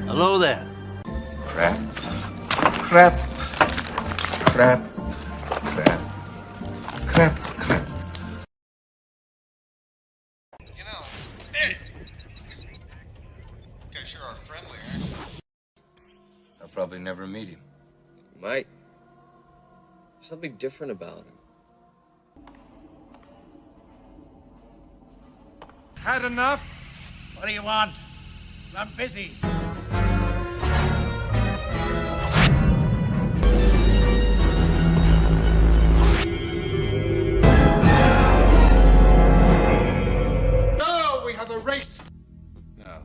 Hello there. Crap. Crap. Crap. Crap. Crap. Crap. You know, hey! You guys sure are friendly, aren't you? I'll probably never meet him. Might. There's something different about him. Had enough? What do you want? I'm busy. No, we have a race. No.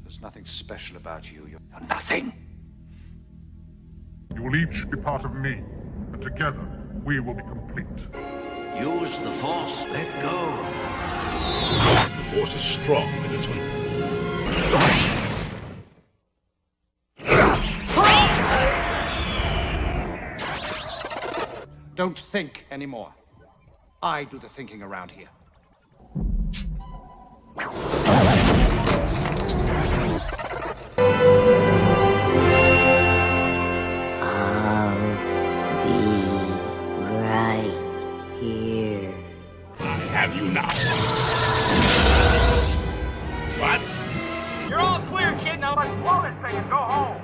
There's nothing special about you. You're nothing. You will each be part of me, and together we will be complete. Use the Force. Let go. The Force is strong in this one. Don't think anymore. I do the thinking around here. Have you not? What? You're all clear, kid. Now let's blow this thing and go home.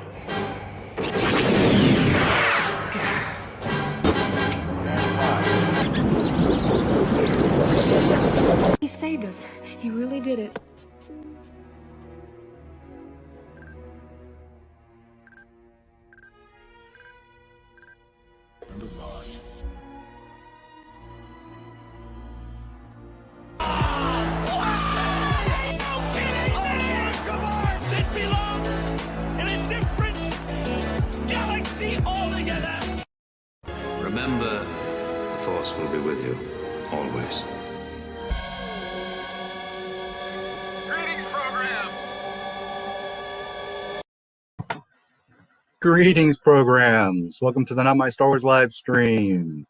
He saved us. He really did it. Remember, the Force will be with you, always. Greetings, program. Greetings, programs. Welcome to the Not My Star Wars live stream.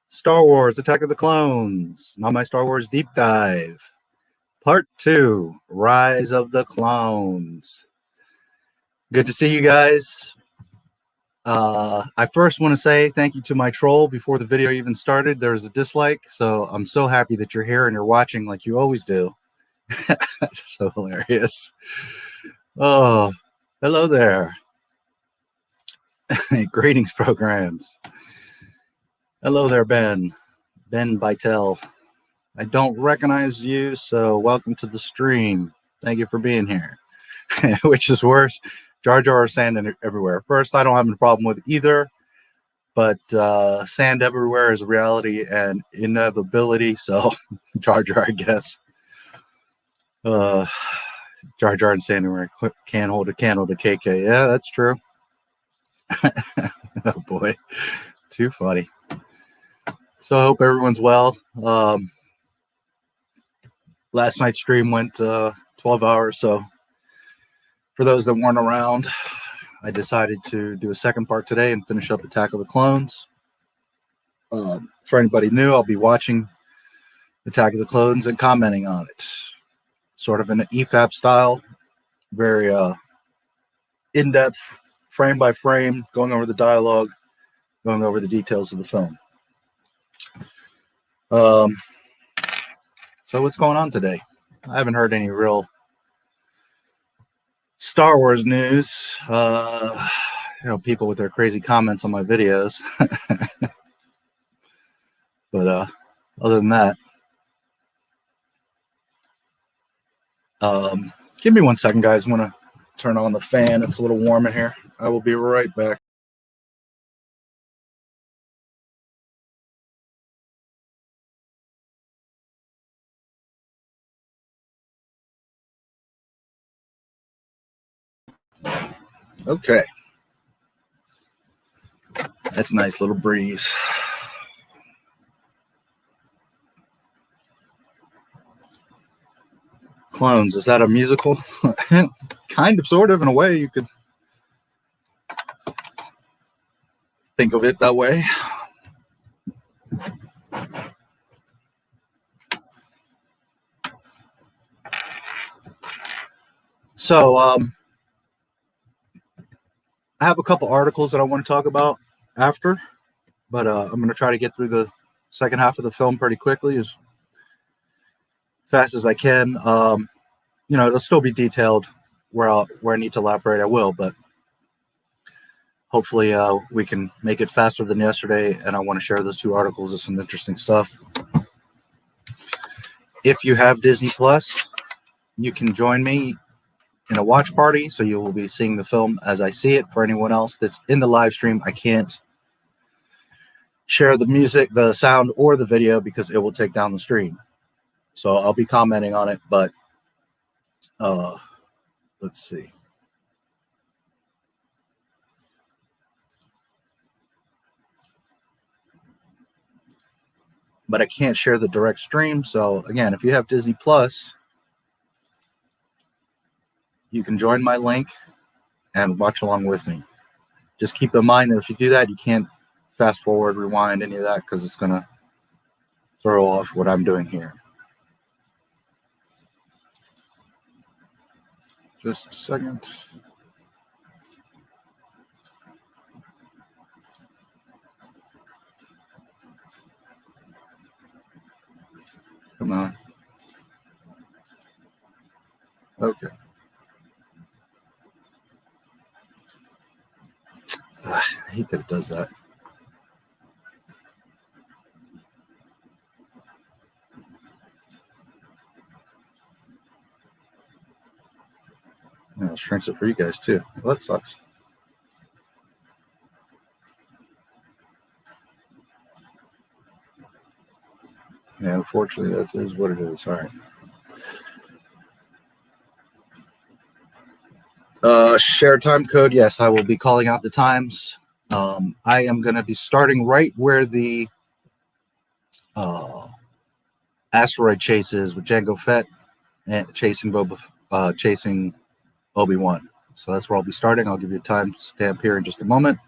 Star Wars Attack of the Clones, Not My Star Wars Deep Dive, Part 2, Rise of the Clones. Good to see you guys. I first want to say thank you to my troll before the video even started. There was a dislike, so I'm so happy that you're here and you're watching like you always do. That's so hilarious. Oh, hello there. Greetings, programs. Hello there, Ben. Ben Bytel. I don't recognize you, so welcome to the stream. Thank you for being here. Which is worse? Jar Jar or sand everywhere. First, I don't have a problem with either, but sand everywhere is a reality and inevitability, so Jar Jar, I guess. Jar Jar and sand everywhere can't hold a candle to KK. Yeah, that's true. Oh boy, too funny. So I hope everyone's well. Last night's stream went 12 hours, so for those that weren't around, I decided to do a second part today and finish up Attack of the Clones. For anybody new, I'll be watching Attack of the Clones and commenting on it. Sort of in an EFAP style, very in-depth, frame by frame, going over the dialogue, going over the details of the film. So what's going on today? I haven't heard any real Star Wars news. People with their crazy comments on my videos. But other than that, Give me 1 second, guys. I'm going to turn on the fan. It's a little warm in here. I will be right back. Okay. That's a nice little breeze. Clones, is that a musical? Kind of, sort of, in a way. You could think of it that way. So, I have a couple articles that I want to talk about after, but I'm going to try to get through the second half of the film pretty quickly, as fast as I can. You know, it'll still be detailed where I need to elaborate. I will, but hopefully we can make it faster than yesterday. And I want to share those 2 articles of some interesting stuff. If you have Disney Plus, you can join me in a watch party, so you will be seeing the film as I see it. For anyone else that's in the live stream, I can't share the music, the sound, or the video because it will take down the stream. So I'll be commenting on it, but let's see. But I can't share the direct stream. So again, if you have Disney Plus, you can join my link and watch along with me. Just keep in mind that if you do that, you can't fast forward, rewind, any of that, because it's going to throw off what I'm doing here. Just a second. Come on. Okay. I hate that it does that. Yeah, it shrinks it for you guys too. Well, that sucks. Yeah, unfortunately, that is what it is. All right. Share time code. Yes, I will be calling out the times. I am going to be starting right where the asteroid chase is with Jango Fett and chasing Obi-Wan. So that's where I'll be starting. I'll give you a time stamp here in just a moment.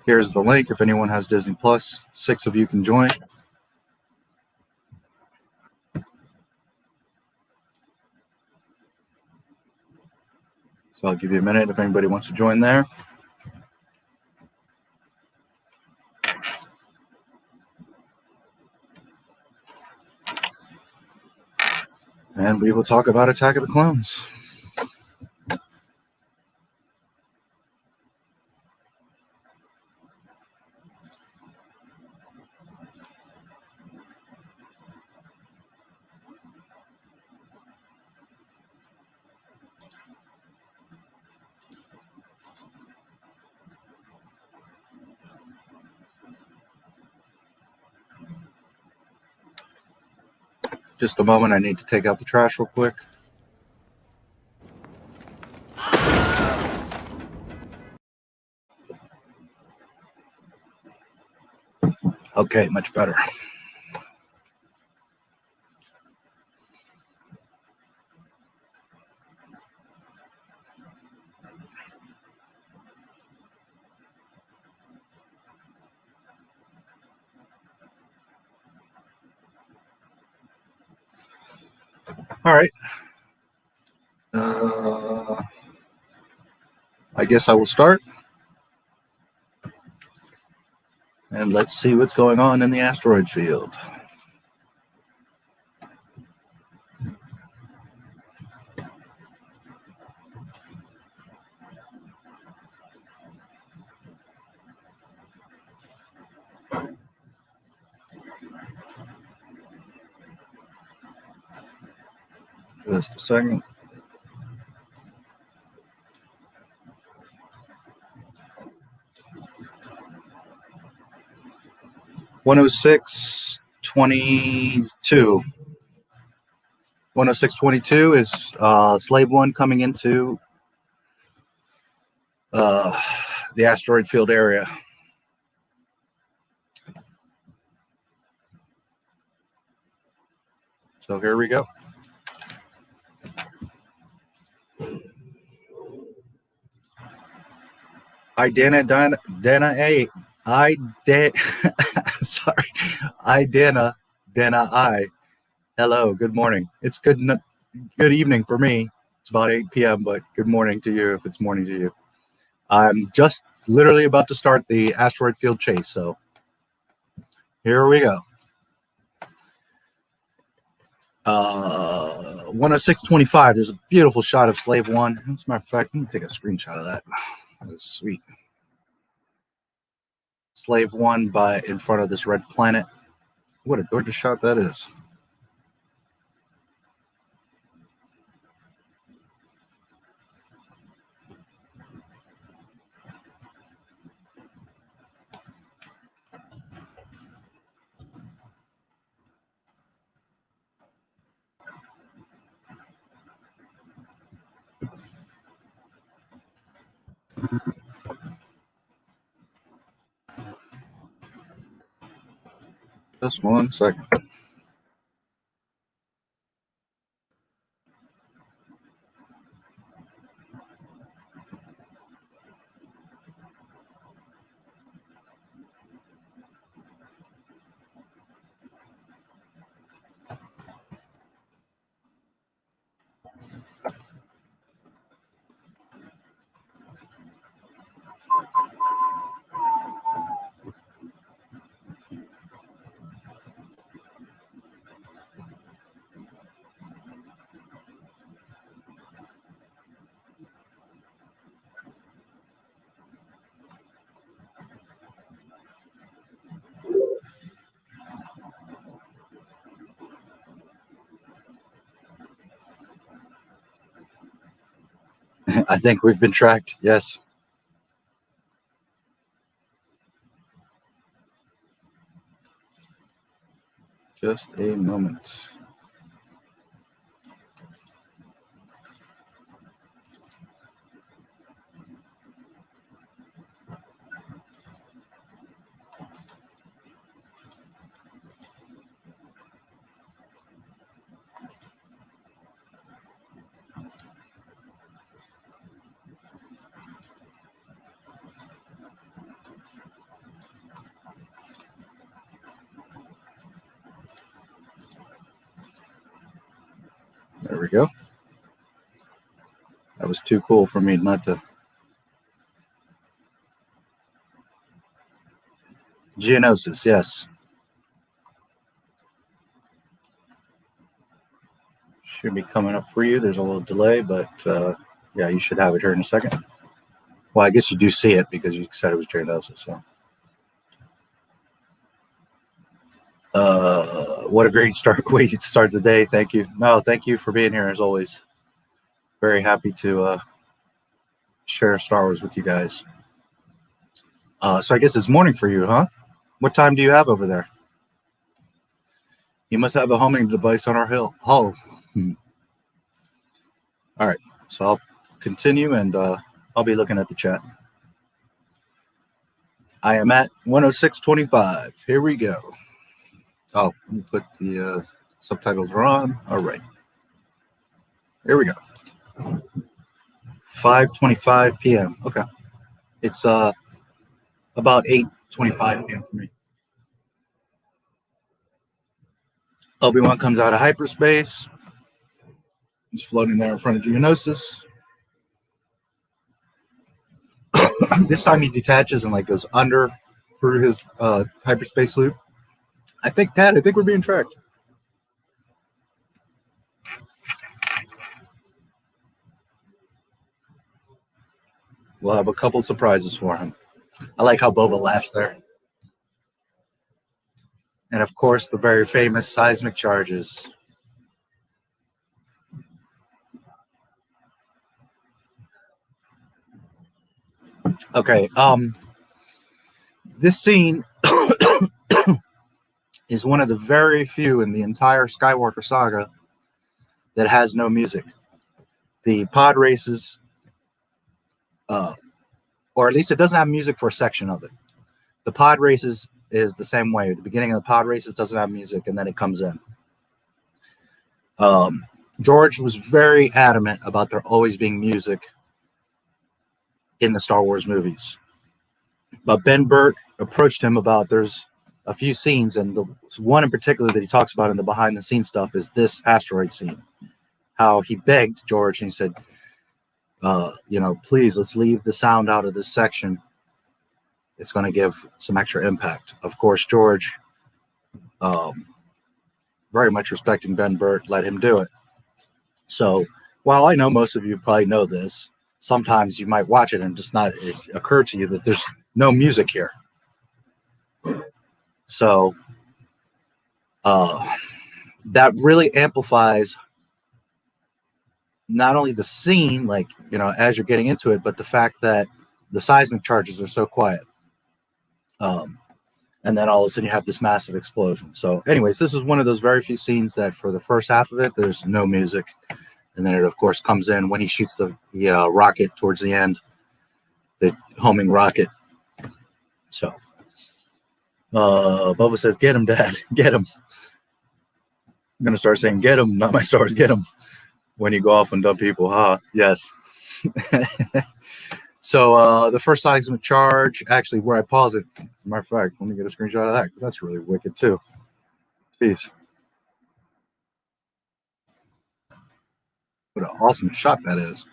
Here's the link. If anyone has Disney Plus, 6 of you can join. So I'll give you a minute if anybody wants to join there. And we will talk about Attack of the Clones. Just a moment. I need to take out the trash real quick. Okay, much better. All right. I guess I will start. And let's see what's going on in the asteroid field. Just a second. (106:22). 106:22 is Slave 1 coming into the asteroid field area. So here we go. Hi, Dana A. Sorry. Dana I. Hello, good morning. It's good evening for me. It's about 8 p.m., but good morning to you if it's morning to you. I'm just literally about to start the asteroid field chase, so here we go. 106:25. There's a beautiful shot of Slave 1. As a matter of fact, let me take a screenshot of that. That was sweet. Slave 1 by in front of this red planet. What a gorgeous shot that is. Just 1 second. I think we've been tracked. Yes. Just a moment. There we go. That was too cool for me not to. Geonosis, yes. Should be coming up for you. There's a little delay, but yeah, you should have it here in a second. Well, I guess you do see it because you said it was geonosis. So, what a great way to start the day. Thank you. No, thank you for being here as always. Very happy to share Star Wars with you guys. So I guess it's morning for you, huh? What time do you have over there? You must have a homing device on our hill. Oh. All right. So I'll continue and I'll be looking at the chat. I am at 106:25. Here we go. Oh, let me put the subtitles are on. All right. Here we go. 5:25 p.m. Okay. It's about 8:25 p.m. for me. Obi-Wan comes out of hyperspace. He's floating there in front of Geonosis. This time he detaches and like goes under through his hyperspace loop. I think we're being tracked. We'll have a couple surprises for him. I like how Boba laughs there. And of course, the very famous seismic charges. Okay. This scene is one of the very few in the entire Skywalker saga that has no music. The pod races, or at least it doesn't have music for a section of it. The pod races is the same way. The beginning of the pod races doesn't have music, and then it comes in. George was very adamant about there always being music in the Star Wars movies. But Ben Burtt approached him about there's a few scenes, and the one in particular that he talks about in the behind-the-scenes stuff is this asteroid scene. How he begged George, and he said, please, let's leave the sound out of this section. It's going to give some extra impact. Of course, George, very much respecting Ben Burtt, let him do it. So while I know most of you probably know this, sometimes you might watch it and just not occur to you that there's no music here. So that really amplifies not only the scene, as you're getting into it, but the fact that the seismic charges are so quiet. And then all of a sudden you have this massive explosion. So anyways, this is one of those very few scenes that for the first half of it, there's no music. And then it, of course, comes in when he shoots the rocket towards the end, the homing rocket. So Bubba says, get him, Dad, get him. I'm going to start saying, get him, not my stars, get him. When you go off and dump people, huh? Yes. So the first seismic charge, actually, where I pause it, as a matter of fact, let me get a screenshot of that, because that's really wicked, too. Jeez. What an awesome shot that is.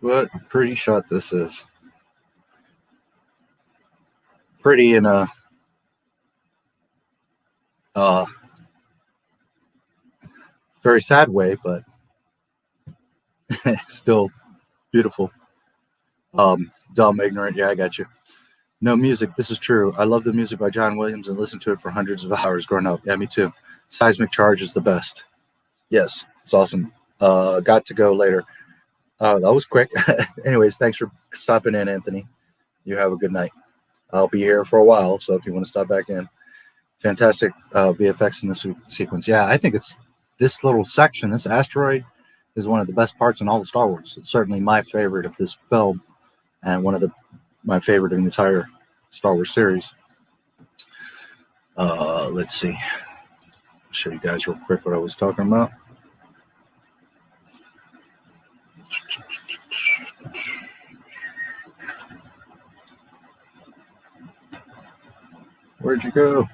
What a pretty shot this is. Pretty in a very sad way, but still beautiful. Dumb, ignorant. Yeah, I got you. No music. This is true. I love the music by John Williams and listened to it for hundreds of hours growing up. Yeah, me too. Seismic Charge is the best. Yes, it's awesome. Got to go later. That was quick. Anyways, thanks for stopping in, Anthony. You have a good night. I'll be here for a while, so if you want to stop back in. Fantastic VFX in this sequence. Yeah, I think it's this little section, this asteroid, is one of the best parts in all of Star Wars. It's certainly my favorite of this film, and one of my favorite in the entire Star Wars series. Let's see. I'll show you guys real quick what I was talking about. Where'd you go?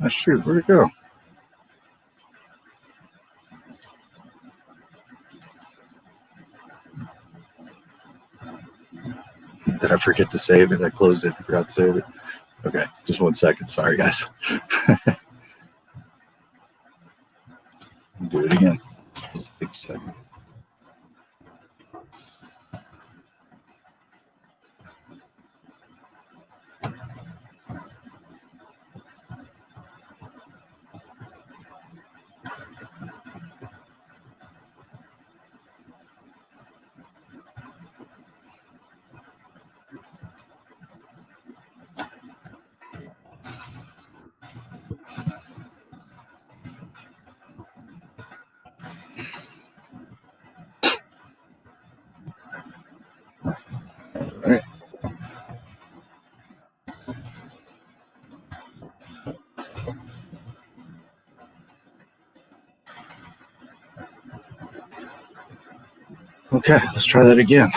Oh, shoot, where'd it go? Did I forget to save it? I closed it and forgot to save it. Okay, just 1 second. Sorry, guys. Do it again. Just take a second. All right. Okay, let's try that again.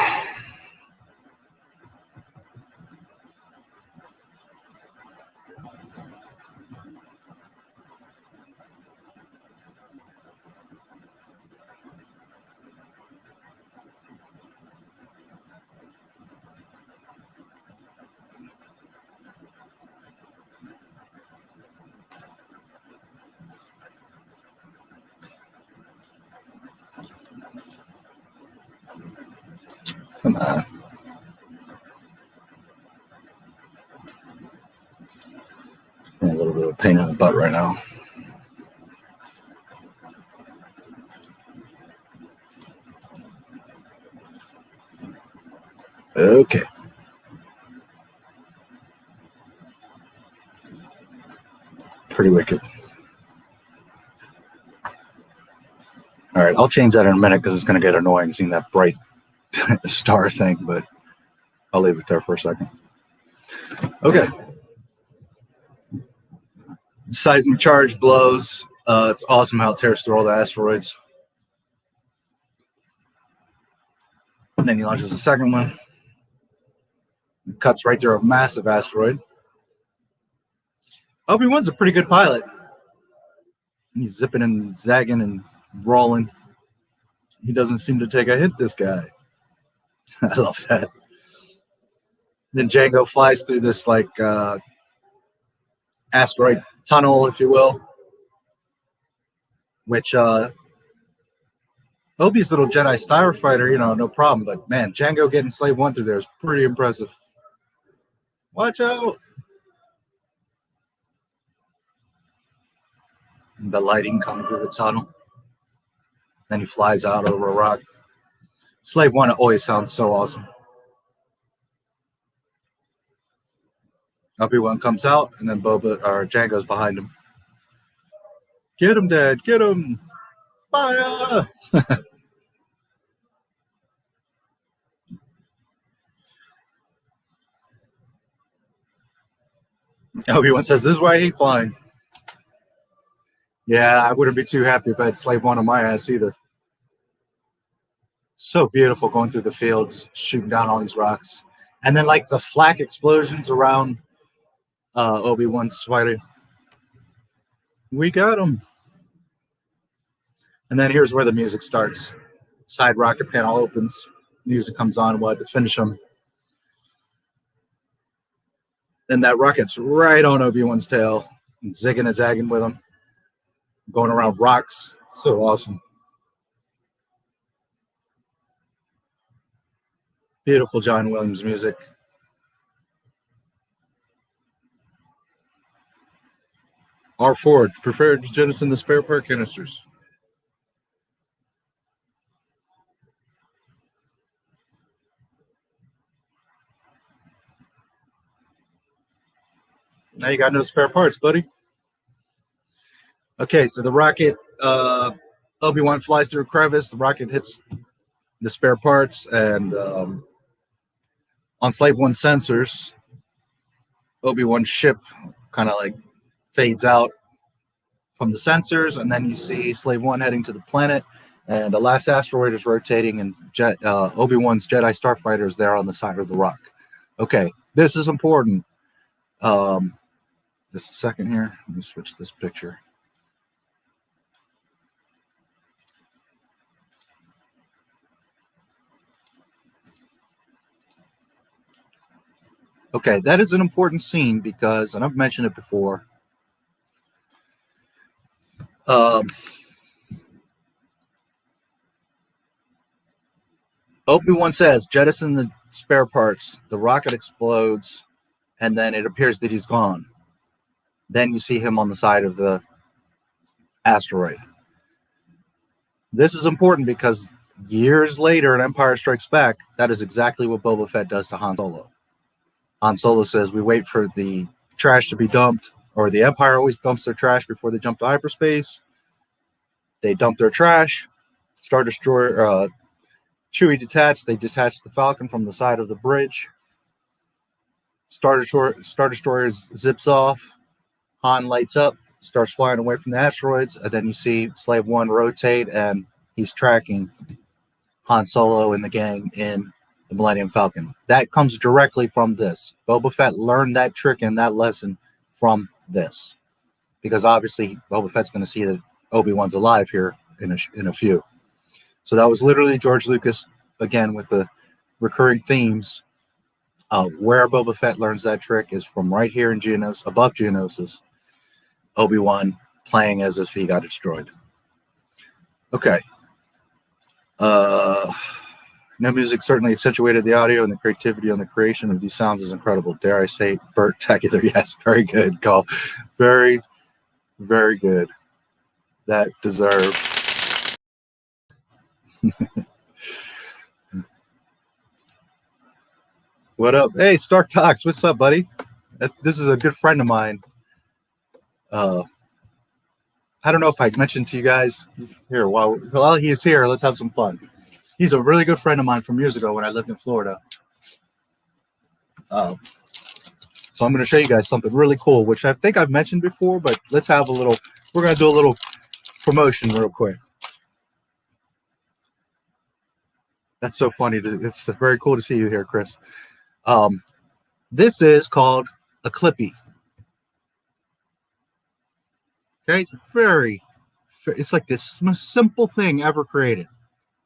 pain in the butt right now. Okay. Pretty wicked. All right, I'll change that in a minute because it's going to get annoying seeing that bright star thing, but I'll leave it there for a second. Okay. Seismic charge blows. It's awesome how it tears through all the asteroids. And then he launches the second one. It cuts right through a massive asteroid. Obi-Wan's a pretty good pilot. He's zipping and zagging and rolling. He doesn't seem to take a hit, this guy. I love that. Then Jango flies through this like asteroid tunnel, if you will, which Obi's little Jedi starfighter, you know, no problem. But man, Jango getting Slave 1 through there is pretty impressive. Watch out! The lighting coming through the tunnel. Then he flies out over a rock. Slave 1 always sounds so awesome. Obi-Wan comes out, and then Jango's behind him. Get him, Dad! Get him! Fire! Obi-Wan says, "This is why I hate flying." Yeah, I wouldn't be too happy if I had Slave 1 on my ass either. So beautiful going through the field, just shooting down all these rocks. And then like the flak explosions around Obi-Wan's fighter. We got him. And then here's where the music starts. Side rocket panel opens. Music comes on. We'll have to finish him. And that rocket's right on Obi-Wan's tail. Zigging and zagging with him. Going around rocks. So awesome. Beautiful John Williams music. R4, prepared to jettison the spare part canisters. Now you got no spare parts, buddy. Okay, so the rocket, Obi-Wan flies through a crevice. The rocket hits the spare parts, and on Slave 1 sensors, Obi-Wan's ship kind of like fades out from the sensors, and then you see Slave 1 heading to the planet, and the last asteroid is rotating, and Obi-Wan's Jedi starfighter is there on the side of the rock. Okay, this is important. Just a second here. Let me switch this picture. Okay, that is an important scene because, and I've mentioned it before, Obi-Wan says, jettison the spare parts, the rocket explodes, and then it appears that he's gone. Then you see him on the side of the asteroid. This is important because years later in Empire Strikes Back, that is exactly what Boba Fett does to Han Solo. Han Solo says, we wait for the trash to be dumped, or the Empire always dumps their trash before they jump to hyperspace. They dump their trash. Star Destroyer, Chewie detached. They detach the Falcon from the side of the bridge. Star Destroyer zips off. Han lights up, starts flying away from the asteroids, and then you see Slave 1 rotate, and he's tracking Han Solo and the gang in the Millennium Falcon. That comes directly from this. Boba Fett learned that trick and that lesson from this, because obviously Boba Fett's going to see that Obi-Wan's alive here in a few. So that was literally George Lucas, again, with the recurring themes. Where Boba Fett learns that trick is from right here in Geonosis, above Geonosis. Obi-Wan playing as if he got destroyed. Okay. No music certainly accentuated the audio, and the creativity on the creation of these sounds is incredible. Dare I say, Bert-tacular? Yes, very good call. Very, Very good. That deserves. What up? Hey, Stark Talks. What's up, buddy? This is a good friend of mine. I don't know if I mentioned to you guys here while he's here. Let's have some fun. He's a really good friend of mine from years ago when I lived in Florida. So I'm going to show you guys something really cool, which I think I've mentioned before, but let's have a little. We're going to do a little promotion real quick. That's so funny. It's very cool to see you here, Chris. This is called a Clippy. Okay, it's like this most simple thing ever created,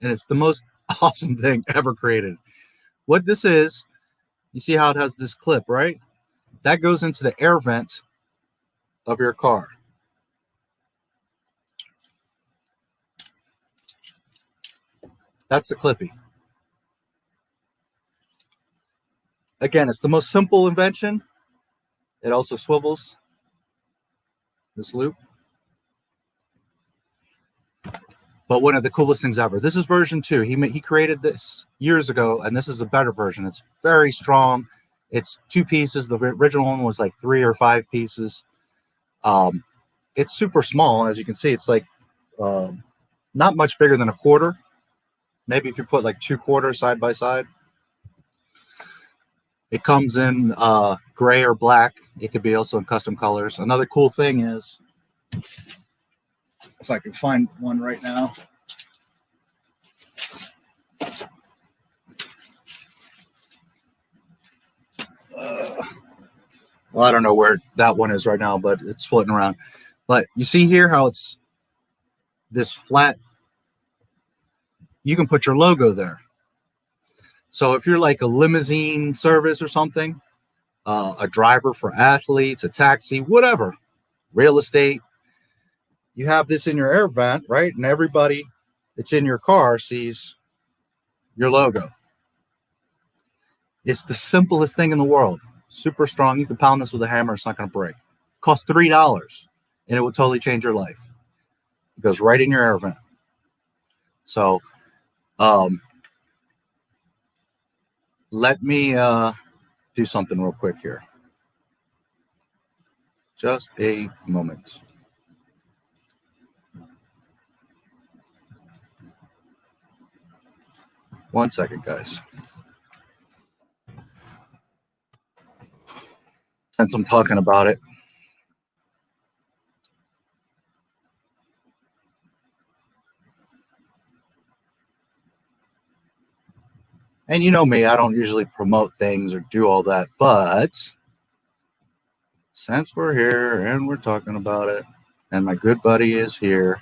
and it's the most awesome thing ever created. What this is, you see how it has this clip, right? That goes into the air vent of your car. That's the Clippy. Again, it's the most simple invention. It also swivels this loop. But one of the coolest things ever. This is version 2. He created this years ago, and this is a better version. It's very strong. It's 2 pieces. The original one was like 3 or 5 pieces. It's super small. As you can see, it's like not much bigger than a quarter. Maybe if you put like 2 quarters side by side. It comes in gray or black. It could be also in custom colors. Another cool thing is, if I can find one right now. Well, I don't know where that one is right now, but it's floating around. But you see here how it's this flat. You can put your logo there. So if you're like a limousine service or something, a driver for athletes, a taxi, whatever, real estate, you have this in your air vent, right? And everybody that's in your car sees your logo. It's the simplest thing in the world. Super strong. You can pound this with a hammer. It's not going to break. It costs $3, and it will totally change your life. It goes right in your air vent. So, let me do something real quick here. Just a moment. One second, guys. Since I'm talking about it. And you know me, I don't usually promote things or do all that, but since we're here and we're talking about it, and my good buddy is here,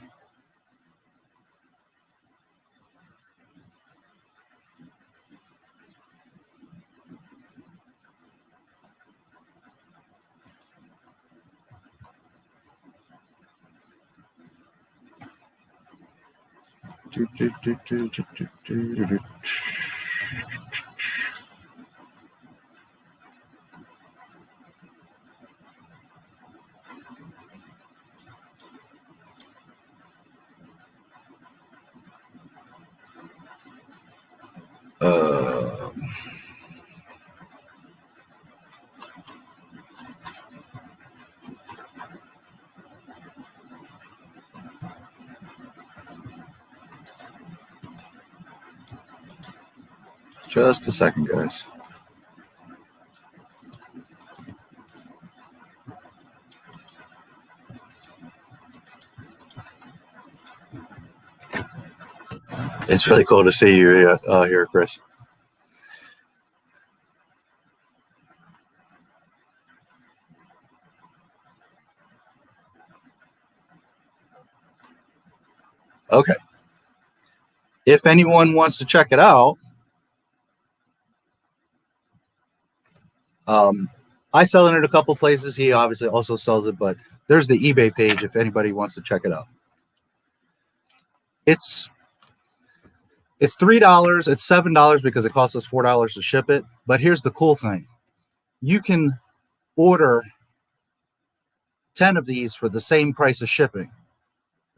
just a second, guys. It's really cool to see you here, Chris. Okay. If anyone wants to check it out, I sell it at a couple places. He obviously also sells it, but there's the eBay page if anybody wants to check it out. It's $3. It's $7 because it costs us $4 to ship it. But here's the cool thing. You can order 10 of these for the same price of shipping.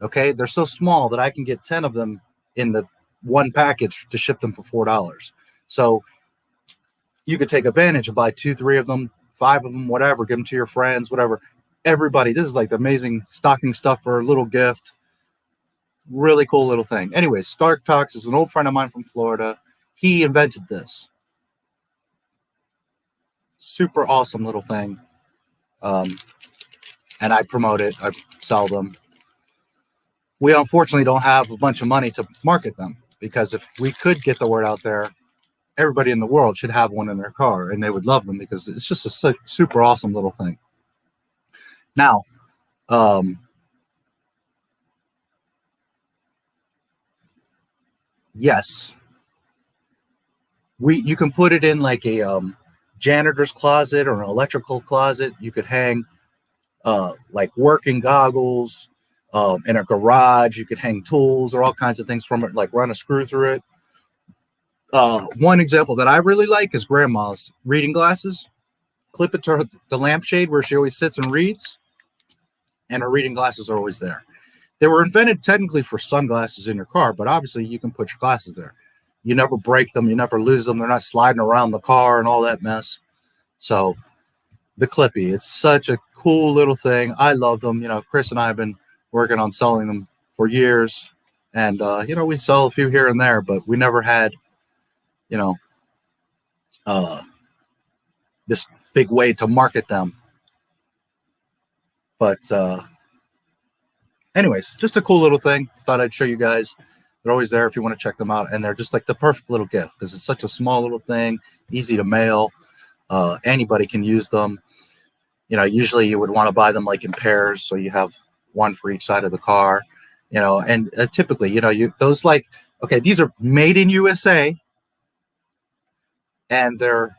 Okay, they're so small that I can get 10 of them in the one package to ship them for $4. So you could take advantage and buy 2, 3 of them, 5 of them, whatever, give them to your friends, whatever. Everybody, this is like the amazing stocking stuff for a little gift. Really cool little thing. Anyways, Stark Talks is an old friend of mine from Florida. He invented this. Super awesome little thing. And I promote it. I sell them. We unfortunately don't have a bunch of money to market them, because if we could get the word out there, everybody in the world should have one in their car, and they would love them because it's just a super awesome little thing. Now, yes, you can put it in like a janitor's closet or an electrical closet. You could hang like working goggles. In a garage, you could hang tools or all kinds of things from it, like run a screw through it. One example that I really like is grandma's reading glasses. Clip it to the lampshade where she always sits and reads, and her reading glasses are always there. They were invented technically for sunglasses in your car, but obviously you can put your glasses there. You never break them, you never lose them. They're not sliding around the car and all that mess. So the Clippy, it's such a cool little thing. I love them. You know, Chris and I have been working on selling them for years, and you know, we sell a few here and there, but we never had, you know, this big way to market them. But anyways, just a cool little thing. Thought I'd show you guys. They're always there if you want to check them out, and they're just like the perfect little gift because it's such a small little thing, easy to mail. Anybody can use them. You know, usually you would want to buy them like in pairs, so you have one for each side of the car, you know, and typically, you know, those like, okay, these are made in USA, and they're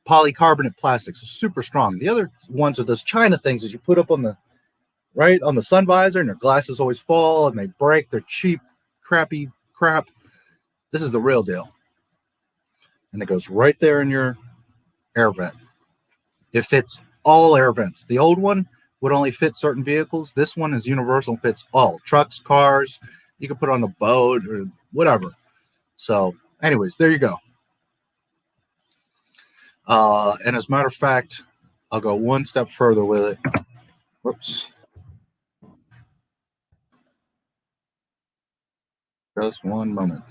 polycarbonate plastics, super strong. The other ones are those China things that you put up on the sun visor, and your glasses always fall and they break. They're cheap, crappy crap. This is the real deal, and it goes right there in your air vent. It fits all air vents. The old one would only fit certain vehicles. This one is universal, fits all trucks, cars. You can put on a boat or whatever. So anyways, there you go. And as a matter of fact, I'll go one step further with it. Whoops. Just one moment.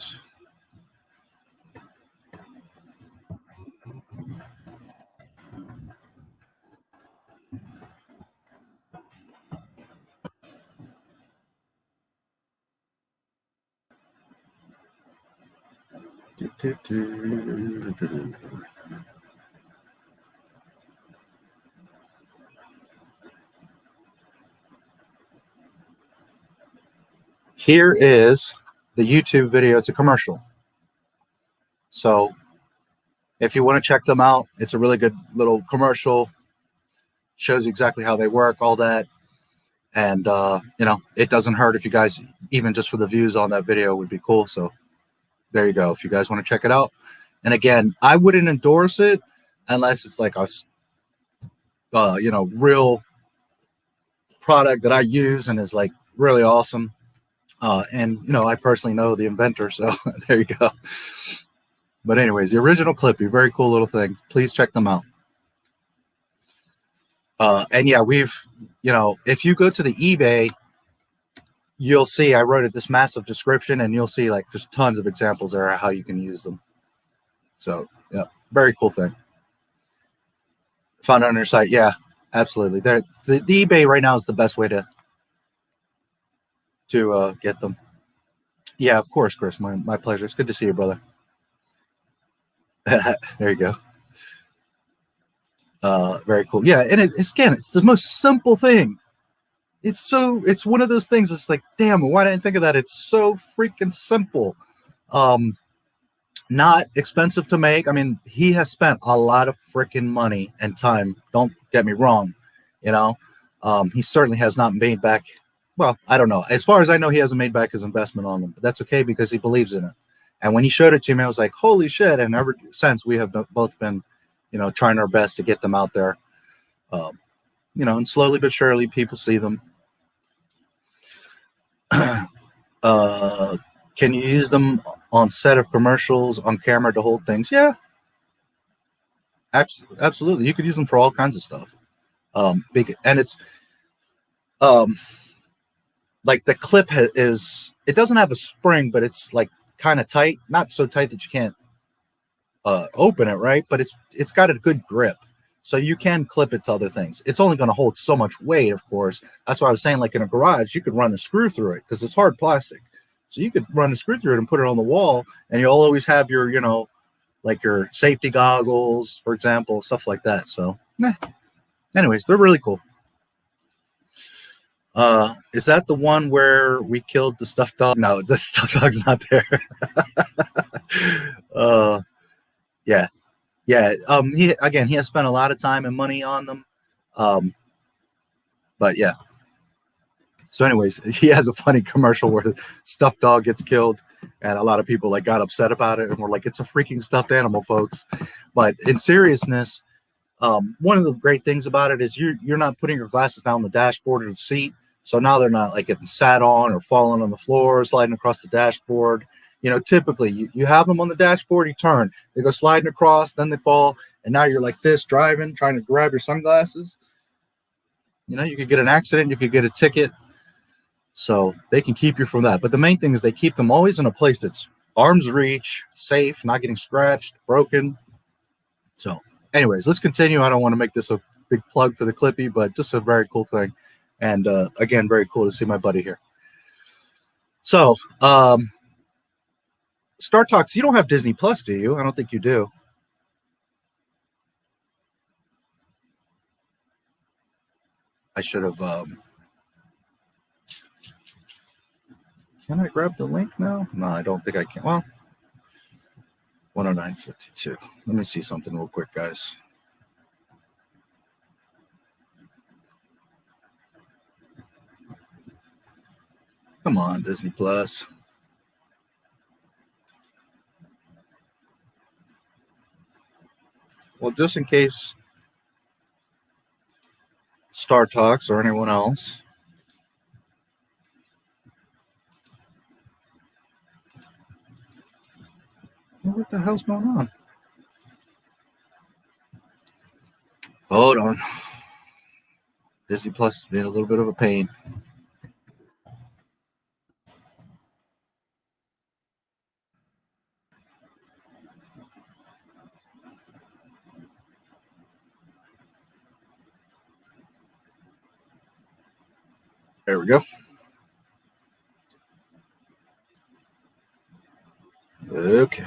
Here is the YouTube video. It's a commercial. So if you want to check them out, it's a really good little commercial. Shows you exactly how they work, all that. And, you know, it doesn't hurt if you guys, even just for the views on that video would be cool. So there you go. If you guys want to check it out. And again, I wouldn't endorse it unless it's like a, you know, real product that I use and is like really awesome. And, you know, I personally know the inventor, so there you go. But anyways, the original Clippy, very cool little thing. Please check them out. And yeah, we've, you know, if you go to the eBay, you'll see I wrote this massive description, and you'll see like there's tons of examples there of how you can use them. So yeah, very cool thing. Found it on your site. Yeah, absolutely. The eBay right now is the best way to get them. Yeah, of course, Chris. My pleasure. It's good to see you, brother. There you go. Very cool. Yeah, and it's the most simple thing. It's one of those things. It's like, damn, why didn't I think of that? It's so freaking simple. Not expensive to make. I mean, he has spent a lot of freaking money and time. Don't get me wrong. You know, he certainly has not made back. Well, I don't know. As far as I know, he hasn't made back his investment on them, but that's okay because he believes in it. And when he showed it to me, I was like, holy shit. And ever since, we have both been, you know, trying our best to get them out there. You you know, and slowly but surely people see them. Can you use them on set of commercials, on camera to hold things? Yeah, absolutely. You could use them for all kinds of stuff. And it's like the clip is, it doesn't have a spring, but it's like kind of tight, not so tight that you can't open it, right? But it's got a good grip, so you can clip it to other things. It's only going to hold so much weight, of course. That's why I was saying, like in a garage, you could run a screw through it because it's hard plastic. So you could run a screw through it and put it on the wall, and you'll always have your, you know, like your safety goggles, for example, stuff like that. So, anyways, they're really cool. Is that the one where we killed the stuffed dog? No, the stuffed dog's not there. Yeah. He has spent a lot of time and money on them. But yeah. So anyways, he has a funny commercial where the stuffed dog gets killed, and a lot of people like got upset about it, and we're like, it's a freaking stuffed animal, folks. But in seriousness, one of the great things about it is you're not putting your glasses down the dashboard or the seat, so now they're not like getting sat on or falling on the floor, sliding across the dashboard. You know, typically you have them on the dashboard, you turn, they go sliding across, then they fall, and now you're like this driving, trying to grab your sunglasses. You know, you could get an accident, you could get a ticket. So they can keep you from that. But the main thing is they keep them always in a place that's arm's reach, safe, not getting scratched, broken. So anyways, let's continue. I don't want to make this a big plug for the Clippy, but just a very cool thing. And again, very cool to see my buddy here. So Star Talks, you don't have Disney Plus, do you? I don't think you do. I should have... Can I grab the link now? No, I don't think I can. Well, 109.52. Let me see something real quick, guys. Come on, Disney Plus. Well, just in case Star Talks or anyone else. What the hell's going on? Hold on. Disney Plus has been a little bit of a pain. There we go. Okay.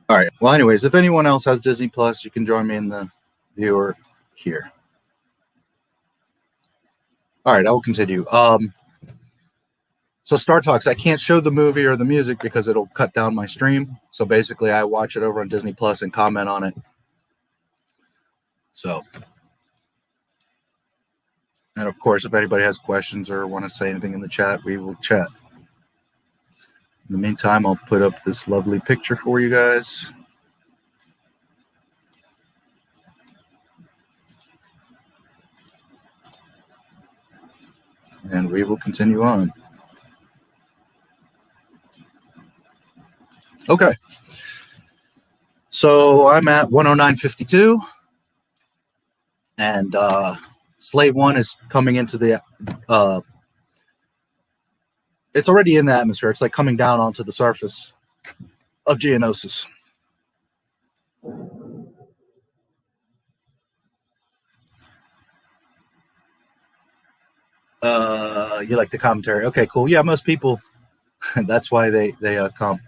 All right. Well, anyways, if anyone else has Disney Plus, you can join me in the viewer here. All right, I will continue. So Star Talks, I can't show the movie or the music because it'll cut down my stream. So basically, I watch it over on Disney Plus and comment on it. So, and of course, if anybody has questions or want to say anything in the chat, we will chat. In the meantime, I'll put up this lovely picture for you guys. And we will continue on. Okay. So I'm at 109.52. And Slave 1 is coming into the... it's already in the atmosphere. It's like coming down onto the surface of Geonosis. You like the commentary? Okay, cool. Yeah, most people, that's why they come.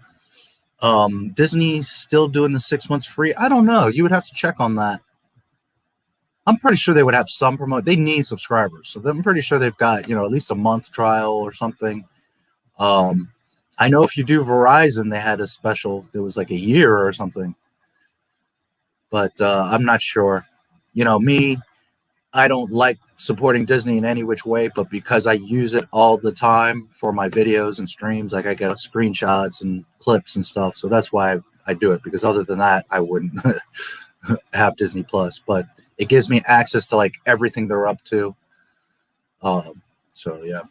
Disney's still doing the 6 months free. I don't know. You would have to check on that. I'm pretty sure they would have some promote. They need subscribers, so I'm pretty sure they've got, at least a month trial or something. I know if you do Verizon, they had a special. It was like a year or something, but I'm not sure. Me, I don't like supporting Disney in any which way, but because I use it all the time for my videos and streams, like I get screenshots and clips and stuff. So that's why I do it, because other than that, I wouldn't have Disney Plus, but it gives me access to like everything they're up to. So yeah.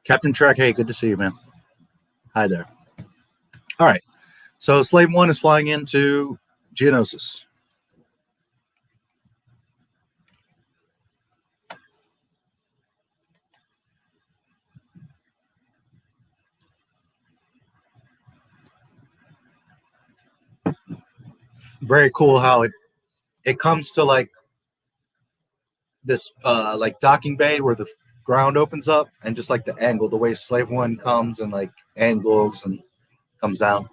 Captain Trek, hey, good to see you, man. Hi there. All right. So Slave 1 is flying into Geonosis. Very cool how it comes to like this like docking bay where the ground opens up, and just like the angle, the way Slave 1 comes and like angles and comes down.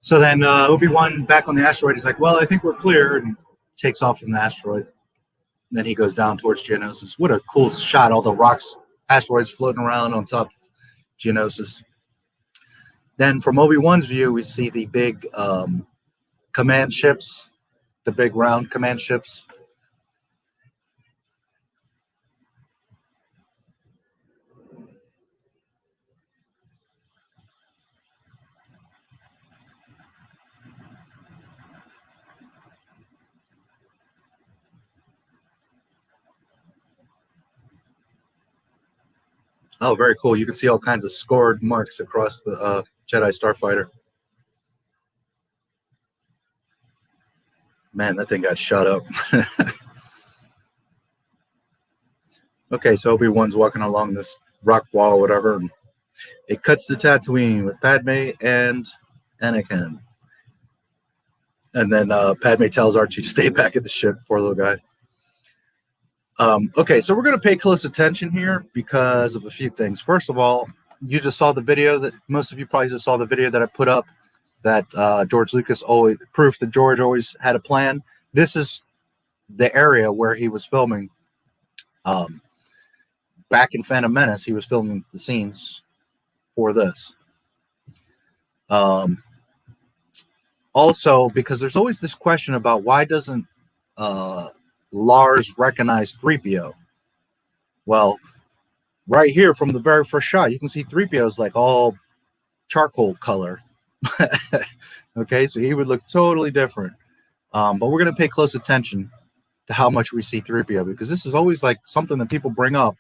So then Obi-Wan back on the asteroid, he's like, well, I think we're clear, and takes off from the asteroid. And then he goes down towards Geonosis. What a cool shot, all the rocks, asteroids floating around on top of Geonosis. Then from Obi-Wan's view, we see the big command ships, the big round command ships. Oh, very cool. You can see all kinds of scored marks across the Jedi Starfighter. Man, that thing got shot up. Okay, so Obi-Wan's walking along this rock wall or whatever, and it cuts to Tatooine with Padme and Anakin. And then Padme tells Archie to stay back at the ship. Poor little guy. Okay, so we're going to pay close attention here because of a few things. First of all, you just saw the video that most of you probably just saw the video that I put up that George Lucas always proof that George always had a plan. This is the area where he was filming. Back in Phantom Menace, he was filming the scenes for this. Also, because there's always this question about why doesn't Lars recognize 3PO? Well, right here from the very first shot, you can see 3PO is like all charcoal color. Okay, so he would look totally different. But we're going to pay close attention to how much we see 3PO, because this is always like something that people bring up.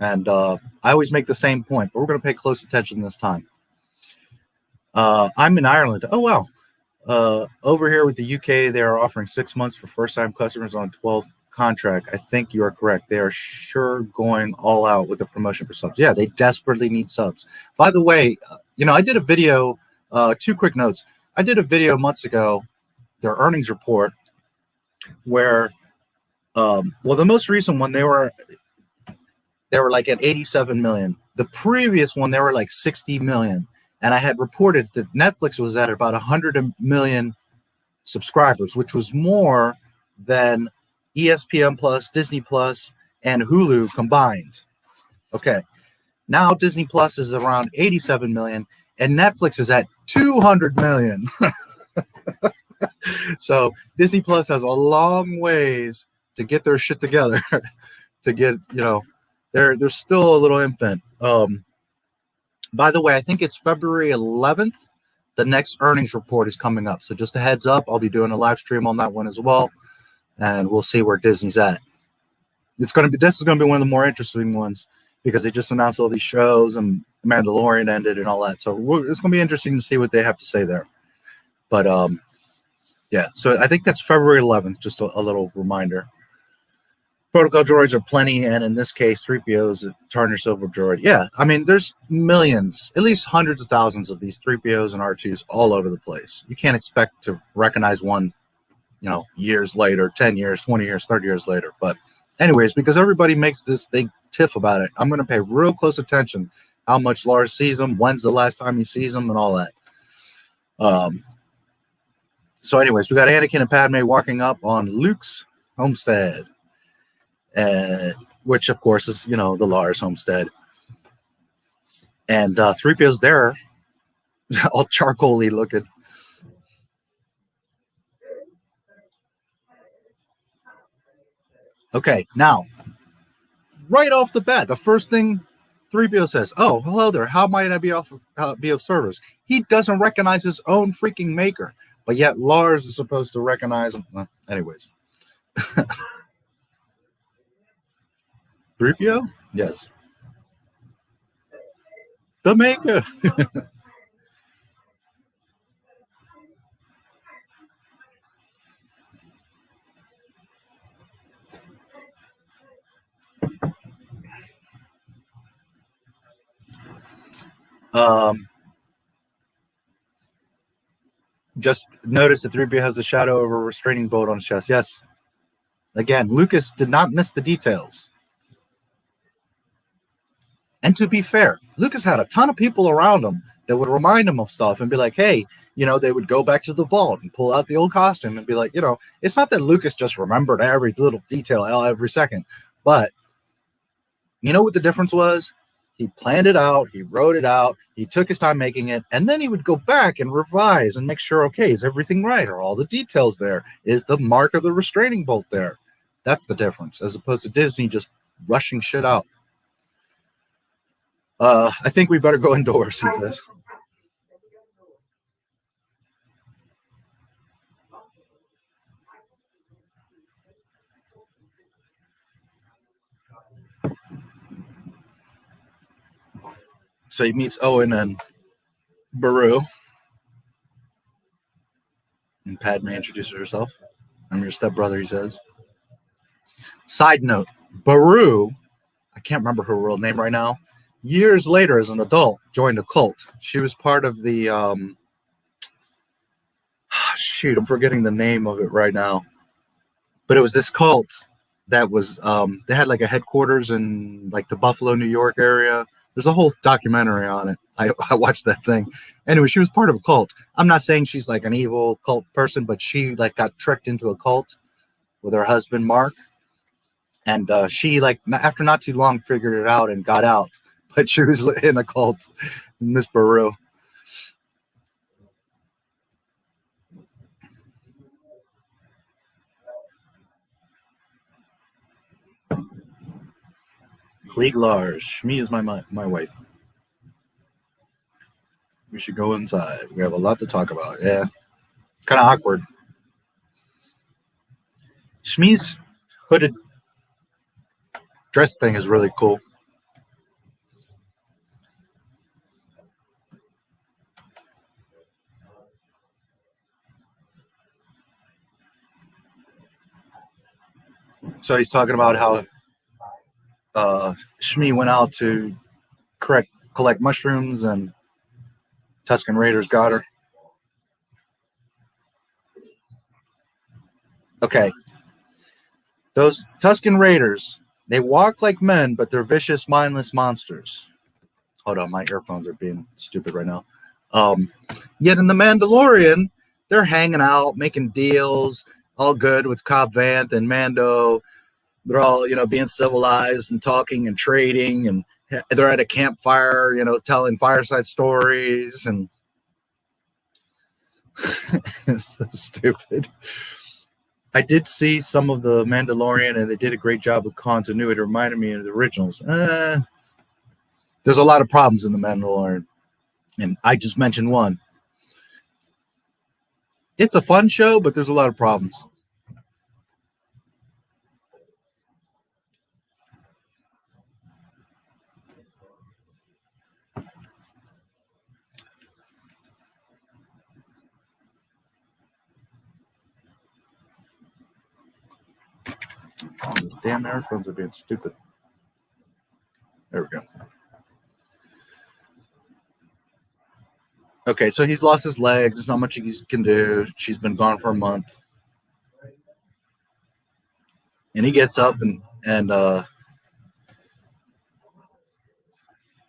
And I always make the same point, but we're going to pay close attention this time. I'm in Ireland. Oh, wow. Over here with the UK, they are offering 6 months for first-time customers on 12 contract. I think you are correct. They are sure going all out with the promotion for subs. Yeah, they desperately need subs. By the way, I did a video, 2 quick notes. I did a video months ago, their earnings report, where, well, the most recent one, they were like at 87 million. The previous one, they were like 60 million. And I had reported that Netflix was at about 100 million subscribers, which was more than ESPN Plus, Disney Plus, and Hulu combined. Okay. Now Disney Plus is around 87 million, and Netflix is at 200 million. So Disney Plus has a long ways to get their shit together to get, they're still a little infant. By the way, I think it's February 11th. The next earnings report is coming up. So just a heads up, I'll be doing a live stream on that one as well. And we'll see where Disney's at. This is going to be one of the more interesting ones because they just announced all these shows and Mandalorian ended and all that. So it's going to be interesting to see what they have to say there. But yeah, so I think that's February 11th, just a little reminder. Protocol droids are plenty, and in this case, 3PO is a Tarnished Silver droid. Yeah, I mean, there's millions, at least hundreds of thousands of these 3POs and R2s all over the place. You can't expect to recognize one, years later, 10 years, 20 years, 30 years later. But anyways, because everybody makes this big tiff about it, I'm going to pay real close attention how much Lars sees them, when's the last time he sees them, and all that. So anyways, we got Anakin and Padme walking up on Luke's homestead. Which of course is the Lars homestead, and 3PO's there, all charcoaly looking. Okay, now, right off the bat, the first thing 3PO says, "Oh, hello there. How might I be of service?" He doesn't recognize his own freaking maker, but yet Lars is supposed to recognize him. Well, anyways, 3PO, yes, the maker. Just notice that 3PO has the shadow of a restraining bolt on his chest. Yes. Again, Lucas did not miss the details. And to be fair, Lucas had a ton of people around him that would remind him of stuff and be like, hey, you know, they would go back to the vault and pull out the old costume and be like, you know, it's not that Lucas just remembered every little detail every second. But you know what the difference was? He planned it out. He wrote it out. He took his time making it. And then he would go back and revise and make sure, okay, is everything right? Are all the details there? Is the mark of the restraining bolt there? That's the difference, as opposed to Disney just rushing shit out. I think we better go indoors, he says. So he meets Owen and Baru. And Padme introduces herself. I'm your stepbrother, he says. Side note, Baru, I can't remember her real name right now, years later as an adult, joined a cult. She was part of the, shoot, I'm forgetting the name of it right now. But it was this cult that was, they had like a headquarters in like the Buffalo, New York area. There's a whole documentary on it. I watched that thing. Anyway, she was part of a cult. I'm not saying she's like an evil cult person, but she like got tricked into a cult with her husband, Mark. And she like, after not too long, figured it out and got out. But she was in a cult, Miss Baru. Klieg Lars. Me is my wife. We should go inside. We have a lot to talk about. Yeah. Kind of awkward. Shmi's hooded dress thing is really cool. So he's talking about how Shmi went out to collect mushrooms and Tusken Raiders got her. Okay. Those Tusken Raiders, they walk like men, but they're vicious, mindless monsters. Hold on, my earphones are being stupid right now. Yet in The Mandalorian, they're hanging out, making deals, all good with Cobb Vanth and Mando. They're all, you know, being civilized and talking and trading, and they're at a campfire, you know, telling fireside stories, and it's so stupid. I did see some of The Mandalorian, and they did a great job with continuity. It reminded me of the originals. There's a lot of problems in The Mandalorian, and I just mentioned one. It's a fun show, but there's a lot of problems. Oh, these damn earphones are being stupid. There we go. Okay, so he's lost his leg. There's not much he can do. She's been gone for a month. And he gets up and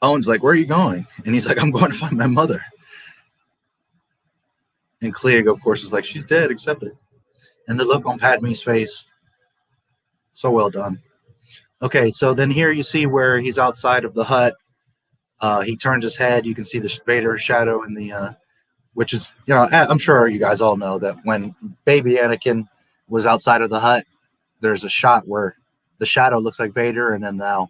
Owen's like, where are you going? And he's like, I'm going to find my mother. And Klieg, of course, is like, she's dead, accept it. And the look on Padme's face, so well done. Okay, so then here you see where he's outside of the hut. He turns his head. You can see the Vader shadow in the, which is, you know, I'm sure you guys all know that when baby Anakin was outside of the hut, there's a shot where the shadow looks like Vader, and then now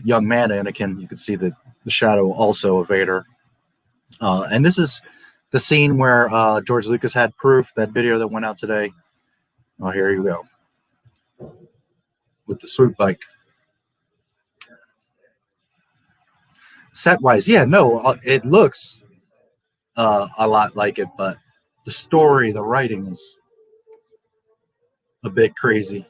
young man Anakin, you can see the shadow also of Vader. And this is the scene where George Lucas had proof, that video that went out today. Oh, here you go. With the swoop bike. Set-wise, yeah, no, it looks a lot like it, but the story, the writing is a bit crazy.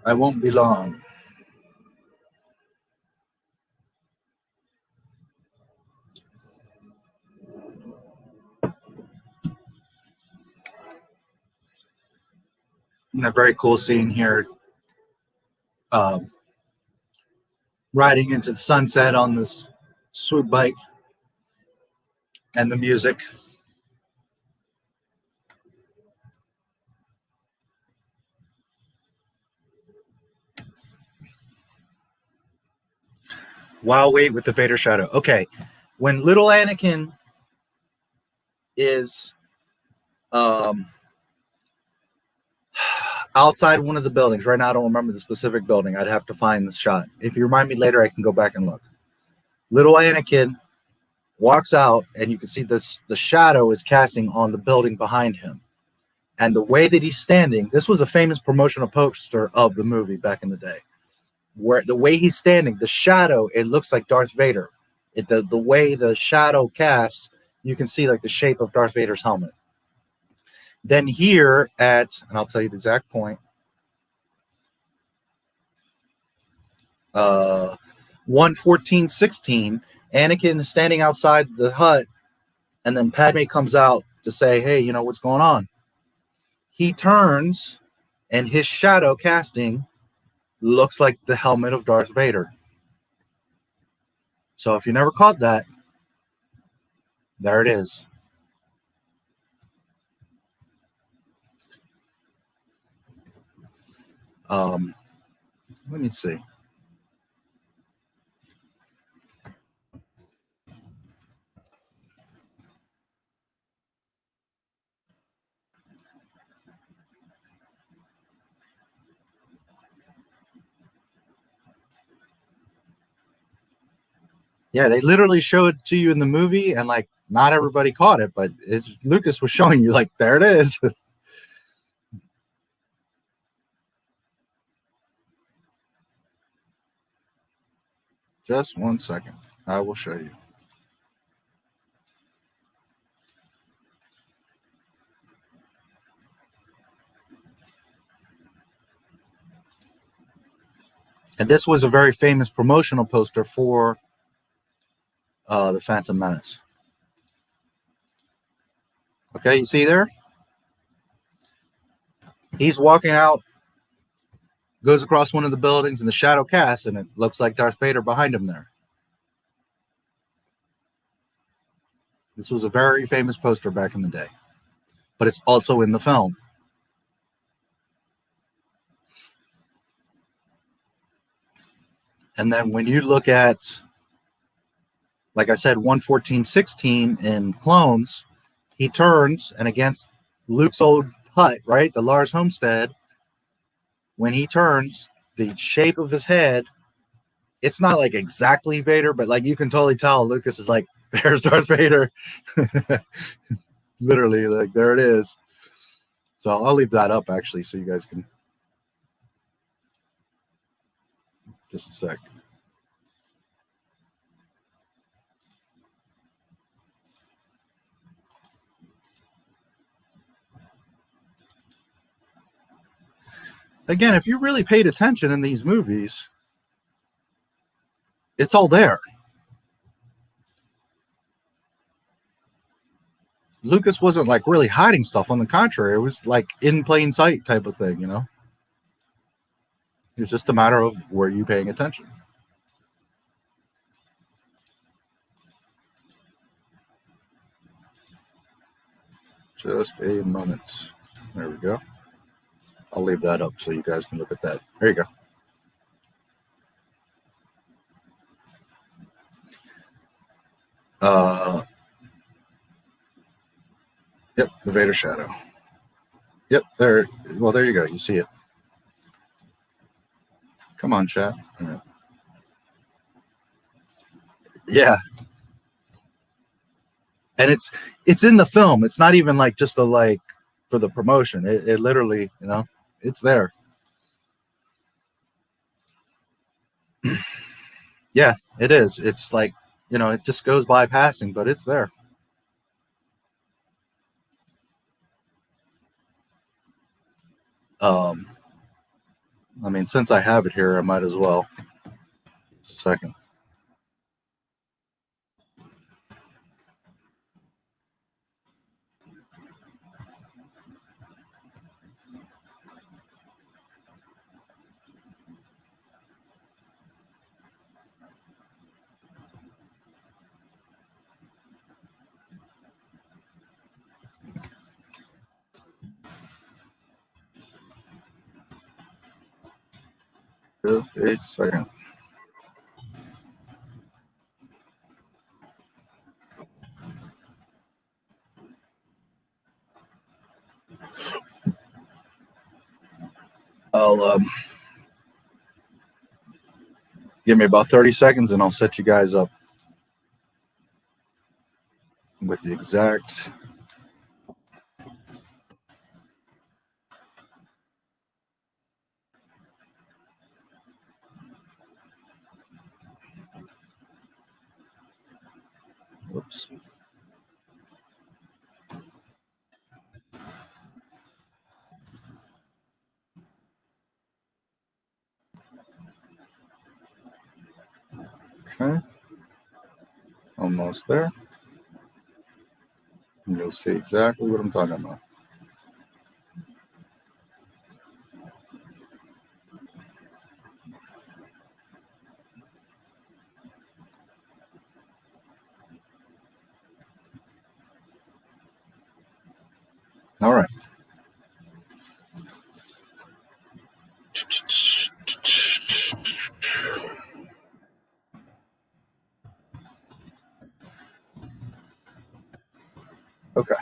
I won't be long. And a very cool scene here. Riding into the sunset on this swoop bike. And the music. While wait with the Vader shadow. Okay. When little Anakin is outside one of the buildings. Right now, I don't remember the specific building. I'd have to find the shot. If you remind me later, I can go back and look. Little Anakin walks out, and you can see this, the shadow is casting on the building behind him. And the way that he's standing, this was a famous promotional poster of the movie back in the day. Where the way he's standing, the shadow, it looks like Darth Vader. The way the shadow casts, you can see like the shape of Darth Vader's helmet. Then here at, and I'll tell you the exact point, 1:14:16, Anakin is standing outside the hut, and then Padme comes out to say, hey, you know, what's going on? He turns, and his shadow casting looks like the helmet of Darth Vader. So if you never caught that, there it is. Let me see. Yeah, they literally show it to you in the movie, and like not everybody caught it, but Lucas was showing you, like, there it is. Just 1 second. I will show you. And this was a very famous promotional poster for the Phantom Menace. Okay, you see there? He's walking out, goes across one of the buildings, and the shadow casts, and it looks like Darth Vader behind him there. This was a very famous poster back in the day, but it's also in the film. And then when you look at, like I said, 1:14:16 in Clones, he turns, and against Luke's old hut, right, the Lars homestead, when he turns, the shape of his head, it's not like exactly Vader, but like you can totally tell Lucas is like, there's Darth Vader. Literally, like, there it is. So I'll leave that up actually so you guys can. Just a sec. Again, if you really paid attention in these movies, it's all there. Lucas wasn't like really hiding stuff. On the contrary, it was like in plain sight type of thing, you know? It was just a matter of were you paying attention. Just a moment. There we go. I'll leave that up so you guys can look at that. There you go. Yep, the Vader shadow. Yep, there. Well, there you go. You see it. Come on, chat. All right. Yeah, and it's in the film. It's not even like just a like for the promotion. It literally, you know, it's there. Yeah, it is. It's like, you know, it just goes by passing, but it's there. I mean, since I have it here, I might as well. Just a second. Just a second. I'll give me about 30 seconds and I'll set you guys up with the exact. Whoops. Okay. Almost there. And you'll see exactly what I'm talking about. All right. Okay.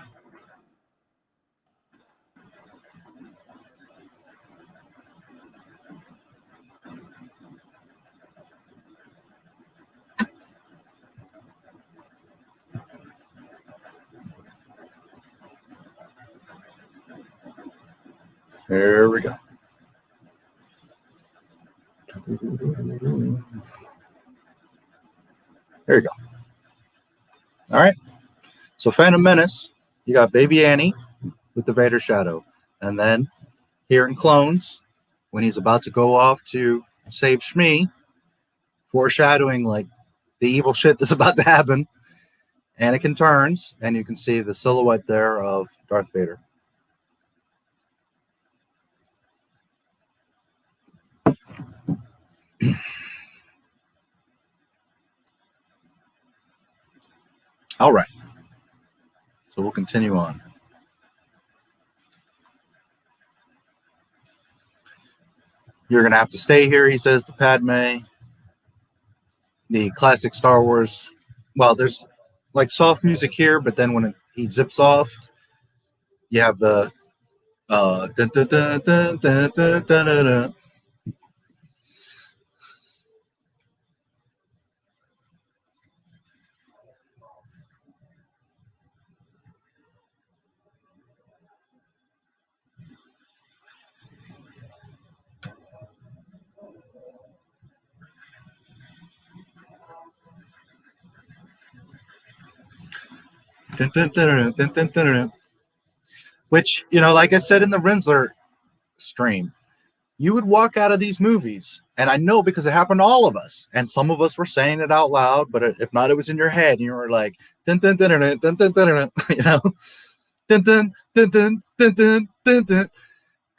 There we go. There you go. All right. So Phantom Menace, you got Baby Annie with the Vader shadow. And then here in Clones, when he's about to go off to save Shmi, foreshadowing like the evil shit that's about to happen, Anakin turns, and you can see the silhouette there of Darth Vader. All right. So we'll continue on. You're going to have to stay here, he says to Padme. The classic Star Wars. Well, there's like soft music here, but then when he zips off, you have the dun, dun, dun, dun, dun, dun, dun, dun, dun. Dun, dun, dun, dun, dun, dun, dun. Which, you know, like I said in the Rinzler stream, you would walk out of these movies, and I know because it happened to all of us, and some of us were saying it out loud, but if not, it was in your head, and you were like, dun, dun, dun, dun, dun, dun, dun, dun, you know, dun, dun, dun, dun, dun, dun, dun, dun.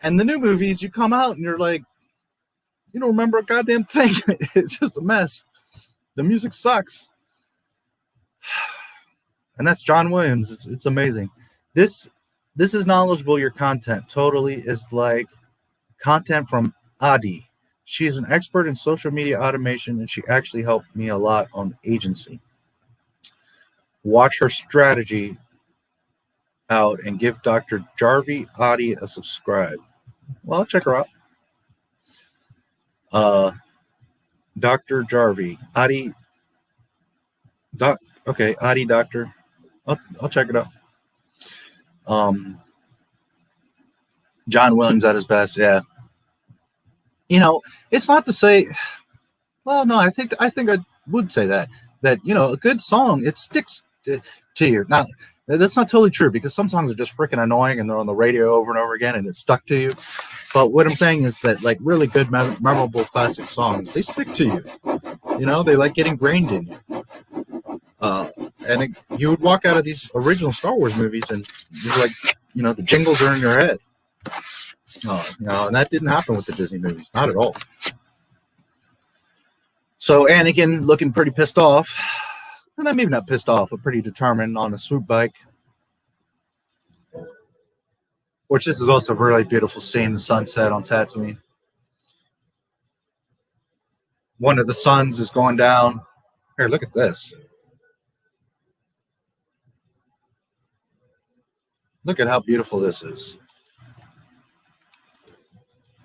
And the new movies, you come out, and you're like, you don't remember a goddamn thing. It's just a mess. The music sucks. And that's John Williams. It's amazing. This is knowledgeable. Your content totally is like content from Adi. She is an expert in social media automation, and she actually helped me a lot on agency. watch her strategy out and give Dr. Jarvie Adi a subscribe. Well, I'll check her out. Dr. Jarvie Adi. Okay, Adi Doctor. I'll check it out. John Williams at his best, yeah. You know, it's not to say. Well, no, I think I would say that a good song, it sticks to you. Now, that's not totally true because some songs are just freaking annoying and they're on the radio over and over again and it's stuck to you. But what I'm saying is that like really good, memorable classic songs, they stick to you. You know, they like get ingrained in you. You would walk out of these original Star Wars movies and you're like, the jingles are in your head. And that didn't happen with the Disney movies, not at all. So Anakin looking pretty pissed off, and maybe not pissed off, but pretty determined on a swoop bike. Which this is also a really beautiful scene, the sunset on Tatooine. One of the suns is going down. Here, look at this. Look at how beautiful this is.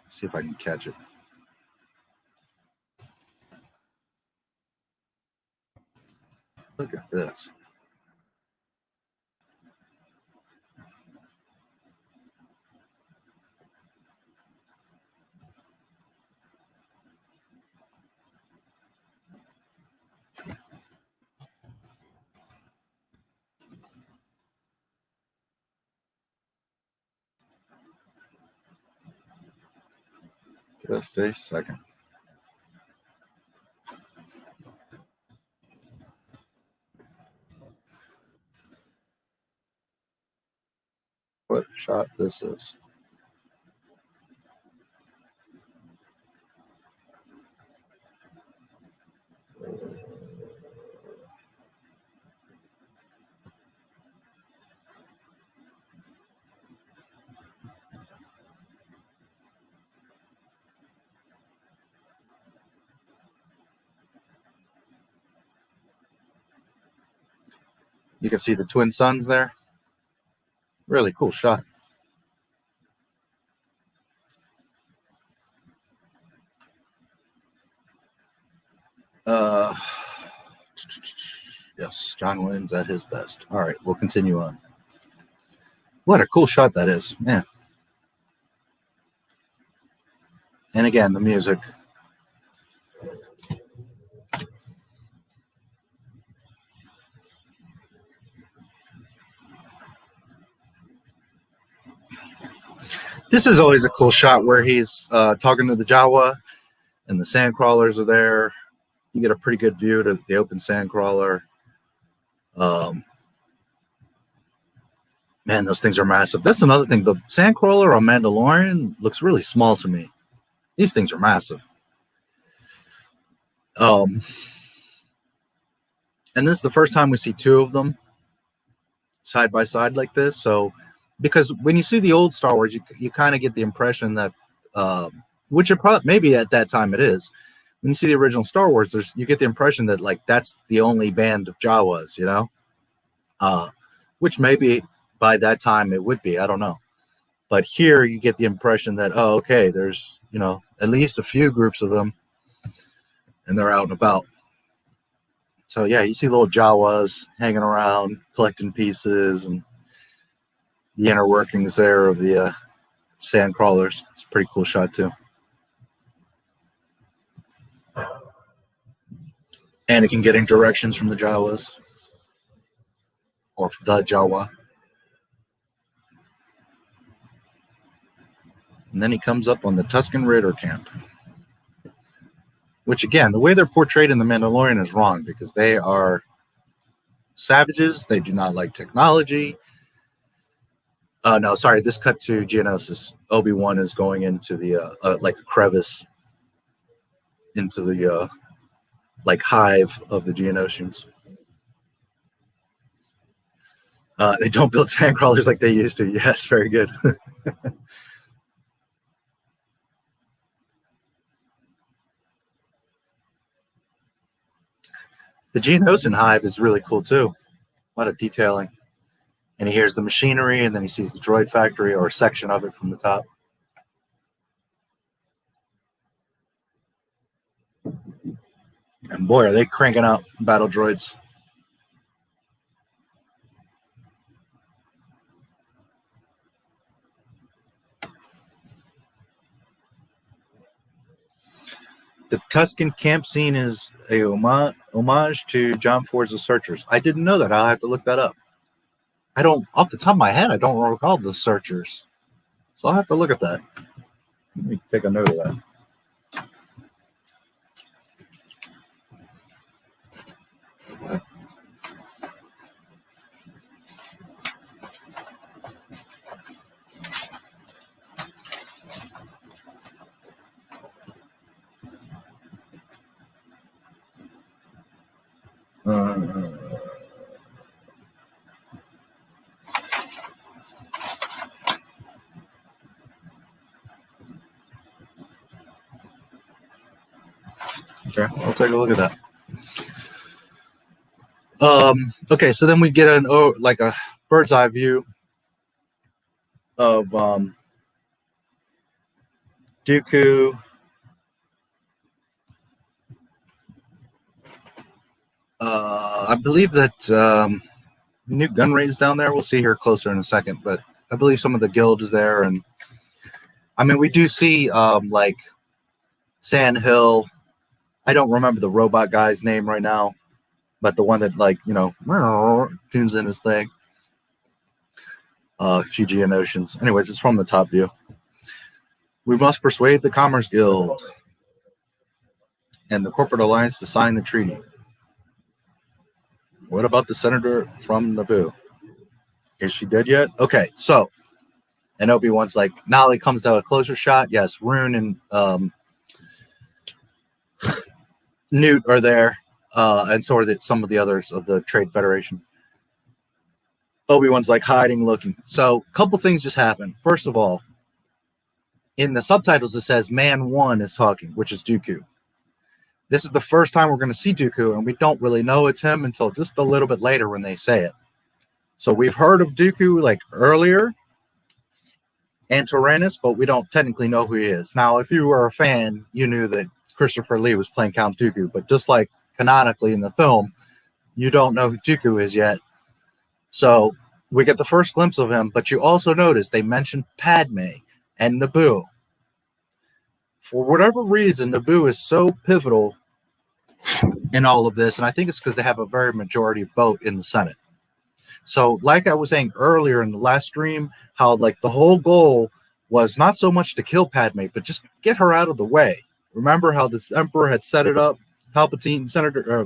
See if I can catch it. Look at this. Just a second. What shot this is. You can see the twin suns there. Really cool shot. Yes, John Williams at his best. All right, we'll continue on. What a cool shot that is, man. And again, the music. This is always a cool shot where he's talking to the Jawa and the sandcrawlers are there. You get a pretty good view to the open sandcrawler. Man, those things are massive. That's another thing. The sandcrawler on Mandalorian looks really small to me. These things are massive. And this is the first time we see two of them side by side like this. So, because when you see the old Star Wars, you kind of get the impression that, which it probably maybe at that time it is. When you see the original Star Wars, you get the impression that like that's the only band of Jawas, which maybe by that time it would be. I don't know. But here you get the impression that, oh, okay, there's, at least a few groups of them and they're out and about. So, yeah, you see little Jawas hanging around, collecting pieces and the inner workings there of the sand crawlers. It's a pretty cool shot, too. Anakin getting directions from the Jawas. Or the Jawa. And then he comes up on the Tusken Raider camp. Which, again, the way they're portrayed in The Mandalorian is wrong because they are savages. They do not like technology. No, sorry, this cut to Geonosis. Obi-Wan is going into the, like a crevice into the, like, hive of the Geonosians. They don't build sandcrawlers like they used to. Yes, very good. The Geonosian hive is really cool too. lot of detailing. And he hears the machinery, and then he sees the droid factory, or a section of it from the top. And boy, are they cranking out battle droids. The Tuscan camp scene is a homage to John Ford's The Searchers. I didn't know that. I'll have to look that up. I don't, off the top of my head, I don't recall The Searchers. So I'll have to look at that. Let me take a note of that. Okay, I'll take a look at that. Okay, so then we get like a bird's eye view of Dooku. I believe that Newt Gunray's down there. We'll see here closer in a second, but I believe some of the guild is there, and I mean we do see like Sand Hill. I don't remember the robot guy's name right now, but the one that, like, you know, tunes in his thing. Fujian Oceans. Anyways, it's from the top view. We must persuade the Commerce Guild and the Corporate Alliance to sign the treaty. What about the senator from Naboo? Is she dead yet? Okay, so, and Obi-Wan's like, now it comes to a closer shot. Yes, Rune and Newt are there, and so are some of the others of the Trade Federation. Obi-Wan's like hiding, looking. So a couple things just happened. First of all, in the subtitles it says Man 1 is talking, which is Dooku. This is the first time we're going to see Dooku, and we don't really know it's him until just a little bit later when they say it. So we've heard of Dooku like earlier and Tyrannus, but we don't technically know who he is. Now, if you were a fan, you knew that Christopher Lee was playing Count Dooku, but just like canonically in the film, you don't know who Dooku is yet. So we get the first glimpse of him, but you also notice they mentioned Padme and Naboo. For whatever reason, Naboo is so pivotal in all of this, and I think it's because they have a very majority vote in the Senate. So like I was saying earlier in the last stream, how like the whole goal was not so much to kill Padme, but just get her out of the way. Remember how this Emperor had set it up? Senator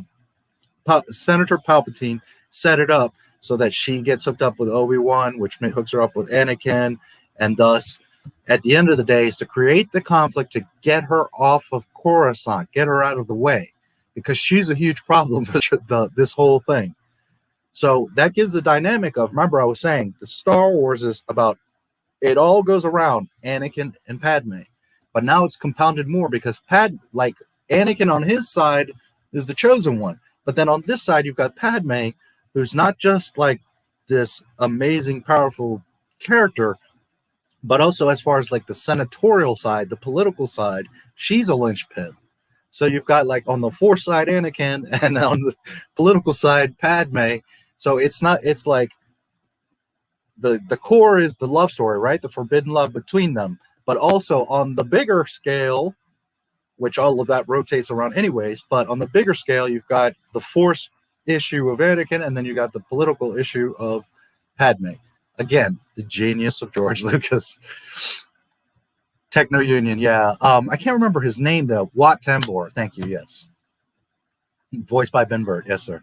Palpatine set it up so that she gets hooked up with Obi-Wan, which hooks her up with Anakin, and thus, at the end of the day, is to create the conflict to get her off of Coruscant, get her out of the way, because she's a huge problem for this whole thing. So that gives the dynamic of, remember I was saying, the Star Wars is about, it all goes around Anakin and Padme. But now it's compounded more because Anakin on his side is the chosen one. But then on this side, you've got Padme, who's not just like this amazing, powerful character, but also as far as like the senatorial side, the political side, she's a linchpin. So you've got like on the Force side, Anakin, and on the political side, Padme. So it's like the core is the love story, right? The forbidden love between them. But also on the bigger scale, which all of that rotates around anyways, but on the bigger scale, you've got the Force issue of Anakin, and then you got the political issue of Padme. Again, the genius of George Lucas. Techno Union, yeah. I can't remember his name, though. Wat Tambor, thank you, yes. Voiced by Ben Burt, yes, sir.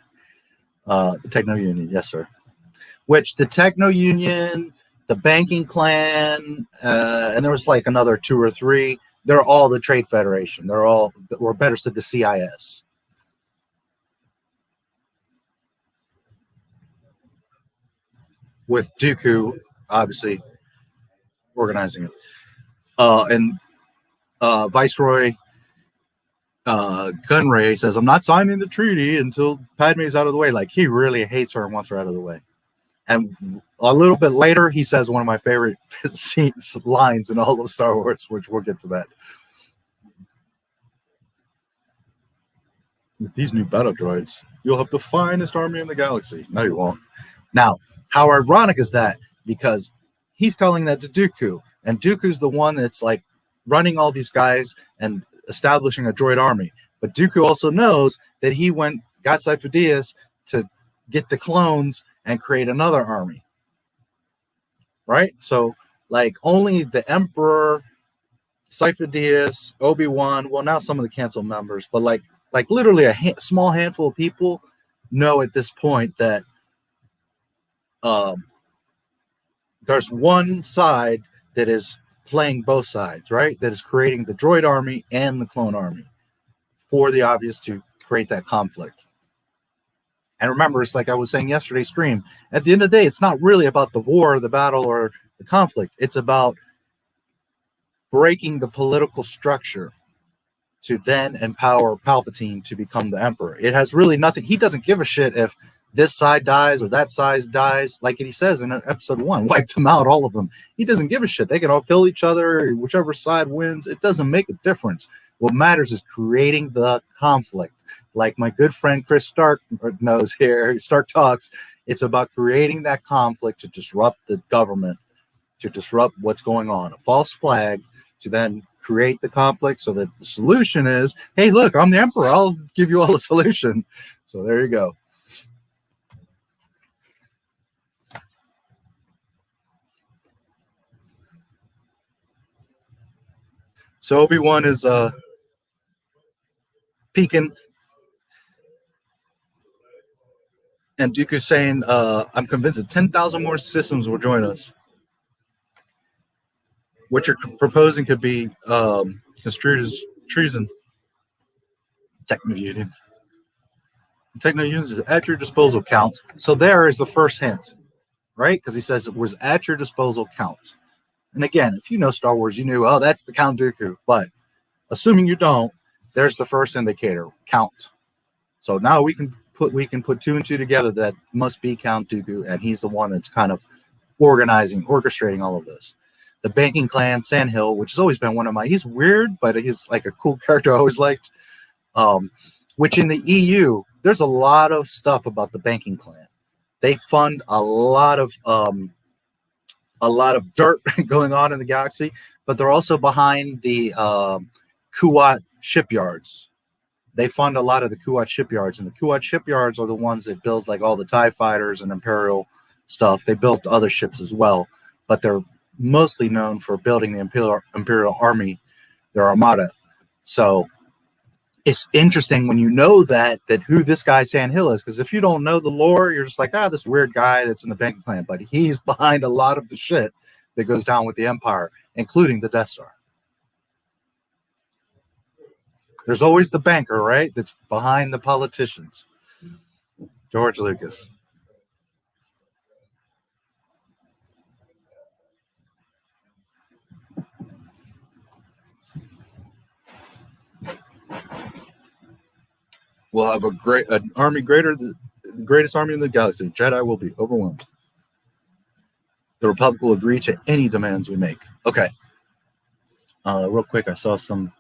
The Techno Union, yes, sir. Which the Techno Union, the Banking Clan, and there was like another 2 or 3. They're all the Trade Federation. They're all, or better said, the CIS. With Dooku, obviously, organizing it. And Viceroy Gunray says, I'm not signing the treaty until Padme's out of the way. Like, he really hates her and wants her out of the way. And a little bit later, he says one of my favorite lines in all of Star Wars, which we'll get to that. With these new battle droids, you'll have the finest army in the galaxy. No, you won't. Now, how ironic is that? Because he's telling that to Dooku, and Dooku's the one that's like running all these guys and establishing a droid army. But Dooku also knows that he got Sifo-Dyas to get the clones and create another army. Right? So, like, only the Emperor, Sifo-Dyas, Obi-Wan, well, now some of the Council members, but like literally a small handful of people know at this point that there's one side that is playing both sides, right? That is creating the droid army and the clone army for the obvious to create that conflict. And remember, it's like I was saying yesterday's stream, at the end of the day, it's not really about the war, the battle, or the conflict. It's about breaking the political structure to then empower Palpatine to become the Emperor. It has really nothing. He doesn't give a shit if this side dies or that side dies. Like he says in episode 1, wiped them out, all of them. He doesn't give a shit. They can all kill each other. Whichever side wins, it doesn't make a difference. What matters is creating the conflict. Like my good friend Chris Stark knows here, Stark Talks, it's about creating that conflict to disrupt the government, to disrupt what's going on. A false flag to then create the conflict so that the solution is, hey, look, I'm the Emperor. I'll give you all the solution. So there you go. So Obi-Wan is peeking. And Dooku's saying, I'm convinced that 10,000 more systems will join us. What you're proposing could be construed as treason. Techno-Union. Techno-Union is at your disposal, Count. So there is the first hint, right? Because he says it was at your disposal, Count. And again, if you know Star Wars, you knew, oh, that's the Count Dooku. But assuming you don't, there's the first indicator, Count. So now we can put two and two together. That must be Count Dooku, and he's the one that's kind of orchestrating all of this. The banking clan, Sandhill, which has always been one of my, he's weird, but he's like a cool character I always liked. Which in the EU, there's a lot of stuff about the banking clan. They fund a lot of dirt going on in the galaxy, but they're also behind the Kuat shipyards. They fund a lot of the Kuat shipyards, and the Kuat shipyards are the ones that build like all the TIE fighters and Imperial stuff. They built other ships as well, but they're mostly known for building the Imperial Army, their armada. So it's interesting when you know that who this guy Sandhill is, because if you don't know the lore, you're just like, this weird guy that's in the banking clan, but he's behind a lot of the shit that goes down with the Empire, including the Death Star. There's always the banker, right? That's behind the politicians. George Lucas. We'll have an army the greatest army in the galaxy. Jedi will be overwhelmed. The Republic will agree to any demands we make. Okay. Real quick, I saw some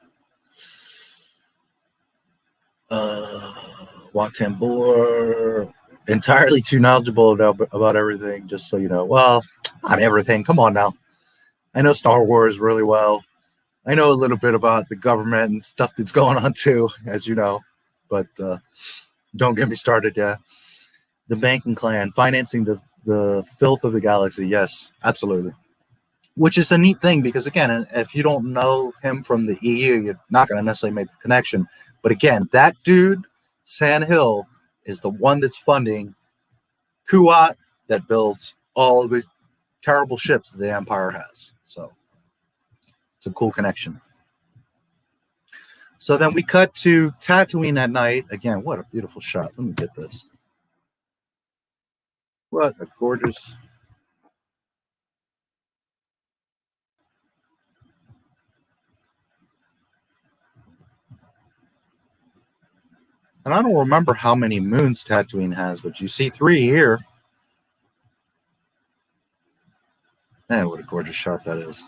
Watambor, entirely too knowledgeable about everything, just so you know. Well, not everything. Come on now. I know Star Wars really well. I know a little bit about the government and stuff that's going on too, as you know. But don't get me started. Yeah, the banking clan financing the filth of the galaxy. Yes, absolutely. Which is a neat thing because again, if you don't know him from the EU, you're not going to necessarily make the connection. But again, that dude, Sandhill, is the one that's funding Kuat that builds all the terrible ships that the Empire has. So it's a cool connection. So then we cut to Tatooine at night. Again, what a beautiful shot. Let me get this. What a gorgeous. And I don't remember how many moons Tatooine has, but you see 3 here. Man, what a gorgeous shot that is.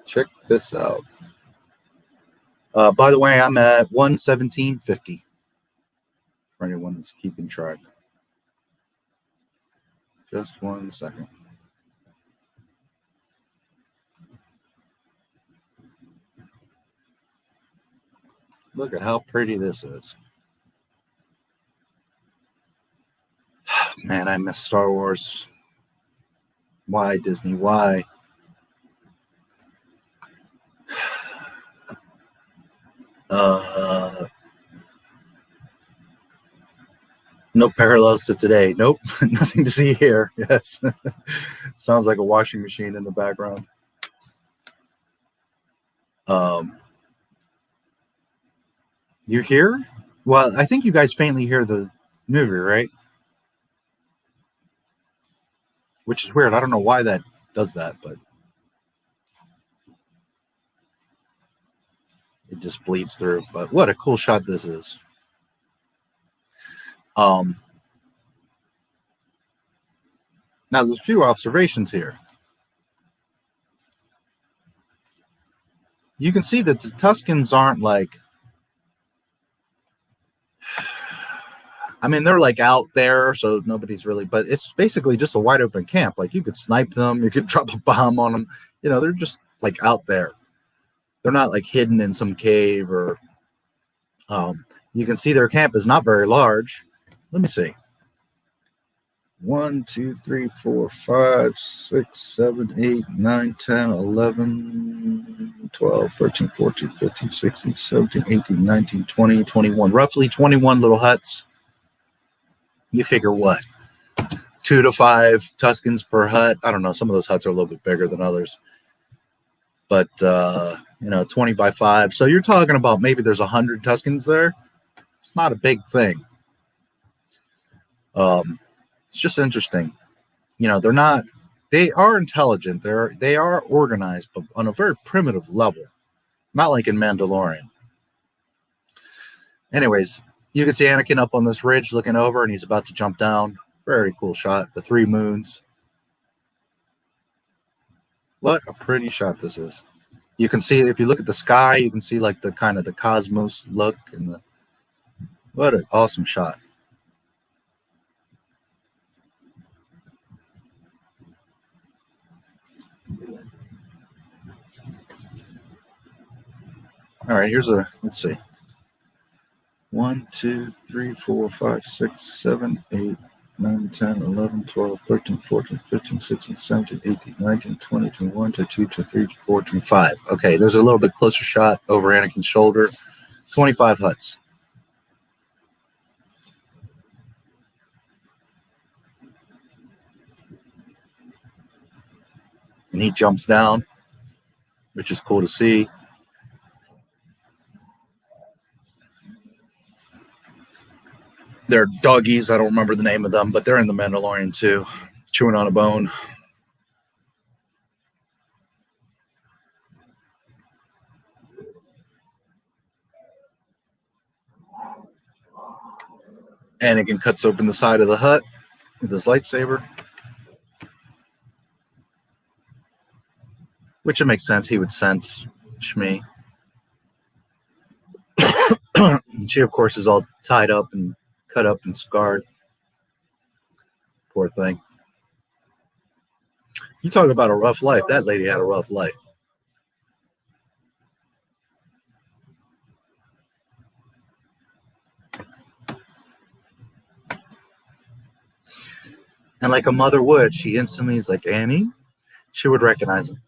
Check this out. By the way, I'm at 117.50 for anyone that's keeping track. Just 1 second. Look at how pretty this is. Man, I miss Star Wars. Why, Disney? Why? No parallels to today. Nope, nothing to see here. Yes. Sounds like a washing machine in the background. You hear? Well, I think you guys faintly hear the movie, right? Which is weird. I don't know why that does that, but it just bleeds through. But what a cool shot this is. Now, there's a few observations here. You can see that the Tuskens aren't like, I mean, they're like out there, so nobody's really, but it's basically just a wide open camp. Like you could snipe them, you could drop a bomb on them. You know, they're just like out there. They're not like hidden in some cave or, you can see their camp is not very large. Let me see. 1, 2, 3, 4, 5, 6, 7, 8, 9, 10, 11, 12, 13, 14, 15, 16, 17, 18, 19, 20, 21. Roughly 21 little huts. You figure what? 2 to 5 Tuskens per hut. I don't know. Some of those huts are a little bit bigger than others. But, 20 by 5. So you're talking about maybe there's 100 Tuskens there. It's not a big thing. It's just interesting. They are intelligent. They are organized, but on a very primitive level. Not like in Mandalorian. Anyways, you can see Anakin up on this ridge looking over, and he's about to jump down. Very cool shot. The 3 moons. What a pretty shot this is. You can see, if you look at the sky, you can see like the kind of the cosmos look. What an awesome shot. All right, let's see. 1, 2, 3, 4, 5, 6, 7, 8, 9, 10, 11, 12, 13, 14, 15, 16, 17, 18, 19, 20, 21, 22, 23, 24, 25. Okay, there's a little bit closer shot over Anakin's shoulder. 25 huts. And he jumps down, which is cool to see. They're doggies. I don't remember the name of them, but they're in the Mandalorian too, chewing on a bone. Anakin cuts open the side of the hut with his lightsaber, which it makes sense. He would sense Shmi. She, of course, is all tied up and cut up and scarred. Poor thing. You talk about a rough life. That lady had a rough life. And like a mother would, she instantly is like, Annie? She would recognize him.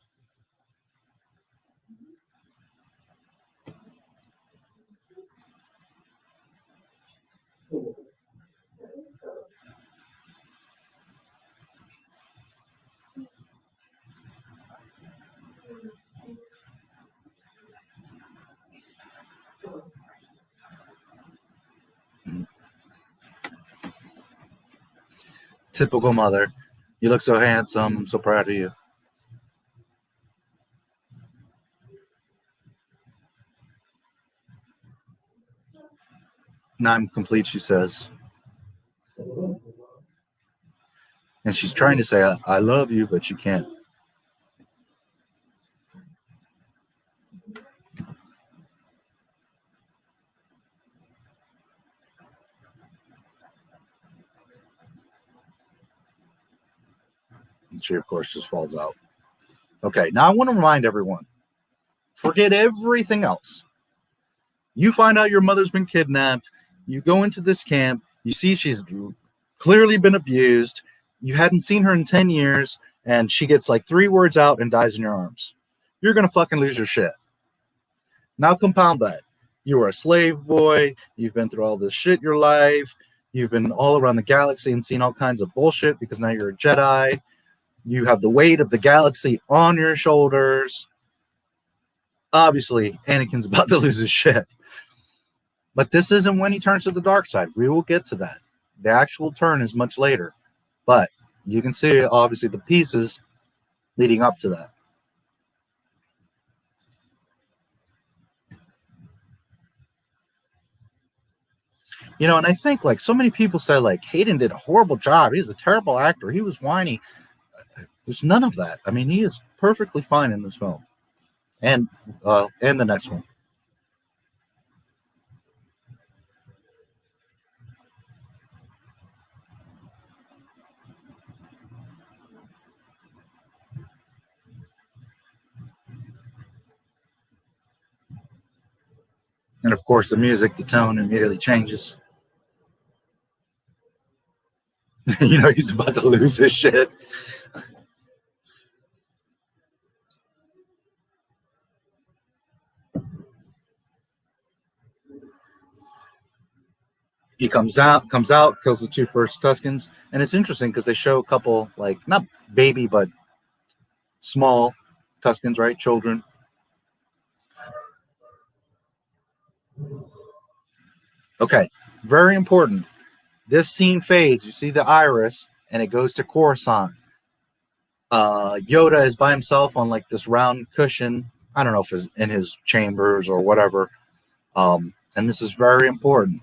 Typical mother. You look so handsome. I'm so proud of you. Now I'm complete, she says. And she's trying to say, I love you, but she can't. And she, of course, just falls out. Okay, now I want to remind everyone, forget everything else. You find out your mother's been kidnapped. You go into this camp. You see she's clearly been abused. You hadn't seen her in 10 years, and she gets like 3 words out and dies in your arms. You're going to fucking lose your shit. Now compound that. You were a slave boy. You've been through all this shit in your life. You've been all around the galaxy and seen all kinds of bullshit because now you're a Jedi. You have the weight of the galaxy on your shoulders. Obviously, Anakin's about to lose his shit. But this isn't when he turns to the dark side. We will get to that. The actual turn is much later. But you can see, obviously, the pieces leading up to that. You know, and I think, like, so many people say, like, Hayden did a horrible job. He's a terrible actor. He was whiny. There's none of that. I mean, he is perfectly fine in this film. And the next one. And of course, the music, the tone immediately changes. You know, he's about to lose his shit. He comes out, kills the 2 first Tuskens. And it's interesting because they show a couple, like, not baby, but small Tuskens, right? Children. Okay, very important. This scene fades. You see the iris, and it goes to Coruscant. Yoda is by himself on, like, this round cushion. I don't know if it's in his chambers or whatever. And this is very important.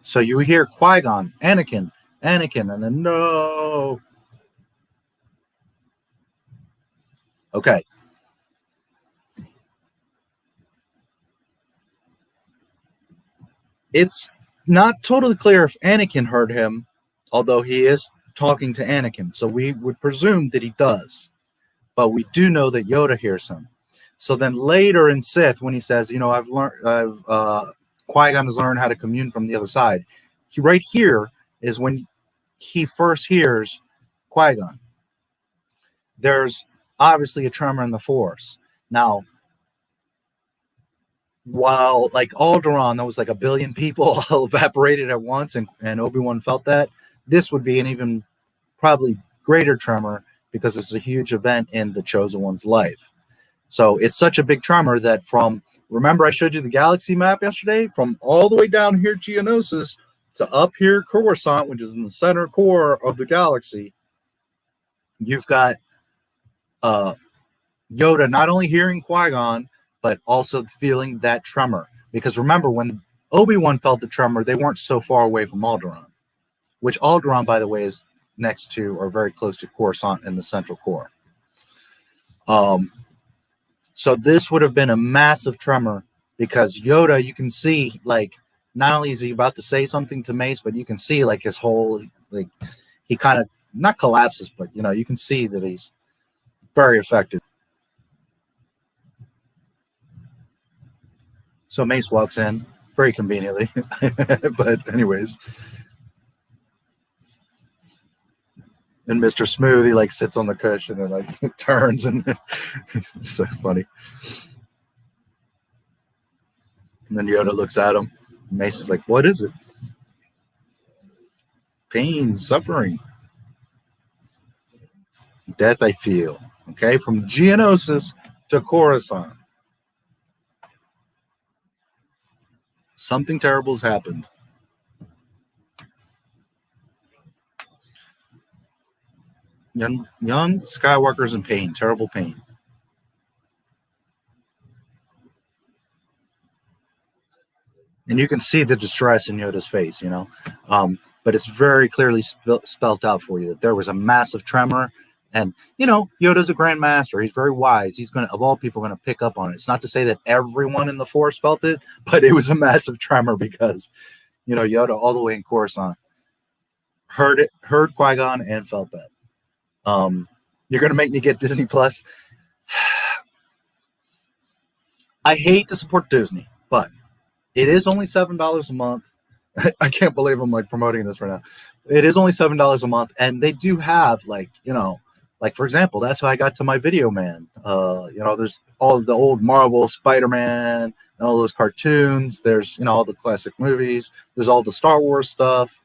So you hear Qui-Gon, Anakin, and then no. Okay. It's not totally clear if Anakin heard him, although he is talking to Anakin. So we would presume that he does. But we do know that Yoda hears him. So then later in Sith, when he says, you know, Qui-Gon has learned how to commune from the other side. Right here is when he first hears Qui-Gon. There's obviously a tremor in the Force. Now, while like Alderaan, there was like 1 billion people all evaporated at once, and Obi-Wan felt that, this would be an even probably greater tremor because it's a huge event in the Chosen One's life. So it's such a big tremor that from, remember I showed you the galaxy map yesterday? From all the way down here, Geonosis, to up here, Coruscant, which is in the center core of the galaxy, you've got Yoda not only hearing Qui-Gon, but also feeling that tremor. Because remember, when Obi-Wan felt the tremor, they weren't so far away from Alderaan, which Alderaan, by the way, is next to or very close to Coruscant in the central core. So this would have been a massive tremor because Yoda, you can see, like, not only is he about to say something to Mace, but you can see, like, his whole, like, he kind of, not collapses, but, you know, you can see that he's very affected. So Mace walks in, very conveniently. But anyways. And Mr. Smooth, he like sits on the cushion and like turns, and it's so funny. And then Yoda looks at him. Mace is like, what is it? Pain, suffering. Death I feel. Okay, from Geonosis to Coruscant. Something terrible has happened. Young Skywalker's in pain, terrible pain. And you can see the distress in Yoda's face, you know. But it's very clearly spelt out for you that there was a massive tremor. And, you know, Yoda's a Grand Master. He's very wise. He's going to, of all people, going to pick up on it. It's not to say that everyone in the Force felt it, but it was a massive tremor because, you know, Yoda all the way in Coruscant heard it, heard Qui-Gon and felt that. You're going to make me get Disney Plus. I hate to support Disney, but it is only $7 a month. I can't believe I'm like promoting this right now. It is only $7 a month, and they do have, like, you know, like, for example, that's how I got to my Video Man. You know, there's all the old Marvel Spider-Man and all those cartoons. There's, you know, all the classic movies. There's all the Star Wars stuff.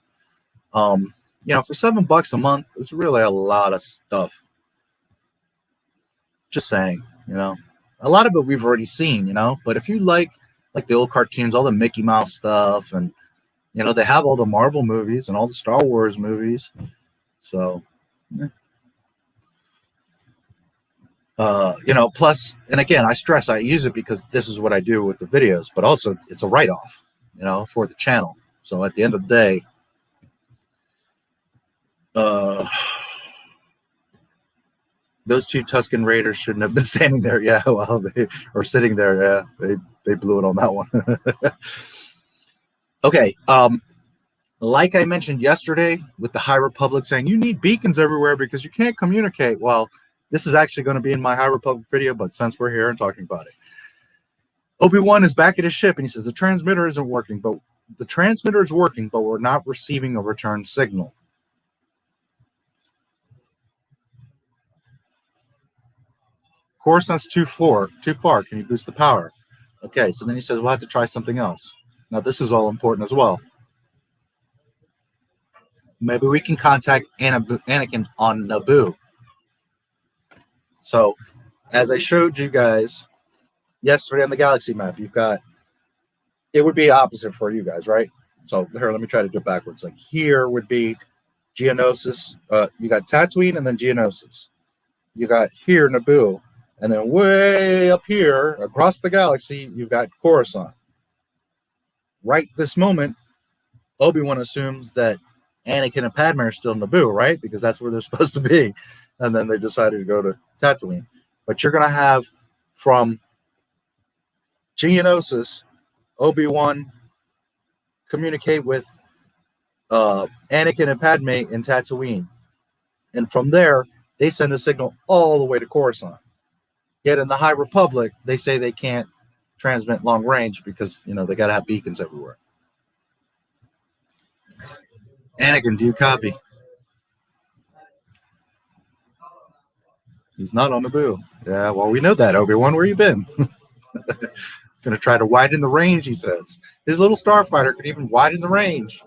You know, for $7 a month, it's really a lot of stuff. Just saying, you know, a lot of it we've already seen, you know, but if you like the old cartoons, all the Mickey Mouse stuff, and, you know, they have all the Marvel movies and all the Star Wars movies. So, yeah. You know, plus, and again, I stress I use it because this is what I do with the videos, but also it's a write-off, you know, for the channel. So at the end of the day, those two Tusken Raiders shouldn't have been standing there. Yeah, well, they or sitting there. Yeah, they blew it on that one. Okay. Like I mentioned yesterday with the High Republic saying you need beacons everywhere because you can't communicate. Well, this is actually going to be in my High Republic video, but since we're here and talking about it, Obi-Wan is back at his ship and he says the transmitter isn't working, but the transmitter is working, but we're not receiving a return signal. Coruscant's too far. Can you boost the power? Okay, so then he says we'll have to try something else. Now this is all important as well. Maybe we can contact Anakin on Naboo. So, as I showed you guys yesterday on the galaxy map, you've got, it would be opposite for you guys, right? So here, let me try to do it backwards. Like here would be Geonosis. You got Tatooine and then Geonosis. You got here Naboo. And then way up here, across the galaxy, you've got Coruscant. Right this moment, Obi-Wan assumes that Anakin and Padme are still in Naboo, right? Because that's where they're supposed to be. And then they decided to go to Tatooine. But you're going to have from Geonosis, Obi-Wan communicate with Anakin and Padme in Tatooine. And from there, they send a signal all the way to Coruscant. Yet in the High Republic, they say they can't transmit long range because, you know, they got to have beacons everywhere. Anakin, do you copy? He's not on Naboo. Yeah, well, we know that, Obi-Wan. Where you been? Gonna try to widen the range, he says. His little starfighter could even widen the range.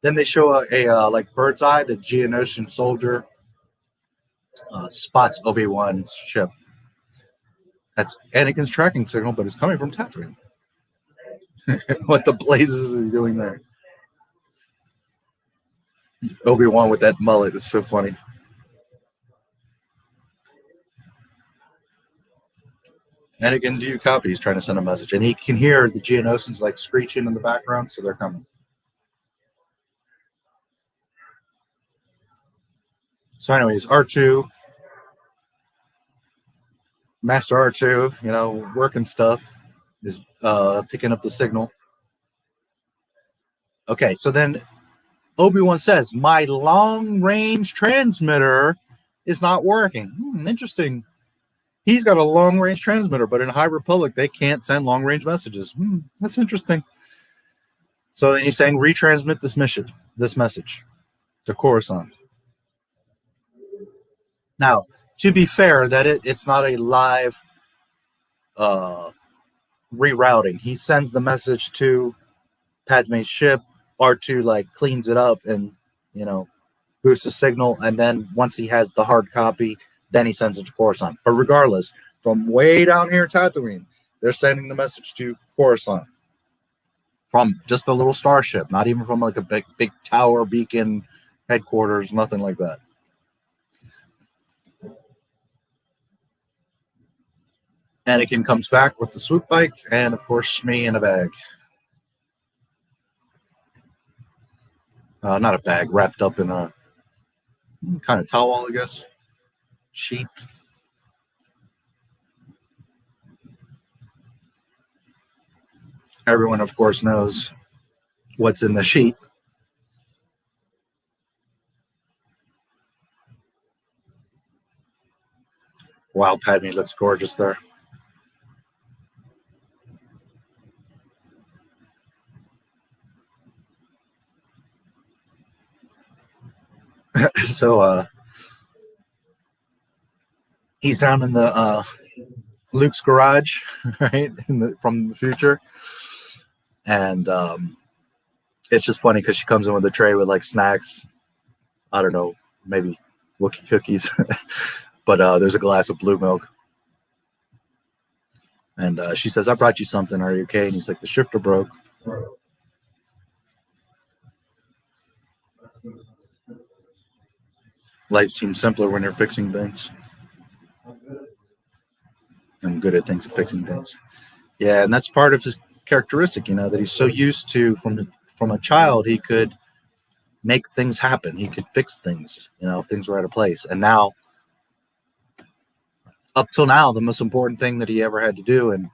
Then they show a like bird's eye, the Geonosian soldier spots Obi-Wan's ship. That's Anakin's tracking signal, but it's coming from Tatooine. What the blazes are you doing there? Obi-Wan with that mullet. It's so funny. Anakin, do you copy? He's trying to send a message. And he can hear the Geonosians like screeching in the background, so they're coming. So anyways, R2, Master R2, you know, working stuff, is picking up the signal. Okay, so then Obi-Wan says, my long-range transmitter is not working. Interesting. He's got a long-range transmitter, but in High Republic, they can't send long-range messages. That's interesting. So then he's saying, retransmit this message to Coruscant. Now, to be fair, that it's not a live rerouting. He sends the message to Padme's ship. R2 like cleans it up and, you know, boosts the signal, and then once he has the hard copy, then he sends it to Coruscant. But regardless, from way down here in Tatooine, They're sending the message to Coruscant from just a little starship, not even from like a big tower beacon headquarters, nothing like that. Anakin comes back with the swoop bike, and of course, Shmi in a bag. Not a bag, wrapped up in a kind of towel, I guess. Sheet. Everyone, of course, knows what's in the sheet. Wow, Padme looks gorgeous there. So, he's down in the Luke's garage, right, from the future, and it's just funny because she comes in with a tray with like snacks. I don't know, maybe Wookiee cookies, but there's a glass of blue milk, and she says, "I brought you something. Are you okay?" And he's like, "The shifter broke." Life seems simpler when you're fixing things. I'm good at things, fixing things. Yeah, and that's part of his characteristic, you know, that he's so used to from a child, he could make things happen. He could fix things, you know, if things were out of place. And now, up till now, the most important thing that he ever had to do, and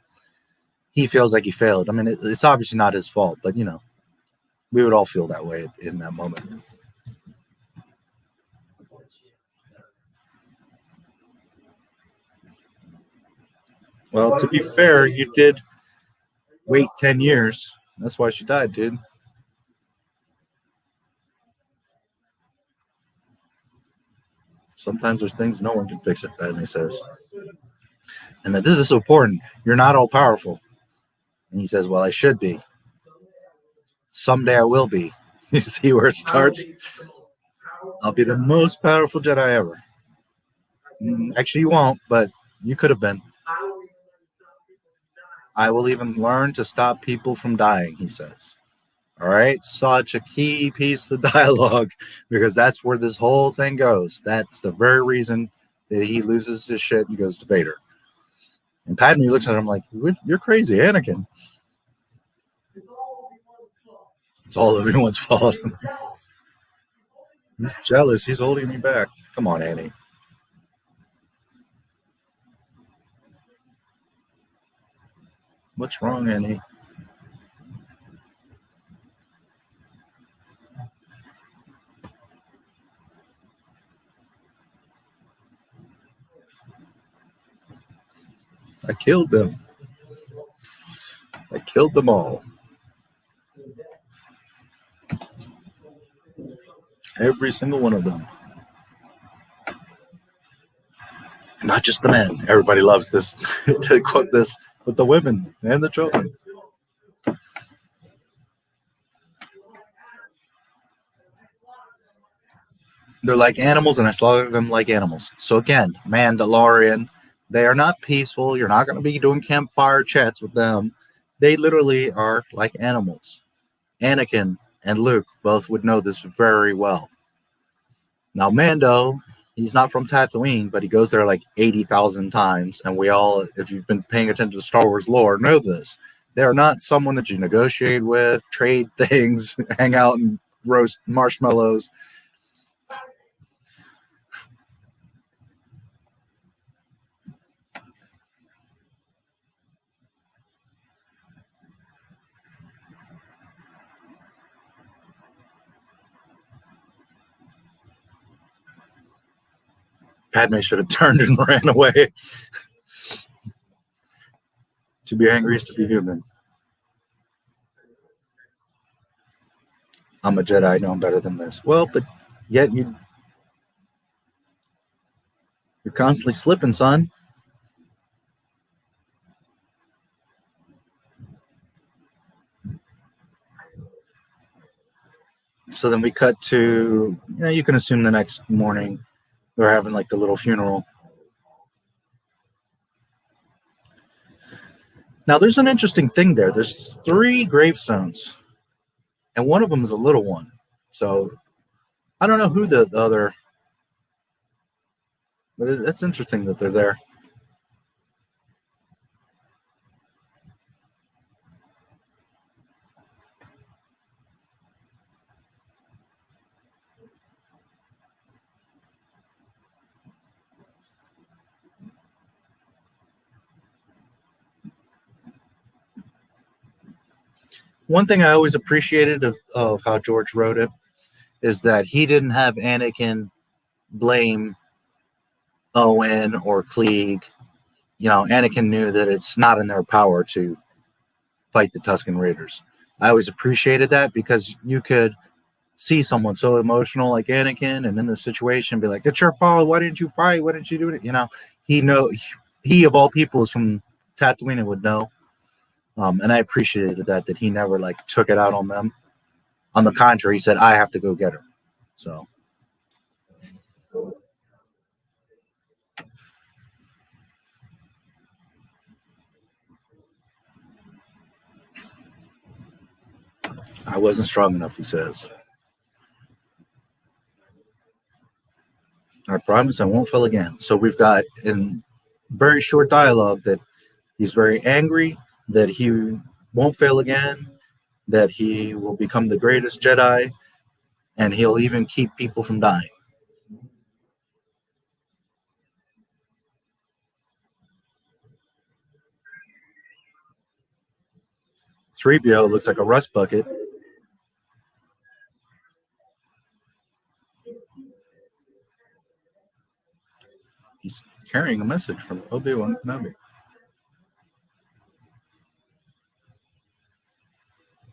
he feels like he failed. I mean, it's obviously not his fault, but, you know, we would all feel that way in that moment. Well, to be fair, you did wait 10 years. That's why she died, dude. Sometimes there's things no one can fix it, Padme says. And that this is so important. You're not all powerful. And he says, well, I should be. Someday I will be. You see where it starts? I'll be the most powerful Jedi ever. Actually, you won't, but you could have been. I will even learn to stop people from dying, he says. All right, such a key piece of dialogue, because that's where this whole thing goes. That's the very reason that he loses his shit and goes to Vader. And Padme looks at him like, you're crazy, Anakin. It's all everyone's fault. He's jealous. He's holding me back. Come on, Annie. What's wrong, Annie? I killed them. I killed them all. Every single one of them. Not just the men. Everybody loves this, to quote this, but the women and the children. They're like animals, and I slaughter them like animals. So again, Mandalorian, they are not peaceful. You're not going to be doing campfire chats with them. They literally are like animals. Anakin and Luke both would know this very well. Now, Mando, he's not from Tatooine, but he goes there like 80,000 times. And we all, if you've been paying attention to Star Wars lore, know this. They are not someone that you negotiate with, trade things, hang out and roast marshmallows. Padme should have turned and ran away. To be angry is to be human. I'm a Jedi. I know I'm better than this. Well, but yet you're constantly slipping, son. So then we cut to, you know, you can assume the next morning they're having like the little funeral. Now, there's an interesting thing there. There's 3 gravestones, and one of them is a little one. So I don't know who the other, but it's interesting that they're there. One thing I always appreciated of how George wrote it is that he didn't have Anakin blame Owen or Klieg. You know, Anakin knew that it's not in their power to fight the Tusken Raiders. I always appreciated that because you could see someone so emotional like Anakin and in this situation be like, it's your fault. Why didn't you fight? Why didn't you do it? You know, he of all people is from Tatooine and would know. And I appreciated that he never like took it out on them. On the contrary, he said, I have to go get her. So I wasn't strong enough, he says. I promise I won't fail again. So we've got in very short dialogue that he's very angry, that he won't fail again, that he will become the greatest Jedi, and he'll even keep people from dying. $3PO looks like a rust bucket. He's carrying a message from Obi-Wan Kenobi.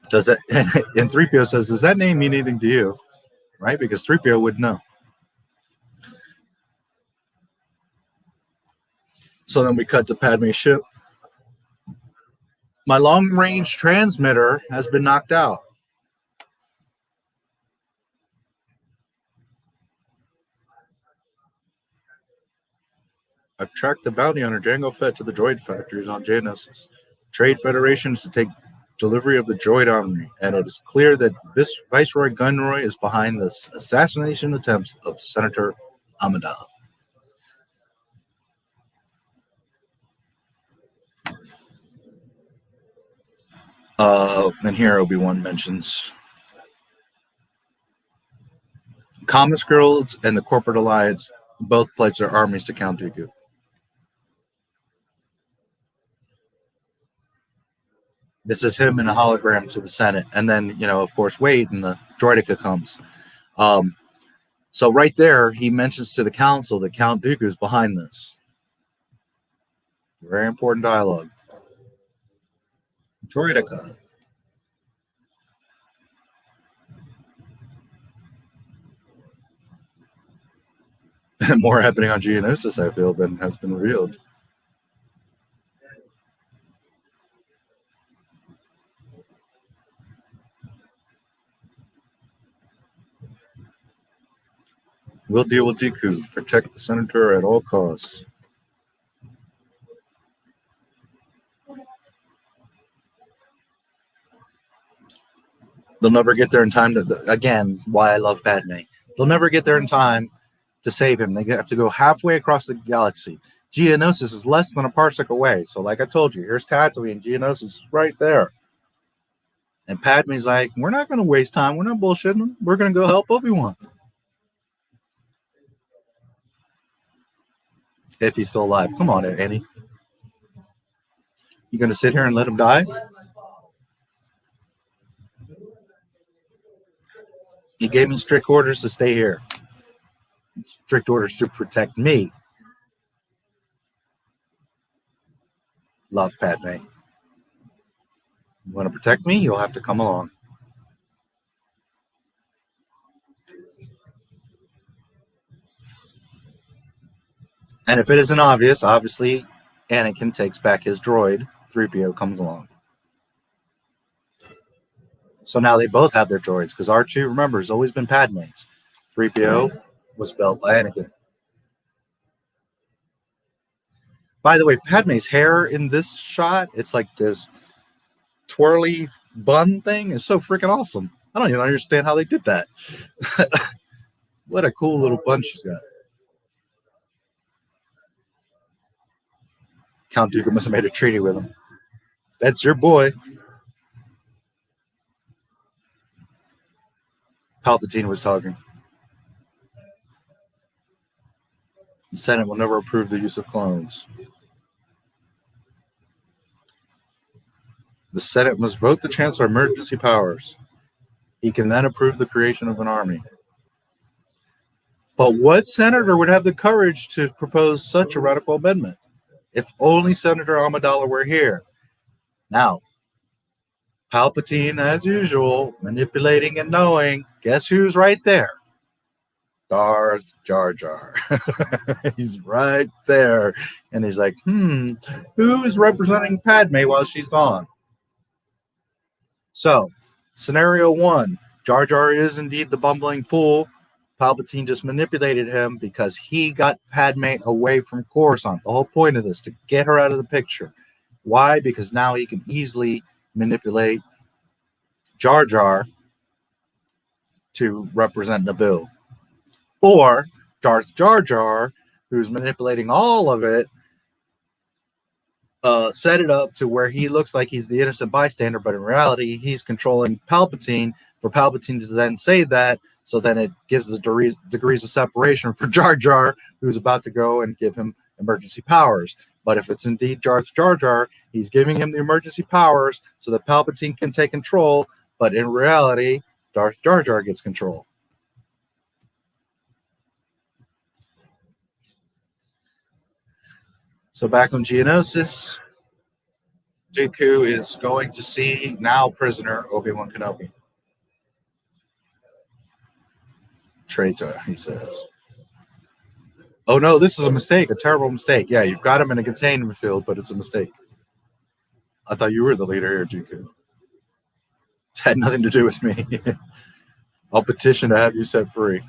Does that, and 3PO says, does that name mean anything to you? Right? Because 3PO would know. So then we cut to Padme's ship. My long-range transmitter has been knocked out. I've tracked the bounty hunter Jango Fett to the droid factories on Geonosis. Trade Federation is to take delivery of the droid armory, and it is clear that this Viceroy Gunroy is behind the assassination attempts of Senator Amidala. And here Obi-Wan mentions Common Girls and the Corporate Alliance both pledged their armies to Count Dooku. This is him in a hologram to the Senate. And then, you know, of course, Wade and the droideka comes. So right there, he mentions to the council that Count Dooku is behind this. Very important dialogue. Droideka. More happening on Geonosis, I feel, than has been revealed. We'll deal with Dooku. Protect the senator at all costs. They'll never get there in time to, again, why I love Padme. They'll never get there in time to save him. They have to go halfway across the galaxy. Geonosis is less than a parsec away. So like I told you, here's Tatooine. Geonosis is right there. And Padme's like, we're not going to waste time. We're not bullshitting. We're going to go help Obi-Wan. If he's still alive. Come on, Annie. You going to sit here and let him die? He gave me strict orders to stay here. Strict orders to protect me. Love, Padme. You want to protect me? You'll have to come along. And if it isn't obvious, obviously Anakin takes back his droid. 3PO comes along. So now they both have their droids, because R2, remember, has always been Padme's. 3PO was built by Anakin. By the way, Padme's hair in this shot, it's like this twirly bun thing, is so freaking awesome. I don't even understand how they did that. What a cool little bun she's got. Count Dooku must have made a treaty with him. That's your boy. Palpatine was talking. The Senate will never approve the use of clones. The Senate must vote the Chancellor emergency powers. He can then approve the creation of an army. But what senator would have the courage to propose such a radical amendment? If only Senator Amidala were here. Now, Palpatine, as usual, manipulating and knowing. Guess who's right there? Darth Jar Jar. He's right there. And he's like, who's representing Padme while she's gone? So, scenario 1, Jar Jar is indeed the bumbling fool. Palpatine just manipulated him because he got Padme away from Coruscant. The whole point of this, to get her out of the picture. Why? Because now he can easily manipulate Jar Jar to represent Naboo. Or Darth Jar Jar, who's manipulating all of it, set it up to where he looks like he's the innocent bystander, but in reality, he's controlling Palpatine for Palpatine to then say that, so then it gives the degrees of separation for Jar Jar, who's about to go and give him emergency powers. But if it's indeed Darth Jar Jar, he's giving him the emergency powers so that Palpatine can take control, but in reality, Darth Jar Jar gets control. So back on Geonosis, Dooku is going to see now prisoner Obi-Wan Kenobi. Traitor, he says. Oh no, this is a mistake, a terrible mistake. Yeah, you've got him in a containment field, but it's a mistake. I thought you were the leader here, Dooku. It had nothing to do with me. I'll petition to have you set free.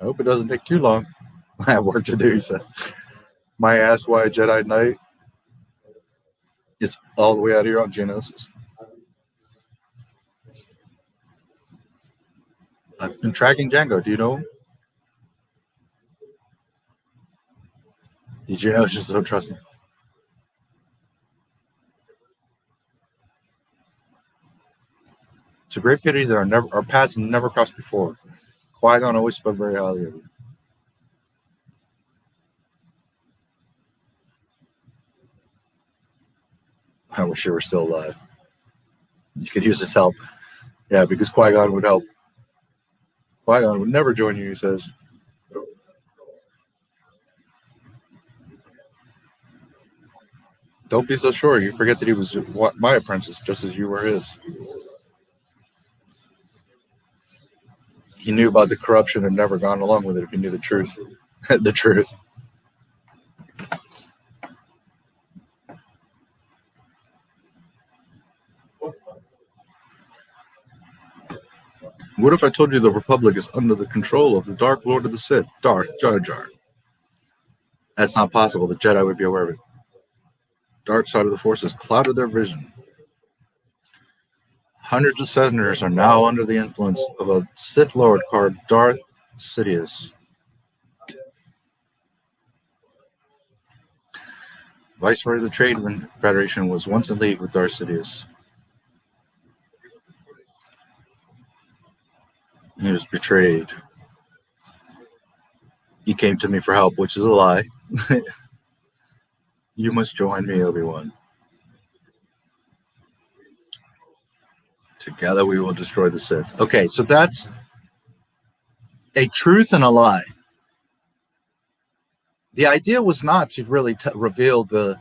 I hope it doesn't take too long. I have work to do, he said. My ass, why a Jedi Knight is all the way out here on Geonosis. I've been tracking Django. Do you know him? The Geonosis don't trust him. It's a great pity that our paths have never crossed before. Qui-Gon always spoke very highly of you. I wish you were still alive. You could use his help. Yeah, because Qui-Gon would help. Qui-Gon would never join you, he says. Don't be so sure. You forget that he was my apprentice, just as you were his. He knew about the corruption and never gone along with it if he knew the truth. The truth. What if I told you the Republic is under the control of the Dark Lord of the Sith, Darth Jar Jar? That's not possible. The Jedi would be aware of it. Dark side of the Force has clouded their vision. Hundreds of senators are now under the influence of a Sith Lord called Darth Sidious. Viceroy of the Trade Federation was once in league with Darth Sidious. He was betrayed. He came to me for help, which is a lie. You must join me, Obi-Wan. Together we will destroy the Sith. Okay, so that's a truth and a lie. The idea was not to really reveal the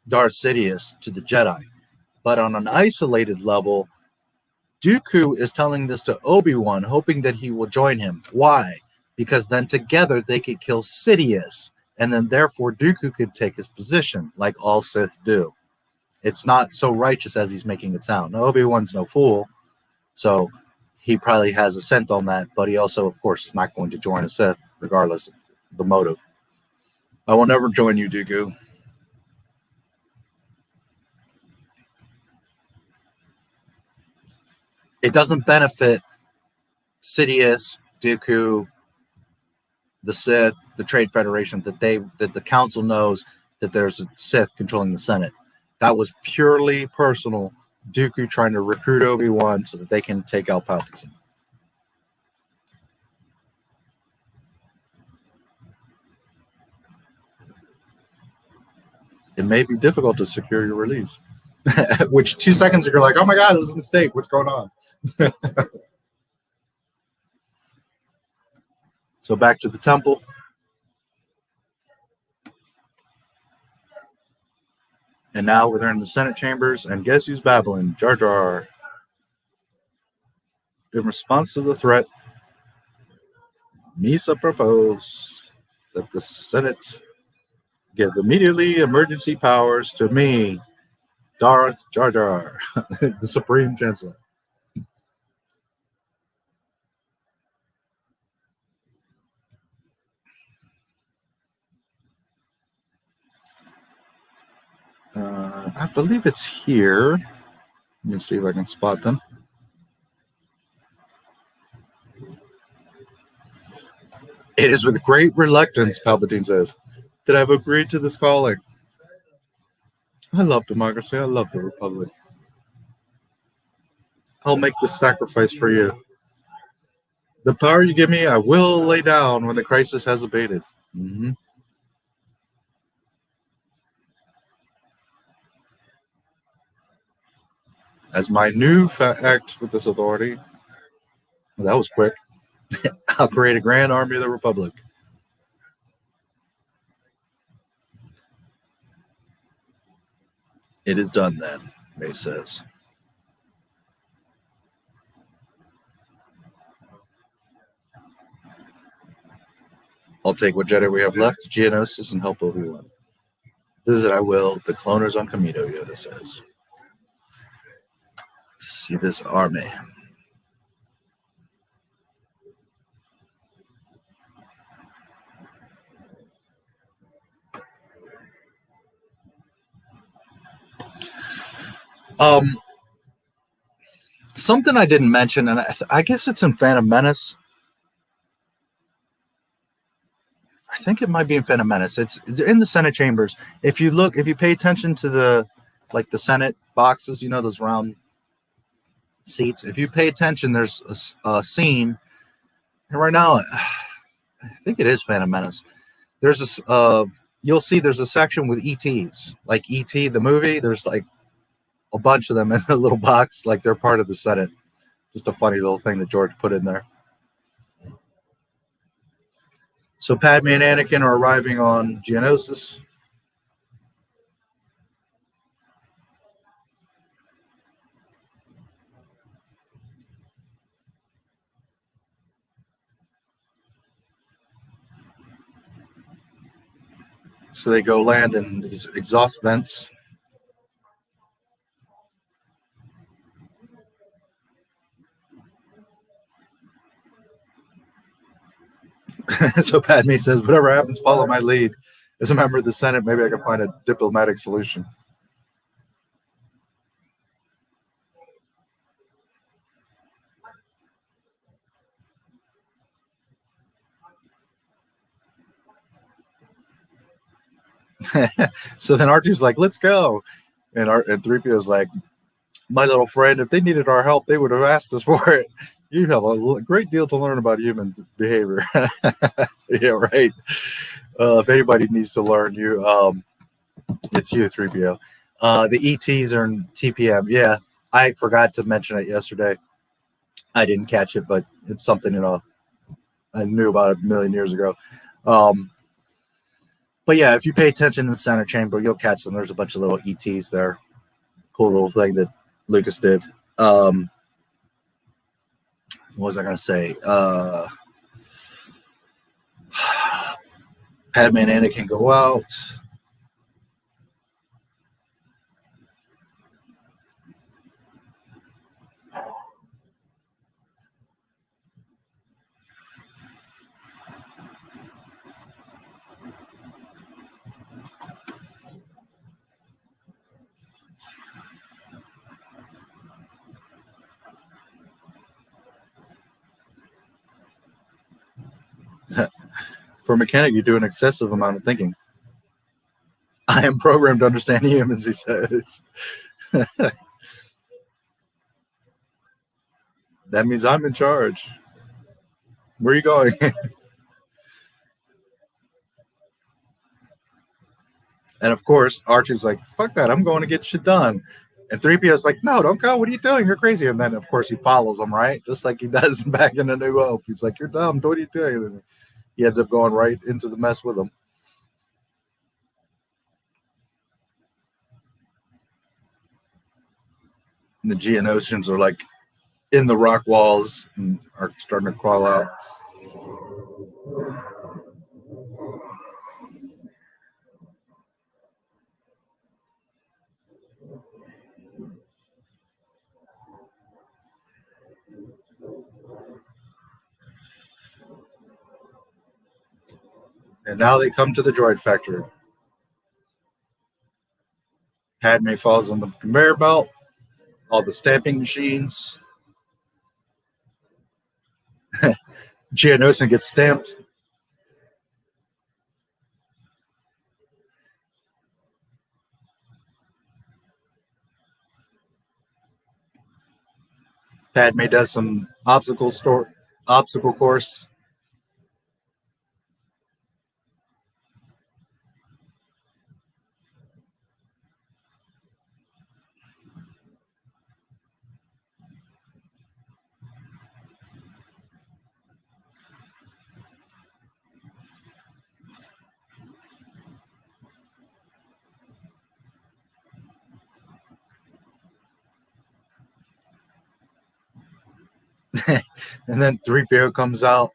Darth Sidious to the Jedi, but on an isolated level, Dooku is telling this to Obi-Wan, hoping that he will join him. Why? Because then together they could kill Sidious, and then therefore Dooku could take his position, like all Sith do. It's not so righteous as he's making it sound. Now, Obi-Wan's no fool, so he probably has a scent on that, but he also, of course, is not going to join a Sith, regardless of the motive. I will never join you, Dooku. It doesn't benefit Sidious, Dooku, the Sith, the Trade Federation that the Council knows that there's a Sith controlling the Senate. That was purely personal. Dooku trying to recruit Obi-Wan so that they can take out Palpatine. It may be difficult to secure your release. Which 2 seconds you're like, oh my God, this is a mistake. What's going on? So back to the temple. And now we're in the Senate chambers, and guess who's babbling? Jar Jar. In response to the threat, Misa proposed that the Senate give immediately emergency powers to me, Darth Jar Jar, the Supreme Chancellor. I believe it's here. Let me see if I can spot them. It is with great reluctance, Palpatine says, that I've agreed to this calling. I love democracy. I love the Republic. I'll make this sacrifice for you. The power you give me, I will lay down when the crisis has abated. Mm-hmm. As my new act with this authority, well, that was quick. I'll create a grand army of the Republic. It is done then, May says. I'll take what Jedi we have left to Geonosis and help Obi-Wan. Visit I will, the cloners on Kamino, Yoda says. See this army. Something I didn't mention, and I guess it's in Phantom Menace. I think it might be in Phantom Menace. It's in the Senate chambers. If you pay attention to the Senate boxes, you know, those round seats. If you pay attention, there's a scene. And right now, I think it is Phantom Menace. There's this. You'll see there's a section with ETs, like ET the movie. There's like a bunch of them in a little box, like they're part of the Senate. Just a funny little thing that George put in there. So Padme and Anakin are arriving on Geonosis. So they go land in these exhaust vents. So Padme says, whatever happens, follow my lead. As a member of the Senate, maybe I can find a diplomatic solution. So then R2's like, let's go. And 3PO's like, my little friend, if they needed our help, they would have asked us for it. You have a great deal to learn about human behavior. Yeah, right. If anybody needs to learn, it's you, 3PO. The ETs are in TPM. Yeah, I forgot to mention it yesterday. I didn't catch it, but it's something, I knew about it a million years ago. But yeah, if you pay attention in the Senate chamber, you'll catch them. There's a bunch of little ETs there. Cool little thing that Lucas did. What was I going to say? Padme and Anakin go out. For a mechanic, you do an excessive amount of thinking. I am programmed to understand humans, he says. That means I'm in charge. Where are you going? And of course, Archie's like, fuck that, I'm going to get shit done. And 3PO's like, no, don't go. What are you doing? You're crazy. And then, of course, he follows him, right? Just like he does back in A New Hope. He's like, you're dumb. What are you doing? And he ends up going right into the mess with him. And the Geonosians are like in the rock walls and are starting to crawl out. And now they come to the droid factory. Padme falls on the conveyor belt. All the stamping machines. Geonosian gets stamped. Padme does some obstacle course. And then 3PO comes out.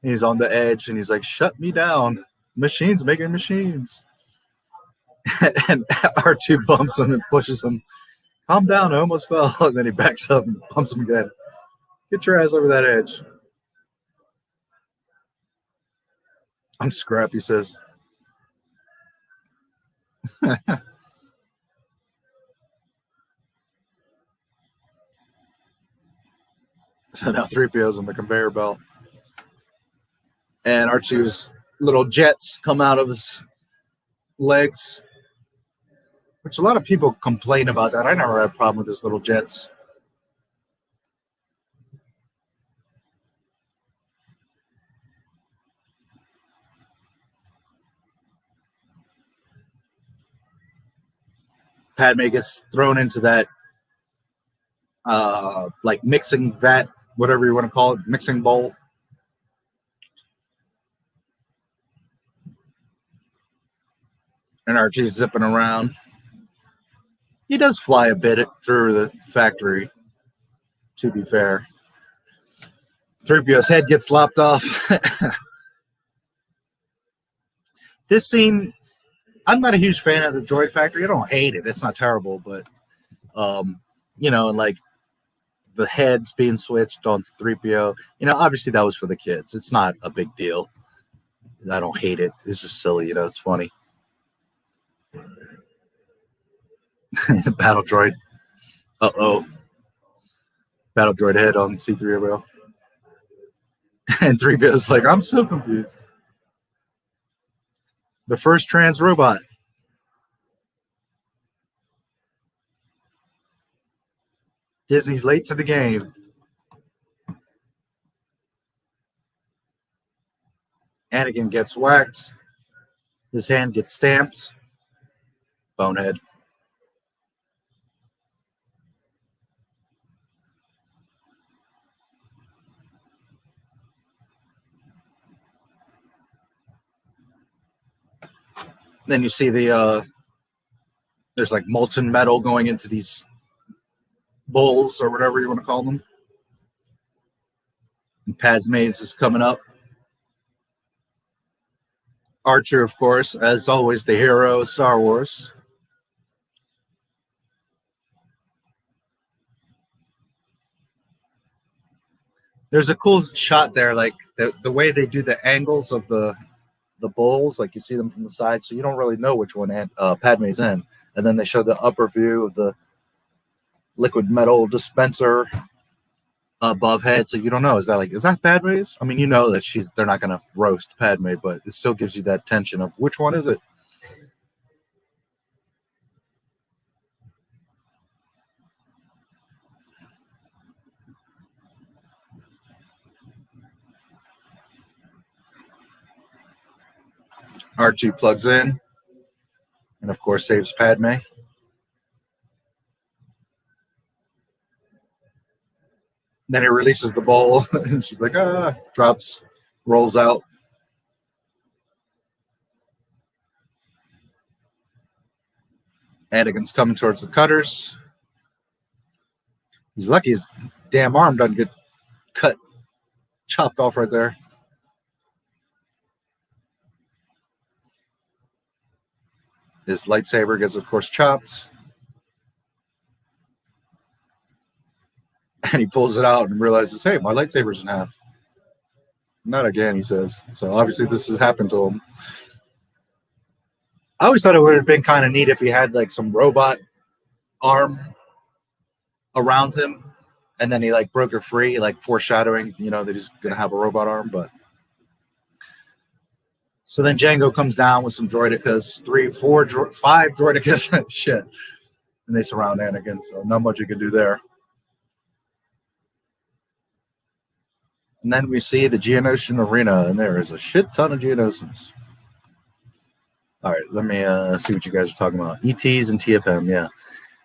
He's on the edge and he's like, shut me down. Machines making machines. And R2 bumps him and pushes him. Calm down, I almost fell. And then he backs up and bumps him again. Get your ass over that edge. I'm scrap, he says. So now 3PO's on the conveyor belt. And R2's little jets come out of his legs. Which a lot of people complain about that. I never had a problem with his little jets. Padme gets thrown into that like mixing vat, whatever you want to call it, mixing bowl. And Archie's zipping around. He does fly a bit through the factory, to be fair. 3PO's head gets lopped off. This scene, I'm not a huge fan of the droid factory. I don't hate it. It's not terrible, but, you know, like the heads being switched on 3PO, you know, obviously that was for the kids. It's not a big deal. I don't hate it. It's just silly, you know, it's funny. Battle droid. Uh-oh. Battle droid head on C3PO. And 3PO's like, I'm so confused. The first trans robot. Disney's late to the game. Anakin gets whacked. His hand gets stamped. Bonehead. Then you see the there's like molten metal going into these bowls or whatever you want to call them. And Padme's is coming up. Archer, of course, as always, the hero of Star Wars. There's a cool shot there, like the way they do the angles of the bowls, like you see them from the side, so you don't really know which one Padme's in. And then they show the upper view of the liquid metal dispenser above head, so you don't know. Is that Padme's? I mean, you know that they're not gonna roast Padme, but it still gives you that tension of which one is it? R2 plugs in, and of course saves Padme. Then he releases the bowl, and she's like, drops, rolls out. Anakin's coming towards the cutters. He's lucky his damn arm doesn't get chopped off right there. His lightsaber gets, of course, chopped. And he pulls it out and realizes, hey, my lightsaber's in half. Not again, he says. So obviously this has happened to him. I always thought it would have been kind of neat if he had like some robot arm around him, and then he like broke her free, like foreshadowing, that he's gonna have a robot arm. But so then Django comes down with some droidicas, 5 droidicas, shit, and they surround Anakin. So not much you can do there. And then we see the Geonosian arena, and there is a shit ton of Geonosians. All right, let me see what you guys are talking about. ETs and TFM, yeah.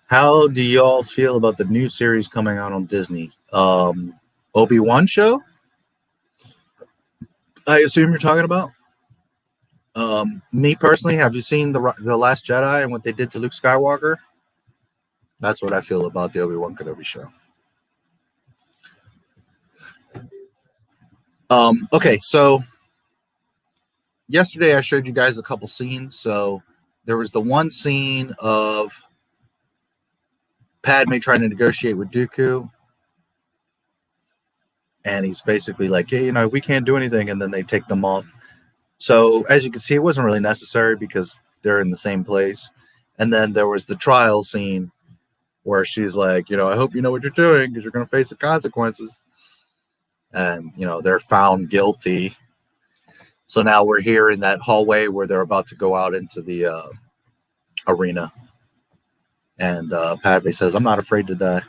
How do y'all feel about the new series coming out on Disney? Obi-Wan show? I assume you're talking about. Me personally, have you seen the Last Jedi and what they did to Luke Skywalker? That's what I feel about the Obi-Wan Kenobi show. Okay, so yesterday I showed you guys a couple scenes. So there was the one scene of Padme trying to negotiate with Dooku, and he's basically like, hey, we can't do anything, and then they take them off. So as you can see, it wasn't really necessary because they're in the same place. And then there was the trial scene where she's like, I hope you know what you're doing because you're going to face the consequences. And, they're found guilty. So now we're here in that hallway where they're about to go out into the arena. And Padme says, I'm not afraid to die.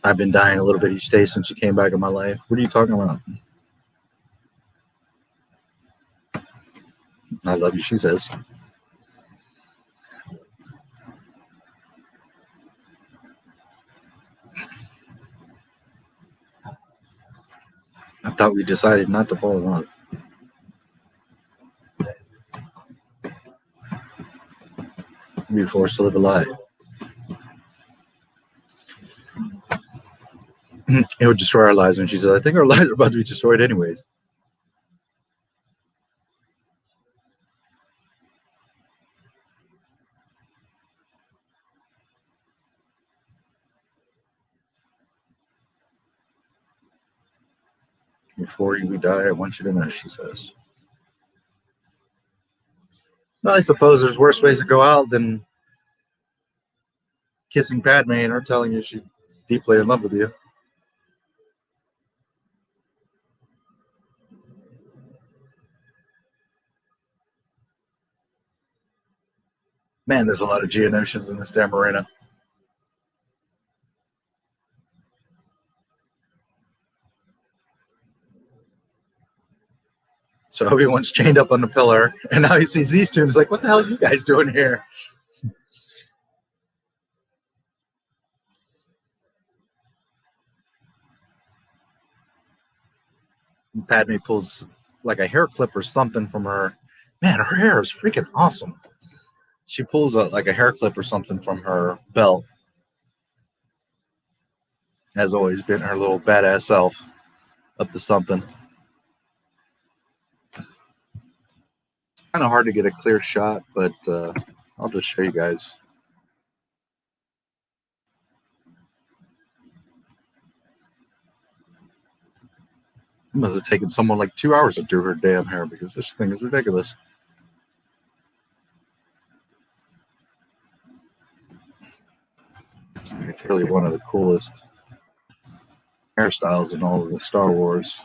I've been dying a little bit each day since you came back in my life. What are you talking about? I love you, she says. I thought we decided not to fall in love. We'd be forced to live a lie. It would destroy our lives. And she said, I think our lives are about to be destroyed anyways. Before we die, I want you to know, she says. Well, I suppose there's worse ways to go out than kissing Padme and her telling you she's deeply in love with you. Man, there's a lot of Geonosians in this damn arena. So Obi-Wan's chained up on the pillar, and now he sees these two and he's like, what the hell are you guys doing here? And Padme pulls like a hair clip or something from her. Man, her hair is freaking awesome. She pulls like a hair clip or something from her belt. As always, been her little badass self up to something. Kind of hard to get a clear shot, but I'll just show you guys. must have taken someone like 2 hours to do her damn hair because this thing is ridiculous. It's really one of the coolest hairstyles in all of the Star Wars.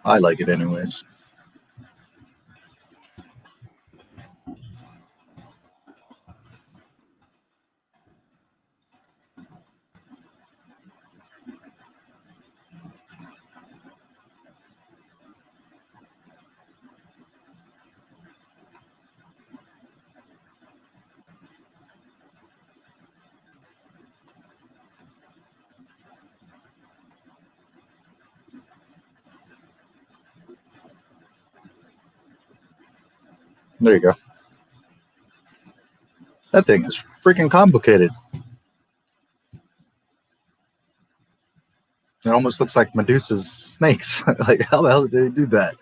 I like it anyways. There you go. That thing is freaking complicated. It almost looks like Medusa's snakes. Like, how the hell did they do that?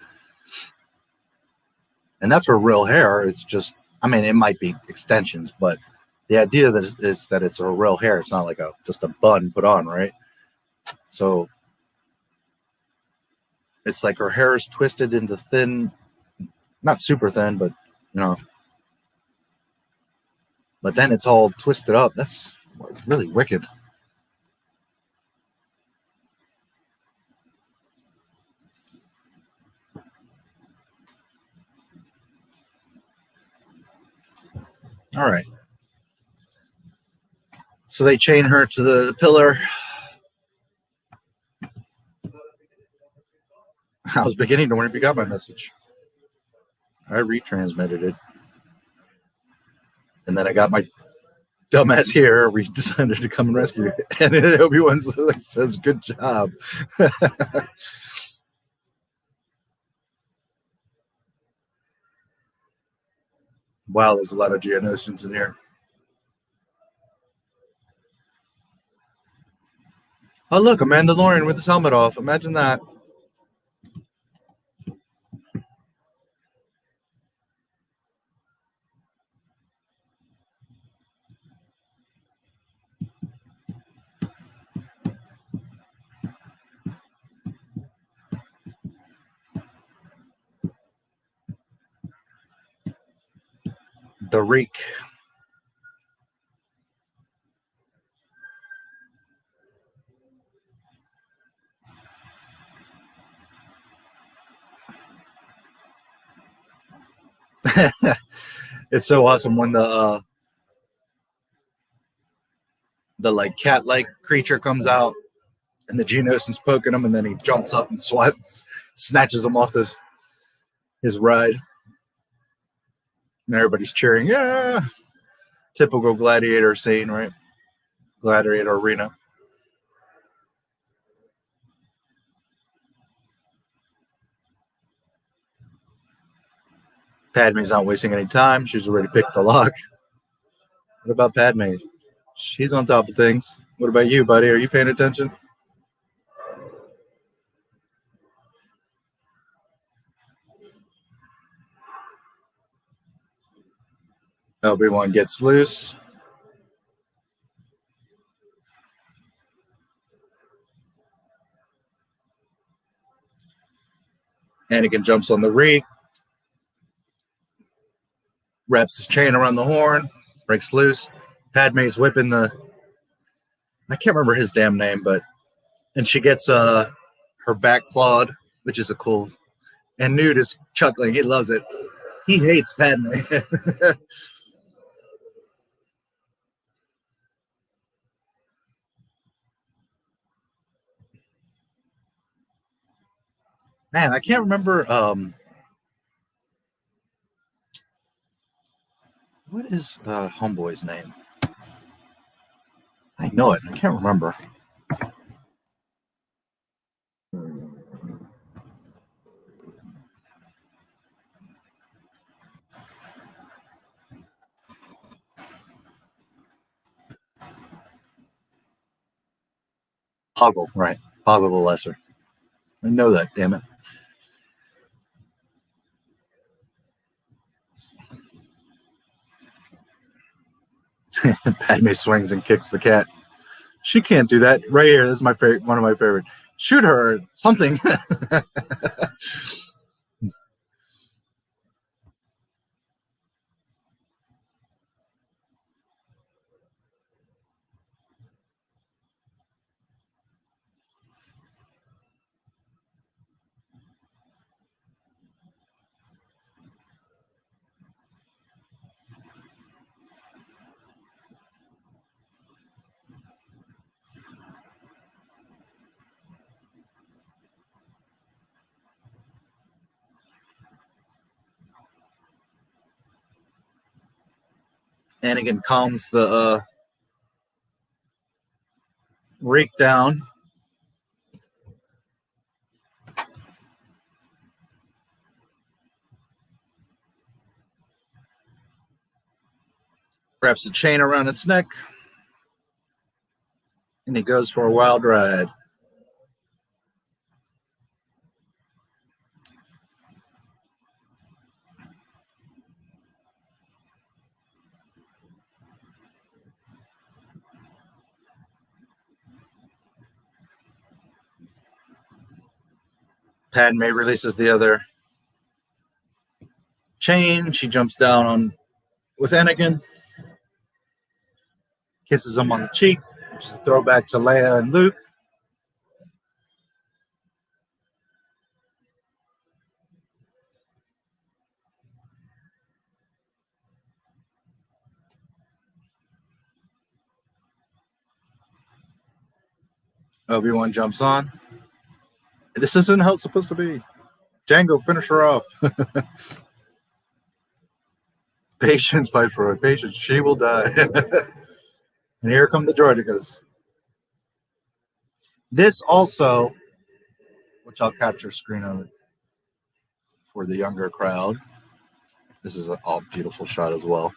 And that's her real hair. It's just, I mean, it might be extensions, but the idea that is that it's her real hair. It's not like just a bun put on, right? So it's like her hair is twisted into thin, not super thin, but but then it's all twisted up. That's really wicked. All right. So they chain her to the pillar. I was beginning to wonder if you got my message. I retransmitted it. And then I got my dumbass here. We decided to come and rescue it. And then Obi-Wan says, good job. Wow, there's a lot of Geonosians in here. Oh, look, a Mandalorian with his helmet off. Imagine that. The Reek. It's so awesome when the like cat-like creature comes out and the Geonosian's poking him, and then he jumps up and snatches him off his ride. And everybody's cheering, yeah! Typical gladiator scene, right? Gladiator arena. Padme's not wasting any time. She's already picked the lock. What about Padme? She's on top of things. What about you, buddy? Are you paying attention? Obi-Wan gets loose. Anakin jumps on the Reek. Wraps his chain around the horn. Breaks loose. Padme's whipping the... I can't remember his damn name, but... And she gets her back clawed, which is a cool... And Newt is chuckling. He loves it. He hates Padme. Man, I can't remember... what is Homeboy's name? I know it. I can't remember. Poggle, right. Poggle the Lesser. I know that, damn it. Padme swings and kicks the cat. She can't do that. Right here, this is my favorite, one of my favorite. Shoot her, something. Anakin calms the reek down. Wraps the chain around its neck. And he goes for a wild ride. Padme releases the other chain. She jumps down on with Anakin. Kisses him on the cheek. Just a throwback to Leia and Luke. Obi-Wan jumps on. This isn't how it's supposed to be. Django, finish her off. Patience, fight for her. Patience, she will die. And here come the droidicas. This also, which I'll capture screen of it for the younger crowd. This is an all beautiful shot as well.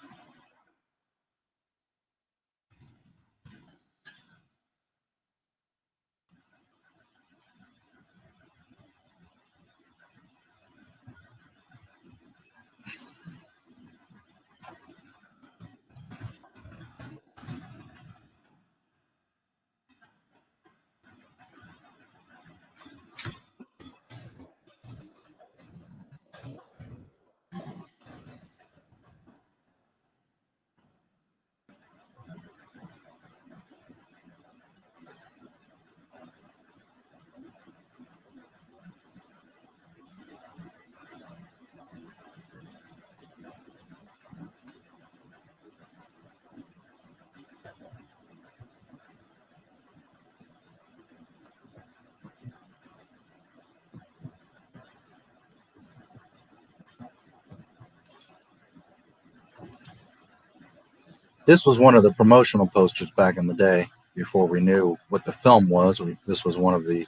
This was one of the promotional posters back in the day before we knew what the film was. This was one of the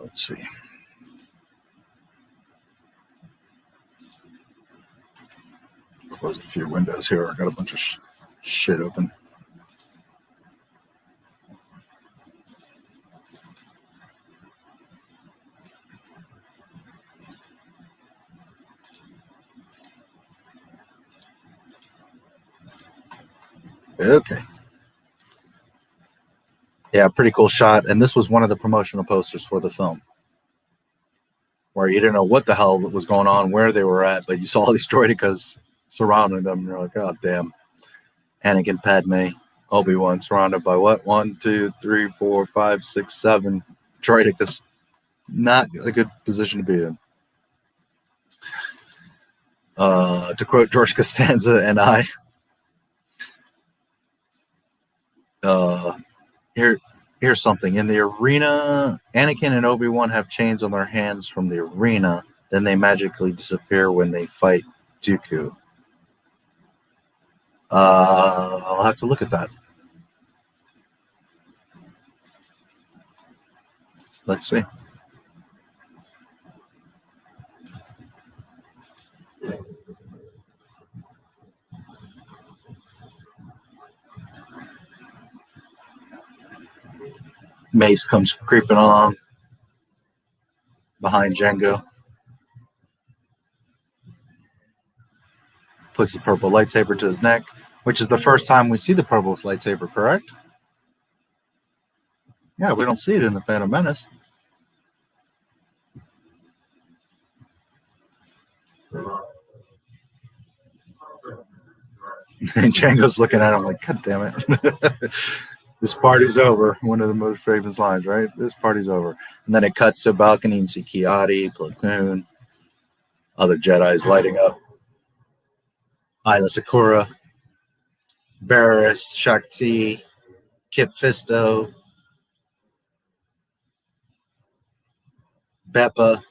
let's see. Close a few windows here. I got a bunch of shit open. Okay. Yeah, pretty cool shot. And this was one of the promotional posters for the film, where you didn't know what the hell was going on, where they were at, but you saw all these droidicas surrounding them. And you're like, oh, damn. Anakin, Padme, Obi-Wan surrounded by what? 1, 2, 3, 4, 5, 6, 7 droidicas. Not a good position to be in. To quote George Costanza and I, here's something. In the arena, Anakin and Obi-Wan have chains on their hands from the arena. Then they magically disappear when they fight Dooku. I'll have to look at that. Let's see. Mace comes creeping along behind Django. puts the purple lightsaber to his neck, which is the first time we see the purple lightsaber, correct? Yeah, we don't see it in the Phantom Menace. And Django's looking at him like, God damn it. This party's over. One of the most famous lines, right? This party's over. And then it cuts to a balcony and see Ki-Adi, Plo Koon, other Jedis lighting up. Isla Sakura, Barriss, Shakti, Kit Fisto, Beppa.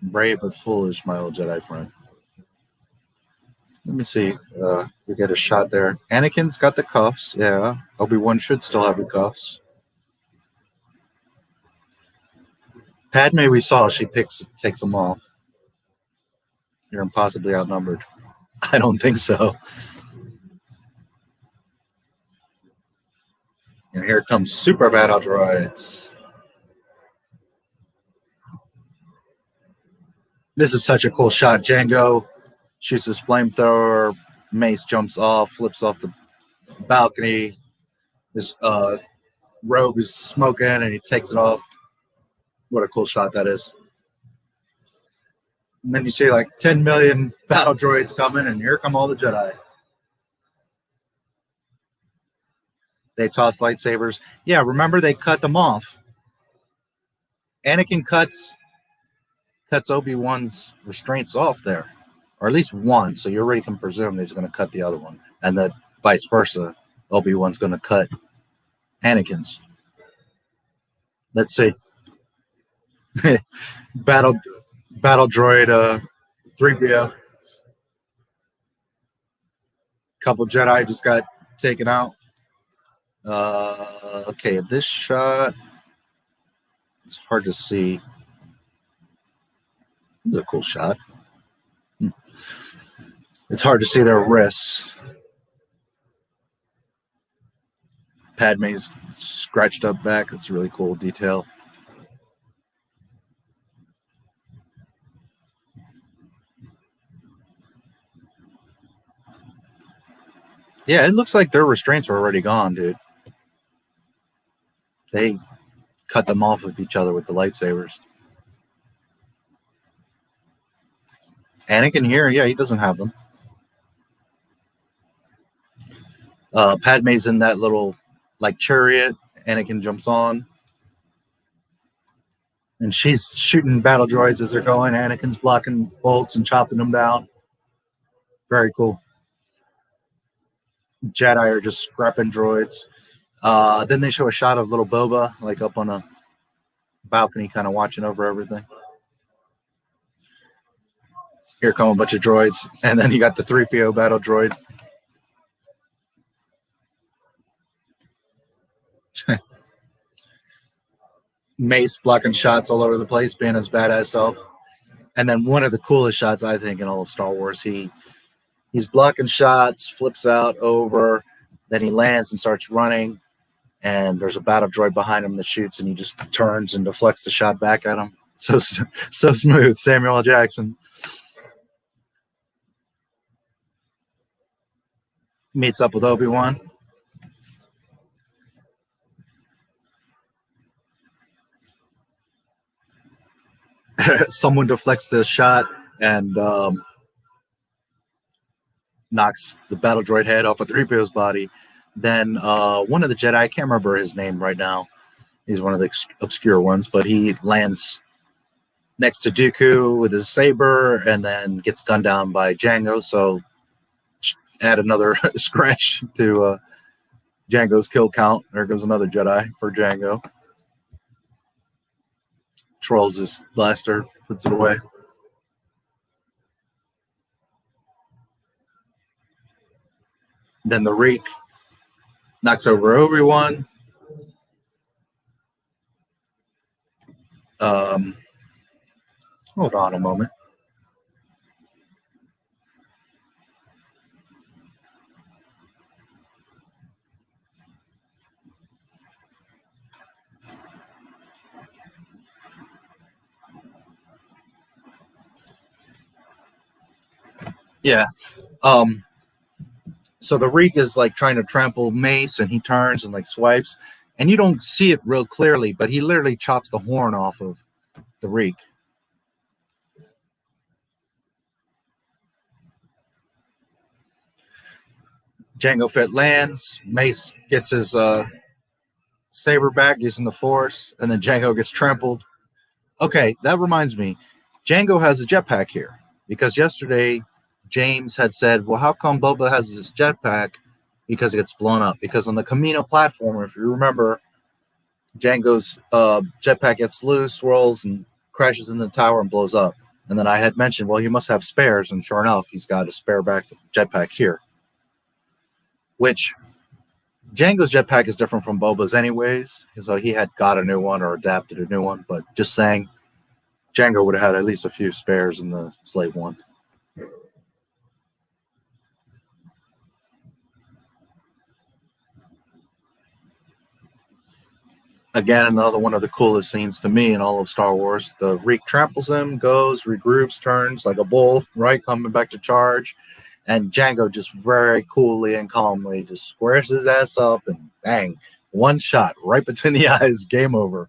Brave but foolish, my old Jedi friend. Let me see. We get a shot there. Anakin's got the cuffs. Yeah. Obi-Wan should still have the cuffs. Padme, we saw, she takes them off. You're impossibly outnumbered. I don't think so. And here comes Super Battle Droids. This is such a cool shot. Django shoots his flamethrower. Mace jumps off, flips off the balcony. His robe is smoking, and he takes it off. What a cool shot that is. And then you see like 10 million battle droids coming, and here come all the Jedi. They toss lightsabers. Yeah, remember they cut them off. Anakin cuts Obi-Wan's restraints off there, or at least one, so you already can presume he's going to cut the other one, and that vice versa, Obi-Wan's going to cut Anakin's. Let's see. battle droid 3PO. Couple Jedi just got taken out. Okay, this shot, it's hard to see. This is a cool shot. It's hard to see their wrists. Padme's scratched up back. It's a really cool detail. Yeah, it looks like their restraints are already gone, dude. They cut them off of each other with the lightsabers. Anakin here, yeah, he doesn't have them. Padme's in that little, like, chariot. Anakin jumps on. And she's shooting battle droids as they're going. Anakin's blocking bolts and chopping them down. Very cool. Jedi are just scrapping droids. Then they show a shot of little Boba, like up on a balcony, kind of watching over everything. Here come a bunch of droids. And then you got the 3PO battle droid. Mace blocking shots all over the place, being his badass self. And then one of the coolest shots, I think, in all of Star Wars, he's blocking shots, flips out over, then he lands and starts running, and there's a battle droid behind him that shoots, and he just turns and deflects the shot back at him. So smooth, Samuel L. Jackson. Meets up with Obi-Wan. Someone deflects the shot and knocks the battle droid head off of 3PO's body. Then one of the Jedi, I can't remember his name right now. He's one of the obscure ones, but he lands next to Dooku with his saber and then gets gunned down by Django. So add another scratch to Django's kill count. There goes another Jedi for Django. Trolls his blaster, puts it away. Then the Reek knocks over Obi-Wan. Hold on a moment. Yeah. So the Reek is like trying to trample Mace, and he turns and like swipes, and you don't see it real clearly, but he literally chops the horn off of the Reek. Jango Fett lands. Mace gets his saber back using the Force, and then Jango gets trampled. Okay, that reminds me. Jango has a jetpack here because yesterday James had said, well, how come Boba has this jetpack? Because it gets blown up. Because on the Camino platform, if you remember, Jango's jetpack gets loose, swirls, and crashes in the tower and blows up. And then I had mentioned, well, he must have spares, and sure enough, he's got a spare jetpack here. Which Jango's jetpack is different from Boba's anyways, so he had got a new one or adapted a new one, but just saying, Jango would have had at least a few spares in the Slave one. Again, another one of the coolest scenes to me in all of Star Wars. The Reek tramples him, goes, regroups, turns like a bull, right, coming back to charge. And Jango just very coolly and calmly just squares his ass up and bang, one shot right between the eyes, game over.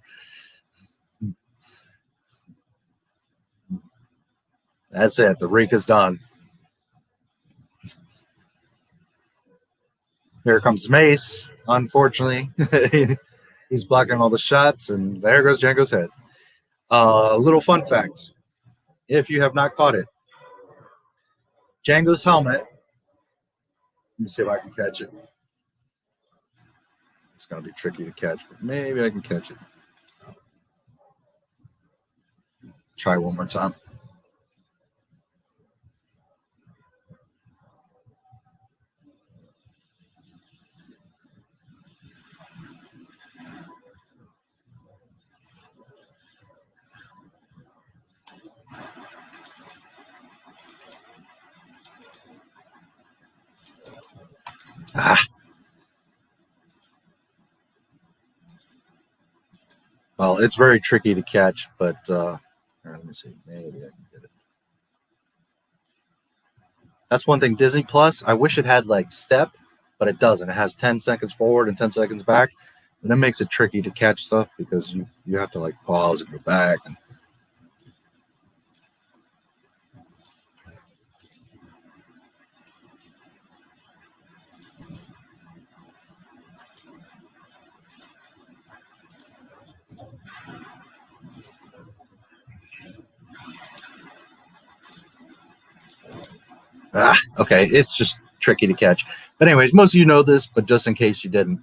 That's it. The Reek is done. Here comes Mace. Unfortunately, he's blocking all the shots, and there goes Jango's head. A little fun fact, if you have not caught it, Jango's helmet, let me see if I can catch it. It's going to be tricky to catch, but maybe I can catch it. Try one more time. Well, it's very tricky to catch, but here, let me see. Maybe I can get it. That's one thing. Disney Plus, I wish it had like step, but it doesn't. It has 10 seconds forward and 10 seconds back, and it makes it tricky to catch stuff because you have to like pause and go back. And okay, it's just tricky to catch. But anyways, most of you know this, but just in case you didn't,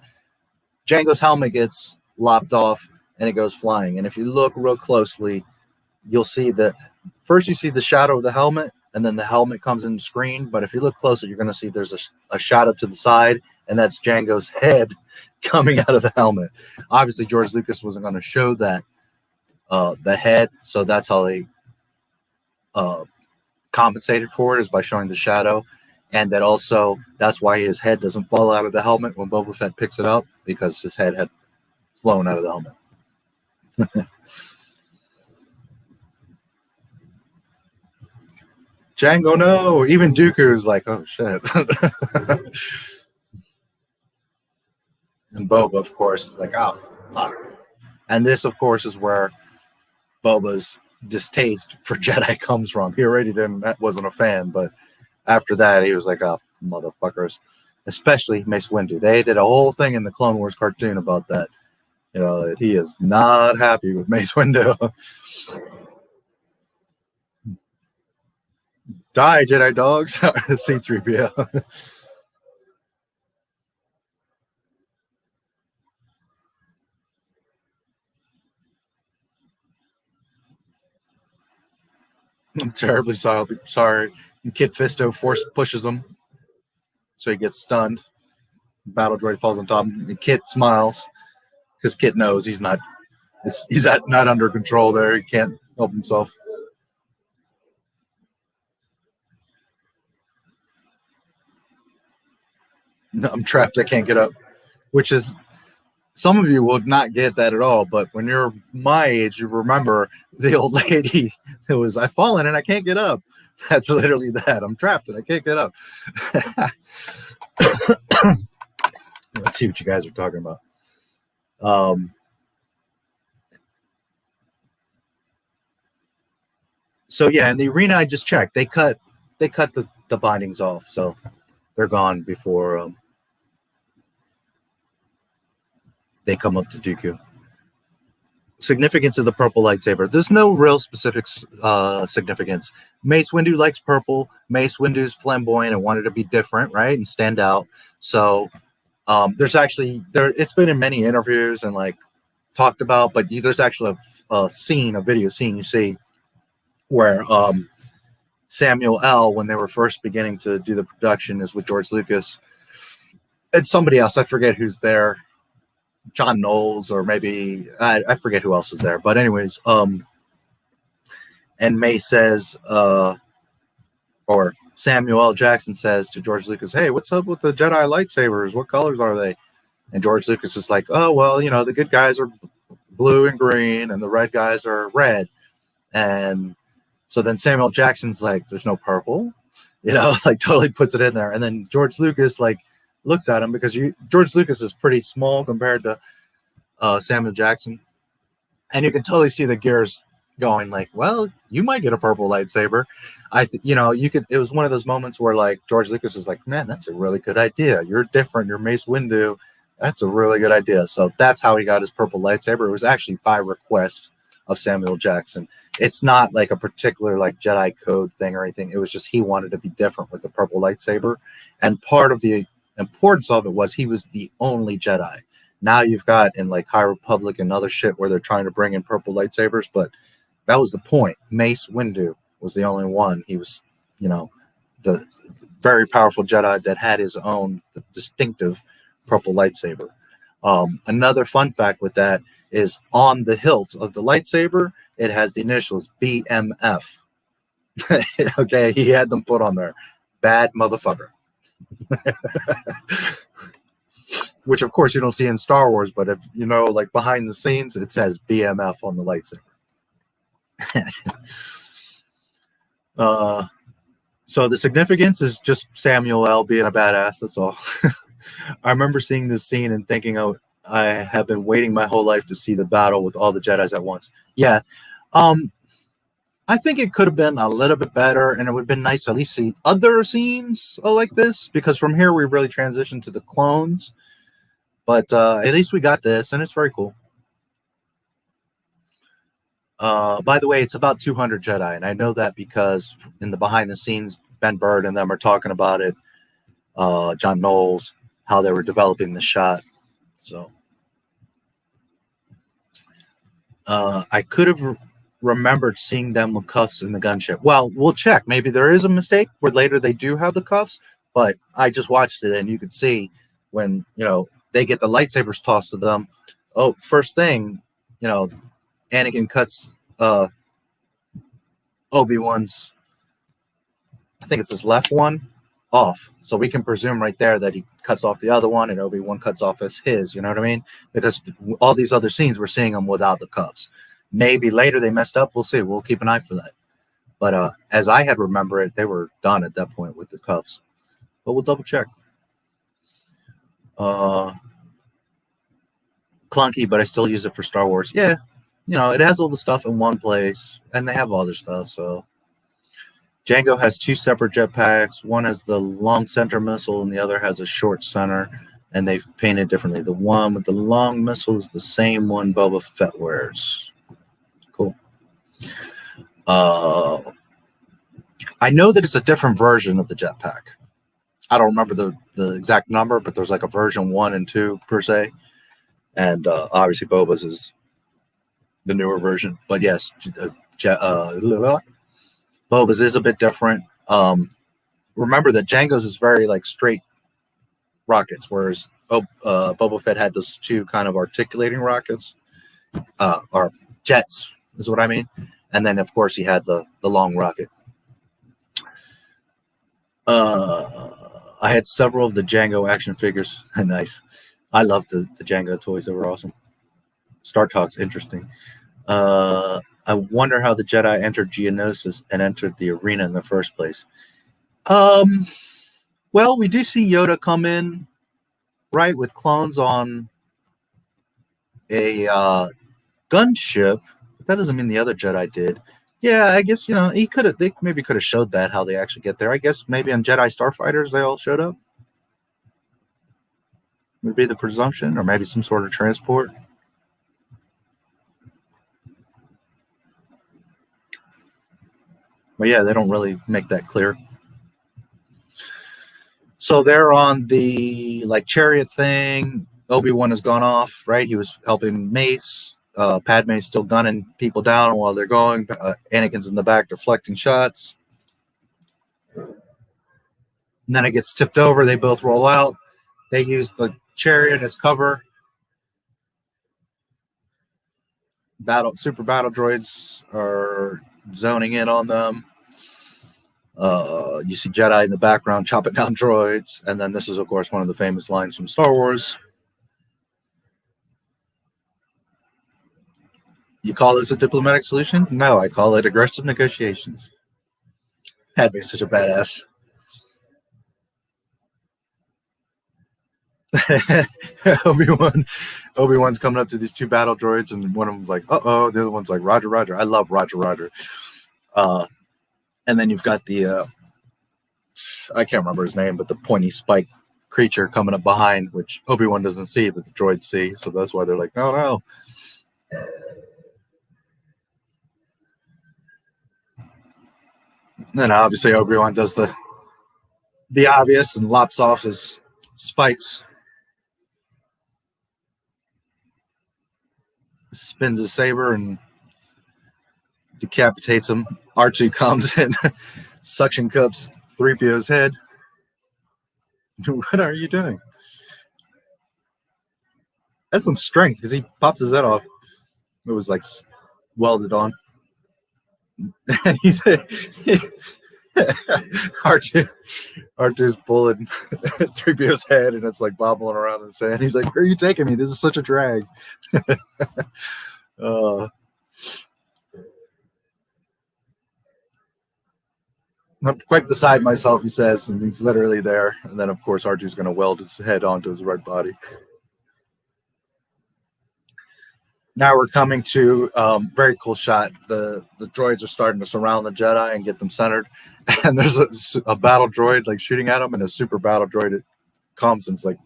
Jango's helmet gets lopped off and it goes flying. And if you look real closely, you'll see that first you see the shadow of the helmet, and then the helmet comes in the screen. But if you look closer, you're going to see there's a shadow to the side, and that's Jango's head coming out of the helmet. Obviously, George Lucas wasn't going to show that, the head, so that's how they compensated for it, is by showing the shadow. And that also, that's why his head doesn't fall out of the helmet when Boba Fett picks it up, because his head had flown out of the helmet. Jango, no! Even Dooku's like, oh shit. And Boba, of course, is like, oh fuck. And this, of course, is where Boba's distaste for Jedi comes from. He already wasn't a fan, but after that, he was like, oh, motherfuckers. Especially Mace Windu. They did a whole thing in the Clone Wars cartoon about that. You know, that he is not happy with Mace Windu. Die, Jedi dogs. C-3PO. I'm terribly sorry. And Kit Fisto force pushes him, so he gets stunned. Battle droid falls on top, and Kit smiles because Kit knows he's not under control there. He can't help himself. No, I'm trapped. I can't get up. Which is, some of you will not get that at all. But when you're my age, you remember the old lady that was, I've fallen and I can't get up. That's literally that. I'm trapped and I can't get up. Let's see what you guys are talking about. So yeah, in the arena I just checked. They cut the bindings off, so they're gone before they come up to Dooku. Significance of the purple lightsaber. There's no real specific significance. Mace Windu likes purple. Mace Windu's flamboyant and wanted to be different, right, and stand out. So there's actually it's been in many interviews and like talked about, but there's actually a video scene you see where Samuel L., when they were first beginning to do the production, is with George Lucas and somebody else. I forget who's there. John Knowles, or maybe I forget who else is there. But anyways, and May says, or Samuel L. Jackson says to George Lucas, "Hey, what's up with the Jedi lightsabers? What colors are they?" And George Lucas is like, "Oh, well, you know, the good guys are blue and green, and the red guys are red." And so then Samuel Jackson's like, "There's no purple," you know, like totally puts it in there. And then George Lucas like looks at him, because George Lucas is pretty small compared to Samuel Jackson, and you can totally see the gears going like, well, you might get a purple lightsaber. It was one of those moments where like George Lucas is like, man, that's a really good idea. You're different. You're Mace Windu. That's a really good idea. So that's how he got his purple lightsaber. It was actually by request of Samuel Jackson. It's not like a particular like Jedi code thing or anything. It was just he wanted to be different with the purple lightsaber, and part of the importance of it was he was the only Jedi. Now you've got in like High Republic and other shit where they're trying to bring in purple lightsabers, but that was the point. Mace Windu was the only one. He was, you know, the very powerful Jedi that had his own distinctive purple lightsaber. Another fun fact with that is on the hilt of the lightsaber, it has the initials BMF. Okay, he had them put on there. Bad motherfucker. Which of course you don't see in Star Wars, but if you know, like behind the scenes, it says BMF on the lightsaber. So the significance is just Samuel L. being a badass. That's all. I remember seeing this scene and thinking, oh, I have been waiting my whole life to see the battle with all the Jedis at once. Yeah. I think it could have been a little bit better, and it would have been nice to at least see other scenes like this, because from here we really transitioned to the clones. But at least we got this, and it's very cool. By the way, it's about 200 Jedi, and I know that because in the behind the scenes, Ben Bird and them are talking about it. John Knowles, how they were developing the shot. So I could have remembered seeing them with cuffs in the gunship. Well, we'll check. Maybe there is a mistake where later they do have the cuffs, but I just watched it, and you could see when, you know, they get the lightsabers tossed to them. Oh, first thing, you know, Anakin cuts Obi-Wan's, I think it's his left one, off. So we can presume right there that he cuts off the other one, and Obi-Wan cuts off his, you know what I mean? Because all these other scenes, we're seeing them without the cuffs. Maybe later they messed up. We'll see. We'll keep an eye for that. But as I had remember it, they were done at that point with the cuffs. But we'll double check. Clunky, but I still use it for Star Wars. Yeah, you know, it has all the stuff in one place, and they have other stuff. So Jango has two separate jetpacks. One has the long center missile, and the other has a short center, and they've painted differently. The one with the long missile is the same one Boba Fett wears. Cool. I know that it's a different version of the jetpack. I don't remember the exact number, but there's like a version 1 and 2 per se. And obviously Boba's is the newer version. But yes, Boba's is a bit different. Remember that Jango's is very like straight rockets, whereas Boba Fett had those two kind of articulating rockets, or jets is what I mean. And then of course he had the long rocket. I had several of the Jango action figures. Nice. I loved the Jango toys. They were awesome. Star Talk's interesting. I wonder how the Jedi entered Geonosis and entered the arena in the first place. Well, we do see Yoda come in, right, with clones on a gunship, but that doesn't mean the other Jedi did. Yeah, I guess, you know, they maybe could have showed that, how they actually get there. I guess maybe on Jedi Starfighters they all showed up. Would be the presumption, or maybe some sort of transport. But yeah, they don't really make that clear. So they're on the like chariot thing. Obi-Wan has gone off, right? He was helping Mace. Padme's still gunning people down while they're going. Anakin's in the back deflecting shots. And then it gets tipped over. They both roll out. They use the chariot as cover. Super battle droids are zoning in on them. You see Jedi in the background chopping down droids. And then this is, of course, one of the famous lines from Star Wars. You call this a diplomatic solution? No, I call it aggressive negotiations. Padme's such a badass. Obi-Wan's coming up to these two battle droids, and one of them's like, uh-oh. The other one's like, Roger, Roger. I love Roger, Roger. And then you've got the, I can't remember his name, but the pointy spike creature coming up behind, which Obi-Wan doesn't see, but the droids see. So that's why they're like, no, no. And then obviously Obi-Wan does the obvious and lops off his spikes. Spins his saber and decapitates him. R2 comes in, suction cups 3PO's head. What are you doing? That's some strength because he pops his head off. It was like welded on. And he's R2's pulling 3PO's head, and it's like bobbling around in the sand. He's like, "Where are you taking me? This is such a drag." I'm quite beside myself, he says, and he's literally there. And then, of course, R2's going to weld his head onto his right body. Now we're coming to very cool shot. The droids are starting to surround the Jedi and get them centered. And there's a battle droid like shooting at them, and a super battle droid comes and it's like,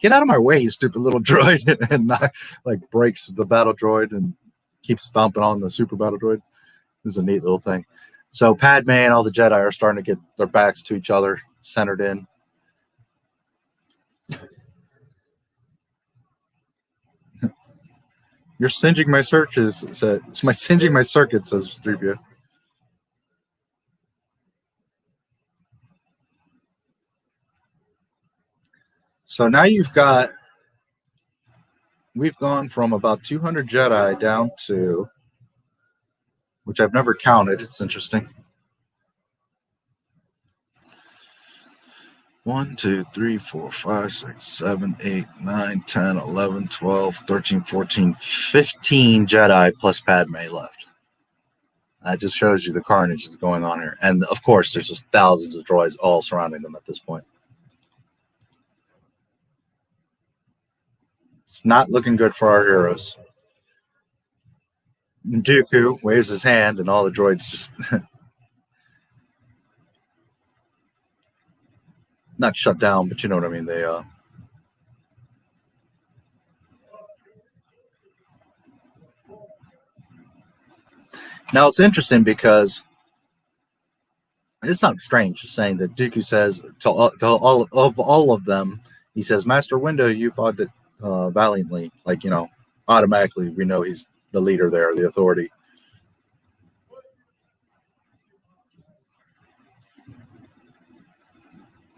get out of my way, you stupid little droid, and like breaks the battle droid and keeps stomping on the super battle droid. This is a neat little thing. So Padme and all the Jedi are starting to get their backs to each other, centered in. You're singeing my searches. It's my singeing my circuit, says 3PO. So now we've gone from about 200 Jedi down to, which I've never counted. It's interesting. 1, 2, 3, 4, 5, 6, 7, 8, 9, 10, 11, 12, 13, 14, 15 Jedi plus Padme left. That just shows you the carnage that's going on here. And of course, there's just thousands of droids all surrounding them at this point. It's not looking good for our heroes. Dooku waves his hand, and all the droids just not shut down, but you know what I mean. They now it's interesting because it's not strange just saying that Dooku says to all of them, he says, "Master Windu, you fought it valiantly." Like, you know, automatically we know he's the leader there, the authority.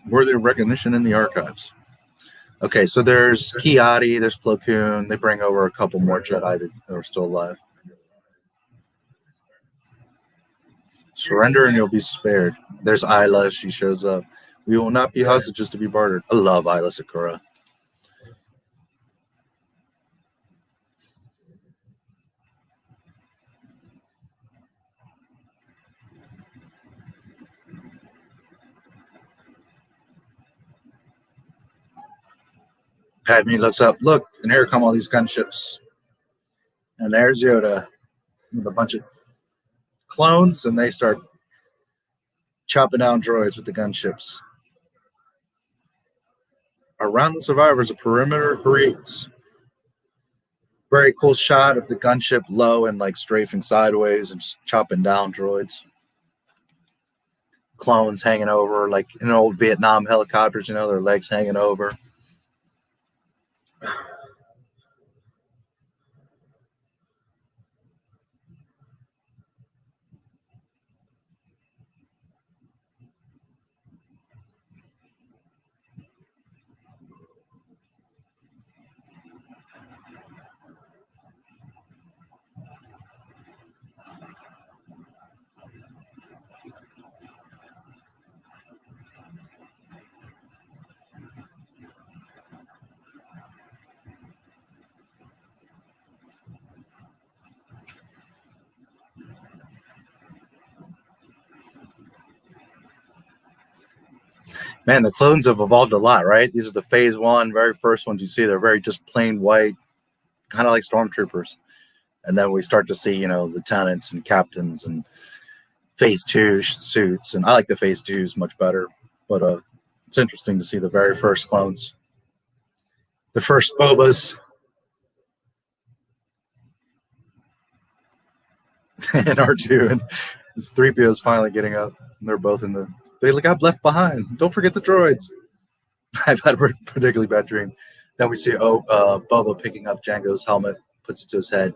Worthy of recognition in the archives. Okay, so there's Ki-Adi, there's Plo Koon. They bring over a couple more Jedi that are still alive. Surrender and you'll be spared. There's Isla. She shows up. We will not be hostages to be bartered. I love Isla Sakura. Padme looks up, look, and here come all these gunships. And there's Yoda with a bunch of clones, and they start chopping down droids with the gunships. Around the survivors, a perimeter creates. Very cool shot of the gunship low and like strafing sideways and just chopping down droids. Clones hanging over, like in old Vietnam helicopters, you know, their legs hanging over. Man, the clones have evolved a lot, right? These are the phase 1, very first ones you see. They're very just plain white, kind of like stormtroopers. And then we start to see, you know, lieutenants and captains and phase 2 suits. And I like the phase 2s much better. But it's interesting to see the very first clones. The first Bobas. And R2 and 3PO is finally getting up. And they're both in the... They got left behind. Don't forget the droids. I've had a particularly bad dream. Then we see Boba picking up Jango's helmet, puts it to his head.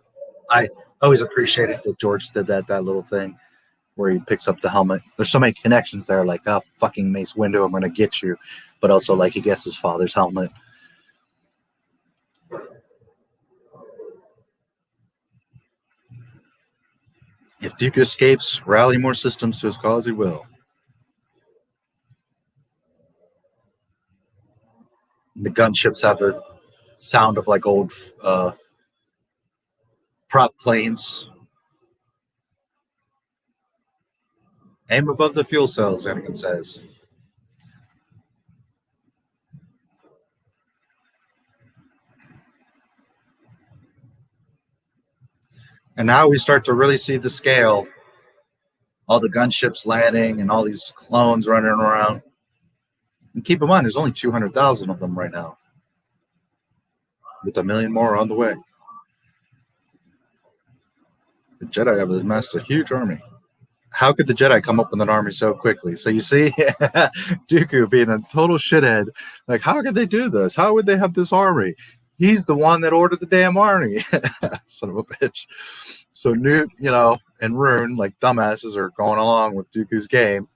I always appreciated that George did that little thing where he picks up the helmet. There's so many connections there, like, oh, fucking Mace Windu, I'm going to get you. But also, like, he gets his father's helmet. If Dooku escapes, rally more systems to his cause, he will. The gunships have the sound of like old prop planes. Aim above the fuel cells, Anakin says. And now we start to really see the scale. All the gunships landing and all these clones running around. And keep in mind, there's only 200,000 of them right now, with 1 million more on the way. The Jedi have amassed a huge army. How could the Jedi come up with an army so quickly? So you see Dooku being a total shithead. Like, how could they do this? How would they have this army? He's the one that ordered the damn army. Son of a bitch. So Newt, you know, and Rune, like dumbasses, are going along with Dooku's game.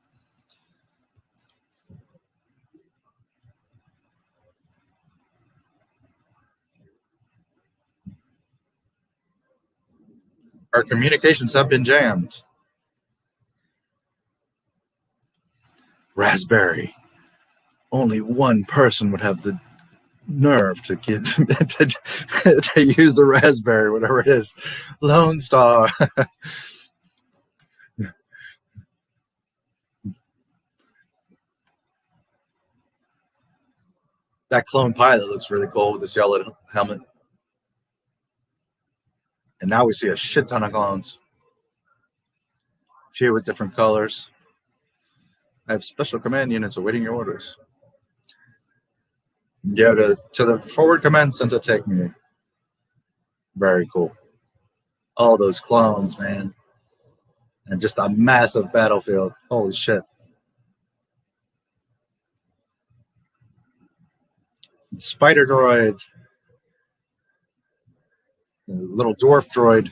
Our communications have been jammed. Raspberry. Only one person would have the nerve to get to use the Raspberry, whatever it is. Lone Star. That clone pilot looks really cool with this yellow helmet. And now we see a shit ton of clones. A few with different colors. I have special command units awaiting your orders. Yoda to the forward command center, take me. Very cool. All those clones, man. And just a massive battlefield. Holy shit. Spider droid. Little dwarf droid.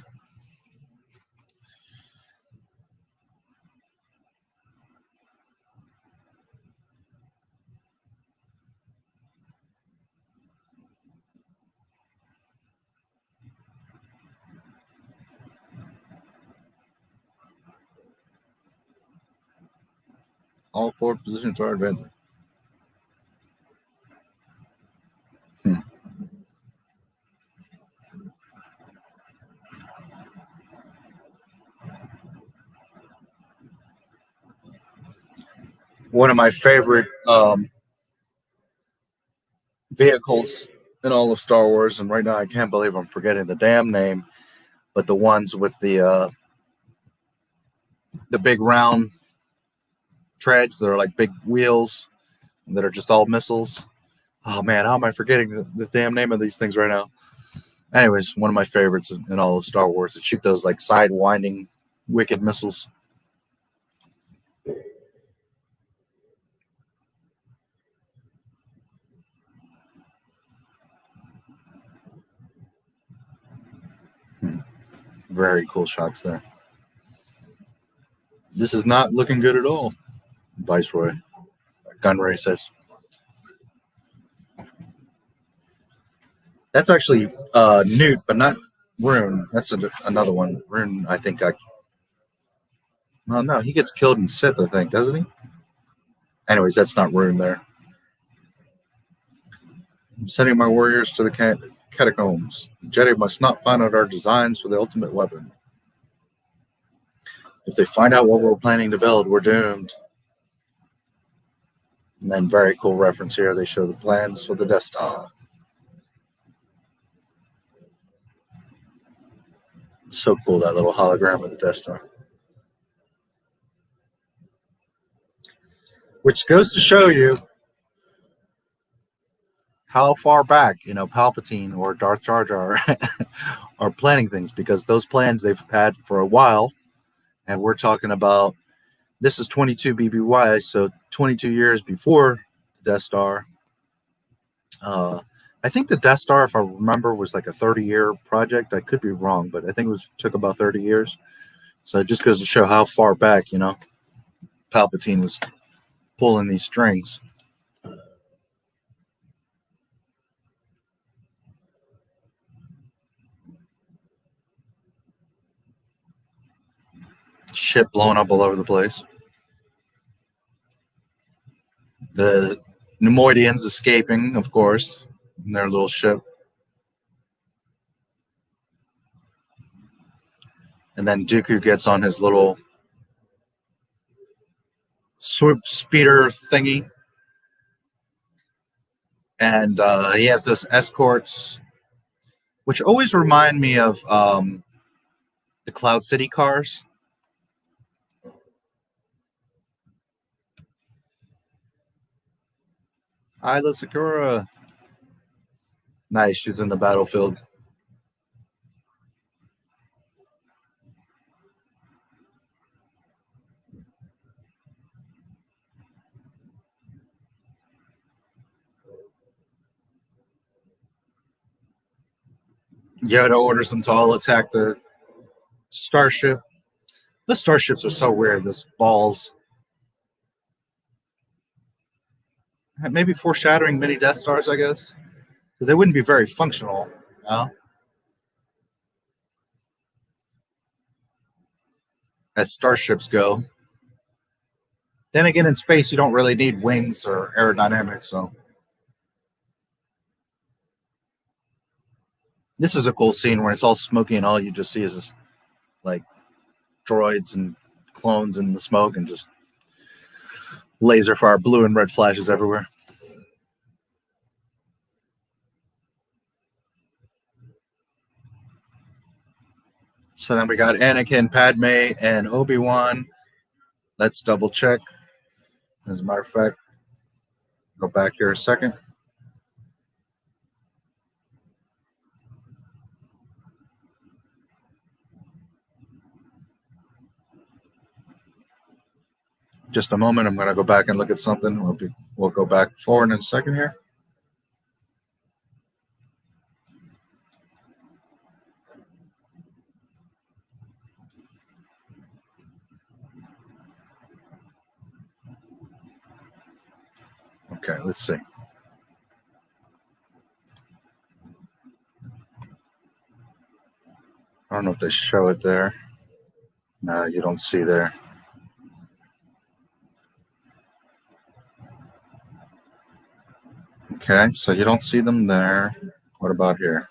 All 4 positions are advancing. One of my favorite vehicles in all of Star Wars, and right now I can't believe I'm forgetting the damn name, but the ones with the big round treads that are like big wheels that are just all missiles. Oh man, how am I forgetting the damn name of these things right now? Anyways, one of my favorites in all of Star Wars, to shoot those like side-winding wicked missiles. Very cool shots there. This is not looking good at all, Viceroy. Gunray says. That's actually Newt, but not Rune. That's another one. Rune, I think well, no, he gets killed in Sith, I think, doesn't he? Anyways, that's not Rune there. I'm sending my warriors to the catacombs. The Jedi must not find out our designs for the ultimate weapon. If they find out what we're planning to build, we're doomed. And then, very cool reference here. They show the plans for the Death Star. So cool, that little hologram of the Death Star. Which goes to show you how far back, Palpatine or Darth Jar Jar are planning things, because those plans they've had for a while, and we're talking about, this is 22 BBY, so 22 years before the Death Star. I think the Death Star, if I remember, was like a 30-year project. I could be wrong, but I think it took about 30 years. So it just goes to show how far back, Palpatine was pulling these strings. Ship blowing up all over the place. The Neimoidians escaping, of course, in their little ship. And then Dooku gets on his little swoop speeder thingy. And he has those escorts, which always remind me of the Cloud City cars. Isla Sakura. Nice, she's in the battlefield. Yoda orders them to all attack the starship. The starships are so weird, those balls. Maybe foreshadowing mini Death Stars, I guess. Because they wouldn't be very functional, as starships go. Then again, in space, you don't really need wings or aerodynamics, so. This is a cool scene where it's all smoky and all you just see is this, like, droids and clones in the smoke and just laser fire, blue and red flashes everywhere. So then we got Anakin, Padme, and Obi-Wan. Let's double check. As a matter of fact, go back here a second. Just a moment. I'm going to go back and look at something. We'll go back forward in a second here. Okay, let's see. I don't know if they show it there. No, you don't see there. Okay, so you don't see them there. What about here?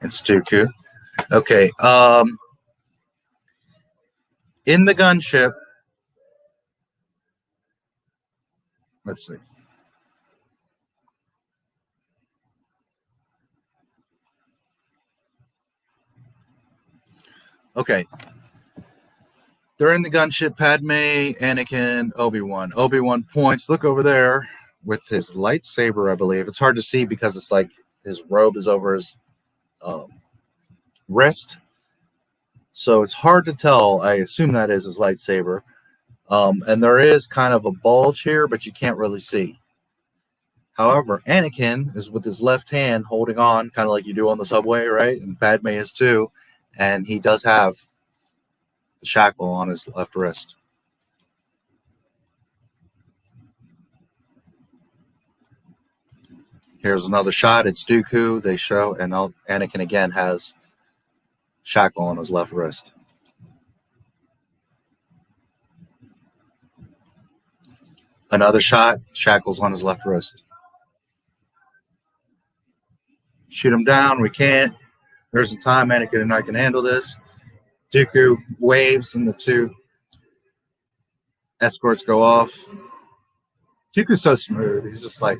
It's Dooku. Okay, in the gunship, Let's see. Okay. They're in the gunship. Padme, Anakin, Obi-Wan. Obi-Wan points. Look over there with his lightsaber, I believe. It's hard to see because it's like his robe is over his wrist. So it's hard to tell. I assume that is his lightsaber. And there is kind of a bulge here, but you can't really see. However, Anakin is with his left hand holding on, kind of like you do on the subway, right? And Padme is too. And he does have the shackle on his left wrist. Here's another shot. It's Dooku. They show, and Anakin again has shackle on his left wrist. Another shot. Shackles on his left wrist. Shoot him down. We can't. There's some time. Anakin and I can handle this. Dooku waves, and the two escorts go off. Dooku's so smooth. He's just like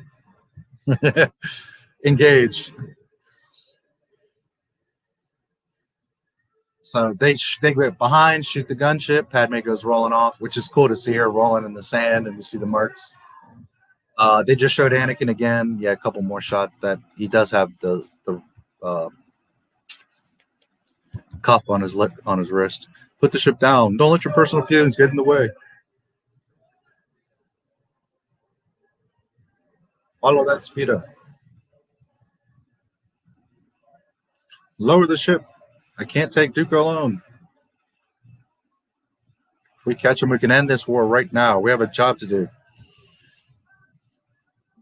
engaged. So they get behind, shoot the gunship. Padme goes rolling off, which is cool to see her rolling in the sand, and you see the marks. They just showed Anakin again. Yeah, a couple more shots that he does have the cuff on his wrist. Put the ship down. Don't let your personal feelings get in the way. Follow that speeder. Lower the ship. I can't take Dooku alone. If we catch him, we can end this war right now. We have a job to do.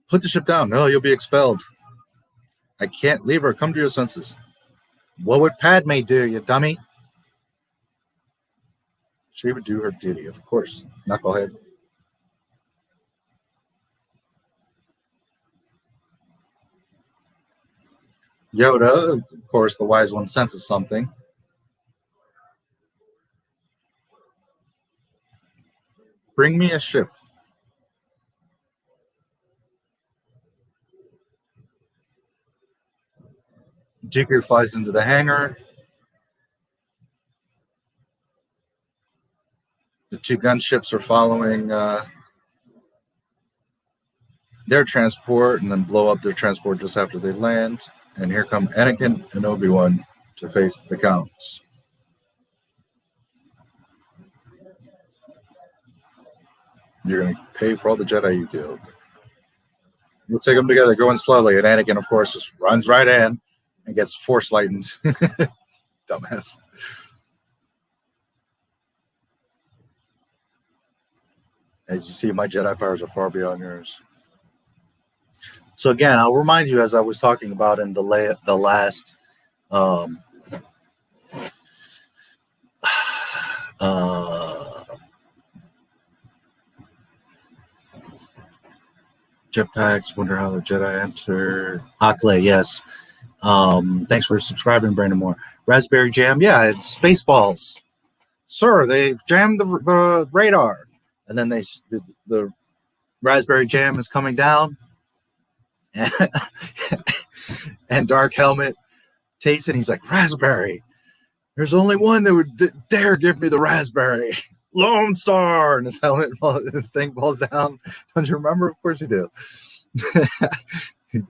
Put the ship down. No, you'll be expelled. I can't leave her. Come to your senses. What would Padme do, you dummy? She would do her duty, of course. Knucklehead. Yoda, of course, the wise one senses something. Bring me a ship. Dooku flies into the hangar. The two gunships are following their transport and then blow up their transport just after they land. And here come Anakin and Obi-Wan to face the Counts. You're going to pay for all the Jedi you killed. We'll take them together, going slowly. And Anakin, of course, just runs right in and gets force lightened. Dumbass. As you see, my Jedi powers are far beyond yours. So again, I'll remind you, as I was talking about in the last jetpacks, wonder how the Jedi enter. Hockley, yes. Thanks for subscribing, Brandon Moore. Raspberry Jam, yeah, it's Spaceballs. Sir, they've jammed the radar. And then the Raspberry Jam is coming down. And Dark Helmet tastes it. He's like, raspberry. There's only one that would dare give me the raspberry. Lone Star. And his thing falls down. Don't you remember? Of course you do.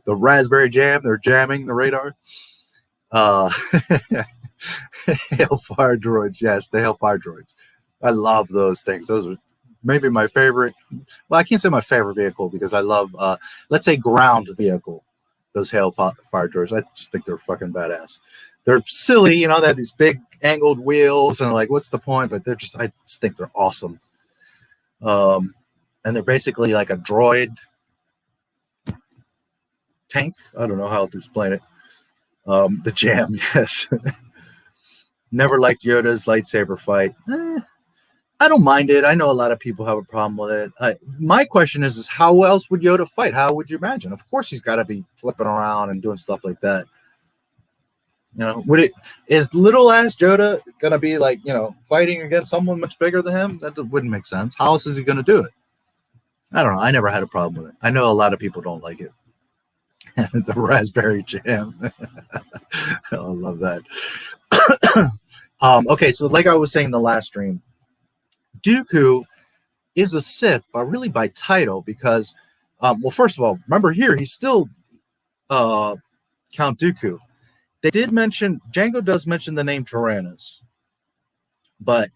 The Raspberry Jam. They're jamming the radar. Hellfire droids. Yes, the Hellfire droids. I love those things. Those are maybe my favorite. Well, I can't say my favorite vehicle because I love, let's say, ground vehicle. Those Hellfire droids. I just think they're fucking badass. They're silly, you know, they have these big angled wheels, and like, what's the point? But I just think they're awesome. And they're basically like a droid tank. I don't know how to explain it. The Jam, yes. Never liked Yoda's lightsaber fight. I don't mind it. I know a lot of people have a problem with it. My question is how else would Yoda fight? How would you imagine? Of course, he's got to be flipping around and doing stuff like that. You know, is little ass Yoda gonna be like, you know, fighting against someone much bigger than him? That wouldn't make sense. How else is he gonna do it? I don't know. I never had a problem with it. I know a lot of people don't like it. The raspberry jam. I love that. Okay, so like I was saying in the last stream, Dooku is a Sith, but really by title, because, well, first of all, remember here, he's still Count Dooku. They did mention, Django does mention the name Tyrannus, but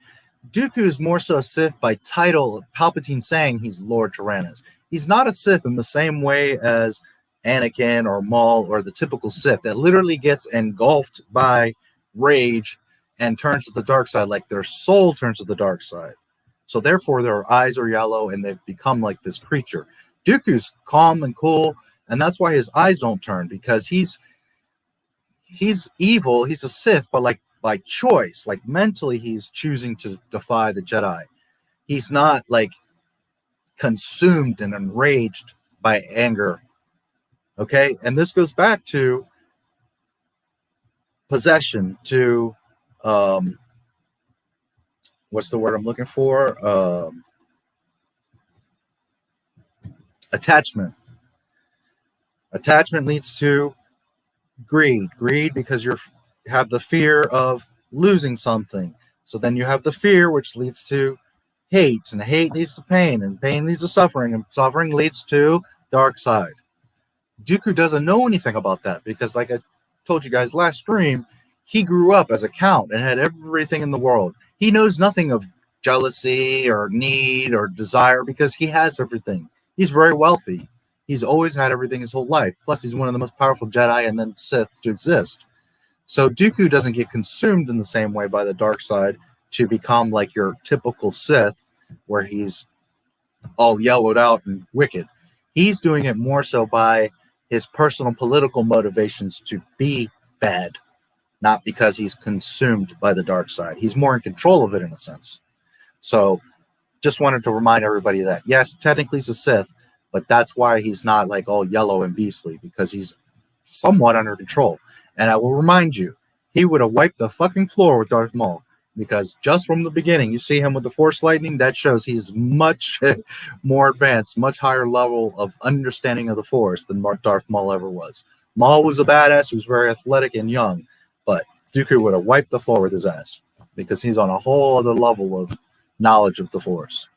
Dooku is more so a Sith by title, Palpatine saying he's Lord Tyrannus. He's not a Sith in the same way as Anakin or Maul or the typical Sith that literally gets engulfed by rage and turns to the dark side, like their soul turns to the dark side. So therefore their eyes are yellow and they've become like this creature. Dooku's calm and cool, and that's why his eyes don't turn, because he's evil, he's a Sith, but like by choice, like mentally he's choosing to defy the Jedi. He's not like consumed and enraged by anger. Okay, and this goes back to possession, to what's the word I'm looking for? Attachment. Attachment leads to greed. Greed because you have the fear of losing something. So then you have the fear, which leads to hate, and hate leads to pain, and pain leads to suffering, and suffering leads to dark side. Dooku doesn't know anything about that because, like I told you guys last stream, he grew up as a count and had everything in the world. He knows nothing of jealousy or need or desire because he has everything. He's very wealthy. He's always had everything his whole life. Plus, he's one of the most powerful Jedi and then Sith to exist. So Dooku doesn't get consumed in the same way by the dark side to become like your typical Sith, where he's all yellowed out and wicked. He's doing it more so by his personal political motivations to be bad, not because he's consumed by the dark side. He's more in control of it in a sense. So just wanted to remind everybody that, yes, technically he's a Sith, but that's why he's not like all yellow and beastly, because he's somewhat under control. And I will remind you, he would have wiped the fucking floor with Darth Maul, because just from the beginning, you see him with the Force lightning, that shows he's much more advanced, much higher level of understanding of the Force than Darth Maul ever was. Maul was a badass, he was very athletic and young, but Dooku would have wiped the floor with his ass, because he's on a whole other level of knowledge of the Force.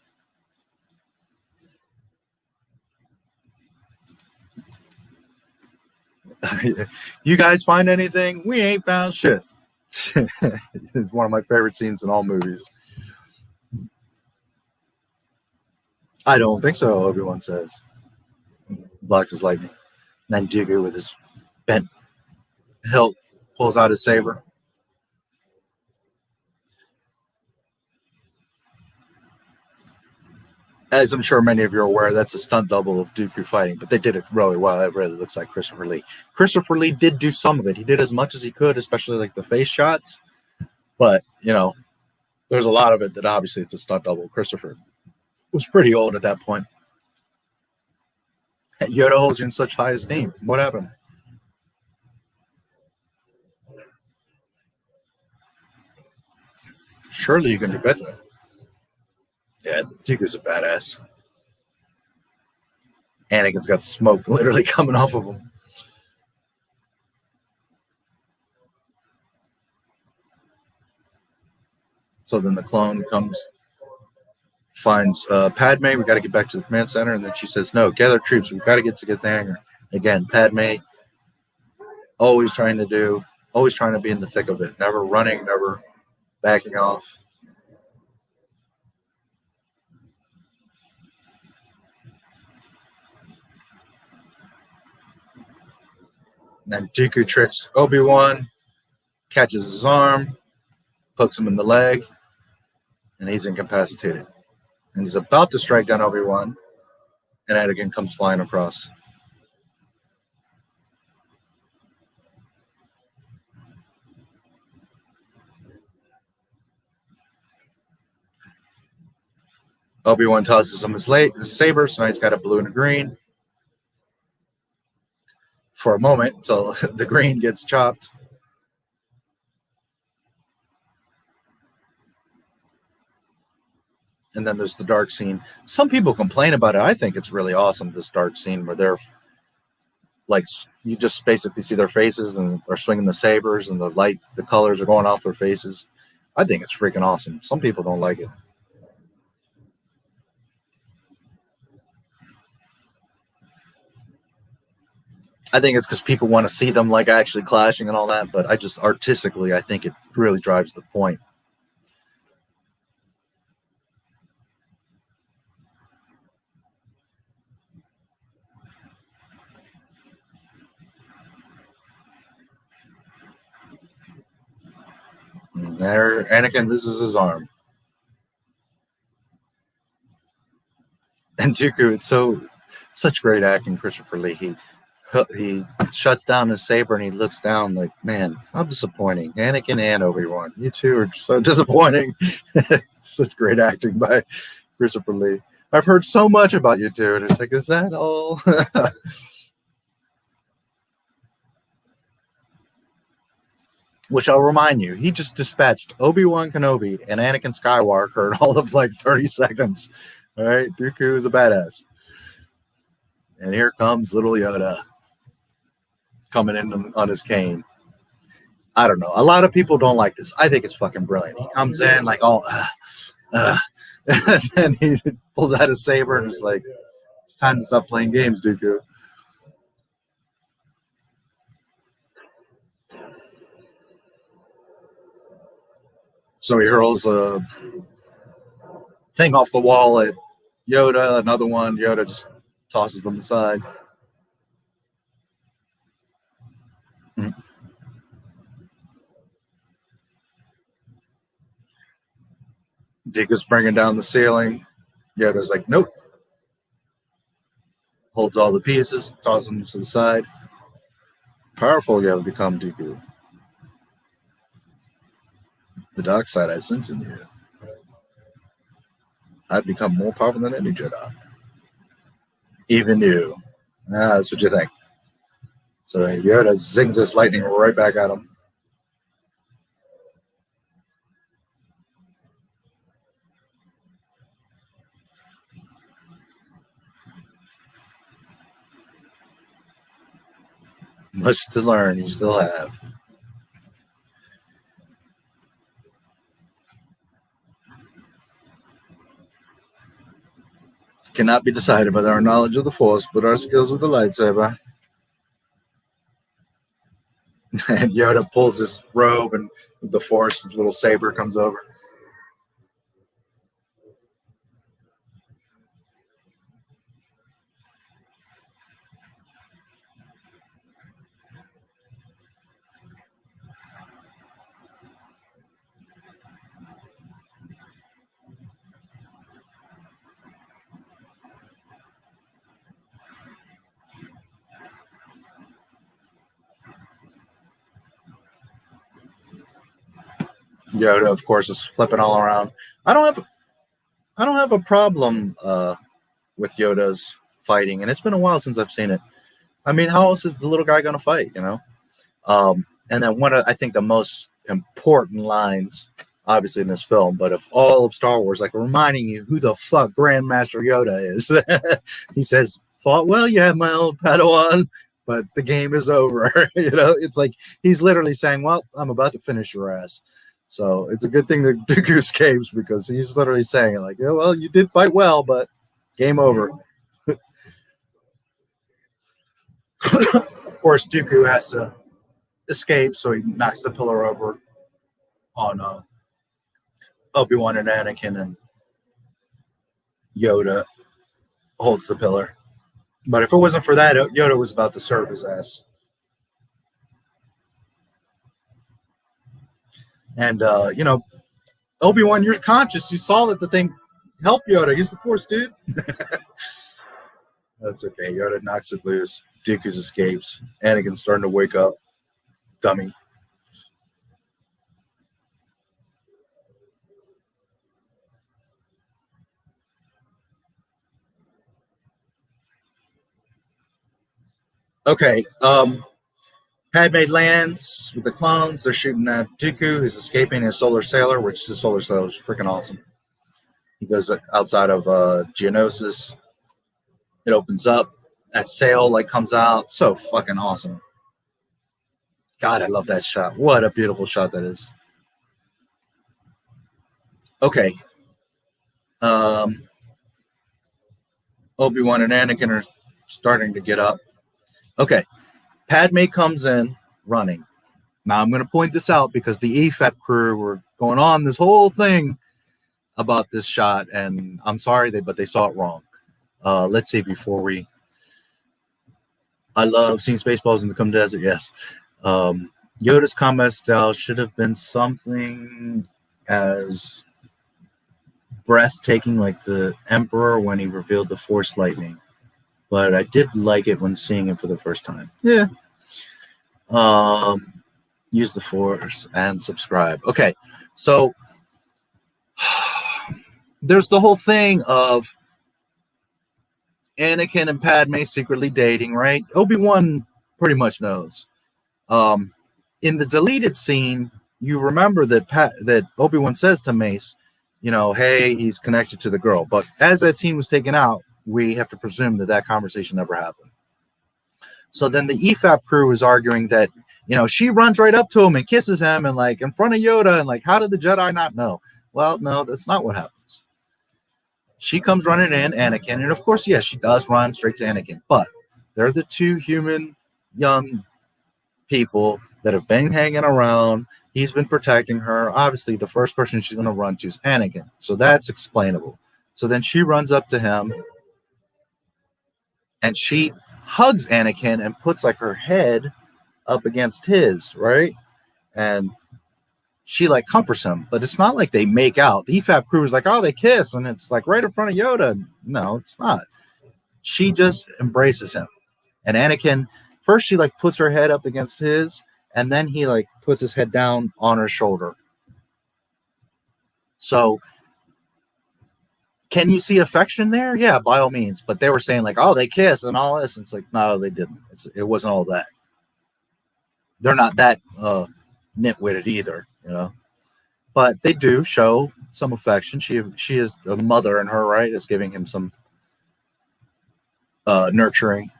You guys find anything? We ain't found shit. It's one of my favorite scenes in all movies. I don't think so, Obi-Wan says. Blocks his lightning. And then Dooku with his bent hilt pulls out his saber. As I'm sure many of you are aware, that's a stunt double of Dooku fighting, but they did it really well. It really looks like Christopher Lee. Christopher Lee did do some of it. He did as much as he could, especially like the face shots. But, you know, there's a lot of it that obviously it's a stunt double. Christopher was pretty old at that point. Yoda holds you in such high esteem. What happened? Surely you can do better. Yeah, Dooku's a badass. Anakin's got smoke literally coming off of him. So then the clone comes, finds Padme. We got to get back to the command center. And then she says, no, gather troops. We've got to get the hangar. Again, Padme, always trying to be in the thick of it. Never running, never backing off. And then Dooku tricks Obi-Wan, catches his arm, pokes him in the leg, and he's incapacitated. And he's about to strike down Obi-Wan, and Anakin comes flying across. Obi-Wan tosses him his saber, so now he's got a blue and a green. For a moment, until the green gets chopped. and then there's the dark scene. Some people complain about it. I think it's really awesome, this dark scene where they're like, you just basically see their faces and they're swinging the sabers and the colors are going off their faces. I think it's freaking awesome. Some people don't like it. I think it's because people want to see them like actually clashing and all that, but I just artistically, I think it really drives the point. And there, Anakin loses his arm. And Dooku, it's such great acting, Christopher Lee. He shuts down his saber and he looks down like, man, how disappointing. Anakin and Obi-Wan, you two are so disappointing. Such great acting by Christopher Lee. I've heard so much about you two, and it's like, is that all? Which I'll remind you, he just dispatched Obi-Wan Kenobi and Anakin Skywalker in all of like 30 seconds. All right, Dooku is a badass. And here comes little Yoda coming in on his cane. I don't know. A lot of people don't like this. I think it's fucking brilliant. He comes in like all, and then he pulls out his saber and is like, it's time to stop playing games, Dooku. So he hurls a thing off the wall at Yoda, another one. Yoda just tosses them aside. Dooku's bringing down the ceiling. Yoda's like, nope. Holds all the pieces, tosses them to the side. Powerful you have become, Dooku. The dark side I sense in you. I've become more powerful than any Jedi. Even you. That's what you think. So Yoda zings this lightning right back at him. Much to learn, you still have. Cannot be decided by our knowledge of the Force, but our skills with the lightsaber. And Yoda pulls his robe, and with the Force, his little saber comes over. Yoda, of course, is flipping all around. I don't have a problem with Yoda's fighting, and it's been a while since I've seen it. I mean, how else is the little guy going to fight, you know? And then one of, I think, the most important lines, obviously in this film, but of all of Star Wars, like reminding you who the fuck Grandmaster Yoda is. He says, "Fought well, yeah, my old Padawan, but the game is over." You know, it's like he's literally saying, "Well, I'm about to finish your ass." So it's a good thing that Dooku escapes, because he's literally saying it like, "Yeah, well, you did fight well, but game over." Of course, Dooku has to escape, so he knocks the pillar over on Obi-Wan and Anakin, and Yoda holds the pillar. But if it wasn't for that, Yoda was about to serve his ass. And, you know, Obi-Wan, you're conscious. You saw that the thing helped Yoda. Use the Force, dude. That's okay. Yoda knocks it loose. Dooku's escapes. Anakin's starting to wake up. Dummy. Okay. Padme lands with the clones. They're shooting at Dooku, who's escaping in a solar sailor, which the solar sailor is freaking awesome. He goes outside of Geonosis. It opens up. That sail like comes out. So fucking awesome. God, I love that shot. What a beautiful shot that is. Okay. Obi-Wan and Anakin are starting to get up. Okay. Padme comes in running. Now I'm going to point this out because the EFEP crew were going on this whole thing about this shot, and I'm sorry, but they saw it wrong. Let's see before we... I love seeing Spaceballs in the Come Desert, yes. Yoda's combat style should have been something as breathtaking like the Emperor when he revealed the Force lightning. But I did like it when seeing it for the first time. Yeah. Use the Force and subscribe. Okay, so there's the whole thing of Anakin and Padme secretly dating, right? Obi-Wan pretty much knows. In the deleted scene, you remember that Obi-Wan says to Mace, you know, hey, he's connected to the girl. But as that scene was taken out, we have to presume that conversation never happened. So then the EFAP crew is arguing that, you know, she runs right up to him and kisses him and like in front of Yoda and like, how did the Jedi not know? Well, no, that's not what happens. She comes running in, Anakin, and of course, yes, she does run straight to Anakin, but they're the two human young people that have been hanging around. He's been protecting her. Obviously, the first person she's going to run to is Anakin, so that's explainable. So then she runs up to him, and she hugs Anakin and puts like her head up against his, right? And she like comforts him, but it's not like they make out. The EFAP crew is like, oh, they kiss, and it's like right in front of Yoda. No, it's not. She just embraces him. And Anakin, first she like puts her head up against his, and then he like puts his head down on her shoulder. So can you see affection there? Yeah, by all means. But they were saying like, oh, they kiss and all this. And it's like, no, they didn't. It wasn't all that. They're not that nitwitted either, you know. But they do show some affection. She is a mother in her, right, is giving him some nurturing.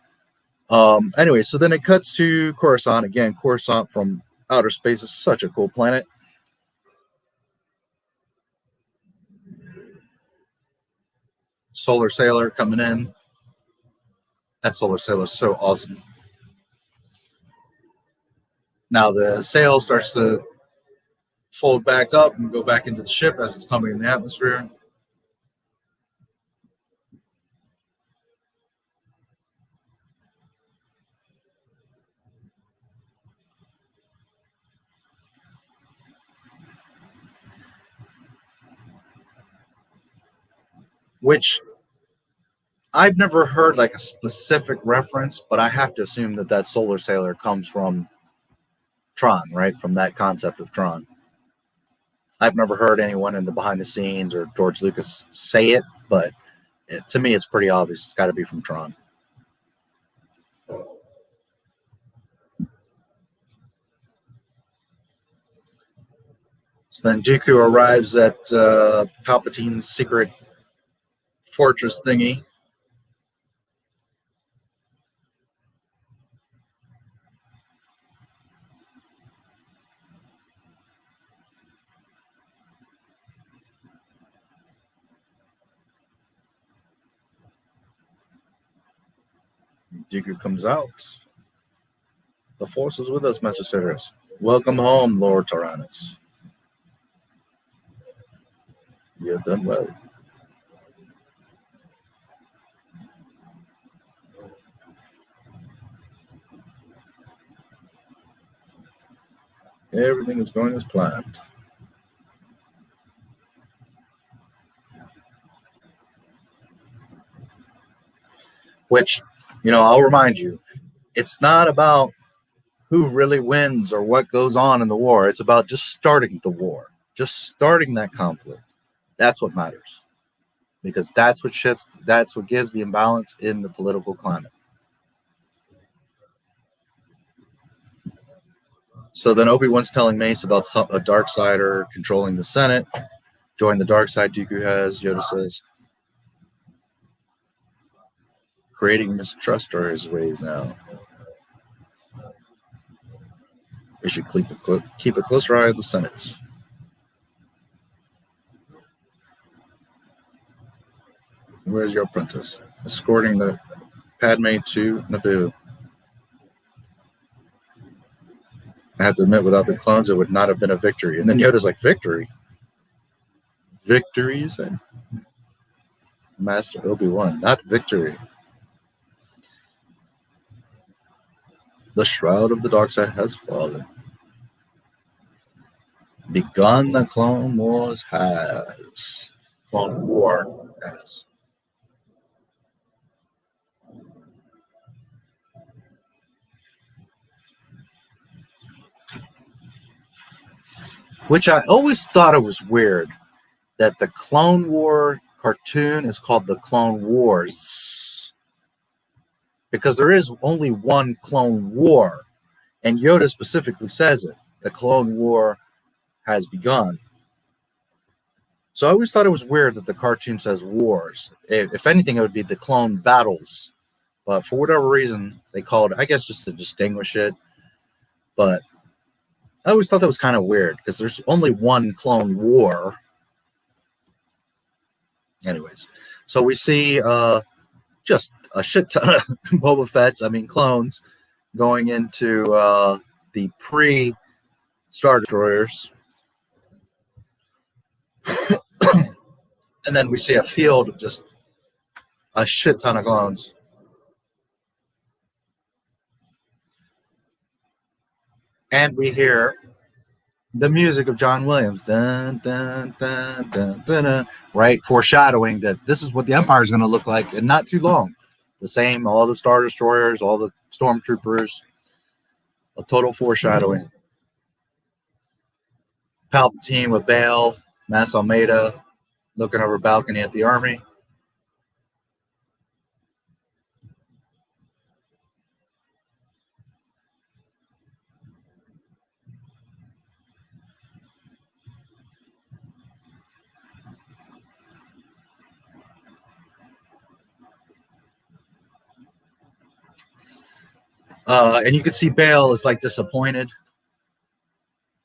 Anyway, so then it cuts to Coruscant. Again, Coruscant from outer space is such a cool planet. Solar Sailor coming in. That Solar Sailor is so awesome. Now the sail starts to fold back up and go back into the ship as it's coming in the atmosphere. Which I've never heard like a specific reference, but I have to assume that Solar Sailor comes from Tron, right? From that concept of Tron. I've never heard anyone in the behind the scenes or George Lucas say it, but to me it's pretty obvious. It's got to be from Tron. So then Dooku arrives at Palpatine's secret fortress thingy. Dooku comes out. The Force is with us, Master Sidious. Welcome home, Lord Tyrannus. You have done well. Everything is going as planned. Which, you know, I'll remind you, it's not about who really wins or what goes on in the war. It's about just starting the war, just starting that conflict. That's what matters, because that's what shifts, that's what gives the imbalance in the political climate. So then Obi-Wan's telling Mace about a Darksider controlling the Senate. Join the dark side, Dooku has, Yoda says. Creating mistrust are his ways now. We should keep a closer eye on the Senate. Where's your apprentice? Escorting the Padme to Naboo. I have to admit, without the clones, it would not have been a victory. And then Yoda's like, victory? Victory, you say? Master Obi-Wan, not victory. The shroud of the dark side has fallen. Begun the Clone Wars has. Clone War has. Which I always thought it was weird that the Clone War cartoon is called the Clone Wars. Because there is only one Clone War. And Yoda specifically says it. The Clone War has begun. So I always thought it was weird that the cartoon says wars. If anything, it would be the clone battles. But for whatever reason, they called it, I guess just to distinguish it. But I always thought that was kind of weird because there's only one Clone War. Anyways, so we see just a shit ton of Boba Fett's, clones, going into the pre-Star Destroyers. And then we see a field of just a shit ton of clones. And we hear the music of John Williams. Dun, dun, dun, dun, dun, dun, right? Foreshadowing that this is what the Empire is going to look like in not too long. The same, all the Star Destroyers, all the Stormtroopers. A total foreshadowing. Palpatine with Bail, Mas Almeida, looking over a balcony at the army. And you can see Bail is like disappointed.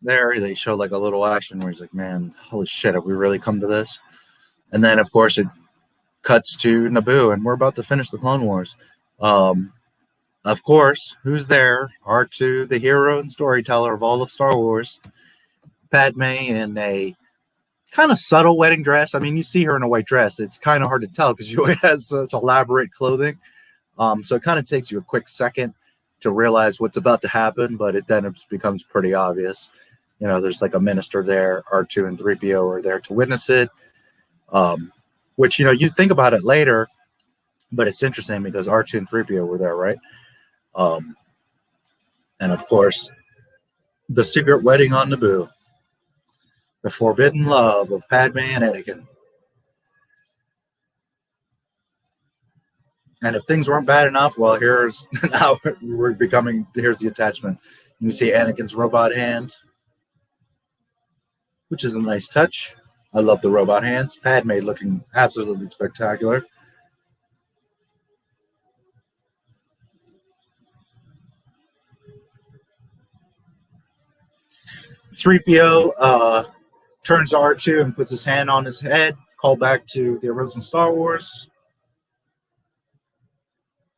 There, they show like a little action where he's like, man, holy shit, have we really come to this? And then, of course, it cuts to Naboo, and we're about to finish the Clone Wars. Of course, who's there? R2, the hero and storyteller of all of Star Wars. Padme in a kind of subtle wedding dress. You see her in a white dress. It's kind of hard to tell because she has such elaborate clothing. So it kind of takes you a quick second to realize what's about to happen, but it becomes pretty obvious. There's like a minister there. R2 and 3PO are there to witness it. Which, you think about it later, but it's interesting because R2 and 3PO were there, right? And of course, the secret wedding on Naboo. The forbidden love of Padme and Anakin. And if things weren't bad enough, well, here's the attachment. You see Anakin's robot hand, which is a nice touch. I love the robot hands. Padme looking absolutely spectacular. $3PO turns R2 and puts his hand on his head. Call back to the original Star Wars.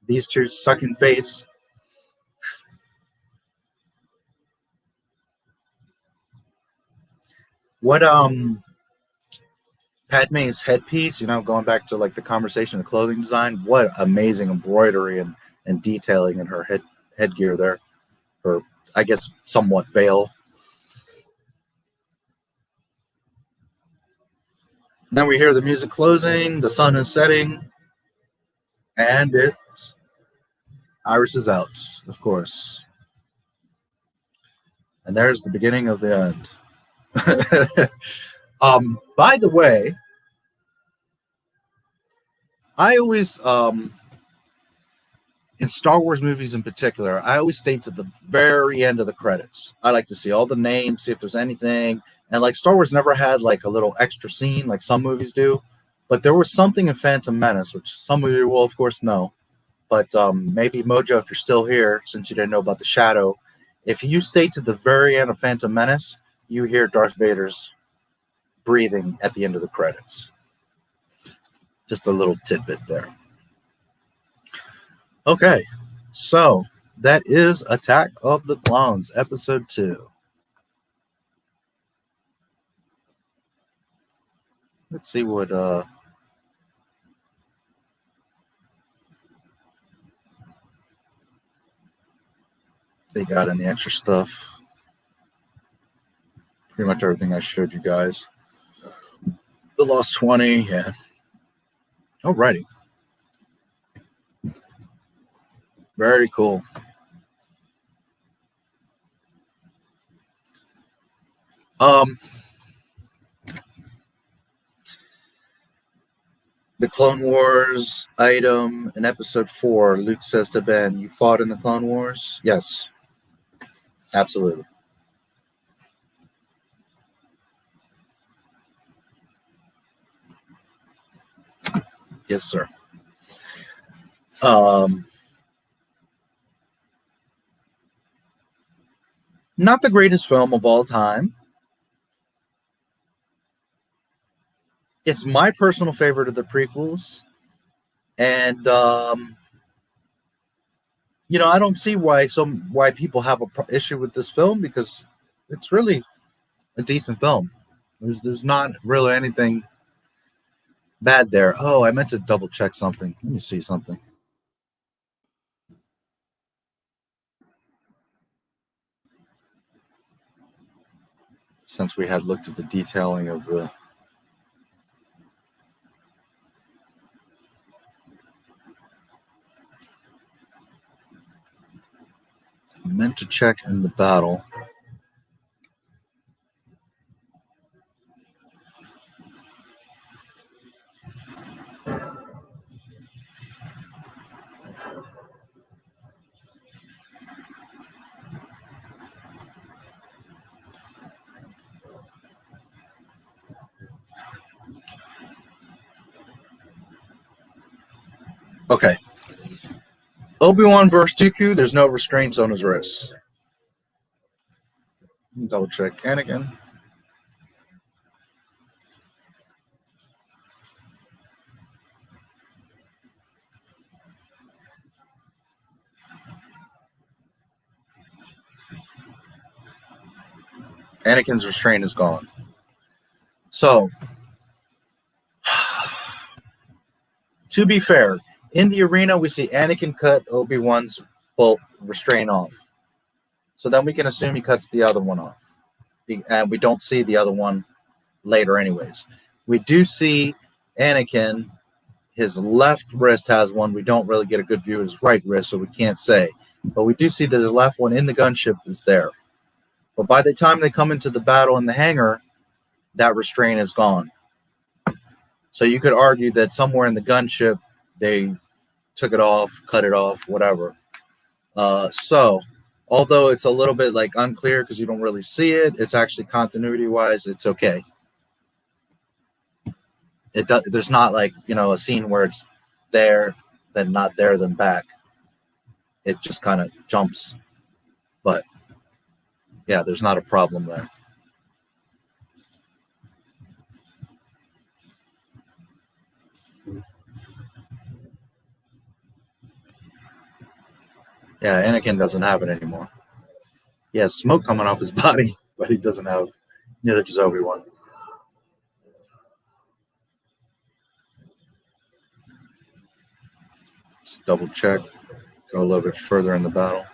These two sucking face. What Padme's headpiece, going back to like the conversation of clothing design, what amazing embroidery and detailing in her headgear there. Or I guess somewhat veil. Then we hear the music closing, the sun is setting, and Iris is out, of course. And there's the beginning of the end. By the way, I always in Star Wars movies in particular, I always stay to the very end of the credits. I like to see all the names, see if there's anything. And like Star Wars never had like a little extra scene like some movies do. But there was something in Phantom Menace, which some of you will, of course, know. But maybe Mojo, if you're still here, since you didn't know about the shadow, if you stay to the very end of Phantom Menace, you hear Darth Vader's breathing at the end of the credits. Just a little tidbit there. Okay, so that is Attack of the Clones, Episode 2. Let's see what they got in the extra stuff. Pretty much everything I showed you guys. The Lost 20, yeah. Alrighty. Very cool. The Clone Wars item in Episode 4, Luke says to Ben, "You fought in the Clone Wars?" Yes. Absolutely. Yes, sir. Not the greatest film of all time. It's my personal favorite of the prequels. And, you know, I don't see why people have an issue with this film, because it's really a decent film. There's not really anything bad there. Oh, I meant to double check something. Let me see something. Since we had looked at the detailing of the I meant to check in the battle. Okay. Obi-Wan versus Dooku, there's no restraints on his wrists. Double check Anakin. Anakin's restraint is gone. So, to be fair, in the arena, we see Anakin cut Obi-Wan's bolt restraint off. So then we can assume he cuts the other one off. And we don't see the other one later anyways. We do see Anakin, his left wrist has one. We don't really get a good view of his right wrist, so we can't say. But we do see that his left one in the gunship is there. But by the time they come into the battle in the hangar, that restraint is gone. So you could argue that somewhere in the gunship, they took it off, cut it off, whatever. So, although it's a little bit like unclear because you don't really see it, it's actually continuity-wise, it's okay. There's not like, you know, a scene where it's there, then not there, then back. It just kind of jumps. But yeah, there's not a problem there. Yeah, Anakin doesn't have it anymore. He has smoke coming off his body, but he doesn't have, neither does Obi-Wan. Just double check. Go a little bit further in the battle.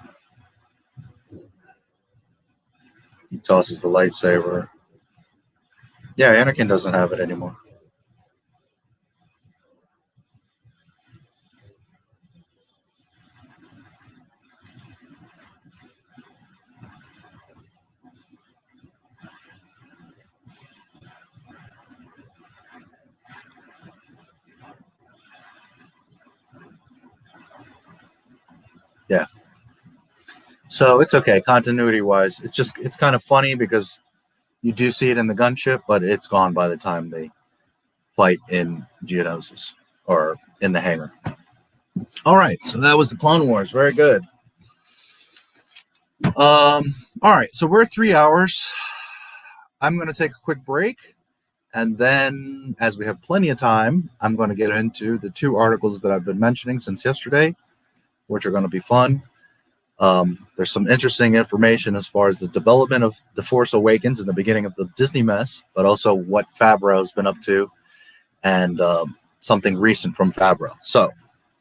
He tosses the lightsaber. Yeah, Anakin doesn't have it anymore. Yeah. So it's okay, continuity-wise. It's kind of funny because you do see it in the gunship, but it's gone by the time they fight in Geonosis or in the hangar. All right, so that was the Clone Wars. Very good. All right, so we're at 3 hours. I'm going to take a quick break, and then, as we have plenty of time, I'm going to get into the 2 articles that I've been mentioning since yesterday, which are going to be fun. There's some interesting information as far as the development of The Force Awakens and the beginning of the Disney mess, but also what Favreau's been up to, and something recent from Favreau. So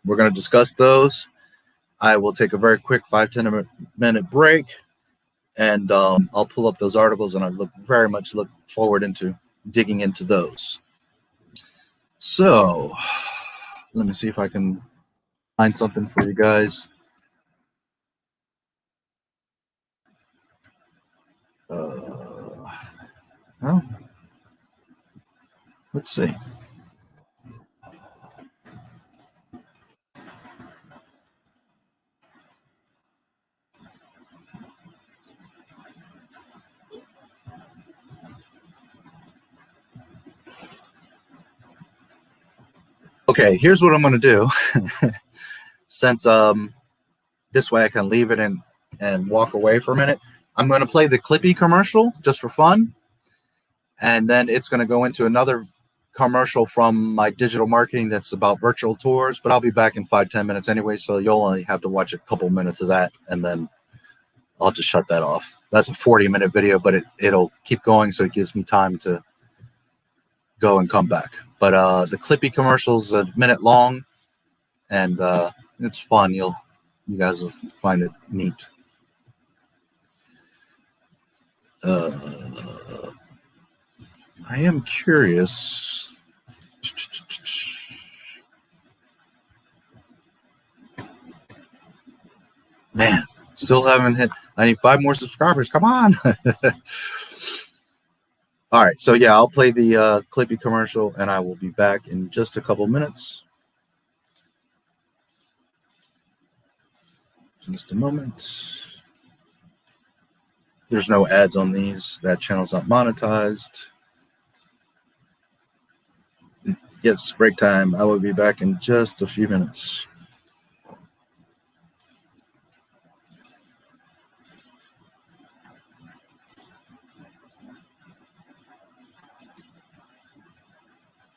we're going to discuss those. I will take a very quick 5-10 minute break, and I'll pull up those articles, and I very much look forward into digging into those. So let me see if I can find something for you guys. Well, let's see. Okay, here's what I'm going to do. Since this way I can leave it and walk away for a minute. I'm going to play the Clippy commercial just for fun. And then it's going to go into another commercial from my digital marketing that's about virtual tours. But I'll be back in 5-10 minutes anyway, so you'll only have to watch a couple minutes of that, and then I'll just shut that off. That's a 40-minute video, but it'll keep going, so it gives me time to go and come back. But the Clippy commercial's a minute long, and it's fun. You guys will find it neat. I am curious. Man, still haven't hit. I need 5 more subscribers. Come on. All right, so yeah, I'll play the Clippy commercial, and I will be back in just a couple minutes. Just a moment. There's no ads on these. That channel's not monetized. Yes, break time. I will be back in just a few minutes.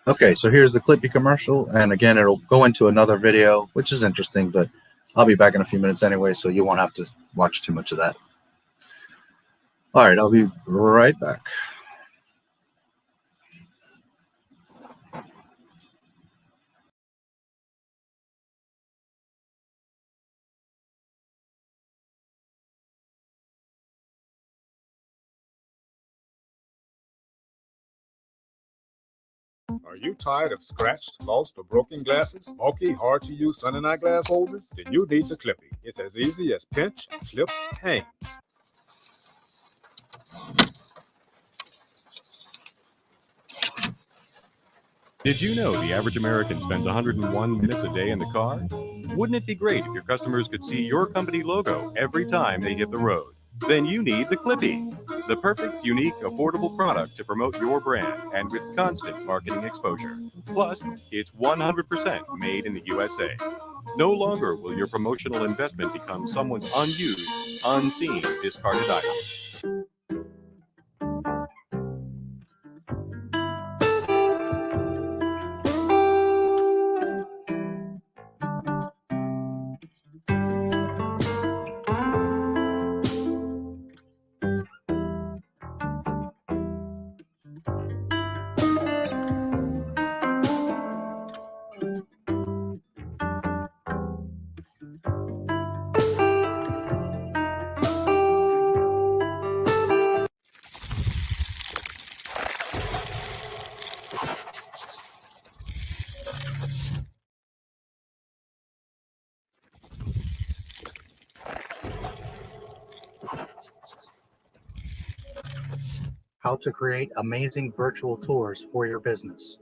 Okay, so here's the Clippy commercial, and again, it'll go into another video, which is interesting, but I'll be back in a few minutes anyway, so you won't have to watch too much of that. All right, I'll be right back. Are you tired of scratched, lost, or broken glasses? Bulky, hard-to-use sun and eyeglass holders? Then you need the Clippy. It's as easy as pinch, clip, hang. Did you know the average American spends 101 minutes a day in the car? Wouldn't it be great if your customers could see your company logo every time they hit the road? Then you need the Clippy, the perfect, unique, affordable product to promote your brand and with constant marketing exposure. Plus, it's 100% made in the USA. No longer will your promotional investment become someone's unused, unseen, discarded item. How to create amazing virtual tours for your business.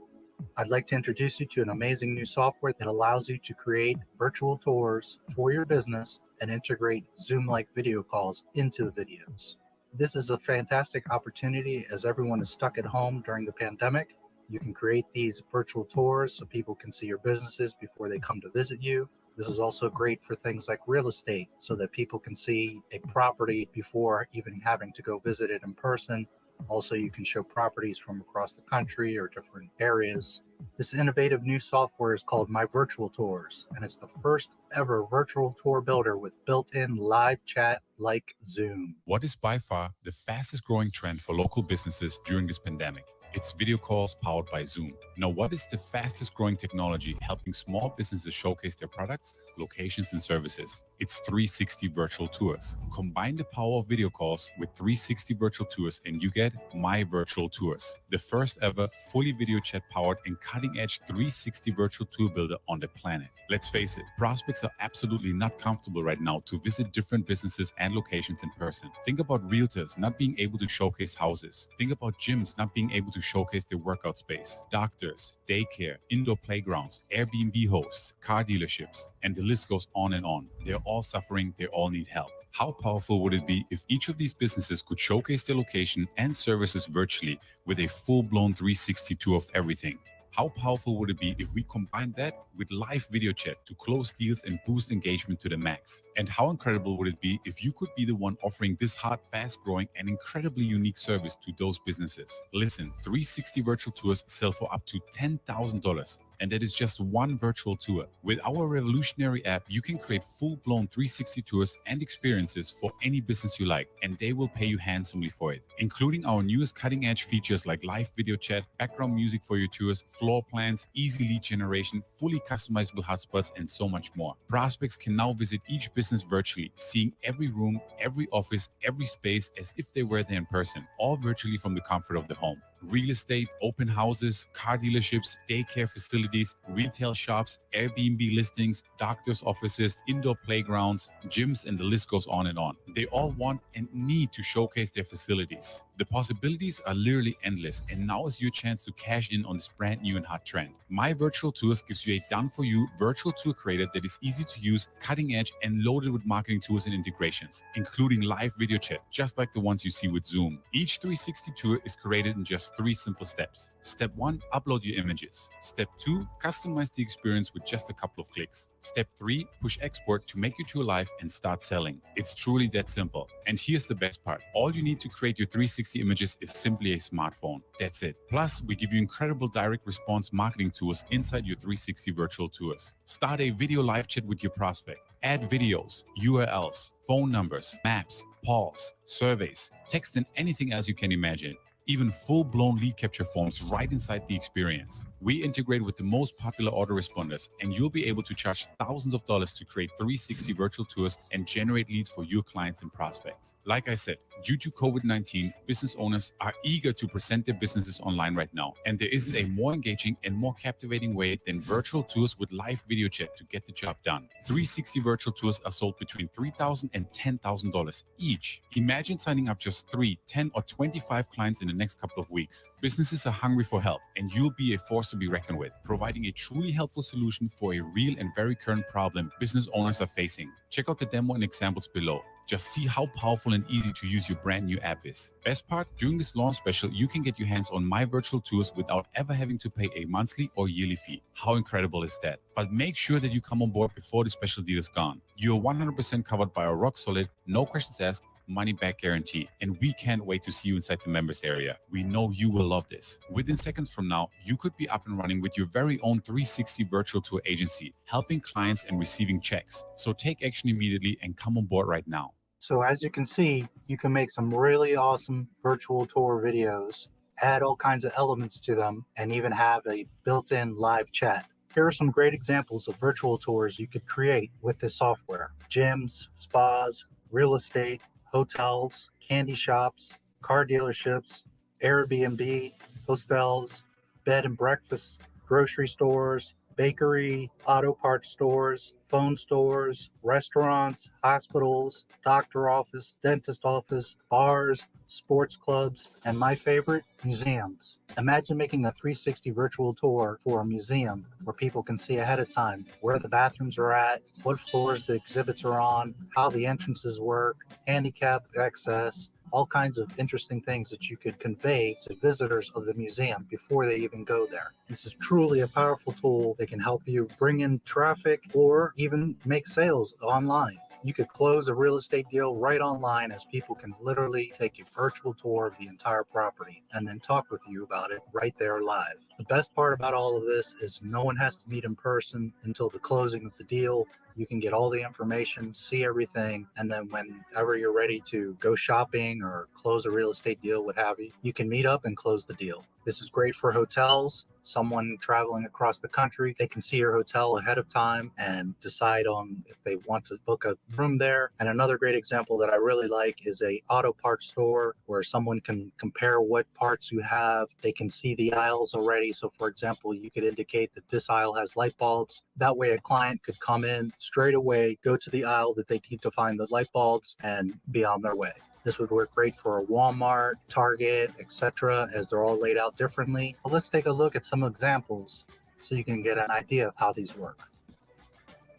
I'd like to introduce you to an amazing new software that allows you to create virtual tours for your business and integrate Zoom-like video calls into the videos. This is a fantastic opportunity as everyone is stuck at home during the pandemic. You can create these virtual tours so people can see your businesses before they come to visit you. This is also great for things like real estate so that people can see a property before even having to go visit it in person. Also, you can show properties from across the country or different areas. This innovative new software is called My Virtual Tours, and it's the first ever virtual tour builder with built-in live chat like Zoom. What is by far the fastest growing trend for local businesses during this pandemic? It's video calls powered by Zoom. Now, what is the fastest growing technology helping small businesses showcase their products, locations, and services? It's 360 virtual tours. Combine the power of video calls with 360 virtual tours and you get My Virtual Tours, the first ever fully video chat powered and cutting edge 360 virtual tour builder on the planet. Let's face it, prospects are absolutely not comfortable right now to visit different businesses and locations in person. Think about realtors not being able to showcase houses. Think about gyms not being able to showcase their workout space. Doctors, daycare, indoor playgrounds, Airbnb hosts, car dealerships, and the list goes on and on. They're all suffering, they all need help. How powerful would it be if each of these businesses could showcase their location and services virtually with a full-blown 360 tour of everything? How powerful would it be if we combined that with live video chat to close deals and boost engagement to the max? And how incredible would it be if you could be the one offering this hot, fast-growing, and incredibly unique service to those businesses? Listen, 360 virtual tours sell for up to $10,000. And that is just one virtual tour. With our revolutionary app, you can create full-blown 360 tours and experiences for any business you like, and they will pay you handsomely for it, including our newest cutting-edge features like live video chat, background music for your tours, floor plans, easy lead generation, fully customizable hotspots, and so much more. Prospects can now visit each business virtually, seeing every room, every office, every space as if they were there in person, all virtually from the comfort of the home. Real estate, open houses, car dealerships, daycare facilities, retail shops, Airbnb listings, doctors' offices, indoor playgrounds, gyms, and the list goes on and on. They all want and need to showcase their facilities. The possibilities are literally endless, and now is your chance to cash in on this brand new and hot trend. My Virtual Tours gives you a done-for-you virtual tour creator that is easy to use, cutting edge, and loaded with marketing tools and integrations, including live video chat, just like the ones you see with Zoom. Each 360 tour is created in just 3 simple steps. Step 1, upload your images. Step 2, customize the experience with just a couple of clicks. Step 3, push export to make your tour live and start selling. It's truly that simple. And here's the best part. All you need to create your 360 images is simply a smartphone. That's it. Plus, we give you incredible direct response marketing tools inside your 360 virtual tours. Start a video live chat with your prospect. Add videos, URLs, phone numbers, maps, polls, surveys, text, and anything else you can imagine. Even full-blown lead capture forms right inside the experience. We integrate with the most popular autoresponders, and you'll be able to charge thousands of dollars to create 360 virtual tours and generate leads for your clients and prospects. Like I said, due to COVID-19, business owners are eager to present their businesses online right now, and there isn't a more engaging and more captivating way than virtual tours with live video chat to get the job done. 360 virtual tours are sold between $3,000 and $10,000 each. Imagine signing up just 3, 10, or 25 clients in the next couple of weeks. Businesses are hungry for help, and you'll be a force to be reckoned with, providing a truly helpful solution for a real and very current problem business owners are facing. Check out the demo and examples below. Just see how powerful and easy to use your brand new app is. Best part, during this launch special, you can get your hands on My Virtual Tours without ever having to pay a monthly or yearly fee. How incredible is that? But make sure that you come on board before the special deal is gone. You're 100% covered by our rock solid, no questions asked, money back guarantee, and we can't wait to see you inside the members area. We know you will love this. Within seconds from now, you could be up and running with your very own 360 virtual tour agency, helping clients and receiving checks. So take action immediately and come on board right now. So as you can see, you can make some really awesome virtual tour videos, add all kinds of elements to them, and even have a built-in live chat. Here are some great examples of virtual tours you could create with this software. Gyms, spas, real estate, hotels, candy shops, car dealerships, Airbnb, hostels, bed and breakfast, grocery stores, bakery, auto parts stores, phone stores, restaurants, hospitals, doctor office, dentist office, bars, sports clubs, and my favorite, museums. Imagine making a 360 virtual tour for a museum where people can see ahead of time where the bathrooms are at, what floors the exhibits are on, how the entrances work, handicap access, all kinds of interesting things that you could convey to visitors of the museum before they even go there. This is truly a powerful tool that can help you bring in traffic or even make sales online. You could close a real estate deal right online, as people can literally take a virtual tour of the entire property and then talk with you about it right there live. The best part about all of this is no one has to meet in person until the closing of the deal. You can get all the information, see everything, and then whenever you're ready to go shopping or close a real estate deal, what have you, you can meet up and close the deal. This is great for hotels. Someone traveling across the country, they can see your hotel ahead of time and decide on if they want to book a room there. And another great example that I really like is a auto parts store where someone can compare what parts you have. They can see the aisles already. So for example, you could indicate that this aisle has light bulbs. That way a client could come in straight away, go to the aisle that they need to find the light bulbs, and be on their way. This would work great for a Walmart, Target, etc., as they're all laid out differently. But let's take a look at some examples so you can get an idea of how these work.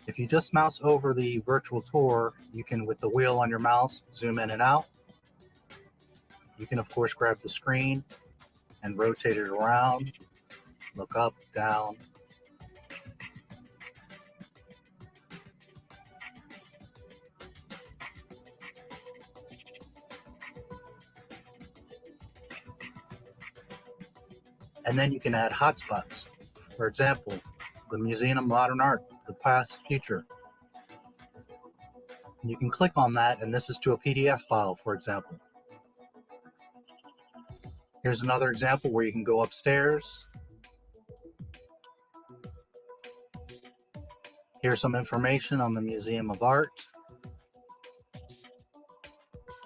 If you just mouse over the virtual tour, you can, with the wheel on your mouse, zoom in and out. You can, of course, grab the screen and rotate it around, look up, down. And then you can add hotspots. For example, the Museum of Modern Art, the past, future. And you can click on that, and this is to a PDF file, for example. Here's another example where you can go upstairs. Here's some information on the Museum of Art.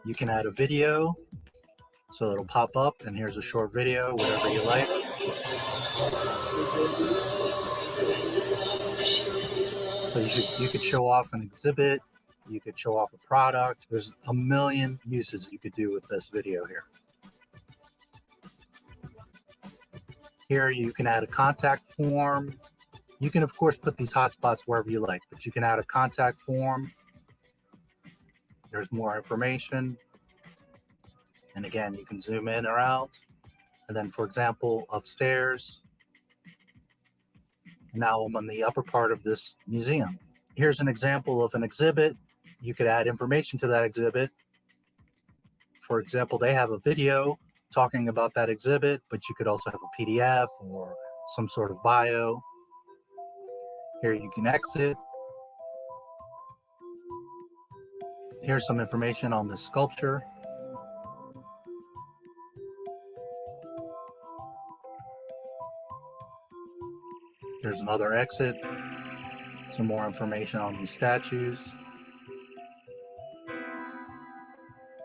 You can add a video, so it'll pop up, and here's a short video, whatever you like. So you could show off an exhibit, you could show off a product. There's a million uses you could do with this video here. Here you can add a contact form. You can, of course, put these hotspots wherever you like, but you can add a contact form. There's more information. And again, you can zoom in or out. And then, for example, upstairs. Now I'm on the upper part of this museum. Here's an example of an exhibit. You could add information to that exhibit. For example, they have a video talking about that exhibit, but you could also have a PDF or some sort of bio. Here you can exit. Here's some information on this sculpture. There's another exit. Some more information on these statues.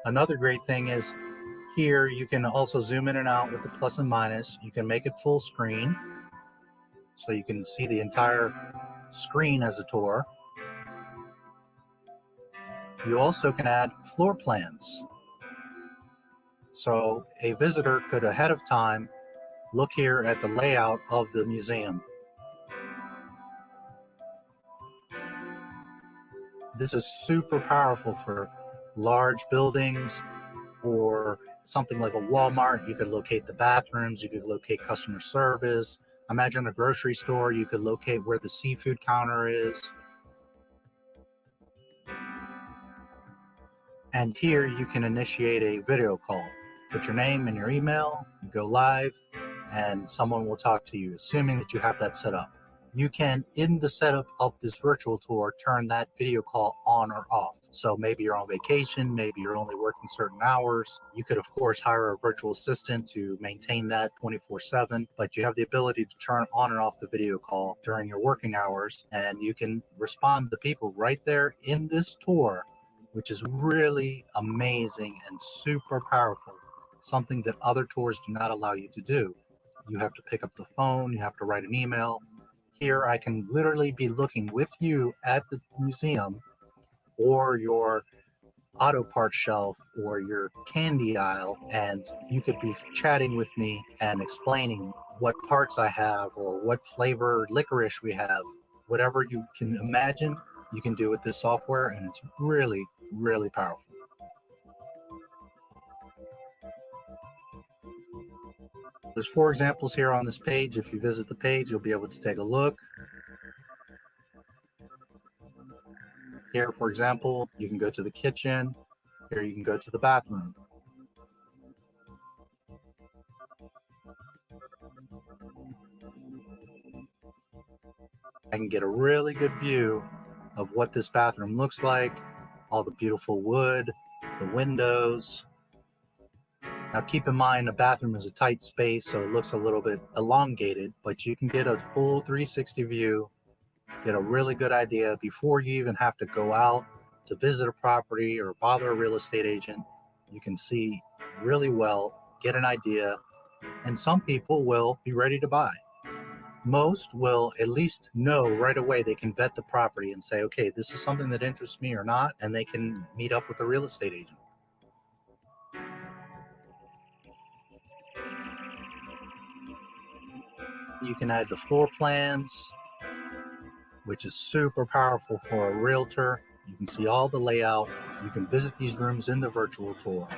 Another great thing is here you can also zoom in and out with the plus and minus. You can make it full screen, so you can see the entire screen as a tour. You also can add floor plans. So a visitor could ahead of time look here at the layout of the museum. This is super powerful for large buildings or something like a Walmart. You could locate the bathrooms, you could locate customer service. Imagine a grocery store, you could locate where the seafood counter is. And here you can initiate a video call. Put your name and your email, you go live, and someone will talk to you, assuming that you have that set up. You can, in the setup of this virtual tour, turn that video call on or off. So maybe you're on vacation, maybe you're only working certain hours. You could, of course, hire a virtual assistant to maintain that 24/7, but you have the ability to turn on and off the video call during your working hours, and you can respond to people right there in this tour, which is really amazing and super powerful. Something that other tours do not allow you to do. You have to pick up the phone, you have to write an email. Here I can literally be looking with you at the museum or your auto parts shelf or your candy aisle, and you could be chatting with me and explaining what parts I have or what flavor licorice we have. Whatever you can imagine, you can do with this software, and it's really, really powerful. There's 4 examples here on this page. If you visit the page, you'll be able to take a look. Here, for example, you can go to the kitchen. Here you can go to the bathroom. I can get a really good view of what this bathroom looks like, all the beautiful wood, the windows. Now keep in mind, a bathroom is a tight space, so it looks a little bit elongated, but you can get a full 360 view, get a really good idea before you even have to go out to visit a property or bother a real estate agent. You can see really well, get an idea, and some people will be ready to buy. Most will at least know right away. They can vet the property and say, okay, this is something that interests me or not, and they can meet up with a real estate agent. You can add the floor plans, which is super powerful for a realtor. You can see all the layout. You can visit these rooms in the virtual tour.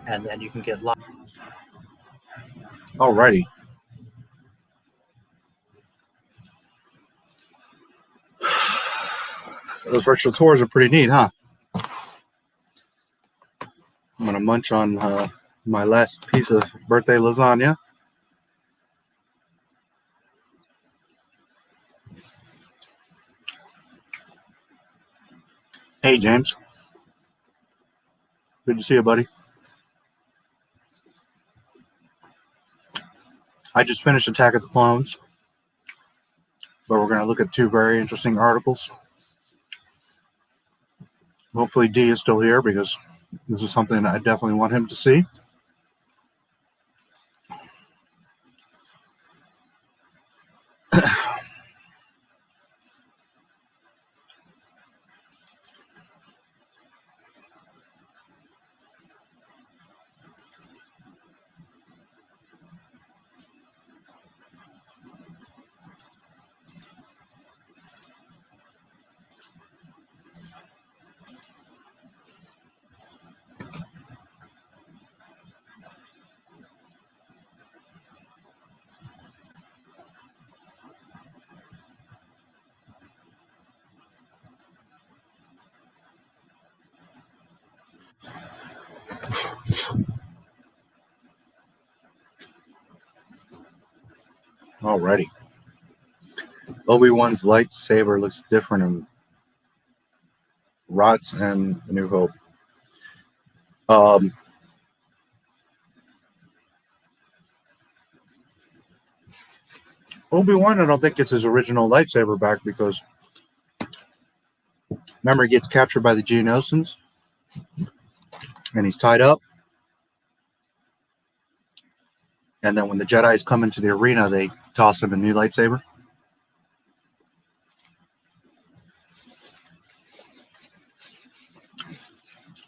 And then you can get locked. Alrighty. Those virtual tours are pretty neat, huh? I'm gonna munch on my last piece of birthday lasagna. Hey, James. Good to see you, buddy. I just finished Attack of the Clones, but we're going to look at 2 very interesting articles. Hopefully D is still here because this is something I definitely want him to see. Alrighty. Obi-Wan's lightsaber looks different in Rots and A New Hope. Obi-Wan, I don't think gets his original lightsaber back because remember, he gets captured by the Geonosians and he's tied up. And then when the Jedis come into the arena, they toss him a new lightsaber.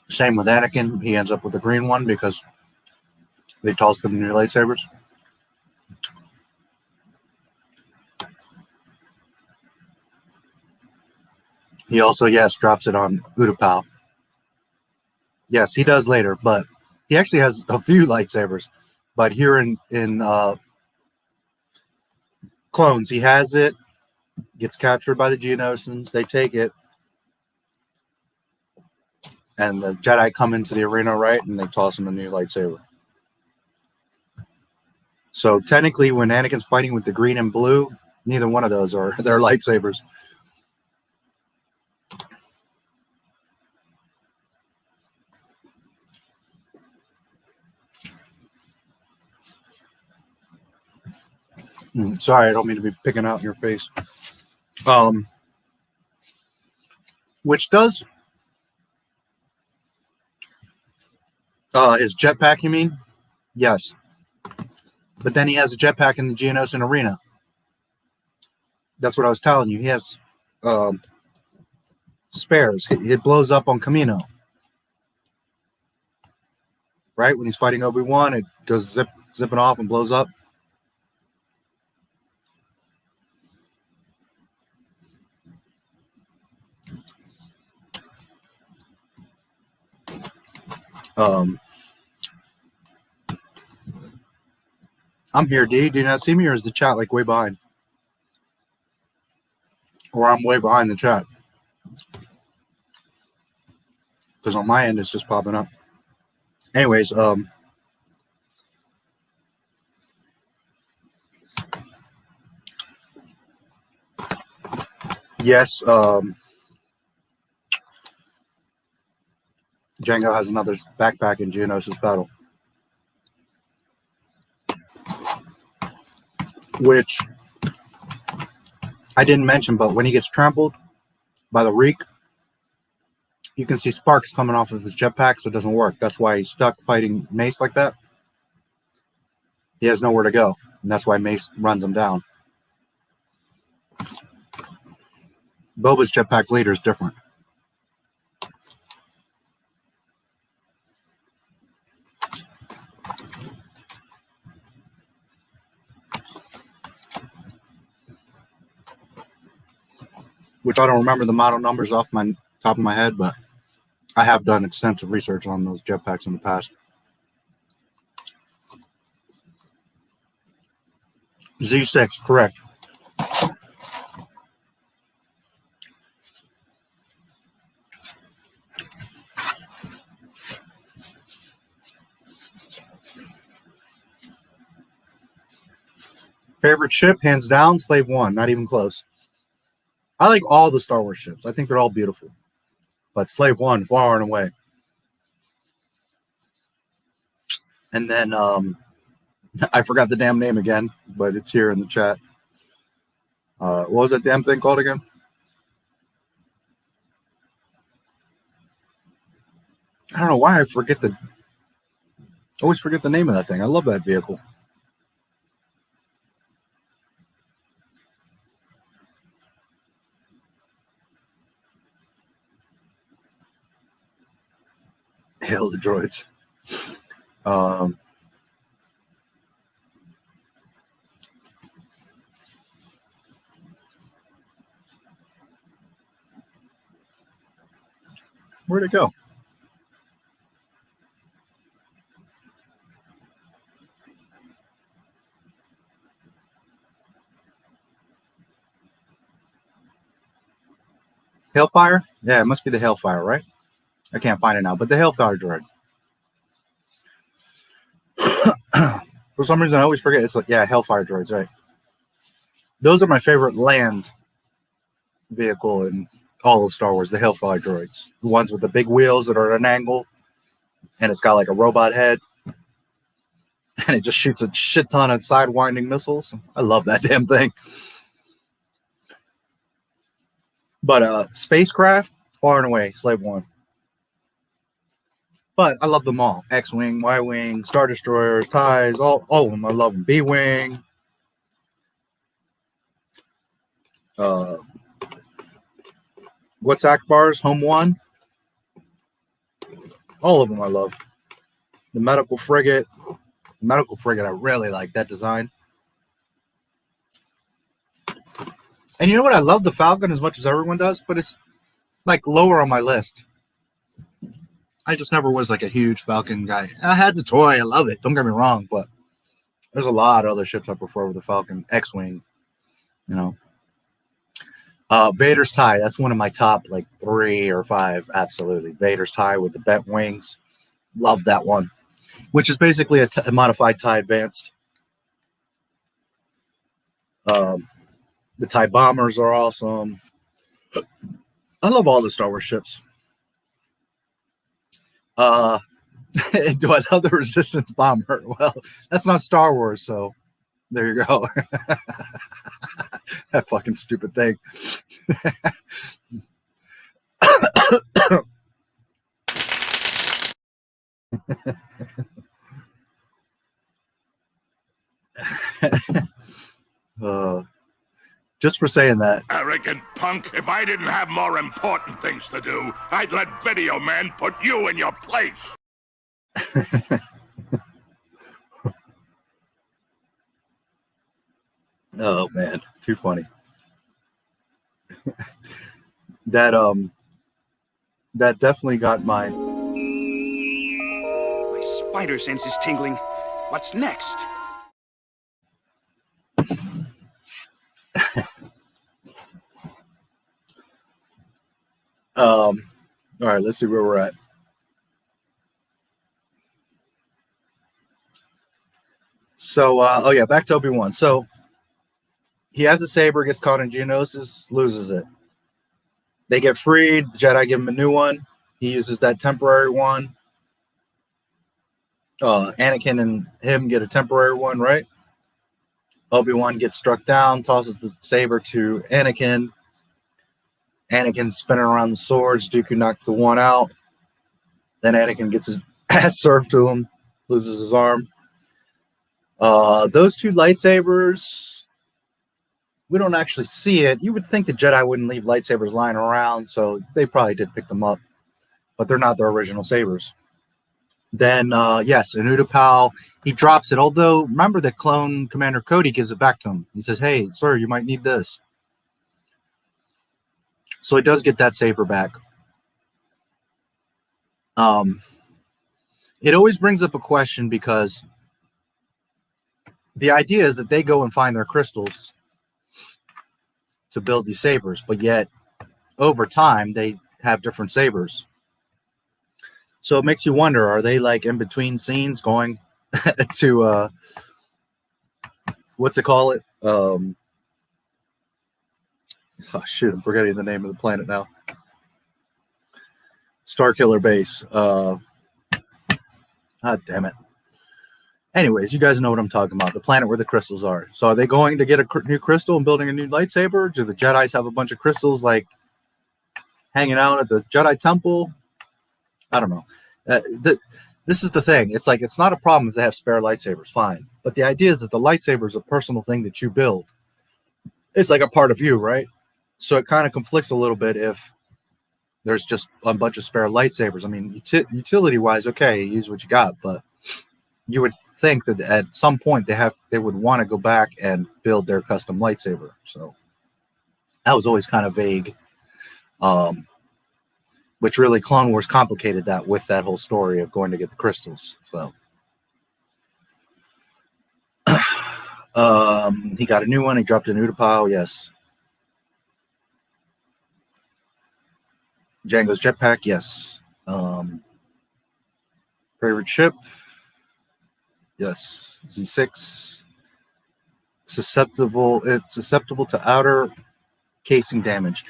Same with Anakin. He ends up with the green one because they toss them new lightsabers. He also, yes, drops it on Utapau. Yes, he does later, but he actually has a few lightsabers. But here in Clones, he has it, gets captured by the Geonosians, they take it, and the Jedi come into the arena, right, and they toss him a new lightsaber. So technically, when Anakin's fighting with the green and blue, neither one of those are their lightsabers. Sorry, I don't mean to be picking out your face. Which does his jetpack, you mean? Yes. But then he has a jetpack in the Geonosis arena. That's what I was telling you. He has spares. It blows up on Camino. Right? When he's fighting Obi-Wan, it goes zipping off and blows up. I'm here, D. Do you not see me, or is the chat like way behind? Or I'm way behind the chat? Because on my end, it's just popping up. Anyways, yes, Django has another backpack in Geonosis Battle, which I didn't mention, but when he gets trampled by the Reek, you can see sparks coming off of his jetpack, so it doesn't work. That's why he's stuck fighting Mace like that. He has nowhere to go, and that's why Mace runs him down. Boba's jetpack leader is different. Which I don't remember the model numbers off my top of my head, but I have done extensive research on those jetpacks in the past. Z6, correct. Favorite ship, hands down, Slave 1, not even close. I like all the Star Wars ships. I think they're all beautiful. But Slave 1, far and away. And then, I forgot the damn name again, but it's here in the chat. What was that damn thing called again? I don't know why I always forget the name of that thing. I love that vehicle. Hail the droids. Where'd it go? Hailfire? Yeah, it must be the Hailfire, right? I can't find it now, but the Hailfire droid. For some reason, I always forget. It's like, yeah, Hellfire droids, right? Those are my favorite land vehicle in all of Star Wars, the Hellfire droids. The ones with the big wheels that are at an angle, and it's got like a robot head, and it just shoots a shit ton of sidewinding missiles. I love that damn thing. But spacecraft, far and away, Slave 1. But I love them all. X-Wing, Y-Wing, Star Destroyers, TIEs, all of them. I love them. B-Wing. What's Akbar's? Home 1. All of them I love. The medical frigate. The medical frigate, I really like that design. And you know what? I love the Falcon as much as everyone does, but it's like lower on my list. I just never was like a huge Falcon guy. I had the toy. I love it. Don't get me wrong, but there's a lot of other ships I prefer with the Falcon. X-Wing, you know. Vader's TIE. That's one of my top like 3 or 5. Absolutely. Vader's TIE with the bent wings. Love that one. Which is basically a modified TIE Advanced. The TIE Bombers are awesome. I love all the Star Wars ships. Do I love the Resistance Bomber? Well, that's not Star Wars, so there you go. That fucking stupid thing. just for saying that. Arrogant punk. If I didn't have more important things to do, I'd let Video Man put you in your place. Oh man, too funny. That definitely got my spider sense is tingling. What's next? All right, let's see where we're at. So, oh yeah, back to Obi-Wan. So he has a saber, gets caught in geonosis, loses it. They get freed. The Jedi give him a new one. He uses that temporary one. Anakin and him get a temporary one, right? Obi-Wan gets struck down, tosses the saber to Anakin. Anakin's spinning around the swords. Dooku knocks the one out. Then Anakin gets his ass served to him, loses his arm. Those two lightsabers, we don't actually see it. You would think the Jedi wouldn't leave lightsabers lying around, so they probably did pick them up. But they're not their original sabers. Then, yes, an Utapau, he drops it. Although, remember that clone Commander Cody gives it back to him. He says, hey, sir, you might need this. So he does get that saber back. It always brings up a question because the idea is that they go and find their crystals to build these sabers, but yet over time they have different sabers. So it makes you wonder, are they like in between scenes going to what's it call it? Oh shoot, I'm forgetting the name of the planet now. Starkiller Base. God damn it. Anyways, you guys know what I'm talking about. The planet where the crystals are. So are they going to get a new crystal and building a new lightsaber? Do the Jedis have a bunch of crystals like hanging out at the Jedi Temple? I don't know. This is the thing. It's like, it's not a problem if they have spare lightsabers. Fine. But the idea is that the lightsaber is a personal thing that you build. It's like a part of you, right? So it kind of conflicts a little bit if there's just a bunch of spare lightsabers. I mean, utility-wise, okay, use what you got, but you would think that at some point they would want to go back and build their custom lightsaber. So that was always kind of vague. Which really Clone Wars complicated that with that whole story of going to get the crystals. So he got a new one. He dropped an Utapau. Yes. Django's jetpack. Yes. Favorite ship. Yes. Z6. Susceptible. It's susceptible to outer casing damage.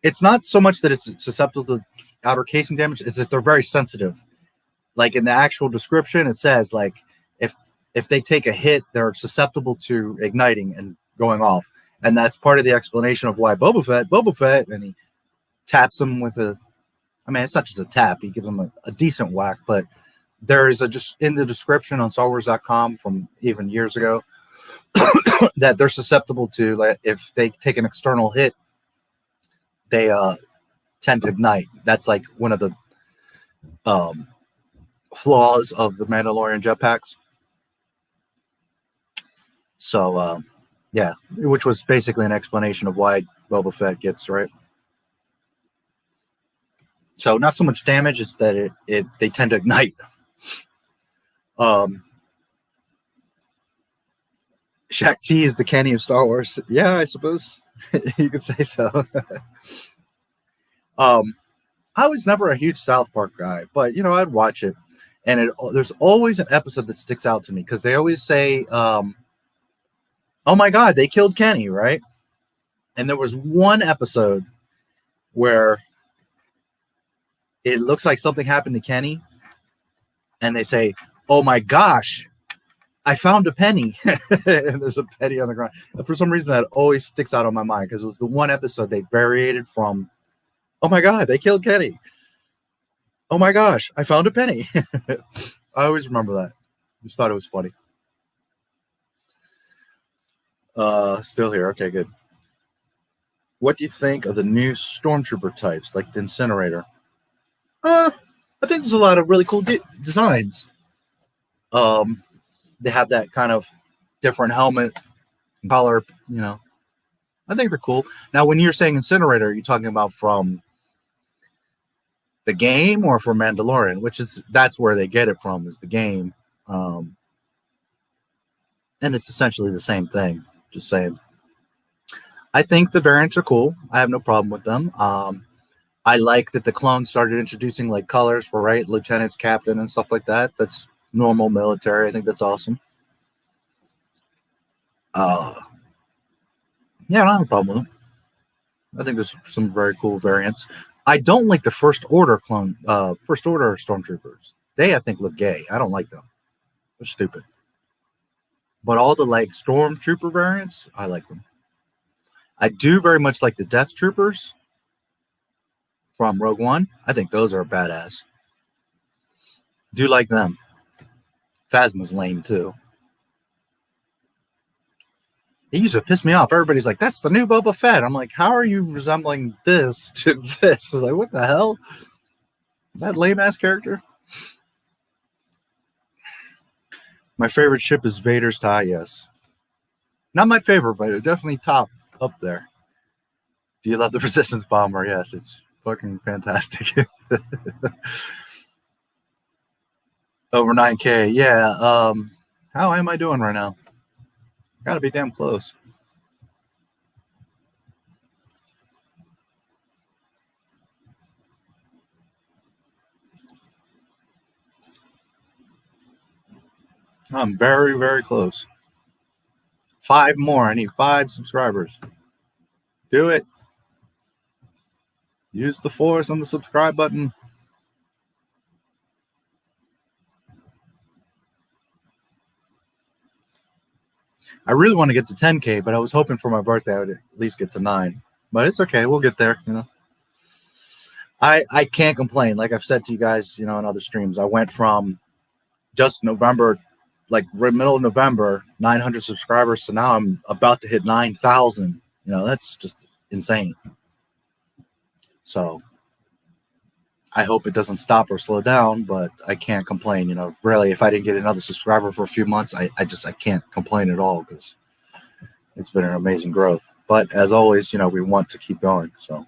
It's not so much that it's susceptible to outer casing damage, is that they're very sensitive. Like in the actual description, it says like if they take a hit, they're susceptible to igniting and going off. And that's part of the explanation of why Boba Fett, and he taps him with a, I mean, it's not just a tap, he gives him a decent whack, but there is just in the description on StarWars.com from even years ago that they're susceptible to, like, if they take an external hit, they tend to ignite. That's like one of the flaws of the Mandalorian jetpacks. So, yeah, which was basically an explanation of why Boba Fett gets, right? So not so much damage, it's that they tend to ignite. Shaq T is the Kenny of Star Wars. Yeah, I suppose you could say so. I was never a huge South Park guy, but you know, I'd watch it, and there's always an episode that sticks out to me because they always say, "Oh my God, they killed Kenny," right? And there was one episode where it looks like something happened to Kenny, and they say, "Oh my gosh, I found a penny," and there's a penny on the ground. And for some reason, that always sticks out on my mind because it was the one episode they variated from, "Oh my God, they killed Kenny. Oh my gosh, I found a penny." I always remember that. Just thought it was funny. Still here. Okay, good. What do you think of the new stormtrooper types, like the Incinerator? I think there's a lot of really cool designs. They have that kind of different helmet color, you know. I think they're cool. Now, when you're saying Incinerator, are you talking about from the game or from Mandalorian? That's where they get it from, is the game. And it's essentially the same thing. Just saying. I think the variants are cool. I have no problem with them. I like that the clones started introducing like colors for lieutenants, captain, and stuff like that. That's normal military. I think that's awesome. Yeah, I don't have a problem with them. I think there's some very cool variants. I don't like the First Order stormtroopers. They, I think, look gay. I don't like them. They're stupid. But all the like stormtrooper variants, I like them. I do very much like the Death Troopers from Rogue One. I think those are badass. Do like them. Phasma's lame too. It used to piss me off. Everybody's like, that's the new Boba Fett. I'm like, how are you resembling this to this? Like, what the hell? That lame ass character. My favorite ship is Vader's TIE, yes. Not my favorite, but definitely top up there. Do you love the Resistance Bomber? Yes, it's fucking fantastic. Over 9K. Yeah. How am I doing right now? Gotta be damn close. I'm very, very close. 5 more. I need 5 subscribers. Do it. Use the force on the subscribe button. I really want to get to 10K, but I was hoping for my birthday I would at least get to 9. But it's okay. We'll get there, you know. I can't complain. Like I've said to you guys, you know, in other streams, I went from just November, like middle of November, 900 subscribers, to now I'm about to hit 9,000. You know, that's just insane. So I hope it doesn't stop or slow down, but I can't complain. You know, really, if I didn't get another subscriber for a few months, I can't complain at all, because it's been an amazing growth. But as always, you know, we want to keep going. So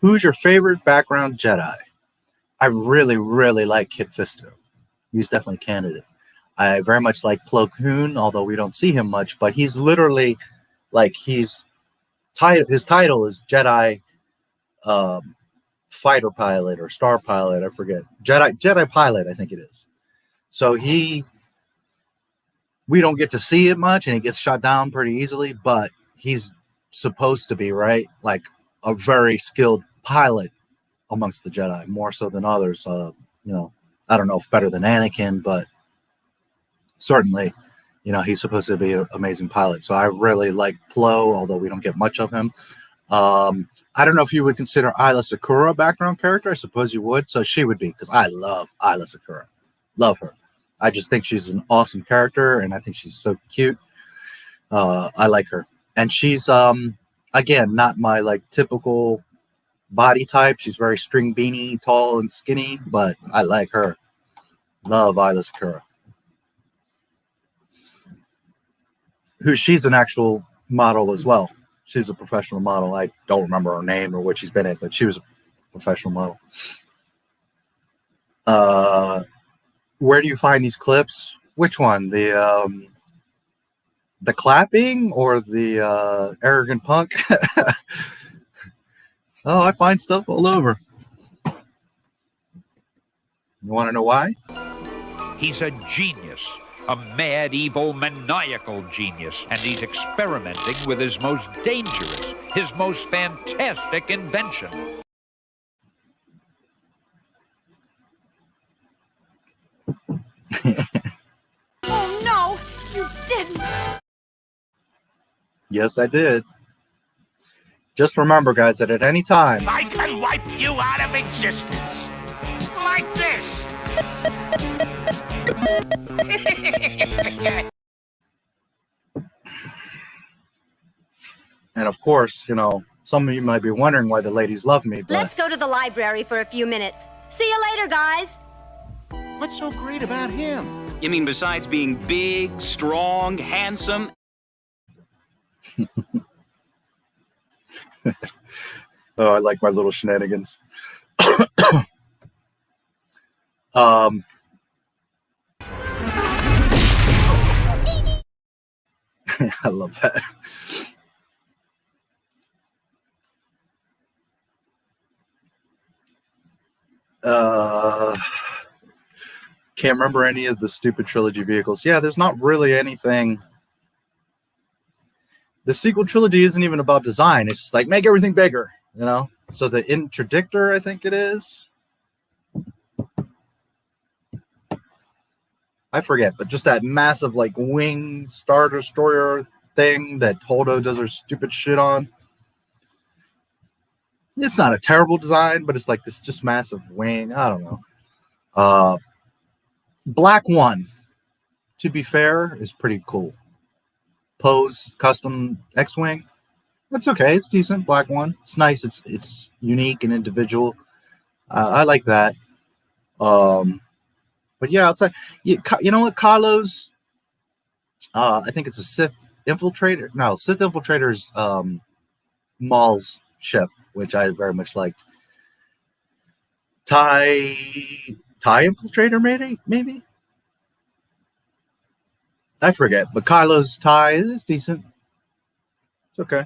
who's your favorite background Jedi? I really, really like Kit Fisto. He's definitely a candidate. I very much like Plo Koon, although we don't see him much, but he's literally like, his title is Jedi fighter pilot or star pilot, I forget. Jedi pilot, I think it is. So we don't get to see it much, and he gets shot down pretty easily, but he's supposed to be, right, like a very skilled pilot amongst the Jedi, more so than others. You know, I don't know if better than Anakin, but certainly, you know, he's supposed to be an amazing pilot. So I really like Plo, although we don't get much of him. I don't know if you would consider Ayla Secura a background character. I suppose you would. So she would be, because I love Ayla Secura. Love her. I just think she's an awesome character, and I think she's so cute. I like her. And she's, again, not my, like, typical body type. She's very string beanie, tall and skinny, but I like her. Love Ayla Secura. She's an actual model as well. She's a professional model. I don't remember her name or what she's been in, but she was a professional model. Where do you find these clips? Which one? The clapping or the arrogant punk? Oh, I find stuff all over. You want to know why? He's a genius. A mad, evil, maniacal genius, and he's experimenting with his most dangerous, his most fantastic invention. Oh, no, you didn't. Yes, I did. Just remember, guys, that at any time, I can wipe you out of existence. Like this. And of course, you know, some of you might be wondering why the ladies love me, but Let's go to the library for a few minutes. See you later, guys. What's so great about him? You mean besides being big, strong, handsome? oh, I like my little shenanigans. I love that. Can't remember any of the stupid trilogy vehicles. Yeah, there's not really anything. The sequel trilogy isn't even about design. It's just like, make everything bigger, you know? So the interdictor, I think it is. I forget, but just that massive, like, wing Star Destroyer thing that Holdo does her stupid shit on. It's not a terrible design, but it's like this just massive wing. I don't know. Black One, to be fair, is pretty cool. Pose custom X-Wing. That's okay. It's decent. Black One. It's nice. It's unique and individual. I like that. But yeah, outside, you know what, Carlos? I think it's a Sith Infiltrator. No, Sith Infiltrator's Maul's ship, which I very much liked. TIE Infiltrator, maybe? I forget, but Kylo's TIE is decent. It's okay.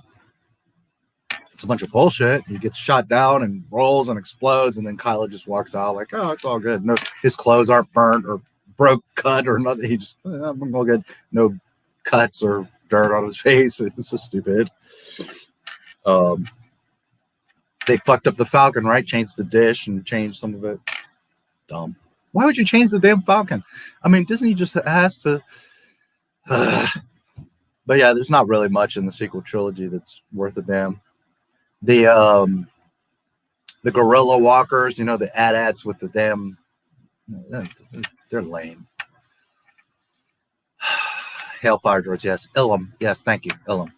It's a bunch of bullshit. He gets shot down and rolls and explodes, and then Kylo just walks out like, oh, it's all good. No, his clothes aren't burnt or broke, cut, or nothing. He just, I'm all good. No cuts or dirt on his face. It's so stupid. They fucked up the Falcon, right? Changed the dish and changed some of it. Dumb. Why would you change the damn Falcon? I mean, Disney just has to. But yeah, there's not really much in the sequel trilogy that's worth a damn. The gorilla walkers, you know, the AT-ATs with the damn, they're lame. Hellfire droids, yes. Ilum, yes, thank you, Ilum.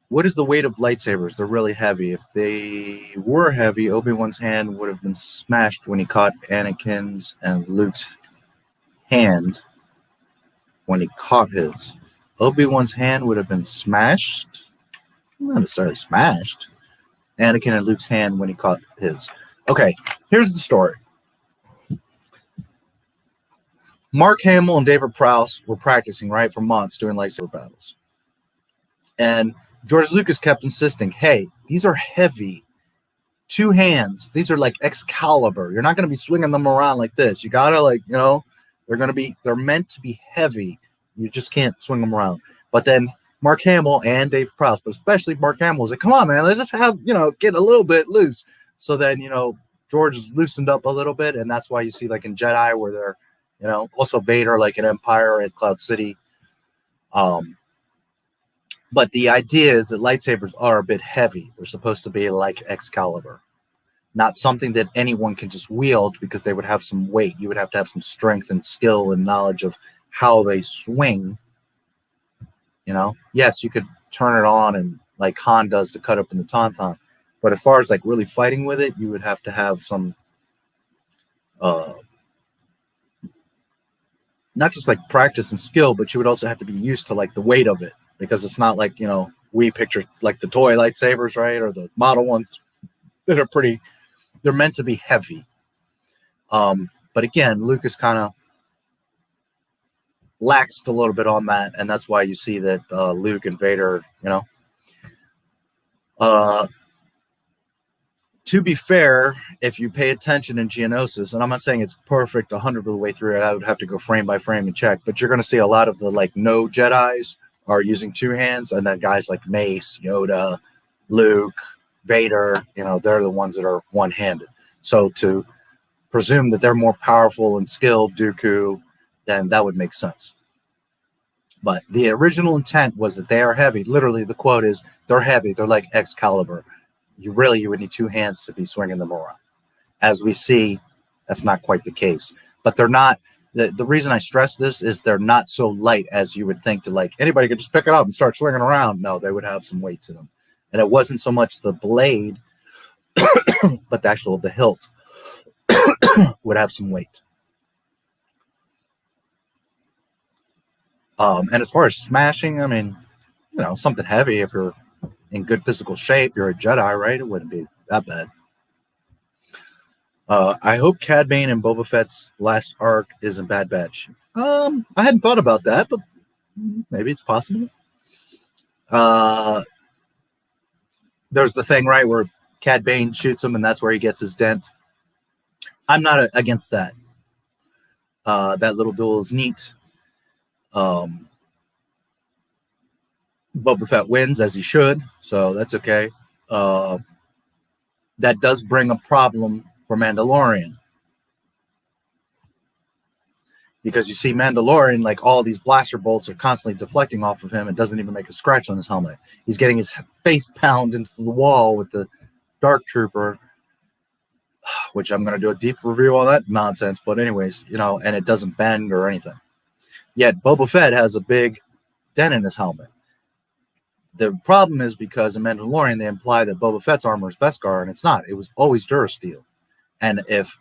What is the weight of lightsabers? They're really heavy. If they were heavy, Obi-Wan's hand would have been smashed when he caught Anakin's and Luke's hand when he caught his. Obi-Wan's hand would have been smashed? Not necessarily smashed. Anakin and Luke's hand when he caught his. Okay, here's the story. Mark Hamill and David Prowse were practicing, right, for months doing lightsaber battles. And George Lucas kept insisting, hey, these are heavy. 2 hands. These are like Excalibur. You're not going to be swinging them around like this. You got to, like, you know, they're meant to be heavy. You just can't swing them around. But then Mark Hamill and Dave Prowse, but especially Mark Hamill, was like, come on, man, let's just have, you know, get a little bit loose. So then, you know, George is loosened up a little bit. And that's why you see, like, in Jedi where they're, you know, also Vader, like in Empire at Cloud City. But the idea is that lightsabers are a bit heavy. They're supposed to be like Excalibur, not something that anyone can just wield because they would have some weight. You would have to have some strength and skill and knowledge of how they swing. You know, yes, you could turn it on and like Han does to cut open the tauntaun. But as far as like really fighting with it, you would have to have some, not just like practice and skill, but you would also have to be used to like the weight of it. Because it's not like, you know, we picture like the toy lightsabers, right? Or the model ones that are pretty, they're meant to be heavy. But again, Lucas kind of laxed a little bit on that. And that's why you see that Luke and Vader, you know. To be fair, if you pay attention in Geonosis, and I'm not saying it's perfect 100% of the way through it, I would have to go frame by frame and check, but you're going to see a lot of the like no Jedis are using 2 hands, and then guys like Mace, Yoda, Luke, Vader, you know, they're the ones that are one-handed. So to presume that they're more powerful and skilled, Dooku, then that would make sense. But the original intent was that they are heavy. Literally, the quote is, they're heavy. They're like Excalibur. You would need 2 hands to be swinging them around. As we see, that's not quite the case. But they're not, The reason I stress this is they're not so light as you would think to like anybody could just pick it up and start swinging around. No, they would have some weight to them. And it wasn't so much the blade, but the hilt would have some weight. And as far as smashing, I mean, you know, something heavy, if you're in good physical shape, you're a Jedi, right? It wouldn't be that bad. I hope Cad Bane and Boba Fett's last arc is in Bad Batch. I hadn't thought about that, but maybe it's possible. There's the thing, right, where Cad Bane shoots him, and that's where he gets his dent. I'm not against that. That little duel is neat. Boba Fett wins, as he should, so that's okay. That does bring a problem for Mandalorian. Because you see Mandalorian, like all these blaster bolts are constantly deflecting off of him. It doesn't even make a scratch on his helmet. He's getting his face pounded into the wall with the Dark Trooper, which I'm going to do a deep review on that nonsense. But anyways, you know, and it doesn't bend or anything. Yet Boba Fett has a big dent in his helmet. The problem is because in Mandalorian, they imply that Boba Fett's armor is Beskar, and it's not. It was always Durasteel. And if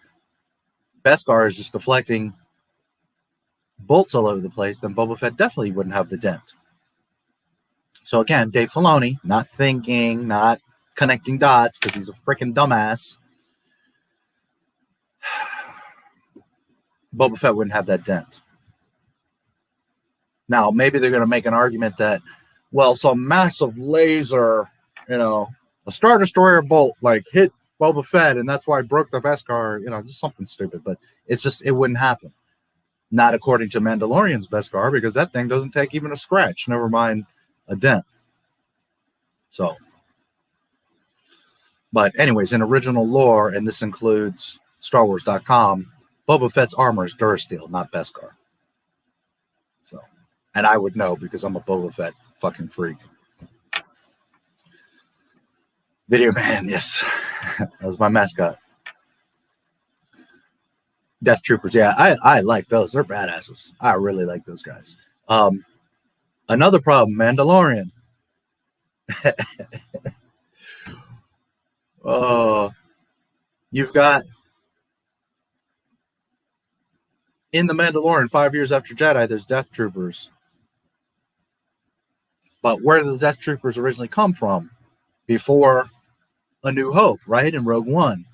Beskar is just deflecting bolts all over the place, then Boba Fett definitely wouldn't have the dent. So again, Dave Filoni, not thinking, not connecting dots, because he's a freaking dumbass. Boba Fett wouldn't have that dent. Now, maybe they're going to make an argument that, well, some massive laser, you know, a Star Destroyer bolt, like, hit Boba Fett, and that's why it broke the Beskar, you know, just something stupid. But it's just, it wouldn't happen. Not according to Mandalorian's Beskar, because that thing doesn't take even a scratch, never mind a dent. So, but anyways, in original lore, and this includes StarWars.com, Boba Fett's armor is Durasteel, not Beskar. So, and I would know because I'm a Boba Fett fucking freak. Video Man, yes. That was my mascot. Death Troopers, yeah, I like those. They're badasses. I really like those guys. Another problem, Mandalorian. You've got in the Mandalorian, 5 years after Jedi, there's Death Troopers. But where did the Death Troopers originally come from? Before A New Hope, right? In Rogue One.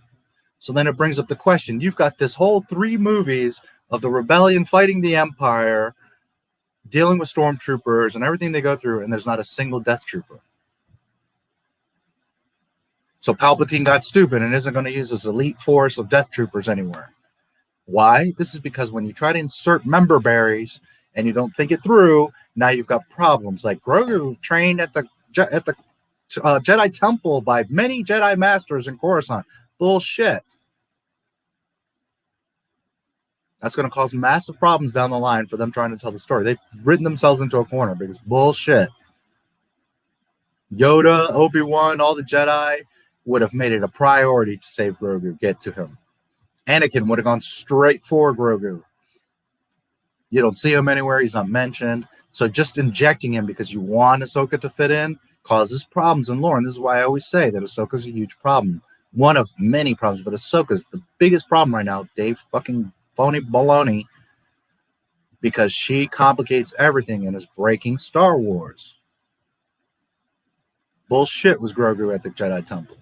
So then it brings up the question. You've got this whole 3 movies of the rebellion fighting the Empire, dealing with stormtroopers and everything they go through, and there's not a single Death Trooper. So Palpatine got stupid and isn't going to use his elite force of Death Troopers anywhere. Why? This is because when you try to insert member berries and you don't think it through, now you've got problems. Like Grogu trained at the Jedi Temple by many Jedi Masters in Coruscant. Bullshit. That's going to cause massive problems down the line for them trying to tell the story. They've written themselves into a corner because bullshit. Yoda, Obi-Wan, all the Jedi would have made it a priority to save Grogu, get to him. Anakin would have gone straight for Grogu. You don't see him anywhere. He's not mentioned. So just injecting him because you want Ahsoka to fit in causes problems in lore. And this is why I always say that Ahsoka's a huge problem. One of many problems, but Ahsoka's the biggest problem right now. Dave fucking phony baloney, because she complicates everything and is breaking Star Wars. Bullshit was Grogu at the Jedi Temple.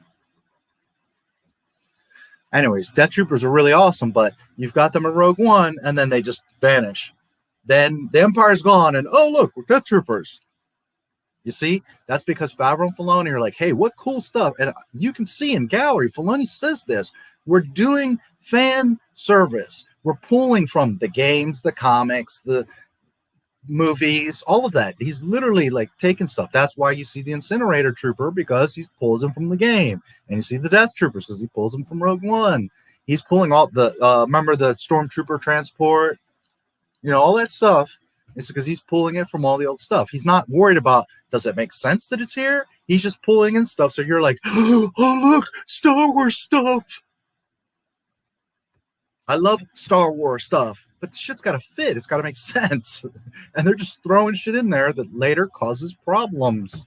Anyways, Death Troopers are really awesome, but you've got them in Rogue One, and then they just vanish. Then the Empire's gone, and oh, look, we're Death Troopers. You see, that's because Favreau and Filoni are like, hey, what cool stuff. And you can see in gallery, Filoni says this. We're doing fan service. We're pulling from the games, the comics, the movies, all of that. He's literally like taking stuff. That's why you see the Incinerator Trooper, because he pulls them from the game. And you see the Death Troopers because he pulls them from Rogue One. He's pulling all the, remember the Stormtrooper transport? You know, all that stuff. It's because he's pulling it from all the old stuff. He's not worried about, does it make sense that it's here? He's just pulling in stuff. So you're like, oh, look, Star Wars stuff. I love Star Wars stuff. but the shit's got to fit. It's got to make sense. And they're just throwing shit in there that later causes problems.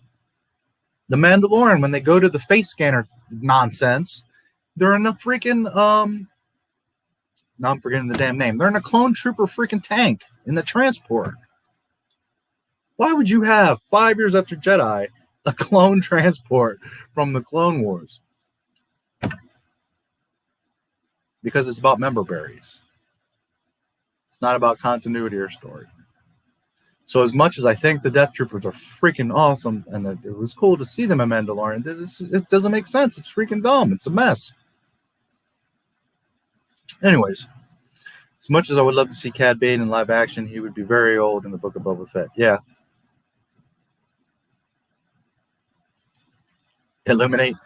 The Mandalorian, when they go to the face scanner nonsense, they're in a freaking, now I'm forgetting the damn name. They're in a clone trooper freaking tank in the transport. Why would you have 5 years after Jedi a clone transport from the Clone Wars? Because it's about member berries. It's not about continuity or story. So as much as I think the Death Troopers are freaking awesome and that it was cool to see them in Mandalorian, it doesn't make sense. It's freaking dumb. It's a mess. Anyways, as much as I would love to see Cad Bane in live action, he would be very old in the Book of Boba Fett. Yeah. Illuminate.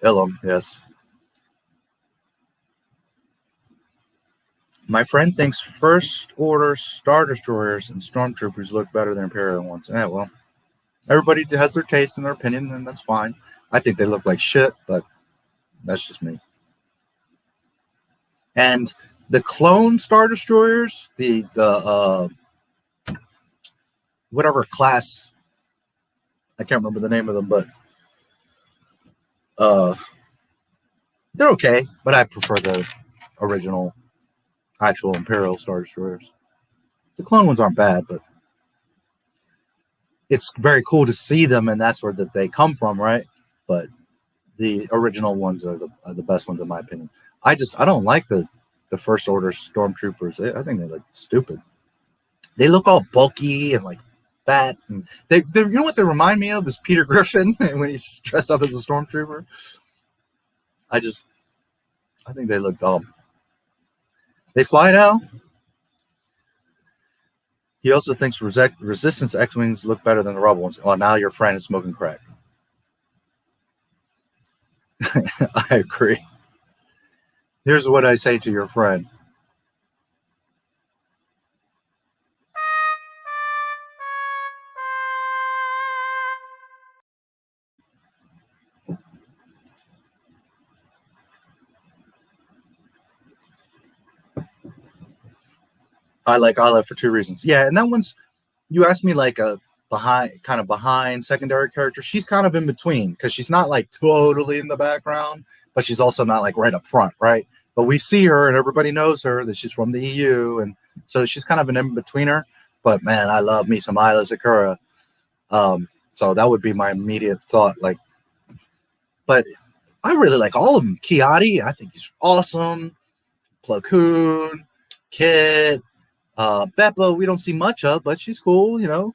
Illum, yes. My friend thinks First Order Star Destroyers and Stormtroopers look better than Imperial ones. Yeah, well, everybody has their taste and their opinion, and that's fine. I think they look like shit, but that's just me. And the clone Star Destroyers, the whatever class, I can't remember the name of them, but they're okay, but I prefer the original actual Imperial Star Destroyers. The clone ones aren't bad, but it's very cool to see them, and that's where that they come from, right? But the original ones are the best ones in my opinion. I don't like the First Order Stormtroopers. I think they look stupid. They look all bulky and like fat, and they you know what they remind me of is Peter Griffin when he's dressed up as a stormtrooper. I think they look dumb. They fly now. He also thinks Resistance X-Wings look better than the Rebel ones. Well, now your friend is smoking crack. I agree. Here's what I say to your friend. I like Olive for 2 reasons. Yeah, and that one's, you asked me like a behind secondary character. She's kind of in between because she's not like totally in the background, but she's also not like right up front, right? But we see her and everybody knows her that she's from the EU, and so she's kind of an in-betweener. But man, I love me some Isla Sakura. So that would be my immediate thought. Like, but I really like all of them. Kiadi, I think he's awesome. Plo Koon, Kit, Beppa, we don't see much of, but she's cool, you know.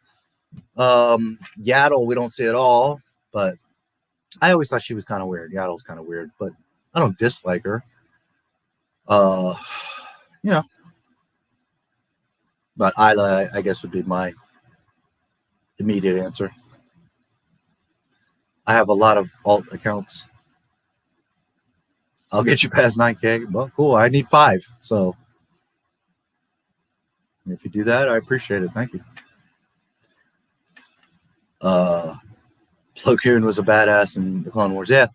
Yaddle, we don't see at all, but I always thought she was kind of weird. Yaddle's kind of weird, but I don't dislike her. You know. But Isla, I guess, would be my immediate answer. I have a lot of alt accounts. I'll get you past 9K. Well, cool. I need 5. So if you do that, I appreciate it. Thank you. Plo Koon was a badass in the Clone Wars. Yeah.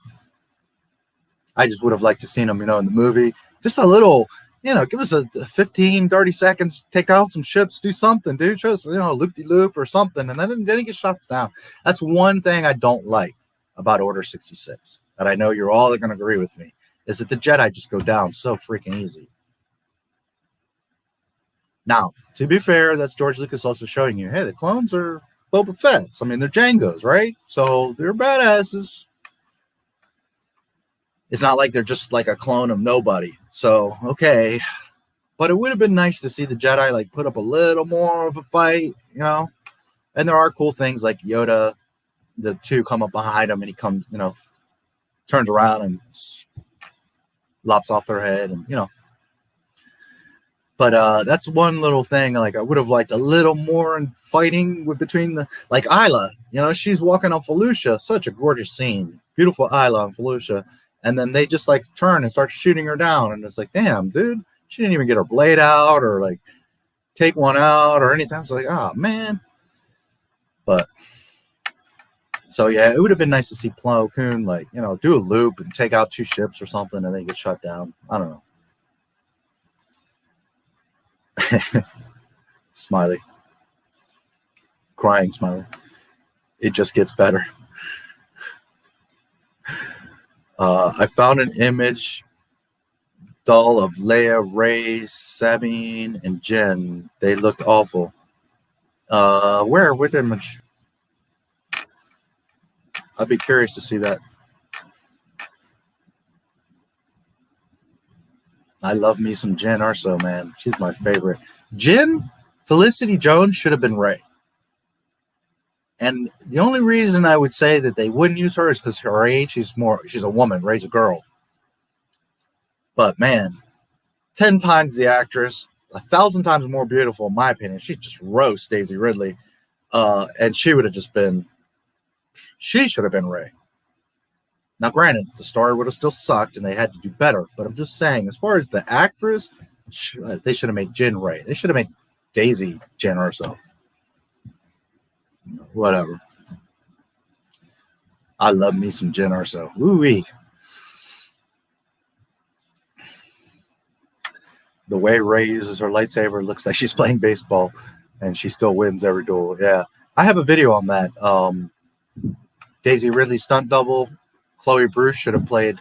I just would have liked to seen him, you know, in the movie. Just a little, you know, give us a 15, 30 seconds, take out some ships, do something, dude. Just, you know, loop-de-loop or something. And then he gets shot down. That's one thing I don't like about Order 66. That I know you're all going to agree with me. Is that the Jedi just go down so freaking easy. Now, to be fair, that's George Lucas also showing you, hey, the clones are Boba Fett's. I mean, they're Jangos, right? So they're badasses. It's not like they're just like a clone of nobody. So, okay. But it would have been nice to see the Jedi like put up a little more of a fight, you know? And there are cool things like Yoda, the two come up behind him and he comes, you know, turns around and lops off their head and, you know. But that's one little thing. Like, I would have liked a little more in fighting between the, like Isla, you know, she's walking on Felucia, such a gorgeous scene, beautiful Isla on Felucia, and then they just like turn and start shooting her down, and it's like, damn, dude, she didn't even get her blade out or like take one out or anything. It's like, oh man. But so yeah, it would have been nice to see Plo Koon like, you know, do a loop and take out 2 ships or something, and then get shut down. I don't know. Smiley. Crying smiley. It just gets better. I found an image doll of Leia, Rey, Sabine, and Jen. They looked awful. Where? What image? I'd be curious to see that. I love me some Jen Erso, man. She's my favorite. Jen, Felicity Jones should have been Rey. And the only reason I would say that they wouldn't use her is because her age. She's a woman, Rey's a girl. But man, 10 times the actress, 1,000 times more beautiful, in my opinion. She just roasts Daisy Ridley. And she would have just been, she should have been Rey. Now, granted, the story would have still sucked and they had to do better. But I'm just saying, as far as the actress, they should have made Jen Rey. They should have made Daisy Jen Erso. Whatever. I love me some Jen Erso. Woo-wee. The way Rey uses her lightsaber looks like she's playing baseball, and she still wins every duel. Yeah, I have a video on that. Daisy Ridley stunt double. Chloe Bruce should have played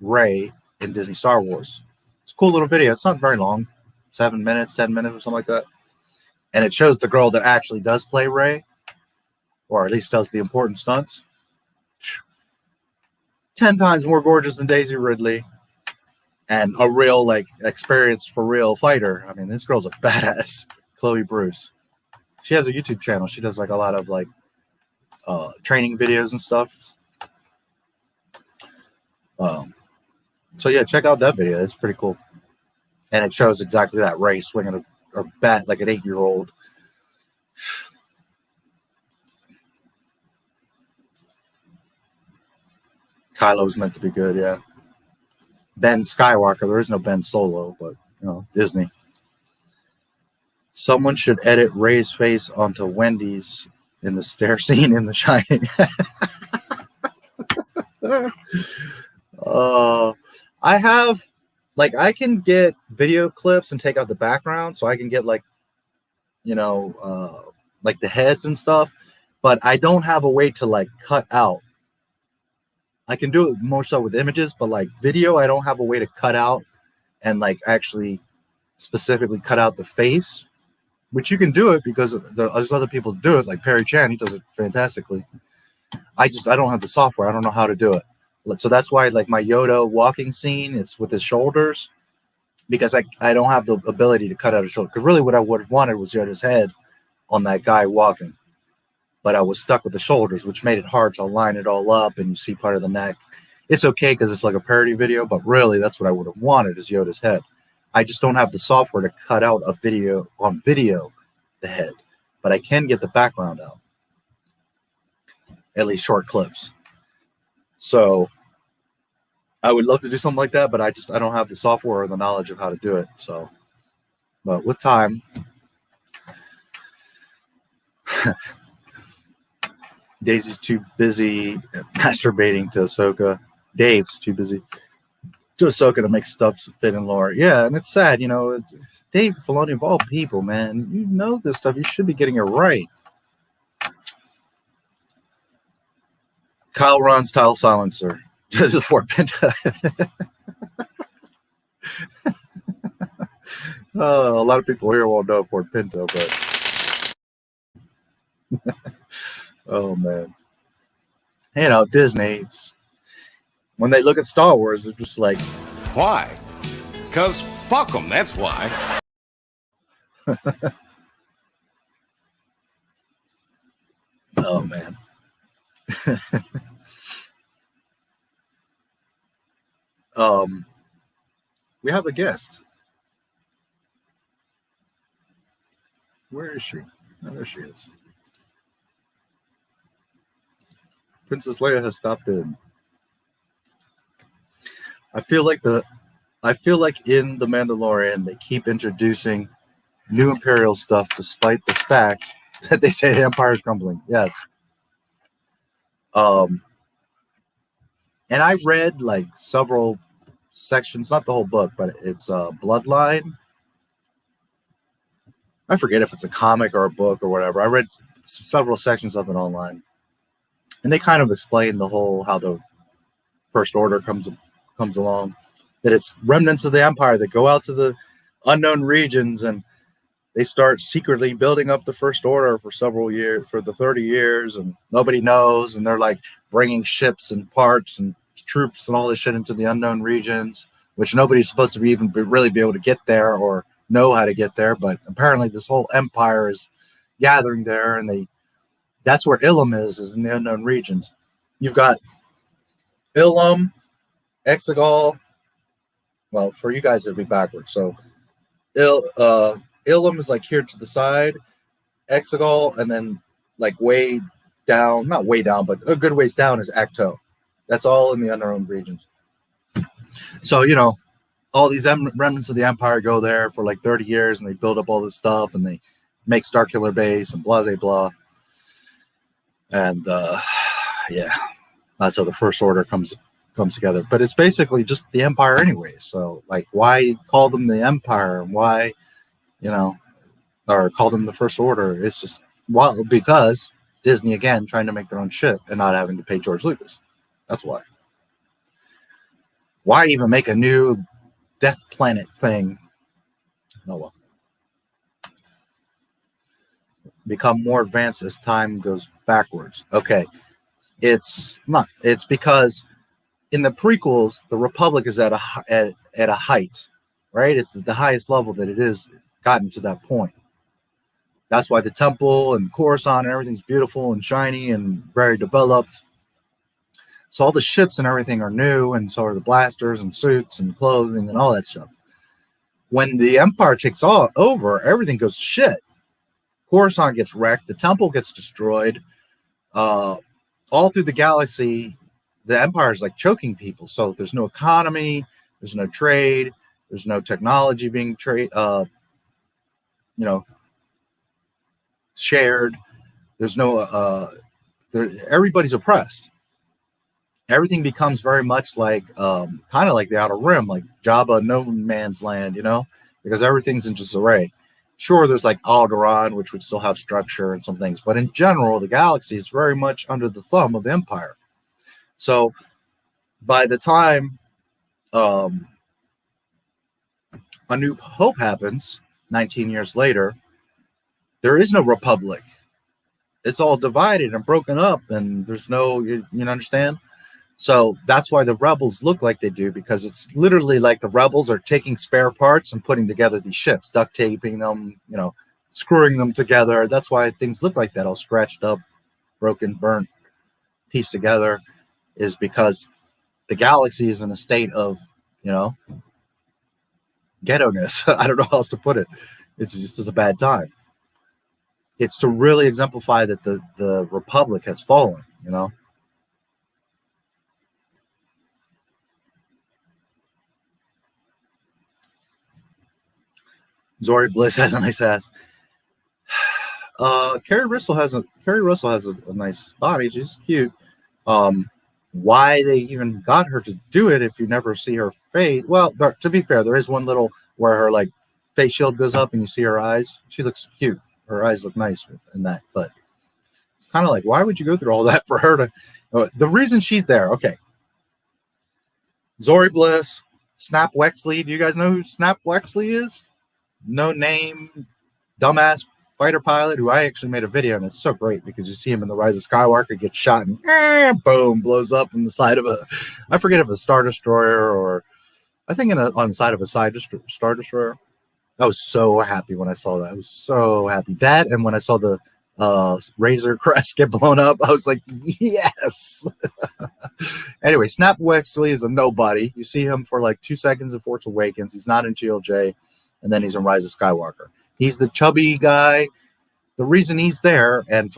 Rey in Disney Star Wars. It's a cool little video. It's not very long, 7 minutes, 10 minutes, or something like that. And it shows the girl that actually does play Rey, or at least does the important stunts. 10 times more gorgeous than Daisy Ridley. And a real, like, experienced for real fighter. I mean, this girl's a badass. Chloe Bruce. She has a YouTube channel. She does, like, a lot of, like, training videos and stuff. So, yeah, check out that video. It's pretty cool. And it shows exactly that. Rey swinging a bat like an 8-year-old. Kylo's meant to be good, yeah. Ben Skywalker. There is no Ben Solo, but, you know, Disney. Someone should edit Rey's face onto Wendy's in the stair scene in The Shining. I have, like, I can get video clips and take out the background, so I can get, like, you know, like the heads and stuff, but I don't have a way to, like, cut out. I can do it more so with images, but like video, I don't have a way to cut out and like actually specifically cut out the face, which you can do it because there's other people who do it, like Perry Chan. He does it fantastically. I don't have the software. I don't know how to do it. So that's why, like, my Yoda walking scene, it's with his shoulders, because I don't have the ability to cut out his shoulder. Because really what I would have wanted was Yoda's head on that guy walking. But I was stuck with the shoulders, which made it hard to line it all up, and you see part of the neck. It's okay because it's like a parody video, but really that's what I would have wanted is Yoda's head. I just don't have the software to cut out a video on video, the head. But I can get the background out. At least short clips. So I would love to do something like that, but I don't have the software or the knowledge of how to do it. So, but with time. Daisy's too busy masturbating to Ahsoka. Dave's too busy to Ahsoka to make stuff fit in lore. Yeah, and it's sad, you know. Dave Filoni, of all people, man, you know this stuff. You should be getting it right. Kyle Ron's tile silencer. This is Fort Pinto. A lot of people here won't know Fort Pinto, but oh man, you know, Disney. When they look at Star Wars, they're just like, why? Because fuck them. That's why. Oh man. We have a guest. Where is she? Oh, there she is. Princess Leia has stopped in. I feel like in The Mandalorian they keep introducing new Imperial stuff despite the fact that they say the Empire is crumbling. Yes. And I read like several sections, not the whole book, but it's Bloodline. I forget if it's a comic or a book or whatever. I read several sections of it online, and they kind of explain the whole how the First Order comes along, that it's remnants of the Empire that go out to the unknown regions, and they start secretly building up the First Order for several years, for the 30 years, and nobody knows, and they're like bringing ships and parts and troops and all this shit into the unknown regions, which nobody's supposed to really be able to get there or know how to get there, but apparently this whole empire is gathering there, and that's where Ilum is in the unknown regions. You've got Ilum, Exegol. Well, for you guys it'd be backwards. So Ilum is like here to the side, Exegol, and then like way down, not way down, but a good ways down is Acto. That's all in the unknown regions. So, you know, all these remnants of the Empire go there for like 30 years, and they build up all this stuff, and they make Starkiller Base and blah, blah, blah. And yeah, that's how the First Order comes together. But it's basically just the Empire anyway. So, like, why call them the Empire? And why, you know, or call them the First Order? It's just, well, because Disney, again, trying to make their own shit and not having to pay George Lucas. That's why. Why even make a new Death Planet thing? Oh well. Become more advanced as time goes backwards. Okay. It's not. It's because in the prequels, the Republic is at a height, right? It's the highest level that it is gotten to that point. That's why the temple and Coruscant and everything's beautiful and shiny and very developed. So all the ships and everything are new, and so are the blasters and suits and clothing and all that stuff. When the Empire takes over, everything goes to shit. Coruscant gets wrecked. The temple gets destroyed. All through the galaxy, the Empire is like choking people. So there's no economy. There's no trade. There's no technology being shared. There's no everybody's oppressed. Everything becomes very much like kind of like the Outer Rim, like Jabba no man's land, you know, because everything's in disarray. Sure, there's like Alderaan, which would still have structure and some things, but in general, the galaxy is very much under the thumb of the Empire. So by the time A New Hope happens 19 years later, there is no republic. It's all divided and broken up, and there's no, you understand? So that's why the rebels look like they do, because it's literally like the rebels are taking spare parts and putting together these ships, duct taping them, you know, screwing them together. That's why things look like that, all scratched up, broken, burnt, pieced together, is because the galaxy is in a state of, you know, ghetto-ness. I don't know how else to put it. It's just a bad time. It's to really exemplify that the Republic has fallen, you know. Zori Bliss has a nice ass. Carrie Russell has a nice body. She's cute. Why they even got her to do it if you never see her face? Well, to be fair, there is one little where her like face shield goes up and you see her eyes. She looks cute. Her eyes look nice in that, but it's kind of like, why would you go through all that for her to? The reason she's there, okay. Zori Bliss, Snap Wexley. Do you guys know who Snap Wexley is? No name, dumbass fighter pilot who I actually made a video, and it's so great because you see him in The Rise of Skywalker, gets shot and boom, blows up on the side of I forget if a Star Destroyer or I think on the side of a Star Destroyer. I was so happy when I saw that. I was so happy. That, and when I saw the Razor Crest get blown up, I was like, yes. Anyway, Snap Wexley is a nobody. You see him for like 2 seconds in Force Awakens. He's not in GLJ. And then he's in Rise of Skywalker. He's the chubby guy. The reason he's there, and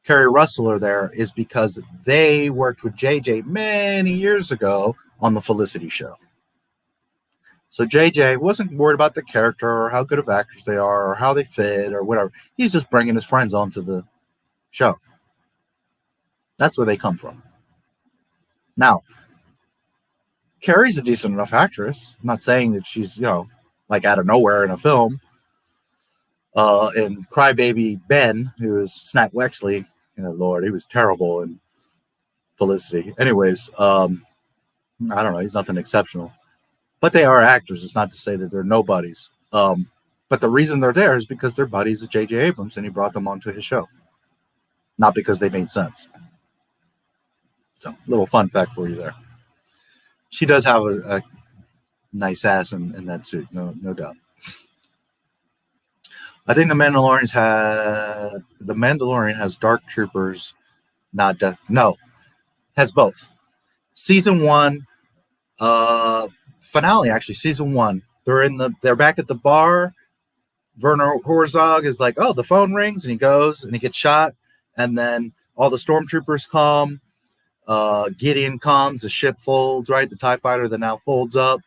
Carrie Russell are there, is because they worked with JJ many years ago on the Felicity show. So JJ wasn't worried about the character or how good of actors they are or how they fit or whatever. He's just bringing his friends onto the show. That's where they come from. Now, Carrie's a decent enough actress. I'm not saying that she's, you know, like out of nowhere in a film. And Crybaby Ben, who is Snack Wexley, you know, Lord, he was terrible in Felicity. Anyways, I don't know, he's nothing exceptional. But they are actors. It's not to say that they're nobodies. But the reason they're there is because they're buddies of J.J. Abrams, and he brought them onto his show. Not because they made sense. So, little fun fact for you there. She does have a nice ass in that suit, no doubt. I think the Mandalorian has Dark Troopers, not Death. No, has both. Season 1, finale actually. Season 1, they're back at the bar. Werner Herzog is like, oh, the phone rings, and he goes and he gets shot, and then all the stormtroopers come. Gideon comes, the ship folds, right? The TIE fighter that now folds up,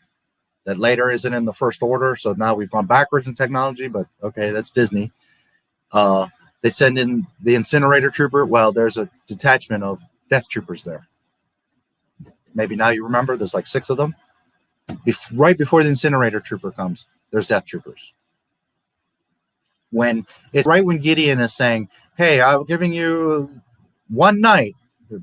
that later isn't in the First Order, so now we've gone backwards in technology, but okay, that's Disney. They send in the incinerator trooper. Well, there's a detachment of death troopers there. Maybe now you remember, there's like 6 of them. Right before the incinerator trooper comes, there's death troopers. When Gideon is saying, hey, I'm giving you 1 night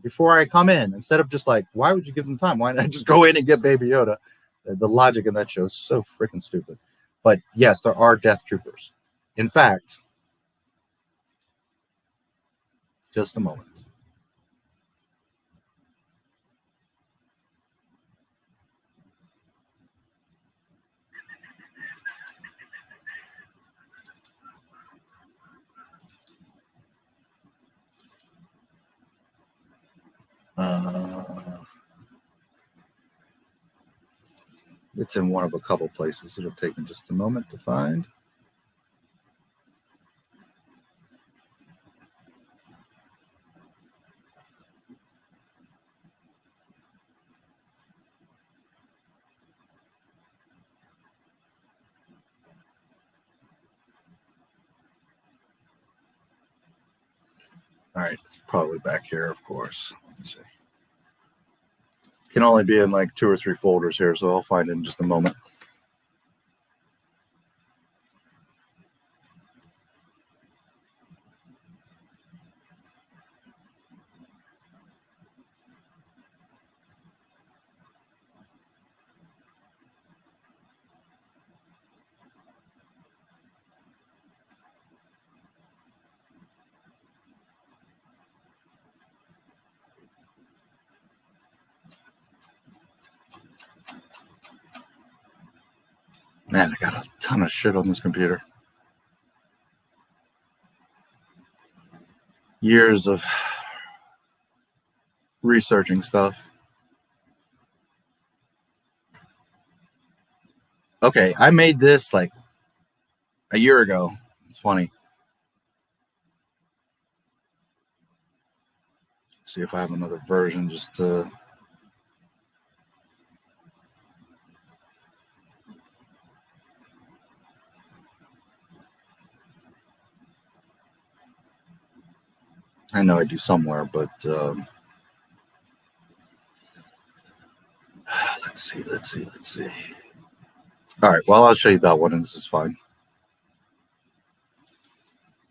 before I come in, instead of just like, why would you give them time? Why not just go in and get Baby Yoda? The logic in that show is so freaking stupid. But yes, there are death troopers. In fact, just a moment. It's in one of a couple places. It'll take me just a moment to find. All right, it's probably back here, of course. Let's see. Can only be in like 2 or 3 folders here, so I'll find it in just a moment. Man, I got a ton of shit on this computer. Years of researching stuff. Okay, I made this like a year ago. It's funny. Let's see if I have another version just to... I know I do somewhere, but let's see. All right, well, I'll show you that one, and this is fine.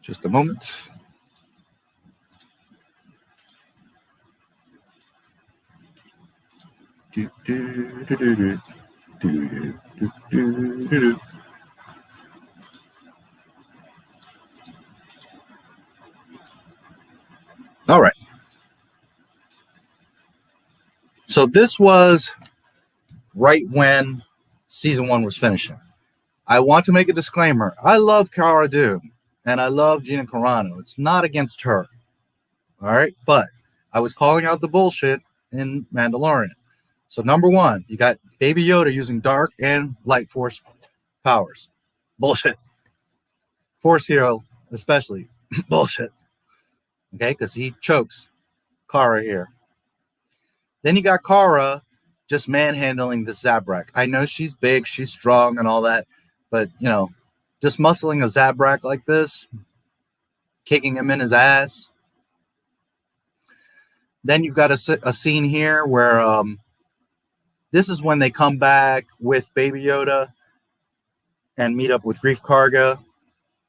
Just a moment. All right. So this was right when season 1 was finishing. I want to make a disclaimer. I love Cara Dune and I love Gina Carano. It's not against her. All right. But I was calling out the bullshit in Mandalorian. So number 1, you got Baby Yoda using dark and light force powers. Bullshit. Force hero, especially. Bullshit. Okay, because he chokes Cara here. Then you got Cara just manhandling the Zabrak. I know she's big, she's strong and all that, but, you know, just muscling a Zabrak like this, kicking him in his ass. Then you've got a scene here where This is when they come back with Baby Yoda and meet up with Grief Karga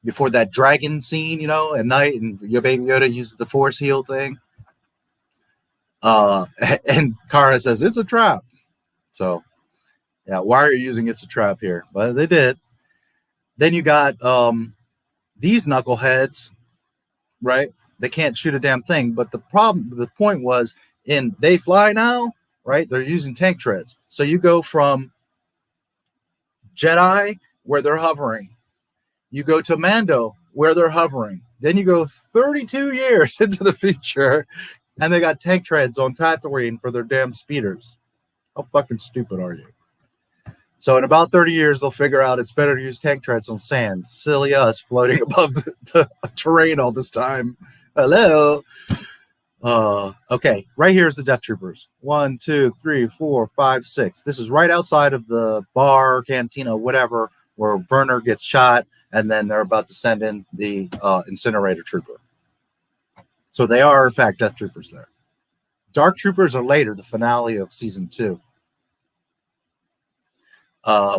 before that dragon scene, you know, at night, and your Baby Yoda uses the Force heal thing. And Kara says, it's a trap. So, yeah, why are you using it's a trap here? But they did. Then you got these knuckleheads, right? They can't shoot a damn thing. But the point was in They Fly Now, right? They're using tank treads. So you go from Jedi, where they're hovering. You go to Mando, where they're hovering. Then you go 32 years into the future, and they got tank treads on Tatooine for their damn speeders. How fucking stupid are you? So in about 30 years, they'll figure out it's better to use tank treads on sand. Silly us floating above the terrain all this time. Hello. Okay, right here is the Death Troopers. 1, 2, 3, 4, 5, 6. This is right outside of the bar, cantina, whatever, where Werner gets shot, and then they're about to send in the incinerator trooper. So they are, in fact, Death Troopers there. Dark Troopers are later, the finale of season 2.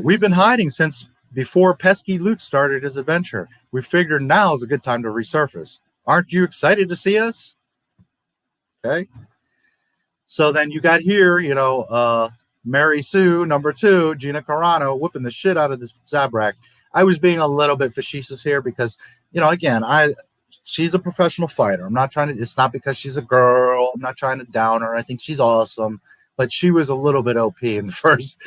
We've been hiding since before pesky Luke started his adventure. We figured now is a good time to resurface. Aren't you excited to see us? Okay. So then you got here, you know, Mary Sue, number 2, Gina Carano, whipping the shit out of this Zabrak. I was being a little bit facetious here because, you know, again, she's a professional fighter. I'm not trying to, it's not because she's a girl. I'm not trying to down her. I think she's awesome. But she was a little bit OP in the first,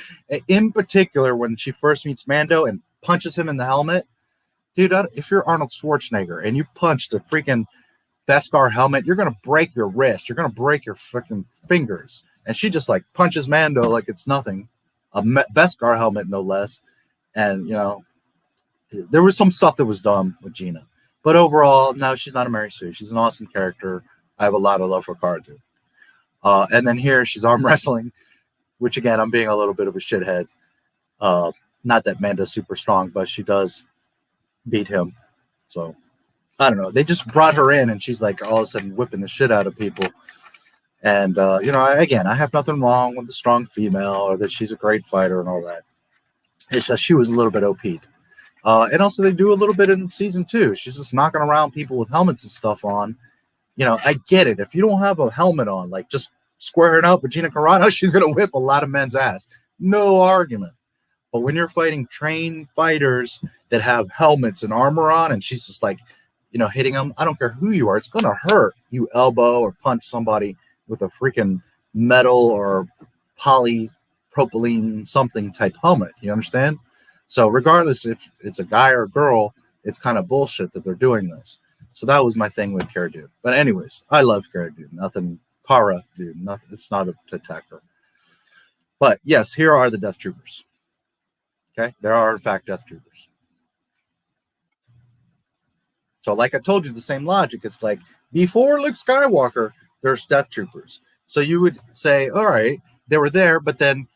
in particular, when she first meets Mando and punches him in the helmet. Dude, if you're Arnold Schwarzenegger and you punch the freaking Beskar helmet, you're going to break your wrist. You're going to break your freaking fingers. And she just like punches Mando like it's nothing. A Beskar helmet, no less. And, you know, there was some stuff that was dumb with Gina. But overall, no, she's not a Mary Sue. She's an awesome character. I have a lot of love for Cara, too. And then here she's arm wrestling, which again, I'm being a little bit of a shithead. Not that Mando's super strong, but she does beat him. So I don't know. They just brought her in and she's like all of a sudden whipping the shit out of people. And, you know, again, I have nothing wrong with the strong female or that she's a great fighter and all that. It's just she was a little bit OP'd. And also they do a little bit in season 2. She's just knocking around people with helmets and stuff on. You know, I get it. If you don't have a helmet on, like just squaring up with Gina Carano, she's going to whip a lot of men's ass. No argument. But when you're fighting trained fighters that have helmets and armor on, and she's just like, you know, hitting them, I don't care who you are, it's going to hurt. You elbow or punch somebody with a freaking metal or polypropylene something type helmet. You understand? So regardless if it's a guy or a girl, it's kind of bullshit that they're doing this. So that was my thing with Cara Dune. But anyways, I love Cara Dune. Nothing, Cara Dune. Nothing. It's not to attack her. But yes, here are the Death Troopers. Okay, there are in fact Death Troopers. So like I told you, the same logic. It's like before Luke Skywalker, there's Death Troopers. So you would say, all right, they were there, but then,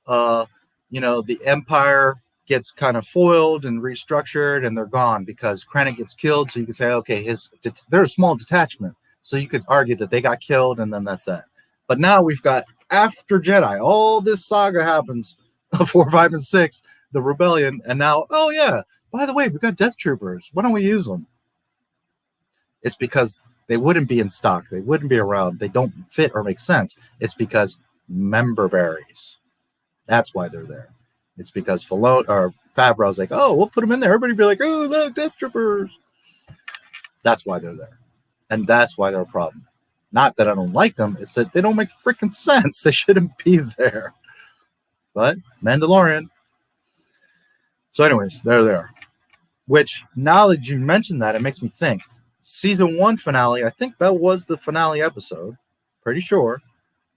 you know, the Empire gets kind of foiled and restructured and they're gone because Krennic gets killed. So you could say, okay, they're a small detachment. So you could argue that they got killed and then that's that. But now we've got after Jedi, all this saga happens, 4, 5, and 6, the rebellion. And now, oh yeah, by the way, we got Death Troopers. Why don't we use them? It's because they wouldn't be in stock. They wouldn't be around. They don't fit or make sense. It's because member berries. That's why they're there. It's because Favreau's like, oh, we'll put them in there. Everybody be like, oh, look, Death Troopers. That's why they're there. And that's why they're a problem. Not that I don't like them. It's that they don't make freaking sense. They shouldn't be there. But Mandalorian. So anyways, they're there. Which, now that you mentioned that, it makes me think. Season 1 finale, I think that was the finale episode. Pretty sure.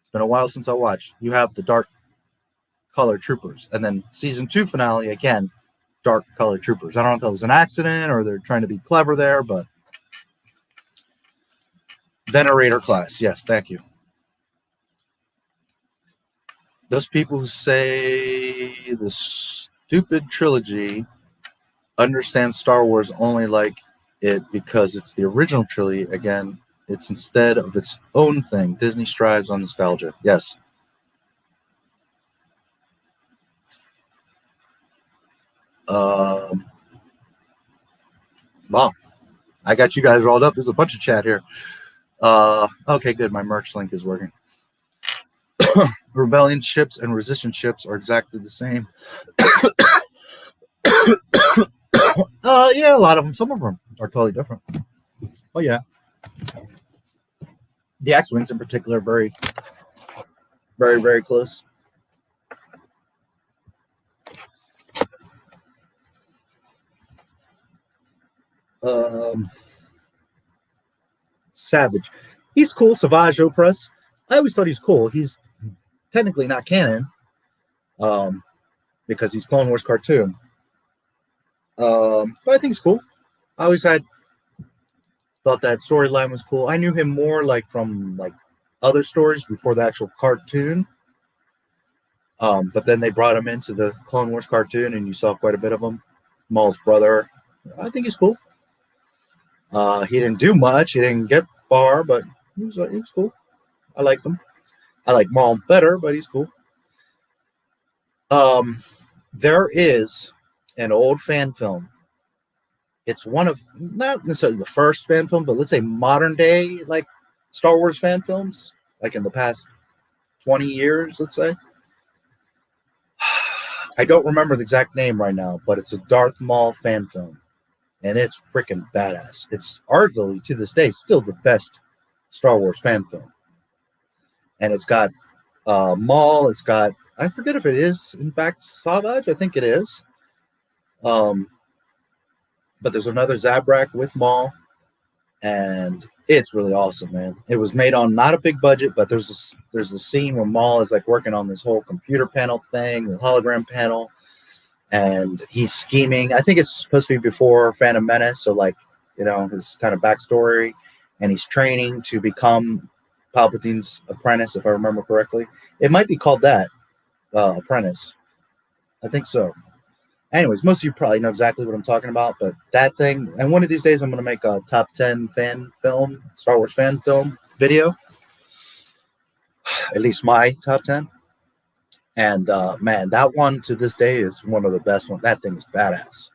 It's been a while since I watched. You have the dark colored troopers. And then season 2 finale, again, dark colored troopers. I don't know if that was an accident or they're trying to be clever there, but Venerator class. Yes, thank you. Those people who say the stupid trilogy understand Star Wars only like it because it's the original trilogy. Again, it's instead of its own thing. Disney strives on nostalgia. Yes. Wow, I got you guys rolled up. There's a bunch of chat here. Okay, good. My merch link is working. Rebellion ships and resistance ships are exactly the same. Yeah, a lot of them. Some of them are totally different. Oh yeah, the X-wings in particular are very, very, very close. Savage, he's cool. Savage Opress. I always thought he's cool. He's technically not canon, because he's Clone Wars cartoon. But I think he's cool. I always thought that storyline was cool. I knew him more like from like other stories before the actual cartoon. But then they brought him into the Clone Wars cartoon, and you saw quite a bit of him. Maul's brother. I think he's cool. He didn't do much. He didn't get far, but he was cool. I liked him. I like Maul better, but he's cool. There is an old fan film. It's one of, not necessarily the first fan film, but let's say modern day, like Star Wars fan films, like in the past 20 years, let's say. I don't remember the exact name right now, but it's a Darth Maul fan film, and it's freaking badass. It's arguably, to this day, still the best Star Wars fan film. And it's got Maul, it's got, I forget if it is, in fact, Savage. I think it is. But there's another Zabrak with Maul, and it's really awesome, man. It was made on not a big budget, but there's a scene where Maul is like working on this whole computer panel thing, the hologram panel, and he's scheming. I think it's supposed to be before Phantom Menace, so like, you know, his kind of backstory, and he's training to become Palpatine's apprentice, if I remember correctly. It might be called that, Apprentice. I think so. Anyways, most of you probably know exactly what I'm talking about, but that thing, and one of these days I'm going to make a top 10 fan film, Star Wars fan film video. At least my top 10. And man, that one to this day is one of the best ones. That thing is badass.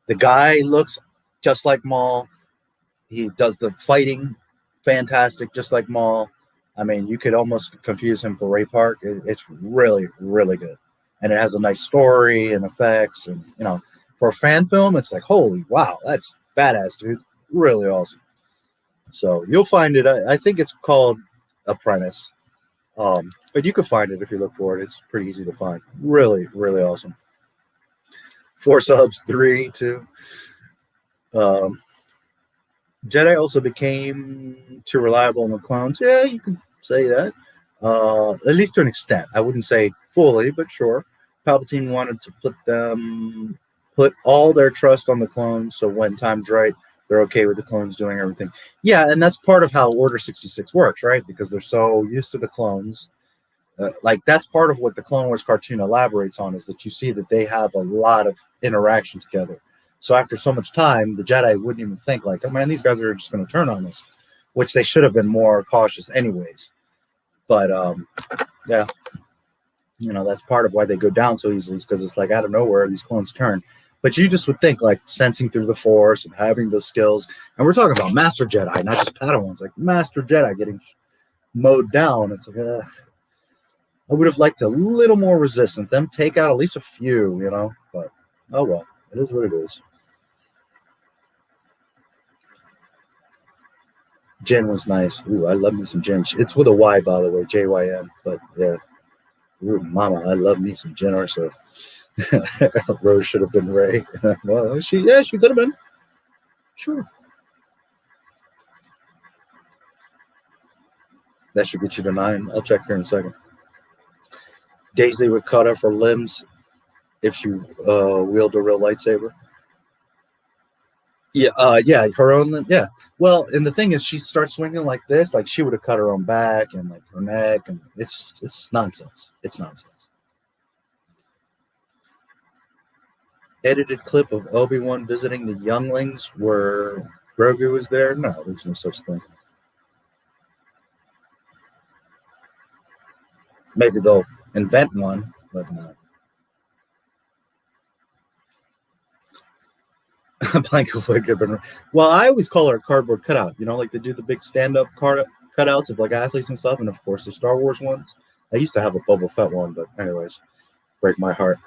The guy looks just like Maul. He does the fighting fantastic, just like Maul. I mean, you could almost confuse him for Ray Park. It's really, really good. And it has a nice story and effects. And, you know, for a fan film, it's like, holy, wow, that's badass, dude. Really awesome. So you'll find it. I think it's called Apprentice. But you can find it if you look for it. It's pretty easy to find. Really, really awesome. 4 subs, 3, 2. Jedi also became too reliable in the clones. Yeah, you can say that. At least to an extent. I wouldn't say fully, but sure. Palpatine wanted to put all their trust on the clones, so when time's right, they're okay with the clones doing everything. Yeah, and that's part of how Order 66 works, right? Because they're so used to the clones. Like, that's part of what the Clone Wars cartoon elaborates on, is that you see that they have a lot of interaction together. So after so much time, the Jedi wouldn't even think like, oh man, these guys are just going to turn on us, which they should have been more cautious anyways. But yeah, you know, that's part of why they go down so easily, is because it's like out of nowhere these clones turn. But you just would think like sensing through the Force and having those skills, and we're talking about Master Jedi, not just Padawans, like Master Jedi getting mowed down. It's like, I would have liked a little more resistance, them take out at least a few, you know. But oh well, it is what it is. Jyn was nice. Ooh, I love me some Jyn. It's with a Y, by the way, Jyn. But yeah, ooh, mama, I love me some Jyn Erso. Rose should have been Rey. Well, she could have been. Sure. That should get you to 9. I'll check here in a second. Daisy would cut off her limbs if she wielded a real lightsaber. Yeah, yeah, her own. Yeah. Well, and the thing is, she starts swinging like this, like she would have cut her own back and like her neck, and it's nonsense. It's nonsense. Edited clip of Obi-Wan visiting the younglings where Grogu was there. No, there's no such thing. Maybe they'll invent one, but no. Blank of wood. Well, I always call her a cardboard cutout. You know, like they do the big stand-up cutouts of like athletes and stuff, and of course the Star Wars ones. I used to have a Boba Fett one, but anyways, break my heart.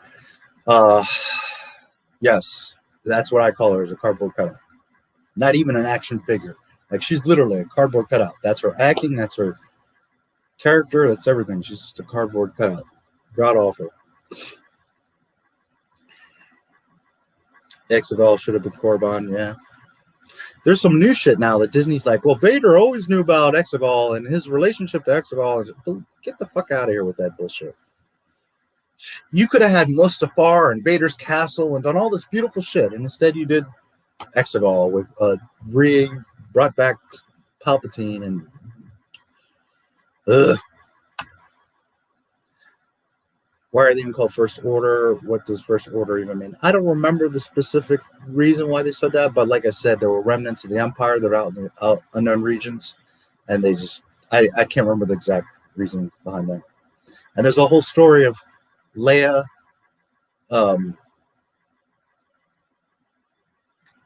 Yes, that's what I call her, is a cardboard cutout. Not even an action figure. Like, she's literally a cardboard cutout. That's her acting. That's her character. That's everything. She's just a cardboard cutout. God awful. Exegol should have been Korriban, yeah. There's some new shit now that Disney's like, well, Vader always knew about Exegol and his relationship to Exegol. Get the fuck out of here with that bullshit. You could have had Mustafar and Vader's castle and done all this beautiful shit, and instead you did Exegol with brought back Palpatine and why are they even called First Order? What does First Order even mean? I don't remember the specific reason why they said that, but like I said, there were remnants of the Empire that are out in the unknown regions, and they just I can't remember the exact reason behind that. And there's a whole story of Leia.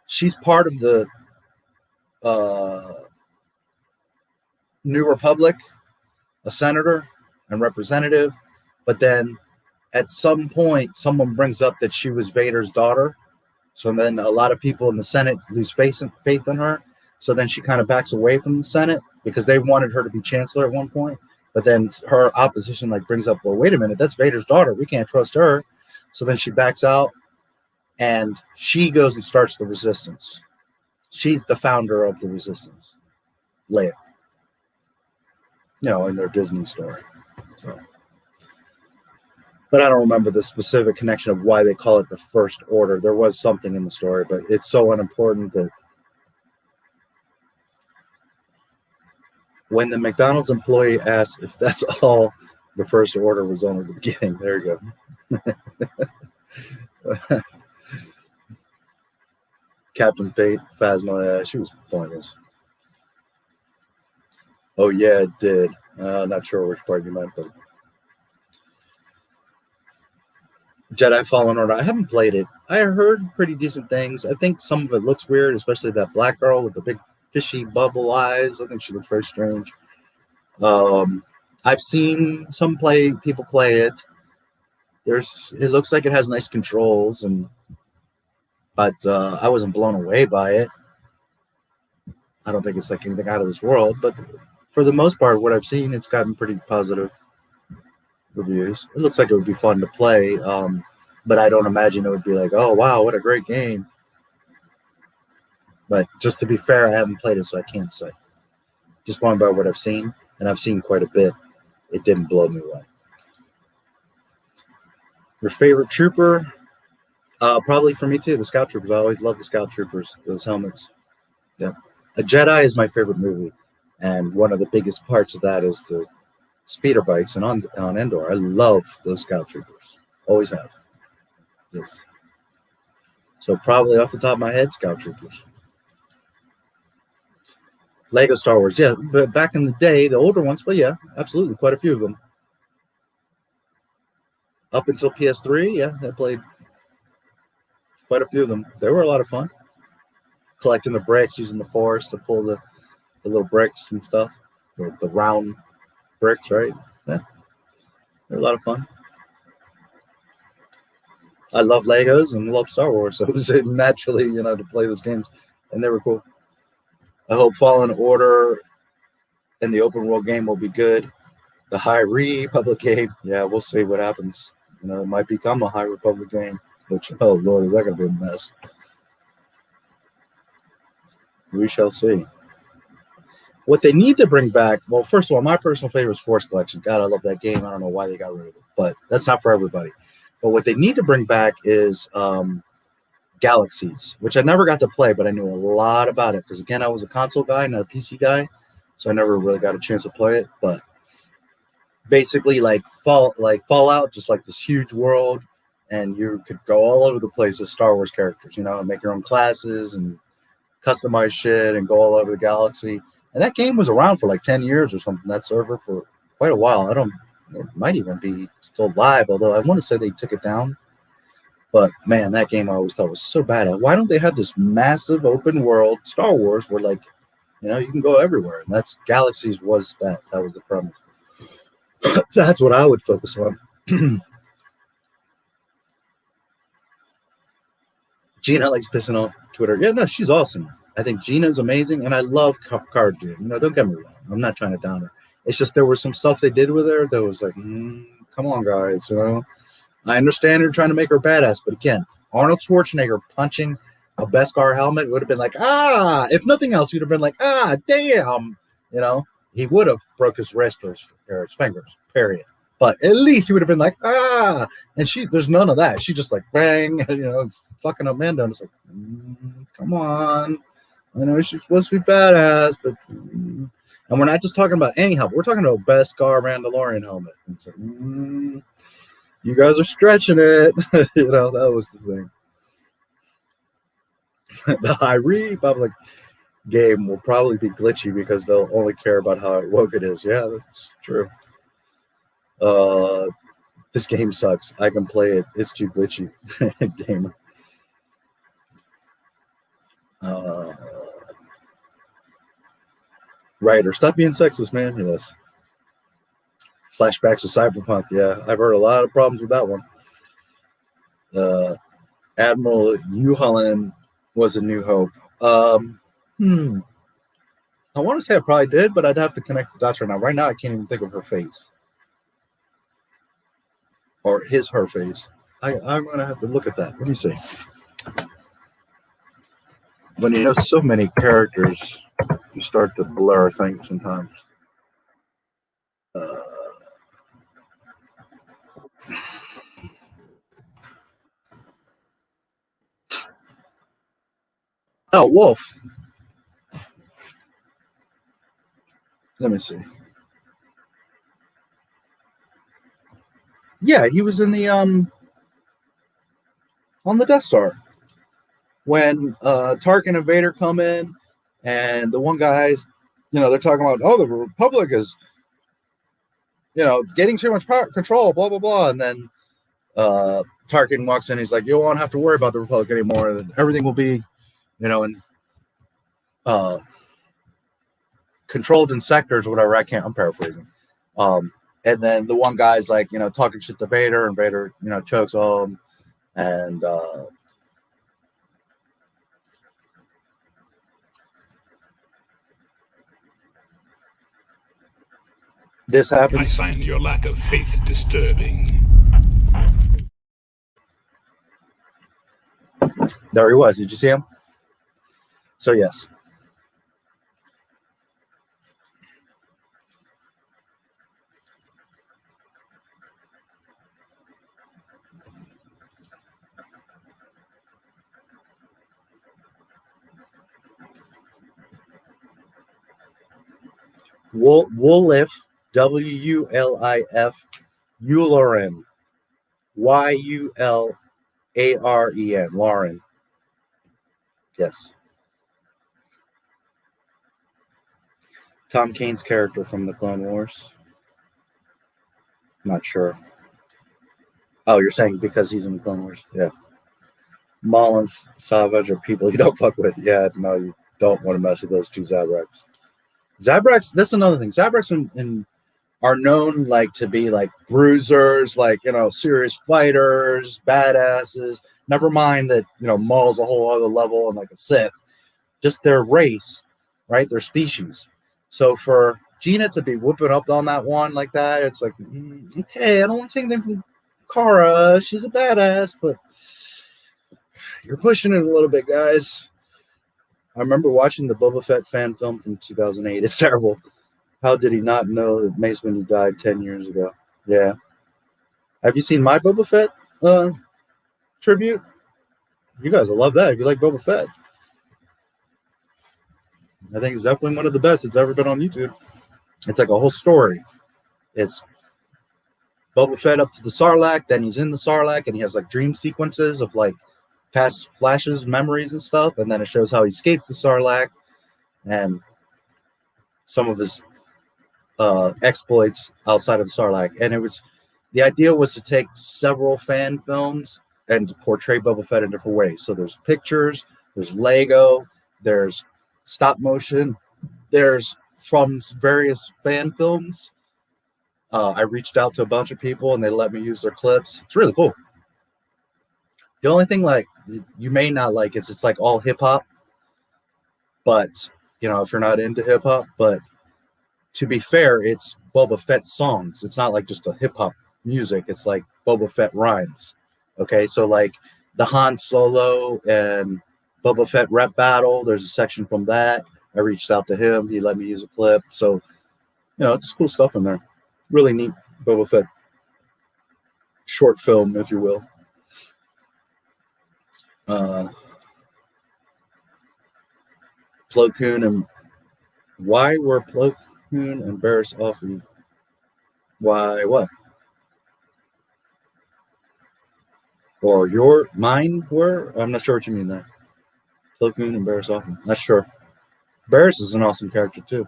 She's part of the New Republic, a senator and representative, but then at some point someone brings up that she was Vader's daughter, so then a lot of people in the Senate lose faith in her, so then she kind of backs away from the Senate because they wanted her to be chancellor at one point, but then her opposition like brings up, well, wait a minute, that's Vader's daughter, we can't trust her, so then she backs out and she goes and starts the resistance. She's the founder of the resistance, Leia. You know, in their Disney story. So, but I don't remember the specific connection of why they call it the First Order. There was something in the story, but it's so unimportant that when the McDonald's employee asked if that's all, the First Order was only the beginning. There you go. Captain Fate, Phasma, she was pointless. Oh, yeah, it did. Not sure which part you meant, but Jedi Fallen Order. I haven't played it. I heard pretty decent things. I think some of it looks weird, especially that black girl with the big fishy bubble eyes. I think she looks very strange. I've seen some people play it. It looks like it has nice controls, but I wasn't blown away by it. I don't think it's like anything out of this world, but for the most part, what I've seen, it's gotten pretty positive reviews. It looks like it would be fun to play, but I don't imagine it would be like, oh, wow, what a great game. But just to be fair, I haven't played it, so I can't say. Just going by what I've seen, and I've seen quite a bit, it didn't blow me away. Your favorite trooper? Probably for me, too, the Scout Troopers. I always love the Scout Troopers, those helmets. Yeah. A Jedi is my favorite movie. And one of the biggest parts of that is the speeder bikes. And on Endor, I love those Scout Troopers. Always have. Yes. So probably off the top of my head, Scout Troopers. Lego Star Wars. Yeah, but back in the day, the older ones, but yeah, absolutely. Quite a few of them. Up until PS3, yeah, I played quite a few of them. They were a lot of fun. Collecting the bricks, using the force to pull the little bricks and stuff, the round bricks, right? Yeah, they're a lot of fun. I love Legos and love Star Wars, so it was naturally, to play those games, and they were cool. I hope Fallen Order and the open world game will be good. The High Republic game, yeah, we'll see what happens. It might become a High Republic game, which, oh Lord, is that going to be a mess? We shall see. What they need to bring back, well, first of all, my personal favorite is Force Collection. God, I love that game. I don't know why they got rid of it, but that's not for everybody. But what they need to bring back is Galaxies, which I never got to play, but I knew a lot about it because, again, I was a console guy, not a PC guy, so I never really got a chance to play it. But basically, like Fallout, just like this huge world, and you could go all over the place as Star Wars characters, make your own classes and customize shit and go all over the galaxy. And that game was around for like 10 years or something, that server, for quite a while. It might even be still live, although I want to say they took it down. But man, that game I always thought was so badass. Why don't they have this massive open world Star Wars where, like, you know, you can go everywhere? And that's Galaxies was that. That was the premise. That's what I would focus on. Gina likes pissing off Twitter. Yeah, no, she's awesome. I think Gina's amazing, and I love Card Dude. You know, don't get me wrong. I'm not trying to down her. It's just there was some stuff they did with her that was like, come on, guys. You know, I understand you're trying to make her badass, but again, Arnold Schwarzenegger punching a Beskar helmet would have been like, ah. If nothing else, you'd have been like, ah, damn. You know, he would have broke his wrist or his fingers. Period. But at least he would have been like, ah. And there's none of that. She just like bang. You know, it's fucking Amanda. And it's like, come on. I know she's supposed to be badass, but and we're not just talking about any helmet. We're talking about Beskar Mandalorian helmet. And it's like, you guys are stretching it. You know, that was the thing. The high republic game will probably be glitchy because they'll only care about how woke it is. Yeah, that's true. This game sucks. I can play it. It's too glitchy. Gamer. Writer, stop being sexist, man. Yes. Flashbacks of Cyberpunk. Yeah, I've heard a lot of problems with that one. Admiral Uhullin was a New Hope. I want to say I probably did, but I'd have to connect the dots right now. Right now, I can't even think of her face. Or her face. I'm going to have to look at that. Let me see. When you know so many characters, you start to blur things sometimes. Oh, Wolf. Let me see. Yeah, he was in the on the Death Star when Tarkin and Vader come in, and the one guy's, you know, they're talking about, oh, the Republic is, you know, getting too much power control, blah blah blah, and then Tarkin walks in. He's like, you won't have to worry about the Republic anymore. Everything will be, you know, in controlled in sectors or whatever. I'm paraphrasing. And then the one guy's like, you know, talking shit to Vader, and Vader, you know, chokes him. And this happens. I find your lack of faith disturbing. There he was. Did you see him? So, yes. Wulif, W-U-L-I-F, Ularen, Y-U-L-A-R-E-N, Lauren. Yes. Tom Kane's character from the Clone Wars. Not sure. Oh, you're saying because he's in the Clone Wars? Yeah. Maul and Savage are people you don't fuck with. Yeah, no, you don't want to mess with those two Zabraks. Zabraks, that's another thing. Zabraks are known like to be like bruisers, like, you know, serious fighters, badasses. Never mind that, you know, Maul's a whole other level and like a Sith. Just their race, right? Their species. So for Gina to be whooping up on that one like that, it's like, okay, I don't want to take anything from Cara. She's a badass, but you're pushing it a little bit, guys. I remember watching the Boba Fett fan film from 2008. It's terrible. How did he not know that Mace Windu died 10 years ago? Yeah. Have you seen my Boba Fett tribute? You guys will love that if you like Boba Fett. I think it's definitely one of the best it's ever been on YouTube. It's like a whole story. It's Boba Fett up to the Sarlacc, then he's in the Sarlacc, and he has like dream sequences of like past flashes, memories, and stuff, and then it shows how he escapes the Sarlacc and some of his exploits outside of the Sarlacc. And the idea was to take several fan films and portray Boba Fett in different ways. So there's pictures, there's Lego, there's stop motion, there's from various fan films. I reached out to a bunch of people and they let me use their clips. It's really cool. The only thing like you may not like is it's like all hip hop, but you know, if you're not into hip hop, but to be fair, it's Boba Fett songs. It's not like just a hip hop music. It's like Boba Fett rhymes. Okay, so like the Han Solo and Boba Fett rap battle, there's a section from that. I reached out to him. He let me use a clip. So, you know, it's cool stuff in there. Really neat Boba Fett short film, if you will. Plo Koon and why were Plo Koon and Barris off? Why what? Or mine were? I'm not sure what you mean there. Plo Koon and Barris off. Not sure. Barris is an awesome character too.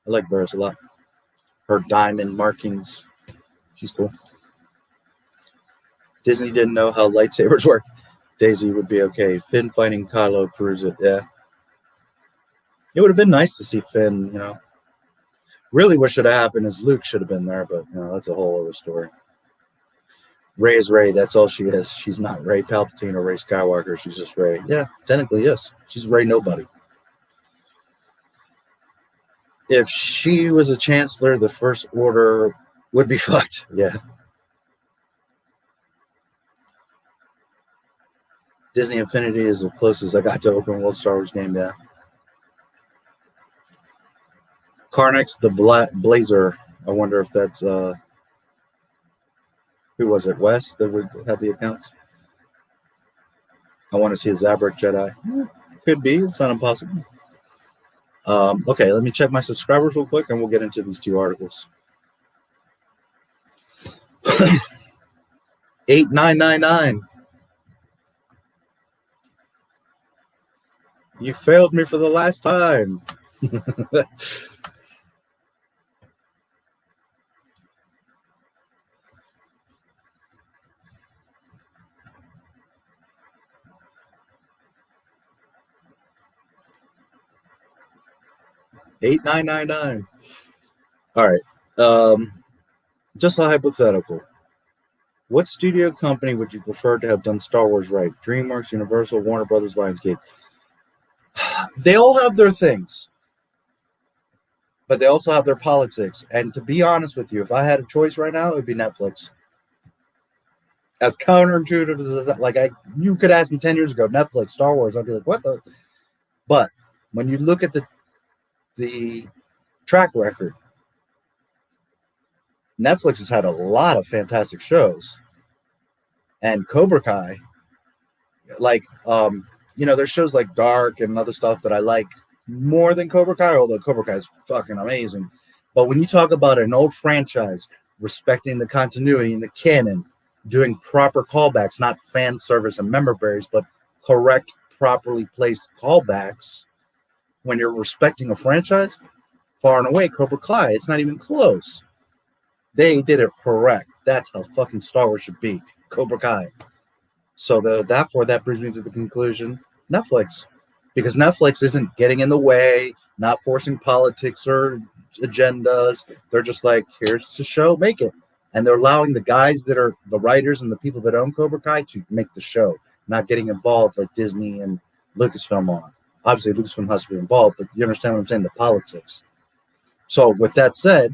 I like Barris a lot. Her diamond markings. She's cool. Disney didn't know how lightsabers work. Daisy would be okay. Finn fighting Kylo proves it. Yeah. It would have been nice to see Finn, you know. Really what should have happened is Luke should have been there, but you know, that's a whole other story. Rey is Rey. That's all she is. She's not Rey Palpatine or Rey Skywalker. She's just Rey. Yeah, technically, yes. She's Rey nobody. If she was a chancellor, the First Order would be fucked. Yeah. Disney Infinity is the closest I got to open world Star Wars game, yeah. Carnex the Blazer. I wonder if that's who was it? Wes that would have the accounts. I want to see a Zabrak Jedi. Could be. It's not impossible. Okay, let me check my subscribers real quick, and we'll get into these two articles. 8999. You failed me for the last time. $8,999. All right. Just a hypothetical. What studio company would you prefer to have done Star Wars right? DreamWorks, Universal, Warner Brothers, Lionsgate. They all have their things, but they also have their politics. And to be honest with you, if I had a choice right now, it would be Netflix. As counterintuitive as like you could ask me 10 years ago, Netflix, Star Wars, I'd be like, what the? But when you look at the track record, Netflix has had a lot of fantastic shows. And Cobra Kai, like, you know, there's shows like Dark and other stuff that I like more than Cobra Kai, although Cobra Kai is fucking amazing. But when you talk about an old franchise, respecting the continuity and the canon, doing proper callbacks, not fan service and member berries, but correct, properly placed callbacks, when you're respecting a franchise, far and away, Cobra Kai, it's not even close. They did it correct. That's how fucking Star Wars should be. Cobra Kai. So therefore, that brings me to the conclusion, Netflix. Because Netflix isn't getting in the way, not forcing politics or agendas. They're just like, here's the show, make it. And they're allowing the guys that are the writers and the people that own Cobra Kai to make the show, not getting involved like Disney and Lucasfilm are. Obviously, Lucasfilm has to be involved, but you understand what I'm saying, the politics. So with that said,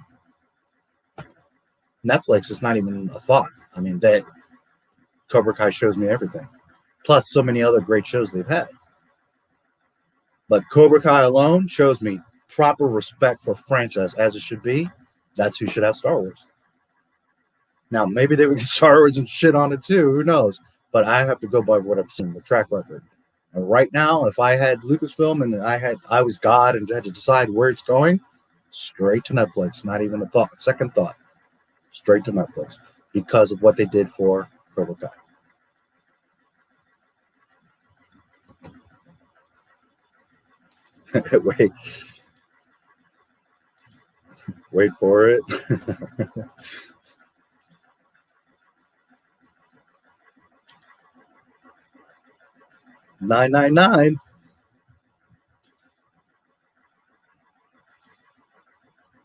Netflix is not even a thought. I mean, Cobra Kai shows me everything. Plus so many other great shows they've had. But Cobra Kai alone shows me proper respect for franchise as it should be. That's who should have Star Wars. Now, maybe they would get Star Wars and shit on it too. Who knows? But I have to go by what I've seen, the track record. And right now, if I had Lucasfilm and I was God and had to decide where it's going, straight to Netflix. Not even a thought, second thought. Straight to Netflix because of what they did for Cobra Kai. Wait for it. $9.99.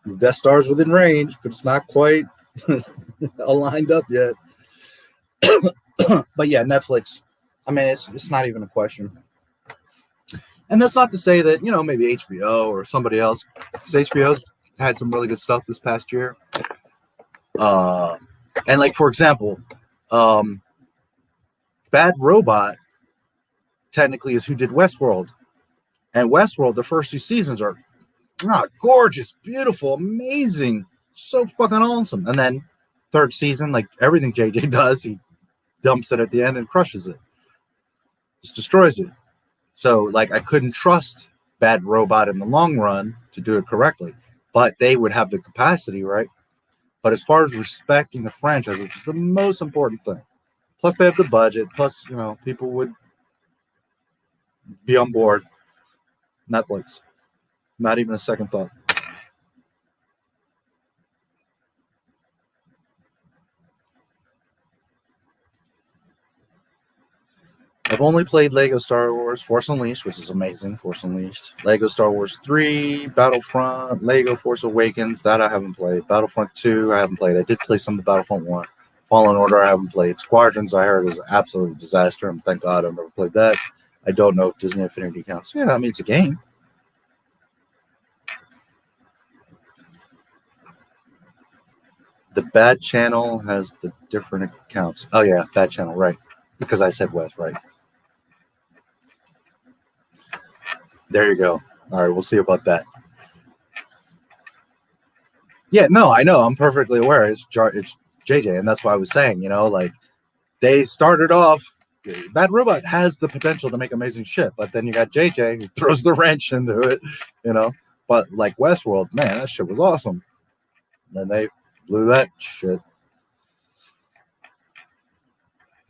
The Death Star's within range, but it's not quite aligned up yet. But yeah, Netflix. I mean, it's not even a question. And that's not to say that, you know, maybe HBO or somebody else, because HBO's had some really good stuff this past year. And like, for example, Bad Robot technically is who did Westworld. And Westworld, the first 2 seasons are gorgeous, beautiful, amazing, so fucking awesome. And then 3rd season, like everything JJ does, he dumps it at the end and crushes it. Just destroys it. So, like, I couldn't trust Bad Robot in the long run to do it correctly. But they would have the capacity, right? But as far as respecting the franchise, which is the most important thing, plus they have the budget, plus, you know, people would be on board. Netflix. Not even a second thought. I've only played Lego Star Wars, Force Unleashed, which is amazing, Force Unleashed. Lego Star Wars 3, Battlefront, Lego Force Awakens, that I haven't played. Battlefront 2, I haven't played. I did play some of Battlefront 1. Fallen Order, I haven't played. Squadrons, I heard, is an absolute disaster, and thank God I've never played that. I don't know if Disney Infinity counts. Yeah, I mean, it's a game. The bad channel has the different accounts. Oh, yeah, bad channel, right. Because I said West, right. There you go. All right, we'll see about that. Yeah, no, I know. I'm perfectly aware. It's JJ, and that's why I was saying, you know, like, they started off, Bad Robot has the potential to make amazing shit, but then you got JJ who throws the wrench into it, you know. But, like, Westworld, man, that shit was awesome. And then they blew that shit.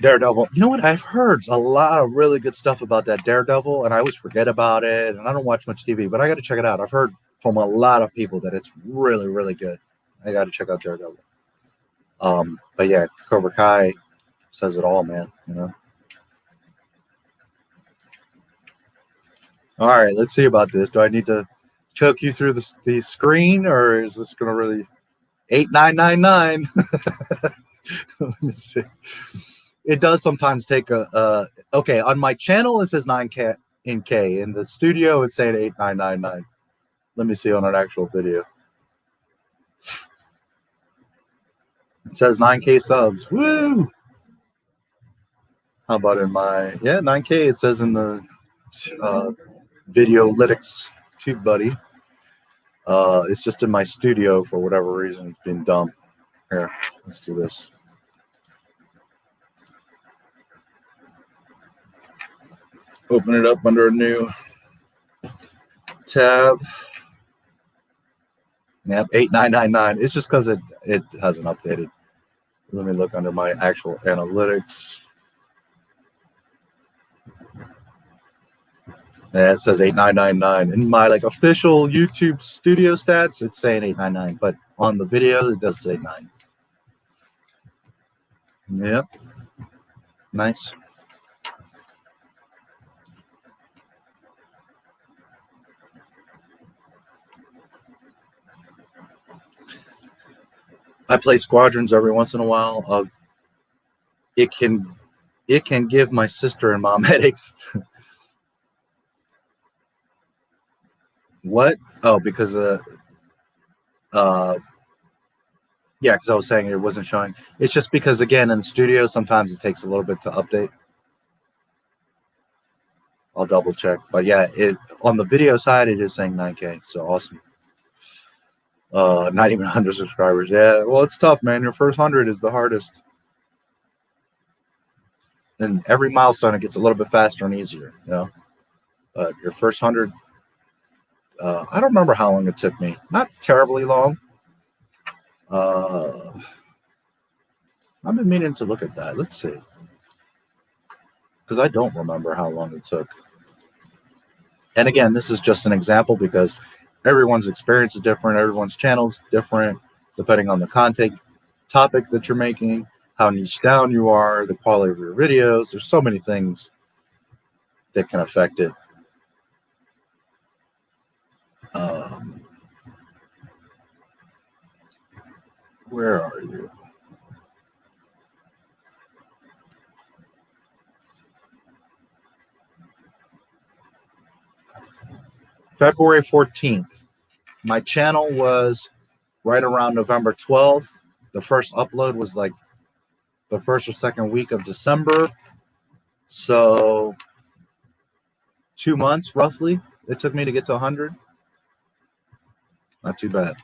Daredevil. You know what? I've heard a lot of really good stuff about that Daredevil, and I always forget about it, and I don't watch much TV, but I got to check it out. I've heard from a lot of people that it's really, really good. I got to check out Daredevil. But yeah, Cobra Kai says it all, man. You know. All right, let's see about this. Do I need to choke you through the screen, or is this going to really 8999? Let me see. It does sometimes take okay, on my channel it says 9K in K. In the studio it's saying 8999. Let me see on an actual video. It says 9K subs. Woo! How about in my 9K? It says in the Videolytics TubeBuddy. It's just in my studio for whatever reason. It's been dumb. Here, let's do this. Open it up under a new tab. Yep, 8999. It's just because it hasn't updated. Let me look under my actual analytics. Yeah, it says 8999. In my like official YouTube studio stats, it's saying 899, but on the video it does say 9. Yep. Nice. I play Squadrons every once in a while. It can give my sister and mom headaches. What? Oh, because yeah, because I was saying it wasn't showing. It's just because again in the studio sometimes it takes a little bit to update. I'll double check, but yeah, it on the video side it is saying 9K, so awesome. Not even 100 subscribers. Yeah, well, it's tough, man. Your first 100 is the hardest. And every milestone, it gets a little bit faster and easier, you know. But your first 100, I don't remember how long it took me. Not terribly long. I've been meaning to look at that. Let's see. Because I don't remember how long it took. And again, this is just an example because everyone's experience is different. Everyone's channel is different, depending on the content topic that you're making, how niche down you are, the quality of your videos. There's so many things that can affect it. Where are you? February 14th. My channel was right around November 12th. The first upload was like the first or second week of December. So 2 months roughly it took me to get to 100. Not too bad.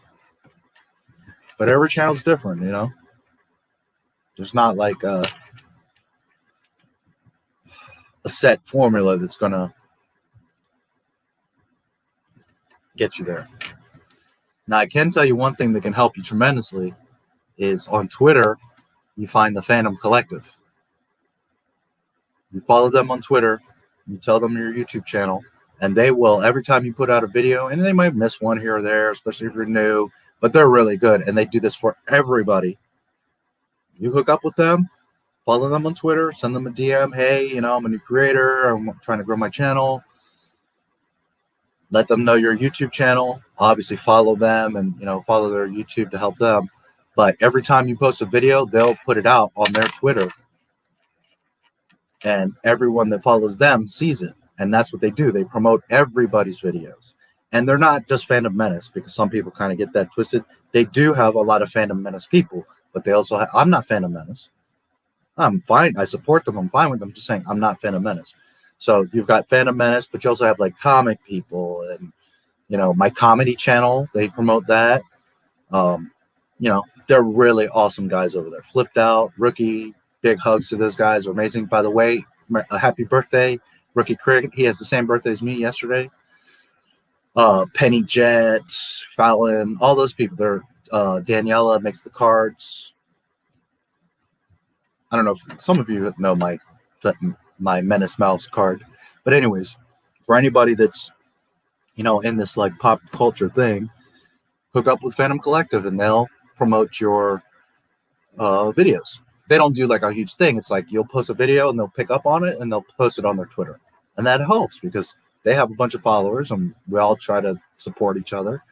But every channel's different, you know. There's not like a set formula that's gonna get you there. Now I can tell you one thing that can help you tremendously is on Twitter, you find the Phantom Collective. You follow them on Twitter, you tell them your YouTube channel, and they will, every time you put out a video, and they might miss one here or there, especially if you're new, but they're really good, and they do this for everybody. You hook up with them, follow them on Twitter, send them a DM, hey, you know, I'm a new creator, I'm trying to grow my channel. Let them know your YouTube channel. Obviously follow them and, you know, follow their YouTube to help them. But every time you post a video, they'll put it out on their Twitter. And everyone that follows them sees it. And that's what they do. They promote everybody's videos. And they're not just Phantom Menace, because some people kind of get that twisted. They do have a lot of Phantom Menace people, but they also have, I'm not Phantom Menace. I'm fine. I support them. I'm fine with them. I'm just saying I'm not Phantom Menace. So you've got Phantom Menace, but you also have like comic people and, you know, my comedy channel. They promote that. You know, they're really awesome guys over there. Flipped Out, Rookie, big hugs to those guys. Are amazing. By the way, a happy birthday, Rookie Cricket. He has the same birthday as me yesterday. Penny Jet, Fallon, all those people. They're Daniela makes the cards. I don't know if some of you know my Menace Mouse card, but anyways, for anybody that's, you know, in this like pop culture thing, hook up with Phantom Collective and they'll promote your videos. They don't do like a huge thing. It's like you'll post a video and they'll pick up on it and they'll post it on their Twitter, and that helps because they have a bunch of followers and we all try to support each other,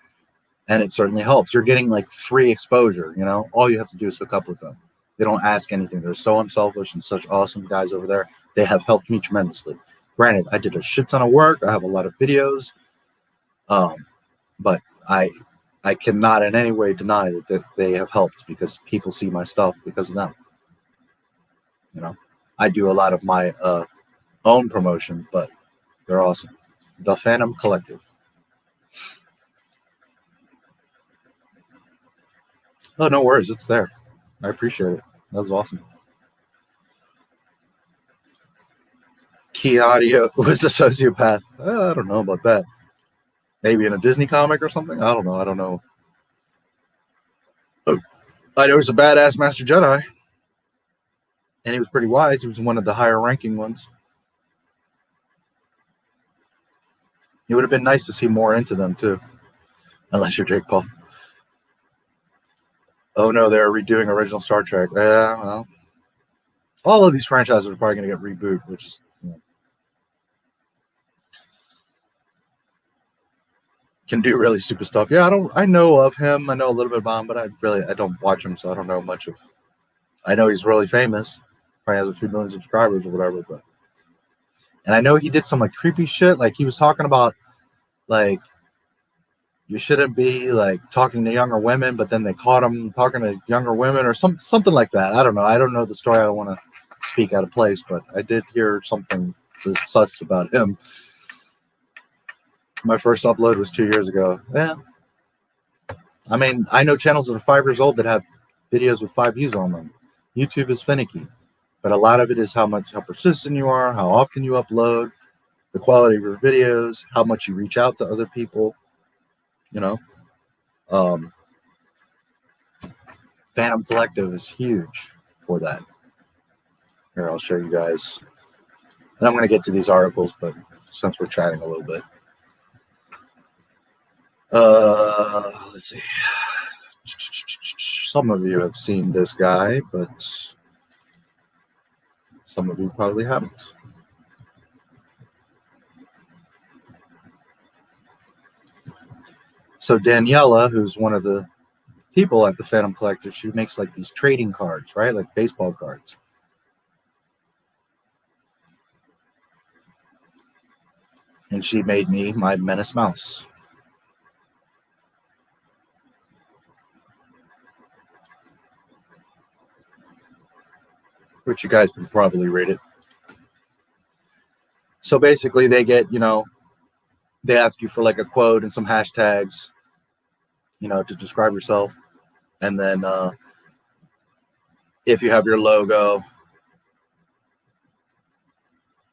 and it certainly helps. You're getting like free exposure, you know. All you have to do is hook up with them. They don't ask anything. They're so unselfish and such awesome guys over there. They have helped me tremendously. Granted, I did a shit ton of work. I have a lot of videos, but I cannot in any way deny that they have helped, because people see my stuff because of them. You know, I do a lot of my own promotion, but they're awesome. The Phantom Collective. Oh, no worries. It's there. I appreciate it. That was awesome. Key Audio was a sociopath. I don't know about that. Maybe in a Disney comic or something. I don't know. I don't know. Oh, I know he's a badass Master Jedi. And he was pretty wise. He was one of the higher ranking ones. It would have been nice to see more into them too. Unless you're Jake Paul. Oh no, they're redoing original Star Trek. Yeah, well. All of these franchises are probably going to get rebooted, which is, you know, can do really stupid stuff. Yeah, I know of him. I know a little bit about him, but I don't watch him, so I don't know much of. I know he's really famous. Probably has a few million subscribers or whatever, but. And I know he did some like creepy shit. Like he was talking about, like, you shouldn't be like talking to younger women, but then they caught him talking to younger women or something like that. I don't know. I don't know the story. I don't want to speak out of place, but I did hear something sus about him. My first upload was 2 years ago. Yeah. I mean, I know channels that are 5 years old that have videos with 5 views on them. YouTube is finicky, but a lot of it is how persistent you are, how often you upload, the quality of your videos, how much you reach out to other people, you know. Phantom Collective is huge for that. Here, I'll show you guys. And I'm going to get to these articles, but since we're chatting a little bit. Let's see. Some of you have seen this guy, but some of you probably haven't. So Daniela, who's one of the people at the Phantom Collective, she makes like these trading cards, right? Like baseball cards. And she made me my Menace Mouse. Which you guys can probably read it. So basically they get, you know, they ask you for like a quote and some hashtags, you know, to describe yourself. And then if you have your logo,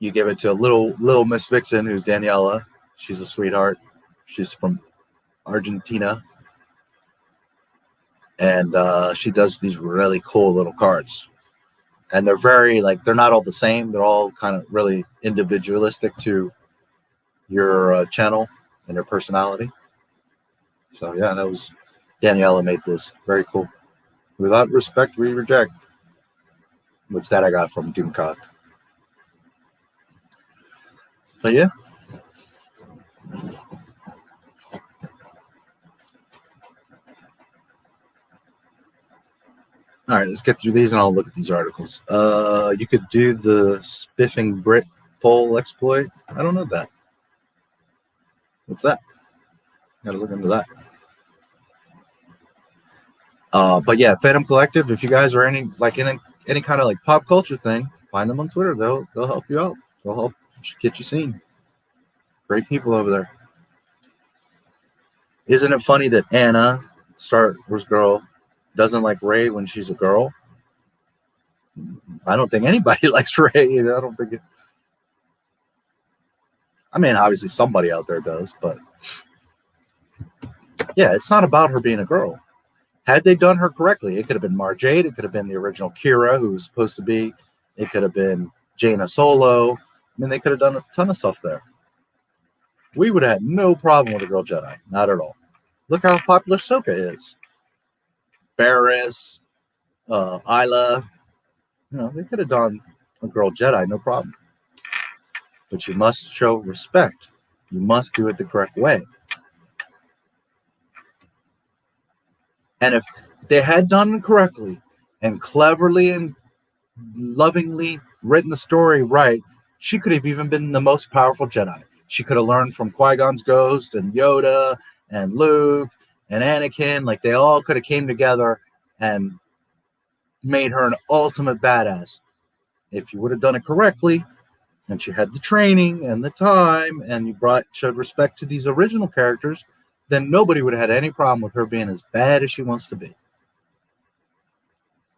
you give it to little Miss Vixen, who's Daniela. She's a sweetheart. She's from Argentina. And she does these really cool little cards. And they're very, like, they're not all the same. They're all kind of really individualistic to your channel and your personality. So, yeah, that was, Daniela made this. Very cool. Without respect, we reject. Which that I got from Doomcock. But, yeah. All right, let's get through these and I'll look at these articles. You could do the Spiffing Brit poll exploit. I don't know that. What's that? Gotta look into that. But yeah, Phantom Collective, if you guys are any kind of like pop culture thing, find them on Twitter. They'll help you out. They'll help get you seen. Great people over there. Isn't it funny that Anna, Star Wars girl, doesn't like Rey when she's a girl? I don't think anybody likes Rey. I don't think it. I mean, obviously somebody out there does, but yeah, it's not about her being a girl. Had they done her correctly, it could have been Mara Jade. It could have been the original Kira, who was supposed to be. It could have been Jaina Solo. I mean, they could have done a ton of stuff there. We would have had no problem with a girl Jedi. Not at all. Look how popular Ahsoka is. Barriss, Isla, you know, they could have done a girl Jedi, no problem. But you must show respect. You must do it the correct way. And if they had done it correctly and cleverly and lovingly written the story right, she could have even been the most powerful Jedi. She could have learned from Qui-Gon's ghost and Yoda and Luke and Anakin. Like, they all could have came together and made her an ultimate badass. If you would have done it correctly, and she had the training and the time, and you showed respect to these original characters, then nobody would have had any problem with her being as bad as she wants to be.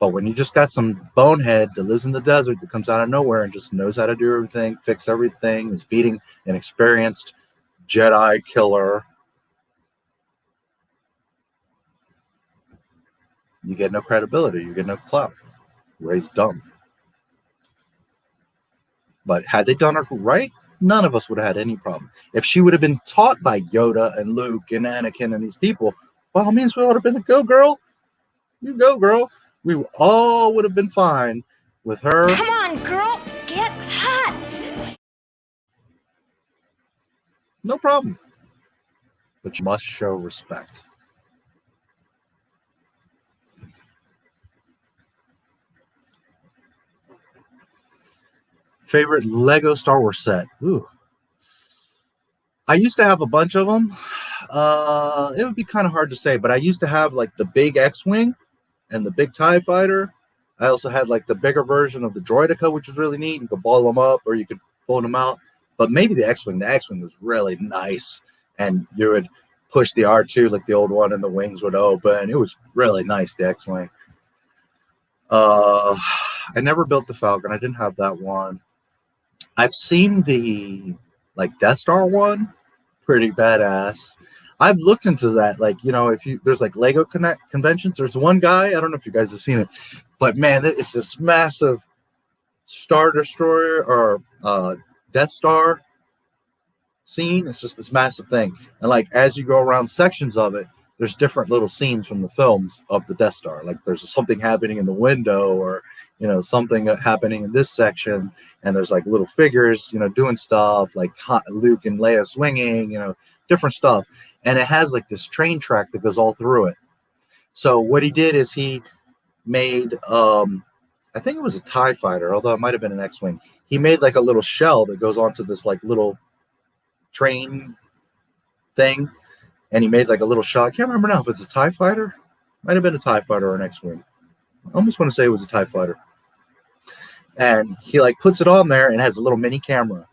But when you just got some bonehead that lives in the desert that comes out of nowhere and just knows how to do everything, fix everything, is beating an experienced Jedi killer, you get no credibility. You get no clout. Rey's dumb. But had they done her right, none of us would have had any problem. If she would have been taught by Yoda and Luke and Anakin and these people, by all means, we would have been go, girl. You go, girl. We all would have been fine with her. Come on, girl. Get hot. No problem. But you must show respect. Favorite Lego Star Wars set? Ooh. I used to have a bunch of them. It would be kind of hard to say, but I used to have like the big X-Wing and the big TIE Fighter. I also had like the bigger version of the Droideka, which was really neat. You could ball them up or you could pull them out. But maybe the X-Wing. The X-Wing was really nice. And you would push the R2 like the old one and the wings would open. It was really nice, the X-Wing. I never built the Falcon. I didn't have that one. I've seen the like Death Star one, pretty badass. I've looked into that, like, you know, there's like Lego conventions. There's one guy, I don't know if you guys have seen it, but man, it's this massive Star Destroyer or Death Star scene. It's just this massive thing, and like as you go around sections of it, there's different little scenes from the films of the Death Star. Like there's something happening in the window, or something happening in this section, and there's like little figures, doing stuff like Luke and Leia swinging, different stuff. And it has like this train track that goes all through it. So what he did is he made, I think it was a TIE fighter, although it might have been an X-Wing. He made like a little shell that goes onto this like little train thing. And he made like a little shot. I can't remember now if it's a TIE fighter. Might have been a TIE fighter or an X-Wing. I almost want to say it was a TIE fighter. And he like puts it on there and has a little mini camera.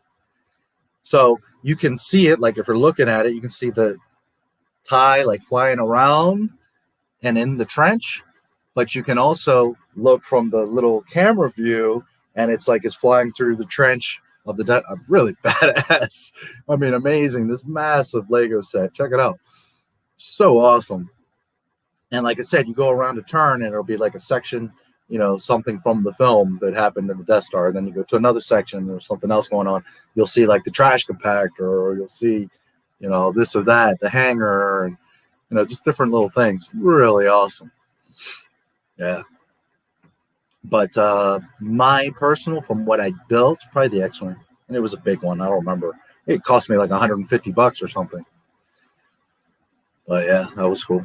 So you can see it, like if you're looking at it, you can see the TIE like flying around and in the trench. But you can also look from the little camera view, and it's like it's flying through the trench of the really badass. I mean, amazing. This massive Lego set. Check it out. So awesome. And like I said, you go around a turn and it'll be like a section, something from the film that happened in the Death Star. And then you go to another section, there's something else going on. You'll see like the trash compactor, or you'll see, this or that, the hangar, and, just different little things. Really awesome. Yeah. But my personal, from what I built, probably the X-Wing. And it was a big one. I don't remember. It cost me like $150 or something. But yeah, that was cool.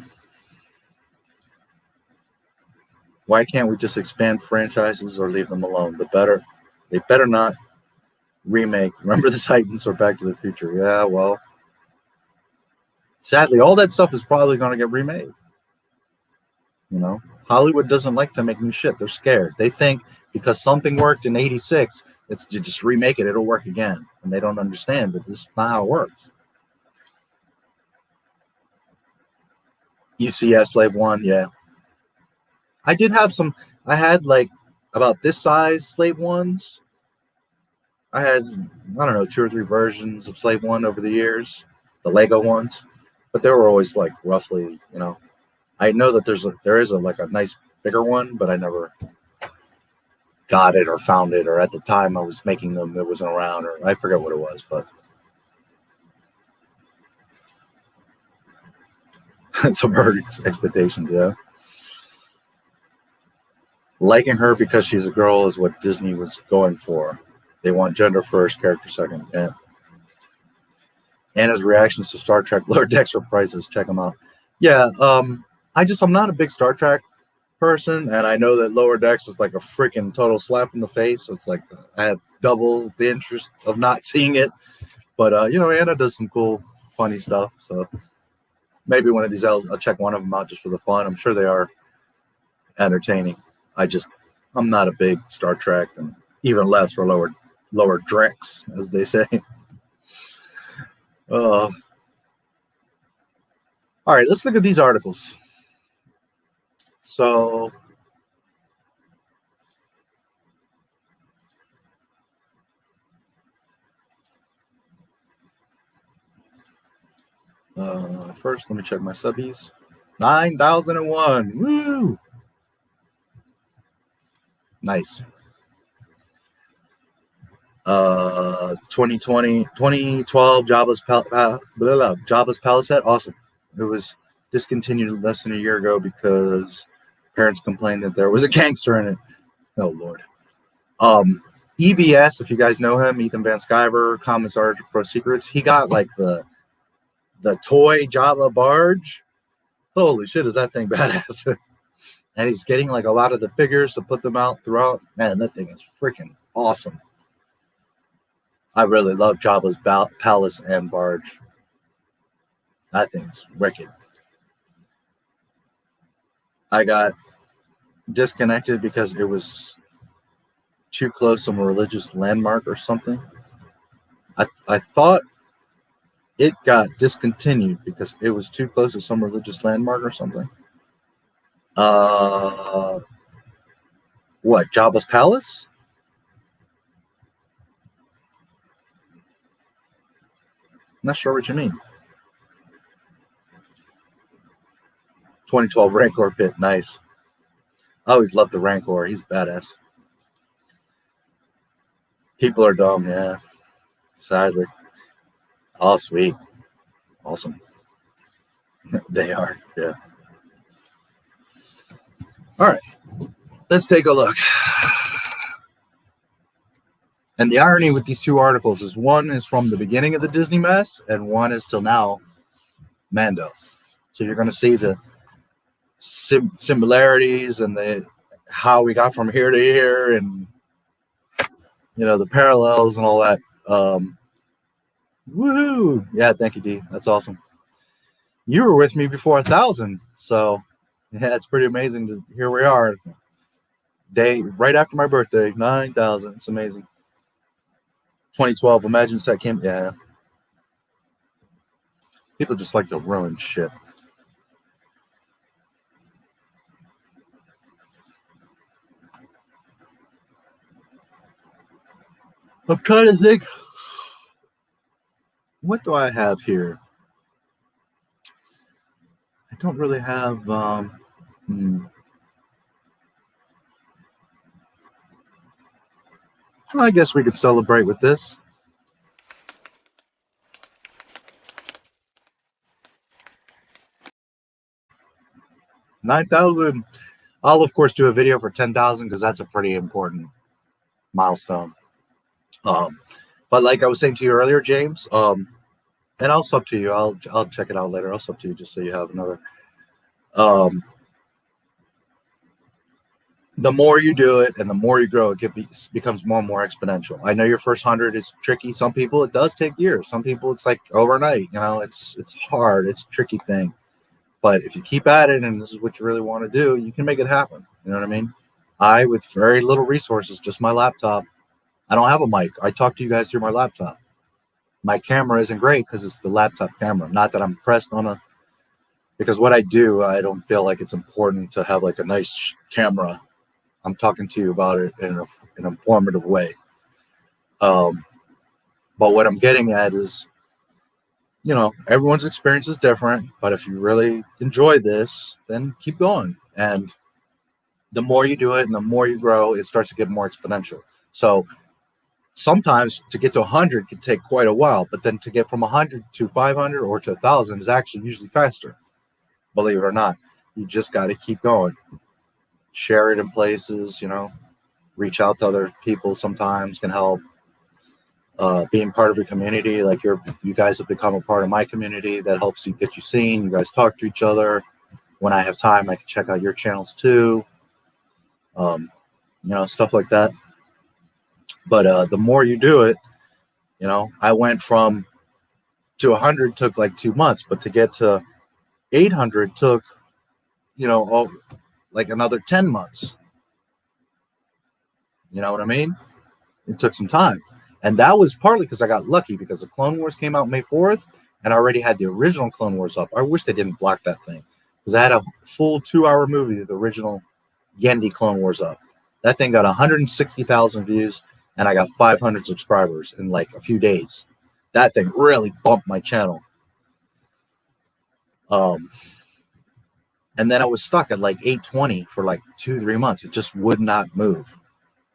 Why can't we just expand franchises or leave them alone? They better not remake Remember the Titans or Back to the Future. Yeah, well, sadly, all that stuff is probably going to get remade. Hollywood doesn't like to make new shit. They're scared. They think because something worked in '86, it's to just remake it. It'll work again. And they don't understand that this is not how it works. UCS Slave 1, yeah. I did have some. I had like about this size Slave 1s. I had, I don't know, 2 or 3 versions of Slave 1 over the years, the Lego ones. But they were always like roughly, I know that there is a nice bigger one, but I never got it or found it, or at the time I was making them, it wasn't around, or I forget what it was, but subvert expectations, yeah. Liking her because she's a girl is what Disney was going for. They want gender first, character second. Yeah. Anna's reactions to Star Trek Lower Decks reprises. Check them out. Yeah, I'm not a big Star Trek person, and I know that Lower Decks is like a freaking total slap in the face. So it's like I have double the interest of not seeing it. But Anna does some cool, funny stuff. So maybe one of these I'll check one of them out just for the fun. I'm sure they are entertaining. I'm not a big Star Trek, and even less for lower decks, as they say. All right, let's look at these articles. So first, let me check my subbies. 9,001. Woo! Nice. 2012 Jabba's Palace set. Awesome. It was discontinued less than a year ago because parents complained that there was a gangster in it. Oh Lord. EVS, if you guys know him, Ethan Van Sciver, Commissar Pro Secrets, he got like the toy Jabba barge. Holy shit, is that thing badass? And he's getting like a lot of the figures to put them out throughout. Man, that thing is freaking awesome. I really love Jabba's palace and barge. That thing's wicked. I got disconnected because it was too close to a religious landmark or something. I thought it got discontinued because it was too close to some religious landmark or something. What, Jabba's palace? I'm not sure what you mean. 2012 Rancor pit, nice. I always loved the Rancor. He's badass. People are dumb, yeah. Sadly. Oh, sweet. Awesome. They are, yeah. All right. Let's take a look. And the irony with these two articles is one is from the beginning of the Disney mess, and one is till now, Mando. So you're going to see the similarities and the how we got from here to here, and you know, the parallels and all that. Woohoo! Yeah, thank you, D. That's awesome. You were with me before 1,000, so yeah, it's pretty amazing. Here we are, day right after my birthday, 9,000. It's amazing. 2012. Imagine that came. Yeah, people just like to ruin shit. I'm trying to think. What do I have here? I don't really have. Well, I guess we could celebrate with this. $9,000. I'll of course do a video for 10,000 because that's a pretty important milestone. But like I was saying to you earlier, James, and I'll sub to you. I'll check it out later. I'll sub to you just so you have another. The more you do it and the more you grow, it becomes more and more exponential. I know your first 100 is tricky. Some people it does take years. Some people it's like overnight. You know, it's hard. It's a tricky thing. But if you keep at it and this is what you really want to do, you can make it happen. You know what I mean? With very little resources, just my laptop. I don't have a mic. I talk to you guys through my laptop. My camera isn't great because it's the laptop camera. Not that I'm pressed on a... Because what I do, I don't feel like it's important to have like a nice camera. I'm talking to you about it in an informative way. But what I'm getting at is, you know, everyone's experience is different. But if you really enjoy this, then keep going. And the more you do it and the more you grow, it starts to get more exponential. So sometimes to get to 100 can take quite a while, but then to get from 100 to 500 or to 1,000 is actually usually faster. Believe it or not, you just got to keep going. Share it in places, you know, reach out to other people sometimes can help. Being part of a community, like you guys have become a part of my community, that helps you get you seen. You guys talk to each other. When I have time, I can check out your channels too. You know, stuff like that. But the more you do it, you know, I went from to 100 took like 2 months, but to get to 800 took, you know, like another 10 months. You know what I mean? It took some time. And that was partly because I got lucky because the Clone Wars came out May 4th and I already had the original Clone Wars up. I wish they didn't block that thing because I had a full 2-hour movie, the original Genndy Clone Wars up. That thing got 160,000 views and I got 500 subscribers in like a few days. That thing really bumped my channel. And then I was stuck at like 820 for like 2-3 months. It just would not move.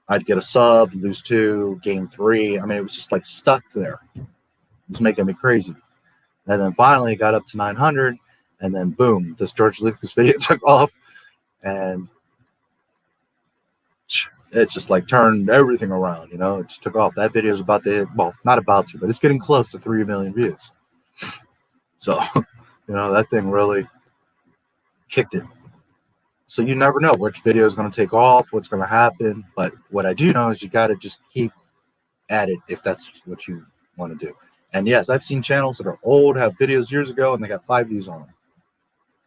I'd get a sub, lose 2, gain 3. I mean, it was just like stuck there. It was making me crazy. And then finally it got up to 900. And then boom, this George Lucas video took off. And it just like turned everything around, you know. It just took off. That video is about to hit, well, not about to, but it's getting close to 3 million views. So, you know, that thing really kicked it. So you never know which video is going to take off, what's going to happen. But what I do know is you got to just keep at it if that's what you want to do. And yes, I've seen channels that are old, have videos years ago, and they got 5 views on them.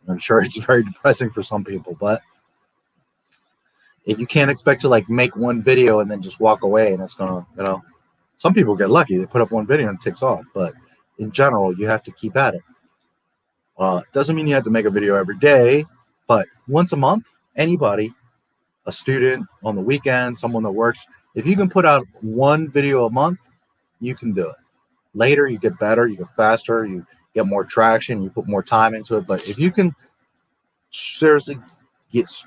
I'm sure it's very depressing for some people, but you can't expect to like make one video and then just walk away and it's going to, you know, some people get lucky. They put up one video and it takes off. But in general, you have to keep at it. Doesn't mean you have to make a video every day. But once a month, anybody, a student on the weekend, someone that works, if you can put out one video a month, you can do it. Later, you get better, you get faster, you get more traction, you put more time into it. But if you can seriously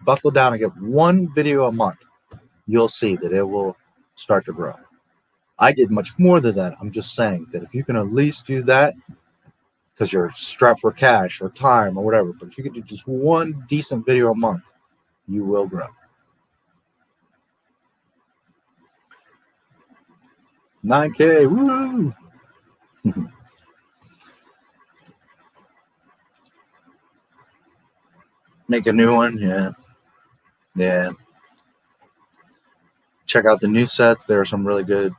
buckle down and get one video a month, you'll see that it will start to grow. I did much more than that. I'm just saying that if you can at least do that, because you're strapped for cash or time or whatever. But if you could do just one decent video a month, you will grow. 9K, woo! Make a new one, yeah. Yeah. Check out the new sets. There are some really good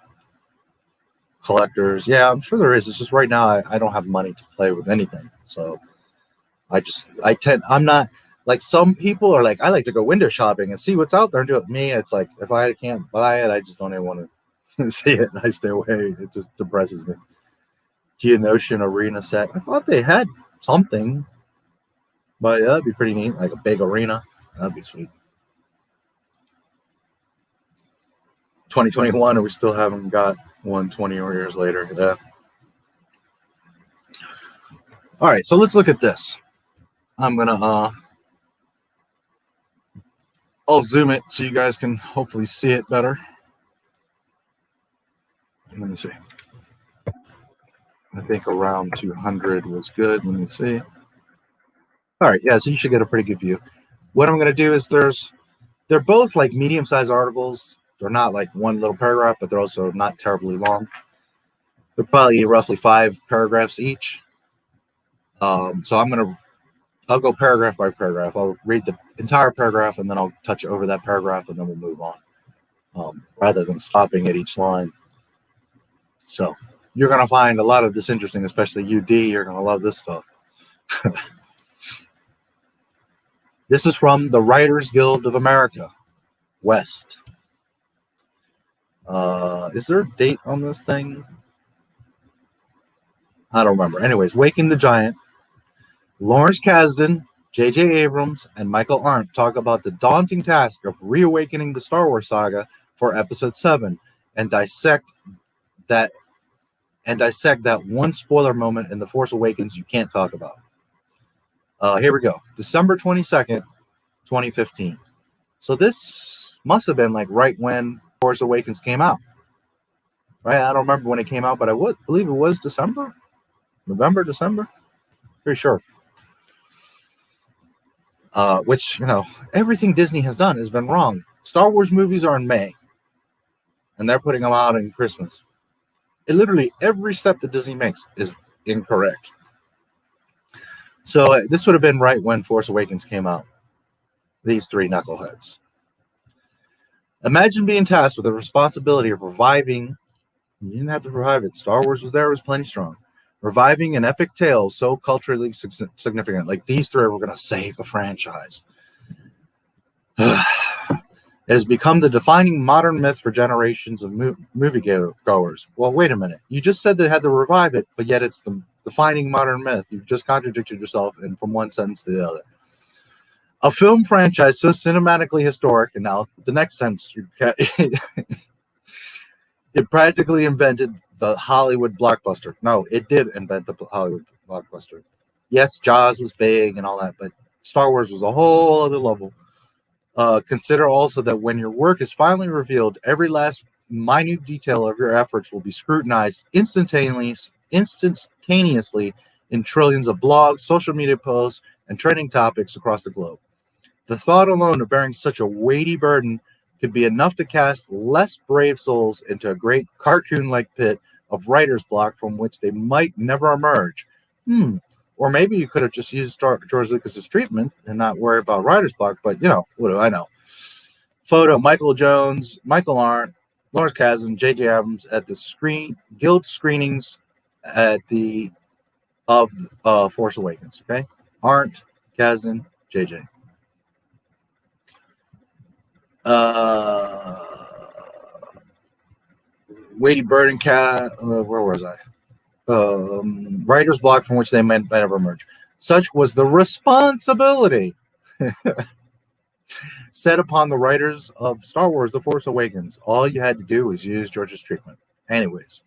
collectors. Yeah, I'm sure there is. It's just right now I don't have money to play with anything. So I'm not like some people are like, I like to go window shopping and see what's out there and do it. Me, it's like if I can't buy it, I just don't even want to see it. I stay away. It just depresses me. Geonosian arena set. I thought they had something, but yeah, that'd be pretty neat. Like a big arena. That'd be sweet. 2021, and we still haven't got one 20 years later. Yeah. All right, so let's look at this. I'm gonna I'll zoom it so you guys can hopefully see it better. Let me see. I think around 200 was good. Let me see. All right, yeah, so you should get a pretty good view. What I'm gonna do is they're both like medium-sized articles. They're not like one little paragraph, but they're also not terribly long. They're probably roughly 5 paragraphs each. So I'll go paragraph by paragraph. I'll read the entire paragraph and then I'll touch over that paragraph and then we'll move on, rather than stopping at each line. So you're going to find a lot of this interesting, especially UD. You're going to love this stuff. This is from the Writers Guild of America, West. Is there a date on this thing? I don't remember. Anyways, Waking the Giant. Lawrence Kasdan, J.J. Abrams, and Michael Arndt talk about the daunting task of reawakening the Star Wars saga for Episode 7 and dissect that one spoiler moment in The Force Awakens you can't talk about. Here we go. December 22nd, 2015. So this must have been like right when Force Awakens came out. Right? I don't remember when it came out, but I would believe it was December? November, December? Pretty sure. Which, you know, everything Disney has done has been wrong. Star Wars movies are in May, and they're putting them out in Christmas. Literally every step that Disney makes is incorrect. So this would have been right when Force Awakens came out. These 3 knuckleheads. Imagine being tasked with the responsibility of reviving. You didn't have to revive it. Star Wars was there, it was plenty strong. Reviving an epic tale so culturally significant. Like these 3 were going to save the franchise. It has become the defining modern myth for generations of moviegoers. Well, wait a minute. You just said they had to revive it, but yet it's the defining modern myth. You've just contradicted yourself and from one sentence to the other. A film franchise so cinematically historic, and now the next sentence, it practically invented the Hollywood blockbuster. No, it did invent the Hollywood blockbuster. Yes, Jaws was big and all that, but Star Wars was a whole other level. Consider also that when your work is finally revealed, every last minute detail of your efforts will be scrutinized instantaneously in trillions of blogs, social media posts, and trending topics across the globe. The thought alone of bearing such a weighty burden could be enough to cast less brave souls into a great cartoon-like pit of writer's block from which they might never emerge. Or maybe you could have just used George Lucas's treatment and not worry about writer's block, but, you know, what do I know? Photo, Michael Jones, Michael Arndt, Lawrence Kasdan, J.J. Abrams at the guild screenings of Force Awakens, okay? Arndt, Kasdan, J.J. Weighty burden where was I? Writer's block from which they might never emerge. Such was the responsibility set upon the writers of Star Wars The Force Awakens. All you had to do was use George's treatment. Anyways.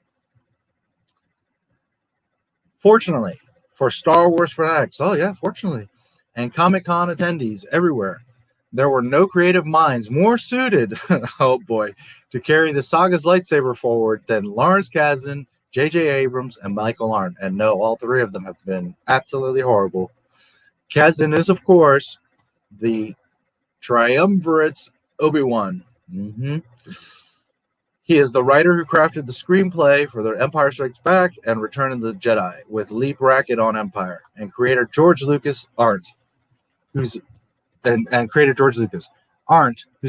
Fortunately, for Star Wars fanatics, fortunately, and Comic-Con attendees everywhere, there were no creative minds more suited, oh boy, to carry the saga's lightsaber forward than Lawrence Kasdan, J.J. Abrams, and Michael Arndt. And no, all 3 of them have been absolutely horrible. Kasdan is, of course, the triumvirate's Obi-Wan. He is the writer who crafted the screenplay for The Empire Strikes Back and Return of the Jedi with Lee Brackett on Empire, and creator George Lucas Arndt, whose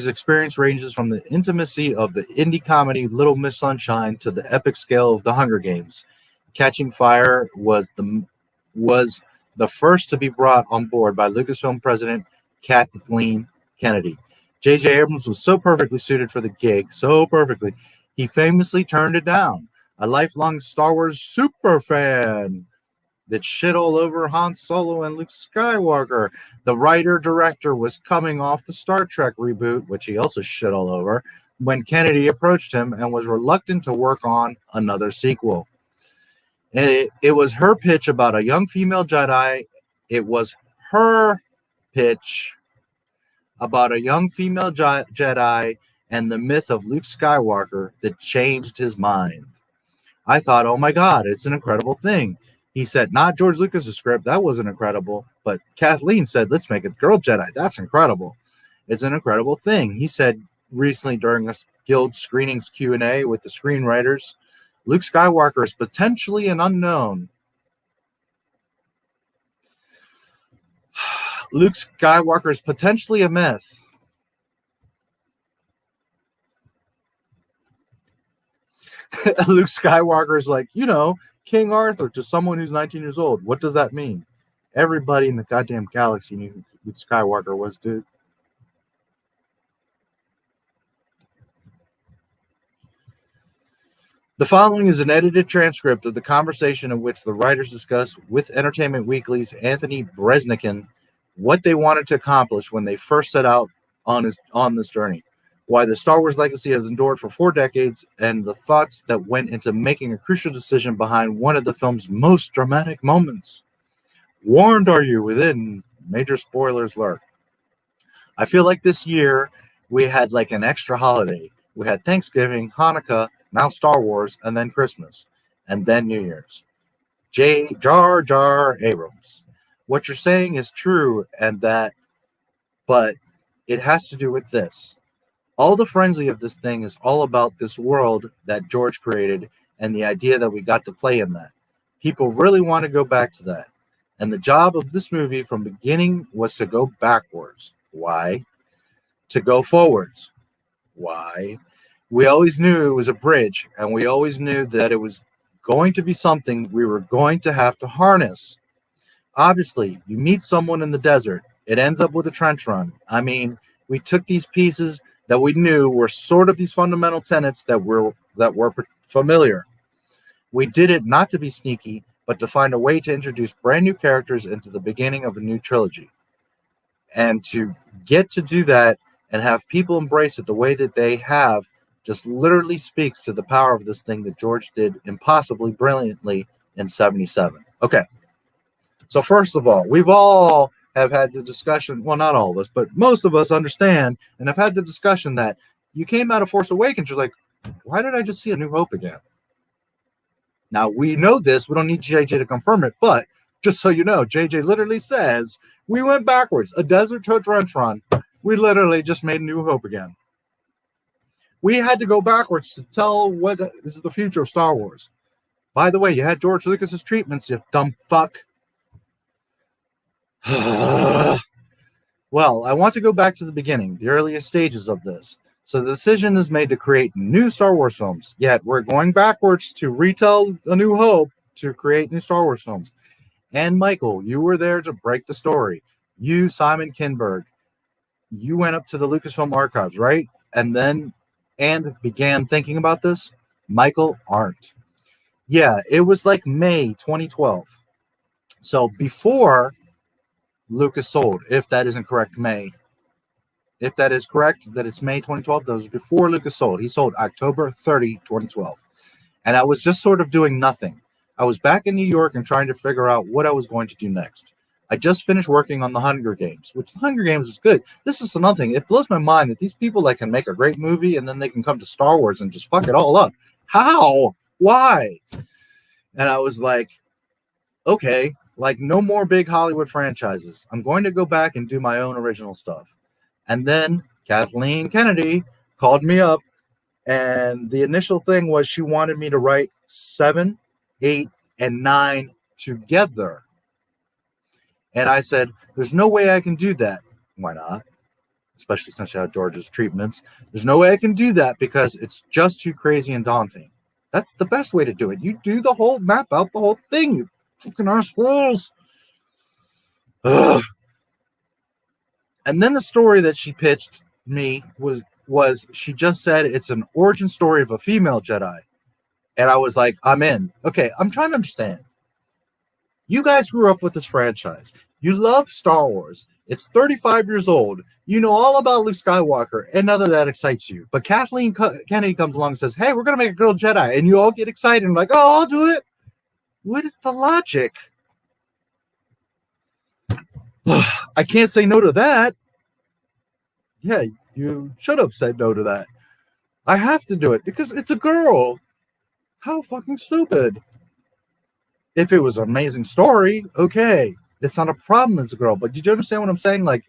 experience ranges from the intimacy of the indie comedy Little Miss Sunshine to the epic scale of The Hunger Games. Catching Fire was the first to be brought on board by Lucasfilm president Kathleen Kennedy. J.J. Abrams was so perfectly suited for the gig, so perfectly, he famously turned it down. A lifelong Star Wars super fan that shit all over Han Solo and Luke Skywalker. The writer-director was coming off the Star Trek reboot, which he also shit all over, when Kennedy approached him and was reluctant to work on another sequel. And it was her pitch about a young female Jedi. It was her pitch about a young female Jedi and the myth of Luke Skywalker that changed his mind. I thought, oh my God, it's an incredible thing. He said, not George Lucas' script, that wasn't incredible, but Kathleen said, let's make a girl Jedi. That's incredible. It's an incredible thing. He said recently during a Guild Screenings Q&A with the screenwriters, Luke Skywalker is potentially an unknown. Luke Skywalker is potentially a myth. Luke Skywalker is like, King Arthur to someone who's 19 years old. What does that mean? Everybody in the goddamn galaxy knew who Luke Skywalker was, dude. The following is an edited transcript of the conversation in which the writers discussed with Entertainment Weekly's Anthony Bresnikan what they wanted to accomplish when they first set out on this journey, why the Star Wars legacy has endured for 4 decades, and the thoughts that went into making a crucial decision behind one of the film's most dramatic moments. Warned are you within major spoilers lurk. I feel like this year we had like an extra holiday. We had Thanksgiving, Hanukkah, now Star Wars, and then Christmas, and then New Year's. Jar Jar Abrams. What you're saying is true, but it has to do with this. All the frenzy of this thing is all about this world that George created and the idea that we got to play in that. People really want to go back to that. And the job of this movie from beginning was to go backwards. Why? To go forwards. Why? We always knew it was a bridge, and we always knew that it was going to be something we were going to have to harness. Obviously, you meet someone in the desert. It ends up with a trench run. I mean, we took these pieces that we knew were sort of these fundamental tenets that were familiar. We did it not to be sneaky, but to find a way to introduce brand new characters into the beginning of a new trilogy. And to get to do that and have people embrace it the way that they have just literally speaks to the power of this thing that George did impossibly brilliantly in 77. Okay. So first of all, we've all have had the discussion, well, not all of us, but most of us understand and have had the discussion that you came out of Force Awakens, you're like, why did I just see A New Hope again? Now, we know this. We don't need JJ to confirm it, but just so you know, JJ literally says, we went backwards. A desert to a trench run. We literally just made A New Hope again. We had to go backwards to tell what this is the future of Star Wars. By the way, you had George Lucas's treatments, you dumb fuck. Well, I want to go back to the beginning, the earliest stages of this. So the decision is made to create new Star Wars films. Yet we're going backwards to retell A New Hope to create new Star Wars films. And Michael, you were there to break the story. You, Simon Kinberg, you went up to the Lucasfilm archives, right? And began thinking about this. Michael Arndt. Yeah, it was like May 2012. So before Lucas sold, if that isn't correct, May. If that is correct, that it's May 2012, that was before Lucas sold. He sold October 30, 2012. And I was just sort of doing nothing. I was back in New York and trying to figure out what I was going to do next. I just finished working on The Hunger Games, which The Hunger Games is good. This is another thing. It blows my mind that these people that can make a great movie and then they can come to Star Wars and just fuck it all up. How? Why? And I was like, okay, like no more big Hollywood franchises. I'm going to go back and do my own original stuff. And then Kathleen Kennedy called me up And the initial thing was she wanted me to write 7, 8, and 9 together. And I said, there's no way I can do that. Why not? Especially since you have George's treatments. There's no way I can do that because it's just too crazy and daunting. That's the best way to do it. You do the whole map out the whole thing, you fucking assholes. Ugh. And then the story that she pitched me was she just said it's an origin story of a female Jedi. And I was like, I'm in. Okay, I'm trying to understand. You guys grew up with this franchise. You love Star Wars. It's 35 years old. You know all about Luke Skywalker, and none of that excites you. But Kathleen Kennedy comes along and says, hey, we're going to make a girl Jedi. And you all get excited and like, oh, I'll do it. What is the logic? I can't say no to that. Yeah, you should have said no to that. I have to do it because it's a girl. How fucking stupid. If it was an amazing story, okay. It's not a problem it's a girl. But did you understand what I'm saying? Like,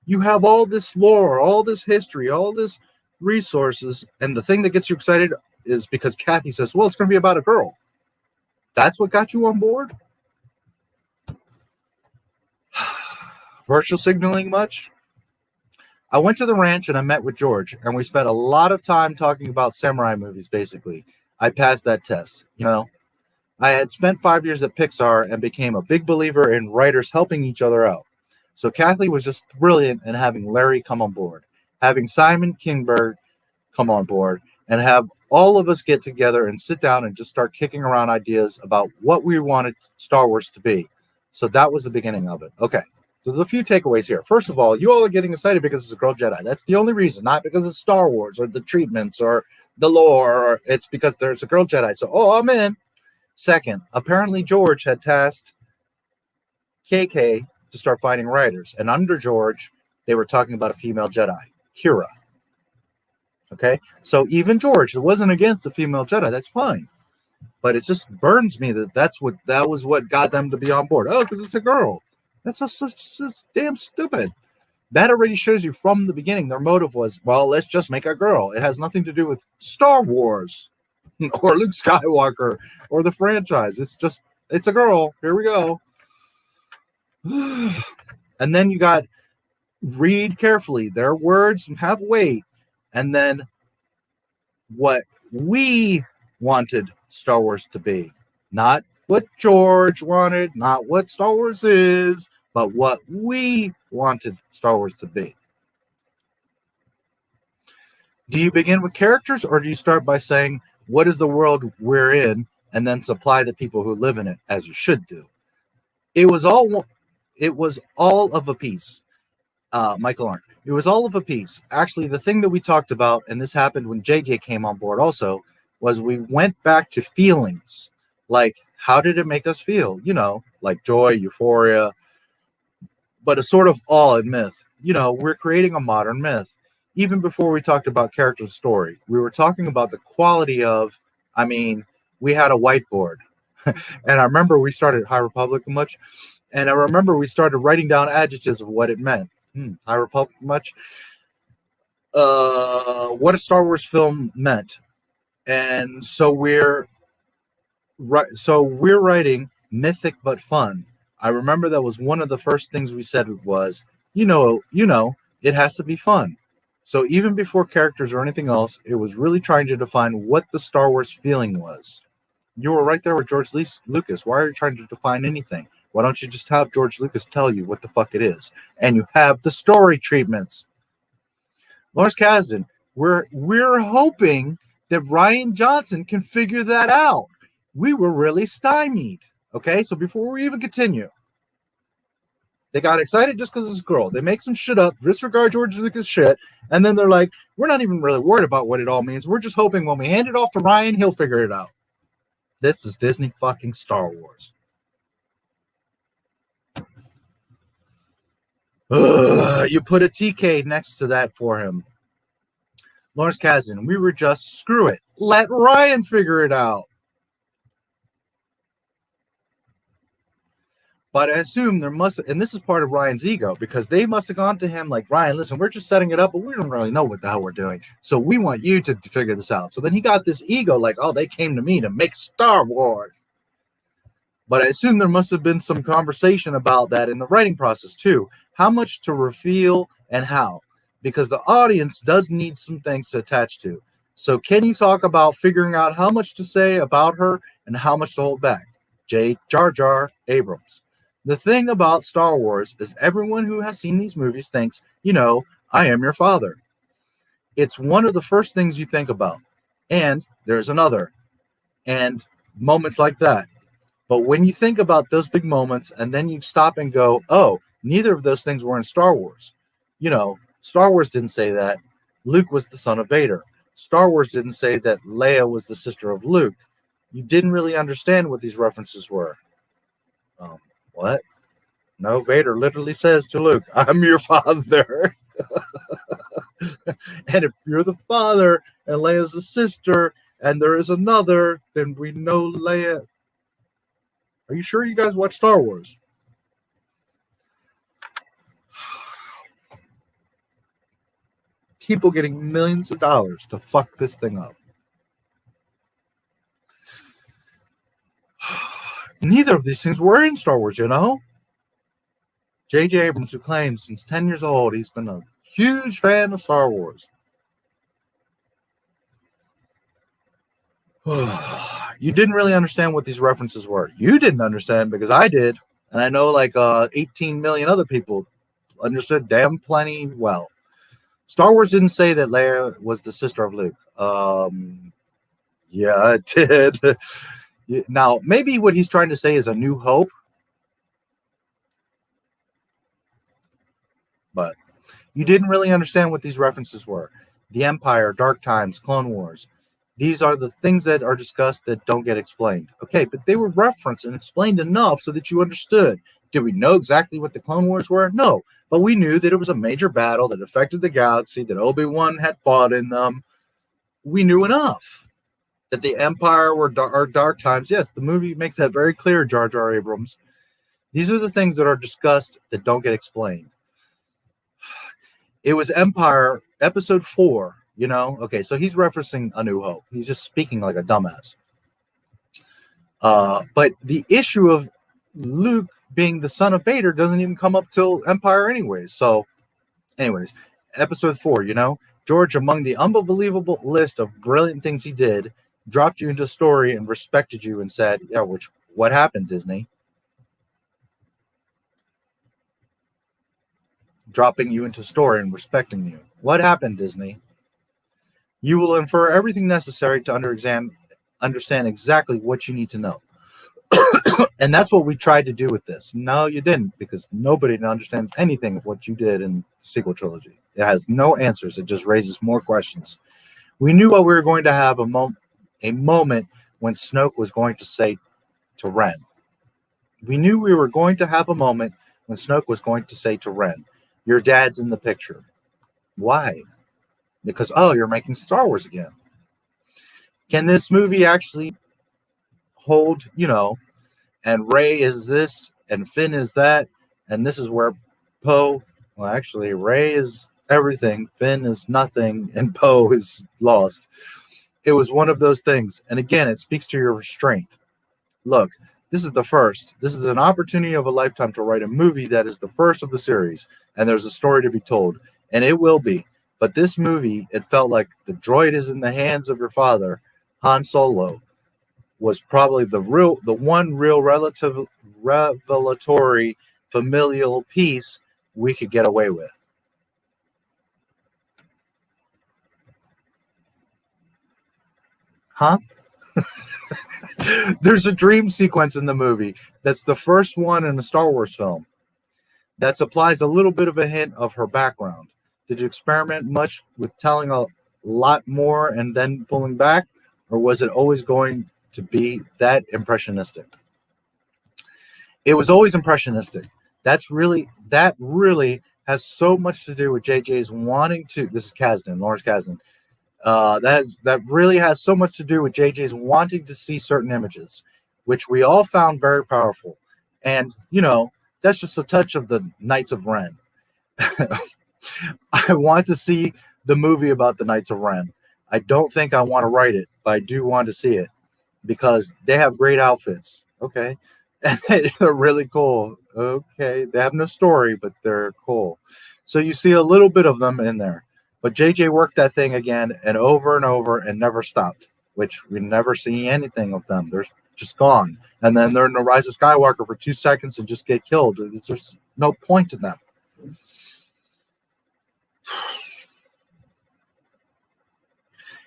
you have all this lore, all this history, all this resources, and the thing that gets you excited is because Kathy says, well, it's going to be about a girl. That's what got you on board? Virtual signaling much? I went to the ranch and I met with George, and we spent a lot of time talking about samurai movies, basically. I passed that test, you know. I had spent 5 years at Pixar and became a big believer in writers helping each other out. So Kathy was just brilliant in having Larry come on board, having Simon Kinberg come on board, and have all of us get together and sit down and just start kicking around ideas about what we wanted Star Wars to be. So that was the beginning of it. Okay, so there's a few takeaways here. First of all, you all are getting excited because it's a girl Jedi. That's the only reason, not because it's Star Wars or the treatments or the lore, or it's because there's a girl Jedi. So, oh, I'm in. Second, apparently George had tasked KK to start finding writers. And under George, they were talking about a female Jedi, Kira. Okay? So even George, it wasn't against the female Jedi. That's fine. But it just burns me that that was what got them to be on board. Oh, because it's a girl. That's just damn stupid. That already shows you from the beginning their motive was, well, let's just make a girl. It has nothing to do with Star Wars or Luke Skywalker or the franchise. It's a girl. Here we go. And then you got read carefully. Their words have weight. And then what we wanted Star Wars to be. Not what George wanted, not what Star Wars is, but what we wanted Star Wars to be. Do you begin with characters, or do you start by saying, what is the world we're in, and then supply the people who live in it, as you should do? It was all of a piece. Michael Arndt. It was all of a piece. Actually, the thing that we talked about, and this happened when JJ came on board also, was we went back to feelings. Like, how did it make us feel? You know, like joy, euphoria, but a sort of awe and myth. You know, we're creating a modern myth. Even before we talked about character story, we were talking about the quality of, I mean, we had a whiteboard. And I remember we started High Republic much. And I remember we started writing down adjectives of what it meant. High Republic much. What a Star Wars film meant. And so we're writing mythic but fun. I remember that was one of the first things we said was, you know, it has to be fun. So even before characters or anything else, it was really trying to define what the Star Wars feeling was. You were right there with George Lucas. Why are you trying to define anything? Why don't you just have George Lucas tell you what the fuck it is? And you have the story treatments. Lawrence Kasdan, we're hoping that Rian Johnson can figure that out. We were really stymied. Okay, so before we even continue, they got excited just because it's a girl. They make some shit up, disregard George Lucas shit, and then they're like, we're not even really worried about what it all means. We're just hoping when we hand it off to Ryan, he'll figure it out. This is Disney fucking Star Wars. You put a TK next to that for him. Lawrence Kasdan, we were just, screw it. Let Ryan figure it out. But I assume there must, and this is part of Ryan's ego, because they must have gone to him like, Ryan, listen, we're just setting it up, but we don't really know what the hell we're doing. So we want you to figure this out. So then he got this ego like, oh, they came to me to make Star Wars. But I assume there must have been some conversation about that in the writing process too. How much to reveal and how, because the audience does need some things to attach to. So can you talk about figuring out how much to say about her and how much to hold back? Jar Jar Abrams. The thing about Star Wars is everyone who has seen these movies thinks, you know, I am your father. It's one of the first things you think about. And there's another. And moments like that. But when you think about those big moments and then you stop and go, oh, neither of those things were in Star Wars. You know, Star Wars didn't say that Luke was the son of Vader. Star Wars didn't say that Leia was the sister of Luke. You didn't really understand what these references were. What? No, Vader literally says to Luke, I'm your father. And if you're the father and Leia's the sister and there is another, then we know Leia. Are you sure you guys watch Star Wars? People getting millions of dollars to fuck this thing up. Neither of these things were in Star Wars, you know? J.J. Abrams, who claims since 10 years old he's been a huge fan of Star Wars. You didn't really understand what these references were. You didn't understand because I did. And I know like 18 million other people understood damn plenty well. Star Wars didn't say that Leia was the sister of Luke. Yeah, it did. Now, maybe what he's trying to say is A New Hope. But you didn't really understand what these references were. The Empire, Dark Times, Clone Wars. These are the things that are discussed that don't get explained. Okay, but they were referenced and explained enough so that you understood. Did we know exactly what the Clone Wars were? No. But we knew that it was a major battle that affected the galaxy, that Obi-Wan had fought in them. We knew enough. That the Empire were dark times. Yes, the movie makes that very clear, Jar Jar Abrams. These are the things that are discussed that don't get explained. It was Empire, episode 4, you know? Okay, so he's referencing A New Hope. He's just speaking like a dumbass. But the issue of Luke being the son of Vader doesn't even come up till Empire anyways. So, anyways, episode 4, you know? George, among the unbelievable list of brilliant things he did, dropped you into a story and respected you and said, yeah, what happened, Disney? Dropping you into a story and respecting you. What happened, Disney? You will infer everything necessary to understand exactly what you need to know. And that's what we tried to do with this. No, you didn't, because nobody understands anything of what you did in the sequel trilogy. It has no answers. It just raises more questions. We knew what we were going to have a moment when Snoke was going to say to Ren. We knew we were going to have a moment when Snoke was going to say to Ren, your dad's in the picture. Why? Because, oh, you're making Star Wars again. Can this movie actually hold, you know, and Rey is this, and Finn is that, and this is where Poe, well, actually, Rey is everything, Finn is nothing, and Poe is lost. It was one of those things. And again, it speaks to your restraint. Look, this is the first. This is an opportunity of a lifetime to write a movie that is the first of the series, and there's a story to be told, and it will be. But this movie, it felt like the droid is in the hands of your father, Han Solo, was probably the one real revelatory familial piece we could get away with. Huh? There's a dream sequence in the movie that's the first one in a Star Wars film that supplies a little bit of a hint of her background. Did you experiment much with telling a lot more and then pulling back, or was it always going to be that impressionistic? It was always impressionistic. That really has so much to do with JJ's wanting to. This is Kasdan, Lawrence Kasdan. That really has so much to do with JJ's wanting to see certain images, which we all found very powerful. And, you know, that's just a touch of the Knights of Ren. I want to see the movie about the Knights of Ren. I don't think I want to write it, but I do want to see it because they have great outfits. Okay. And they're really cool. Okay. They have no story, but they're cool. So you see a little bit of them in there. But JJ worked that thing again and over and never stopped, which we never see anything of them. They're just gone. And then they're in the Rise of Skywalker for 2 seconds and just get killed. There's no point in them.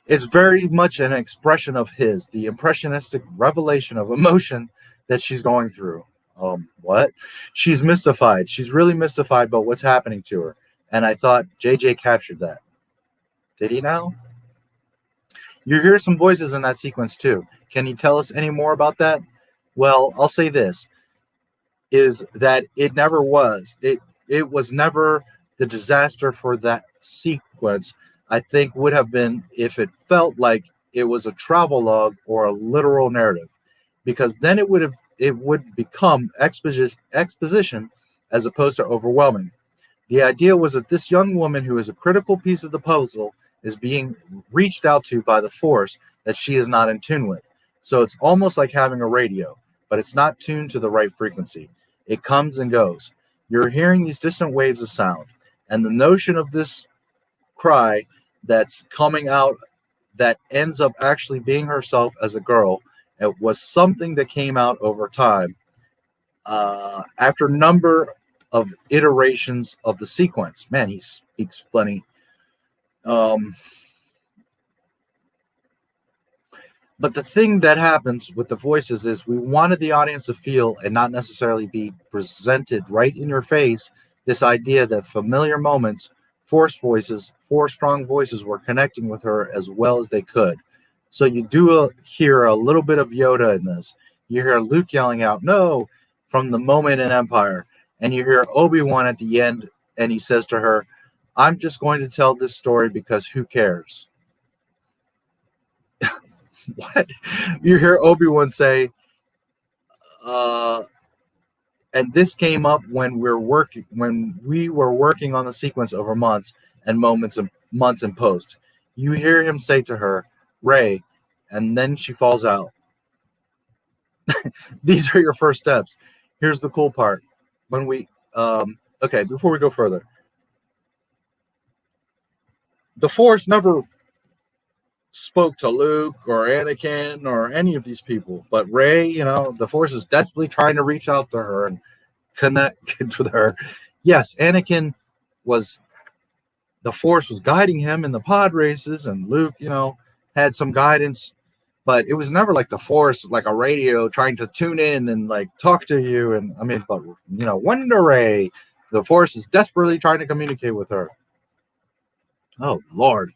It's very much an expression of his, the impressionistic revelation of emotion that she's going through. What? She's mystified. She's really mystified about what's happening to her. And I thought JJ captured that. Did he now? You hear some voices in that sequence too. Can you tell us any more about that? Well, I'll say this, is that it never was. It was never the disaster for that sequence. I think would have been if it felt like it was a travel log or a literal narrative, because then it would become exposition as opposed to overwhelming. The idea was that this young woman who is a critical piece of the puzzle is being reached out to by the force that she is not in tune with. So it's almost like having a radio, but it's not tuned to the right frequency. It comes and goes. You're hearing these distant waves of sound, and the notion of this cry that's coming out that ends up actually being herself as a girl, it was something that came out over time after a number of iterations of the sequence. Man, he speaks funny. But the thing that happens with the voices is we wanted the audience to feel and not necessarily be presented right in your face this idea that familiar moments, four strong voices were connecting with her as well as they could. So you do hear a little bit of Yoda in this. You hear Luke yelling out, "No," from the moment in Empire. And you hear Obi-Wan at the end, and he says to her, "I'm just going to tell this story because who cares?" What? You hear Obi-Wan say, and this came up when we were working on the sequence over months in post. You hear him say to her, "Rey," and then she falls out. These are your first steps. Here's the cool part. When we okay, before we go further, the Force never spoke to Luke or Anakin or any of these people, but Rey, you know, the Force is desperately trying to reach out to her and connect with her. Yes, Anakin the Force was guiding him in the pod races, and Luke, you know, had some guidance, but it was never like the Force, like a radio trying to tune in and like talk to you. And I mean, but you know, Wonder Rey, the Force is desperately trying to communicate with her. Oh Lord.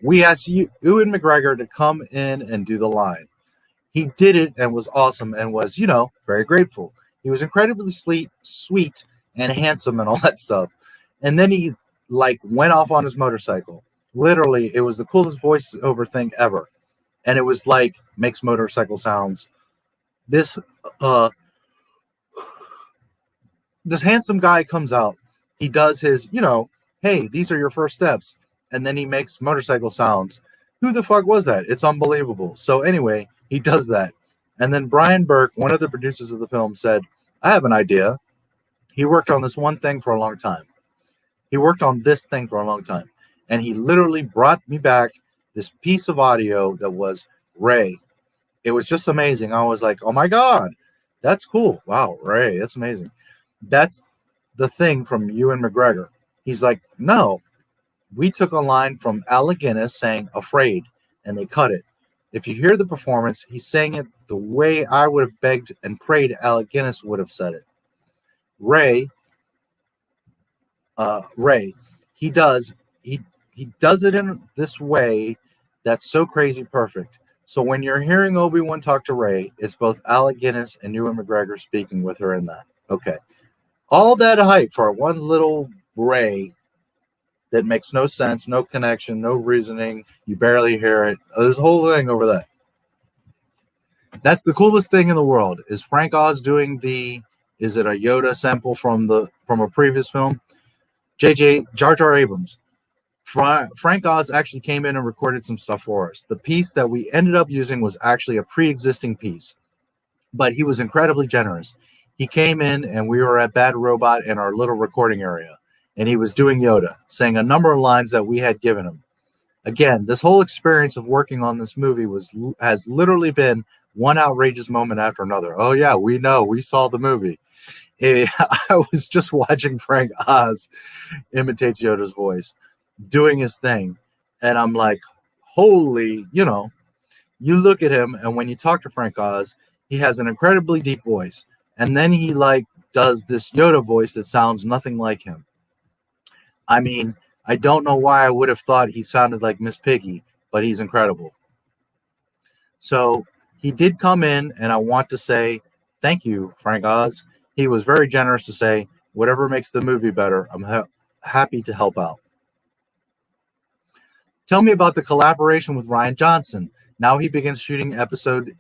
We asked Ewan McGregor to come in and do the line. He did it and was awesome and was, you know, very grateful. He was incredibly sweet and handsome and all that stuff. And then he like went off on his motorcycle. Literally, it was the coolest voiceover thing ever. And it was like, makes motorcycle sounds. This handsome guy comes out. He does his, you know, "Hey, these are your first steps." And then he makes motorcycle sounds. Who the fuck was that? It's unbelievable. So anyway, he does that. And then Brian Burke, one of the producers of the film, said, "I have an idea." He worked on this one thing for a long time. He worked on this thing for a long time. And he literally brought me back this piece of audio that was Rey. It was just amazing. I was like, oh my God, that's cool. Wow, Rey, that's amazing. That's the thing from Ewan McGregor. He's like, no, we took a line from Alec Guinness saying "afraid," and they cut it. If you hear the performance, he's saying it the way I would have begged and prayed Alec Guinness would have said it. Rey, he does it in this way that's so crazy perfect. So when you're hearing Obi-Wan talk to Rey, it's both Alec Guinness and Ewan McGregor speaking with her in that. Okay. All that hype for one little Rey that makes no sense, no connection, no reasoning. You barely hear it. This whole thing over that. That's the coolest thing in the world. Is Frank Oz doing the? Is it a Yoda sample from a previous film? Jar Jar Abrams. Frank Oz actually came in and recorded some stuff for us. The piece that we ended up using was actually a pre-existing piece, but he was incredibly generous. He came in and we were at Bad Robot in our little recording area, and he was doing Yoda, saying a number of lines that we had given him. Again, this whole experience of working on this movie has literally been one outrageous moment after another. Oh yeah, we know, we saw the movie. I was just watching Frank Oz imitates Yoda's voice, doing his thing, and I'm like, holy, you look at him, and when you talk to Frank Oz, he has an incredibly deep voice, and then he does this Yoda voice that sounds nothing like him. I mean, I don't know why I would have thought he sounded like Miss Piggy, but he's incredible. So he did come in, and I want to say thank you, Frank Oz. He was very generous to say, whatever makes the movie better, I'm happy to help out. Tell me about the collaboration with Rian Johnson. Now he begins shooting episode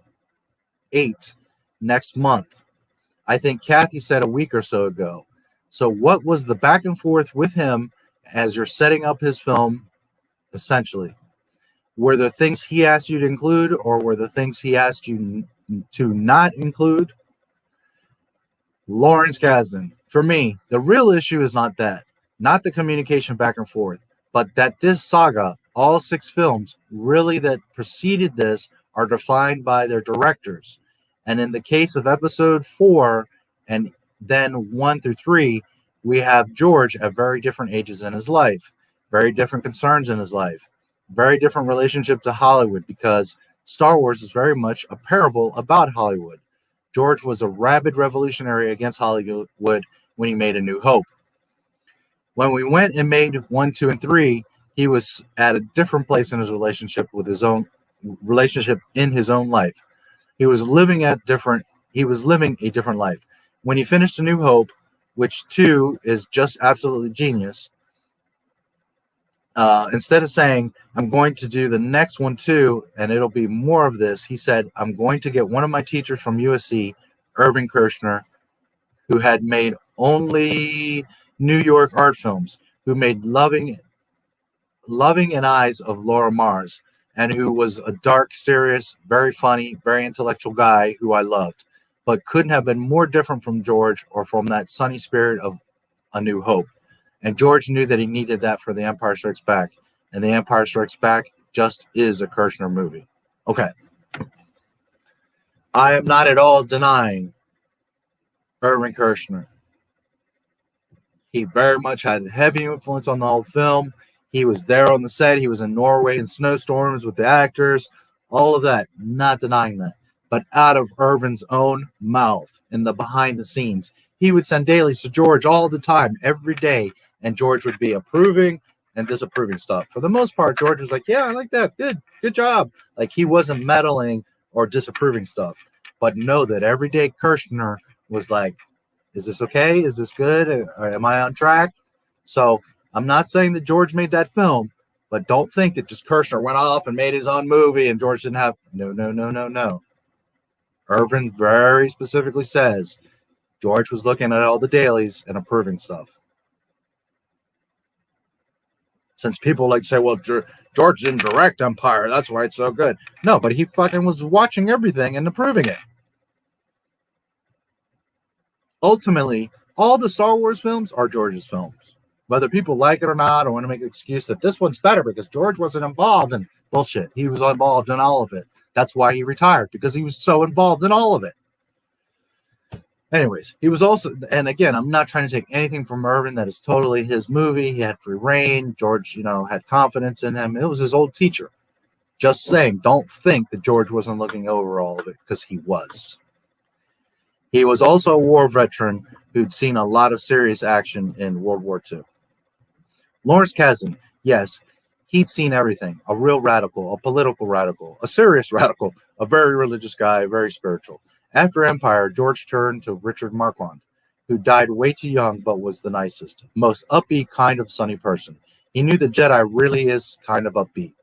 8 next month. I think Kathy said a week or so ago. So what was the back and forth with him as you're setting up his film, essentially? Were there things he asked you to include, or were there things he asked you to not include? Lawrence Kasdan. For me, the real issue is not that, not the communication back and forth, but that this saga, all 6 films really that preceded this, are defined by their directors. And in the case of episode 4 and then 1 through 3, we have George at very different ages in his life, very different concerns in his life, very different relationship to Hollywood, because Star Wars is very much a parable about Hollywood. George was a rabid revolutionary against Hollywood when he made A New Hope. When we went and made 1, 2, and 3, he was at a different place in his relationship with his own relationship in his own life. He was living a different life. When he finished A New Hope, which 2 is just absolutely genius, instead of saying, I'm going to do the next one too, and it'll be more of this, he said, I'm going to get one of my teachers from USC, Irving Kershner, who had made only New York art films, who made Loving and Eyes of Laura Mars, and who was a dark, serious, very funny, very intellectual guy who I loved, but couldn't have been more different from George or from that sunny spirit of A New Hope. And George knew that he needed that for The Empire Strikes Back. And The Empire Strikes Back just is a Kershner movie. Okay. I am not at all denying Irving Kershner. He very much had heavy influence on the whole film. He was there on the set. He was in Norway in snowstorms with the actors. All of that. Not denying that. But out of Irvin's own mouth, in the behind the scenes, he would send dailies to George all the time, every day. And George would be approving and disapproving stuff. For the most part, George was like, yeah, I like that. Good job. Like, he wasn't meddling or disapproving stuff. But know that every day Kershner was like, is this okay? Is this good? Am I on track? So I'm not saying that George made that film, but don't think that just Kershner went off and made his own movie and George didn't have. No. Irvin very specifically says George was looking at all the dailies and approving stuff. Since people like to say, well, George didn't direct Empire, that's why it's so good. No, but he fucking was watching everything and approving it. Ultimately, all the Star Wars films are George's films. Whether people like it or not, or want to make an excuse that this one's better because George wasn't involved in bullshit. He was involved in all of it. That's why he retired, because he was so involved in all of it. Anyways, he was also, and again, I'm not trying to take anything from Irvin. That is totally his movie. He had free reign. George, had confidence in him. It was his old teacher. Just saying, don't think that George wasn't looking over all of it, because he was. He was also a war veteran who'd seen a lot of serious action in World War II. Lawrence Kasdan, yes, he'd seen everything. A real radical, a political radical, a serious radical, a very religious guy, very spiritual. After Empire, George turned to Richard Marquand, who died way too young but was the nicest, most upbeat kind of sunny person. He knew the Jedi really is kind of upbeat.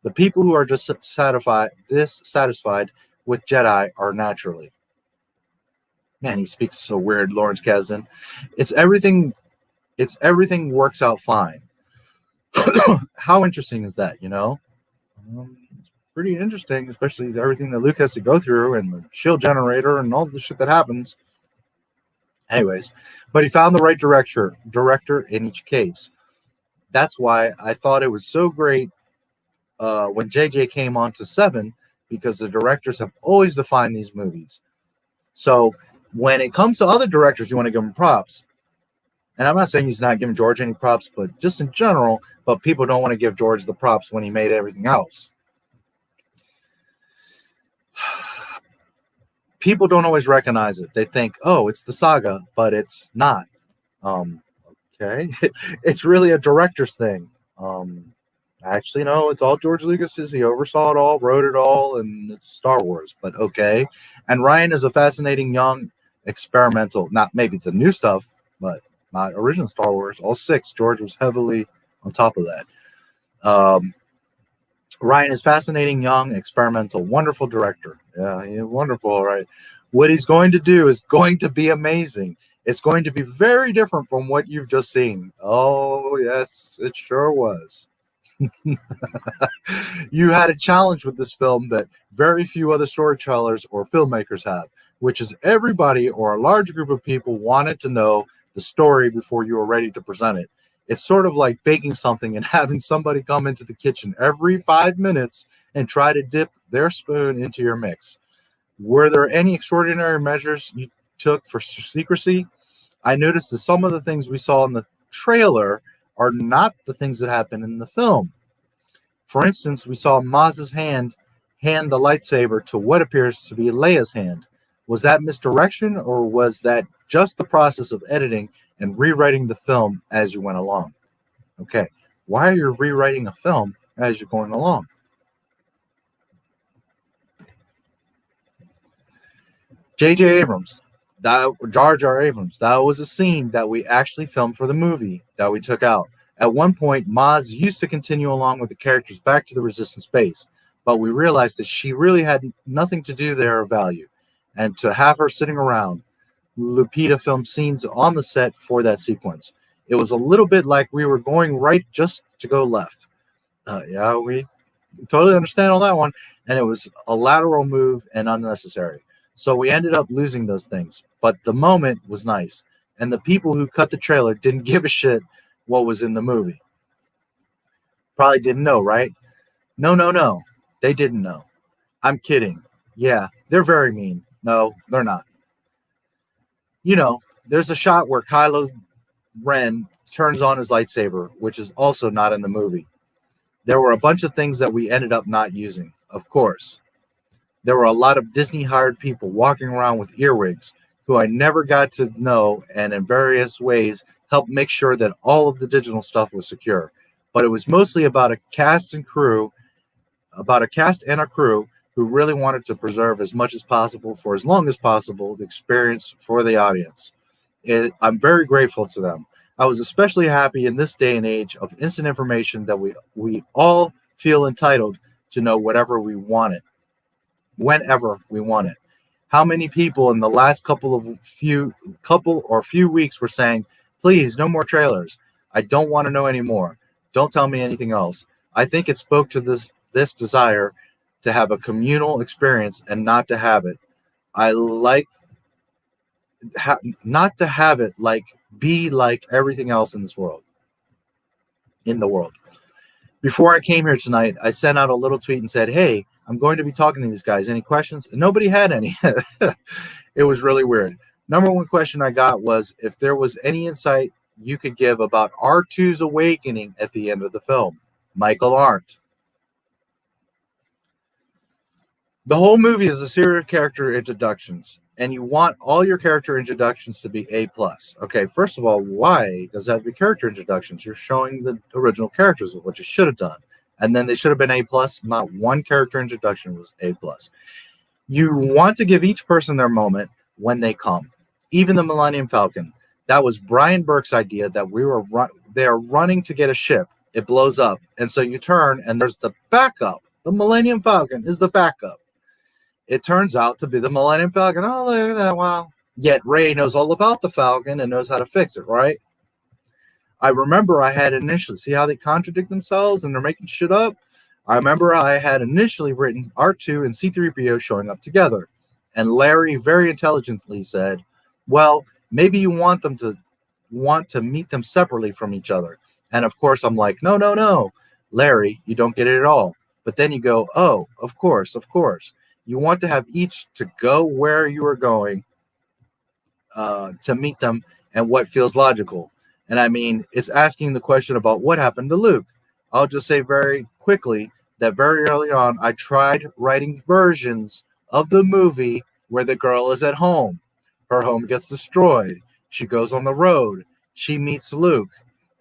The people who are dissatisfied with Jedi are naturally. Man, he speaks so weird, Lawrence Kasdan. It's everything works out fine. How interesting is that, you know? It's pretty interesting, especially everything that Luke has to go through and the shield generator and all the shit that happens. Anyways, but he found the right director in each case. That's why I thought it was so great when JJ came on to 7, because the directors have always defined these movies. So when it comes to other directors, you want to give them props. And I'm not saying he's not giving George any props, but just in general, but people don't want to give George the props when he made everything else. People don't always recognize it. They think, oh, it's the saga, but it's not. Okay. It's really a director's thing. Actually, no, it's all George Lucas's. He oversaw it all, wrote it all, and it's Star Wars, but okay. And Ryan is a fascinating young experimental, not maybe the new stuff, but not original Star Wars. All 6, George was heavily on top of that. Ryan is fascinating, young, experimental, wonderful director. Yeah, he's wonderful, all right. What he's going to do is going to be amazing. It's going to be very different from what you've just seen. Oh, yes, it sure was. You had a challenge with this film that very few other storytellers or filmmakers have, which is everybody or a large group of people wanted to know the story before you were ready to present it. It's sort of like baking something and having somebody come into the kitchen every 5 minutes and try to dip their spoon into your mix. Were there any extraordinary measures you took for secrecy? I noticed that some of the things we saw in the trailer are not the things that happen in the film. For instance, we saw Maz's hand the lightsaber to what appears to be Leia's hand. Was that misdirection, or was that just the process of editing and rewriting the film as you went along? Okay, why are you rewriting a film as you're going along? J.J. Abrams, Jar Jar Abrams, that was a scene that we actually filmed for the movie that we took out. At one point, Maz used to continue along with the characters back to the Resistance base, but we realized that she really had nothing to do there of value, and to have her sitting around, Lupita filmed scenes on the set for that sequence. It was a little bit like we were going right just to go left. Yeah, we totally understand all that one, and it was a lateral move and unnecessary. So we ended up losing those things, but the moment was nice, and the people who cut the trailer didn't give a shit what was in the movie. Probably didn't know, right? No. They didn't know. I'm kidding. Yeah, they're very mean. No, they're not. You know, there's a shot where Kylo Ren turns on his lightsaber, which is also not in the movie. There were a bunch of things that we ended up not using, of course. There were a lot of Disney-hired people walking around with earwigs who I never got to know, and in various ways helped make sure that all of the digital stuff was secure. But it was mostly about a cast and a crew who really wanted to preserve as much as possible for as long as possible the experience for the audience. I'm very grateful to them. I was especially happy in this day and age of instant information that we all feel entitled to know whatever we want it, whenever we want it. How many people in the last few weeks were saying, please, no more trailers. I don't want to know anymore. Don't tell me anything else. I think it spoke to this desire to have a communal experience and not to have it. Not to have it be like everything else in the world. Before I came here tonight, I sent out a little tweet and said, hey, I'm going to be talking to these guys. Any questions? And nobody had any. It was really weird. Number one question I got was if there was any insight you could give about R2's awakening at the end of the film. Michael Arndt. The whole movie is a series of character introductions, and you want all your character introductions to be A+. Okay, first of all, why does that have to be character introductions? You're showing the original characters of what you should have done. And then they should have been A+. Not one character introduction was A+. You want to give each person their moment when they come. Even the Millennium Falcon. That was Brian Burke's idea that they are running to get a ship. It blows up. And so you turn and there's the backup. The Millennium Falcon is the backup. It turns out to be the Millennium Falcon. Oh, look at that. Wow. Yet Rey knows all about the Falcon and knows how to fix it, right? I remember I had initially, see how they contradict themselves and they're making shit up? I remember I had initially written R2 and C-3PO showing up together. And Larry very intelligently said, well, maybe you want to meet them separately from each other. And of course, I'm like, no. Larry, you don't get it at all. But then you go, oh, of course. You want to have each to go where you are going to meet them and what feels logical. And I mean, it's asking the question about what happened to Luke. I'll just say very quickly that very early on, I tried writing versions of the movie where the girl is at home. Her home gets destroyed. She goes on the road. She meets Luke.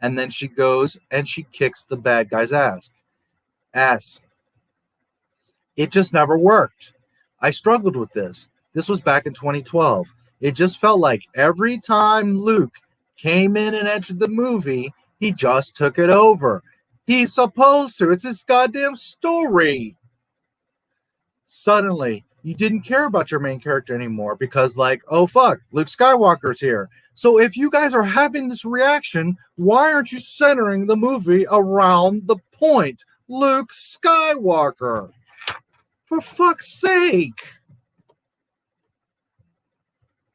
And then she goes and she kicks the bad guy's ass. It just never worked. I struggled with this. This was back in 2012. It just felt like every time Luke came in and entered the movie, he just took it over. He's supposed to. It's his goddamn story. Suddenly, you didn't care about your main character anymore because, like, oh fuck, Luke Skywalker's here. So if you guys are having this reaction, why aren't you centering the movie around the point? Luke Skywalker. For fuck's sake.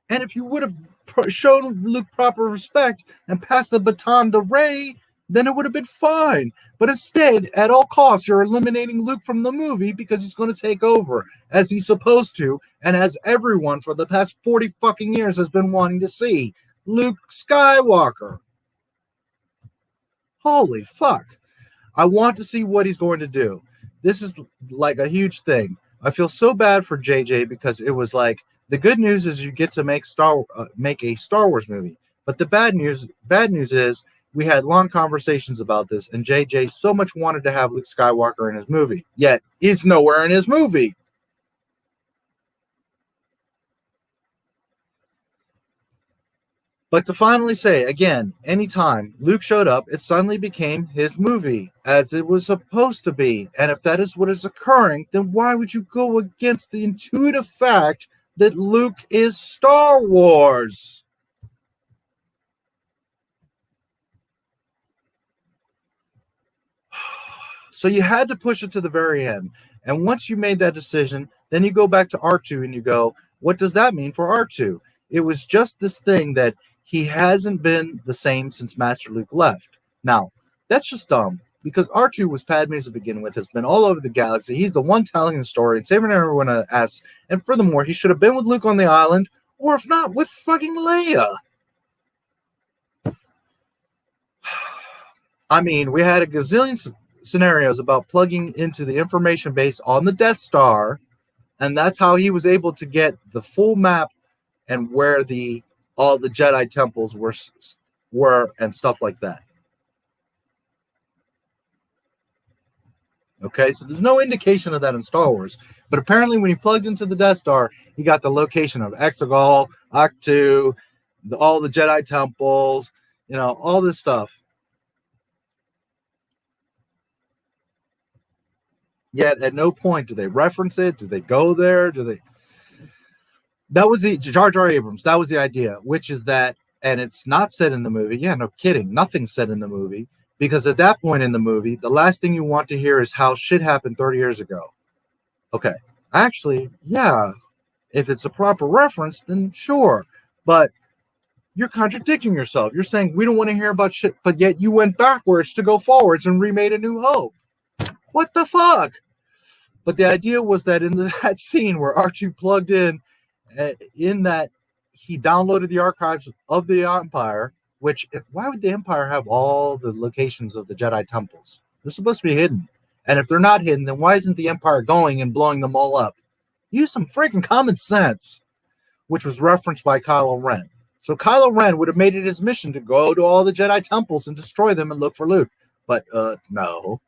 And if you would have shown Luke proper respect and passed the baton to Rey, then it would have been fine. But instead, at all costs, you're eliminating Luke from the movie because he's going to take over, as he's supposed to, and as everyone for the past 40 fucking years has been wanting to see. Luke Skywalker. Holy fuck. I want to see what he's going to do. This is like a huge thing. I feel so bad for JJ because it was like, the good news is you get to make a Star Wars movie. But the bad news is we had long conversations about this, and JJ so much wanted to have Luke Skywalker in his movie, yet he's nowhere in his movie. But to finally say, again, anytime Luke showed up, it suddenly became his movie, as it was supposed to be. And if that is what is occurring, then why would you go against the intuitive fact that Luke is Star Wars? So you had to push it to the very end. And once you made that decision, then you go back to R2 and you go, what does that mean for R2? It was just this thing that he hasn't been the same since Master Luke left. Now, that's just dumb, because R2 was Padme's to begin with, has been all over the galaxy. He's the one telling the story and saving everyone ass. And furthermore, he should have been with Luke on the island, or if not, with fucking Leia. I mean, we had a gazillion scenarios about plugging into the information base on the Death Star, and that's how he was able to get the full map and where all the Jedi temples were and stuff like that. Okay, so there's no indication of that in Star Wars, but apparently when he plugged into the Death Star, he got the location of Exegol, Ahch-To, all the Jedi temples, all this stuff. Yet at no point do they reference it. Do they go there? That was the Jar Jar Abrams. That was the idea, which is that, and it's not said in the movie. Yeah, no kidding. Nothing's said in the movie, because at that point in the movie, the last thing you want to hear is how shit happened 30 years ago. Okay, actually, yeah, if it's a proper reference, then sure. But you're contradicting yourself. You're saying we don't want to hear about shit, but yet you went backwards to go forwards and remade A New Hope. What the fuck? But the idea was that in that scene where R2 plugged in that he downloaded the archives of the Empire, which, why would the Empire have all the locations of the Jedi temples? They're supposed to be hidden. And if they're not hidden, then why isn't the Empire going and blowing them all up? Use some freaking common sense, which was referenced by Kylo Ren. So Kylo Ren would have made it his mission to go to all the Jedi temples and destroy them and look for Luke. But no.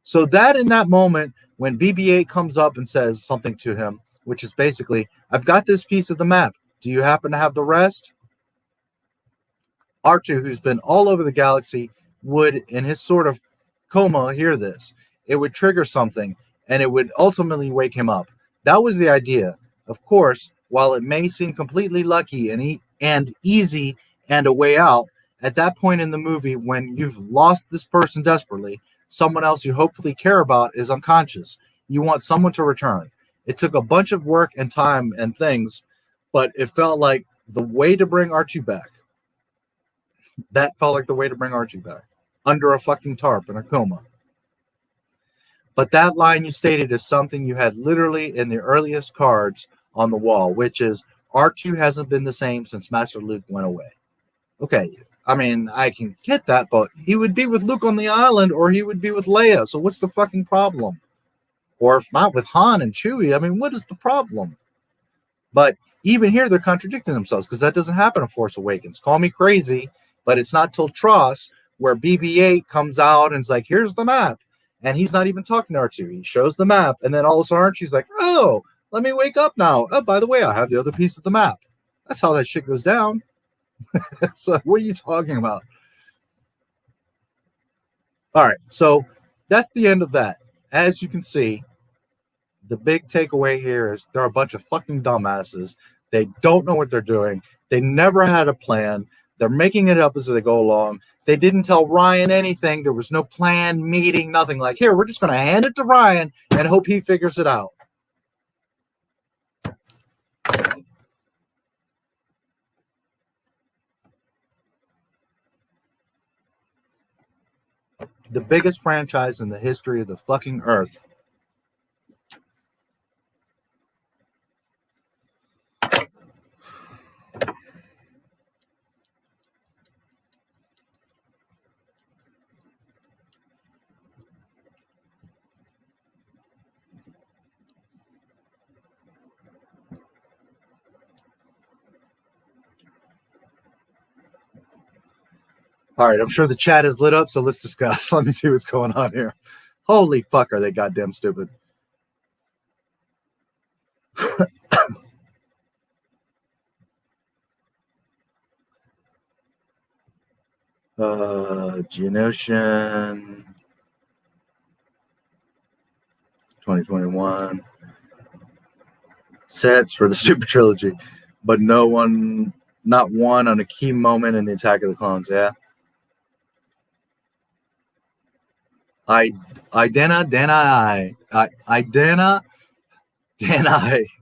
So that in that moment, when BB-8 comes up and says something to him, which is basically, I've got this piece of the map. Do you happen to have the rest? R2, who's been all over the galaxy, would, in his sort of coma, hear this. It would trigger something, and it would ultimately wake him up. That was the idea. Of course, while it may seem completely lucky and easy and a way out, at that point in the movie, when you've lost this person desperately, someone else you hopefully care about is unconscious. You want someone to return. It took a bunch of work and time and things, but it felt like the way to bring Archie back. That felt like the way to bring Archie back. Under a fucking tarp in a coma. But that line you stated is something you had literally in the earliest cards on the wall, which is R2 hasn't been the same since Master Luke went away. Okay, I mean, I can get that, but he would be with Luke on the island or he would be with Leia, so what's the fucking problem? Or if not with Han and Chewie, I mean, what is the problem? But even here, they're contradicting themselves because that doesn't happen in Force Awakens. Call me crazy, but it's not till Tross where BB-8 comes out and is like, here's the map. And he's not even talking to R2. He shows the map, and then all of a sudden Archie's like, oh, let me wake up now. Oh, by the way, I have the other piece of the map. That's how that shit goes down. So what are you talking about? All right, so that's the end of that. As you can see, the big takeaway here is they're a bunch of fucking dumbasses. They don't know what they're doing. They never had a plan. They're making it up as they go along. They didn't tell Ryan anything. There was no plan, meeting, nothing. Like, here, we're just going to hand it to Ryan and hope he figures it out. The biggest franchise in the history of the fucking earth. All right, I'm sure the chat is lit up, so let's discuss. Let me see what's going on here. Holy fuck, are they goddamn stupid. Geonosian 2021 sets for the Super Trilogy, but not one on a key moment in the Attack of the Clones. Yeah.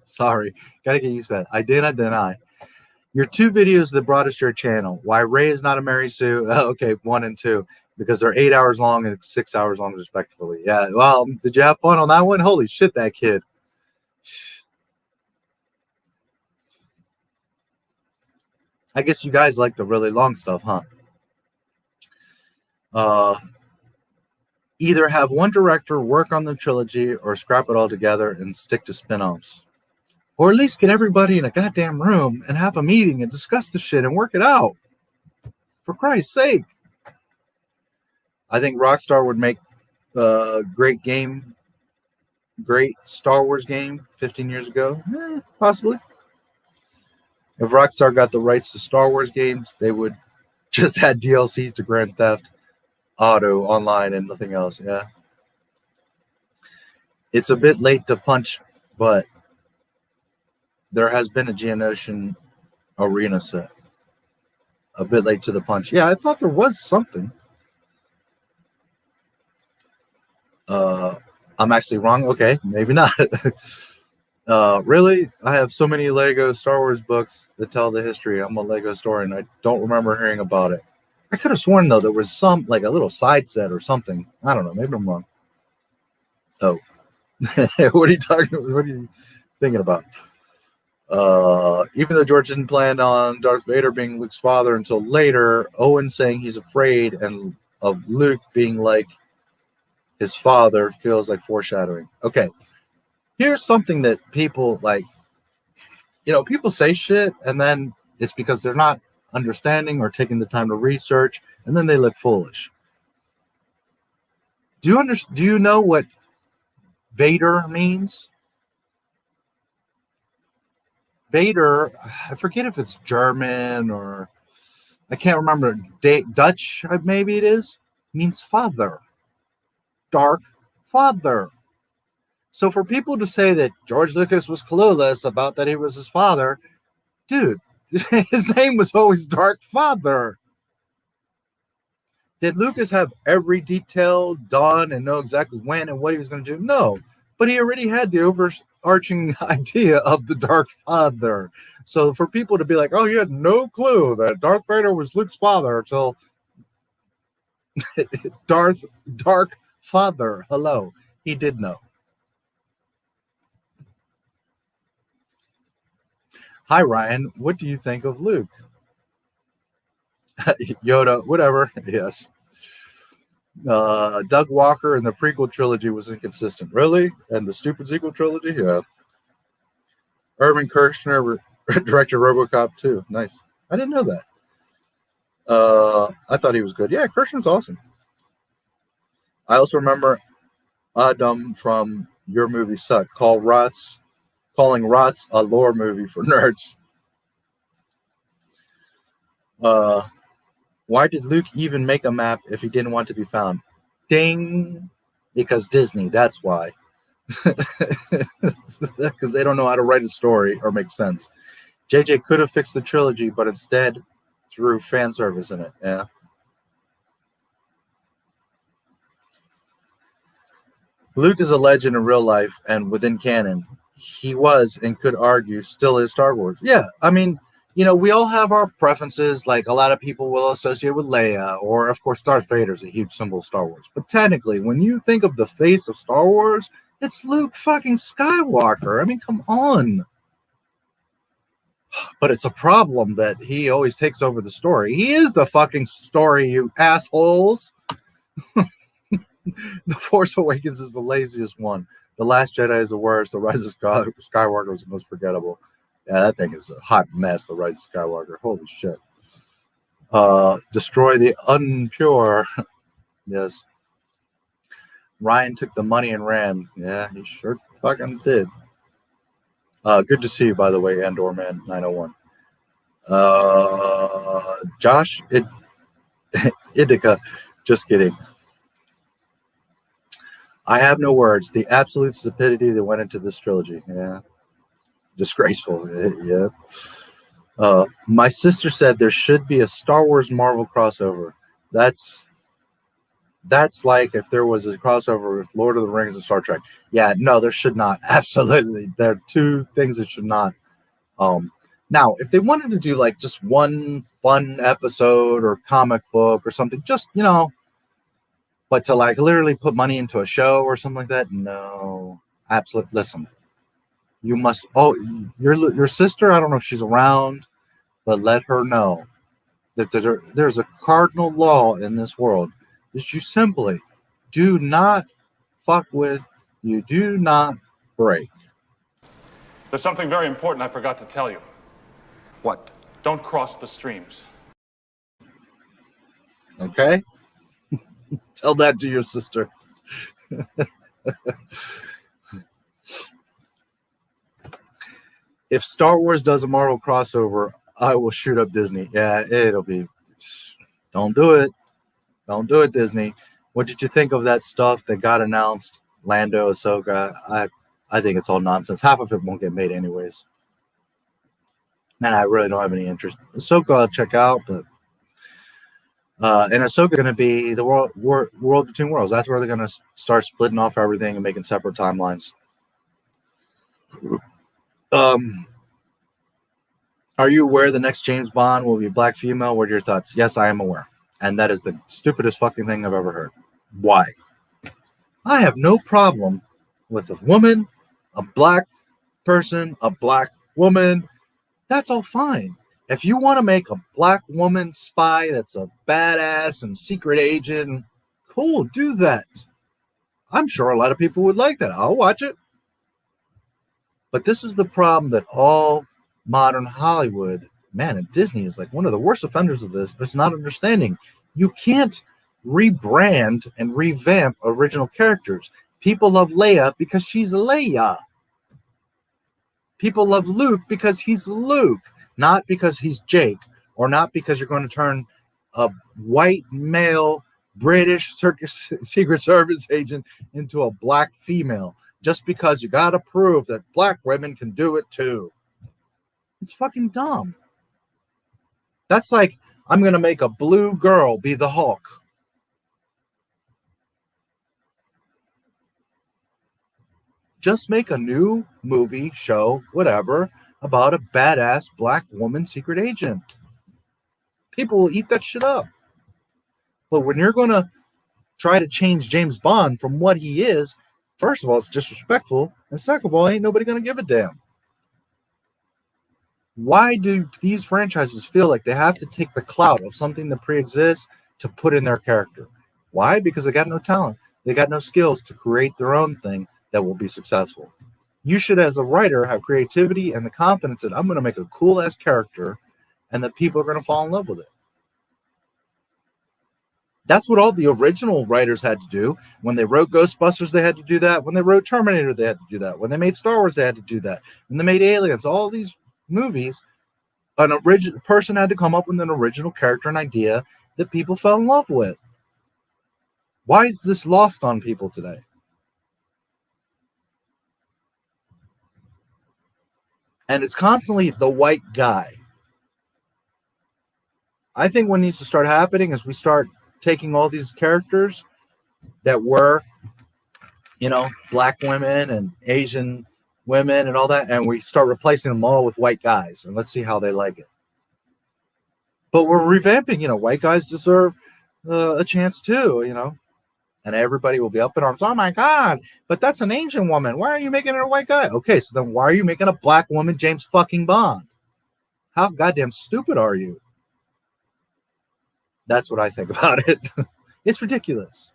Sorry, gotta get used to that. Your two videos that brought us to your channel. Why Rey is not a Mary Sue. Okay, 1 and 2, because they're 8 hours long and 6 hours long, respectively. Yeah. Well, did you have fun on that one? Holy shit, that kid. I guess you guys like the really long stuff, huh? Either have one director work on the trilogy or scrap it all together and stick to spin-offs. Or at least get everybody in a goddamn room and have a meeting and discuss the shit and work it out. For Christ's sake. I think Rockstar would make a great Star Wars game 15 years ago. Possibly. If Rockstar got the rights to Star Wars games, they would just add DLCs to Grand Theft Auto Online and nothing else. Yeah. It's a bit late to punch, but there has been a Geonosian arena set. A bit late to the punch. Yeah, I thought there was something. I'm actually wrong. Okay, maybe not. Really? I have so many Lego Star Wars books that tell the history. I'm a Lego historian. I don't remember hearing about it. I could have sworn, though, there was some, like a little side set or something. I don't know. Maybe I'm wrong. Oh. What are you talking about? What are you thinking about? Even though George didn't plan on Darth Vader being Luke's father until later, Owen saying he's afraid and of Luke being like his father feels like foreshadowing. Okay, here's something that people like, people say shit and then it's because they're not understanding or taking the time to research, and then they look foolish. Do you know what Vader means? Vader, I forget if it's German or I can't remember. Dutch, maybe it is, means father. Dark father. So for people to say that George Lucas was clueless about that he was his father, dude, his name was always Dark Father. Did Lucas have every detail done and know exactly when and what he was going to do? No, but he already had the overarching idea of the Dark Father. So for people to be like, oh, you had no clue that Darth Vader was Luke's father until Dark Father, hello, he did know. Hi, Ryan. What do you think of Luke? Yoda, whatever. Yes. Doug Walker in the prequel trilogy was inconsistent. Really? And the stupid sequel trilogy? Yeah. Irving Kershner directed RoboCop 2. Nice. I didn't know that. I thought he was good. Yeah, Kershner's awesome. I also remember Adam from Your Movie Suck calling Rots a lore movie for nerds. Why did Luke even make a map if he didn't want to be found? Ding! Because Disney, that's why. Because they don't know how to write a story or make sense. JJ could have fixed the trilogy, but instead threw fan service in it. Yeah. Luke is a legend in real life and within canon. He was and could argue still is Star Wars. Yeah, I mean, you know, we all have our preferences. Like a lot of people will associate with Leia, or of course Darth Vader is a huge symbol of Star Wars. But technically, when you think of the face of Star Wars, it's Luke fucking Skywalker. I mean, come on. But it's a problem that he always takes over the story. He is the fucking story, you assholes. The Force Awakens is the laziest one. The Last Jedi is the worst. The Rise of Skywalker was the most forgettable. Yeah, that thing is a hot mess, The Rise of Skywalker. Holy shit. Destroy the Unpure. Yes. Ryan took the money and ran. Yeah, he sure fucking did. Good to see you, by the way, Andor Man 901. Josh Idika. Just kidding. I have no words. The absolute stupidity that went into this trilogy. Yeah. Disgraceful. Yeah. My sister said there should be a Star Wars Marvel crossover. That's like if there was a crossover with Lord of the Rings and Star Trek. Yeah, no, there should not. Absolutely. There are two things that should not. Now, if they wanted to do like just one fun episode or comic book or something, just, you know, but to like literally put money into a show or something like that, no. Absolutely. Listen, you must. Oh, your sister. I don't know if she's around, but let her know that there's a cardinal law in this world that you simply do not fuck with. You do not break. There's something very important I forgot to tell you. What? Don't cross the streams. Okay. Tell that to your sister. If Star Wars does a Marvel crossover, I will shoot up Disney. Yeah, it'll be. Don't do it. Don't do it, Disney. What did you think of that stuff that got announced? Lando, Ahsoka. I think it's all nonsense. Half of it won't get made anyways. And I really don't have any interest. Ahsoka I'll check out, but and Ahsoka going to be the world between worlds. That's where they're going to start splitting off everything and making separate timelines. Are you aware the next James Bond will be a black female? What are your thoughts? Yes, I am aware. And that is the stupidest fucking thing I've ever heard. Why? I have no problem with a woman, a black person, a black woman. That's all fine. If you want to make a black woman spy that's a badass and secret agent, cool, do that. I'm sure a lot of people would like that. I'll watch it. But this is the problem that all modern Hollywood, man, and Disney is like one of the worst offenders of this. It's not understanding. You can't rebrand and revamp original characters. People love Leia because she's Leia. People love Luke because he's Luke, not because he's Jake, or not because you're going to turn a white male British Secret Service agent into a black female. just because you got to prove that black women can do it too. It's fucking dumb. That's like, I'm going to make a blue girl be the Hulk. Just make a new movie, show, whatever, about a badass black woman secret agent. People will eat that shit up. But when you're going to try to change James Bond from what he is, first of all, it's disrespectful. And second of all, ain't nobody going to give a damn. Why do these franchises feel like they have to take the clout of something that pre-exists to put in their character? Why? Because they got no talent. They got no skills to create their own thing that will be successful. You should, as a writer, have creativity and the confidence that I'm going to make a cool-ass character and that people are going to fall in love with it. That's what all the original writers had to do. When they wrote Ghostbusters, they had to do that. When they wrote Terminator, they had to do that. When they made Star Wars, they had to do that. When they made Aliens, all these movies, an original person had to come up with an original character and idea that people fell in love with. Why is this lost on people today? And it's constantly the white guy. I think what needs to start happening is we start taking all these characters that were, black women and Asian women and all that, and we start replacing them all with white guys, and let's see how they like it. But we're revamping, white guys deserve a chance too, and everybody will be up in arms. Oh my God, but that's an Asian woman. Why are you making her a white guy? Okay, so then why are you making a black woman James fucking Bond? How goddamn stupid are you? That's what I think about it. It's ridiculous.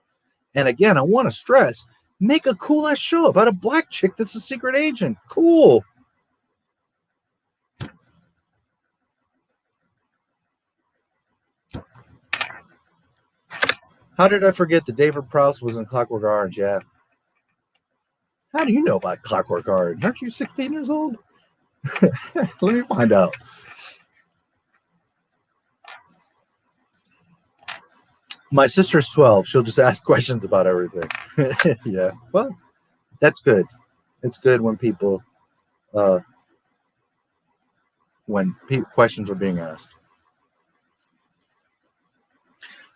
And again, I want to stress, make a cool ass show about a black chick that's a secret agent. Cool. How did I forget that David Prowse was in Clockwork Orange? Yeah. How do you know about Clockwork Orange? Aren't you 16 years old? Let me find out. My sister's 12. She'll just ask questions about everything. Yeah. Well, that's good. It's good when people, questions are being asked.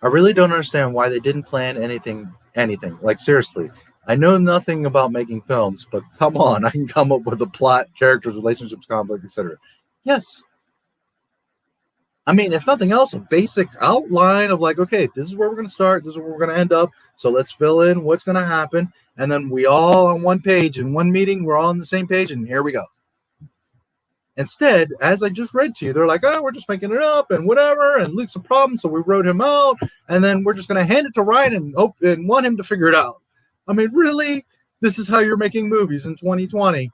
I really don't understand why they didn't plan anything. Like, seriously, I know nothing about making films, but come on, I can come up with a plot, characters, relationships, conflict, etc. Yes. I mean, if nothing else, a basic outline of like, okay, this is where we're going to start. This is where we're going to end up. So let's fill in what's going to happen. And then we all on one page in one meeting, we're all on the same page. And here we go. Instead, as I just read to you, they're like, oh, we're just making it up and whatever. And Luke's a problem. So we wrote him out. And then we're just going to hand it to Ryan and want him to figure it out. I mean, really? This is how you're making movies in 2020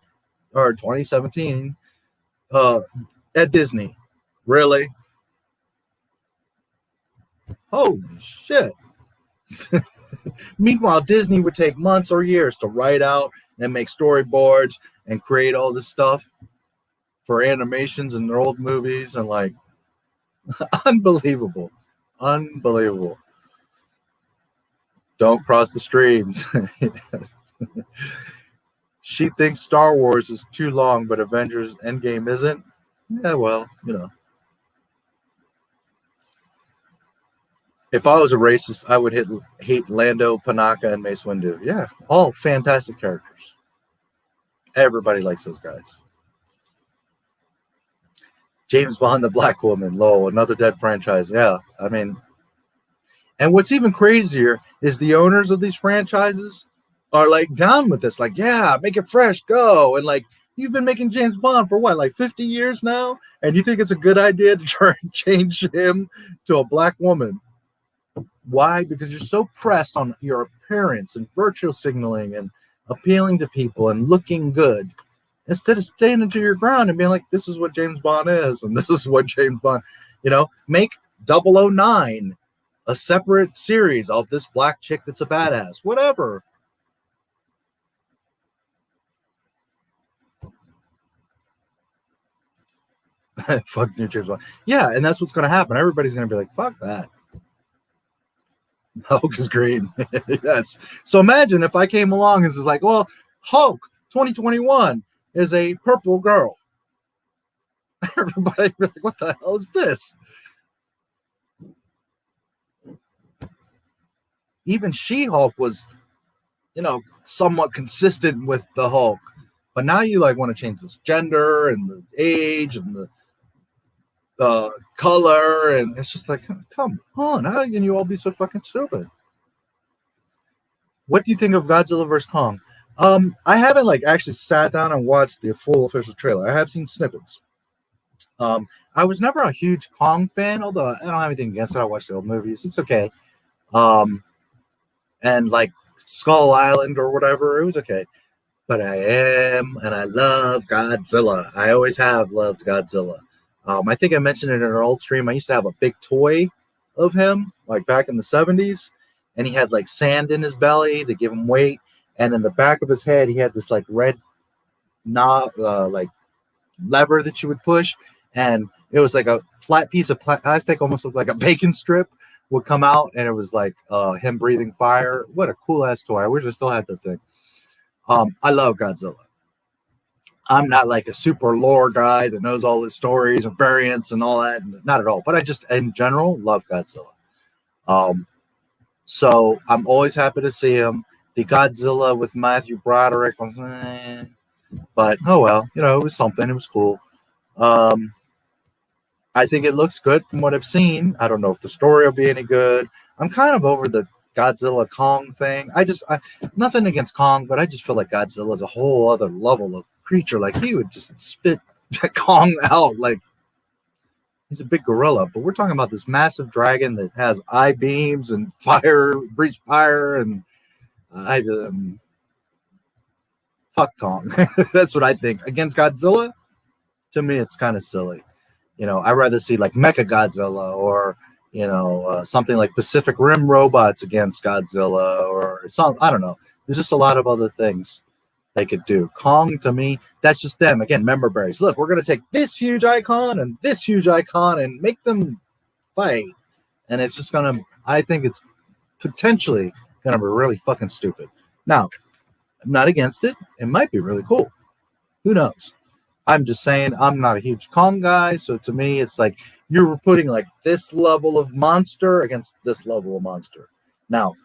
or 2017 at Disney. Really? Holy shit. Meanwhile, Disney would take months or years to write out and make storyboards and create all this stuff for animations in their old movies, and like, unbelievable. Unbelievable. Don't cross the streams. She thinks Star Wars is too long, but Avengers Endgame isn't. Yeah, well, If I was a racist, I would hate Lando, Panaka, and Mace Windu. Yeah, all fantastic characters. Everybody likes those guys. James Bond, the Black Woman, lol, another dead franchise. Yeah, I mean, and what's even crazier is the owners of these franchises are like down with this. Like, yeah, make it fresh, go. And like, you've been making James Bond for what, like 50 years now? And you think it's a good idea to try and change him to a black woman? Why? Because you're so pressed on your appearance and virtue signaling and appealing to people and looking good, instead of standing to your ground and being like, this is what James Bond is, and this is what James Bond, make 009 a separate series of this black chick that's a badass, whatever. Fuck new James Bond. Yeah, and that's what's going to happen. Everybody's going to be like, fuck that. Hulk is green. Yes. So imagine if I came along and was like, well, Hulk 2021 is a purple girl. Everybody like, what the hell is this? Even She-Hulk was, somewhat consistent with the Hulk. But now you like want to change this gender and the age and the color, and it's just like, come on, how can you all be so fucking stupid? What do you think of Godzilla vs. Kong? I haven't actually sat down and watched the full official trailer. I have seen snippets. I was never a huge Kong fan, although I don't have anything against it. I watched the old movies. It's okay. And Skull Island or whatever, it was okay. But I love Godzilla. I always have loved Godzilla. I think I mentioned it in an old stream. I used to have a big toy of him, back in the 70s. And he had sand in his belly to give him weight. And in the back of his head, he had this red knob, lever that you would push. And it was a flat piece of plastic, almost looked like a bacon strip, would come out. And it was him breathing fire. What a cool ass toy. I wish I still had that thing. I love Godzilla. I'm not a super lore guy that knows all his stories and variants and all that. Not at all. But I just, in general, love Godzilla. So I'm always happy to see him. The Godzilla with Matthew Broderick was, but oh well, it was something. It was cool. I think it looks good from what I've seen. I don't know if the story will be any good. I'm kind of over the Godzilla Kong thing. I nothing against Kong, but I just feel like Godzilla is a whole other level of creature. He would just spit Kong out he's a big gorilla. But we're talking about this massive dragon that has eye beams and fire, breathes fire, and fuck Kong. That's what I think. Against Godzilla, to me, it's kind of silly. I'd rather see Mecha Godzilla or something like Pacific Rim robots against Godzilla or some. I don't know. There's just a lot of other things they could do. Kong, to me, that's just them. Again, member berries. Look, we're going to take this huge icon and this huge icon and make them fight. And it's just going to, I think it's potentially going to be really fucking stupid. Now, I'm not against it. It might be really cool. Who knows? I'm just saying I'm not a huge Kong guy. So to me, it's you're putting this level of monster against this level of monster. Now,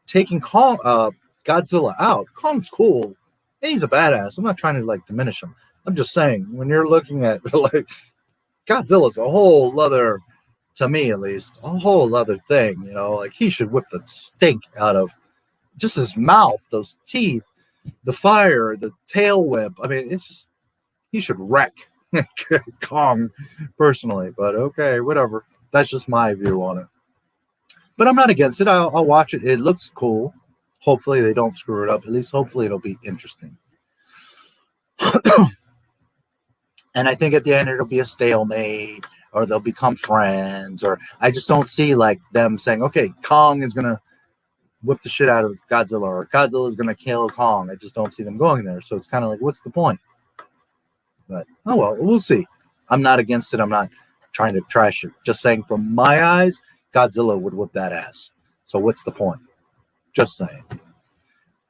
taking Godzilla out, Kong's cool. He's a badass. I'm not trying to diminish him. I'm just saying when you're looking at Godzilla's a whole other, to me at least, a whole other thing. He should whip the stink out of just his mouth, those teeth, the fire, the tail whip. I mean, it's just he should wreck Kong personally. But okay, whatever. That's just my view on it. But I'm not against it. I'll watch it. It looks cool. Hopefully they don't screw it up. At least hopefully it'll be interesting. And I think at the end it'll be a stalemate, or they'll become friends, or I just don't see them saying, okay, Kong is going to whip the shit out of Godzilla, or Godzilla is going to kill Kong. I just don't see them going there. So it's kind of what's the point? But, oh well, we'll see. I'm not against it. I'm not trying to trash it. Just saying from my eyes, Godzilla would whip that ass. So what's the point? Just saying.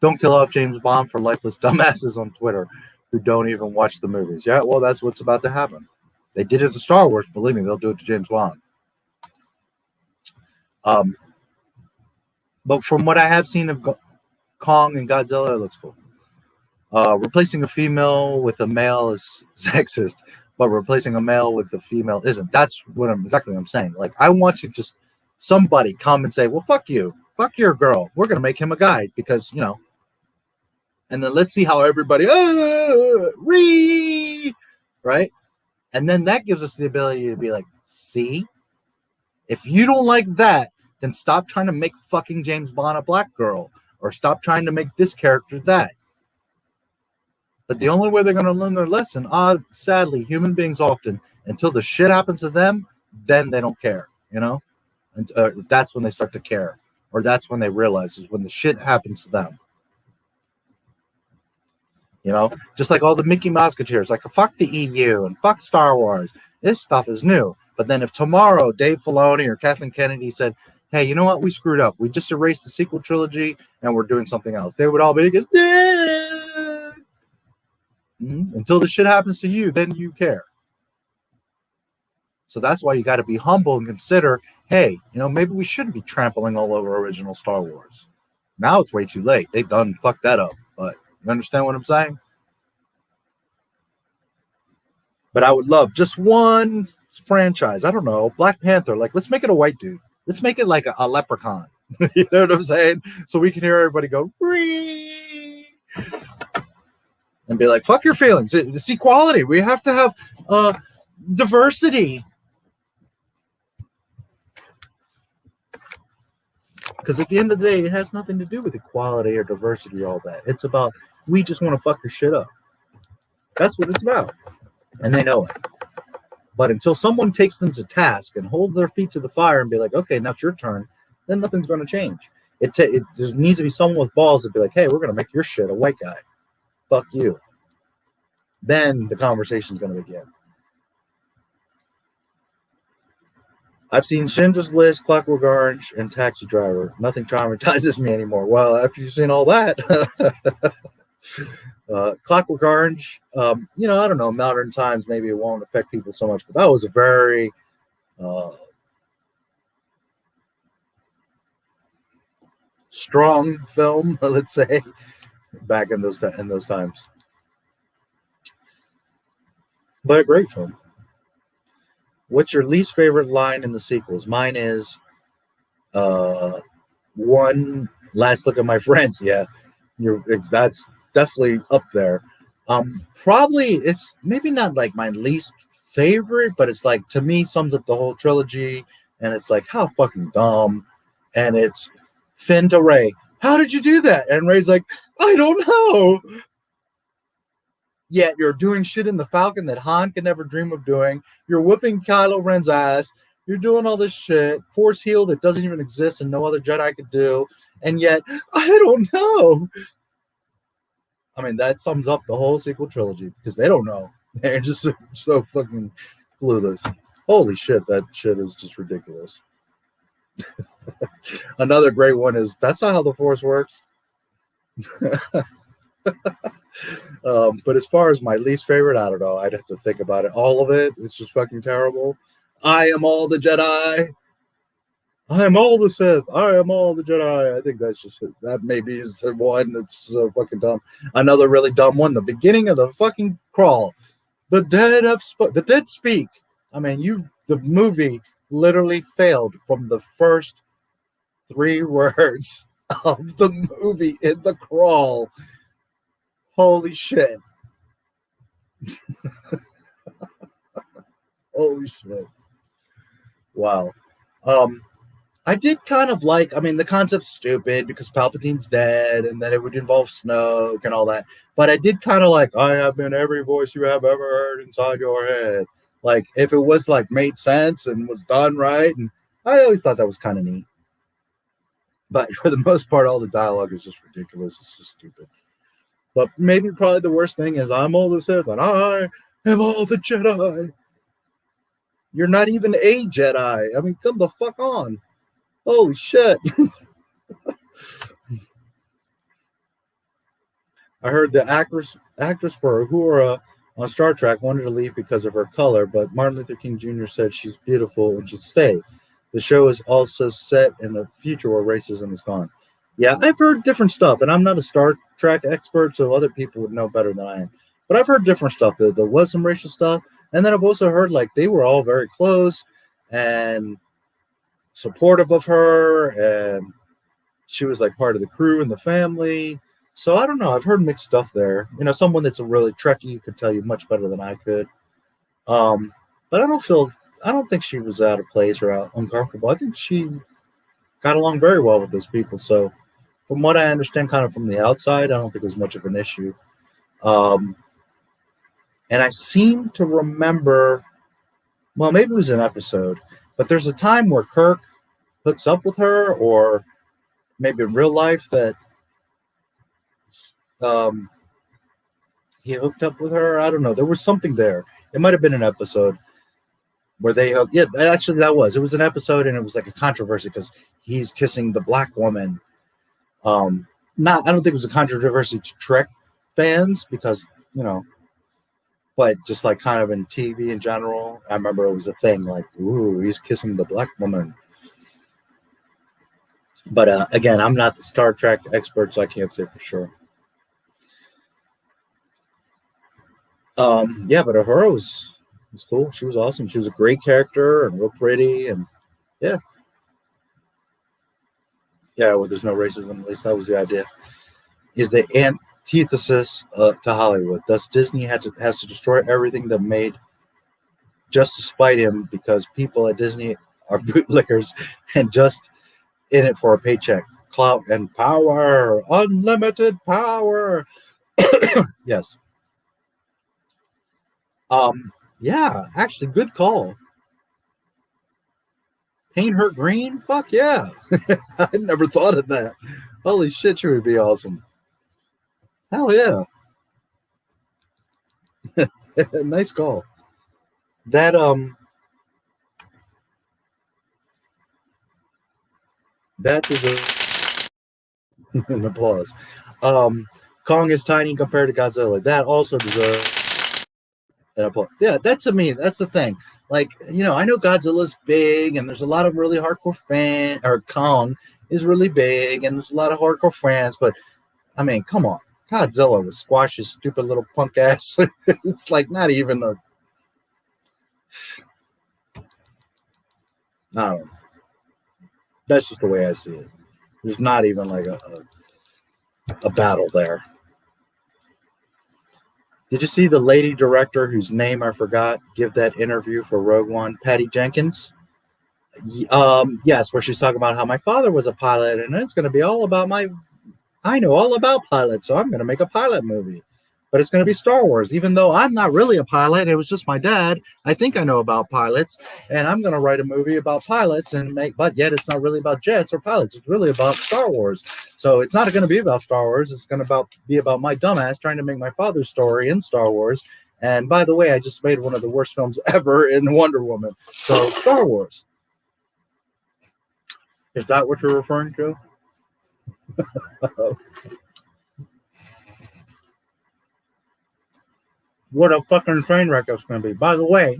Don't kill off James Bond for lifeless dumbasses on Twitter who don't even watch the movies. Yeah, well, that's what's about to happen. They did it to Star Wars. Believe me, they'll do it to James Bond. But from what I have seen of Kong and Godzilla, it looks cool. Replacing a female with a male is sexist, but replacing a male with a female isn't. That's exactly what I'm saying. I want you to just somebody come and say, well, fuck you. Fuck your girl. We're going to make him a guy because, and then let's see how everybody, right? And then that gives us the ability to be see, if you don't like that, then stop trying to make fucking James Bond a black girl, or stop trying to make this character that. But the only way they're going to learn their lesson, sadly, human beings often, until the shit happens to them, then they don't care, and that's when they start to care. Or that's when they realize, is when the shit happens to them. Just like all the Mickey Mouseketeers, fuck the EU and fuck Star Wars. This stuff is new. But then if tomorrow Dave Filoni or Kathleen Kennedy said, hey, you know what? We screwed up. We just erased the sequel trilogy and we're doing something else. They would all be like, Until the shit happens to you, then you care. So that's why you got to be humble and consider, hey, maybe we shouldn't be trampling all over original Star Wars. Now it's way too late. They done fucked that up. But you understand what I'm saying? But I would love just one franchise. I don't know, Black Panther. Like, let's make it a white dude. Let's make it like a leprechaun. You know what I'm saying? So we can hear everybody go, Ree! And be like, fuck your feelings. It's equality. We have to have diversity. Because at the end of the day, it has nothing to do with equality or diversity or all that. It's about, we just want to fuck your shit up. That's what it's about. And they know it. But until someone takes them to task and holds their feet to the fire and be like, okay, now it's your turn, then nothing's going to change. There needs to be someone with balls to be like, hey, we're going to make your shit a white guy. Fuck you. Then the conversation's going to begin. I've seen Schindler's List, Clockwork Orange, and Taxi Driver. Nothing traumatizes me anymore. Well, after you've seen all that, Clockwork Orange, I don't know, modern times, maybe it won't affect people so much, but that was a very strong film, let's say, back in those times. But a great film. What's your least favorite line in the sequels? Mine is one last look at my friends. Yeah, that's definitely up there. Probably it's maybe not like my least favorite, but it's like, to me, sums up the whole trilogy. And it's like, how fucking dumb. And it's Finn to Rey, how did you do that? And Rey's like, I don't know. Yet you're doing shit in the Falcon that Han could never dream of doing. You're whooping Kylo Ren's ass. You're doing all this shit. Force heal that doesn't even exist and no other Jedi could do. And yet, I don't know. I mean, that sums up the whole sequel trilogy because they don't know. They're just so fucking clueless. Holy shit, that shit is just ridiculous. Another great one is, that's not how the Force works. But as far as my least favorite, I don't know. I'd have to think about it. All of it, it's just fucking terrible. I am all the Jedi. I am all the Sith. I am all the Jedi. I think that's just, that maybe is the one that's so fucking dumb. Another really dumb one, the beginning of the fucking crawl. The dead speak. I mean, the movie literally failed from the first 3 words of the movie in the crawl. Holy shit. Holy shit. Wow. I did kind of like, I mean, the concept's stupid because Palpatine's dead and then it would involve Snoke and all that. But I did kind of like, I have been every voice you have ever heard inside your head. Like, if it was like made sense and was done right. And I always thought that was kind of neat. But for the most part, all the dialogue is just ridiculous. It's just stupid. But maybe probably the worst thing is, I'm all the Sith and I am all the Jedi. You're not even a Jedi. I mean, come the fuck on. Holy shit. I heard the actress for Uhura on Star Trek wanted to leave because of her color, but Martin Luther King Jr. said she's beautiful and should stay. The show is also set in a future where racism is gone. Yeah, I've heard different stuff, and I'm not a Star Trek expert, so other people would know better than I am. But I've heard different stuff. There was some racial stuff, and then I've also heard like they were all very close and supportive of her, and she was like part of the crew and the family. So I don't know. I've heard mixed stuff there. You know, someone that's a really Trekkie could tell you much better than I could. But I don't think she was out of place or uncomfortable. I think she got along very well with those people. So from what I understand kind of from the outside, I don't think it was much of an issue. And I seem to remember, well, maybe it was an episode, but there's a time where Kirk hooks up with her, or maybe in real life that he hooked up with her. I don't know. There was something there. It might have been an episode where they hooked. Yeah, actually it was an episode, and it was like a controversy because he's kissing the black woman. I don't think it was a controversy to Trek fans because, you know, but just like kind of in TV in general, I remember it was a thing like, ooh, he's kissing the black woman. But again, I'm not the Star Trek expert, so I can't say for sure. Yeah, but Uhura was cool. She was awesome. She was a great character and real pretty, and yeah. Yeah, well, there's no racism. At least that was the idea. Is the antithesis to Hollywood. Thus, Disney has to destroy everything that made just to spite him, because people at Disney are bootlickers and just in it for a paycheck, clout, and power. Unlimited power. Yes. Yeah, actually, good call. Paint her green? Fuck yeah. I never thought of that. Holy shit, she would be awesome. Hell yeah. Nice call. That is an applause. Kong is tiny compared to Godzilla. That also deserves an applause. Yeah, that to me, that's the thing. Like, you know, I know Godzilla's big and there's a lot of really hardcore fans, or Kong is really big and there's a lot of hardcore fans, but I mean, come on. Godzilla would squash his stupid little punk ass. It's like not even a, I don't know. That's just the way I see it. There's not even like a battle there. Did you see the lady director whose name I forgot give that interview for Rogue One, Patty Jenkins? Yes, where she's talking about how my father was a pilot and it's going to be all about I know all about pilots, so I'm going to make a pilot movie. But it's going to be Star Wars, even though I'm not really a pilot. It was just my dad. I think I know about pilots, and I'm going to write a movie about pilots but yet it's not really about jets or pilots. It's really about Star Wars. So it's not going to be about Star Wars. It's going to be about my dumbass trying to make my father's story in Star Wars. And by the way, I just made one of the worst films ever in Wonder Woman. So Star Wars. Is that what you're referring to? What a fucking train wreck it's going to be. By the way,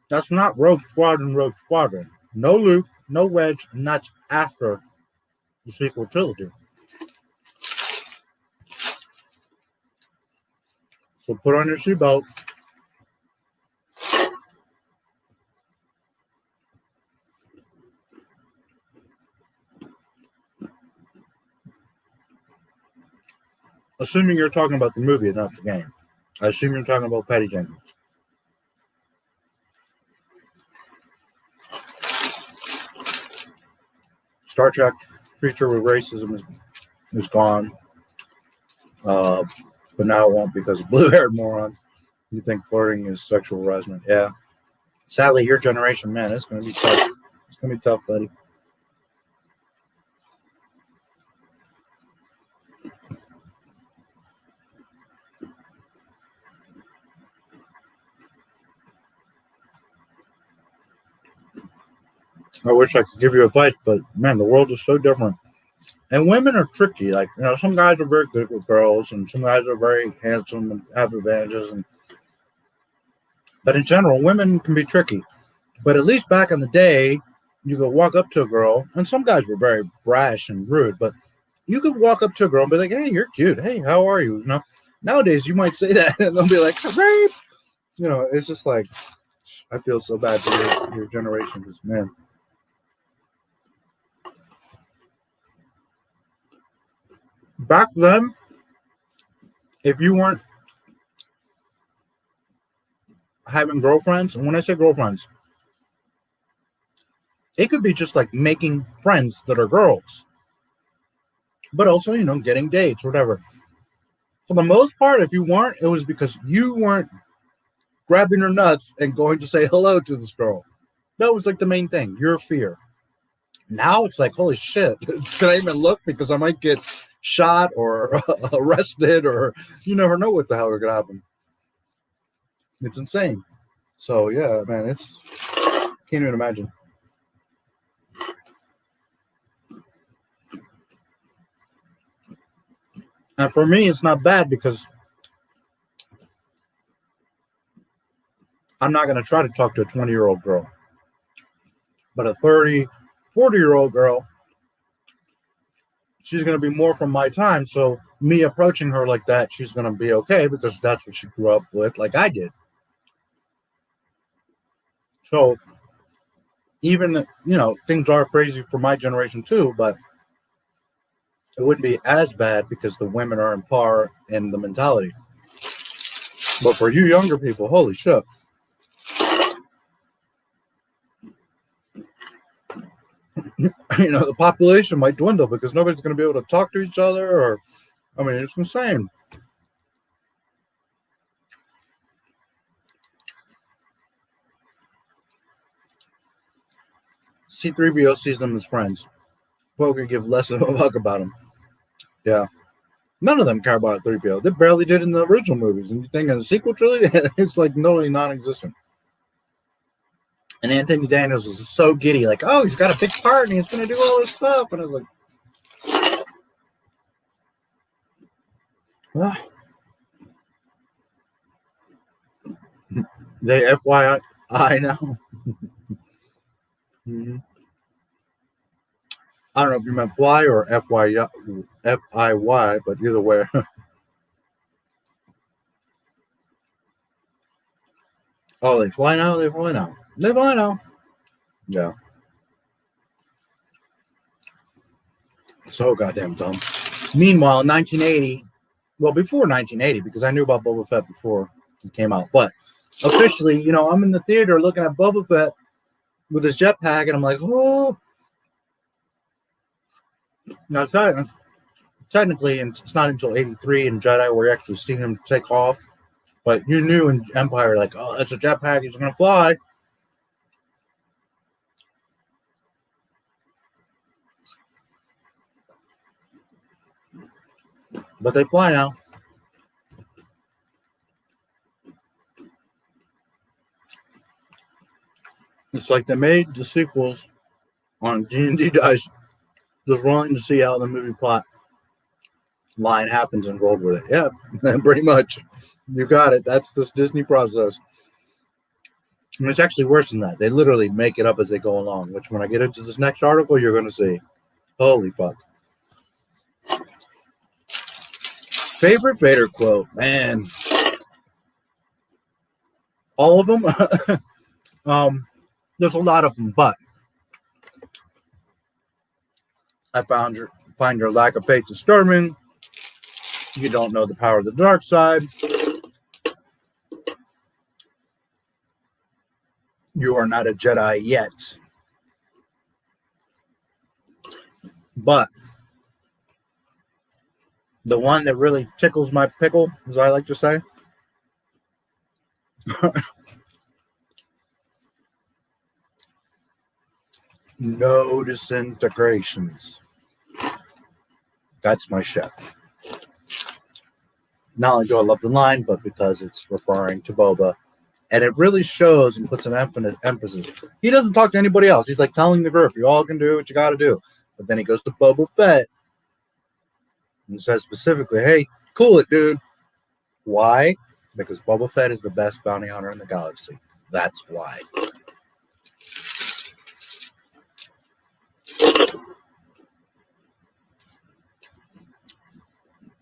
that's not Rogue Squadron. No Luke, no Wedge, and that's after the sequel trilogy. So put on your seatbelt. Assuming you're talking about the movie and not the game. I assume you're talking about Patty Jenkins. Star Trek feature with racism is gone. But now it won't because of blue-haired moron. You think flirting is sexual harassment. Yeah. Sadly, your generation, man, it's going to be tough. It's going to be tough, buddy. I wish I could give you advice, but man, the world is so different. And women are tricky. Like, you know, some guys are very good with girls, and some guys are very handsome and have advantages. But in general, women can be tricky. But at least back in the day, you could walk up to a girl, and some guys were very brash and rude, but you could walk up to a girl and be like, hey, you're cute. Hey, how are you? You know, nowadays you might say that, and they'll be like, babe. You know, it's just like, I feel so bad for your generation, because, man. Back then, if you weren't having girlfriends, and when I say girlfriends, it could be just like making friends that are girls, but also, you know, getting dates, whatever. For the most part, if you weren't, it was because you weren't grabbing her nuts and going to say hello to this girl. That was like the main thing, your fear. Now it's like, holy shit, can I even look? Because I might get shot or arrested, or you never know what the hell is going to happen. It's insane. So, yeah, man, it's, can't even imagine. And for me, it's not bad because I'm not going to try to talk to a 20-year-old girl. But a 30, 40-year-old girl, she's going to be more from my time. So me approaching her like that, she's going to be okay because that's what she grew up with, like I did. So even, things are crazy for my generation too, but it wouldn't be as bad because the women are in par in the mentality. But for you younger people, holy shit. The population might dwindle because nobody's going to be able to talk to each other, or, it's insane. C-3PO sees them as friends. Poe could give less of a fuck about them. Yeah. None of them care about 3PO. They barely did in the original movies. And you think in the sequel trilogy, it's like totally non-existent. And Anthony Daniels was so giddy, like, oh, he's got a big part and he's going to do all this stuff. And I was like, well, they FYI now. Mm-hmm. I don't know if you meant fly or FIY, but either way. Oh, they fly now? They fly now. They fly now. Yeah. So goddamn dumb. Meanwhile, 1980, well, before 1980, because I knew about Boba Fett before it came out, but officially, I'm in the theater looking at Boba Fett with his jetpack, and I'm like, oh. Now, technically, and it's not until 83 in Jedi where you actually see him take off, but you knew in Empire, like, oh, that's a jetpack, he's going to fly. But they fly now. It's like they made the sequels on D&D Dice, just wanting to see how the movie plot line happens and rolled with it. Yeah, pretty much. You got it. That's this Disney process. And it's actually worse than that. They literally make it up as they go along, which when I get into this next article, you're going to see. Holy fuck. Favorite Vader quote, man. All of them. There's a lot of them, but I find your lack of faith disturbing. You don't know the power of the dark side. You are not a Jedi yet. But the one that really tickles my pickle, as I like to say, no disintegrations. That's my shit. Not only do I love the line, but because it's referring to Boba. And it really shows and puts an emphasis. He doesn't talk to anybody else. He's like telling the group, you all can do what you got to do. But then he goes to Boba Fett and says specifically, hey, cool it, dude. Why? Because Boba Fett is the best bounty hunter in the galaxy. That's why.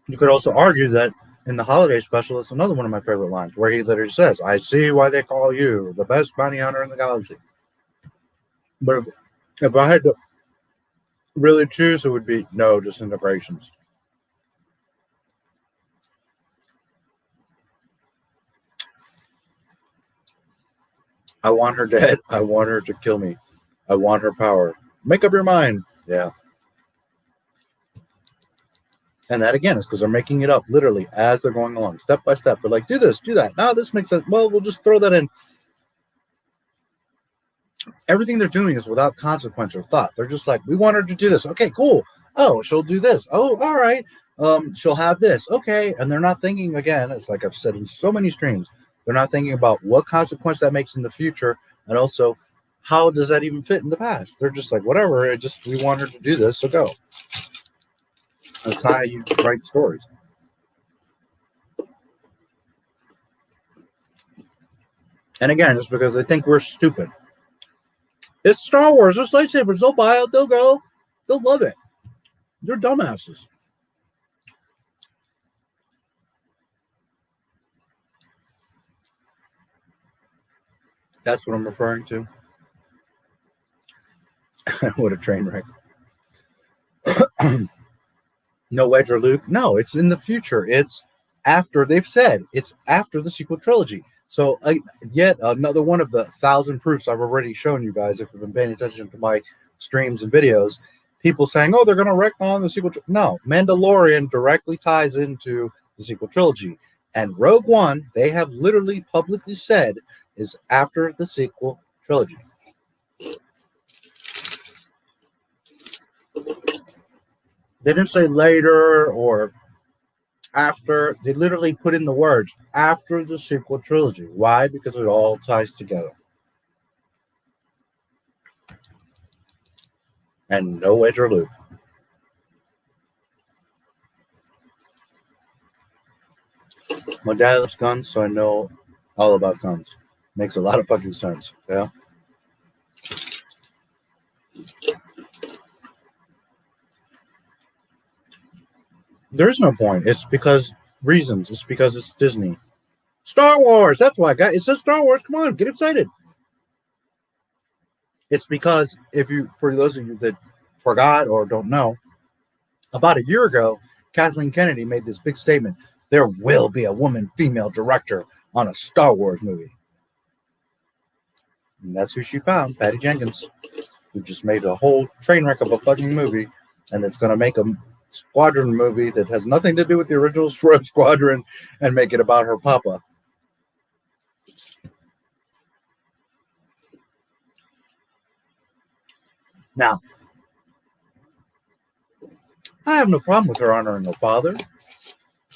You could also argue that in the holiday special, it's another one of my favorite lines where he literally says, I see why they call you the best bounty hunter in the galaxy. But if I had to really choose, it would be no disintegrations. I want her dead. I want her to kill me. I want her power. Make up your mind. Yeah. And that, again, is because they're making it up literally as they're going along, step by step. They're like, do this, do that. No, this makes sense. Well, we'll just throw that in. Everything they're doing is without consequence or thought. They're just like, we want her to do this. Okay, cool. Oh, she'll do this. Oh, all right. She'll have this. Okay. And they're not thinking, again, it's like I've said in so many streams, they're not thinking about what consequence that makes in the future. And also, how does that even fit in the past? They're just like, whatever. We want her to do this, so go. That's not how you write stories. And again, it's because they think we're stupid. It's Star Wars. There's lightsabers. They'll buy it. They'll go. They'll love it. They're dumbasses. That's what I'm referring to. What a train wreck. No Wedge or Luke? No, it's in the future. It's after, they've said, it's after the sequel trilogy. So yet another one of the 1,000 proofs I've already shown you guys, if you've been paying attention to my streams and videos, people saying, oh, they're going to wreck on the sequel. No, Mandalorian directly ties into the sequel trilogy. And Rogue One, they have literally publicly said, is after the sequel trilogy. They didn't say later or after. They literally put in the words after the sequel trilogy. Why? Because it all ties together. And no Wedge or Luke. My dad loves guns, so I know all about guns. Makes a lot of fucking sense. Yeah. There is no point. It's because reasons. It's because it's Disney. Star Wars. That's why, guys. It says Star Wars. Come on, get excited. It's because for those of you that forgot or don't know, about a year ago, Kathleen Kennedy made this big statement. There will be a woman female director on a Star Wars movie. And that's who she found, Patty Jenkins, who just made a whole train wreck of a fucking movie, and it's going to make a Squadron movie that has nothing to do with the original Rogue Squadron and make it about her papa. Now, I have no problem with her honoring her father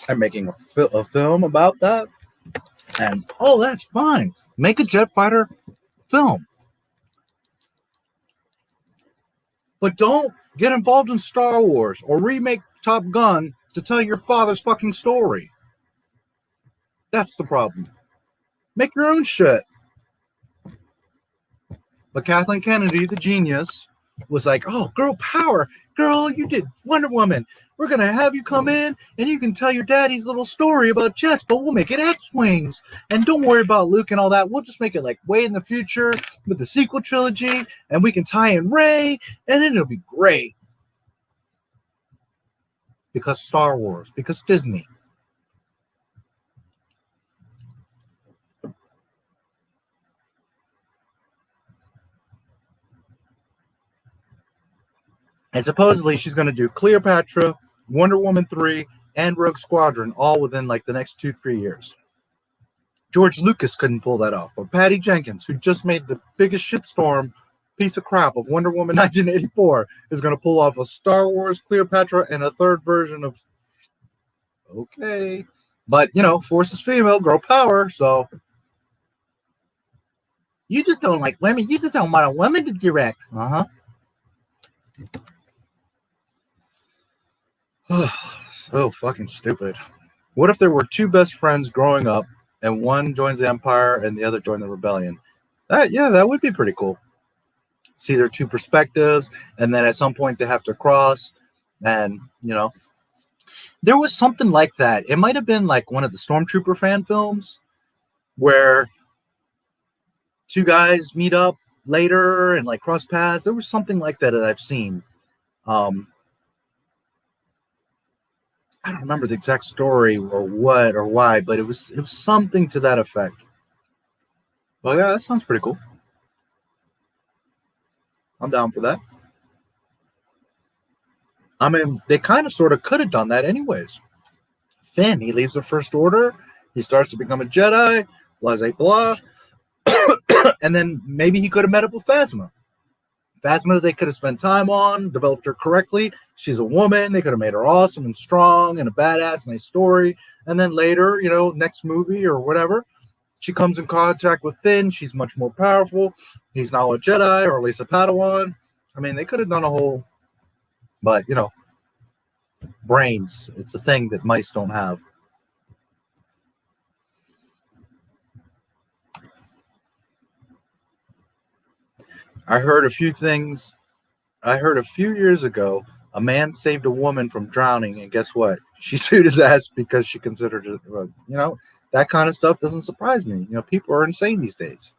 and making a film about that. And, oh, that's fine. Make a jet fighter film. But don't get involved in Star Wars or remake Top Gun to tell your father's fucking story. That's the problem. Make your own shit. But Kathleen Kennedy, the genius, was like, oh, girl power. Girl, you did Wonder Woman. We're going to have you come in and you can tell your daddy's little story about jets, but we'll make it X-Wings. And don't worry about Luke and all that. We'll just make it like way in the future with the sequel trilogy, and we can tie in Rey, and then it'll be great. Because Star Wars, because Disney. And supposedly she's going to do Cleopatra, Wonder Woman 3, and Rogue Squadron all within like the next 2-3 years. George Lucas couldn't pull that off. But Patty Jenkins, who just made the biggest shitstorm piece of crap of Wonder Woman 1984, is going to pull off a Star Wars, Cleopatra, and a third version of... Okay. But, you know, Force is female, girl power, so... You just don't like women. You just don't want a woman to direct. Uh-huh. So fucking stupid. What if there were two best friends growing up and one joins the Empire and the other joins the Rebellion? That would be pretty cool. See their two perspectives, and then at some point they have to cross, and you know, there was something like that. It might have been like one of the Stormtrooper fan films where two guys meet up later and like cross paths. There was something like that I've seen. I don't remember the exact story or what or why, but it was something to that effect. Well, yeah, that sounds pretty cool. I'm down for that. I mean, they kind of sort of could have done that anyways. Finn, he leaves the First Order. He starts to become a Jedi, blah, blah, blah. And then maybe he could have met up with Phasma. Phasma, they could have spent time on, developed her correctly. She's a woman. They could have made her awesome and strong and a badass, nice story. And then later, you know, next movie or whatever, she comes in contact with Finn. She's much more powerful. He's now a Jedi or at least a Padawan. I mean, they could have done a whole, but, you know, brains. It's a thing that mice don't have. I heard a few things. I heard a few years ago a man saved a woman from drowning, and guess what? She sued his ass because she considered it. That kind of stuff doesn't surprise me. People are insane these days.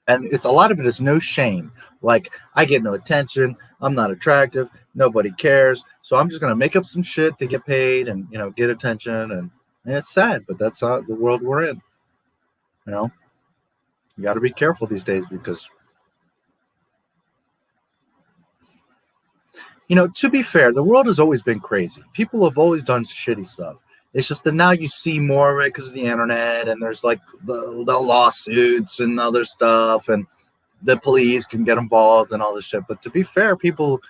And a lot of it is no shame. Like, I get no attention. I'm not attractive. Nobody cares. So I'm just going to make up some shit to get paid and, get attention. And it's sad, but that's the world we're in. You got to be careful these days because, to be fair, the world has always been crazy. People have always done shitty stuff. It's just that now you see more of it because of the internet, and there's like the lawsuits and other stuff, and the police can get involved and all this shit. But to be fair, people,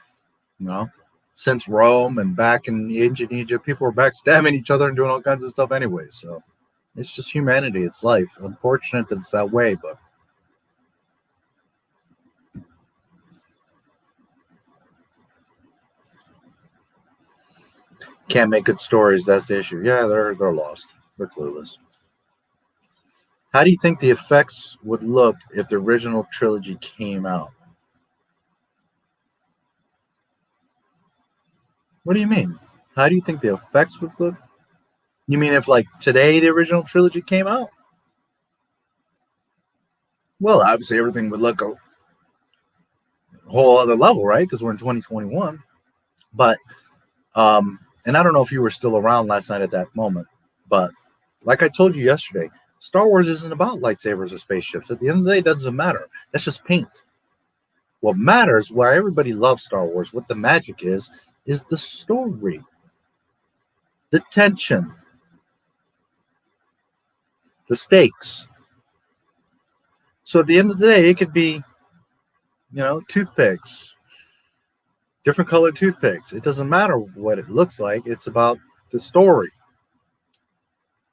since Rome and back in ancient Egypt, people were backstabbing each other and doing all kinds of stuff anyway. So it's just humanity. It's life. Unfortunate that it's that way, but. Can't make good stories. That's the issue. Yeah, they're lost. They're clueless. How do you think the effects would look if the original trilogy came out? What do you mean? How do you think the effects would look? You mean if, like, today the original trilogy came out? Well, obviously everything would look a whole other level, right? Because we're in 2021. But, and I don't know if you were still around last night at that moment, but like I told you yesterday, Star Wars isn't about lightsabers or spaceships. At the end of the day, it doesn't matter. That's just paint. What matters, why everybody loves Star Wars, what the magic is the story, the tension, the stakes. So at the end of the day, it could be, toothpicks. Different colored toothpicks. It doesn't matter what it looks like. It's about the story.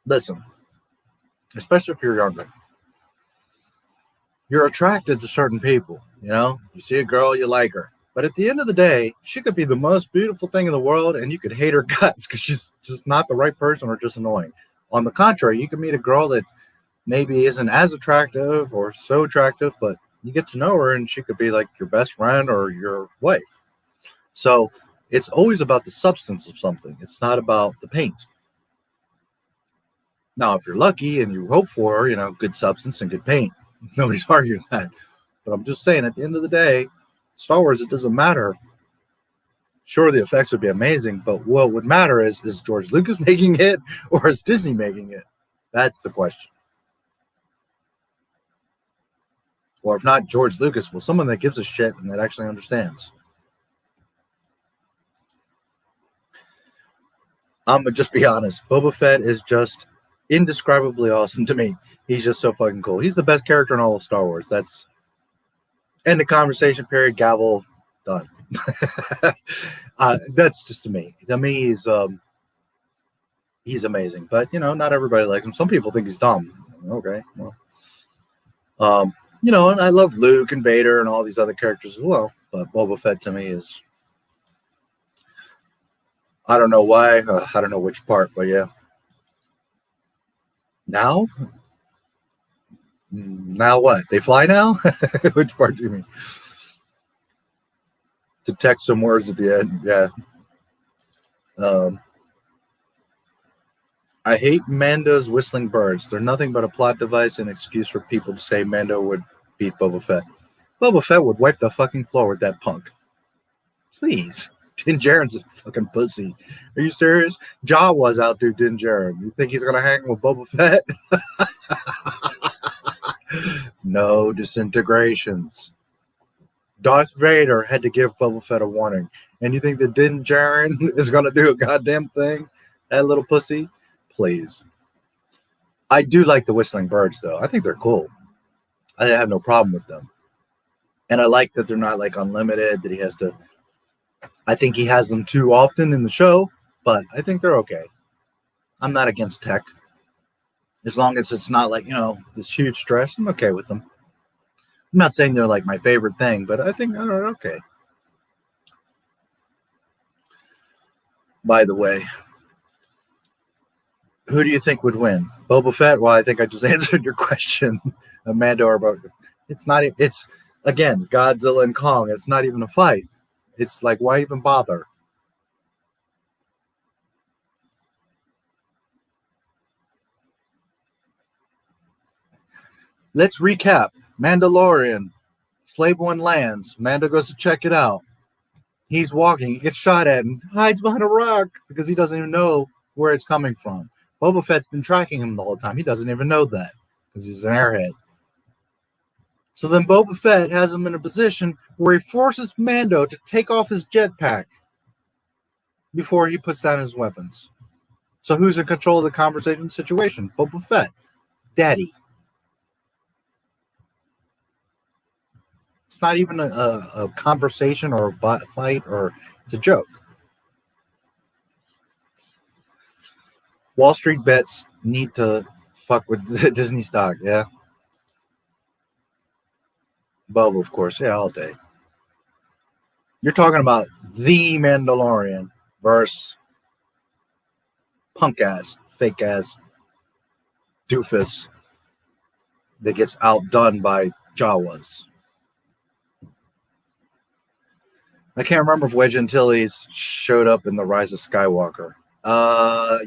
Listen, especially if you're younger, you're attracted to certain people. You see a girl, you like her. But at the end of the day, she could be the most beautiful thing in the world, and you could hate her guts because she's just not the right person or just annoying. On the contrary, you can meet a girl that maybe isn't as attractive or so attractive, but you get to know her, and she could be like your best friend or your wife. So it's always about the substance of something. It's not about the paint. Now, if you're lucky and you hope for, good substance and good paint, nobody's arguing that. But I'm just saying, at the end of the day, Star Wars, it doesn't matter. Sure, the effects would be amazing, but what would matter is George Lucas making it or is Disney making it? That's the question. Or if not George Lucas, well, someone that gives a shit and that actually understands. I'm going to just be honest. Boba Fett is just indescribably awesome to me. He's just so fucking cool. He's the best character in all of Star Wars. That's end of conversation, period, gavel, done. That's just to me. To me, he's amazing. But, not everybody likes him. Some people think he's dumb. Okay, well. And I love Luke and Vader and all these other characters as well. But Boba Fett to me is... I don't know why. I don't know which part, but yeah. Now? Now what? They fly now? Which part do you mean? To text some words at the end, yeah. I hate Mando's whistling birds. They're nothing but a plot device and excuse for people to say Mando would beat Boba Fett. Boba Fett would wipe the fucking floor with that punk. Please. Din Djarin's a fucking pussy. Are you serious? Jawas outdo Din Djarin. You think he's going to hang with Boba Fett? No disintegrations. Darth Vader had to give Boba Fett a warning. And you think that Din Djarin is going to do a goddamn thing? That little pussy? Please. I do like the whistling birds, though. I think they're cool. I have no problem with them. And I like that they're not like unlimited, that he has to... I think he has them too often in the show, but I think they're okay. I'm not against tech. As long as it's not like, this huge stress, I'm okay with them. I'm not saying they're like my favorite thing, but I think they're okay. By the way, who do you think would win? Boba Fett? Well, I think I just answered your question. Mando or Boba. It's not. It's again Godzilla and Kong. It's not even a fight. It's like, why even bother? Let's recap. Mandalorian. Slave One lands. Mando goes to check it out. He's walking. He gets shot at and hides behind a rock because he doesn't even know where it's coming from. Boba Fett's been tracking him the whole time. He doesn't even know that because he's an airhead. So then Boba Fett has him in a position where he forces Mando to take off his jetpack before he puts down his weapons. So who's in control of the conversation situation? Boba Fett. Daddy. It's not even a conversation or a fight, or it's a joke. Wall Street bets need to fuck with Disney stock, yeah. Boba, of course, yeah, all day. You're talking about the Mandalorian versus punk ass, fake ass doofus that gets outdone by Jawas. I can't remember if Wedge Antilles showed up in The Rise of Skywalker.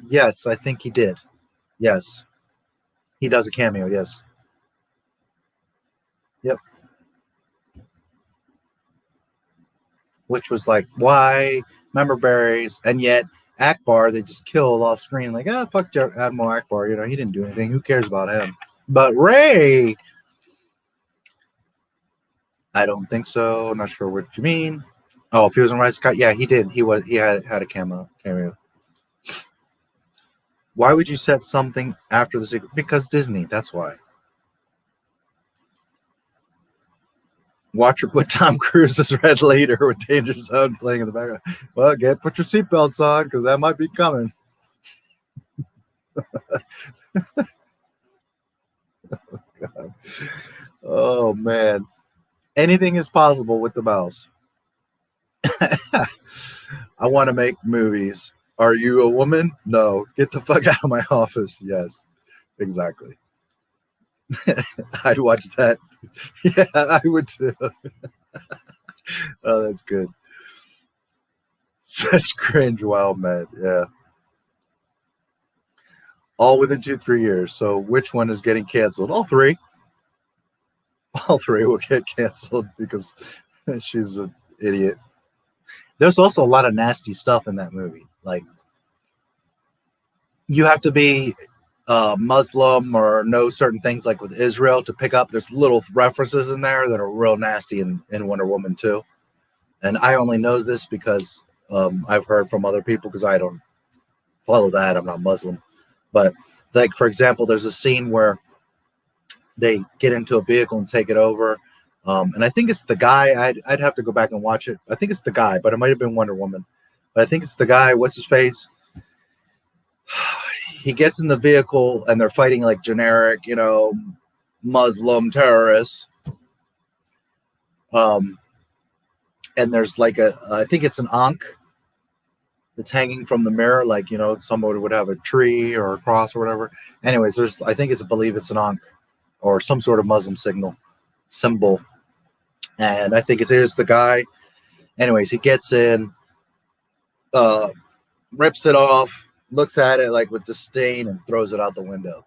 Yes, I think he did. Yes. He does a cameo, yes. Yep. Which was like, why member berries? And yet Akbar, they just killed off screen. Like, fuck Admiral Akbar. You know, he didn't do anything. Who cares about him? But Rey, I don't think so. Not sure what you mean. Oh, if he was in Rise of Skywalker, yeah, he did. He had a cameo. Why would you set something after the sequel? Because Disney, that's why. Watch her put Tom Cruise's Red Leader with Danger Zone playing in the background. Well, put your seatbelts on because that might be coming. Oh, God. Oh, man. Anything is possible with the mouse. I want to make movies. Are you a woman? No. Get the fuck out of my office. Yes, exactly. I'd watch that. Yeah, I would too. Oh, that's good. Such cringe, wild man. Yeah. All within 2-3 years. So which one is getting canceled? All three. All three will get canceled because she's an idiot. There's also a lot of nasty stuff in that movie. Like, you have to be Muslim or know certain things, like with Israel, to pick up. There's little references in there that are real nasty in Wonder Woman 2. And I only know this because I've heard from other people, because I don't follow that. I'm not Muslim. But, like, for example, there's a scene where they get into a vehicle and take it over. And I think it's the guy. I'd have to go back and watch it. I think it's the guy, but it might have been Wonder Woman. But I think it's the guy. What's his face? He gets in the vehicle and they're fighting like generic, Muslim terrorists. And there's like I think it's an Ankh that's hanging from the mirror, like, somebody would have a tree or a cross or whatever. Anyways, I believe it's an Ankh or some sort of Muslim symbol. And I think it is the guy. Anyways, he gets in, rips it off, looks at it like with disdain, and throws it out the window.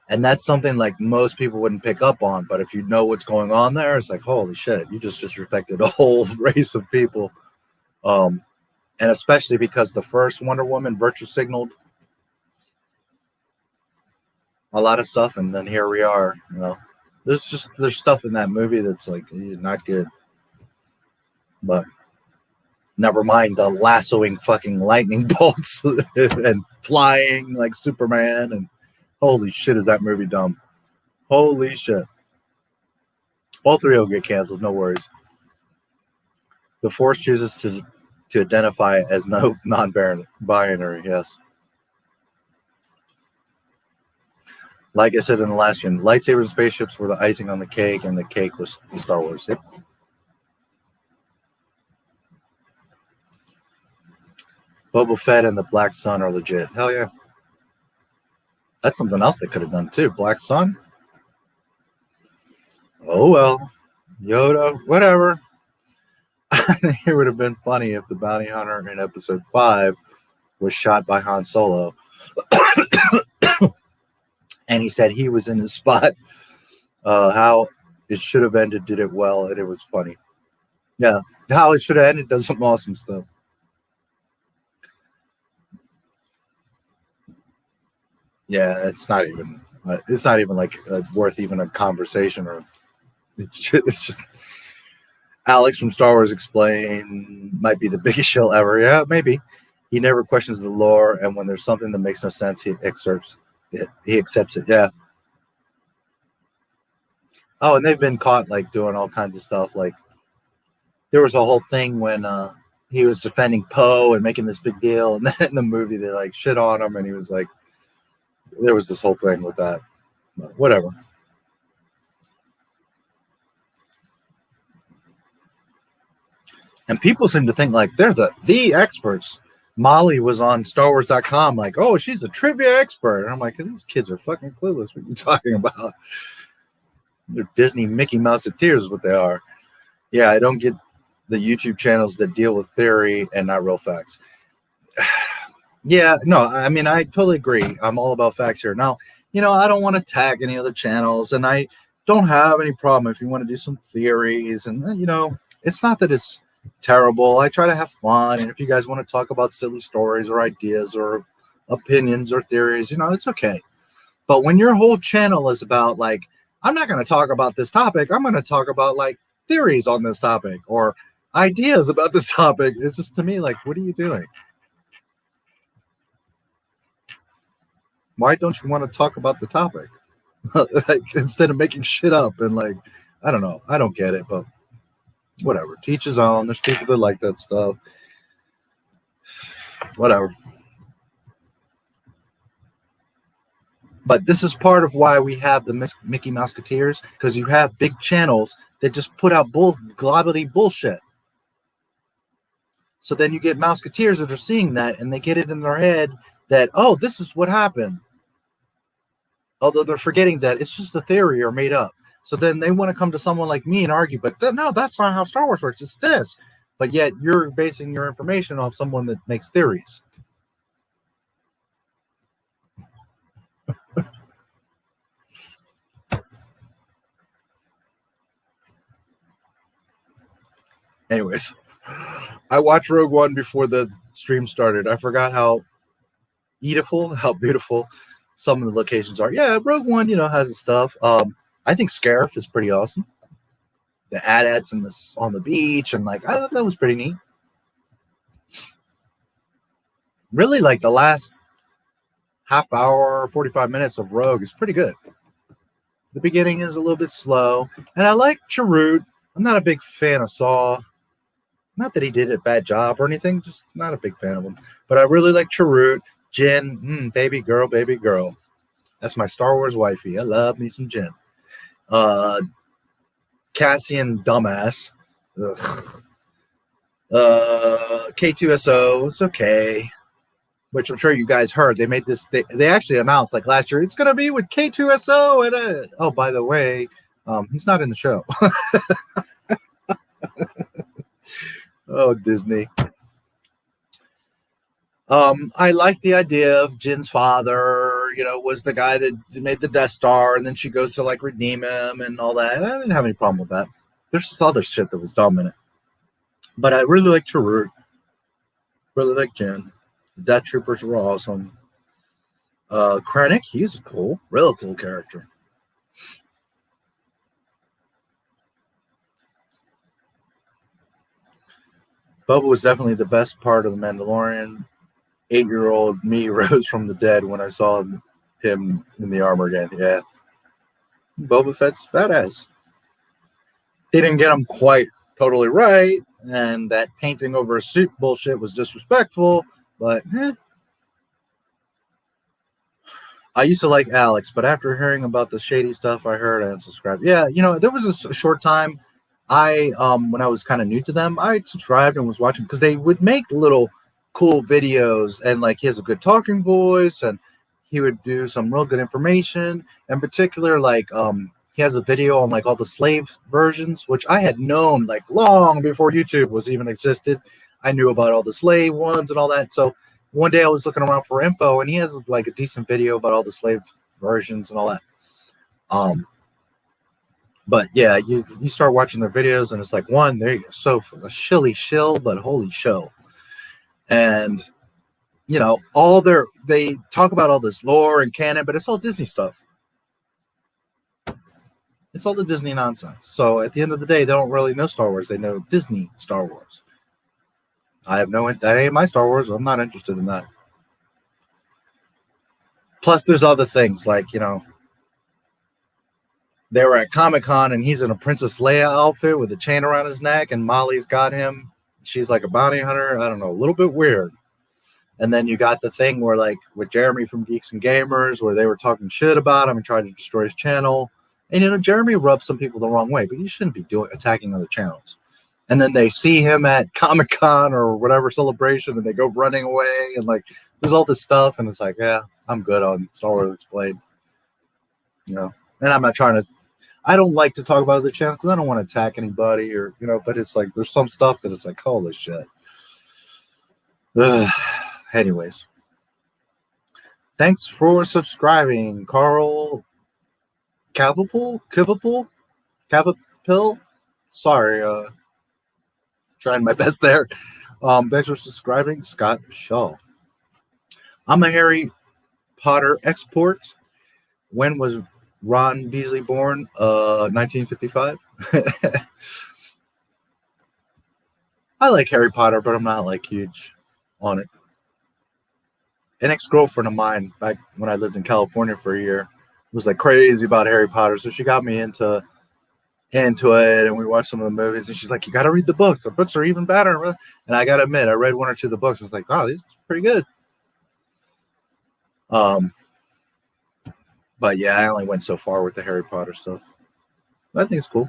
And that's something like most people wouldn't pick up on, but if you know what's going on there, it's like, holy shit, you just disrespected a whole race of people. And especially because the first Wonder Woman virtue signaled a lot of stuff, and then here we are. There's stuff in that movie that's like not good. But never mind the lassoing fucking lightning bolts and flying like Superman, and holy shit, is that movie dumb. Holy shit. All three will get canceled, no worries. The Force chooses to identify as non-binary, yes. Like I said in the last one, lightsabers and spaceships were the icing on the cake, and the cake was Star Wars. Yep. Boba Fett and the Black Sun are legit. Hell yeah. That's something else they could have done too. Black Sun. Oh well. Yoda, whatever. It would have been funny if the bounty hunter in episode 5 was shot by Han Solo. And he said he was in his spot. How it should have ended, did it well, and it was funny. Yeah, how it should have ended does some awesome stuff. Yeah, it's not even like worth even a conversation, or it's just Alex from Star Wars Explained might be the biggest shill ever. Yeah, maybe. He never questions the lore, and when there's something that makes no sense, he accepts it. Yeah. Oh, and they've been caught like doing all kinds of stuff. Like there was a whole thing when he was defending Poe and making this big deal, and then in the movie they like shit on him, and he was like, there was this whole thing with that. But whatever. And people seem to think like they're the experts. Molly was on StarWars.com like, oh, she's a trivia expert. And I'm like, these kids are fucking clueless. What are you talking about? They're Disney Mickey Mouseketeers is what they are. Yeah, I don't get the YouTube channels that deal with theory and not real facts. Yeah, no, I mean, I totally agree. I'm all about facts here. Now, you know, I don't want to tag any other channels, and I don't have any problem if you want to do some theories. And, you know, it's not that it's terrible. I try to have fun, and if you guys want to talk about silly stories or ideas or opinions or theories, you know, it's okay. But when your whole channel is about like, I'm not going to talk about this topic, I'm going to talk about like theories on this topic or ideas about this topic, it's just to me like, what are you doing? Why don't you want to talk about the topic? Like, instead of making shit up and like, I don't know, I don't get it, but whatever. To each his own. There's people that like that stuff. Whatever. But this is part of why we have the Mickey Mouseketeers, because you have big channels that just put out globbity bullshit. So then you get Mouseketeers that are seeing that, and they get it in their head that, oh, this is what happened. Although they're forgetting that it's just a theory or made up. So then they want to come to someone like me and argue, but no, that's not how Star Wars works. It's this. But yet you're basing your information off someone that makes theories. Anyways, I watched Rogue One before the stream started. I forgot how beautiful some of the locations are. Yeah, Rogue One, you know, has its stuff. I think Scarif is pretty awesome. The AT-ATs and on the beach, and like, I thought that was pretty neat. Really, like the last half hour, 45 minutes of Rogue is pretty good. The beginning is a little bit slow, and I like Chirrut. I'm not a big fan of Saw. Not that he did a bad job or anything, just not a big fan of him. But I really like Chirrut. Jin, baby girl, baby girl. That's my Star Wars wifey. I love me some Jin. Cassian, dumbass. Ugh. K2SO, it's okay. Which I'm sure you guys heard. They made this. They actually announced like last year, it's gonna be with K2SO. And oh, by the way, he's not in the show. Oh, Disney. I like the idea of Jin's father, you know, was the guy that made the Death Star, and then she goes to like redeem him and all that. I didn't have any problem with that. There's just other shit that was dumb in it. But I really like Chirrut. Really like Jin. The Death Troopers were awesome. Krennic, he's cool. Real cool character. Boba was definitely the best part of The Mandalorian. 8-year-old me rose from the dead when I saw him in the armor again. Yeah. Boba Fett's badass. They didn't get him quite totally right, and that painting over a suit bullshit was disrespectful, but I used to like Alex, but after hearing about the shady stuff I heard, I unsubscribed. Yeah, you know, there was a short time when I was kind of new to them, I subscribed and was watching because they would make little cool videos, and like he has a good talking voice, and he would do some real good information. In particular, like he has a video on like all the slave versions, which I had known like long before YouTube was even existed. I knew about all the slave ones and all that. So one day I was looking around for info, and he has like a decent video about all the slave versions and all that. But yeah, you start watching their videos, and it's like, one, there you go, so a shilly shill, but holy show. And you know, they talk about all this lore and canon, but it's all Disney stuff. It's all the Disney nonsense. So at the end of the day, they don't really know Star Wars. They know Disney Star Wars. That ain't my Star Wars. I'm not interested in that. Plus, there's other things like, you know, they were at Comic-Con and he's in a Princess Leia outfit with a chain around his neck, and Molly's got him. She's like a bounty hunter. I don't know, a little bit weird. And then you got the thing where, like, with Jeremy from Geeks and Gamers, where they were talking shit about him and trying to destroy his channel. And, you know, Jeremy rubs some people the wrong way, but you shouldn't be attacking other channels. And then they see him at Comic-Con or whatever celebration, and they go running away, and, like, there's all this stuff, and it's like, yeah, I'm good on Star Wars Explained. You know, and I'm not trying to, I don't like to talk about other channels because I don't want to attack anybody, or, you know, but it's like, there's some stuff that it's like, holy shit. Ugh. Anyways, thanks for subscribing, Carl Cavapil. Sorry, trying my best there. Thanks for subscribing, Scott Shaw. I'm a Harry Potter export. When was Ron Beasley born? 1955. I like Harry Potter, but I'm not like huge on it. An ex-girlfriend of mine back when I lived in California for a year was like crazy about Harry Potter, so she got me into it, and we watched some of the movies, and she's like, you got to read the books. The books are even better. And I got to admit, I read one or two of the books. I was like, oh, these are pretty good. But yeah, I only went so far with the Harry Potter stuff. But I think it's cool.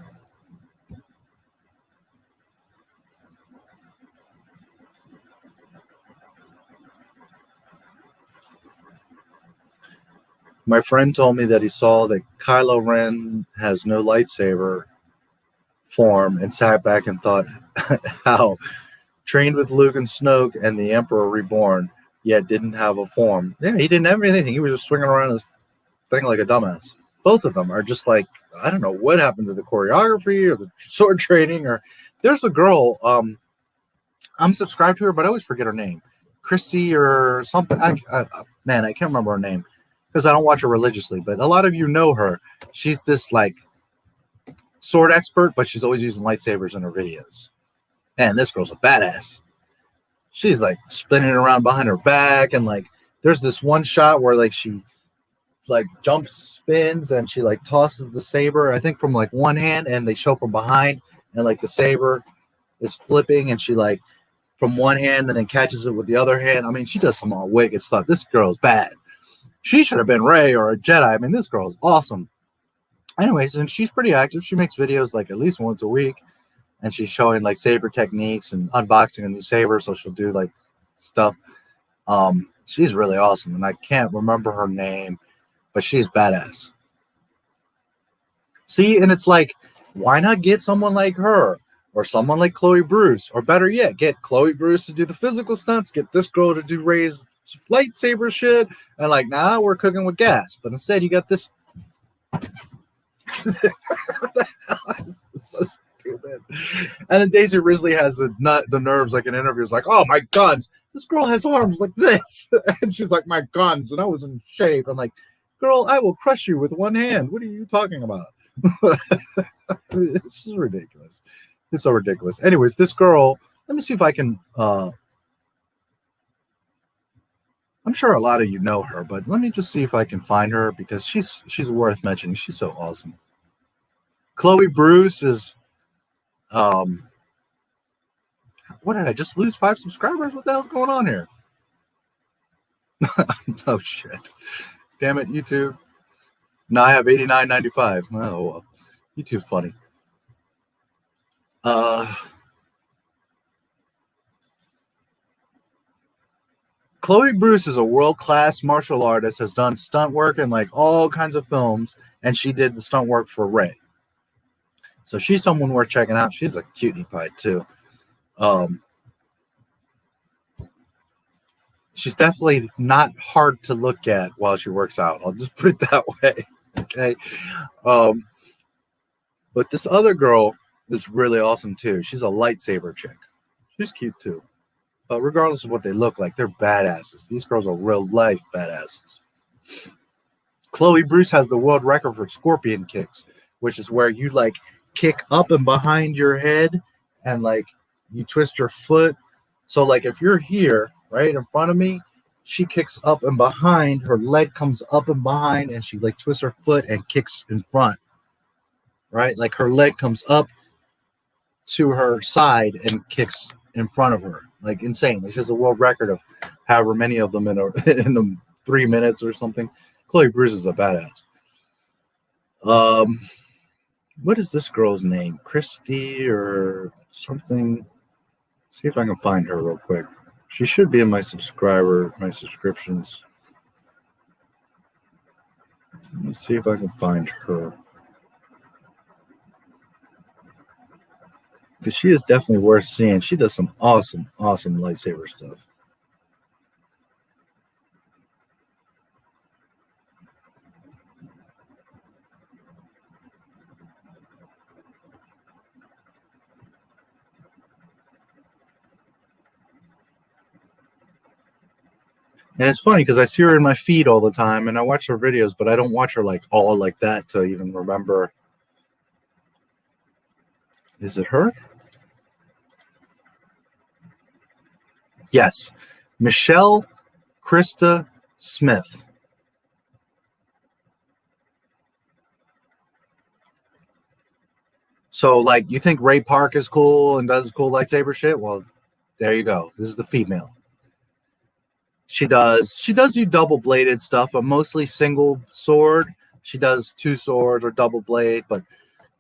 My friend told me that he saw that Kylo Ren has no lightsaber form and sat back and thought how trained with Luke and Snoke and the Emperor Reborn, yet didn't have a form. Yeah, he didn't have anything. He was just swinging around his thing like a dumbass. Both of them are just like, I don't know what happened to the choreography or the sword training. Or there's a girl, I'm subscribed to her, but I always forget her name. Chrissy or something. Man, I can't remember her name because I don't watch her religiously, but a lot of you know her. She's this like sword expert, but she's always using lightsabers in her videos. And this girl's a badass. She's like spinning around behind her back, and like there's this one shot where like she like jumps, spins, and she like tosses the saber, I think from like one hand, and they show from behind, and like the saber is flipping, and she like from one hand and then catches it with the other hand. I mean, she does some all wicked stuff. This girl's bad. She should have been Rey or a Jedi. I mean, this girl's awesome. Anyways, and she's pretty active. She makes videos like at least once a week, and she's showing like saber techniques and unboxing a new saber. So she'll do like stuff. She's really awesome, and I can't remember her name, but she's badass. See, and it's like, why not get someone like her or someone like Chloe Bruce, or better yet, get Chloe Bruce to do the physical stunts, get this girl to do Rey's lightsaber shit, and like, nah, we're cooking with gas. But instead, you got this. What the hell? It's so stupid. And then Daisy Ridley has the nerves, like in interviews, like, oh, my guns. This girl has arms like this. And she's like, my guns. And I was in shape. I'm like, girl, I will crush you with one hand. What are you talking about? It's just ridiculous. It's so ridiculous. Anyways, this girl, let me see if I can. I'm sure a lot of you know her, but let me just see if I can find her because she's worth mentioning. She's so awesome. Chloe Bruce is. What did I just lose 5 subscribers? What the hell's going on here? Oh shit! Damn it, YouTube. Now I have 89.95. Oh well, YouTube's funny. Chloe Bruce is a world-class martial artist, has done stunt work in like all kinds of films, and she did the stunt work for Ray. So she's someone worth checking out. She's a cutie pie too. She's definitely not hard to look at while she works out. I'll just put it that way. Okay. But this other girl is really awesome too. She's a lightsaber chick. She's cute too. But regardless of what they look like, they're badasses. These girls are real life badasses. Chloe Bruce has the world record for scorpion kicks, which is where you like kick up and behind your head and like you twist your foot. So like if you're here right in front of me, she kicks up and behind, her leg comes up and behind, and she like twists her foot and kicks in front. Right? Like her leg comes up to her side and kicks in front of her. Like insane. It's just a world record of however many of them in 3 minutes or something. Chloe Bruce is a badass. What is this girl's name? Christy or something? See if I can find her real quick. She should be in my subscriptions. Let me see if I can find her. Because she is definitely worth seeing. She does some awesome lightsaber stuff. And it's funny because I see her in my feed all the time and I watch her videos, but I don't watch her like all like that to even remember. Is it her? Yes. Michelle Krista Smith. So, like, you think Ray Park is cool and does cool lightsaber shit? Well, there you go. This is the female. She does do double-bladed stuff, but mostly single sword. She does 2 swords or double blade, but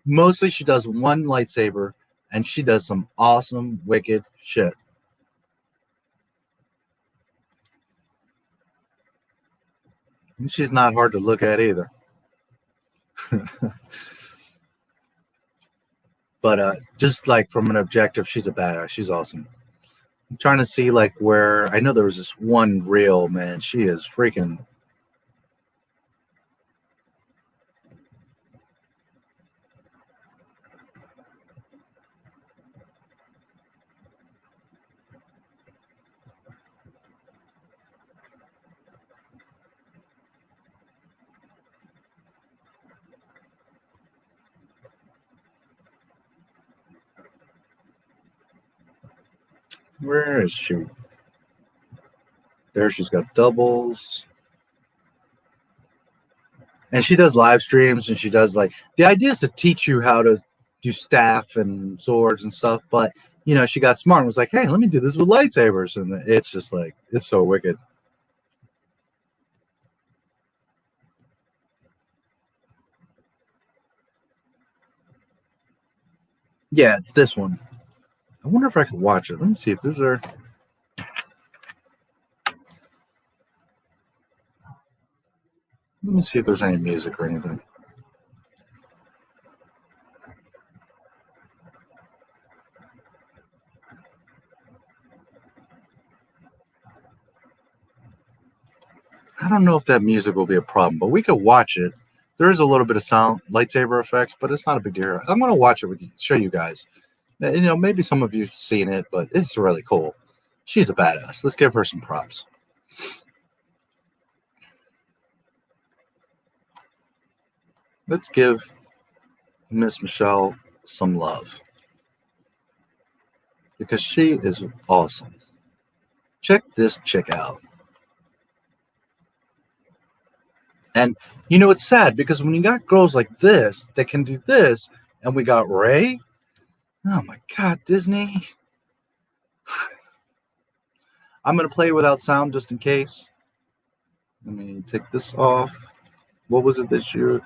mostly she does 1 lightsaber, and she does some awesome, wicked shit. And she's not hard to look at either. But just like from an objective, she's a badass. She's awesome. I'm trying to see like where I know there was this one reel, man. She is freaking. Where is she? There she's got doubles. And she does live streams and she does like, the idea is to teach you how to do staff and swords and stuff. But, you know, she got smart and was like, hey, let me do this with lightsabers. And it's just like, it's so wicked. Yeah, it's this one. I wonder if I could watch it. Let me see if there's a. Let me see if there's any music or anything. I don't know if that music will be a problem, but we could watch it. There is a little bit of sound, lightsaber effects, but it's not a big deal. I'm going to watch it with you, show you guys. You know, maybe some of you've seen it, but it's really cool. She's a badass. Let's give her some props. Let's give Miss Michelle some love. Because she is awesome. Check this chick out. And, you know, it's sad because when you got girls like this that can do this, and we got Ray. Oh my God, Disney. I'm going to play without sound just in case. Let me take this off. What was it this year?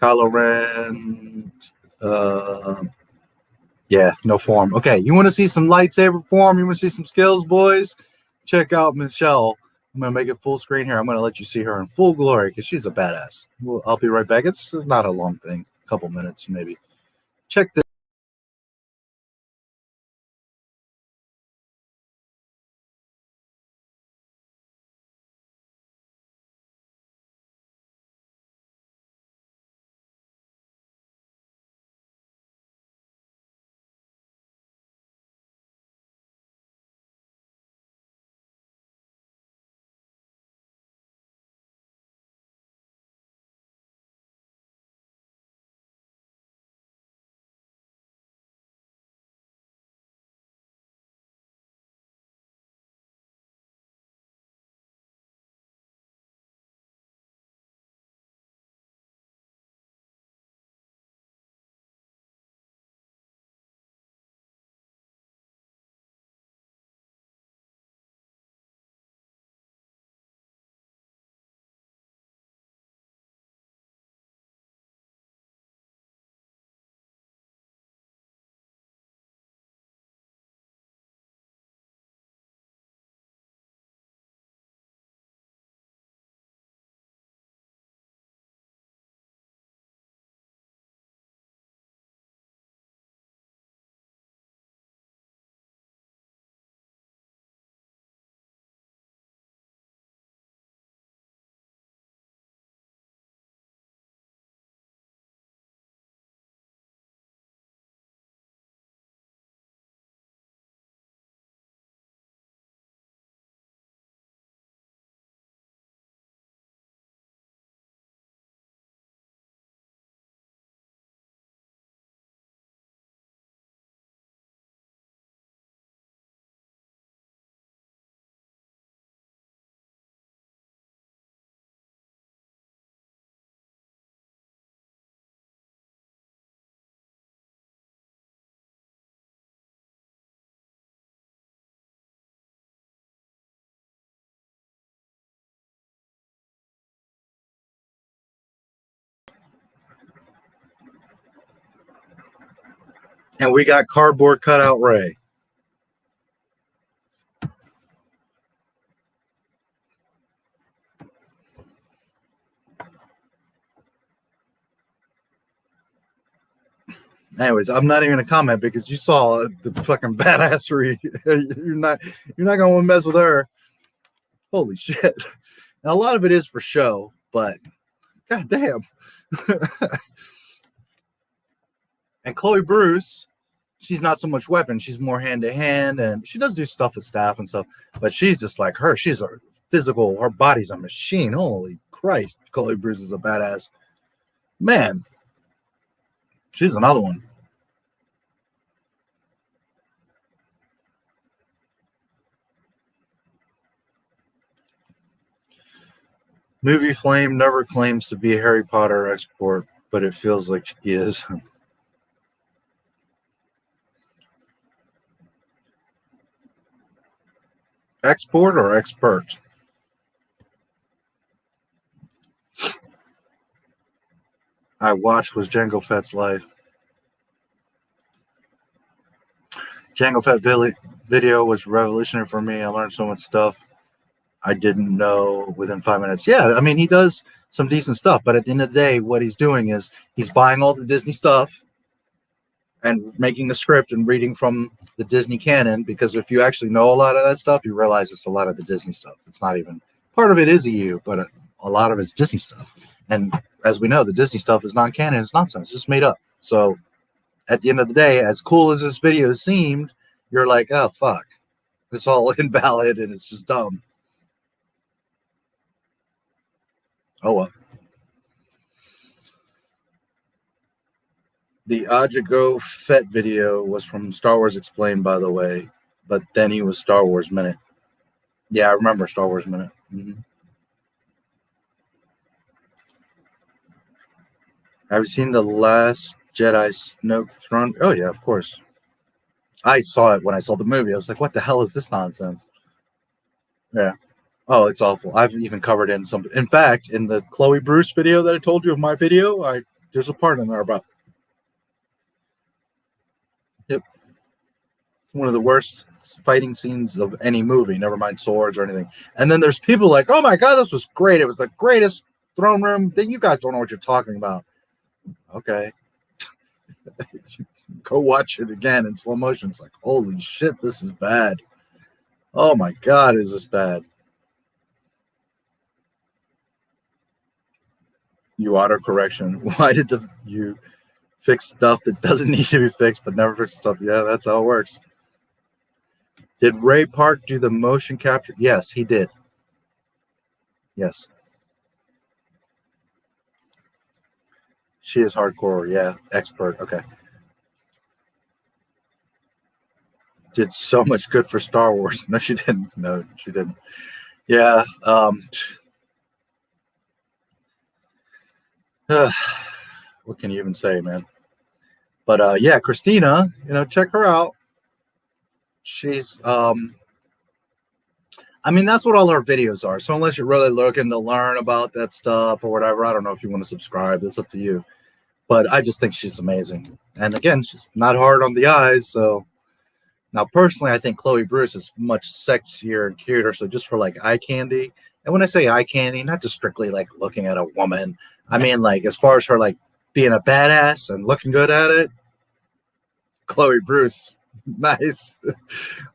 Kylo Ren. Yeah, no form. Okay, you want to see some lightsaber form? You want to see some skills, boys? Check out Michelle I'm going to make it full screen here. I'm going to let you see her in full glory because she's a badass. I'll be right back. It's not a long thing. A couple minutes, maybe. Check this. And we got cardboard cutout Ray. Anyways, I'm not even gonna comment because you saw the fucking badassery. you're not gonna mess with her. Holy shit! And a lot of it is for show, but goddamn. And Chloe Bruce, she's not so much weapon. She's more hand to hand, and she does do stuff with staff and stuff. But she's just like her. She's a physical. Her body's a machine. Holy Christ, Chloe Bruce is a badass. Man, she's another one. Movie Flame never claims to be a Harry Potter expert, but it feels like she is. Export or expert? I watched was Jango Fett's life. Jango Fett video was revolutionary for me. I learned so much stuff I didn't know within 5 minutes. Yeah, I mean, he does some decent stuff, but at the end of the day, what he's doing is he's buying all the Disney stuff and making a script and reading from the Disney canon, because if you actually know a lot of that stuff, you realize it's a lot of the Disney stuff. It's not even, part of it is EU, but a lot of it's Disney stuff. And as we know, the Disney stuff is non-canon, it's nonsense, it's just made up. So at the end of the day, as cool as this video seemed, you're like, oh, fuck. It's all invalid and it's just dumb. Oh, well. The Ajago Fett video was from Star Wars Explained, by the way, but then he was Star Wars Minute. Yeah, I remember Star Wars Minute. Have you seen The Last Jedi Snoke Throne? Oh, yeah, of course. I saw it when I saw the movie. I was like, what the hell is this nonsense? Yeah. Oh, it's awful. I've even covered in some. In fact, in the Chloe Bruce video that I told you of my video, there's a part in there about. Yep. One of the worst fighting scenes of any movie, never mind swords or anything. And then there's people like, oh my God, this was great. It was the greatest throne room thing. You guys don't know what you're talking about. Okay. Go watch it again in slow motion. It's like, holy shit, this is bad. Oh my God, is this bad? You auto correction. Why did you fix stuff that doesn't need to be fixed, but never fix stuff? Yeah, that's how it works. Did Ray Park do the motion capture? Yes, he did. Yes. She is hardcore. Yeah, expert. Okay. Did so much good for Star Wars. No, she didn't. No, she didn't. Yeah. What can you even say, man? But yeah, Christina, check her out. She's I mean, that's what all her videos are. So unless you're really looking to learn about that stuff or whatever, I don't know if you want to subscribe. That's up to you. But I just think she's amazing. And again, she's not hard on the eyes. So now, personally, I think Chloe Bruce is much sexier and cuter. So just for like eye candy. And when I say eye candy, not just strictly like looking at a woman. I mean, like as far as her like being a badass and looking good at it, Chloe Bruce, nice.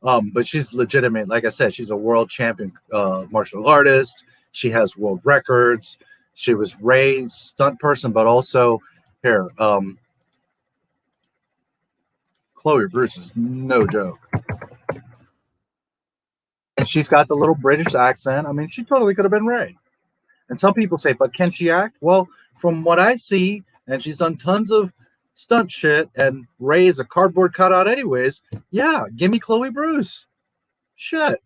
But she's legitimate. Like I said, she's a world champion martial artist. She has world records. She was Ray's stunt person, but also here. Chloe Bruce is no joke. And she's got the little British accent. I mean, she totally could have been Ray. And some people say, but can she act? Well, from what I see, and she's done tons of stunt shit, and Ray is a cardboard cutout anyways, yeah, give me Chloe Bruce. Shit.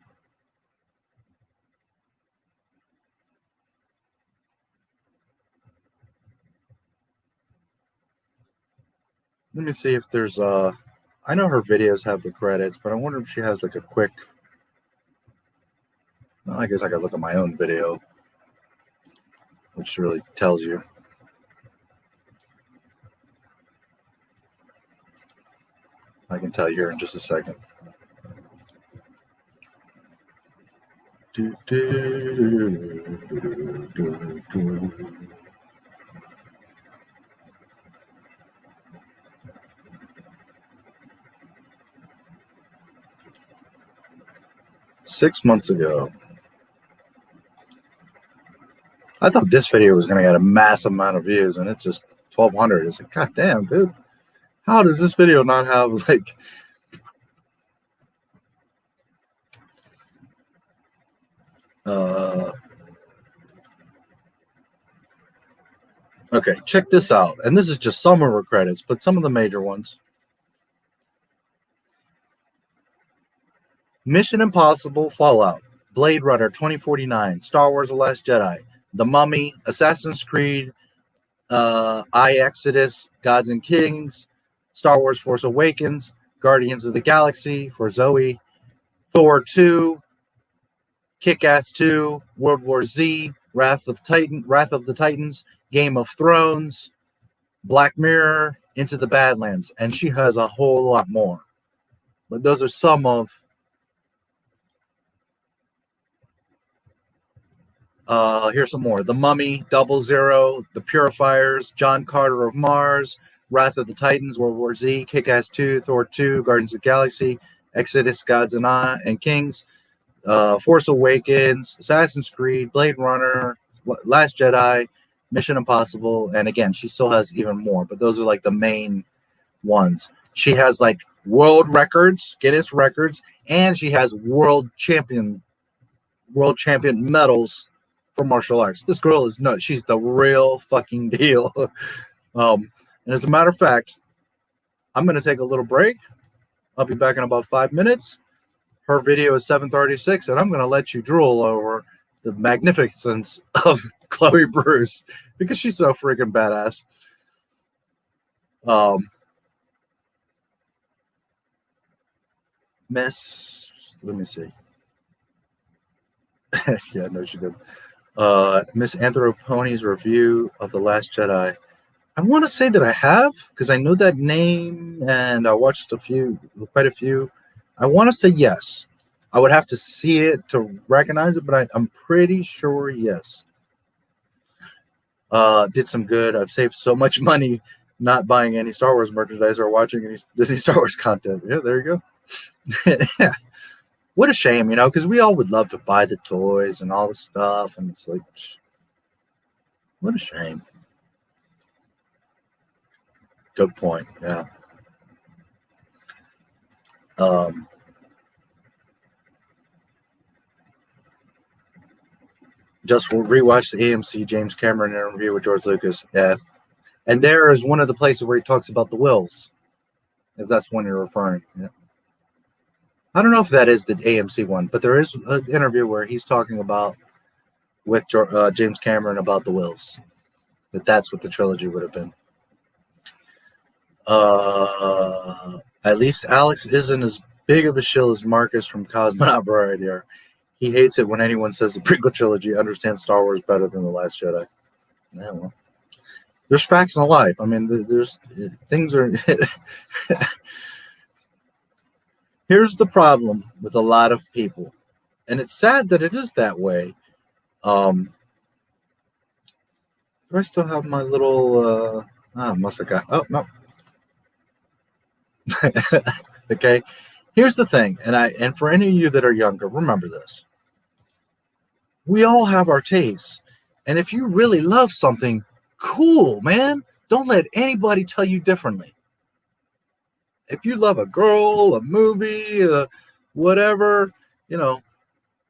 Let me see if there's I know her videos have the credits, but I wonder if she has like a quick. Well, I guess I could look at my own video, which really tells you. I can tell you here in just a second. 6 months ago. I thought this video was going to get a massive amount of views, and it's just 1,200. It's like, God damn, dude. How does this video not have, like... Okay, check this out. And this is just some of her credits, but some of the major ones. Mission Impossible Fallout, Blade Runner 2049, Star Wars The Last Jedi, The Mummy, Assassin's Creed, Exodus, Gods and Kings, Star Wars Force Awakens, Guardians of the Galaxy for Zoe, Thor 2, Kick-Ass 2, World War Z, Wrath of the Titans, Game of Thrones, Black Mirror, Into the Badlands, and she has a whole lot more. But those are some of here's some more. The Mummy, 00, The Purifiers, John Carter of Mars, Wrath of the Titans, World War Z, Kick-Ass 2, Thor 2, Guardians of the Galaxy, Exodus, Gods and Kings, Force Awakens, Assassin's Creed, Blade Runner, Last Jedi, Mission Impossible, and again, she still has even more, but those are like the main ones. She has like world records, Guinness records, and she has world champion medals for martial arts. This girl is nuts. She's the real fucking deal. And as a matter of fact, I'm going to take a little break. I'll be back in about 5 minutes. Her video is 7:36, and I'm going to let you drool over the magnificence of Chloe Bruce because she's so freaking badass. Let me see. Yeah, no, she did. Miss Anthropony's review of The Last Jedi. I want to say that I have, because I know that name, and I watched quite a few. I want to say yes. I would have to see it to recognize it, but I'm pretty sure yes. Did some good. I've saved so much money not buying any Star Wars merchandise or watching any Disney Star Wars content. Yeah, there you go. Yeah. What a shame, you know, because we all would love to buy the toys and all the stuff, and it's like, what a shame. Good point. Yeah. Just rewatch the AMC James Cameron interview with George Lucas. Yeah. And there is one of the places where he talks about the wills, if that's one you're referring. Yeah. I don't know if that is the AMC one, but there is an interview where he's talking about with James Cameron about the wills. That's what the trilogy would have been. At least Alex isn't as big of a shill as Marcus from Cosmonaut Variety are. He hates it when anyone says the prequel trilogy understands Star Wars better than The Last Jedi. Yeah, well, there's facts in life. I mean, there's things are... Here's the problem with a lot of people, and it's sad that it is that way. Do I still have my little... must have got... Oh, no. Okay. Here's the thing, and for any of you that are younger, remember this. We all have our tastes, and if you really love something, cool, man. Don't let anybody tell you differently. If you love a girl, a movie, whatever, you know,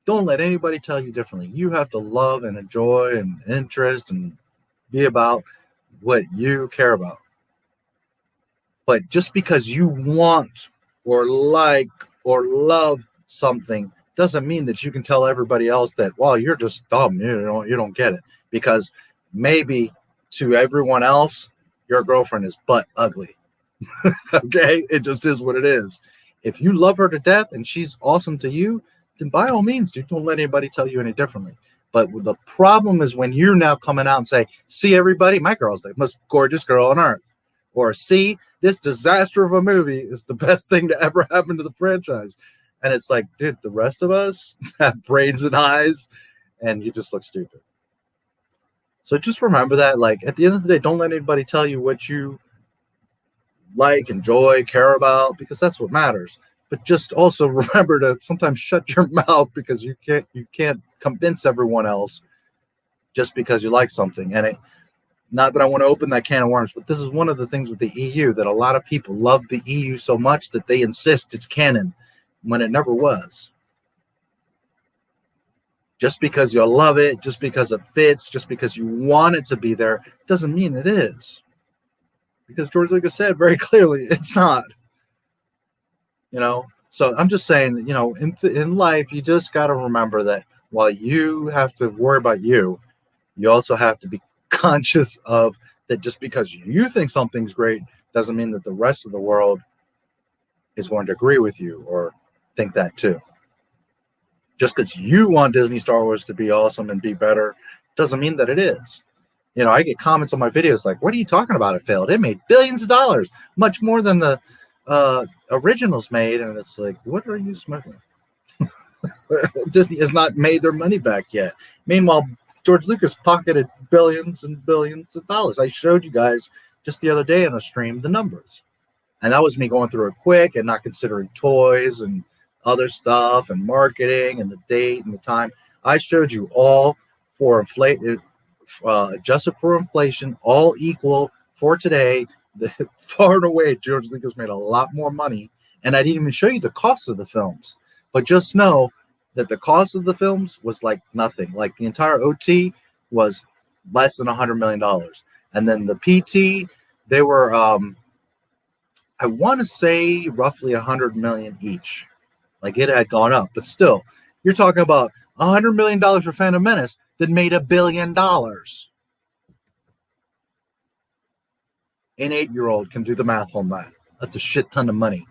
don't let anybody tell you differently. You have to love and enjoy and interest and be about what you care about. But just because you want or like or love something doesn't mean that you can tell everybody else that, well, you're just dumb. You don't get it. Because maybe to everyone else, your girlfriend is butt ugly. Okay? It just is what it is. If you love her to death and she's awesome to you, then by all means, dude, don't let anybody tell you any differently. But the problem is when you're now coming out and say, see, everybody, my girl's the most gorgeous girl on earth. Or see, this disaster of a movie is the best thing to ever happen to the franchise. And it's like, dude, the rest of us have brains and eyes, and you just look stupid. So just remember that, like, at the end of the day, don't let anybody tell you what you like, enjoy, care about, because that's what matters. But just also remember to sometimes shut your mouth, because you can't convince everyone else just because you like something. And not that I want to open that can of worms, but this is one of the things with the EU, that a lot of people love the EU so much that they insist it's canon when it never was. Just because you love it, just because it fits, just because you want it to be there, doesn't mean it is. Because George Lucas said very clearly, it's not. You know, so I'm just saying that, you know, in life, you just got to remember that while you have to worry about you, you also have to be conscious of that. Just because you think something's great doesn't mean that the rest of the world is going to agree with you or think that too. Just because you want Disney Star Wars to be awesome and be better doesn't mean that it is. You know, I get comments on my videos like, what are you talking about? It failed. It made billions of dollars, much more than the originals made. And it's like, what are you smoking? Disney has not made their money back yet. Meanwhile, George Lucas pocketed billions and billions of dollars. I showed you guys just the other day in a stream the numbers. And that was me going through it quick and not considering toys and other stuff and marketing and the date and the time. I showed you all for inflated, adjusted for inflation, all equal for today. Far and away, George Lucas made a lot more money. And I didn't even show you the cost of the films. But just know that the cost of the films was like nothing. Like the entire OT was less than $100 million. And then the PT, they were, I want to say roughly $100 million each. Like it had gone up, but still, you're talking about $100 million for Phantom Menace that made $1 billion. An 8-year-old can do the math on that. That's a shit ton of money.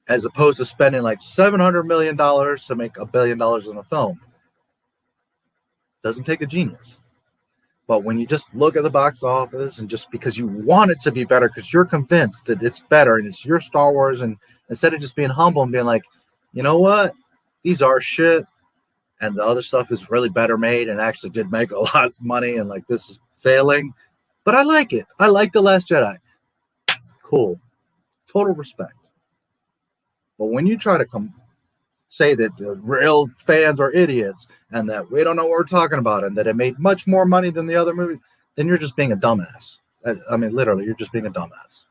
As opposed to spending like $700 million to make $1 billion in a film. Doesn't take a genius. But when you just look at the box office and just because you want it to be better, because you're convinced that it's better and it's your Star Wars, and instead of just being humble and being like, you know what, these are shit, and the other stuff is really better made and actually did make a lot of money, and like this is failing, but I like it. I like The Last Jedi. Cool. Total respect. But when you try to say that the real fans are idiots and that we don't know what we're talking about and that it made much more money than the other movie, then you're just being a dumbass. I mean, literally, you're just being a dumbass.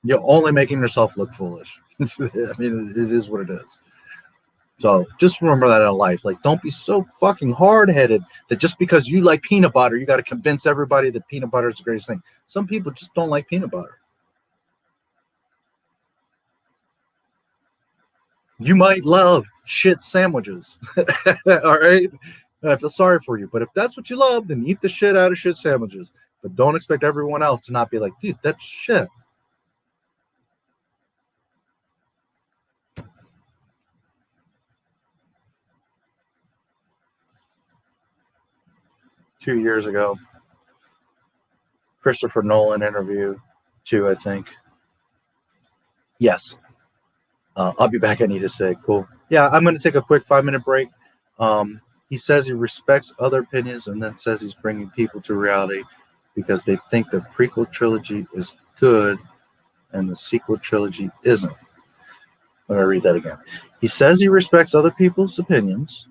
You're only making yourself look foolish. I mean, it is what it is. So just remember that in life. Like, don't be so fucking hard-headed that just because you like peanut butter, you got to convince everybody that peanut butter is the greatest thing. Some people just don't like peanut butter. You might love shit sandwiches. All right? And I feel sorry for you. But if that's what you love, then eat the shit out of shit sandwiches. But don't expect everyone else to not be like, dude, that's shit. Two years ago, Christopher Nolan interview. 2, I think. Yes. I'll be back. I need to say, cool. Yeah, I'm going to take a quick 5-minute break. He says he respects other opinions and then says he's bringing people to reality because they think the prequel trilogy is good and the sequel trilogy isn't. I'm going to read that again. He says he respects other people's opinions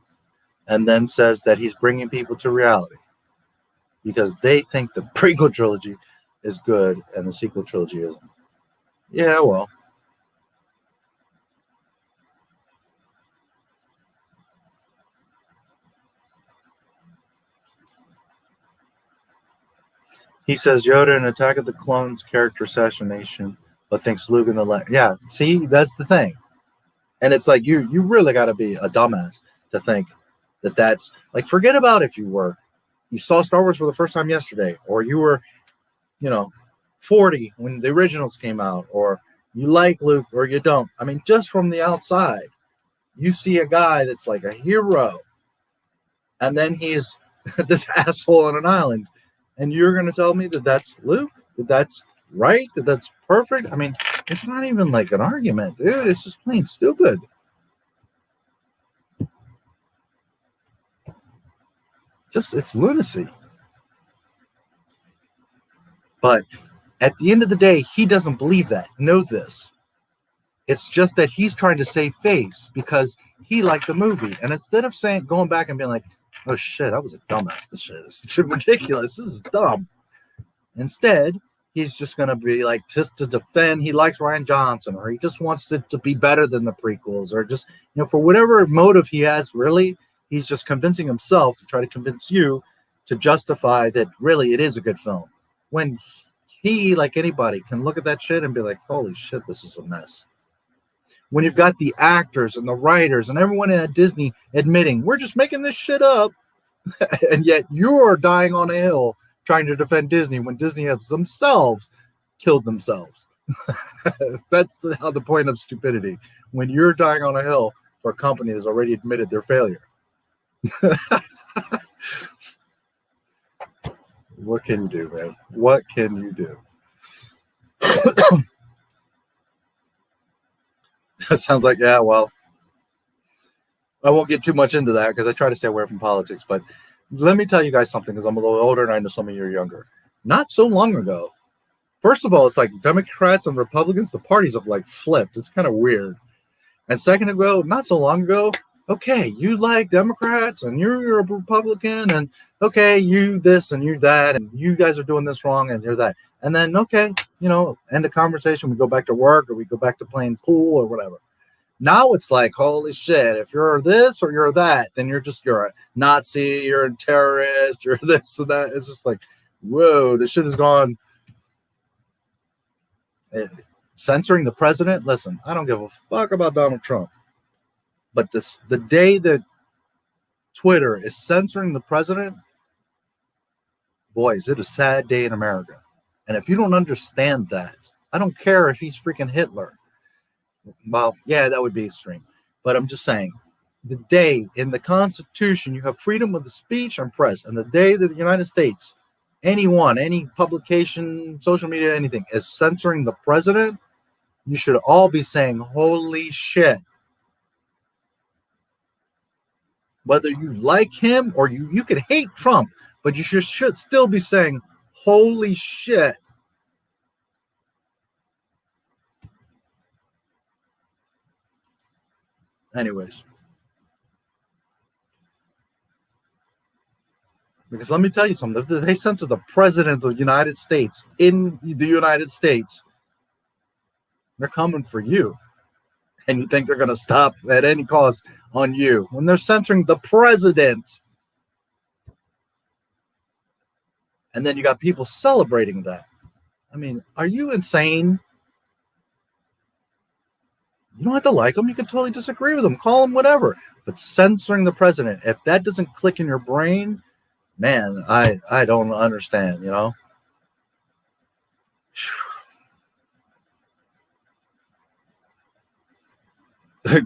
and then says that he's bringing people to reality because they think the prequel trilogy is good and the sequel trilogy isn't. Yeah, well. He says Yoda in Attack of the Clones character assassination, but thinks Luke in the yeah, see, that's the thing. And it's like you really got to be a dumbass to think that that's like, forget about if you saw Star Wars for the first time yesterday, or you were, 40 when the originals came out, or you like Luke or you don't. I mean, just from the outside, you see a guy that's like a hero, and then he's this asshole on an island. And you're going to tell me that that's Luke? That that's right? That that's perfect? I mean, it's not even like an argument, dude. It's just plain stupid. It's lunacy. But at the end of the day, he doesn't believe that. Know this. It's just that he's trying to save face because he liked the movie. And instead of going back and being like, oh shit, I was a dumbass. This shit is ridiculous. This is dumb. Instead, he's just going to be like, just to defend, he likes Rian Johnson, or he just wants it to be better than the prequels, or just, for whatever motive he has, really, he's just convincing himself to try to convince you to justify that really it is a good film. When he, like anybody, can look at that shit and be like, holy shit, this is a mess. When you've got the actors and the writers and everyone at Disney admitting, we're just making this shit up, and yet you're dying on a hill trying to defend Disney when Disney has themselves killed themselves. That's the point of stupidity. When you're dying on a hill for a company that's already admitted their failure. What can you do, man? What can you do? That sounds like, yeah, well, I won't get too much into that because I try to stay away from politics. But let me tell you guys something, because I'm a little older and I know some of you are younger. Not so long ago, first of all, it's like Democrats and Republicans, the parties have like flipped. It's kind of weird. And second ago, not so long ago, okay, you like Democrats and you're a Republican, and okay, you this and you that, and you guys are doing this wrong and you're that. And then, okay, end the conversation. We go back to work, or we go back to playing pool or whatever. Now it's like, holy shit, if you're this or you're that, then you're a Nazi, you're a terrorist, you're this and that. It's just like, whoa, this shit has gone. Censoring the president? Listen, I don't give a fuck about Donald Trump. But the day that Twitter is censoring the president, boy, is it a sad day in America. And if you don't understand that, I don't care if he's freaking Hitler. Well, yeah, that would be extreme. But I'm just saying, the day in the Constitution you have freedom of the speech and press, and the day that the United States, anyone, any publication, social media, anything, is censoring the president, you should all be saying, holy shit. Whether you like him or you can hate Trump, but you should still be saying, holy shit. Anyways. Because let me tell you something. If they censor the president of the United States in the United States, they're coming for you. And you think they're going to stop at any cost on you when they're censoring the president. And then you got people celebrating that. I mean, are you insane? You don't have to like them. You can totally disagree with them. Call them whatever. But censoring the president, if that doesn't click in your brain, man, I don't understand, you know?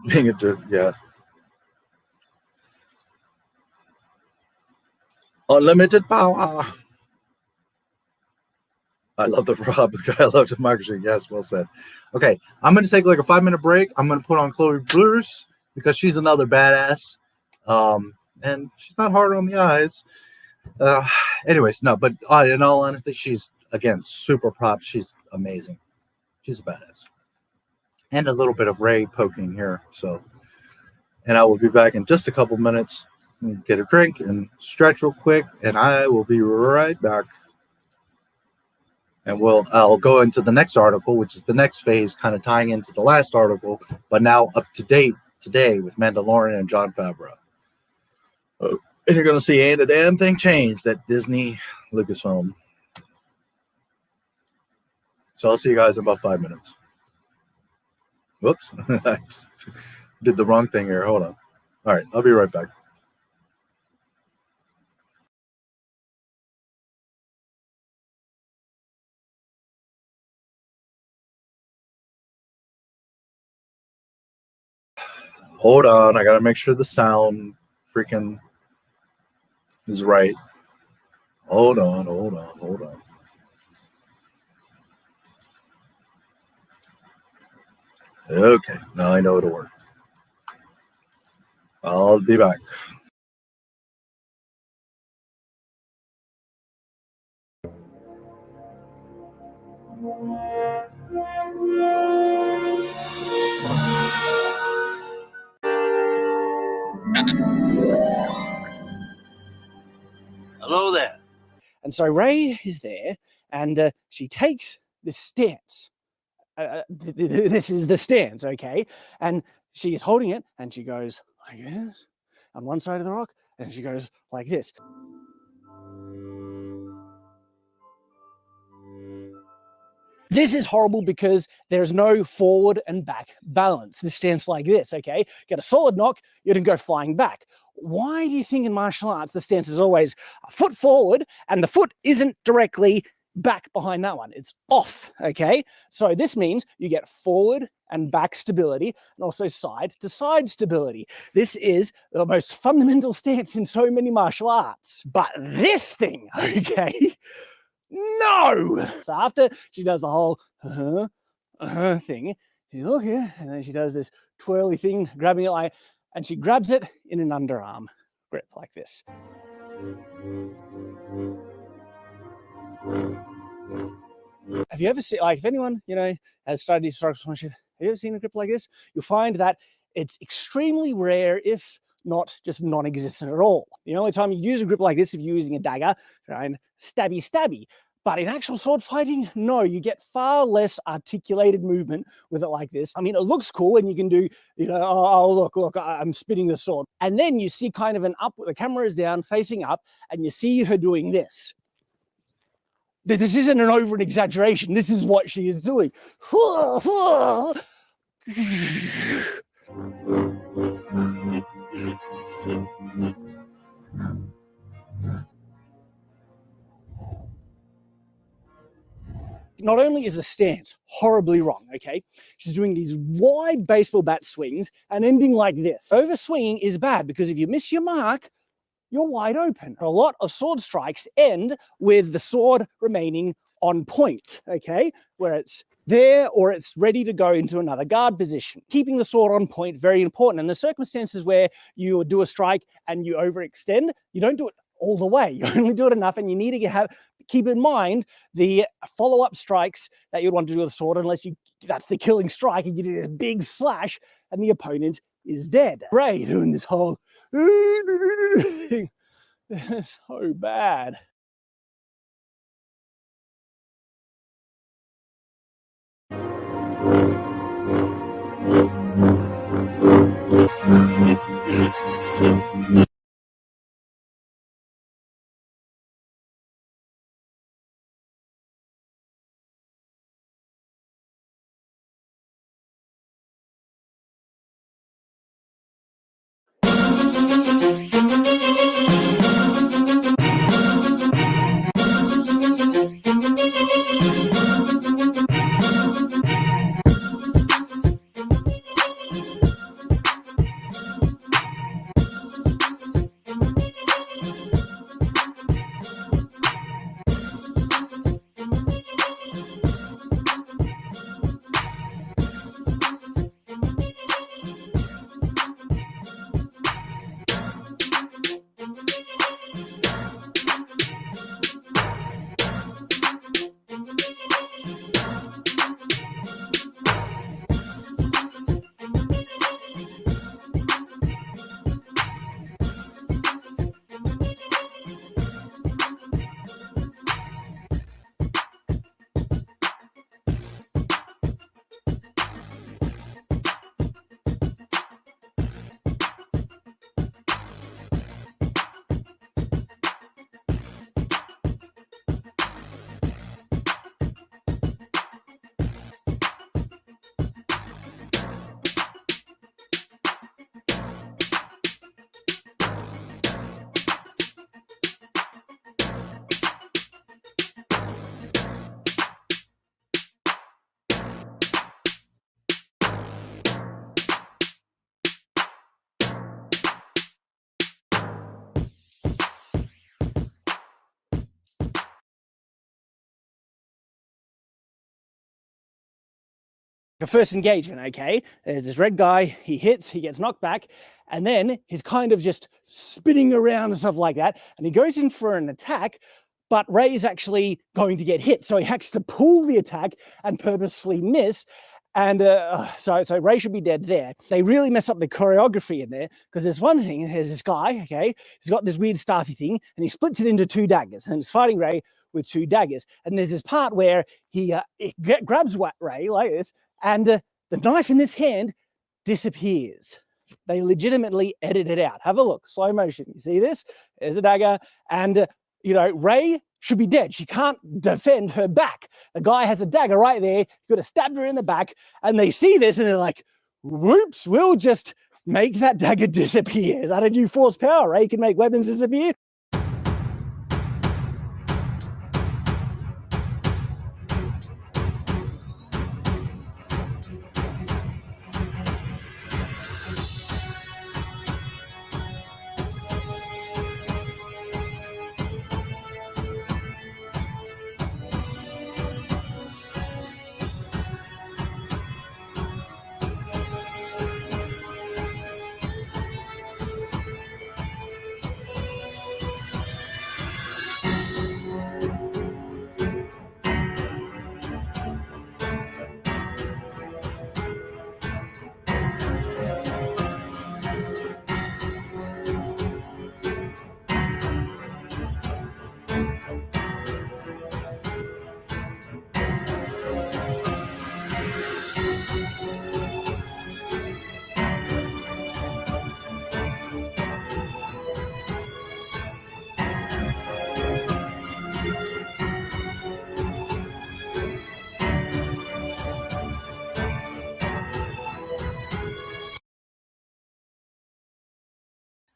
Being a jerk, yeah. Unlimited power. I love the Rob. I love the microchip. Yes, well said. Okay, I'm going to take like a 5-minute break. I'm going to put on Chloe Bruce because she's another badass. And she's not hard on the eyes. Anyways, no, but in all honesty, she's, again, super props. She's amazing. She's a badass. And a little bit of Ray poking here. So, and I will be back in just a couple minutes. Get a drink and stretch real quick, and I will be right back. And I'll go into the next article, which is the next phase, kind of tying into the last article, but now up to date today with Mandalorian and Jon Favreau. And you're going to see ain't a damn thing changed at Disney Lucasfilm. So I'll see you guys in about 5 minutes. Whoops. I did the wrong thing here. Hold on. All right. I'll be right back. Hold on. I got to make sure the sound freaking is right. Hold on. Okay, now I know it'll work. I'll be back. Hello there. And so Ray is there, and she takes this stance. This is the stance, okay? And she is holding it, and she goes like this on one side of the rock, and she goes like this. This is horrible because there's no forward and back balance. This stance like this, okay? Get a solid knock, you don't go flying back. Why do you think in martial arts the stance is always a foot forward and the foot isn't directly back behind that one? It's off, okay? So this means you get forward and back stability and also side to side stability. This is the most fundamental stance in so many martial arts. But this thing, okay? No! So after she does the whole thing, you look here, and then she does this twirly thing, grabbing it like, and she grabs it in an underarm grip like this. Have you ever seen, like, if anyone, you know, has studied historical martial, have you ever seen a grip like this? You'll find that it's extremely rare, if not just non-existent at all. The only time you use a grip like this if you're using a dagger, and stabby. But in actual sword fighting, no, you get far less articulated movement with it like this. I mean, it looks cool, and you can do, you know, oh look, I'm spinning the sword. And then you see kind of an up, the camera is down, facing up, and you see her doing this. This isn't an over an exaggeration. This is what she is doing. not only is the stance horribly wrong, okay, she's doing these wide baseball bat swings and ending like this. Overswinging is bad because if you miss your mark, you're wide open. A lot of sword strikes end with the sword remaining on point, okay, where it's there or it's ready to go into another guard position. Keeping the sword on point, very important. And the circumstances where you do a strike and you overextend, you don't do it all the way. You only do it enough, and you need to keep in mind the follow-up strikes that you'd want to do with the sword, unless that's the killing strike and you do this big slash and the opponent is dead. Ray doing this whole thing. It's so bad. The first engagement, okay, there's this red guy, he hits, he gets knocked back, and then he's kind of just spinning around and stuff like that, and he goes in for an attack, but Ray is actually going to get hit, so he has to pull the attack and purposefully miss, and so Ray should be dead there. They really mess up the choreography in there, because there's one thing, there's this guy, okay, he's got this weird staffy thing, and he splits it into 2 daggers, and he's fighting Ray with 2 daggers, and there's this part where he grabs Ray like this, and the knife in this hand disappears. They legitimately edit it out. Have a look, slow motion. You see this? There's a dagger. And, you know, Ray should be dead. She can't defend her back. The guy has a dagger right there. You could have stabbed her in the back. And they see this and they're like, whoops, we'll just make that dagger disappear. Is that a new force power? Ray can make weapons disappear.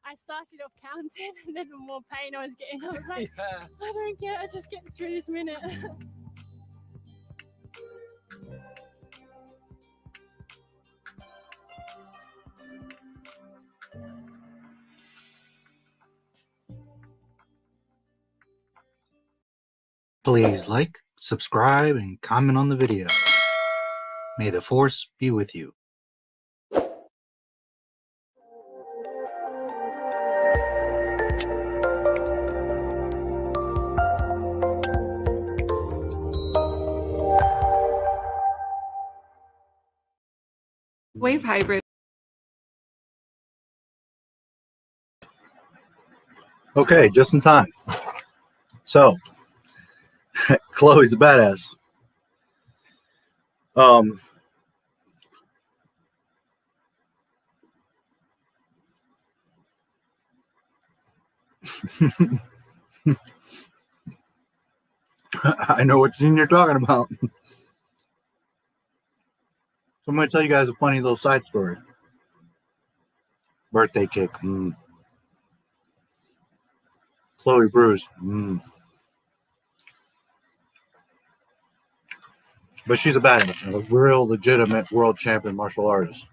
I started off counting, and then the more pain I was getting, I was like, I don't care, I'm just getting through this minute. Please like, subscribe, and comment on the video. May the Force be with you. Wave hybrid. Okay, just in time. So, Chloe's a badass. I know what scene you're talking about. So I'm going to tell you guys a funny little side story. Birthday cake. Chloe Bruce. But she's a badass, a real legitimate world champion martial artist.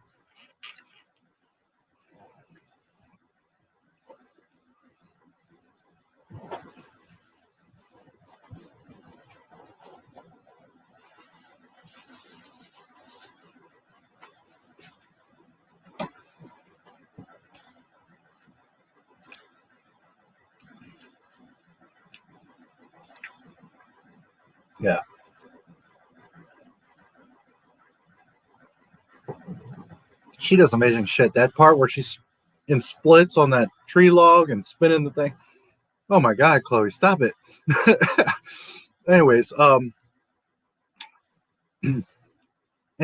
Yeah. She does amazing shit. That part where she's in splits on that tree log and spinning the thing. Oh my God, Chloe, stop it. Anyways, and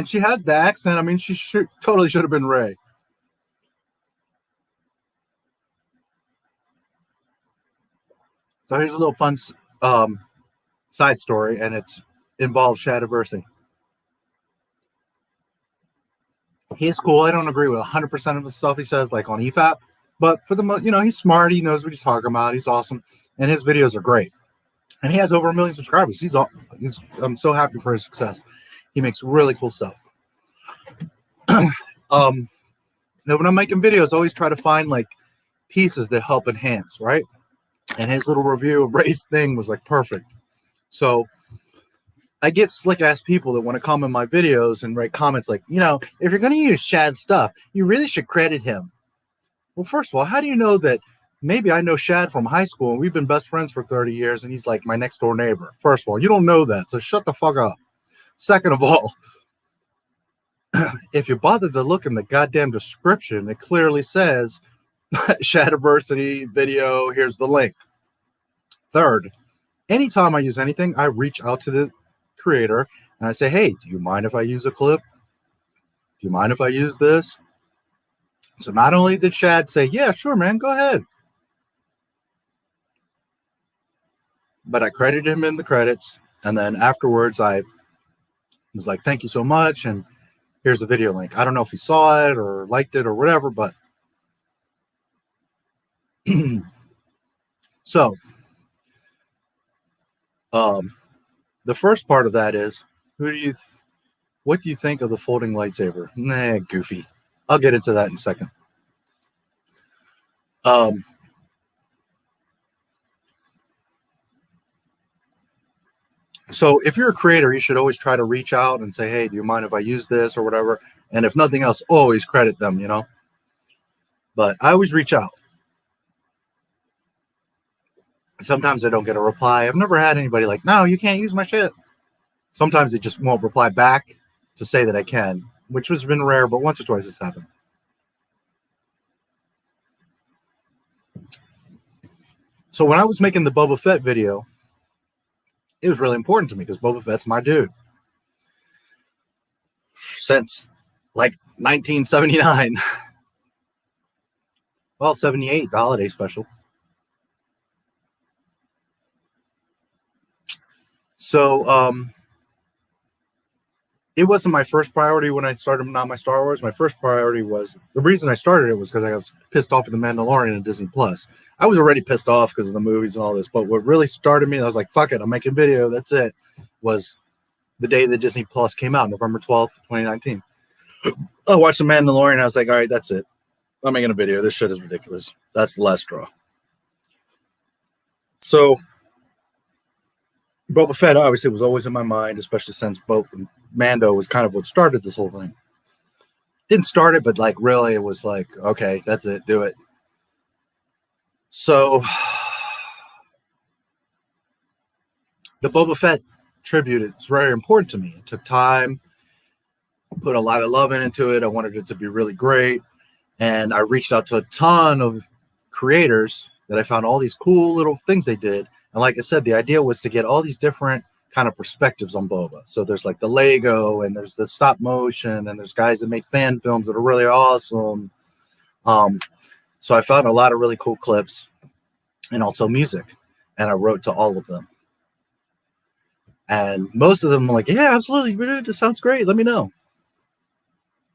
she has the accent. I mean, she totally should have been Ray. So here's a little fun side story, and it involves Shadiversity. He's cool. I don't agree with 100% of the stuff he says, like on EFAP, but for the most, you know, he's smart. He knows what he's talking about. He's awesome, and his videos are great. And he has over 1 million subscribers. I'm so happy for his success. He makes really cool stuff. Now, when I'm making videos, I always try to find like pieces that help enhance, right? And his little review of Ray's thing was like perfect. So I get slick ass people that want to come in my videos and write comments like, you know, if you're going to use Shad's stuff, you really should credit him. Well, first of all, how do you know that maybe I know Shad from high school and we've been best friends for 30 years and he's like my next door neighbor? First of all, you don't know that. So shut the fuck up. Second of all, if you bother to look in the goddamn description, it clearly says Shadiversity video, here's the link. Third, anytime I use anything, I reach out to the creator and I say, hey, do you mind if I use a clip? Do you mind if I use this? So not only did Shad say, yeah, sure, man, go ahead. But I credited him in the credits. And then afterwards, I was like, thank you so much. And here's the video link. I don't know if he saw it or liked it or whatever, but so the first part of that is, what do you think of the folding lightsaber? Nah, goofy. I'll get into that in a second. So if you're a creator, you should always try to reach out and say, hey, do you mind if I use this or whatever? And if nothing else, always credit them, you know? But I always reach out. Sometimes I don't get a reply. I've never had anybody like, no, you can't use my shit. Sometimes they just won't reply back to say that I can, which has been rare, but once or twice it's happened. So when I was making the Boba Fett video, it was really important to me because Boba Fett's my dude. Since like 1979. Well, 78, the holiday special. So it wasn't my first priority when I started Not My Star Wars. My first priority was, the reason I started it was because I was pissed off at The Mandalorian and Disney Plus. I was already pissed off because of the movies and all this, but what really started me, I was like, fuck it, I'm making video, that's it, was the day that Disney Plus came out, November 12th, 2019. I watched The Mandalorian and I was like, all right, that's it. I'm making a video. This shit is ridiculous. That's the last straw. So Boba Fett obviously was always in my mind, especially since Mando was kind of what started this whole thing. Didn't start it, but like really it was like, okay, that's it, do it. So the Boba Fett tribute is very important to me. It took time, put a lot of love into it. I wanted it to be really great. And I reached out to a ton of creators that I found all these cool little things they did. And like I said, the idea was to get all these different kind of perspectives on Boba. So there's like the Lego, and there's the stop motion, and there's guys that make fan films that are really awesome. So I found a lot of really cool clips and also music, and I wrote to all of them. And most of them were like, yeah, absolutely, it sounds great, let me know.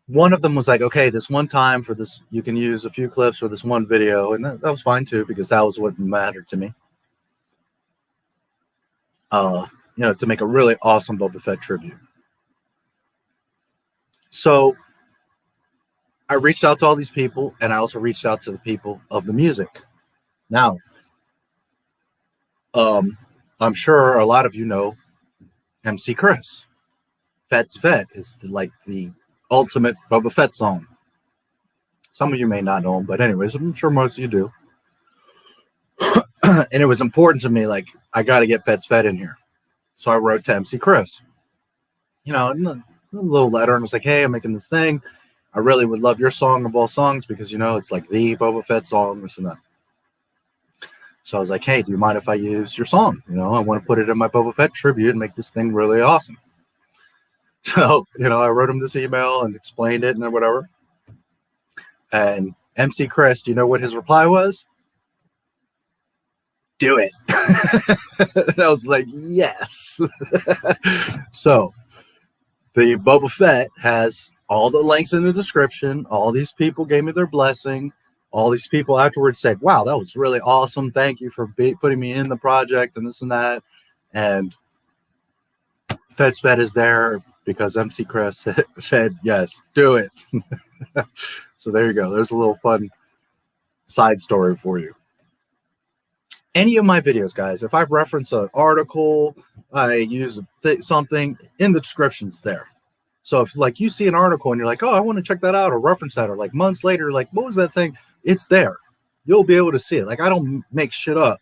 One of them was like, okay, this one time for this, you can use a few clips for this one video. And that was fine too, because that was what mattered to me. You know, to make a really awesome Boba Fett tribute. So I reached out to all these people, and I also reached out to the people of the music. Now, I'm sure a lot of you know MC Chris. Fett's Vet is like the ultimate Boba Fett song. Some of you may not know him, but anyways, I'm sure most of you do. And it was important to me, like, I got to get Fett's Vet in here. So I wrote to MC Chris, you know, in a little letter, and was like, hey, I'm making this thing. I really would love your song of all songs, because, you know, it's like the Boba Fett song, this and that. So I was like, hey, do you mind if I use your song? You know, I want to put it in my Boba Fett tribute and make this thing really awesome. So, you know, I wrote him this email and explained it and whatever. And MC Chris, do you know what his reply was? Do it. And I was like, yes. So the Boba Fett has all the links in the description. All these people gave me their blessing. All these people afterwards said, wow, that was really awesome. Thank you for putting me in the project and this and that. And Fett's Vet is there because MC Chris said, yes, do it. So there you go. There's a little fun side story for you. Any of my videos, guys, if I reference an article, I use something, in the descriptions there. So if like you see an article and you're like, oh, I want to check that out or reference that, or like months later, like, what was that thing? It's there. You'll be able to see it. Like, I don't make shit up.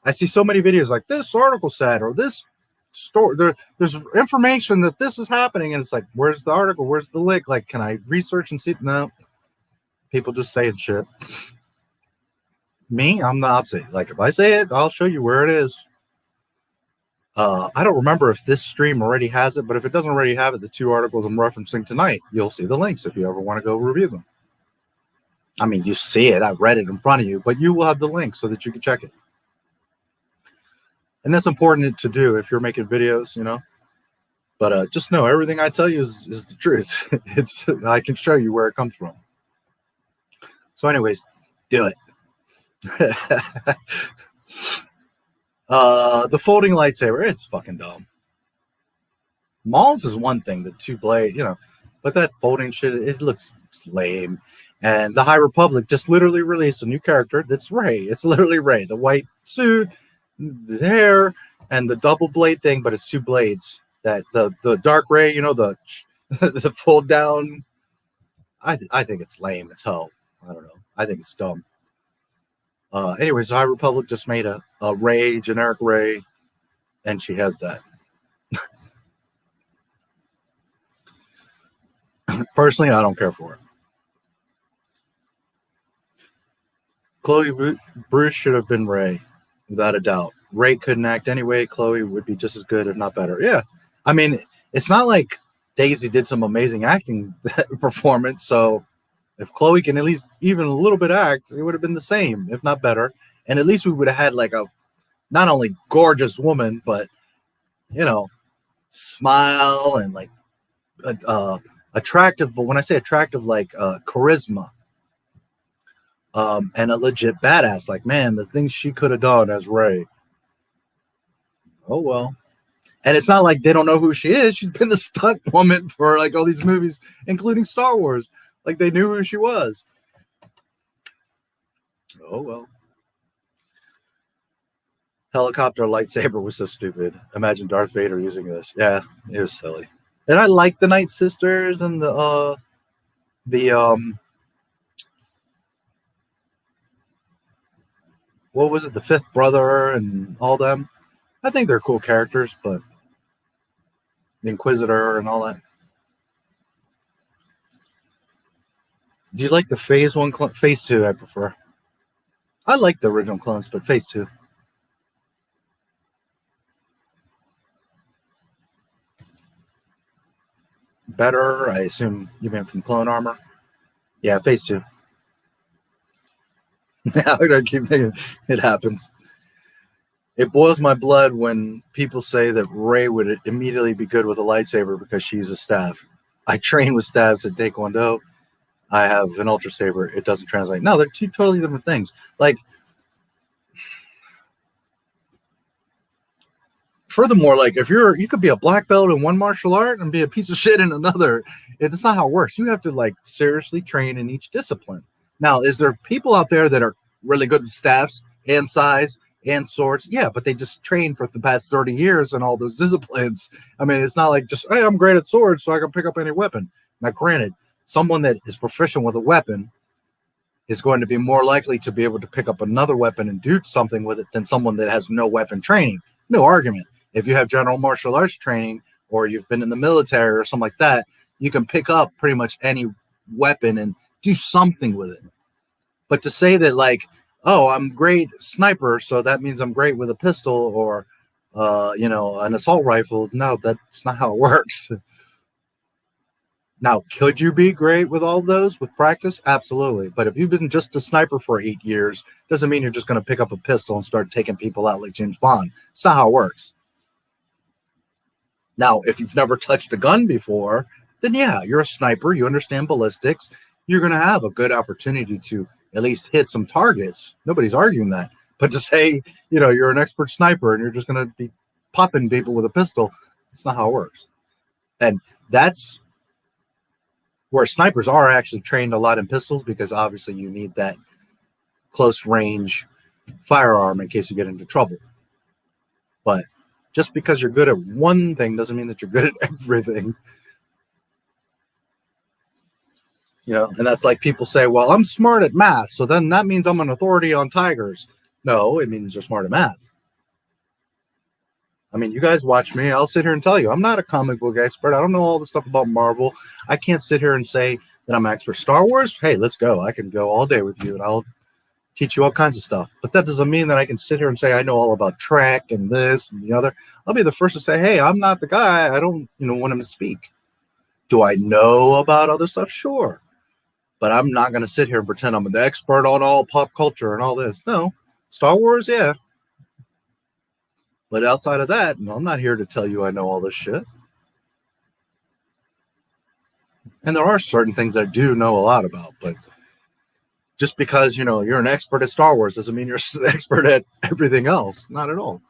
I see so many videos like this article said, or this story, there's information that this is happening. And it's like, where's the article? Where's the link? Like, can I research and see? No, people just saying shit. Me, I'm the opposite. Like, if I say it, I'll show you where it is. I don't remember if this stream already has it, but if it doesn't already have it, the two articles I'm referencing tonight, you'll see the links if you ever want to go review them. I mean, you see it. I've read it in front of you, but you will have the link so that you can check it. And that's important to do if you're making videos, you know. But just know everything I tell you is the truth. I can show you where it comes from. So anyways, do it. The folding lightsaber, it's fucking dumb. Maul's is one thing, the two blade, you know, but that folding shit, it looks lame. And the High Republic just literally released a new character that's Rey. It's literally Rey, the white suit, the hair, and the double blade thing, but it's two blades. That the dark Rey, you know, the the fold down. I think it's lame as hell. I don't know. I think it's dumb. Anyways, the High Republic just made a Rey, generic Rey, and she has that. Personally, I don't care for it. Chloe Bruce should have been Rey, without a doubt. Rey couldn't act anyway. Chloe would be just as good, if not better. Yeah, I mean, it's not like Daisy did some amazing acting performance, so if Chloe can at least even a little bit act, it would have been the same, if not better. And at least we would have had like a not only gorgeous woman, but, you know, smile and like attractive. But when I say attractive, like charisma, and a legit badass. Like, man, the things she could have done as Rey. Oh well. And it's not like they don't know who she is. She's been the stunt woman for like all these movies, including Star Wars. Like, they knew who she was. Oh, well. Helicopter lightsaber was so stupid. Imagine Darth Vader using this. Yeah, it was silly. And I like the Night Sisters and the what was it, the Fifth Brother and all them. I think they're cool characters, but the Inquisitor and all that. Do you like the Phase 1 clone? Phase 2 I prefer. I like the original clones, but Phase 2. Better, I assume you meant from Clone Armor. Yeah, Phase 2. Now I keep thinking it happens. It boils my blood when people say that Rey would immediately be good with a lightsaber because she uses staff. I train with staves at Taekwondo. I have an Ultra Saber. It doesn't translate. No, they're two totally different things. Like, furthermore, like if you could be a black belt in one martial art and be a piece of shit in another. It's not how it works. You have to like seriously train in each discipline. Now, is there people out there that are really good with staffs and size and swords? Yeah, but they just train for the past 30 years in all those disciplines. I mean, it's not like just, hey, I'm great at swords, so I can pick up any weapon. Now, granted, someone that is proficient with a weapon is going to be more likely to be able to pick up another weapon and do something with it than someone that has no weapon training. No argument. If you have general martial arts training or you've been in the military or something like that, you can pick up pretty much any weapon and do something with it. But to say that like, oh, I'm great sniper, so that means I'm great with a pistol or, an assault rifle. No, that's not how it works. Now, could you be great with all those with practice? Absolutely. But if you've been just a sniper for 8 years, doesn't mean you're just going to pick up a pistol and start taking people out like James Bond. It's not how it works. Now, if you've never touched a gun before, then yeah, you're a sniper. You understand ballistics. You're going to have a good opportunity to at least hit some targets. Nobody's arguing that. But to say, you're an expert sniper and you're just going to be popping people with a pistol, it's not how it works. And that's where snipers are actually trained a lot in pistols, because obviously you need that close range firearm in case you get into trouble. But just because you're good at one thing doesn't mean that you're good at everything. And that's like people say, well, I'm smart at math, so then that means I'm an authority on tigers. No, it means you're smart at math. I mean, you guys watch me. I'll sit here and tell you, I'm not a comic book expert. I don't know all the stuff about Marvel. I can't sit here and say that I'm an expert. Star Wars, hey, let's go. I can go all day with you, and I'll teach you all kinds of stuff. But that doesn't mean that I can sit here and say I know all about Trek and this and the other. I'll be the first to say, hey, I'm not the guy. I don't, want him to speak. Do I know about other stuff? Sure. But I'm not going to sit here and pretend I'm the expert on all pop culture and all this. No. Star Wars, yeah. But outside of that, no, I'm not here to tell you I know all this shit. And there are certain things I do know a lot about, but just because, you're an expert at Star Wars doesn't mean you're an expert at everything else. Not at all.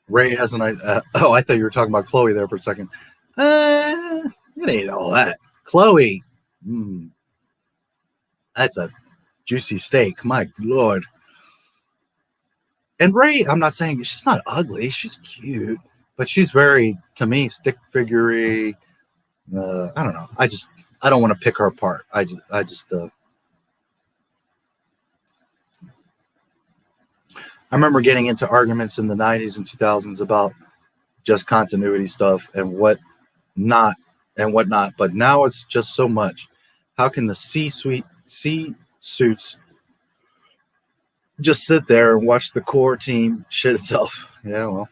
Ray has a nice... I thought you were talking about Chloe there for a second. It ain't all that. Chloe. That's a juicy steak. My Lord. And Ray, I'm not saying... She's not ugly. She's cute. But she's very, to me, stick figure-y. I don't know. I don't want to pick her apart. I remember getting into arguments in the 90s and 2000s about just continuity stuff and whatnot. But now it's just so much. How can the C-suits just sit there and watch the core team shit itself? Yeah, well.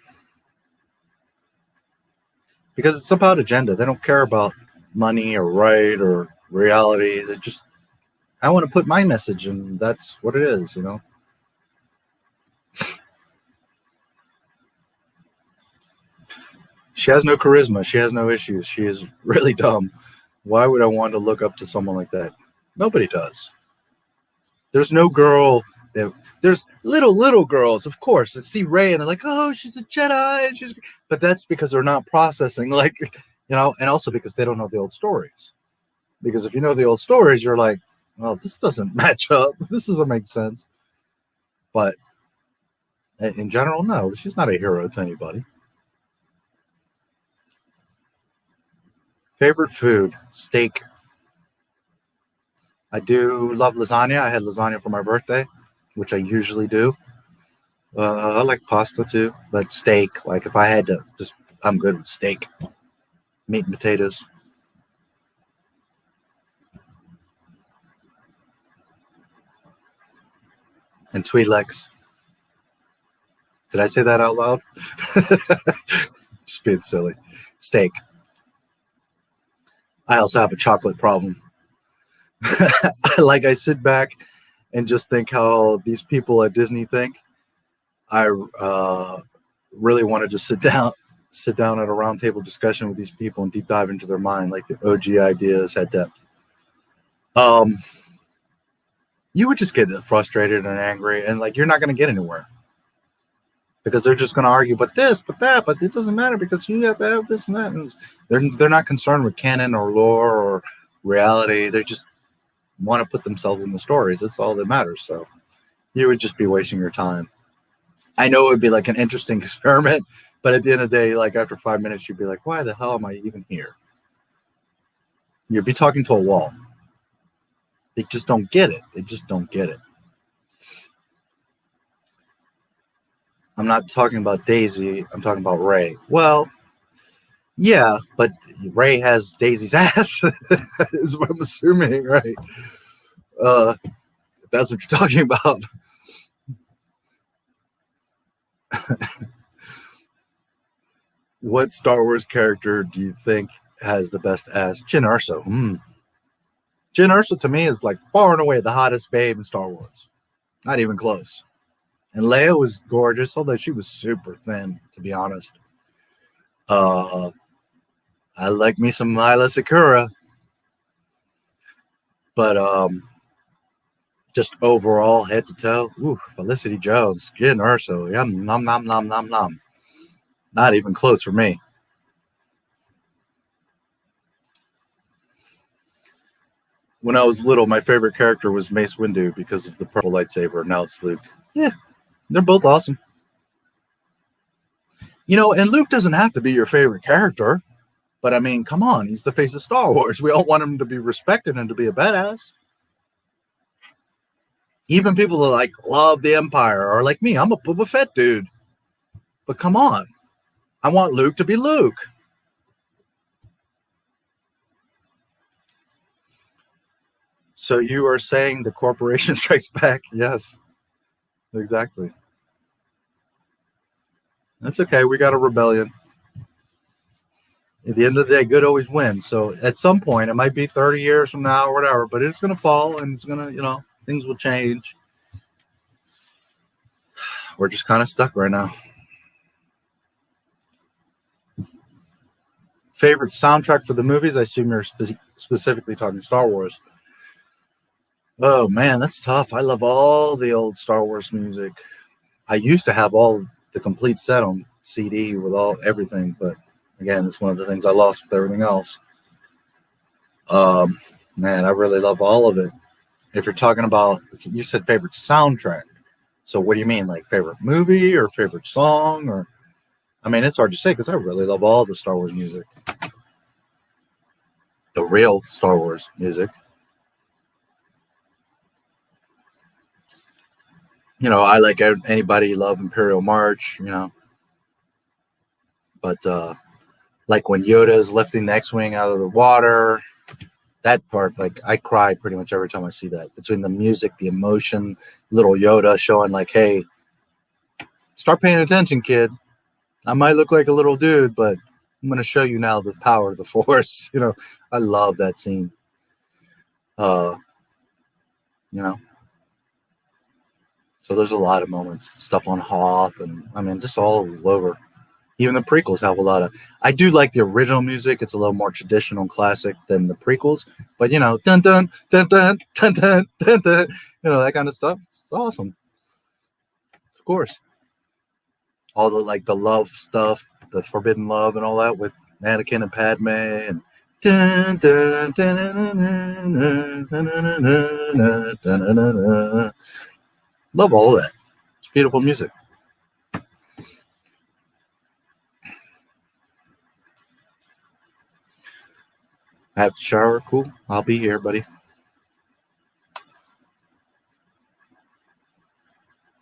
Because it's about agenda. They don't care about money or right or reality. They just, I want to put my message, and that's what it is, She has no charisma. She has no issues. She is really dumb. Why would I want to look up to someone like that? Nobody does. There's no girl. There's little girls, of course, that see Rey and they're like, oh, she's a Jedi. But that's because they're not processing, and also because they don't know the old stories. Because if you know the old stories, you're like, well, this doesn't match up. This doesn't make sense. But in general, no, she's not a hero to anybody. Favorite food? Steak. I do love lasagna. I had lasagna for my birthday, which I usually do. I like pasta too, but steak, like if I had to just, I'm good with steak. Meat and potatoes. And Twi'leks. Did I say that out loud? Just being silly. Steak. I also have a chocolate problem. Like I sit back and just think how these people at Disney think. I really want to just sit down at a round table discussion with these people and deep dive into their mind, like the OG ideas had depth. You would just get frustrated and angry, and like you're not going to get anywhere because they're just going to argue, but this, but that, but it doesn't matter because you have to have this and that. And they're not concerned with canon or lore or reality. They just want to put themselves in the stories. That's all that matters. So you would just be wasting your time. I know it would be like an interesting experiment, but at the end of the day, like after 5 minutes, you'd be like, why the hell am I even here? You'd be talking to a wall. They just don't get it. They just don't get it. I'm not talking about Daisy. I'm talking about Rey. Well, yeah, but Rey has Daisy's ass, is what I'm assuming, right? If that's what you're talking about. What Star Wars character do you think has the best ass? Jyn Erso. Jyn Erso to me is like far and away the hottest babe in Star Wars. Not even close. And Leia was gorgeous, although she was super thin, to be honest. I like me some Lila Sakura. But just overall, head to toe, Felicity Jones, Jyn Erso, yum, nom, nom, nom, nom, nom. Not even close for me. When I was little, my favorite character was Mace Windu because of the purple lightsaber. Now it's Luke. Yeah, they're both awesome. You know, and Luke doesn't have to be your favorite character. But I mean, come on, he's the face of Star Wars. We all want him to be respected and to be a badass. Even people that like love the Empire are like me. I'm a Boba Fett dude. But come on. I want Luke to be Luke. So you are saying the corporation strikes back? Yes, exactly. That's okay. We got a rebellion. At the end of the day, good always wins. So at some point, it might be 30 years from now or whatever, but it's going to fall and it's going to, you know, things will change. We're just kind of stuck right now. Favorite soundtrack for the movies? I assume you're specifically talking Star Wars. Oh, man, that's tough. I love all the old Star Wars music. I used to have all the complete set on CD with everything, but again, it's one of the things I lost with everything else. Man, I really love all of it. If you're talking about, if you said favorite soundtrack, so what do you mean, like favorite movie or favorite song? Or, I mean, it's hard to say because I really love all the Star Wars music. The real Star Wars music. You know, I like anybody love Imperial March, you know. But like when Yoda is lifting the X-Wing out of the water, that part, like I cry pretty much every time I see that. Between the music, the emotion, little Yoda showing like, hey, start paying attention, kid. I might look like a little dude, but I'm going to show you now the power of the Force. You know, I love that scene. You know. So there's a lot of moments. Stuff on Hoth and, I mean, just all over. Even the prequels have a lot of... I do like the original music. It's a little more traditional and classic than the prequels. But, you know, dun dun, dun dun, dun dun, dun dun. You know, that kind of stuff. It's awesome. Of course. All the, like, the love stuff, the forbidden love and all that with Anakin and Padme and Dun, dun, dun, dun, dun, dun, dun, dun, dun, dun, dun. Love all that. It's beautiful music. I have to shower. Cool. I'll be here, buddy.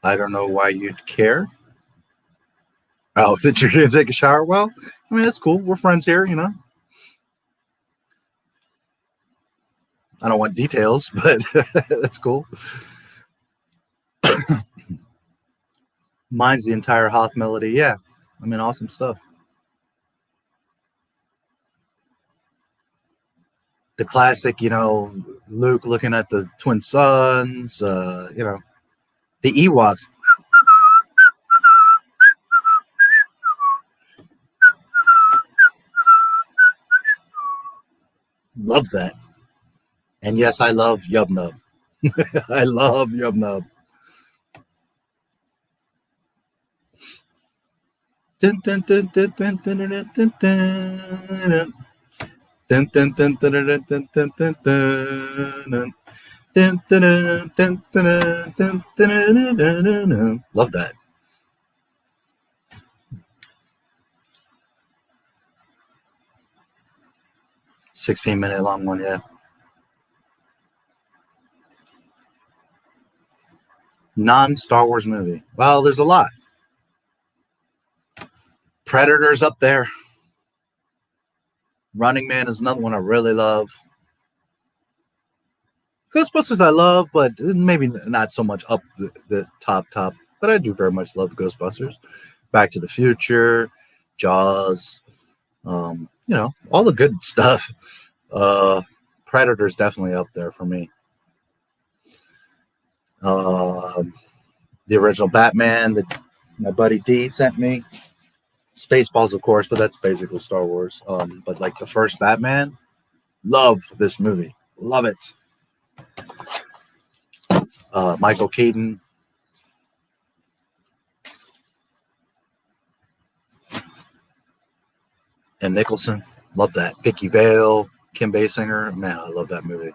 I don't know why you'd care. Oh, that you're going to take a shower? Well, I mean, that's cool. We're friends here, you know. I don't want details, but that's cool. Mine's the entire Hoth melody. Yeah. I mean, awesome stuff. The classic, you know, Luke looking at the twin suns, you know, the Ewoks. Love that. And yes, I love Yub Nub. I love Yub Nub. Dun, dun, dun, dun, dun, dun, dun, dun, dun. Dun, dun, dun, dun, dun, dun, dun, dun, dun. Dun, dun, dun, dun, dun, dun, dun, dun, dun. Love that. $16-minute long one, yeah. Non-Star Wars movie. Well, there's a lot. Predator's up there. Running Man is another one I really love. Ghostbusters I love, but maybe not so much up the top. But I do very much love Ghostbusters. Back to the Future, Jaws, you know, all the good stuff. Predator's definitely up there for me. The original Batman that my buddy D sent me. Spaceballs, of course, but that's basically Star Wars. But like the first Batman, love this movie. Love it. Michael Keaton. And Nicholson. Love that. Vicky Vale, Kim Basinger. Man, I love that movie.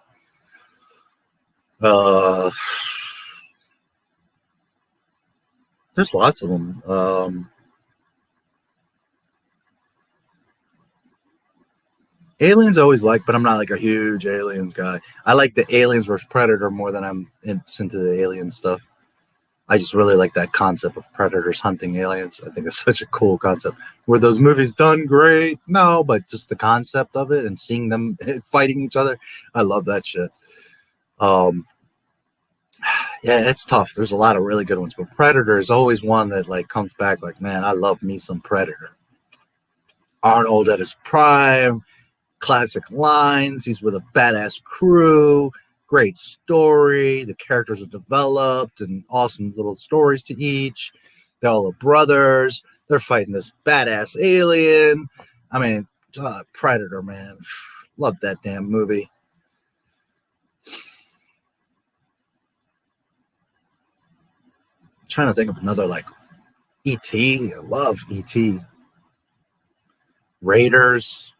There's lots of them. Aliens I always like, but I'm not like a huge Aliens guy. I like the Aliens vs. Predator more than I'm into the alien stuff. I just really like that concept of predators hunting aliens. I think it's such a cool concept. Were those movies done great? No, but just the concept of it and seeing them fighting each other, I love that shit. Yeah, it's tough. There's a lot of really good ones, but Predator is always one that like comes back like, man, I love me some Predator. Arnold at his prime. Classic lines. He's with a badass crew. Great story. The characters are developed and awesome little stories to each. They're all brothers. They're fighting this badass alien. I mean, Predator, man. Love that damn movie. I'm trying to think of another like E.T. I love E.T. Raiders.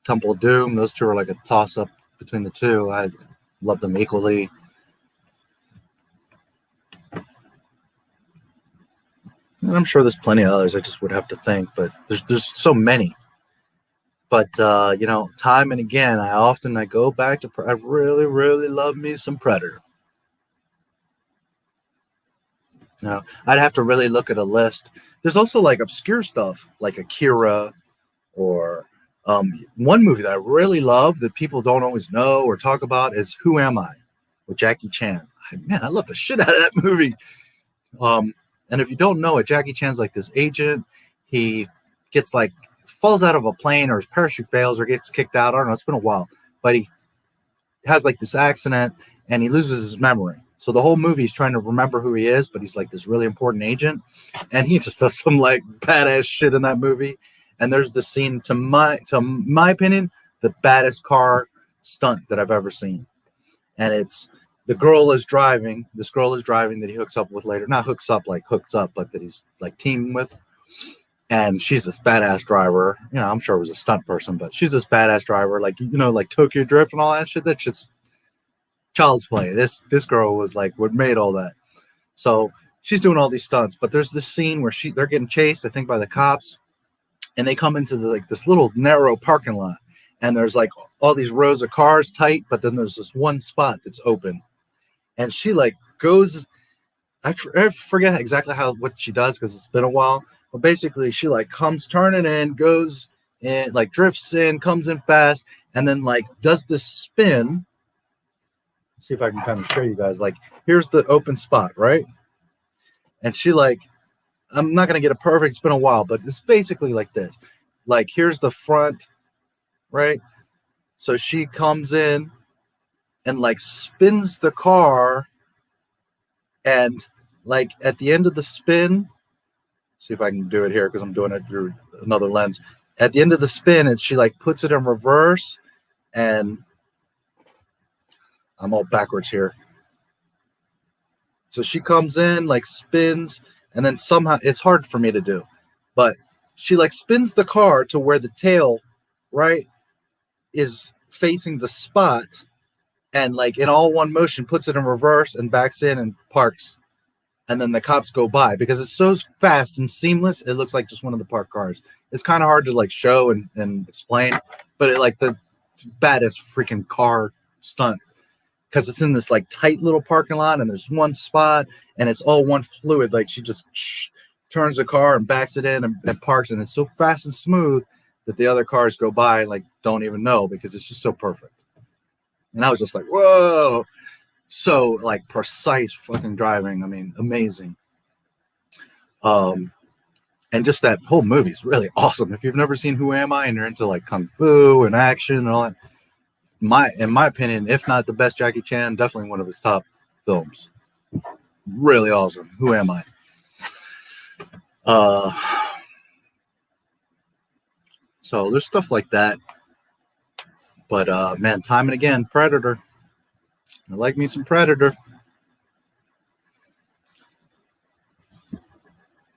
Temple of Doom, those two are like a toss-up between the two. I love them equally. And I'm sure there's plenty of others. I just would have to think, but there's so many. But you know, time and again, I go back to I really love me some Predator. You know, I'd have to really look at a list. There's also like obscure stuff like Akira or one movie that I really love that people don't always know or talk about is Who Am I? With Jackie Chan. Man, I love the shit out of that movie. And if you don't know it, Jackie Chan's like this agent. He gets like, falls out of a plane or his parachute fails or gets kicked out. I don't know. It's been a while. But he has like this accident and he loses his memory. So the whole movie he's trying to remember who he is, but he's like this really important agent. And he just does some like badass shit in that movie. And there's the scene, to my opinion, the baddest car stunt that I've ever seen. And it's this girl is driving that he hooks up with later. Not hooks up like hooks up, but that he's like teaming with. And she's this badass driver. You know, I'm sure it was a stunt person, but she's this badass driver, like, you know, like Tokyo Drift and all that shit. That shit's child's play. This girl was like what made all that. So she's doing all these stunts, but there's this scene where they're getting chased, I think, by the cops, and they come into this little narrow parking lot, and there's like all these rows of cars tight, but then there's this one spot that's open, and she like goes. I forget exactly what she does because it's been a while. But basically, she like comes turning in, goes in, like drifts in, comes in fast, and then like does this spin. See if I can kind of show you guys. Like, here's the open spot, right? And she like, I'm not gonna get it perfect. It's been a while, but it's basically like this. Like, here's the front, right? So she comes in and like spins the car, and like at the end of the spin. See if I can do it here because I'm doing it through another lens. At the end of the spin, and she like puts it in reverse, and I'm all backwards here. So she comes in, like spins, and then somehow it's hard for me to do, but she like spins the car to where the tail, right, is facing the spot, and like in all one motion puts it in reverse and backs in and parks. And then the cops go by because it's so fast and seamless. It looks like just one of the parked cars. It's kind of hard to like show and explain, but it like the baddest freaking car stunt because it's in this like tight little parking lot and there's one spot and it's all one fluid. Like she just turns the car and backs it in and parks, and it's so fast and smooth that the other cars go by and like don't even know because it's just so perfect. And I was just like, whoa. So like precise fucking driving. I mean, amazing. And just that whole movie is really awesome. If you've never seen Who Am I and you're into like kung fu and action and all that, in my opinion, if not the best Jackie Chan, definitely one of his top films. Really awesome. Who Am I? So there's stuff like that. But man, time and again, Predator. I like me some Predator.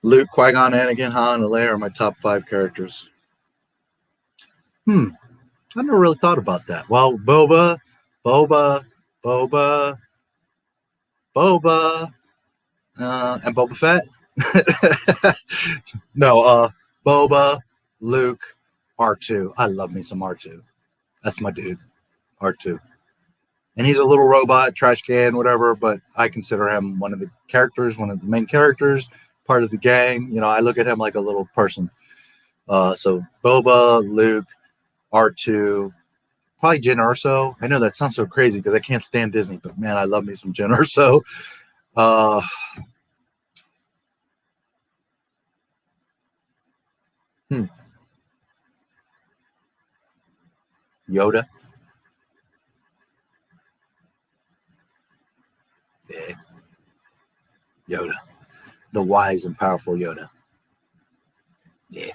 Luke, Qui-Gon, Anakin, Han, and Leia are my top 5 characters. I never really thought about that. Well, Boba, and Boba Fett. No, Boba, Luke, R2. I love me some R2. That's my dude, R2. And he's a little robot, trash can, whatever, but I consider him one of the characters, one of the main characters, part of the gang. You know, I look at him like a little person. So Boba, Luke, R2, probably Jyn Erso. I know that sounds so crazy because I can't stand Disney, but man, I love me some Jyn Erso. Yoda. Yeah. Yoda. The wise and powerful Yoda. Yeah.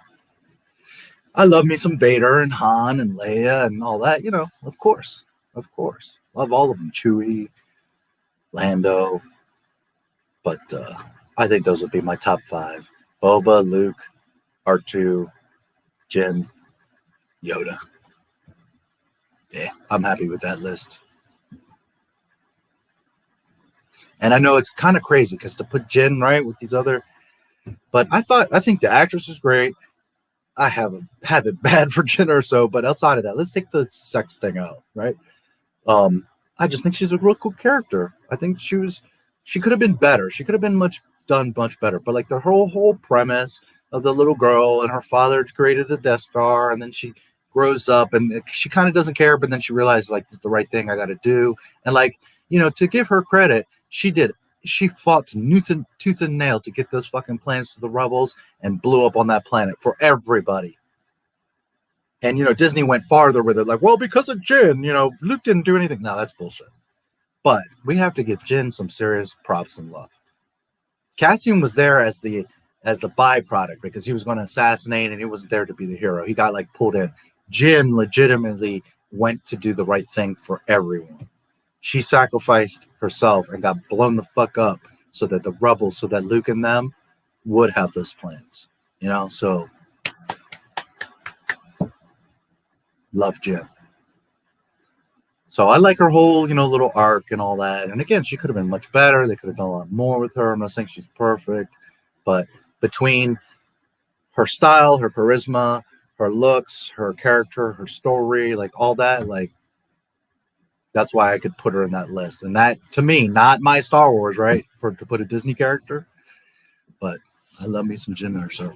I love me some Vader and Han and Leia and all that, you know, of course. Of course. Love all of them. Chewie, Lando. But I think those would be my top 5. Boba, Luke, R2, Jyn, Yoda. Yeah, I'm happy with that list. And I know it's kind of crazy because to put Jyn right with these other, but I think the actress is great. I have it bad for Jyn Erso, but outside of that, let's take the sex thing out, right? I just think she's a real cool character. I think she could have been better. She could have been much better. But like the whole premise of the little girl and her father created the Death Star, and then she grows up and she kind of doesn't care, but then she realizes like it's the right thing I got to do. And like, you know, to give her credit, she fought tooth and nail to get those fucking plans to the rebels and blew up on that planet for everybody. And, you know, Disney went farther with it. Like, well, because of Jyn, you know, Luke didn't do anything. No, that's bullshit. But we have to give Jyn some serious props and love. Cassian was there as the byproduct because he was going to assassinate and he wasn't there to be the hero. He got like pulled in. Jyn legitimately went to do the right thing for everyone. She sacrificed herself and got blown the fuck up so that the rebels, so that Luke and them would have those plans. you know, so love Jim. So I like her whole, you know, little arc and all that. And again, she could have been much better. They could have done a lot more with her. I'm not saying she's perfect, but between her style, her charisma, her looks, her character, her story, like all that, like that's why I could put her in that list. And that, to me, not my Star Wars, right? To put a Disney character, but I love me some Jim Erso.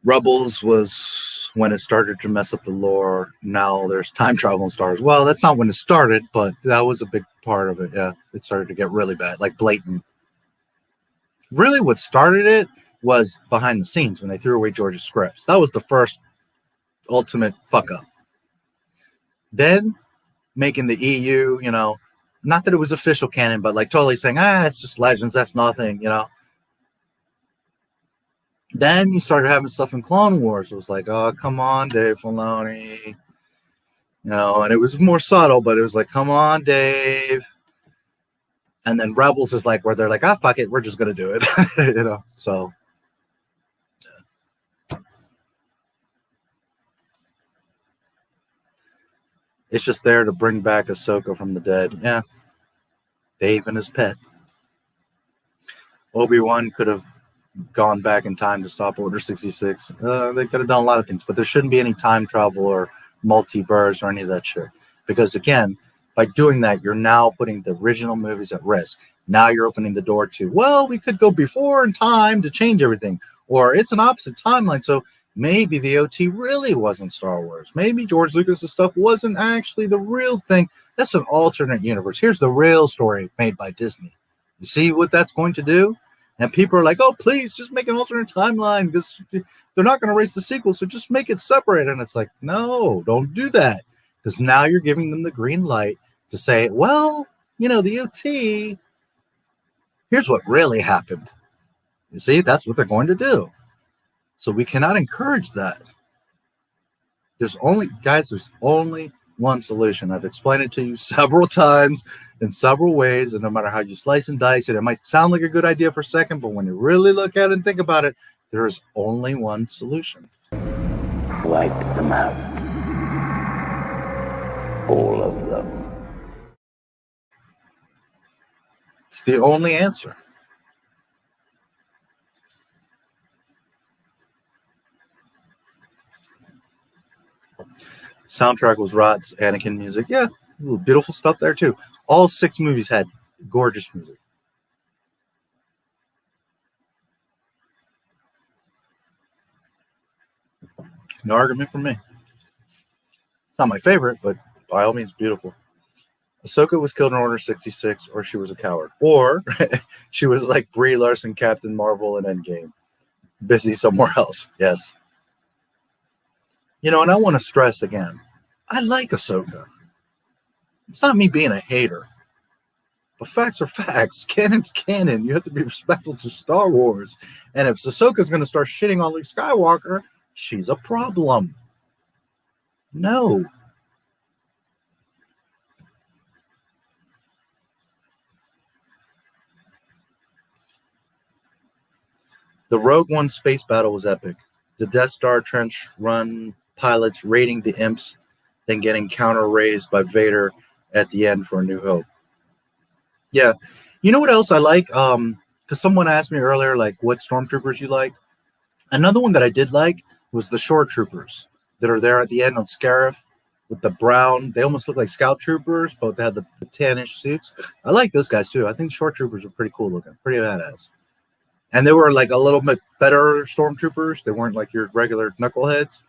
Rebels was when it started to mess up the lore. Now there's time travel in Star Wars. Well, that's not when it started, but that was a big part of it. Yeah, it started to get really bad, like blatant. Really, what started it was behind the scenes when they threw away George's scripts. That was the first ultimate fuck up. Then making the EU, you know, not that it was official canon, but like totally saying, it's just legends, that's nothing, you know. Then you started having stuff in Clone Wars. It was like, oh, come on, Dave Filoni. You know, and it was more subtle, but it was like, come on, Dave. And then Rebels is like where they're like, fuck it, we're just going to do it. You know, so. Yeah. It's just there to bring back Ahsoka from the dead. Yeah. Dave and his pet. Obi-Wan could have gone back in time to stop Order 66. They could have done a lot of things, but there shouldn't be any time travel or multiverse or any of that shit. Because again, by doing that, you're now putting the original movies at risk. Now you're opening the door to, well, we could go before in time to change everything. Or it's an opposite timeline. So maybe the OT really wasn't Star Wars. Maybe George Lucas' stuff wasn't actually the real thing. That's an alternate universe. Here's the real story made by Disney. You see what that's going to do? And people are like, oh, please, just make an alternate timeline because they're not going to erase the sequel, so just make it separate. And it's like, no, don't do that. Because now you're giving them the green light to say, well, you know, the OT, here's what really happened. You see, that's what they're going to do. So we cannot encourage that. There's only one solution. I've explained it to you several times in several ways, and no matter how you slice and dice it, it might sound like a good idea for a second, but when you really look at it and think about it, there is only one solution. Wipe them out. All of them. It's the only answer. Soundtrack was Rot's Anakin music. Yeah, beautiful stuff there too. All 6 movies had gorgeous music. No argument from me. It's not my favorite, but by all means, beautiful. Ahsoka was killed in Order 66, or she was a coward. Or she was like Brie Larson, Captain Marvel in Endgame. Busy somewhere else. Yes. You know, and I want to stress again, I like Ahsoka. It's not me being a hater. But facts are facts. Canon's canon. You have to be respectful to Star Wars. And if Ahsoka's going to start shitting on Luke Skywalker, she's a problem. No. The Rogue One space battle was epic. The Death Star trench run pilots raiding the imps, then getting counter-raised by Vader at the end for A New Hope. Yeah. You know what else I like? Because someone asked me earlier, like, what stormtroopers you like. Another one that I did like was the shore troopers that are there at the end on Scarif with the brown. They almost look like scout troopers, but they had the tannish suits. I like those guys, too. I think shore troopers are pretty cool looking, pretty badass. And they were like a little bit better stormtroopers. They weren't like your regular knuckleheads.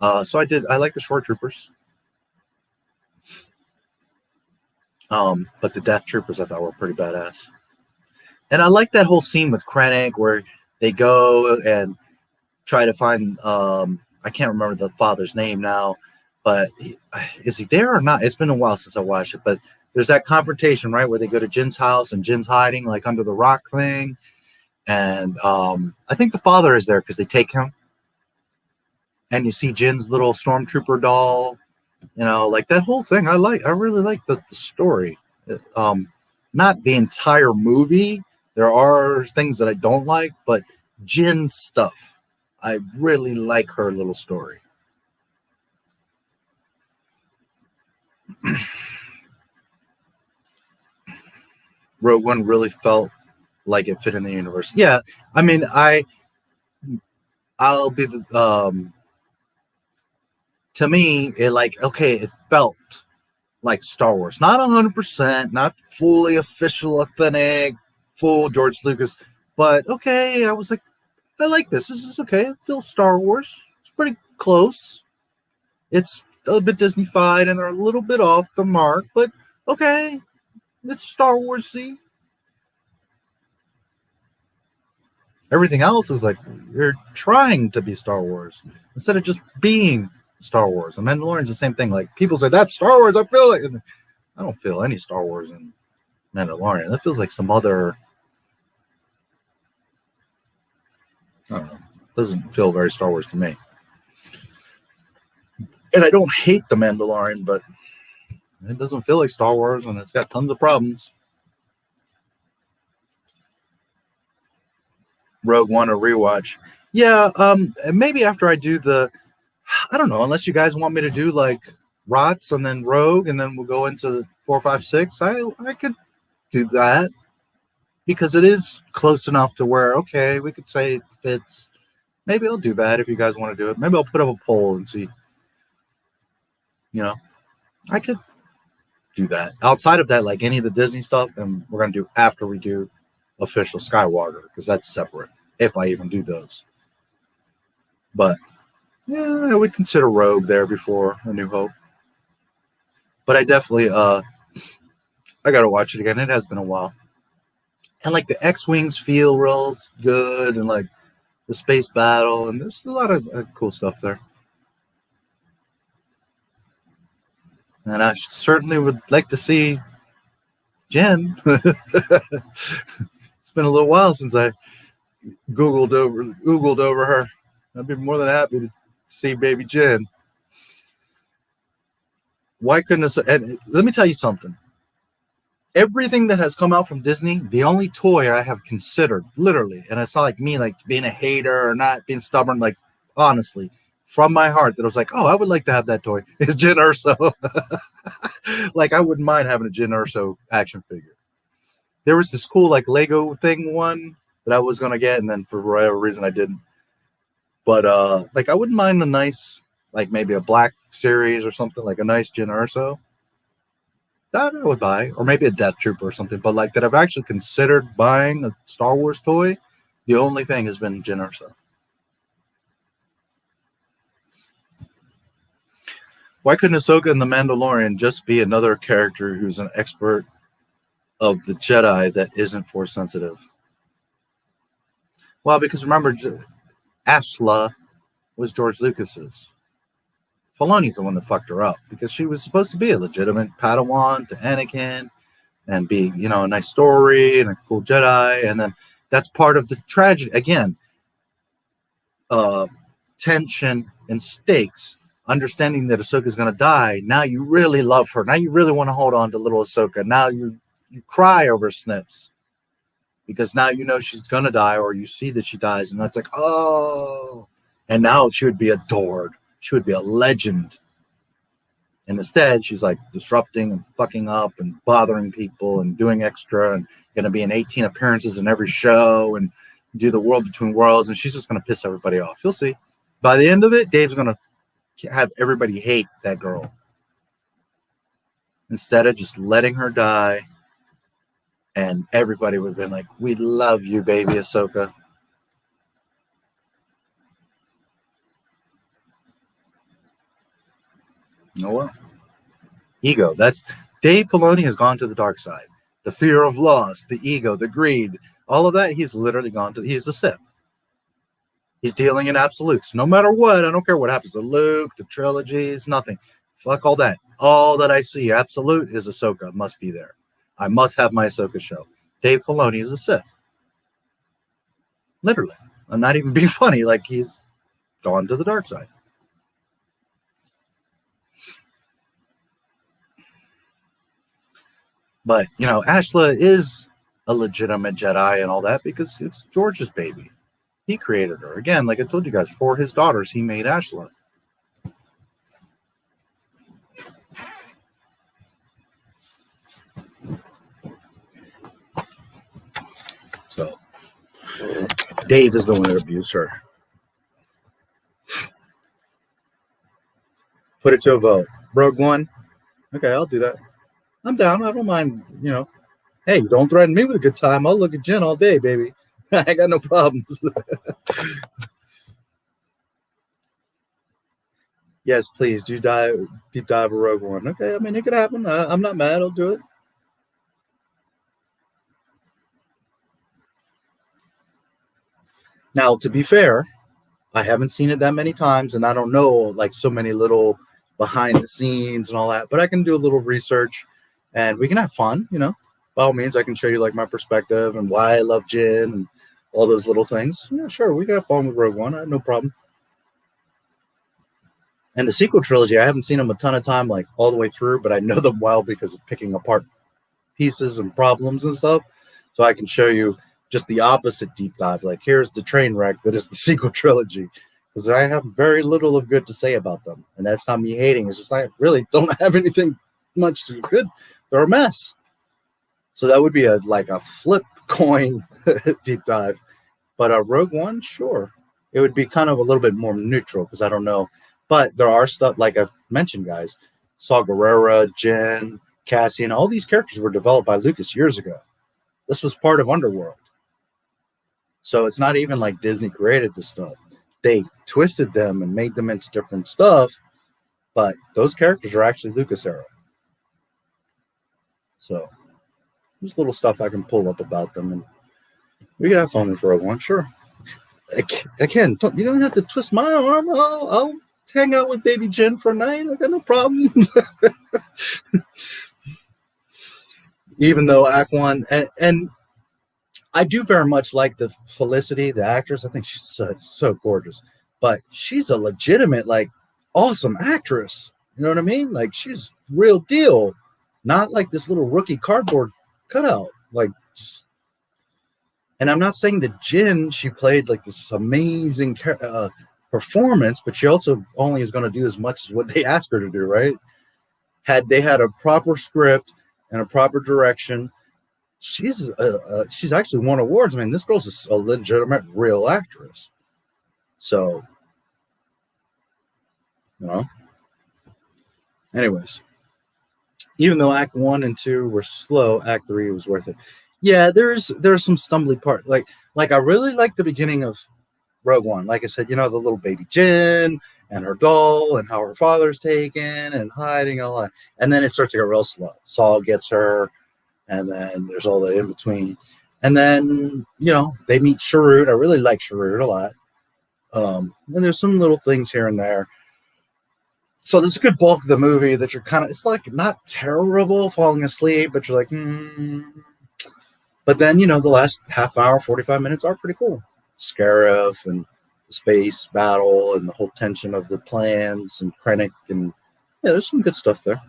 So I like the shore troopers. But the death troopers I thought were pretty badass. And I like that whole scene with Krennic where they go and try to find, I can't remember the father's name now, but is he there or not? It's been a while since I watched it, but there's that confrontation, right, where they go to Jin's house and Jin's hiding like under the rock thing. And I think the father is there because they take him. And you see Jin's little stormtrooper doll. You know, like that whole thing. I really like the story. Not the entire movie, There are things that I don't like, but Jin stuff, I really like her little story. Rogue One really felt like it fit in the universe. Yeah, I mean, I'll be the to me, it felt like Star Wars. Not 100%, not fully official, authentic, full George Lucas, but okay, I was like, I like this. This is okay. It feels Star Wars. It's pretty close. It's a little bit Disney-fied, and they're a little bit off the mark, but okay, it's Star Wars-y. Everything else is like, you're trying to be Star Wars instead of just being Star Wars. And Mandalorian's the same thing. Like, people say, that's Star Wars. I feel like... I don't feel any Star Wars in Mandalorian. That feels like some other... I don't know. Doesn't feel very Star Wars to me. And I don't hate the Mandalorian, but it doesn't feel like Star Wars, and it's got tons of problems. Rogue One or rewatch. Yeah, maybe after I do the... I don't know, unless you guys want me to do like Rots and then Rogue, and then we'll go into 4, 5, 6. I could do that because it is close enough to where, okay, we could say it fits. Maybe I'll do that if you guys want to do it. Maybe I'll put up a poll and see. You know, I could do that. Outside of that, like any of the Disney stuff, then we're going to do after we do official Skywalker, because that's separate, if I even do those. But yeah, I would consider Rogue there before A New Hope. But I definitely, I got to watch it again. It has been a while. And like the X-Wings feel real good, and like the space battle, and there's a lot of cool stuff there. And I certainly would like to see Jen. It's been a little while since I Googled over her. I'd be more than happy to see baby Jen. Why couldn't and let me tell you something. Everything that has come out from Disney, the only toy I have considered, literally, and it's not like me like being a hater or not being stubborn, like honestly, from my heart, that I was like, oh, I would like to have that toy, is Jyn Erso. Like, I wouldn't mind having a Jyn Erso action figure. There was this cool like Lego thing one that I was gonna get, and then for whatever reason I didn't. But like, I wouldn't mind a nice, like maybe a Black Series or something, like a nice Jyn Erso. That I would buy, or maybe a Death Trooper or something. But like that, I've actually considered buying a Star Wars toy. The only thing has been Jyn Erso. Why couldn't Ahsoka and the Mandalorian just be another character who's an expert of the Jedi that isn't Force sensitive? Well, because remember, Ashla was George Lucas's. Filoni's the one that fucked her up, because she was supposed to be a legitimate Padawan to Anakin and be, you know, a nice story and a cool Jedi. And then that's part of the tragedy. Again, tension and stakes. Understanding that Ahsoka's going to die, now you really love her. Now you really want to hold on to little Ahsoka. Now you cry over Snips because now you know she's going to die, or you see that she dies, and that's like, oh. And now she would be adored. She would be a legend. And instead, she's like disrupting and fucking up and bothering people and doing extra and going to be in 18 appearances in every show and do the World Between Worlds, and she's just going to piss everybody off. You'll see. By the end of it, Dave's going to have everybody hate that girl instead of just letting her die, and everybody would have been like, we love you, baby Ahsoka. Oh well. Ego. That's Dave Filoni has gone to the dark side. The fear of loss, the ego, the greed, all of that, he's literally gone to. He's the Sith. He's dealing in absolutes. No matter what, I don't care what happens to Luke, the trilogies, nothing. Fuck all that. All that I see, absolute, is Ahsoka. Must be there. I must have my Ahsoka show. Dave Filoni is a Sith. Literally. I'm not even being funny. Like, he's gone to the dark side. But, you know, Ashla is a legitimate Jedi and all that because it's George's baby. He created her. Again, like I told you guys, for his daughters, he made Ashla. So Dave is the one that abused her. Put it to a vote. Rogue One. Okay, I'll do that. I'm down. I don't mind, you know. Hey, don't threaten me with a good time. I'll look at Jen all day, baby. I got no problems. Yes, please do deep dive a Rogue One. Okay, I mean, it could happen. I'm not mad. I'll do it. Now, to be fair, I haven't seen it that many times, and I don't know like so many little behind the scenes and all that, but I can do a little research and we can have fun, you know. By all means, I can show you like my perspective and why I love Jin and all those little things. Yeah, sure, we can have fun with Rogue One. I have no problem. And the sequel trilogy, I haven't seen them a ton of time, like all the way through, but I know them well because of picking apart pieces and problems and stuff. So I can show you just the opposite deep dive. Like, here's the train wreck that is the sequel trilogy. Because I have very little of good to say about them. And that's not me hating. It's just I really don't have anything much to good. They're a mess. So that would be like a flip coin deep dive. But a Rogue One, sure. It would be kind of a little bit more neutral because I don't know. But there are stuff, like I've mentioned, guys. Saw Gerrera, Jin, Cassian, all these characters were developed by Lucas years ago. This was part of Underworld. So it's not even like Disney created this stuff. They twisted them and made them into different stuff, but those characters are actually Lucas era. So there's little stuff I can pull up about them, and we can have fun with Rogue One, sure. Again, you don't have to twist my arm. I'll hang out with baby Jen for a night. I got no problem. Even though Act One, and I do very much like the Felicity, the actress. I think she's so gorgeous. But she's a legitimate, like, awesome actress. You know what I mean? Like, she's real deal. Not like this little rookie cardboard cutout. Like, just... And I'm not saying that Jin, she played, like, this amazing performance, but she also only is going to do as much as what they asked her to do, right? Had they had a proper script and a proper direction, she's actually won awards. I mean, this girl's a legitimate, real actress. So, you know. Anyways, even though Act 1 and 2 were slow, Act 3 was worth it. Yeah, there's some stumbly part. Like I really like the beginning of Rogue One. Like I said, you know, the little baby Jin and her doll and how her father's taken and hiding and all that. And then it starts to get real slow. Saul gets her. And then there's all that in between. And then, you know, they meet Sharut. I really like Sharut a lot. And there's some little things here and there. So there's a good bulk of the movie that you're kind of, it's like not terrible falling asleep, but you're like, But then, you know, the last half hour, 45 minutes are pretty cool. Scarif and the space battle and the whole tension of the plans and Krennic. And yeah, there's some good stuff there.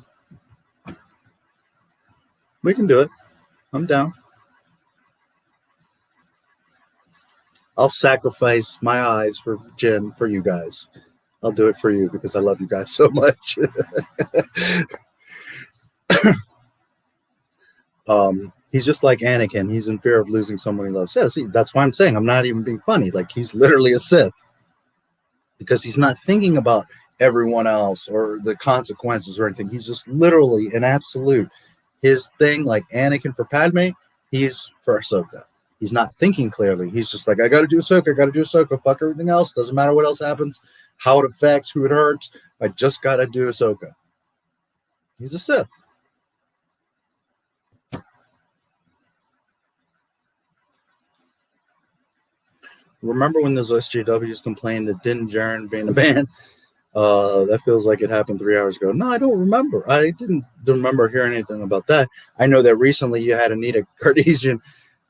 We can do it. I'm down. I'll sacrifice my eyes for Jin for you guys. I'll do it for you because I love you guys so much. He's just like Anakin. He's in fear of losing someone he loves. Yeah, see, that's why I'm saying I'm not even being funny. Like, he's literally a Sith because he's not thinking about everyone else or the consequences or anything. He's just literally an absolute. His thing, like Anakin for Padme, he's for Ahsoka. He's not thinking clearly. He's just like, I got to do Ahsoka. I got to do Ahsoka. Fuck everything else. Doesn't matter what else happens, how it affects, who it hurts. I just got to do Ahsoka. He's a Sith. Remember when those SJWs complained that Din Djarin being a band? That feels like it happened 3 hours ago. No, I don't remember. I didn't remember hearing anything about that. I know that recently you had Anita Kardashian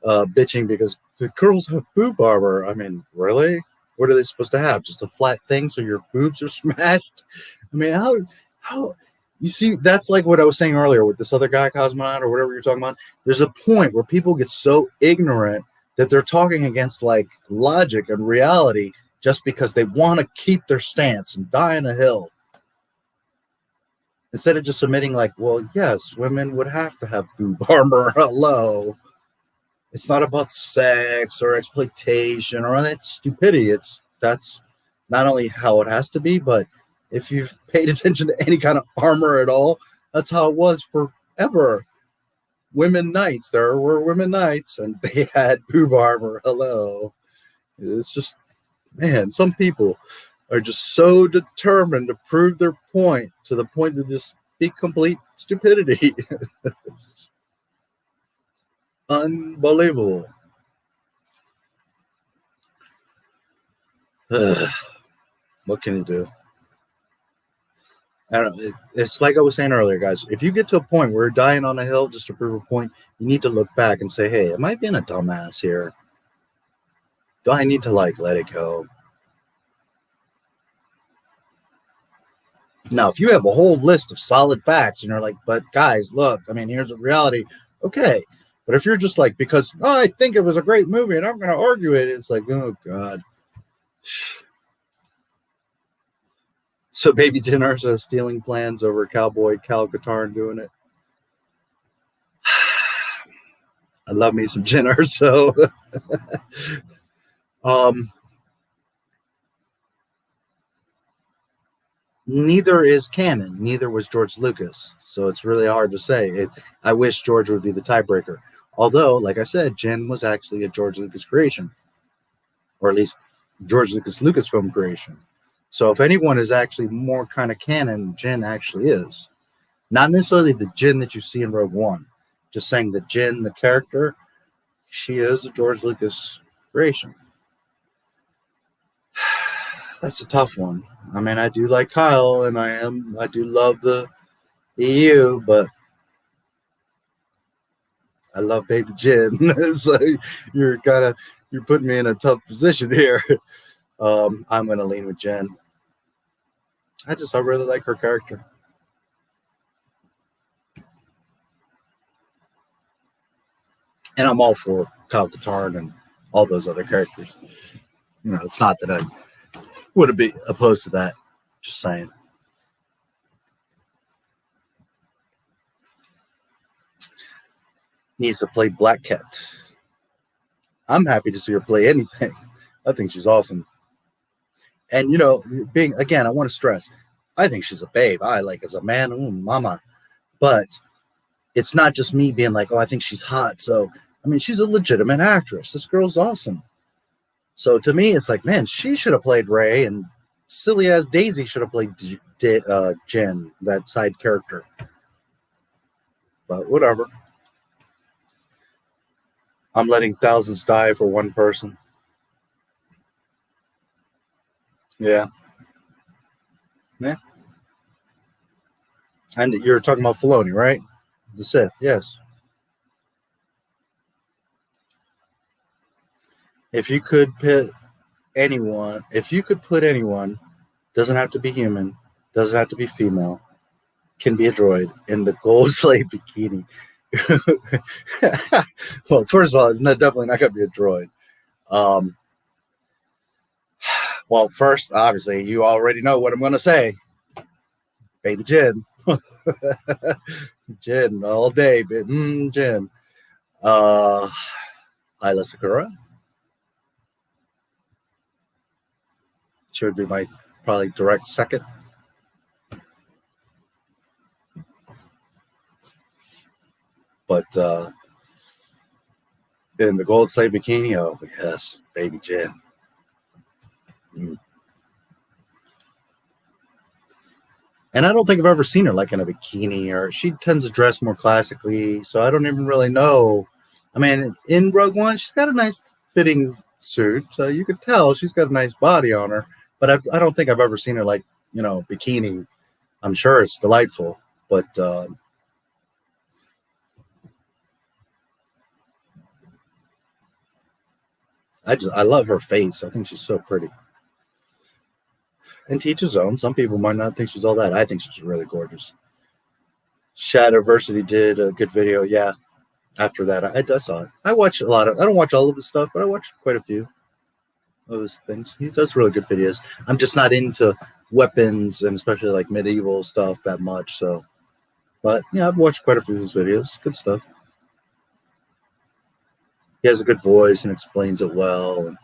bitching because the girls have boob armor. I mean, really? What are they supposed to have? Just a flat thing so your boobs are smashed? I mean, how You see, that's like what I was saying earlier with this other guy, Cosmonaut, or whatever you're talking about. There's a point where people get so ignorant that they're talking against like logic and reality just because they want to keep their stance and die on a hill. Instead of just admitting like, well, yes, women would have to have boob armor. Hello. It's not about sex or exploitation or that stupidity. That's not only how it has to be, but if you've paid attention to any kind of armor at all, that's how it was forever. Women knights, there were women knights, and they had boob armor. Hello. It's just, man, some people are just so determined to prove their point to the point that just be complete stupidity. Unbelievable. What can you do? I don't know. It's like I was saying earlier, guys. If you get to a point where you're dying on a hill just to prove a point, you need to look back and say, hey, am I being a dumbass here? Do I need to, like, let it go? Now, if you have a whole list of solid facts and you're like, but guys, look, I mean, here's the reality. Okay. But if you're just like, because I think it was a great movie and I'm going to argue it, it's like, oh, God. So Baby Jen Urso stealing plans over Cowboy Cal Katarn doing it. I love me some Jen Urso. Neither is canon. Neither was George Lucas. So it's really hard to say. I wish George would be the tiebreaker. Although, like I said, Jen was actually a George Lucas creation. Or at least George Lucasfilm creation. So if anyone is actually more kind of canon, Jen actually is. Not necessarily the Jen that you see in Rogue One. Just saying that Jen, the character, she is a George Lucas creation. That's a tough one. I mean, I do like Kyle, and I do love the EU, but I love Baby Jen. So you're putting me in a tough position here. I'm gonna lean with Jen. I really like her character. And I'm all for Kyle Katarn and all those other characters. You know, it's not that I wouldn't be opposed to that. Just saying. Needs to play Black Cat. I'm happy to see her play anything. I think she's awesome. And, you know, I want to stress, I think she's a babe. I like as a man, mama. But it's not just me being like, oh, I think she's hot. So, I mean, she's a legitimate actress. This girl's awesome. So to me, it's like, man, she should have played Rey, and silly ass Daisy should have played Jen, that side character. But whatever. I'm letting thousands die for one person. Yeah. Yeah. And you're talking about Filoni, right? The Sith, yes. If you could put anyone, doesn't have to be human, doesn't have to be female, can be a droid in the gold slave bikini. Well, first of all, it's definitely not going to be a droid. Well, first, obviously, you already know what I'm going to say. Baby Jen. Jen all day, Jen. Ayla Secura. She would be my probably direct second. But in the gold slave bikini, oh yes, Baby Jen. And I don't think I've ever seen her like in a bikini, or she tends to dress more classically, so I don't even really know. I mean, in Rogue One, she's got a nice fitting suit, so you could tell she's got a nice body on her, but I don't think I've ever seen her like, you know, bikini. I'm sure it's delightful, but I love her face. I think she's so pretty. And to each his own. Some people might not think she's all that. I think she's really gorgeous. Shadowversity did a good video. Yeah. After that, I saw it. I watch a lot of. I don't watch all of his stuff, but I watch quite a few of his things. He does really good videos. I'm just not into weapons and especially like medieval stuff that much. So, but yeah, I've watched quite a few of his videos. Good stuff. He has a good voice and explains it well.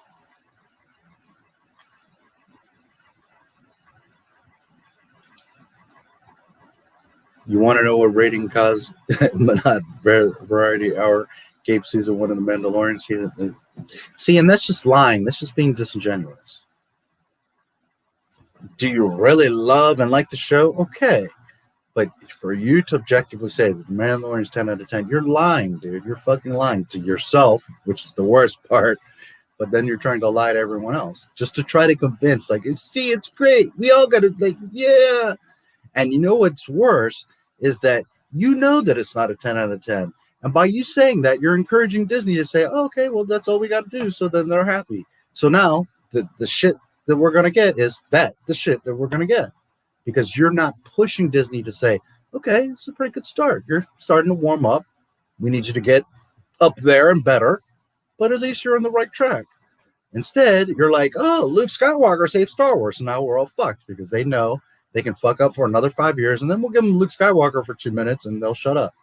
You want to know what rating Variety Hour gave season 1 of The Mandalorian? See, and that's just lying. That's just being disingenuous. Do you really love and like the show? Okay. But for you to objectively say that The Mandalorian's 10 out of 10, you're lying, dude. You're fucking lying to yourself, which is the worst part. But then you're trying to lie to everyone else just to try to convince, like, see, it's great. We all got to, like, yeah. And you know what's worse is that you know that it's not a 10 out of 10. And by you saying that, you're encouraging Disney to say, oh, okay, well, that's all we got to do. So then they're happy. So now the shit that we're going to get is the shit that we're going to get. Because you're not pushing Disney to say, okay, it's a pretty good start. You're starting to warm up. We need you to get up there and better. But at least you're on the right track. Instead, you're like, oh, Luke Skywalker saved Star Wars. And now we're all fucked because they know they can fuck up for another 5 years, and then we'll give them Luke Skywalker for 2 minutes, and they'll shut up.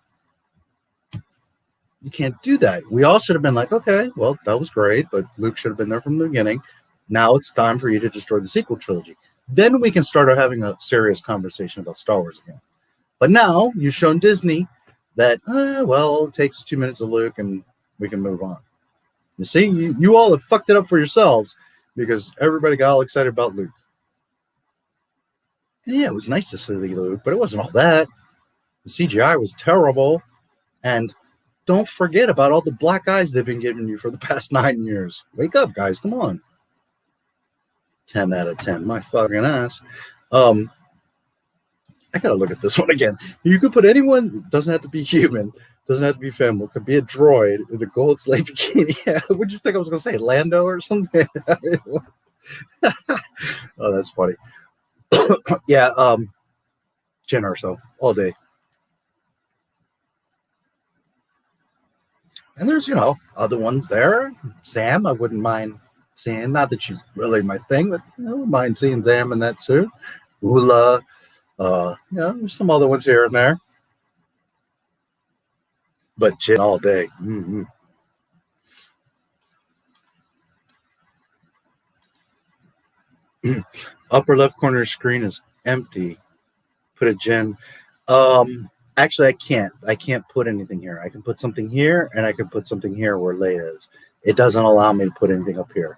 You can't do that. We all should have been like, okay, well, that was great, but Luke should have been there from the beginning. Now it's time for you to destroy the sequel trilogy. Then we can start having a serious conversation about Star Wars again. But now you've shown Disney that, well, it takes 2 minutes of Luke, and we can move on. You see, you all have fucked it up for yourselves because everybody got all excited about Luke. Yeah, it was nice to see Luke, but it wasn't all that. The CGI was terrible. And don't forget about all the black eyes they've been giving you for the past 9 years. Wake up, guys. Come on. 10 out of 10. My fucking ass. I got to look at this one again. You could put anyone, doesn't have to be human, doesn't have to be female, could be a droid in a gold slave bikini. What did you think I was going to say? Lando or something? Oh, that's funny. Yeah, Jen or so all day. And there's, other ones there. Sam, I wouldn't mind seeing. Not that she's really my thing, but I wouldn't mind seeing Sam in that suit. Ula, there's some other ones here and there. But Jen all day. Mm-hmm. Upper left corner screen is empty. Put a Jen. Actually, I can't put anything here. I can put something here, and I can put something here where Leia is. It doesn't allow me to put anything up here.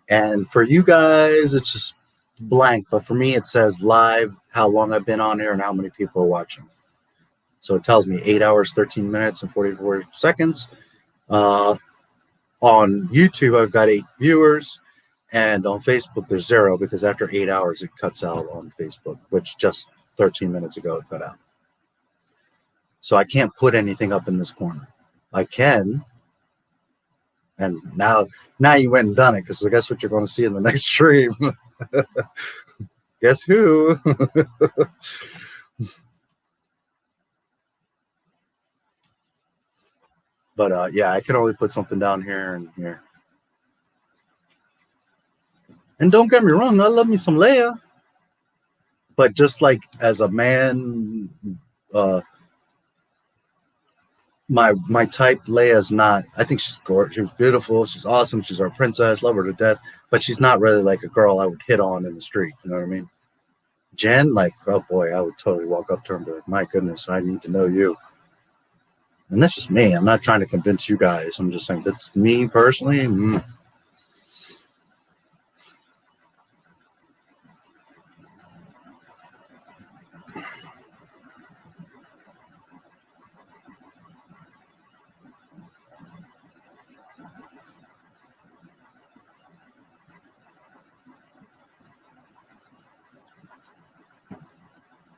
And for you guys, it's just blank. But for me, it says live, how long I've been on here, and how many people are watching. So it tells me 8 hours, 13 minutes, and 44 seconds. On YouTube, I've got 8 viewers. And on Facebook, there's 0 because after 8 hours, it cuts out on Facebook, which just 13 minutes ago it cut out. So I can't put anything up in this corner. I can. And now you went and done it because guess what you're going to see in the next stream? Guess who? But yeah, I can only put something down here and here. And don't get me wrong, I love me some Leia. But just like as a man, my type, Leia's not. I think she's gorgeous. She's beautiful. She's awesome. She's our princess. Love her to death. But she's not really like a girl I would hit on in the street. You know what I mean? Jen, like, oh boy, I would totally walk up to her and be like, my goodness, I need to know you. And that's just me. I'm not trying to convince you guys. I'm just saying that's me personally.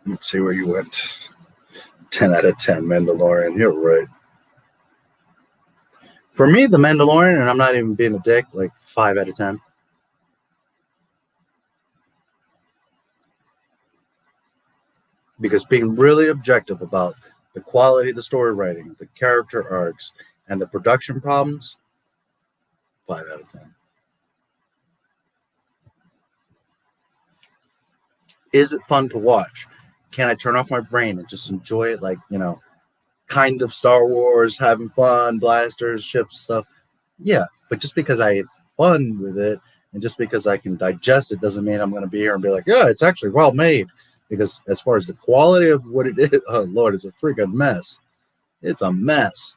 Let's see where you went. 10 out of 10, Mandalorian. You're right. For me, The Mandalorian, and I'm not even being a dick, like 5 out of 10. Because being really objective about the quality of the story writing, the character arcs, and the production problems, 5 out of 10. Is it fun to watch? Can I turn off my brain and just enjoy it like, you know, kind of Star Wars, having fun, blasters, ships, stuff? Yeah, but just because I have fun with it and just because I can digest it doesn't mean I'm going to be here and be like, yeah, it's actually well made. Because as far as the quality of what it is, oh, Lord, it's a freaking mess. It's a mess.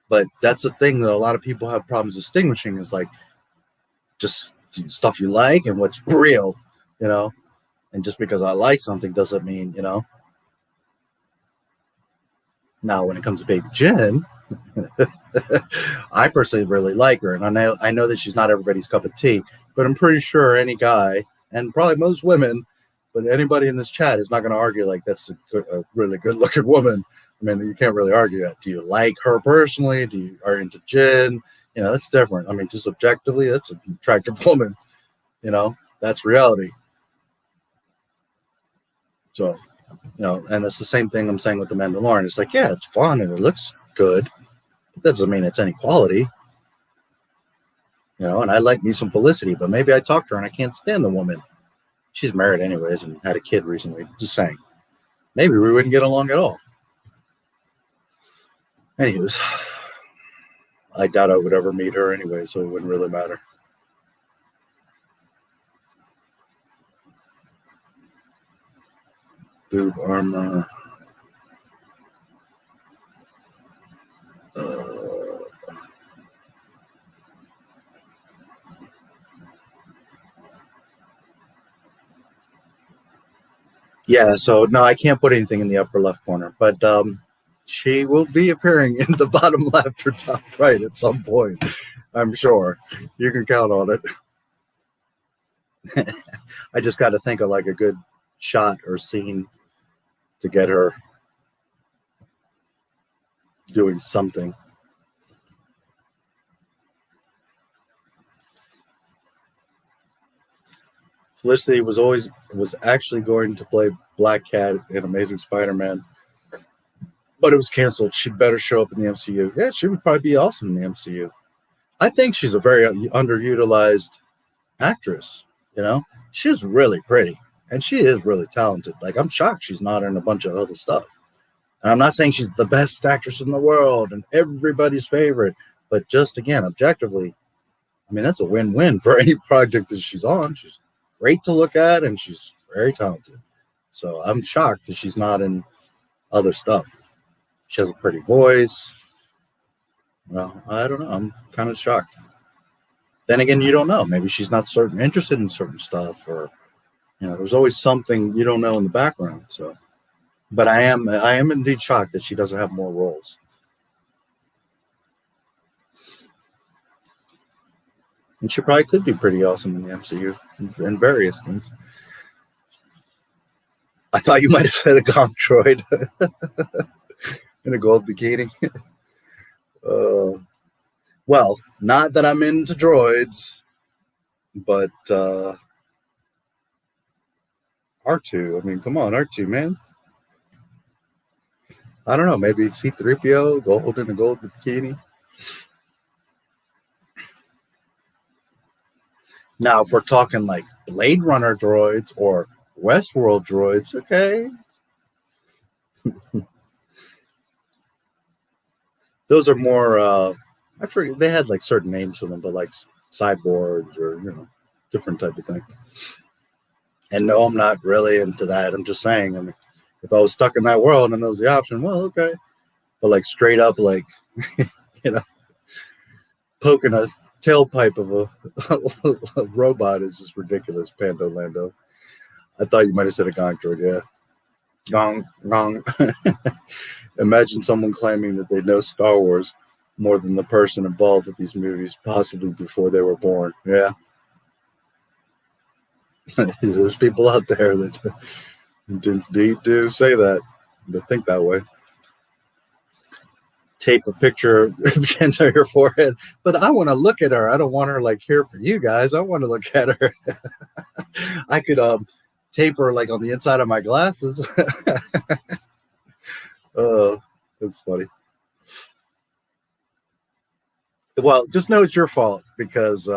But that's the thing that a lot of people have problems distinguishing is like just stuff you like and what's real, you know. And just because I like something doesn't mean, you know. Now, when it comes to Baby Jen, I personally really like her, and I know that she's not everybody's cup of tea, but I'm pretty sure any guy, and probably most women, but anybody in this chat is not going to argue like that's a really good-looking woman. I mean, you can't really argue that. Do you like her personally? Do you are into Jen? You know, that's different. I mean, just objectively, that's an attractive woman. You know, that's reality. So, you know, and it's the same thing I'm saying with The Mandalorian. It's like, yeah, it's fun and it looks good. That doesn't mean it's any quality. You know, and I like me some Felicity, but maybe I talked to her and I can't stand the woman. She's married anyways and had a kid recently. Just saying. Maybe we wouldn't get along at all. Anyways, I doubt I would ever meet her anyway, so it wouldn't really matter. Boob armor. Yeah, so no, I can't put anything in the upper left corner, but she will be appearing in the bottom left or top right at some point. I'm sure. You can count on it. I just got to think of like a good shot or scene to get her doing something. Felicity was actually going to play Black Cat in Amazing Spider-Man, but it was canceled. She'd better show up in the MCU. Yeah, she would probably be awesome in the MCU. I think she's a very underutilized actress. You know, she's really pretty and she is really talented. Like, I'm shocked she's not in a bunch of other stuff. And I'm not saying she's the best actress in the world and everybody's favorite, but just again, objectively, I mean, that's a win-win for any project that she's on. She's great to look at and she's very talented. So I'm shocked that she's not in other stuff. She has a pretty voice. Well, I don't know. I'm kind of shocked. Then again, you don't know. Maybe she's not interested in certain stuff, or you know, there's always something you don't know in the background. So, but I am indeed shocked that she doesn't have more roles. And she probably could be pretty awesome in the MCU in various things. I thought you might have said a gonk droid in a gold bikini. Well, not that I'm into droids, but R2. I mean, come on, R2, man. I don't know, maybe C-3PO, gold in a gold bikini. Now, if we're talking like Blade Runner droids or Westworld droids, okay. Those are more, I forget, they had like certain names for them, but like cyborgs or, you know, different type of thing. And no, I'm not really into that. I'm just saying, I mean, if I was stuck in that world and that was the option, well, okay. But like straight up, like, you know, poking a tailpipe of a robot is just ridiculous, Pando Lando. I thought you might have said a gonk droid, yeah. Gong, gong. Imagine someone claiming that they know Star Wars more than the person involved with these movies, possibly before they were born. Yeah. There's people out there that indeed do say that, that think that way. Tape a picture of Jen to your forehead, but I want to look at her. I don't want her like here for you guys. I want to look at her. I could tape are like on the inside of my glasses. Oh, that's funny. Well, just know it's your fault because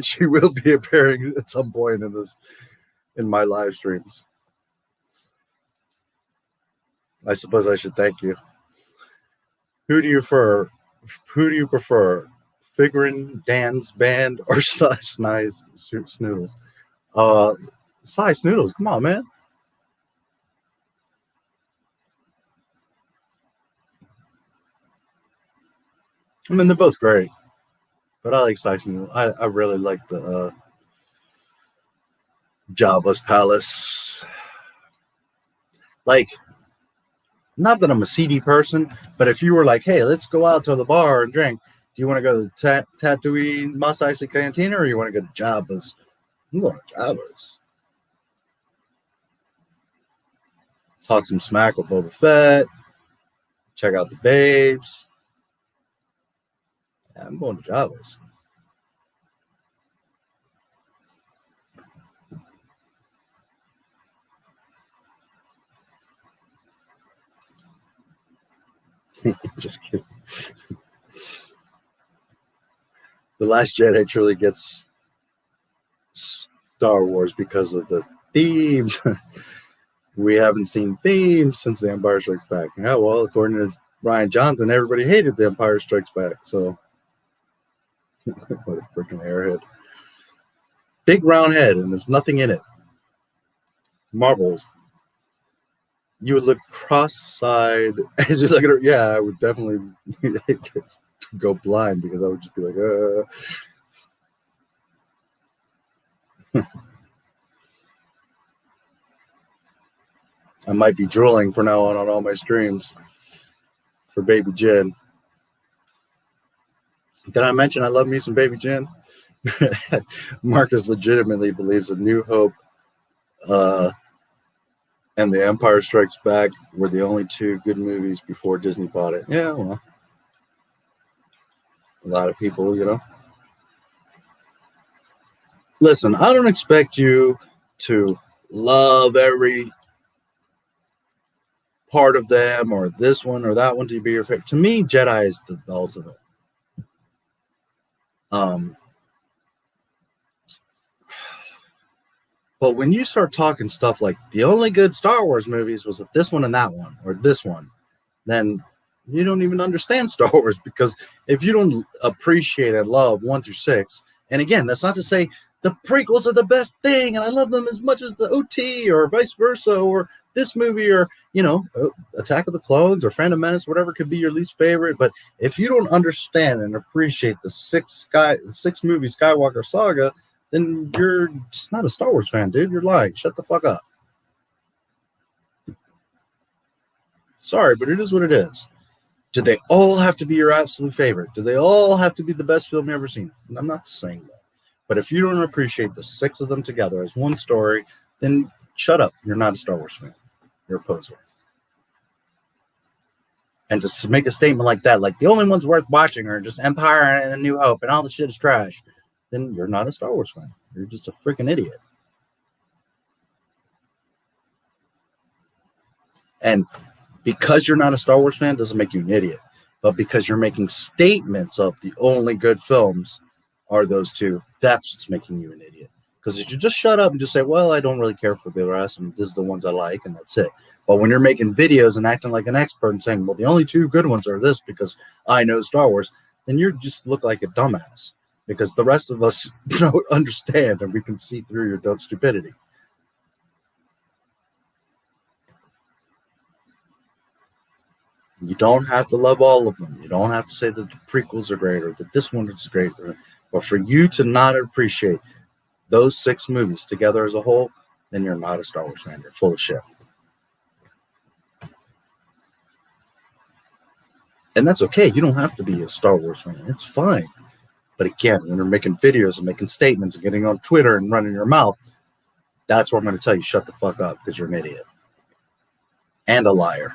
she will be appearing at some point in my live streams. I suppose I should thank you. Who do you prefer? Figurin, Dan's band, or Size Snoodles? Size Snoodles, come on, man. I mean, they're both great, but I like Size Snoodles. I really like the Jabba's Palace. Like, not that I'm a CD person, but if you were like, hey, let's go out to the bar and drink, do you want to go to Tatooine Mos Eisley Cantina, or you want to go to Jabba's? I'm going to Jabba's. Talk some smack with Boba Fett. Check out the babes. Yeah, I'm going to Jabba's. Just kidding. The Last Jedi truly gets Star Wars because of the themes. We haven't seen themes since The Empire Strikes Back. Yeah, well, according to Ryan Johnson, everybody hated The Empire Strikes Back. So, what a freaking airhead. Big round head, and there's nothing in it. Marbles. You would look cross-eyed as you look at her. Yeah, I would definitely go blind because I would just be like, I might be drooling from now on all my streams for Baby Jen. Did I mention I love me some Baby Jen? Marcus legitimately believes that New Hope and The Empire Strikes Back were the only two good movies before Disney bought it. Yeah, well, a lot of people, you know. Listen, I don't expect you to love every part of them or this one or that one to be your favorite. To me, Jedi is the ultimate. But when you start talking stuff like the only good Star Wars movies was this one and that one, or this one, then you don't even understand Star Wars, because if you don't appreciate and love 1 through 6, and again, that's not to say the prequels are the best thing and I love them as much as the OT or vice versa, or this movie, or, you know, Attack of the Clones or Phantom Menace, whatever could be your least favorite. But if you don't understand and appreciate the six movie Skywalker saga, then you're just not a Star Wars fan, dude. You're lying. Shut the fuck up. Sorry, but it is what it is. Do they all have to be your absolute favorite? Do they all have to be the best film you've ever seen? I'm not saying that. But if you don't appreciate the 6 of them together as one story, then shut up. You're not a Star Wars fan. You're a poser. And to make a statement like that, like the only ones worth watching are just Empire and A New Hope and all the shit is trash, then you're not a Star Wars fan. You're just a freaking idiot. And because you're not a Star Wars fan doesn't make you an idiot. But because you're making statements of the only good films are those two, that's what's making you an idiot. Because if you just shut up and just say, well, I don't really care for the rest, and this is the ones I like, and that's it. But when you're making videos and acting like an expert and saying, well, the only 2 good ones are this because I know Star Wars, then you just look like a dumbass. Because the rest of us don't understand and we can see through your dumb stupidity. You don't have to love all of them. You don't have to say that the prequels are great or that this one is great. But for you to not appreciate those 6 movies together as a whole, then you're not a Star Wars fan. You're full of shit. And that's okay. You don't have to be a Star Wars fan. It's fine. But again, when you're making videos and making statements and getting on Twitter and running your mouth, that's where I'm going to tell you, shut the fuck up, because you're an idiot. And a liar.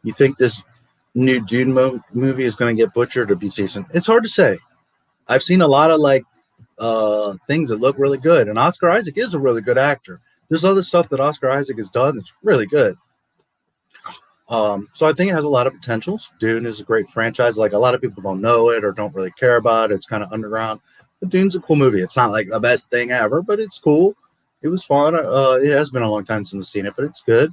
You think this new Dune movie is going to get butchered or be decent. It's hard to say. I've seen a lot of like things that look really good, and Oscar Isaac is a really good actor. There's other stuff that Oscar Isaac has done that's really good. So I think it has a lot of potentials. Dune is a great franchise. Like, a lot of people don't know it or don't really care about it. It's kind of underground. But Dune's a cool movie. It's not like the best thing ever, but it's cool. It was fun. It has been a long time since I've seen it, but it's good.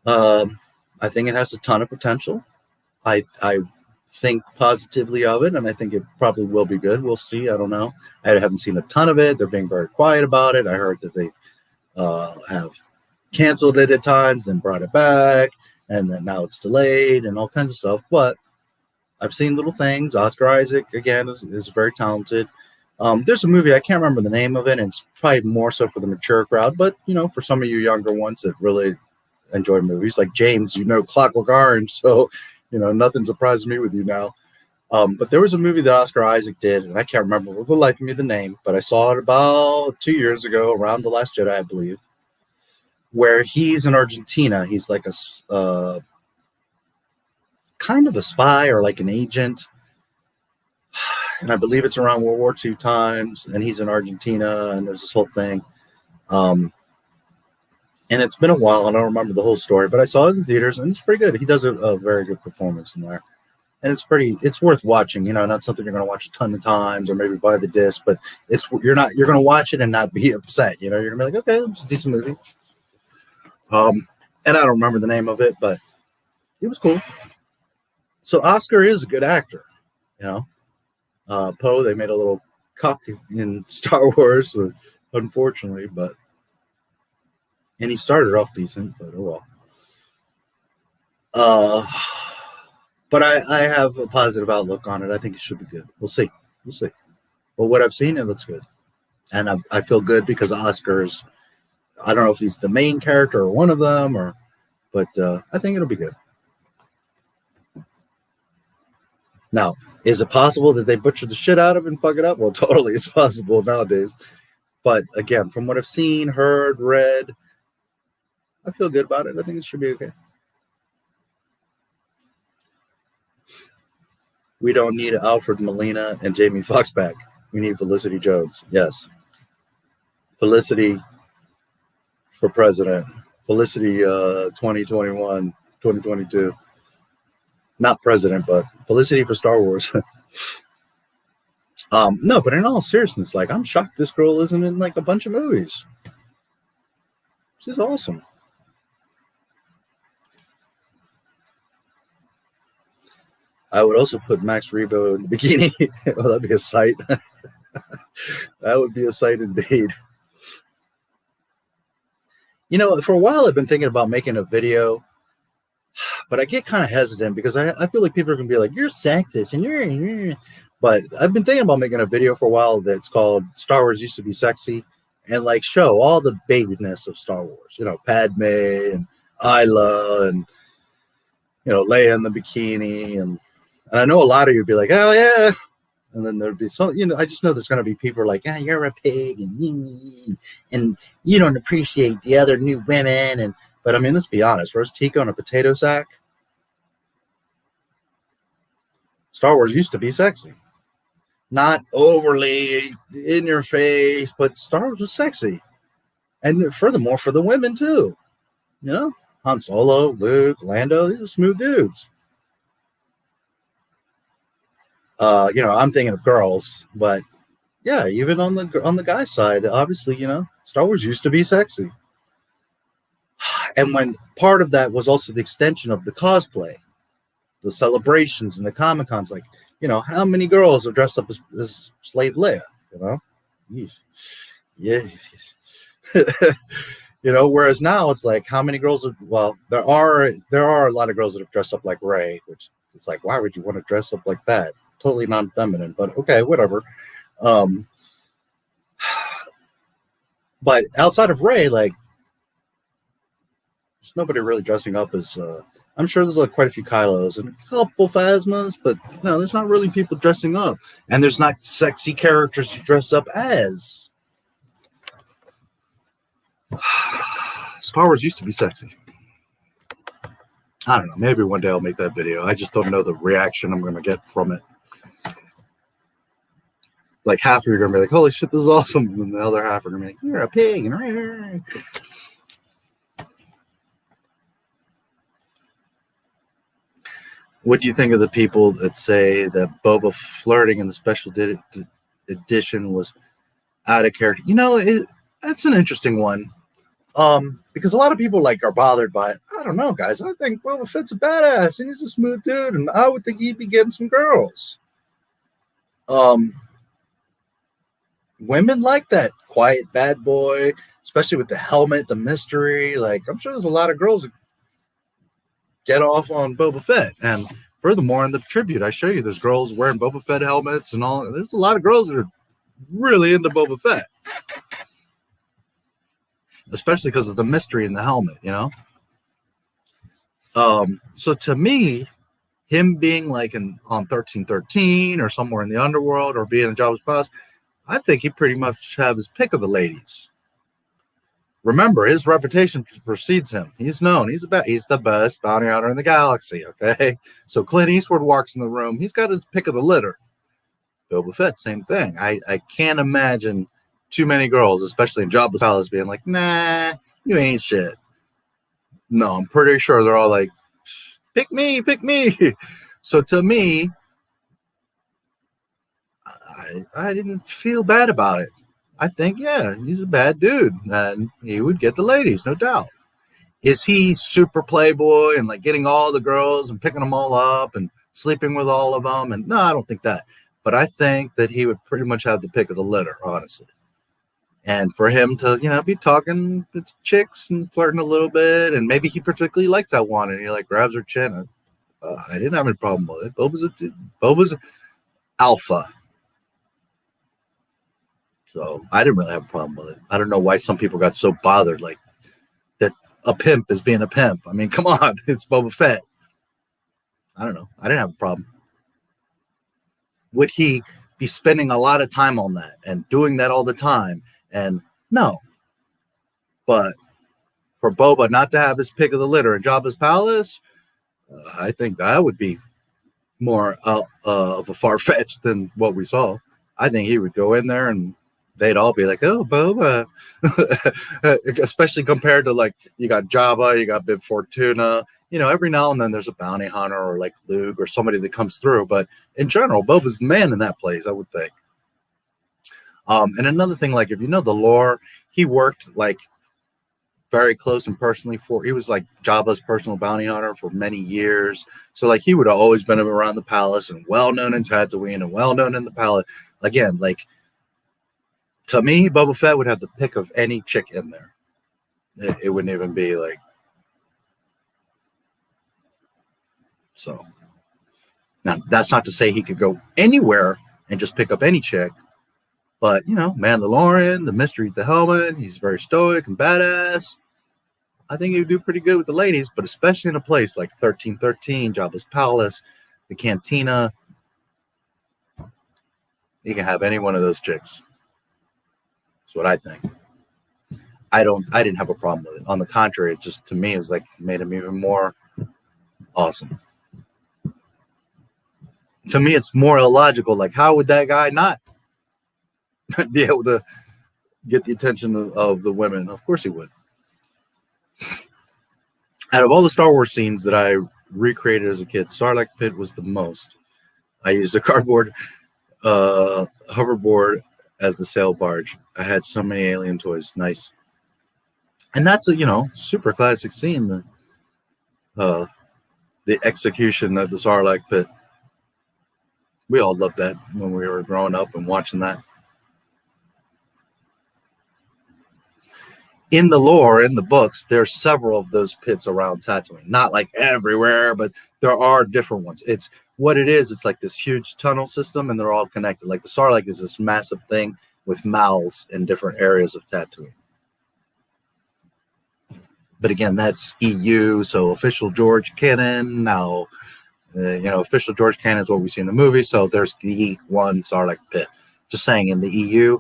I think it has a ton of potential. I think positively of it, and I think it probably will be good. We'll see. I don't know. I haven't seen a ton of it. They're being very quiet about it. I heard that they have canceled it at times, then brought it back, and then now it's delayed and all kinds of stuff. But I've seen little things. Oscar Isaac, again, is very talented. There's a movie, I can't remember the name of it, and it's probably more so for the mature crowd, but, you know, for some of you younger ones that really enjoy movies, like James, you know, Clockwork Orange, so, you know, nothing surprises me with you now. But there was a movie that Oscar Isaac did, and I can't remember for the life of me the name, but I saw it about 2 years ago, around The Last Jedi, I believe, where he's in Argentina. He's like a kind of a spy or like an agent, and I believe it's around World War II times, and he's in Argentina, and there's this whole thing. And it's been a while. I don't remember the whole story, but I saw it in theaters, and it's pretty good. He does a very good performance in there, and it's worth watching. You know, not something you're going to watch a ton of times or maybe buy the disc, but you're going to watch it and not be upset. You know, you're going to be like, okay, it's a decent movie. And I don't remember the name of it, but it was cool. So Oscar is a good actor, you know. Poe, they made a little cuck in Star Wars, unfortunately, and he started off decent, but oh well. But I have a positive outlook on it. I think it should be good. We'll see. But what I've seen, it looks good, and I feel good because Oscar's. I don't know if he's the main character or one of them, but I think it'll be good. Now, is it possible that they butcher the shit out of it and fuck it up? Well, totally, it's possible nowadays. But again, from what I've seen, heard, read, I feel good about it. I think it should be okay. We don't need Alfred Molina and Jamie Foxx back. We need Felicity Jones. Yes. Felicity for president. Felicity 2021, 2022. Not president, but Felicity for Star Wars. No, but in all seriousness, like, I'm shocked this girl isn't in like a bunch of movies. She's awesome. I would also put Max Rebo in the bikini. Well, that'd be a sight. That would be a sight indeed. You know, for a while I've been thinking about making a video, but I get kind of hesitant because I feel like people are going to be like, you're sexist, and you're. But I've been thinking about making a video for a while that's called Star Wars Used to Be Sexy, and like show all the babiness of Star Wars. You know, Padme and Isla and, you know, Leia in the bikini. And I know a lot of you would be like, oh, yeah. And then there'd be some, you know, I just know there's going to be people like, ah, you're a pig and you don't appreciate the other new women. But I mean, let's be honest, Rose Tico in a potato sack. Star Wars used to be sexy. Not overly in your face, but Star Wars was sexy. And furthermore, for the women too. You know, Han Solo, Luke, Lando, these are smooth dudes. You know, I'm thinking of girls, but yeah, even on the guy's side, obviously, you know, Star Wars used to be sexy. And when part of that was also the extension of the cosplay, the celebrations and the Comic-Cons, like, you know, how many girls are dressed up as Slave Leia, you know? Yeah. You know, whereas now it's like, how many girls are, well, there are a lot of girls that have dressed up like Rey, which it's like, why would you want to dress up like that? Totally non-feminine, but okay, whatever. But outside of Rey, like, there's nobody really dressing up as, I'm sure there's like quite a few Kylos and a couple Phasmas, but no, there's not really people dressing up. And there's not sexy characters to dress up as. Star Wars used to be sexy. I don't know. Maybe one day I'll make that video. I just don't know the reaction I'm going to get from it. Like half of you are going to be like, holy shit, this is awesome. And then the other half are going to be like, you're a pig. What do you think of the people that say that Boba flirting in the special edition was out of character? You know, that's an interesting one. Because a lot of people like are bothered by it. I don't know, guys. I think Boba Fett's a badass and he's a smooth dude, and I would think he'd be getting some girls. Women like that quiet bad boy, especially with the helmet, the mystery. Like, I'm sure there's a lot of girls that get off on Boba Fett. And furthermore, in the tribute, I show you there's girls wearing Boba Fett helmets and all. There's a lot of girls that are really into Boba Fett, especially because of the mystery in the helmet, you know. So to me, him being like on 1313 or somewhere in the underworld or being in Jabba's palace, I think he pretty much have his pick of the ladies. Remember, his reputation precedes him. He's known. He's the best bounty hunter in the galaxy, okay? So Clint Eastwood walks in the room. He's got his pick of the litter. Boba Fett, same thing. I can't imagine too many girls, especially in Jabba's palace, being like, nah, you ain't shit. No, I'm pretty sure they're all like, pick me, pick me. So to me, I didn't feel bad about it. I think, yeah, he's a bad dude, and he would get the ladies, no doubt. Is he super playboy and like getting all the girls and picking them all up and sleeping with all of them? And no, I don't think that. But I think that he would pretty much have the pick of the litter, honestly. And for him to, you know, be talking to chicks and flirting a little bit, and maybe he particularly likes that one, and he like grabs her chin. I didn't have any problem with it. Boba's alpha. So I didn't really have a problem with it. I don't know why some people got so bothered, like that a pimp is being a pimp. I mean, come on, it's Boba Fett. I don't know. I didn't have a problem. Would he be spending a lot of time on that and doing that all the time? And no. But for Boba not to have his pick of the litter in Jabba's palace, I think that would be more of a far-fetched than what we saw. I think he would go in there and they'd all be like, oh, Boba. Especially compared to, like, you got Jabba, you got Bib Fortuna. You know, every now and then there's a bounty hunter or like Luke or somebody that comes through. But in general, Boba's the man in that place, I would think. And another thing, like, if you know the lore, he worked like very close and personally he was like Jabba's personal bounty hunter for many years. So like he would have always been around the palace and well known in Tatooine and well known in the palace. Again, like, to me, Boba Fett would have the pick of any chick in there. It wouldn't even be like. So now that's not to say he could go anywhere and just pick up any chick. But, you know, Mandalorian, the mystery, the helmet, he's very stoic and badass. I think he would do pretty good with the ladies, but especially in a place like 1313, Jabba's palace, the cantina. He can have any one of those chicks. That's what I think. I didn't have a problem with it. On the contrary, it just, to me, is like made him even more awesome. To me, it's more illogical. Like, how would that guy not be able to get the attention of the women? Of course he would. Out of all the Star Wars scenes that I recreated as a kid, Sarlacc Pit was the most. I used a cardboard hoverboard as the sail barge. I had so many alien toys. Nice. And that's a, you know, super classic scene. The execution of the Sarlacc Pit. We all loved that when we were growing up and watching that. In the lore, in the books, there's several of those pits around Tatooine. Not like everywhere, but there are different ones. It's what it is. It's like this huge tunnel system, and they're all connected. Like the Sarlacc is this massive thing with mouths in different areas of Tatooine. But again, that's EU, so official George canon. Now, you know, official George canon is what we see in the movie. So there's the one Sarlacc pit. Just saying, in the EU,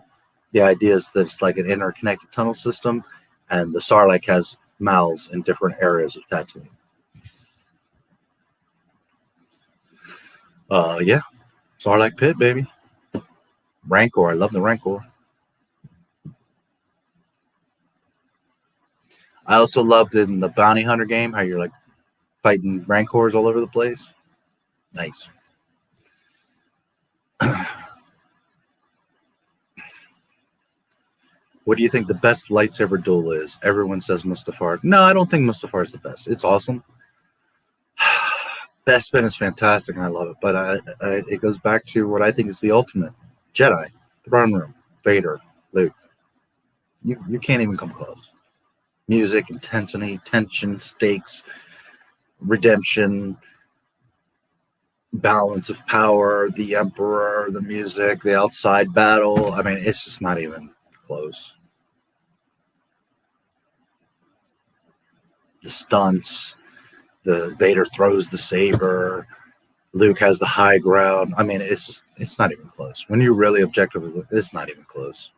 the idea is that it's like an interconnected tunnel system, and the Sarlacc has mouths in different areas of Tatooine. Yeah. Sarlacc Pit, baby. Rancor. I love the Rancor. I also loved in the Bounty Hunter game how you're like fighting Rancors all over the place. Nice. What do you think the best lightsaber duel is? Everyone says Mustafar. No, I don't think Mustafar is the best. It's awesome. Bespin is fantastic and I love it, but it goes back to what I think is the ultimate. Jedi, Throne Room, Vader, Luke. You can't even come close. Music, intensity, tension, stakes, redemption, balance of power, the Emperor, the music, the outside battle. I mean, it's just not even close. The stunts, the Vader throws the saber, Luke has the high ground. I mean, it's not even close. When you really objectively look, it's not even close.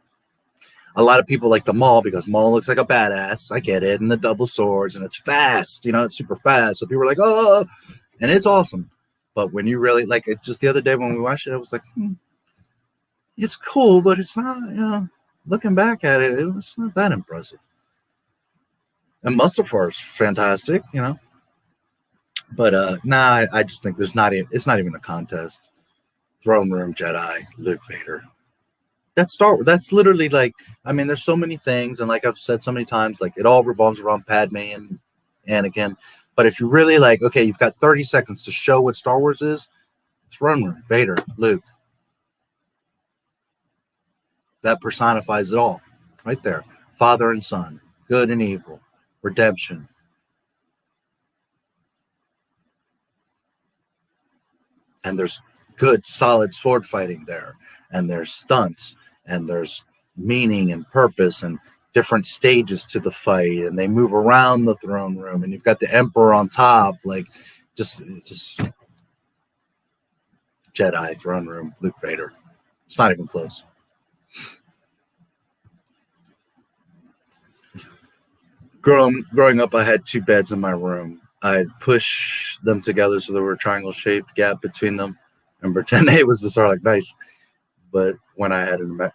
A lot of people like the Maul because Maul looks like a badass. I get it. And the double swords, and it's fast. You know, it's super fast. So people are like, oh, and it's awesome. But when you really, like, it just the other day when we watched it, I was like, it's cool, but it's not, you know, looking back at it, it was not that impressive. And Mustafar is fantastic, you know. But nah, I just think it's not even a contest. Throne Room, Jedi, Luke, Vader. That's Star Wars. That's literally like, I mean, there's so many things, and like I've said so many times, like it all revolves around Padme and Anakin. But if you really like, okay, you've got 30 seconds to show what Star Wars is. Throne Room, Vader, Luke. That personifies it all, right there. Father and son, good and evil, redemption. And there's good, solid sword fighting there. And there's stunts. And there's meaning and purpose and different stages to the fight. And they move around the throne room. And you've got the Emperor on top. Like, just Jedi, Throne Room, Luke, Vader. It's not even close. Growing up, I had 2 beds in my room. I'd push them together so there were a triangle-shaped gap between them and pretend it was the Sarlacc. Nice. But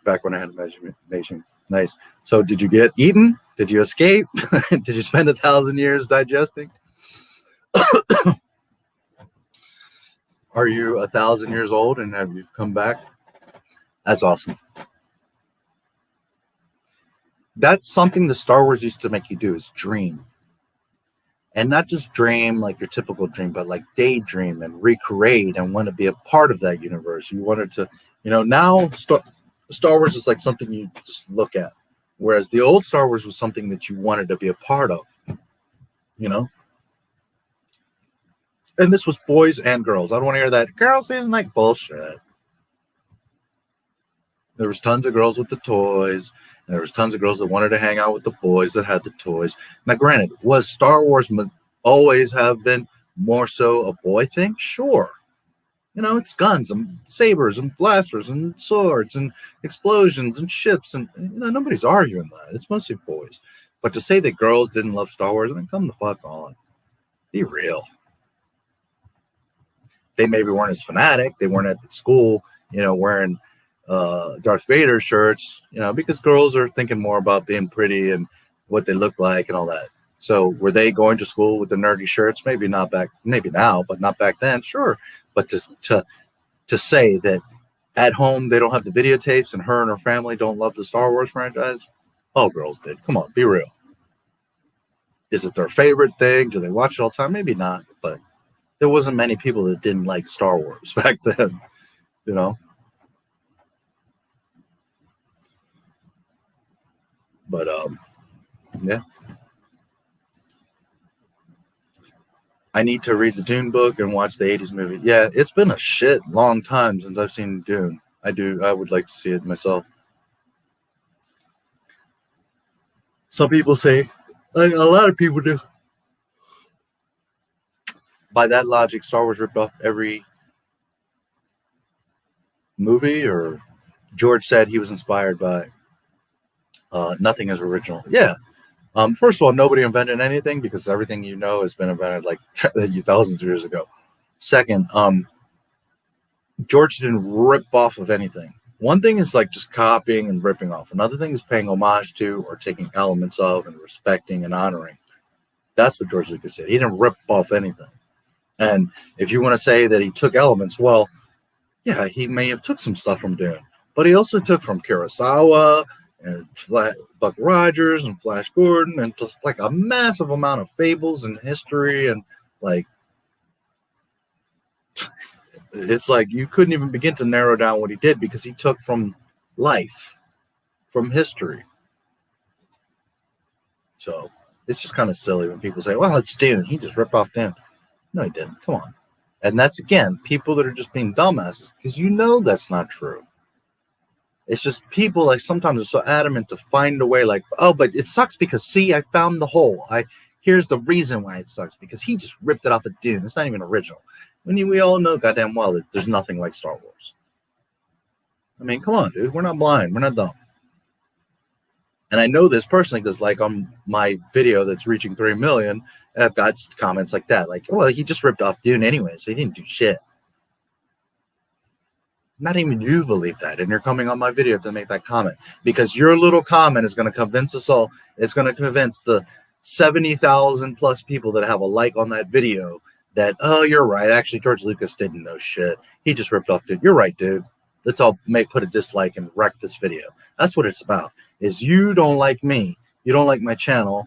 back when I had imagination, nice. So did you get eaten? Did you escape? Did you spend 1,000 years digesting? Are you 1,000 years old and have you come back? That's awesome. That's something the Star Wars used to make you do, is dream. And not just dream like your typical dream, but like daydream and recreate and want to be a part of that universe. You wanted to, you know, now Star Wars is like something you just look at. Whereas the old Star Wars was something that you wanted to be a part of, you know? And this was boys and girls. I don't want to hear that. Girls didn't like bullshit. There was tons of girls with the toys. And there was tons of girls that wanted to hang out with the boys that had the toys. Now, granted, was Star Wars always have been more so a boy thing? Sure. You know, it's guns and sabers and blasters and swords and explosions and ships. And, you know, nobody's arguing that. It's mostly boys. But to say that girls didn't love Star Wars, I mean, come the fuck on. Be real. They maybe weren't as fanatic. They weren't at the school, you know, wearing Darth Vader shirts, you know, because girls are thinking more about being pretty and what they look like and all that. So were they going to school with the nerdy shirts? Maybe not back, maybe now, but not back then. Sure. But to say that at home they don't have the videotapes and her and her family don't love the Star Wars franchise, all girls did. Come on, be real. Is it their favorite thing? Do they watch it all the time? Maybe not, but there wasn't many people that didn't like Star Wars back then, you know. But yeah. I need to read the Dune book and watch the 80s movie. Yeah, it's been a shit long time since I've seen Dune. I would like to see it myself. Some people say, like a lot of people do. By that logic, Star Wars ripped off every movie, or George said he was inspired by nothing is original. Yeah. First of all, nobody invented anything because everything you know has been invented like thousands of years ago. Second, George didn't rip off of anything. One thing is like just copying and ripping off. Another thing is paying homage to or taking elements of and respecting and honoring. That's what George Lucas did. He didn't rip off anything. And if you want to say that he took elements, well, yeah, he may have took some stuff from Dune, but he also took from Kurosawa and Buck Rogers and Flash Gordon and just like a massive amount of fables and history, and like it's like you couldn't even begin to narrow down what he did because he took from life, from history. So it's just kind of silly when people say, well, it's Dune. He just ripped off Dune. No, he didn't. Come on. And that's, again, people that are just being dumbasses because you know that's not true. It's just people like sometimes are so adamant to find a way like, oh, but it sucks because, see, I found the hole. Here's the reason why it sucks, because he just ripped it off of Dune. It's not even original. We all know goddamn well that there's nothing like Star Wars. I mean, come on, dude. We're not blind. We're not dumb. And I know this personally because, like, on my video that's reaching 3 million, I've got comments like that. Like, well, he just ripped off Dune anyway, so he didn't do shit. Not even you believe that, and you're coming on my video to make that comment because your little comment is going to convince us all. It's going to convince the 70,000 plus people that have a like on that video that, oh, you're right. Actually, George Lucas didn't know shit. He just ripped off Dune. You're right, dude. Let's all put a dislike and wreck this video. That's what it's about. Is you don't like me. You don't like my channel,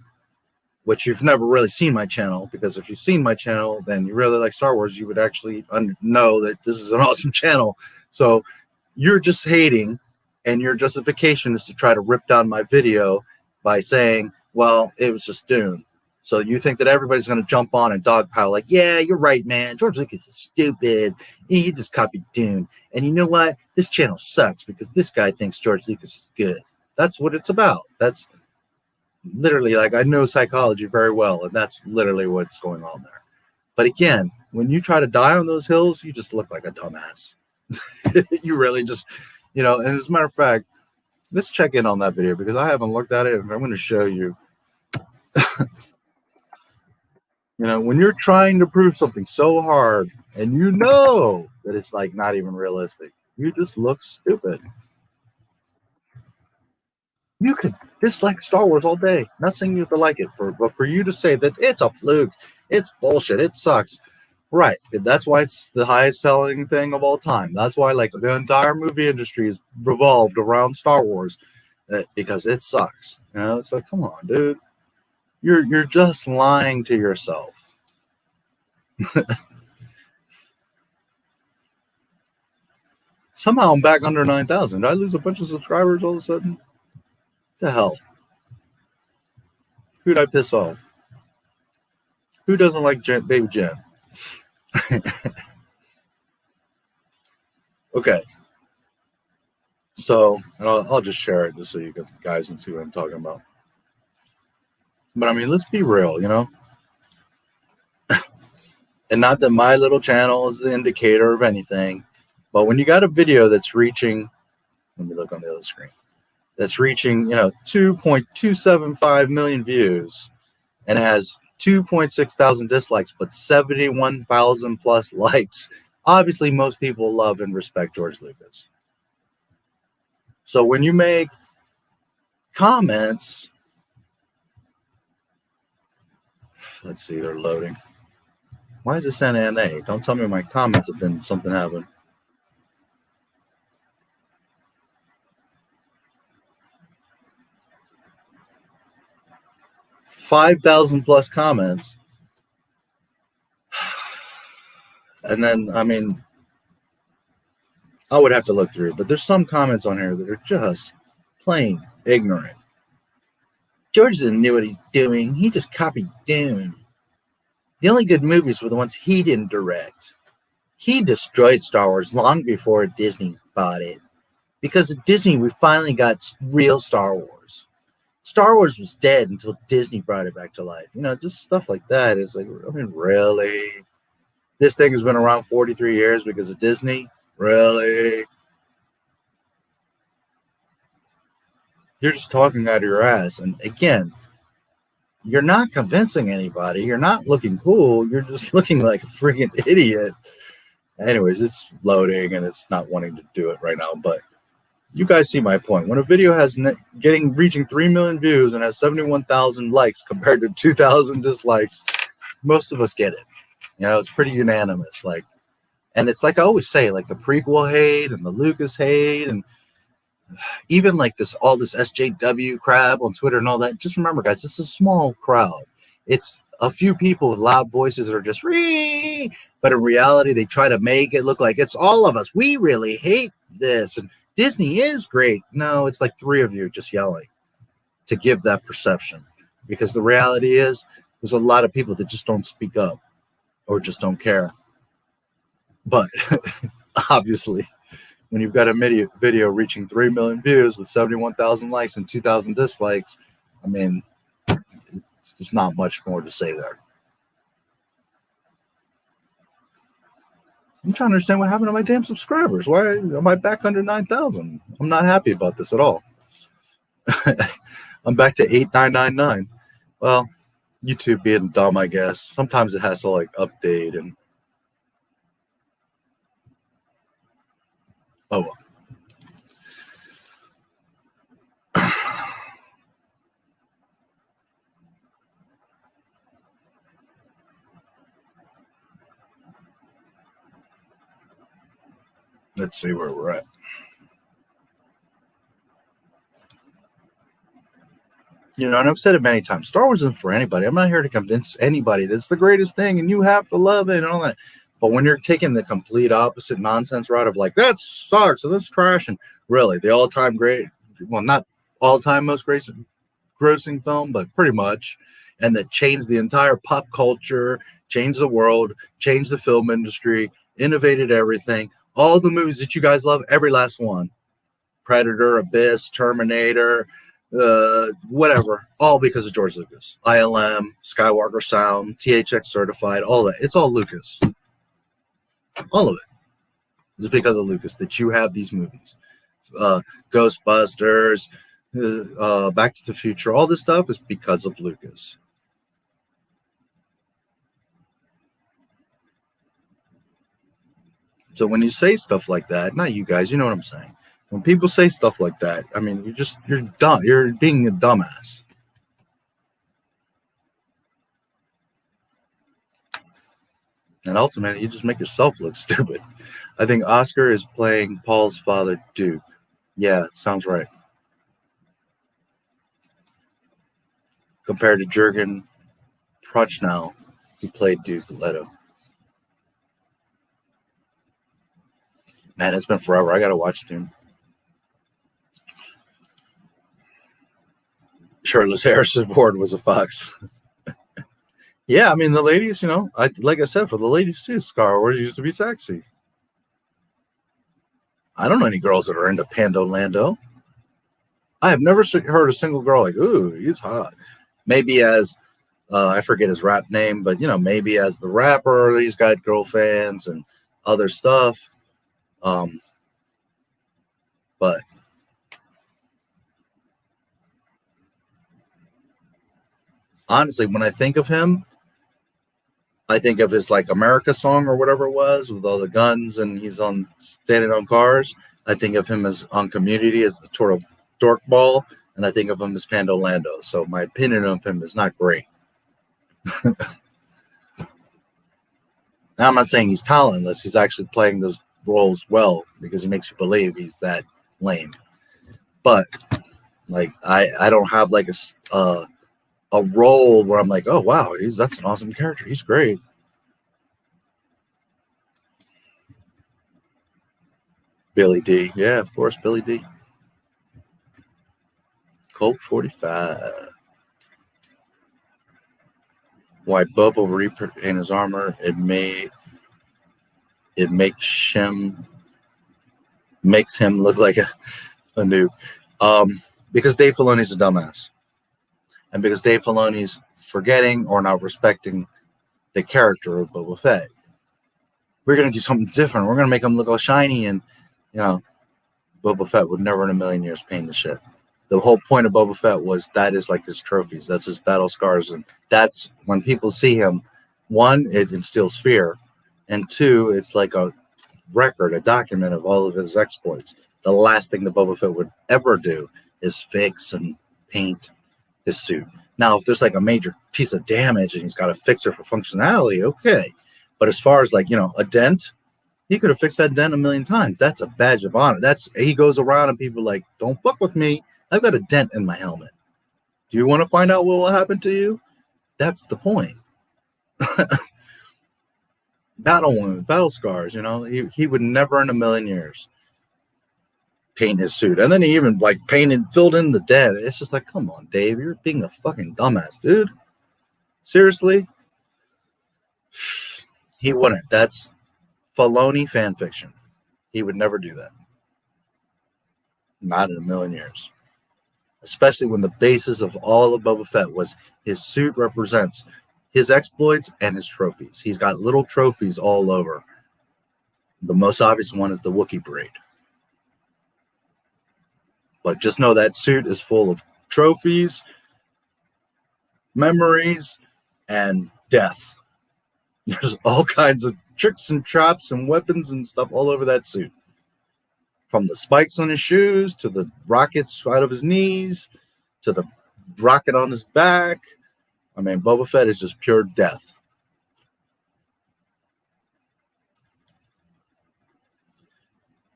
which you've never really seen my channel, because if you've seen my channel, then you really like Star Wars, you would actually know that this is an awesome channel. So you're just hating, and your justification is to try to rip down my video by saying, well, it was just Dune. So you think that everybody's going to jump on and dogpile like, yeah, you're right, man. George Lucas is stupid. He just copied Dune. And you know what? This channel sucks because this guy thinks George Lucas is good. That's what it's about. That's literally, like, I know psychology very well, and that's literally what's going on there. But again, when you try to die on those hills, you just look like a dumbass. You really just, and as a matter of fact, let's check in on that video because I haven't looked at it, and I'm going to show you. When you're trying to prove something so hard and you know that it's like not even realistic, you just look stupid. You could dislike Star Wars all day. Not saying you have to like it, but for you to say that it's a fluke, it's bullshit, it sucks. Right. That's why it's the highest selling thing of all time. That's why like the entire movie industry is revolved around Star Wars because it sucks. It's like, come on, dude. You're just lying to yourself. Somehow I'm back under 9,000. Did I lose a bunch of subscribers all of a sudden? What the hell? Who'd I piss off? Who doesn't like Baby Jen? Okay. So I'll just share it just so you guys can see what I'm talking about. But I mean, let's be real, And not that my little channel is the indicator of anything, but when you got a video that's reaching, let me look on the other screen, that's reaching, 2.275 million views and has 2.6 thousand dislikes, but 71,000 plus likes. Obviously, most people love and respect George Lucas. So when you make comments, let's see, they're loading. Why is it saying NA? Don't tell me my comments have been something happened. $5,000 plus comments. And then, I mean, I would have to look through, but there's some comments on here that are just plain ignorant. George didn't know what he's doing. He just copied Dune. The only good movies were the ones he didn't direct. He destroyed Star Wars long before Disney bought it. Because at Disney, we finally got real Star Wars. Star Wars was dead until Disney brought it back to life. Just stuff like that. It's like, I mean, really? This thing has been around 43 years because of Disney? Really? You're just talking out of your ass. And again, you're not convincing anybody. You're not looking cool. You're just looking like a freaking idiot. Anyways, it's loading and it's not wanting to do it right now, but you guys see my point. When a video has reaching 3 million views and has 71,000 likes compared to 2,000 dislikes, most of us get it. You know, it's pretty unanimous. Like, and it's like I always say, like the prequel hate and the Lucas hate, and even like all this SJW crap on Twitter and all that. Just remember, guys, it's a small crowd. It's a few people with loud voices that are just ree, but in reality, they try to make it look like it's all of us. We really hate this, and Disney is great. No, it's like 3 of you just yelling to give that perception, because the reality is there's a lot of people that just don't speak up or just don't care. But obviously, when you've got a video reaching 3 million views with 71,000 likes and 2,000 dislikes, I mean, there's not much more to say there. I'm trying to understand what happened to my damn subscribers. Why am I back under 9,000? I'm not happy about this at all. I'm back to 8,999. Well, YouTube being dumb, I guess. Sometimes it has to like update and oh well. Let's see where we're at. You know, and I've said it many times, Star Wars isn't for anybody. I'm not here to convince anybody that it's the greatest thing and you have to love it and all that. But when you're taking the complete opposite nonsense route of like, that sucks, so that's trash, and really the all-time great, well, not all-time most grossing film, but pretty much, and that changed the entire pop culture, changed the world, changed the film industry, innovated everything. All the movies that you guys love, every last one. Predator, Abyss, Terminator, whatever, all because of George Lucas. ILM, Skywalker Sound, THX certified, all that. It's all Lucas. All of it is because of Lucas that you have these movies. Ghostbusters, Back to the Future, all this stuff is because of Lucas. So when you say stuff like that, not you guys, you know what I'm saying. When people say stuff like that, I mean, you're dumb. You're being a dumbass. And ultimately, you just make yourself look stupid. I think Oscar is playing Paul's father, Duke. Yeah, sounds right. Compared to Jurgen Prochnow, who played Duke Leto. Man, it's been forever. I gotta watch Dune. Shirtless Harrison Ford was a fox. Yeah, I mean, the ladies, you know, like I said, for the ladies too, Star Wars used to be sexy. I don't know any girls that are into Pando Lando. I have never heard a single girl like, ooh, he's hot. Maybe as, I forget his rap name, but, you know, maybe as the rapper, he's got girl fans and other stuff. But honestly, when I think of him, I think of his like America song or whatever it was with all the guns and he's on standing on cars. I think of him as on Community as the total dork ball, and I think of him as Pando Lando. So my opinion of him is not great. Now I'm not saying he's talentless. He's actually playing those roles well because he makes you believe he's that lame. But like I don't have like a role where I'm like, oh wow, that's an awesome character. He's great. Billy D. Yeah, of course, Billy D. Colt 45. Why Boba Reaper in his armor, it makes him look like a noob. Because Dave Filoni's a dumbass. And because Dave Filoni's forgetting or not respecting the character of Boba Fett. We're going to do something different. We're going to make him look all shiny. And, you know, Boba Fett would never in a million years paint the shit. The whole point of Boba Fett was that is like his trophies. That's his battle scars. And that's when people see him, one, it instills fear. And two, it's like record, a document of all of his exploits. The last thing the Boba Fett would ever do is fix and paint his suit. Now, if there's like a major piece of damage and he's got to fix it for functionality, okay. But as far as like, you know, a dent, he could have fixed that dent a million times. That's a badge of honor. He goes around and people are like, don't fuck with me. I've got a dent in my helmet. Do you want to find out what will happen to you? That's the point. Battle wounds, battle scars, you know, he would never in a million years paint his suit. And then he even like filled in the dent. It's just like, come on, Dave, you're being a fucking dumbass, dude. Seriously? He wouldn't. That's Filoni fan fiction. He would never do that. Not in a million years. Especially when the basis of all of Boba Fett was his suit represents his exploits and his trophies. He's got little trophies all over. The most obvious one is the Wookiee parade. But just know that suit is full of trophies, memories, and death. There's all kinds of tricks and traps and weapons and stuff all over that suit. From the spikes on his shoes, to the rockets out of his knees, to the rocket on his back. I mean, Boba Fett is just pure death.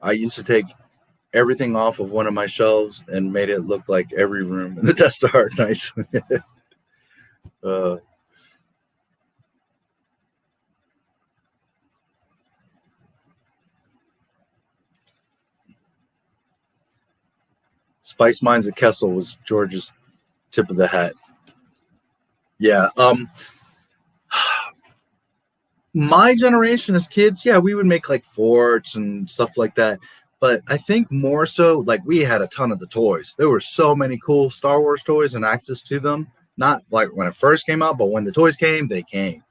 I used to take everything off of one of my shelves and made it look like every room in the Death Star. Nice. Spice Mines at Kessel was George's tip of the hat. Yeah. My generation as kids, yeah, we would make like forts and stuff like that. But I think more so, like, we had a ton of the toys. There were so many cool Star Wars toys and access to them. Not like when it first came out, but when the toys came, they came.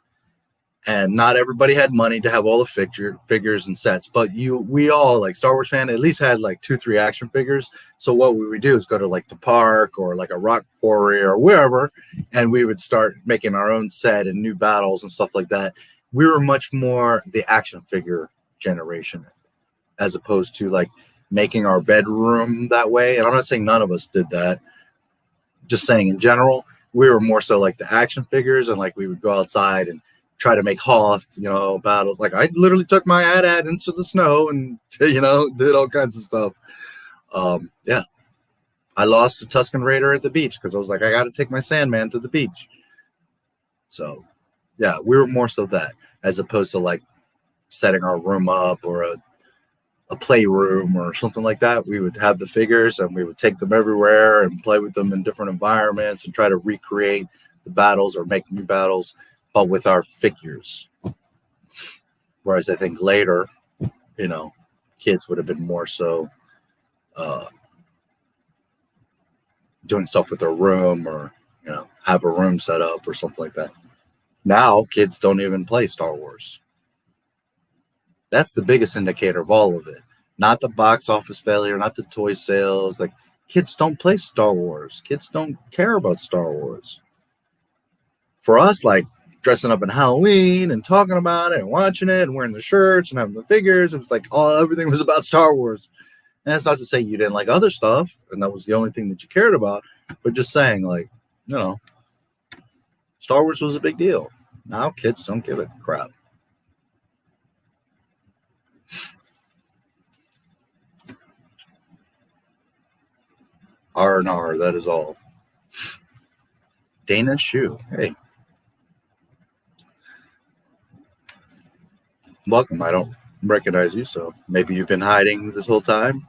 And not everybody had money to have all the figures and sets. But we all, like Star Wars fan, at least had like 2-3 action figures. So what we would do is go to like the park or like a rock quarry or wherever, and we would start making our own set and new battles and stuff like that. We were much more the action figure generation, as opposed to like making our bedroom that way. And I'm not saying none of us did that. Just saying in general, we were more so like the action figures, and like we would go outside and try to make Hoth, you know, battles. Like I literally took my AT-AT into the snow and, you know, did all kinds of stuff. Yeah. I lost a Tusken Raider at the beach because I was like, I got to take my Sandman to the beach. So, yeah, we were more so that, as opposed to like setting our room up or a playroom or something like that. We would have the figures and we would take them everywhere and play with them in different environments and try to recreate the battles or make new battles, but with our figures. Whereas I think later, you know, kids would have been more so doing stuff with their room, or, you know, have a room set up or something like that. Now kids don't even play Star Wars. That's the biggest indicator of all of it. Not the box office failure, not the toy sales. Like, kids don't play Star Wars. Kids don't care about Star Wars. For us, like, dressing up in Halloween and talking about it and watching it and wearing the shirts and having the figures, it was like everything was about Star Wars. And it's not to say you didn't like other stuff and that was the only thing that you cared about, but just saying, like, you know, Star Wars was a big deal. Now kids don't give a crap. R&R, that is all. Dana Shu, hey. Welcome. I don't recognize you, so maybe you've been hiding this whole time.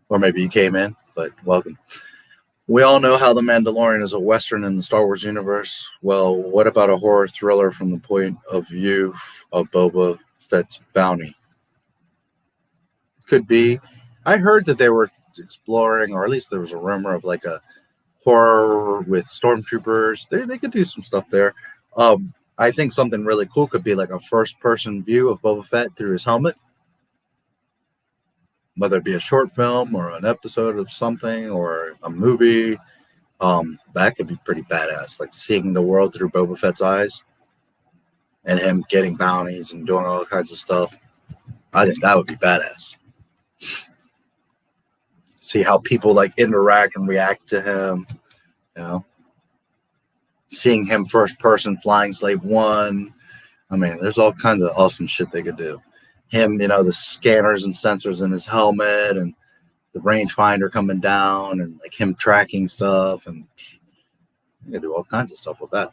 Or maybe you came in, but welcome. We all know how The Mandalorian is a Western in the Star Wars universe. Well, what about a horror thriller from the point of view of Boba Fett's bounty? Could be. I heard that they were exploring, or at least there was a rumor of like a horror with stormtroopers. They could do some stuff there. I think something really cool could be like a first-person view of Boba Fett through his helmet. Whether it be a short film or an episode of something or a movie, that could be pretty badass. Like seeing the world through Boba Fett's eyes and him getting bounties and doing all kinds of stuff. I think that would be badass. See how people like interact and react to him, you know. Seeing him first person flying Slave 1. I mean, there's all kinds of awesome shit they could do. Him, you know, the scanners and sensors in his helmet and the rangefinder coming down and like him tracking stuff, and you can do all kinds of stuff with that.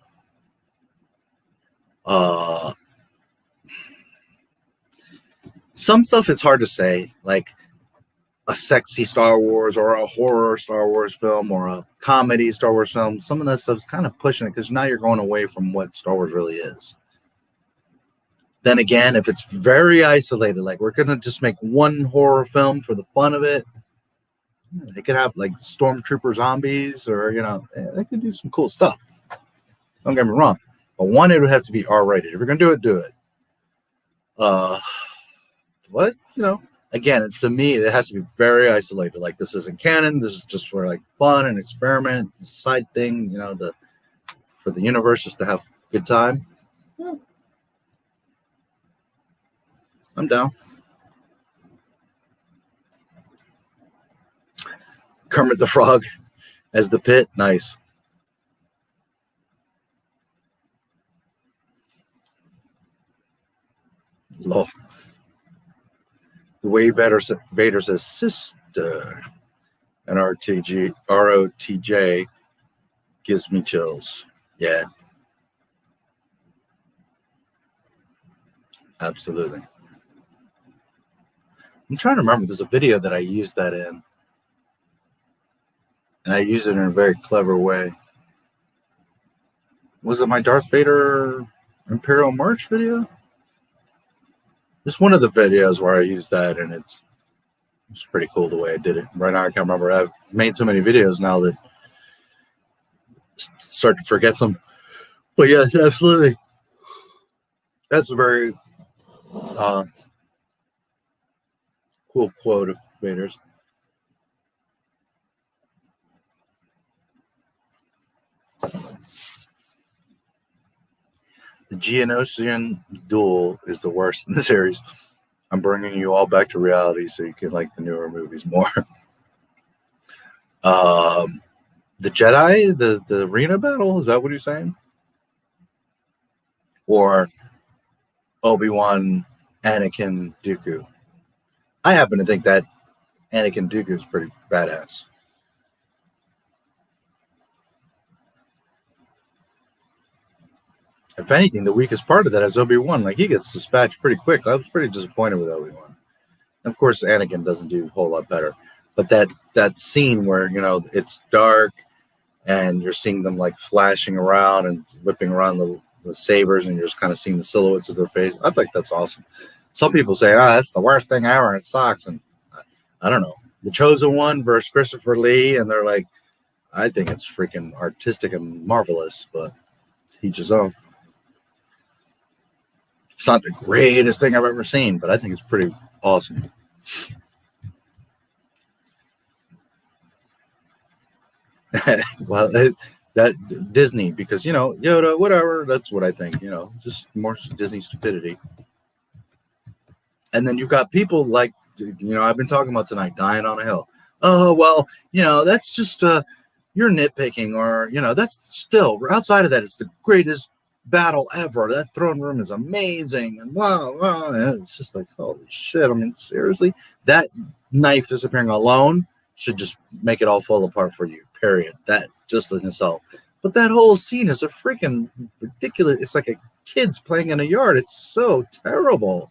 Some stuff it's hard to say, like a sexy Star Wars or a horror Star Wars film or a comedy Star Wars film. Some of that stuff's kind of pushing it because now you're going away from what Star Wars really is. Then again, if it's very isolated, like we're gonna just make one horror film for the fun of it, they could have like stormtrooper zombies, or you know, they could do some cool stuff. Don't get me wrong, but one, it would have to be R-rated. If you're gonna do it, do it. What, you know, again, it's, to me, it has to be very isolated. Like, this isn't canon. This is just for like fun and experiment, side thing, you know, for the universe, just to have a good time. Yeah. I'm down. Kermit the Frog as the pit, nice. Low. The way Vader says sister and ROTJ gives me chills. Yeah. Absolutely. I'm trying to remember. There's a video that I used that in. And I used it in a very clever way. Was it my Darth Vader Imperial March video? It's one of the videos where I used that, and it's pretty cool the way I did it. Right now, I can't remember. I've made so many videos now that I start to forget them. But yes, absolutely. That's a very cool quote of Vader's. The Geonosian duel is the worst in the series. I'm bringing you all back to reality so you can like the newer movies more. The Jedi, the arena battle, is that what you're saying? Or Obi-Wan, Anakin, Dooku? I happen to think that Anakin Dooku is pretty badass. If anything, the weakest part of that is Obi-Wan. Like, he gets dispatched pretty quick. I was pretty disappointed with Obi-Wan. Of course, Anakin doesn't do a whole lot better. But that scene where, you know, it's dark and you're seeing them like flashing around and whipping around the sabers, and you're just kind of seeing the silhouettes of their face. I think that's awesome. Some people say, that's the worst thing ever. It sucks. And I don't know. The Chosen One versus Christopher Lee, and they're like, I think it's freaking artistic and marvelous, but each his own. It's not the greatest thing I've ever seen, but I think it's pretty awesome. Well, that Disney, because, you know, Yoda, whatever, that's what I think, you know, just more Disney stupidity. And then you've got people like, you know, I've been talking about tonight, dying on a hill. Oh, well, you know, that's just, you're nitpicking, or, you know, that's still, outside of that, it's the greatest battle ever. That throne room is amazing, and wow, and it's just like, holy shit. I mean, seriously, that knife disappearing alone should just make it all fall apart for you, period. That just in itself. But that whole scene is a freaking ridiculous. It's like a kids playing in a yard. It's so terrible.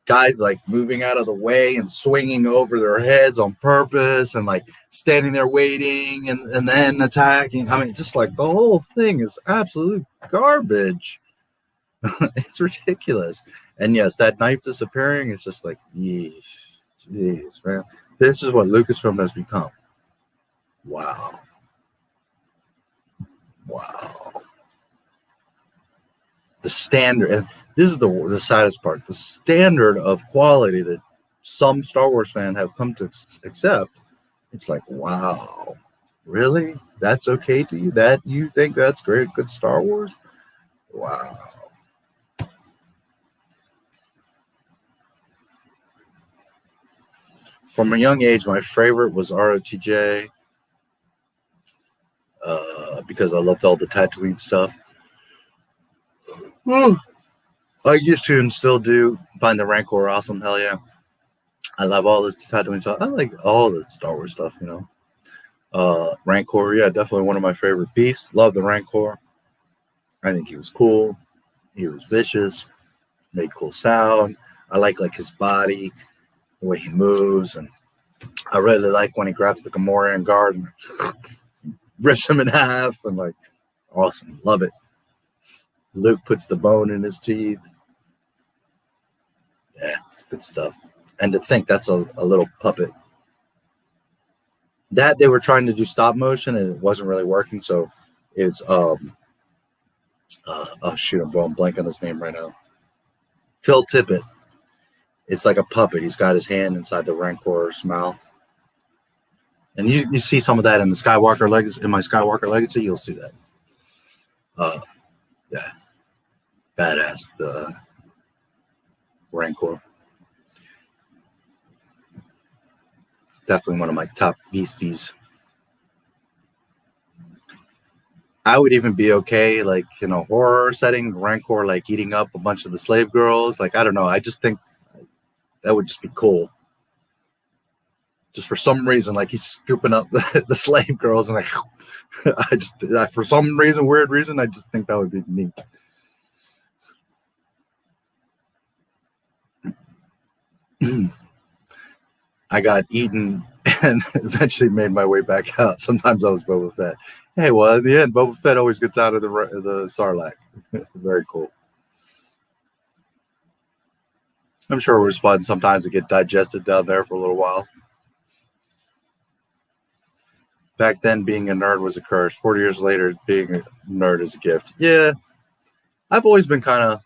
Guys like moving out of the way and swinging over their heads on purpose, and like standing there waiting and then attacking. I mean, just like the whole thing is absolute garbage. It's ridiculous. And yes, that knife disappearing is just like, jeez, man. This is what Lucasfilm has become. Wow. The standard, and this is the saddest part, the standard of quality that some Star Wars fans have come to accept. It's like, wow, really? That's okay to you? That you think that's great, good Star Wars? Wow. From a young age, my favorite was ROTJ because I loved all the Tatooine stuff. I used to and still do find the Rancor awesome. Hell yeah. I love all this Tatooine stuff. I like all the Star Wars stuff, you know. Rancor, yeah, definitely one of my favorite beasts. Love the Rancor. I think he was cool. He was vicious. Made cool sound. I like his body, the way he moves, and I really like when he grabs the Gamorrean guard and rips him in half, and like, awesome. Love it. Luke puts the bone in his teeth. Yeah, it's good stuff. And to think that's a little puppet. That they were trying to do stop motion and it wasn't really working, so it's oh shoot, I'm drawing blank on his name right now. Phil Tippett. It's like a puppet. He's got his hand inside the Rancor's mouth. And you see some of that in the Skywalker Legacy, in my Skywalker Legacy, you'll see that. Yeah. Badass, the Rancor. Definitely one of my top beasties. I would even be okay, like, in a horror setting, Rancor, like, eating up a bunch of the slave girls. Like, I don't know. I just think that would just be cool. Just for some reason, like, he's scooping up the slave girls. And, like, for some reason, weird reason, I just think that would be neat. I got eaten and eventually made my way back out. Sometimes I was Boba Fett. Hey, well, in the end, Boba Fett always gets out of the Sarlacc. Very cool. I'm sure it was fun sometimes to get digested down there for a little while. Back then, being a nerd was a curse. 40 years later, being a nerd is a gift. Yeah, I've always been kind of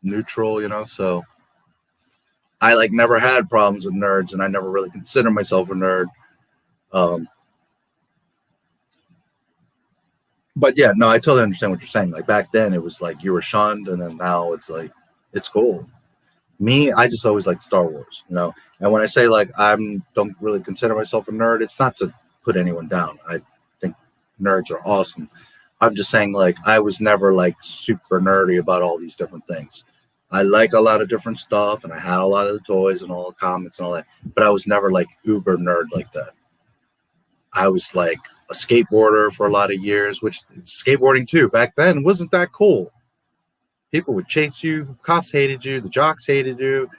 neutral, you know, so I like never had problems with nerds, and I never really considered myself a nerd. But yeah, no, I totally understand what you're saying. Like back then, it was like you were shunned, and then now it's like it's cool. Me, I just always liked Star Wars, you know. And when I say like don't really consider myself a nerd, it's not to put anyone down. I think nerds are awesome. I'm just saying like I was never like super nerdy about all these different things. I like a lot of different stuff, and I had a lot of the toys and all the comics and all that, but I was never like uber nerd like that. I was like a skateboarder for a lot of years, which skateboarding too back then wasn't that cool. People would chase you, cops hated you, the jocks hated you.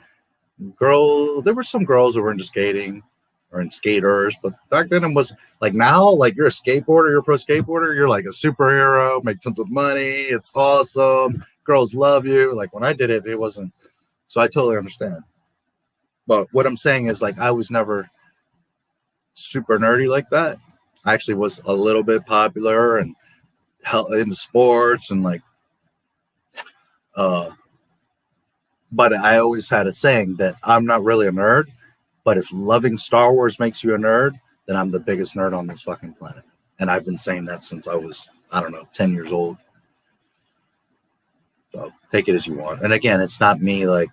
There were some girls who were into skating or in skaters, but back then it was like now, like you're a skateboarder, you're a pro skateboarder, you're like a superhero, make tons of money, it's awesome. Girls love you. Like when I did it, it wasn't. So I totally understand. But what I'm saying is like I was never super nerdy like that. I actually was a little bit popular and into sports and like but I always had a saying that I'm not really a nerd, but if loving Star Wars makes you a nerd, then I'm the biggest nerd on this fucking planet. And I've been saying that since I was, I don't know, 10 years old. So take it as you want. And again, it's not me like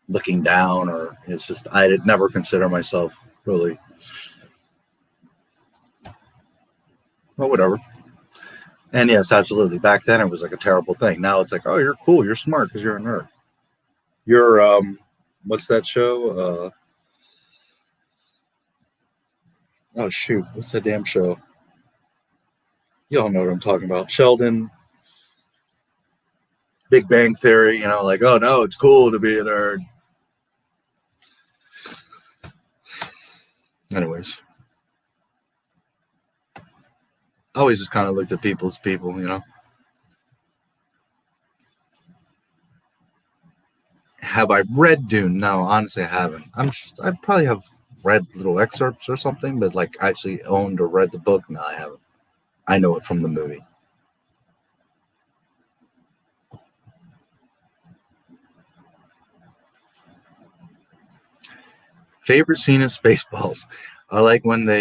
looking down, or it's just I did never consider myself really. Well, whatever. And yes, absolutely. Back then it was like a terrible thing. Now it's like, oh, you're cool, you're smart because you're a nerd. You're what's that show? Oh shoot, what's that damn show? Y'all know what I'm talking about. Sheldon. Big Bang Theory, you know, like, oh no, it's cool to be a nerd. Anyways. I always just kind of looked at people as people, you know. Have I read Dune? No, honestly, I haven't. I probably have read little excerpts or something, but like actually owned or read the book, no, I haven't. I know it from the movie. Favorite scene is Spaceballs. I like when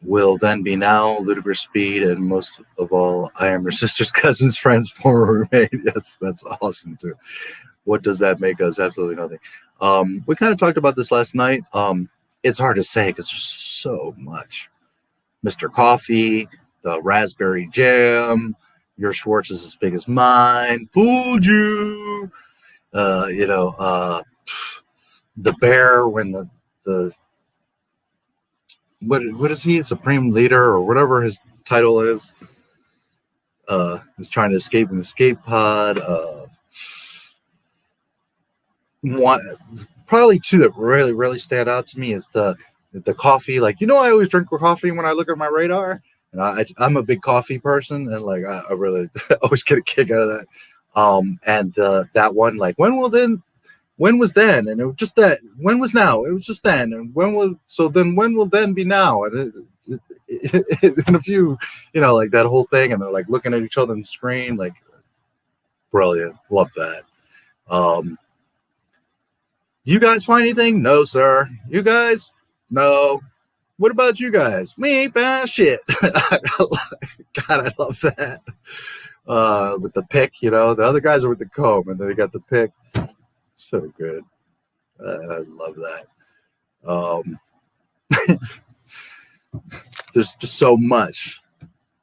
will then be now, ludicrous speed, and most of all, I am your sister's cousin's friend's former roommate. Yes, that's awesome too. What does that make us? Absolutely nothing. We kind of talked about this last night. It's hard to say because there's so much. Mr. Coffee, the raspberry jam, your Schwartz is as big as mine, fooled you. The bear when the what is he, Supreme Leader or whatever his title is trying to escape an escape pod. Probably two that really stand out to me is the coffee. Like, I always drink coffee when I look at my radar, and I'm a big coffee person, and like I really always get a kick out of that. And that one, like, when was then, and it was just that. When was now? It was just then, and when will then be now? And in a few, like that whole thing, and they're like looking at each other on the screen, like, brilliant. Love that. You guys find anything? No, sir. You guys? No. What about you guys? We ain't found shit. God, I love that. With the pick, the other guys are with the comb, and then they got the pick. So good. I love that. There's just so much.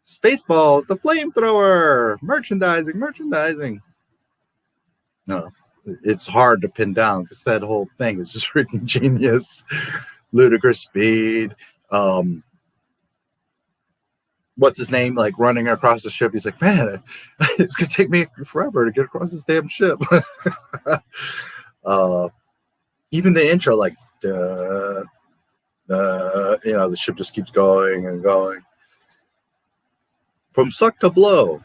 Spaceballs, the flamethrower, merchandising. No, it's hard to pin down because that whole thing is just freaking genius. Ludicrous speed. What's his name? Like running across the ship. He's like, man, it's gonna take me forever to get across this damn ship. Even the intro, like, the ship just keeps going and going. From suck to blow.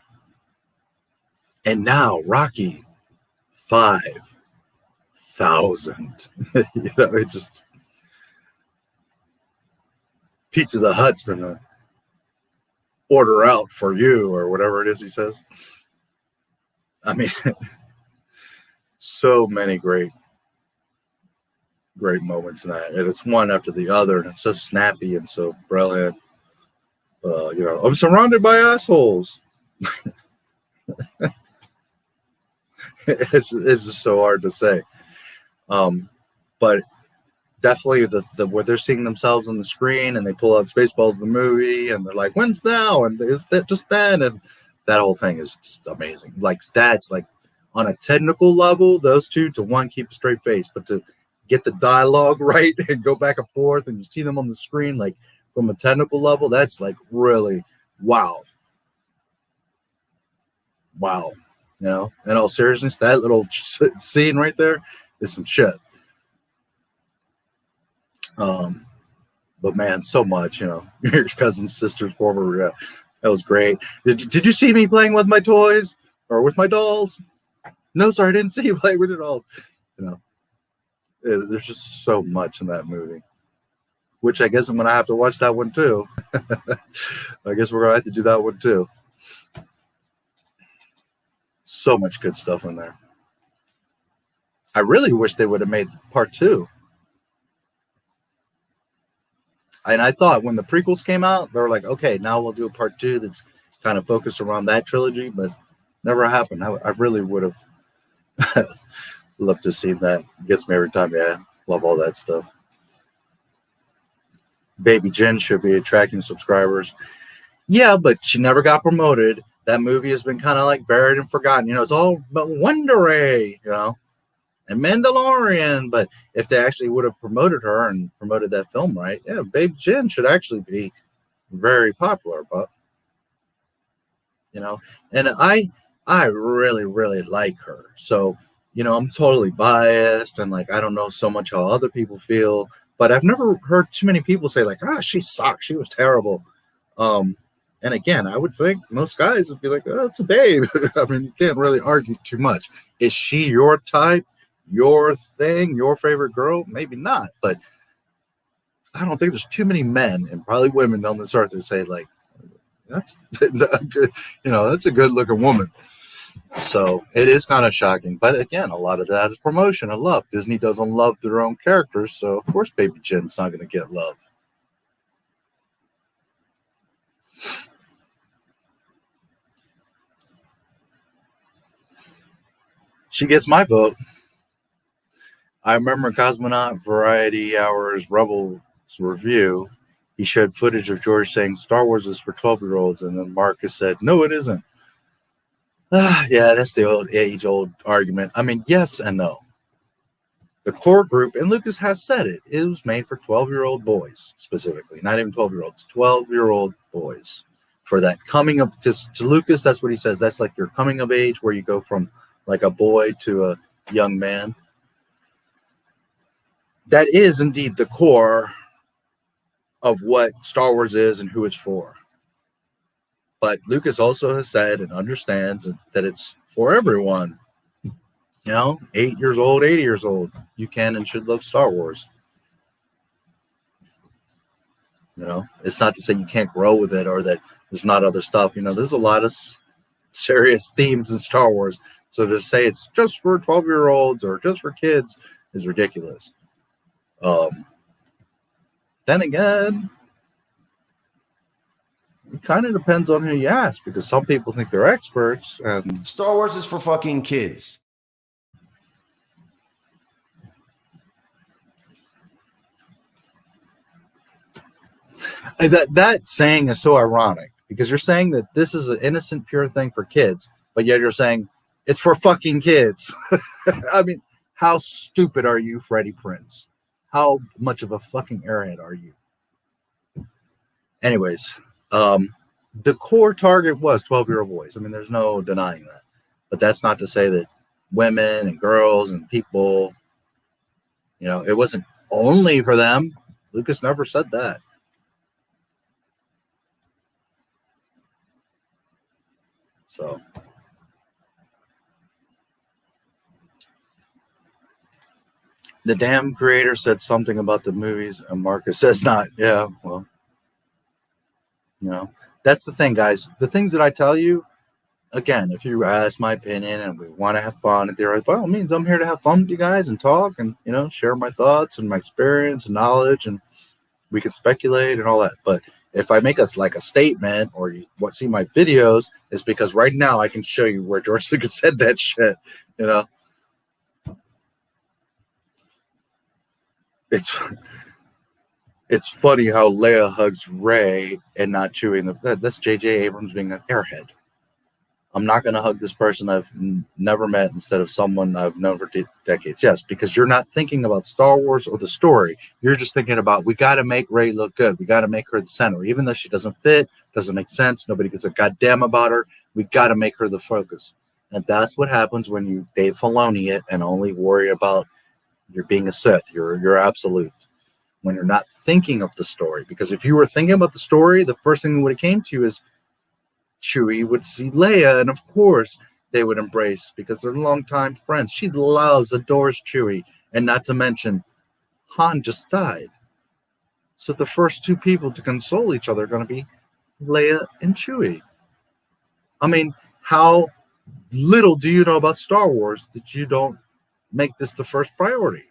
And now Rocky 5,000. It just Pizza the Hut's gonna order out for you, or whatever it is he says. I mean, so many great moments in that, and it's one after the other, and it's so snappy and so brilliant. I'm surrounded by assholes. It's just so hard to say, but definitely the where they're seeing themselves on the screen, and they pull out Spaceballs of the movie, and they're like, "When's now?" and is that just then? And that whole thing is just amazing. Like, that's like on a technical level, those two to one keep a straight face, but to get the dialogue right and go back and forth, and you see them on the screen, like from a technical level, that's like really wow. In all seriousness, that little scene right there is some shit. But man, so much, your cousin's sister's former, that was great. Did you see me playing with my toys or with my dolls? No, sir, I didn't see you play with your dolls. There's just so much in that movie, which I guess I'm gonna have to watch that one too. I guess we're gonna have to do that one too. So much good stuff in there. I really wish they would have made part 2. And I thought when the prequels came out, they were like, okay, now we'll do a part 2 that's kind of focused around that trilogy, but never happened. I really would have loved to see that. Gets me every time. Yeah, love all that stuff. Baby Jen should be attracting subscribers. Yeah, but she never got promoted. That movie has been kind of like buried and forgotten. It's all about Wonder Ray, and Mandalorian. But if they actually would have promoted her and promoted that film right, yeah, Baby Jen should actually be very popular. But and I really like her. So I'm totally biased, and like I don't know so much how other people feel, but I've never heard too many people say like, she sucks, she was terrible. And again, I would think most guys would be like, oh, it's a babe. I mean, you can't really argue too much. Is she your type, your thing, your favorite girl? Maybe not, but I don't think there's too many men and probably women on this earth that say like, that's a good, that's a good looking woman. So it is kind of shocking. But again, a lot of that is promotion and love. Disney doesn't love their own characters, so of course Baby Jen's not going to get love. She gets my vote. I remember Cosmonaut Variety Hours Rebels review. He showed footage of George saying Star Wars is for 12-year-olds, and then Marcus said, no, it isn't. Yeah, that's the age-old argument. I mean, yes and no. The core group, and Lucas has said it, it was made for 12-year-old boys, specifically. Not even 12-year-olds, 12-year-old boys. For that coming up, to Lucas, that's what he says. That's like your coming of age, where you go from like a boy to a young man. That is indeed the core of what Star Wars is and who it's for. But Lucas also has said and understands that it's for everyone. 8 years old, 80 years old. You can and should love Star Wars. It's not to say you can't grow with it or that there's not other stuff. There's a lot of serious themes in Star Wars. So to say it's just for 12-year-olds or just for kids is ridiculous. Then again, it kind of depends on who you ask, because some people think they're experts, and Star Wars is for fucking kids. That saying is so ironic, because you're saying that this is an innocent, pure thing for kids, but yet you're saying it's for fucking kids. I mean, how stupid are you, Freddie Prinze? How much of a fucking airhead are you? Anyways, the core target was 12-year-old boys. I mean, there's no denying that. But that's not to say that women and girls and people, it wasn't only for them. Lucas never said that. So the damn creator said something about the movies, and Marcus says not. Yeah, well, that's the thing, guys. The things that I tell you, again, if you ask my opinion and we want to have fun and theorize, by all means, I'm here to have fun with you guys and talk and, share my thoughts and my experience and knowledge, and we can speculate and all that. But if I make us like a statement, or you see my videos, it's because right now I can show you where George Lucas said that shit. It's funny how Leia hugs Rey and not Chewie. That's J.J. Abrams being an airhead. I'm not going to hug this person I've never met instead of someone I've known for decades. Yes, because you're not thinking about Star Wars or the story. You're just thinking about, we got to make Rey look good. We got to make her the center. Even though she doesn't fit, doesn't make sense, nobody gives a goddamn about her, we got to make her the focus. And that's what happens when you Dave Filoni it and only worry about you're being a Sith. You're absolute. When you're not thinking of the story. Because if you were thinking about the story, the first thing that would have came to you is Chewie would see Leia, and of course they would embrace, because they're longtime friends. She loves, adores Chewie, and not to mention Han just died. So the first two people to console each other are going to be Leia and Chewie. I mean, how little do you know about Star Wars that you don't make this the first priority?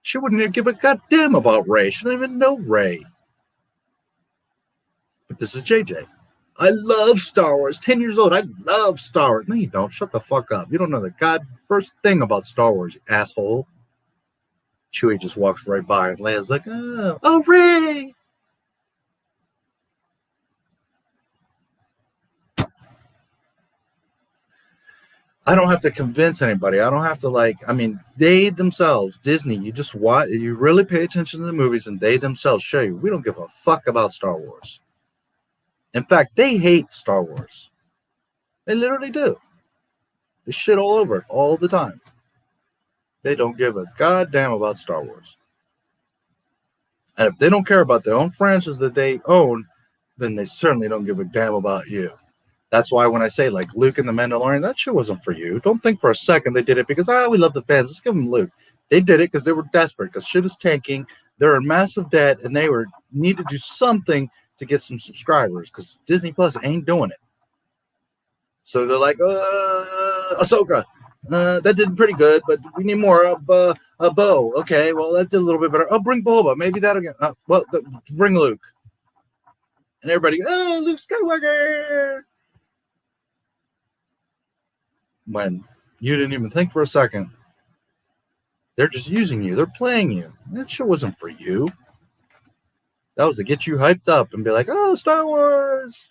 She wouldn't even give a goddamn about Rey. She doesn't even know Rey. But this is JJ. I love Star Wars. 10 years old. I love Star Wars. No, you don't. Shut the fuck up. You don't know the first thing about Star Wars, you asshole. Chewie just walks right by, and Leia's like, oh, Rey. I don't have to convince anybody. I don't have to they themselves, Disney, you just watch, you really pay attention to the movies, and they themselves show you, we don't give a fuck about Star Wars. In fact, they hate Star Wars. They literally do. They shit all over it all the time. They don't give a goddamn about Star Wars. And if they don't care about their own franchise that they own, then they certainly don't give a damn about you. That's why when I say, like, Luke and the Mandalorian, that shit wasn't for you. Don't think for a second they did it because, we love the fans. Let's give them Luke. They did it because they were desperate, because shit is tanking. They're in massive debt, and they need to do something to get some subscribers, because Disney Plus ain't doing it. So they're like, Ahsoka, that did pretty good, but we need more of Bo. Okay, well, that did a little bit better. Oh, bring Boba. Maybe that'll get, bring Luke. And everybody, Luke Skywalker. When You didn't even think for a second. They're just using you. They're playing you. That shit wasn't for you. That was to get you hyped up and be like, oh, Star Wars.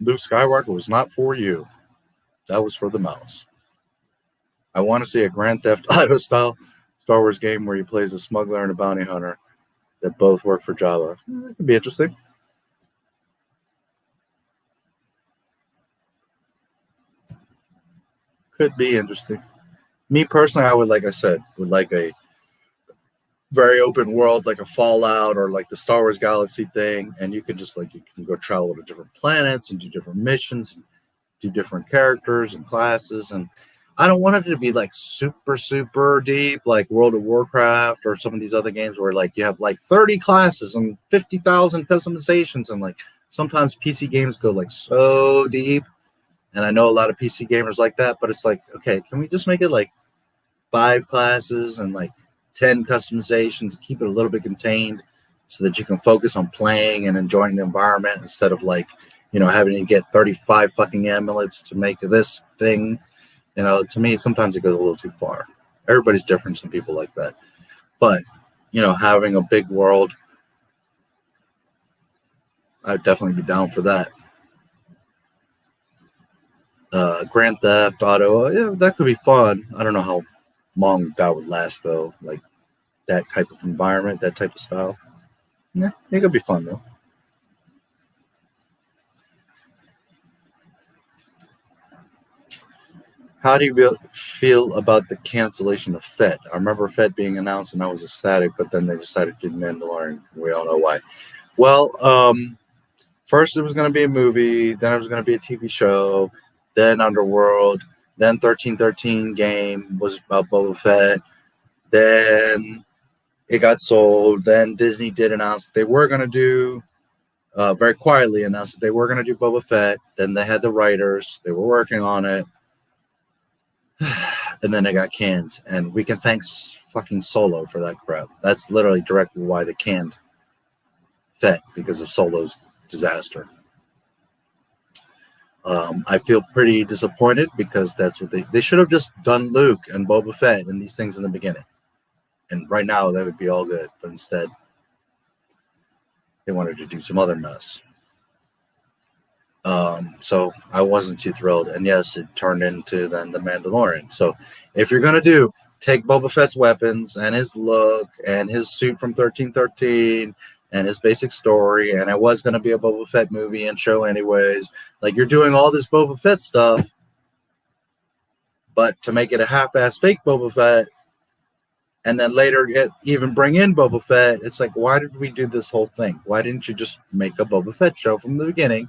Luke Skywalker was not for you. That was for the mouse. I want to see a Grand Theft Auto style Star Wars game where he plays a smuggler and a bounty hunter that both work for Java. That could be interesting. Could be interesting. Me personally, I would, like I said, would like a very open world, like a Fallout or like the Star Wars Galaxy thing, and you can just like, you can go travel to different planets and do different missions, and do different characters and classes. And I don't want it to be like super deep, like World of Warcraft or some of these other games where like you have like 30 classes and 50,000 customizations, and like sometimes PC games go like so deep. And I know a lot of PC gamers like that, but it's like, okay, can we just make it like 5 classes and like 10 customizations, keep it a little bit contained so that you can focus on playing and enjoying the environment instead of like, you know, having to get 35 fucking amulets to make this thing. You know, to me, sometimes it goes a little too far. Everybody's different, some people like that. But, you know, having a big world, I'd definitely be down for that. Grand Theft Auto, yeah, that could be fun. I don't know how long that would last, though. Like, that type of environment, that type of style. Yeah, it could be fun, though. How do you feel about the cancellation of Fett? I remember Fett being announced and I was ecstatic, but then they decided to do Mandalorian. We all know why. Well, first it was going to be a movie, then it was going to be a TV show, then Underworld, then 1313 game was about Boba Fett, then it got sold, then Disney did announce that they were going to do, very quietly announced that they were going to do Boba Fett, then they had the writers, they were working on it, and then it got canned, and we can thank fucking Solo for that crap. That's literally directly why they canned Fett, because of Solo's disaster. I feel pretty disappointed because that's what they should have just done Luke and Boba Fett and these things in the beginning. And right now that would be all good, but instead they wanted to do some other mess. So I wasn't too thrilled, and yes, it turned into then the Mandalorian. So if you're gonna take Boba Fett's weapons and his look and his suit from 1313 and his basic story, and it was gonna be a Boba Fett movie and show anyways, like you're doing all this Boba Fett stuff, but to make it a half-ass fake Boba Fett, and then later even bring in Boba Fett, it's like, why did we do this whole thing? Why didn't you just make a Boba Fett show from the beginning?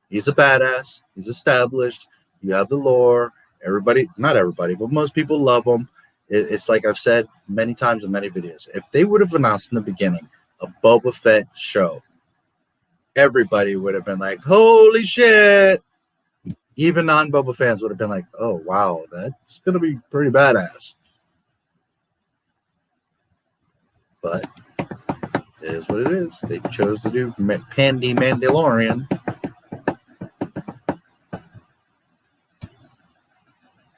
He's a badass. He's established. You have the lore. Everybody, not everybody, but most people love him. It's like I've said many times in many videos. If they would have announced in the beginning a Boba Fett show, everybody would have been like, holy shit. Even non-Boba fans would have been like, oh, wow, that's going to be pretty badass. But it is what it is. They chose to do Pandy Mandalorian.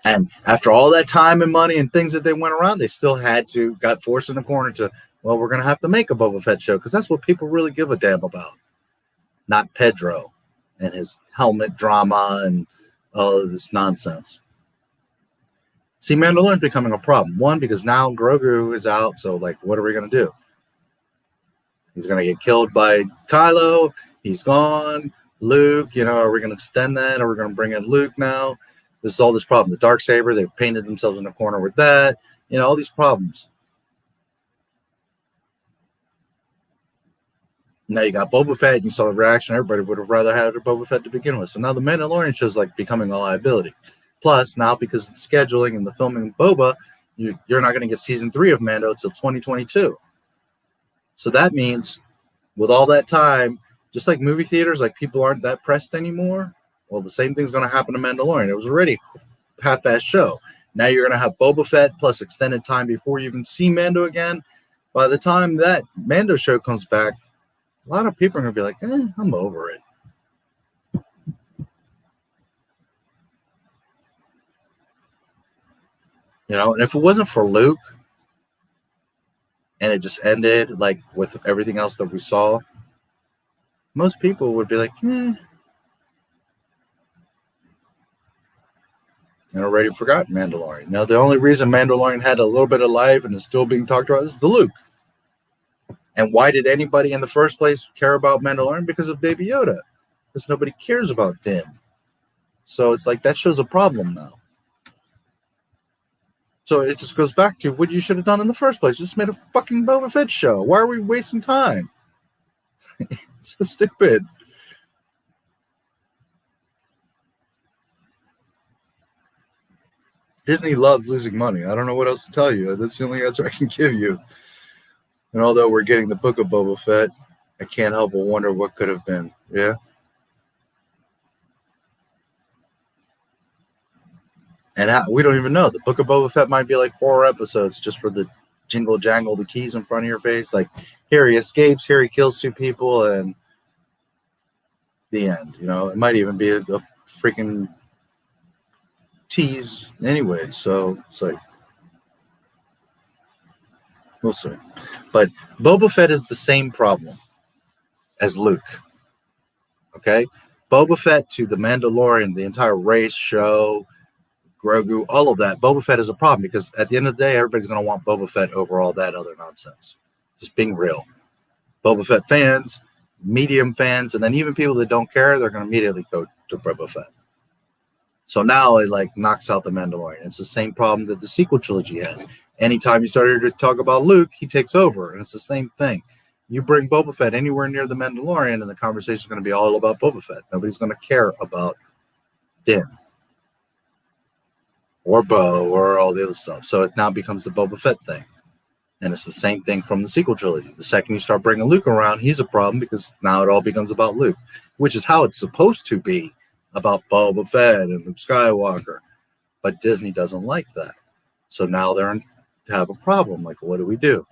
And after all that time and money and things that they went around, they still got forced in the corner to, well, we're going to have to make a Boba Fett show because that's what people really give a damn about. Not Pedro and his helmet drama and all of this nonsense. See, Mandalorian's becoming a problem. One, because now Grogu is out, so, like, what are we going to do? He's going to get killed by Kylo. He's gone. Luke, are we going to extend that? Are we going to bring in Luke now? There's all this problem. The Darksaber, they've painted themselves in a corner with that. All these problems. Now you got Boba Fett, and you saw the reaction. Everybody would have rather had a Boba Fett to begin with. So now the Mandalorian show's like becoming a liability. Plus, now because of the scheduling and the filming of Boba, you're not going to get season 3 of Mando until 2022. So that means with all that time, just like movie theaters, like people aren't that pressed anymore. Well, the same thing's going to happen to Mandalorian. It was already a half-assed show. Now you're going to have Boba Fett plus extended time before you even see Mando again. By the time that Mando show comes back, a lot of people are going to be like, I'm over it. You know, and if it wasn't for Luke and it just ended like with everything else that we saw, most people would be like, and already forgot Mandalorian. Now, the only reason Mandalorian had a little bit of life and is still being talked about is the Luke. And why did anybody in the first place care about Mandalorian? Because of Baby Yoda. Because nobody cares about Din. So it's like that shows a problem now. So it just goes back to what you should have done in the first place. Just made a fucking Boba Fett show. Why are we wasting time? It's so stupid. Disney loves losing money. I don't know what else to tell you. That's the only answer I can give you. And although we're getting the book of Boba Fett, I can't help but wonder what could have been. Yeah. And we don't even know. The book of Boba Fett might be like 4 episodes just for the jingle jangle, the keys in front of your face. Like, here he escapes, here he kills 2 people, and the end. You know, it might even be a freaking tease anyway. So it's like, we'll see. But Boba Fett is the same problem as Luke. Okay? Boba Fett to the Mandalorian, the entire race, show, Grogu, all of that, Boba Fett is a problem because at the end of the day, everybody's going to want Boba Fett over all that other nonsense. Just being real. Boba Fett fans, medium fans, and then even people that don't care, they're going to immediately go to Boba Fett. So now it like knocks out the Mandalorian. It's the same problem that the sequel trilogy had. Anytime you started to talk about Luke, he takes over, and it's the same thing. You bring Boba Fett anywhere near the Mandalorian, and the conversation is going to be all about Boba Fett. Nobody's going to care about Din or Bo or all the other stuff. So it now becomes the Boba Fett thing. And it's the same thing from the sequel trilogy. The second you start bringing Luke around, he's a problem because now it all becomes about Luke, which is how it's supposed to be about Boba Fett and Luke Skywalker. But Disney doesn't like that. So now they're to have a problem. Like, what do we do?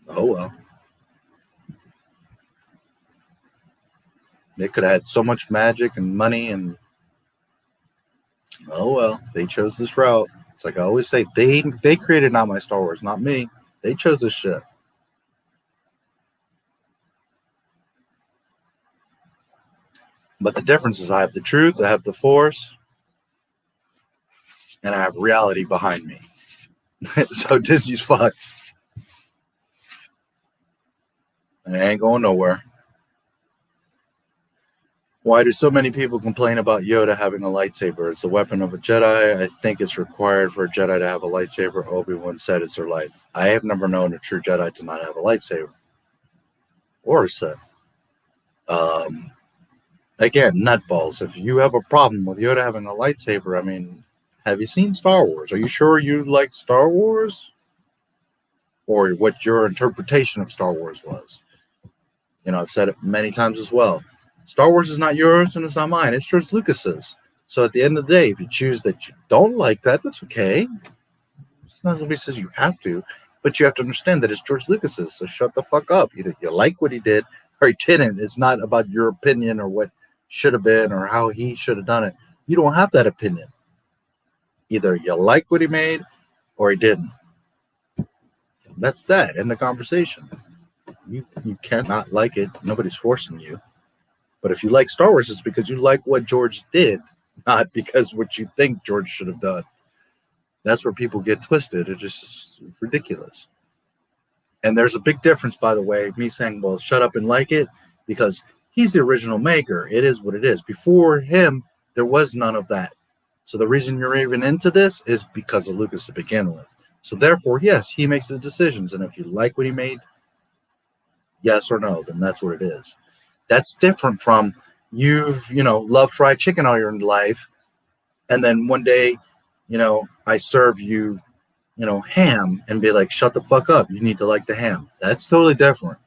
Oh, well. They could have had so much magic and money and oh, well, they chose this route. It's like I always say, they created Not My Star Wars, not me. They chose this shit. But the difference is I have the truth, I have the Force, and I have reality behind me. So Disney's fucked. And it ain't going nowhere. Why do so many people complain about Yoda having a lightsaber? It's a weapon of a Jedi. I think it's required for a Jedi to have a lightsaber. Obi-Wan said it's their life. I have never known a true Jedi to not have a lightsaber. Or a Sith. Again, nutballs. If you have a problem with Yoda having a lightsaber, I mean, have you seen Star Wars? Are you sure you like Star Wars? Or what your interpretation of Star Wars was? You know, I've said it many times as well. Star Wars is not yours and it's not mine. It's George Lucas's. So at the end of the day, if you choose that you don't like that, that's okay. It's not somebody says you have to, but you have to understand that it's George Lucas's. So shut the fuck up. Either you like what he did or he didn't. It's not about your opinion or what should have been or how he should have done it. You don't have that opinion. Either you like what he made or he didn't. That's that. End the conversation. You cannot like it. Nobody's forcing you. But if you like Star Wars, it's because you like what George did, not because what you think George should have done. That's where people get twisted. It's just ridiculous. And there's a big difference, by the way, me saying, well, shut up and like it, because he's the original maker. It is what it is. Before him, there was none of that. So the reason you're even into this is because of Lucas to begin with. So therefore, yes, he makes the decisions. And if you like what he made, yes or no, then that's what it is. That's different from you've, loved fried chicken all your life. And then one day, I serve you, ham and be like, shut the fuck up. You need to like the ham. That's totally different.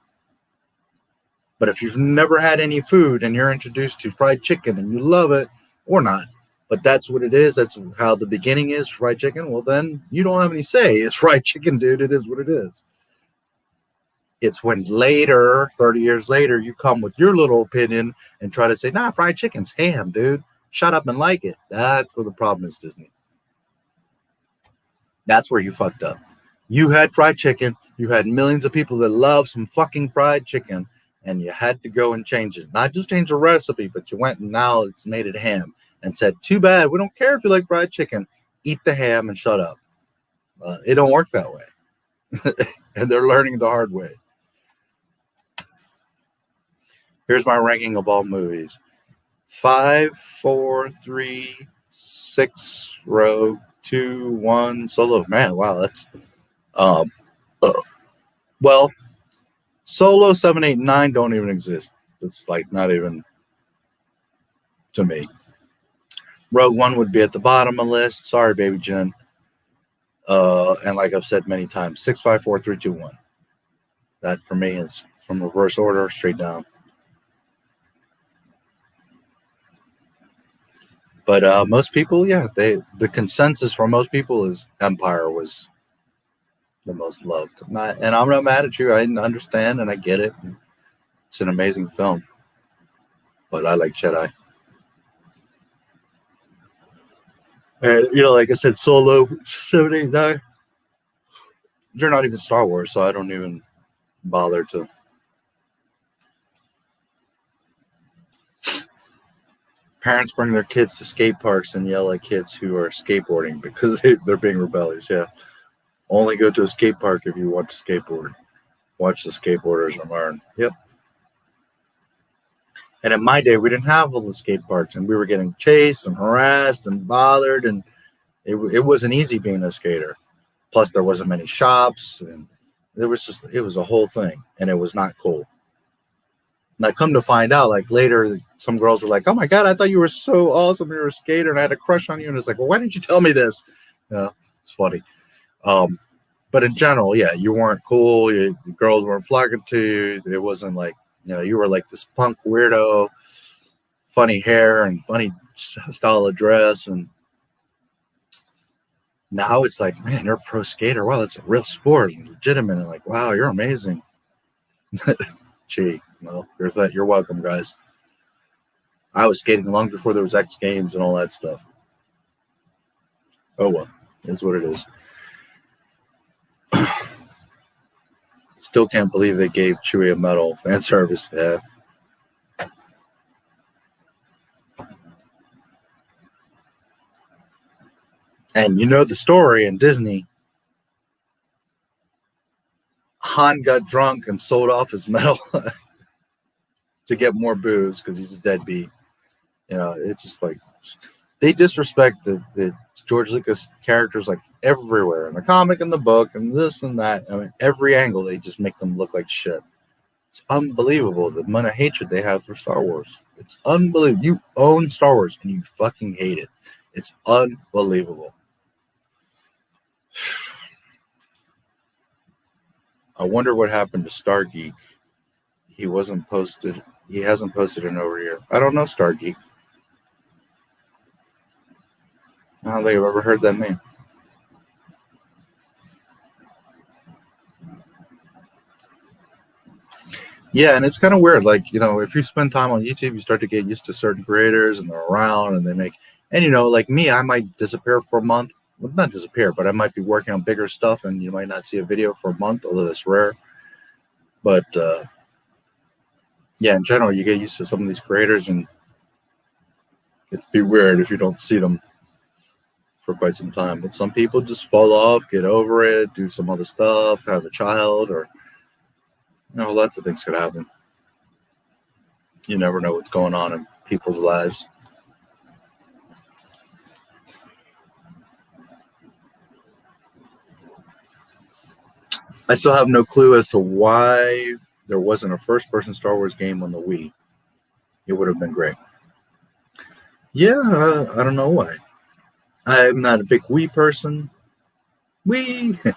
But if you've never had any food and you're introduced to fried chicken and you love it or not, but that's what it is. That's how the beginning is, fried chicken. Well, then you don't have any say. It's fried chicken, dude. It is what it is. It's when later, 30 years later, you come with your little opinion and try to say, nah, fried chicken's ham, dude. Shut up and like it. That's where the problem is, Disney. That's where you fucked up. You had fried chicken. You had millions of people that love some fucking fried chicken, and you had to go and change it. Not just change the recipe, but you went and now it's made it ham and said, too bad. We don't care if you like fried chicken. Eat the ham and shut up. It don't work that way. And they're learning the hard way. Here's my ranking of all movies. 5, 4, 3, 6, Rogue, 2, 1, Solo. Man, wow, that's well, Solo, 7, 8, 9 don't even exist. It's like not even to me. Rogue One would be at the bottom of the list. Sorry, baby Jen. And like I've said many times, 6, 5, 4, 3, 2, 1. That for me is from reverse order straight down. But most people, yeah, the consensus for most people is Empire was the most loved. And I'm not mad at you. I understand and I get it. It's an amazing film. But I like Jedi. And, you know, like I said, Solo, 7, 8, 9. They're not even Star Wars, so I don't even bother to. Parents bring their kids to skate parks and yell at kids who are skateboarding because they're being rebellious. Yeah. Only go to a skate park if you want to skateboard. Watch the skateboarders and learn. Yep. And in my day, we didn't have all the skate parks, and we were getting chased and harassed and bothered, and it wasn't easy being a skater. Plus, there wasn't many shops, and it was a whole thing, and it was not cool. And I come to find out, like later, some girls were like, "Oh my God, I thought you were so awesome. You were a skater, and I had a crush on you." And it's like, "Well, why didn't you tell me this?" You know, it's funny. But in general, yeah, you weren't cool. The girls weren't flocking to you. It wasn't like, you know, you were like this punk weirdo, funny hair and funny style of dress. And now it's like, man, you're a pro skater. Wow, that's a real sport, legitimate. And like, wow, you're amazing. Gee. Well, you're welcome, guys. I was skating long before there was X Games and all that stuff. Oh well, it's what it is. Still can't believe they gave Chewie a medal. Fan service, yeah. And you know the story in Disney. Han got drunk and sold off his medal to get more booze because he's a deadbeat. You know, it's just like they disrespect the George Lucas characters like everywhere in the comic and the book and this and that. I mean, every angle they just make them look like shit. It's unbelievable the amount of hatred they have for Star Wars. It's unbelievable. You own Star Wars and you fucking hate it. It's unbelievable. I wonder what happened to Stargeek. He wasn't posted. He hasn't posted it over here. I don't know Stargeek. I don't think I've ever heard that name. Yeah, and it's kind of weird. Like, you know, if you spend time on YouTube, you start to get used to certain creators and they're around and they make, and you know, like me, I might disappear for a month. Well, not disappear, but I might be working on bigger stuff and you might not see a video for a month, although that's rare. But yeah, in general, you get used to some of these creators and it'd be weird if you don't see them for quite some time. But some people just fall off, get over it, do some other stuff, have a child, or you know, lots of things could happen. You never know what's going on in people's lives. I still have no clue as to why there wasn't a first-person Star Wars game on the Wii. It would have been great. Yeah, I don't know why. I'm not a big Wii person. Wii!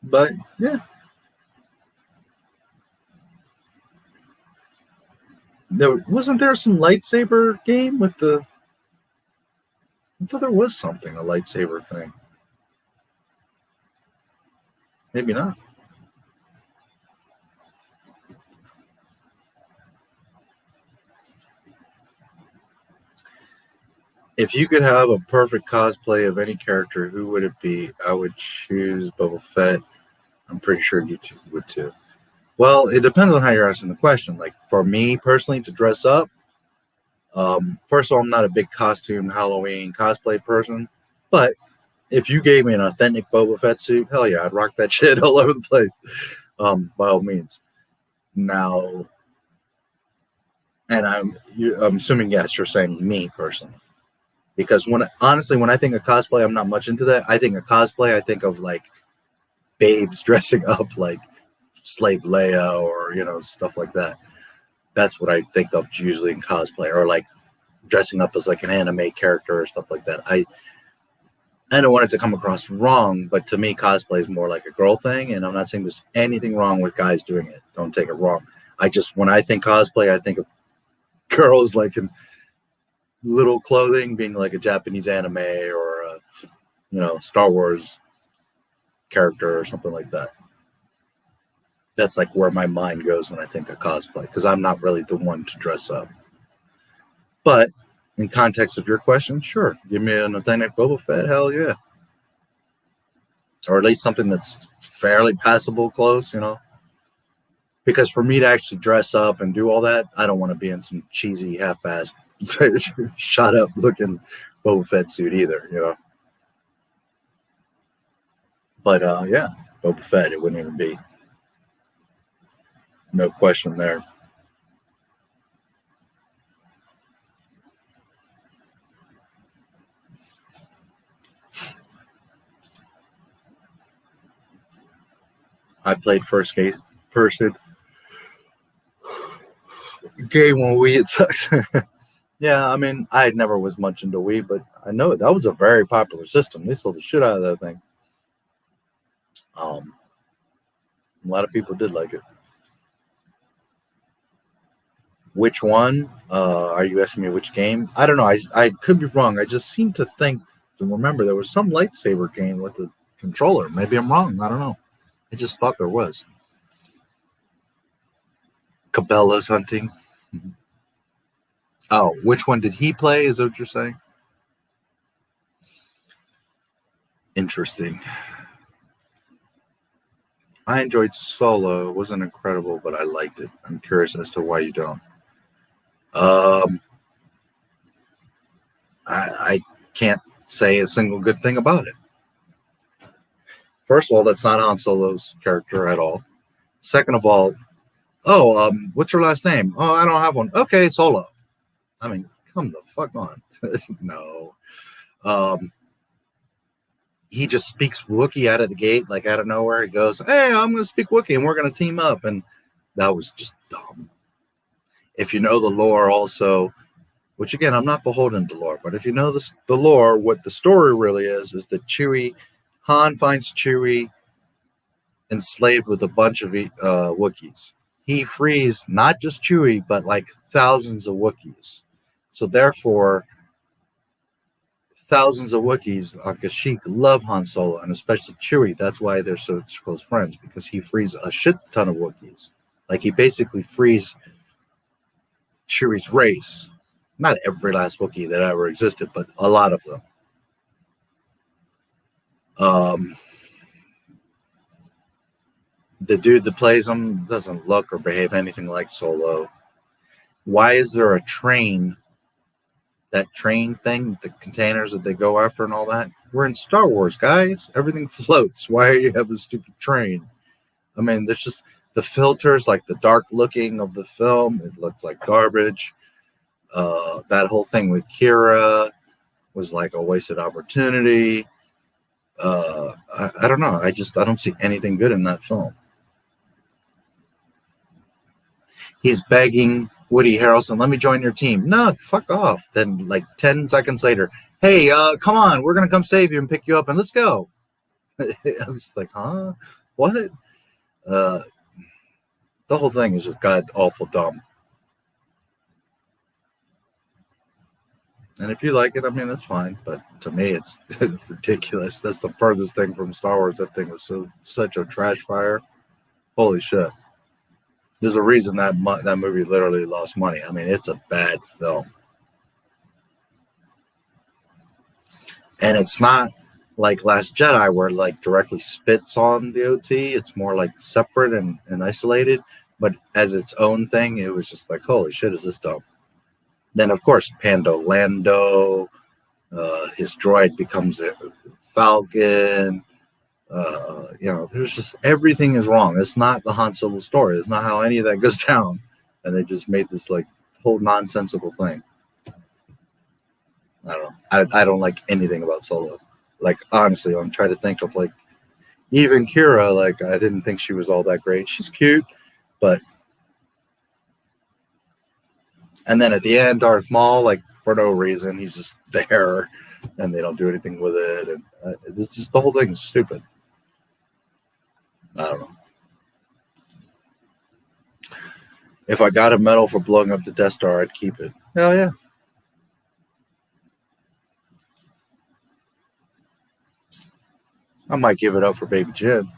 But, yeah. Wasn't there some lightsaber game with the... I thought there was something, a lightsaber thing. Maybe not. If you could have a perfect cosplay of any character, who would it be? I would choose Boba Fett. I'm pretty sure you would too. Well, it depends on how you're asking the question. Like for me personally, to dress up, first of all, I'm not a big costume Halloween cosplay person, but if you gave me an authentic Boba Fett suit, hell yeah, I'd rock that shit all over the place. By all means. Now, and I'm assuming yes, you're saying me personally, because honestly, when I think of cosplay, I'm not much into that. I think of cosplay, I think of like babes dressing up like Slave Leia or stuff like that. That's what I think of usually in cosplay, or like dressing up as like an anime character or stuff like that. I don't want it to come across wrong, but to me, cosplay is more like a girl thing, and I'm not saying there's anything wrong with guys doing it. Don't take it wrong. When I think cosplay, I think of girls like in little clothing, being like a Japanese anime or a, Star Wars character or something like that. That's like where my mind goes when I think of cosplay, because I'm not really the one to dress up. But in context of your question, sure, give me an authentic Boba Fett, hell yeah. Or at least something that's fairly passable close, Because for me to actually dress up and do all that, I don't want to be in some cheesy, half-assed, shot up looking Boba Fett suit either, But yeah, Boba Fett, it wouldn't even be. No question there. I played first person game on Wii. It sucks. Yeah, I mean, I never was much into Wii, but I know that was a very popular system. They sold the shit out of that thing. A lot of people did like it. Which one? Are you asking me which game? I don't know. I could be wrong. I just seem to remember there was some lightsaber game with the controller. Maybe I'm wrong. I don't know. I just thought there was. Cabela's hunting. Oh, which one did he play? Is that what you're saying? Interesting. I enjoyed Solo. It wasn't incredible, but I liked it. I'm curious as to why you don't. I can't say a single good thing about it. First of all, that's not Han Solo's character at all. Second of all, what's your last name? Oh, I don't have one. Okay, Solo. I mean, come the fuck on. No. He just speaks Wookiee out of the gate, like out of nowhere. He goes, hey, I'm going to speak Wookiee and we're going to team up. And that was just dumb. If you know the lore also, which again, I'm not beholden to lore, but if you know the lore, what the story really is that Han finds Chewie enslaved with a bunch of Wookiees. He frees not just Chewie, but like thousands of Wookiees. So therefore, thousands of Wookiees on Kashyyyk love Han Solo, and especially Chewie. That's why they're so close friends, because he frees a shit ton of Wookiees. Like, he basically frees Chewie's race. Not every last Wookiee that ever existed, but a lot of them. The dude that plays him doesn't look or behave anything like Solo. Why is there a train? That train thing, the containers that they go after and all that. We're in Star Wars, guys. Everything floats. Why do you have a stupid train? I mean, there's just the filters, like the dark looking of the film. It looks like garbage. That whole thing with Kira was like a wasted opportunity. I don't know. I don't see anything good in that film. He's begging Woody Harrelson, let me join your team. No, fuck off. Then like 10 seconds later, hey, come on, we're going to come save you and pick you up and let's go. I was like, huh? What? The whole thing is just god awful dumb. And if you like it, I mean, that's fine. But to me, it's ridiculous. That's the furthest thing from Star Wars. That thing was such a trash fire. Holy shit. There's a reason that movie literally lost money. I mean, it's a bad film. And it's not like Last Jedi where it like directly spits on the OT. It's more like separate and isolated, but as its own thing, it was just like, holy shit, is this dumb? Then of course Pando Lando, his droid becomes a Falcon. You know, there's just everything is wrong. It's not the Han Solo story. It's not how any of that goes down. And they just made this like whole nonsensical thing. I don't know. I don't like anything about Solo. Like, honestly, I'm trying to think of like even Kira. Like, I didn't think she was all that great. She's cute, but and then at the end, Darth Maul, like for no reason, he's just there, and they don't do anything with it, and it's just the whole thing is stupid. I don't know. If I got a medal for blowing up the Death Star, I'd keep it. Hell yeah. I might give it up for Baby Jin.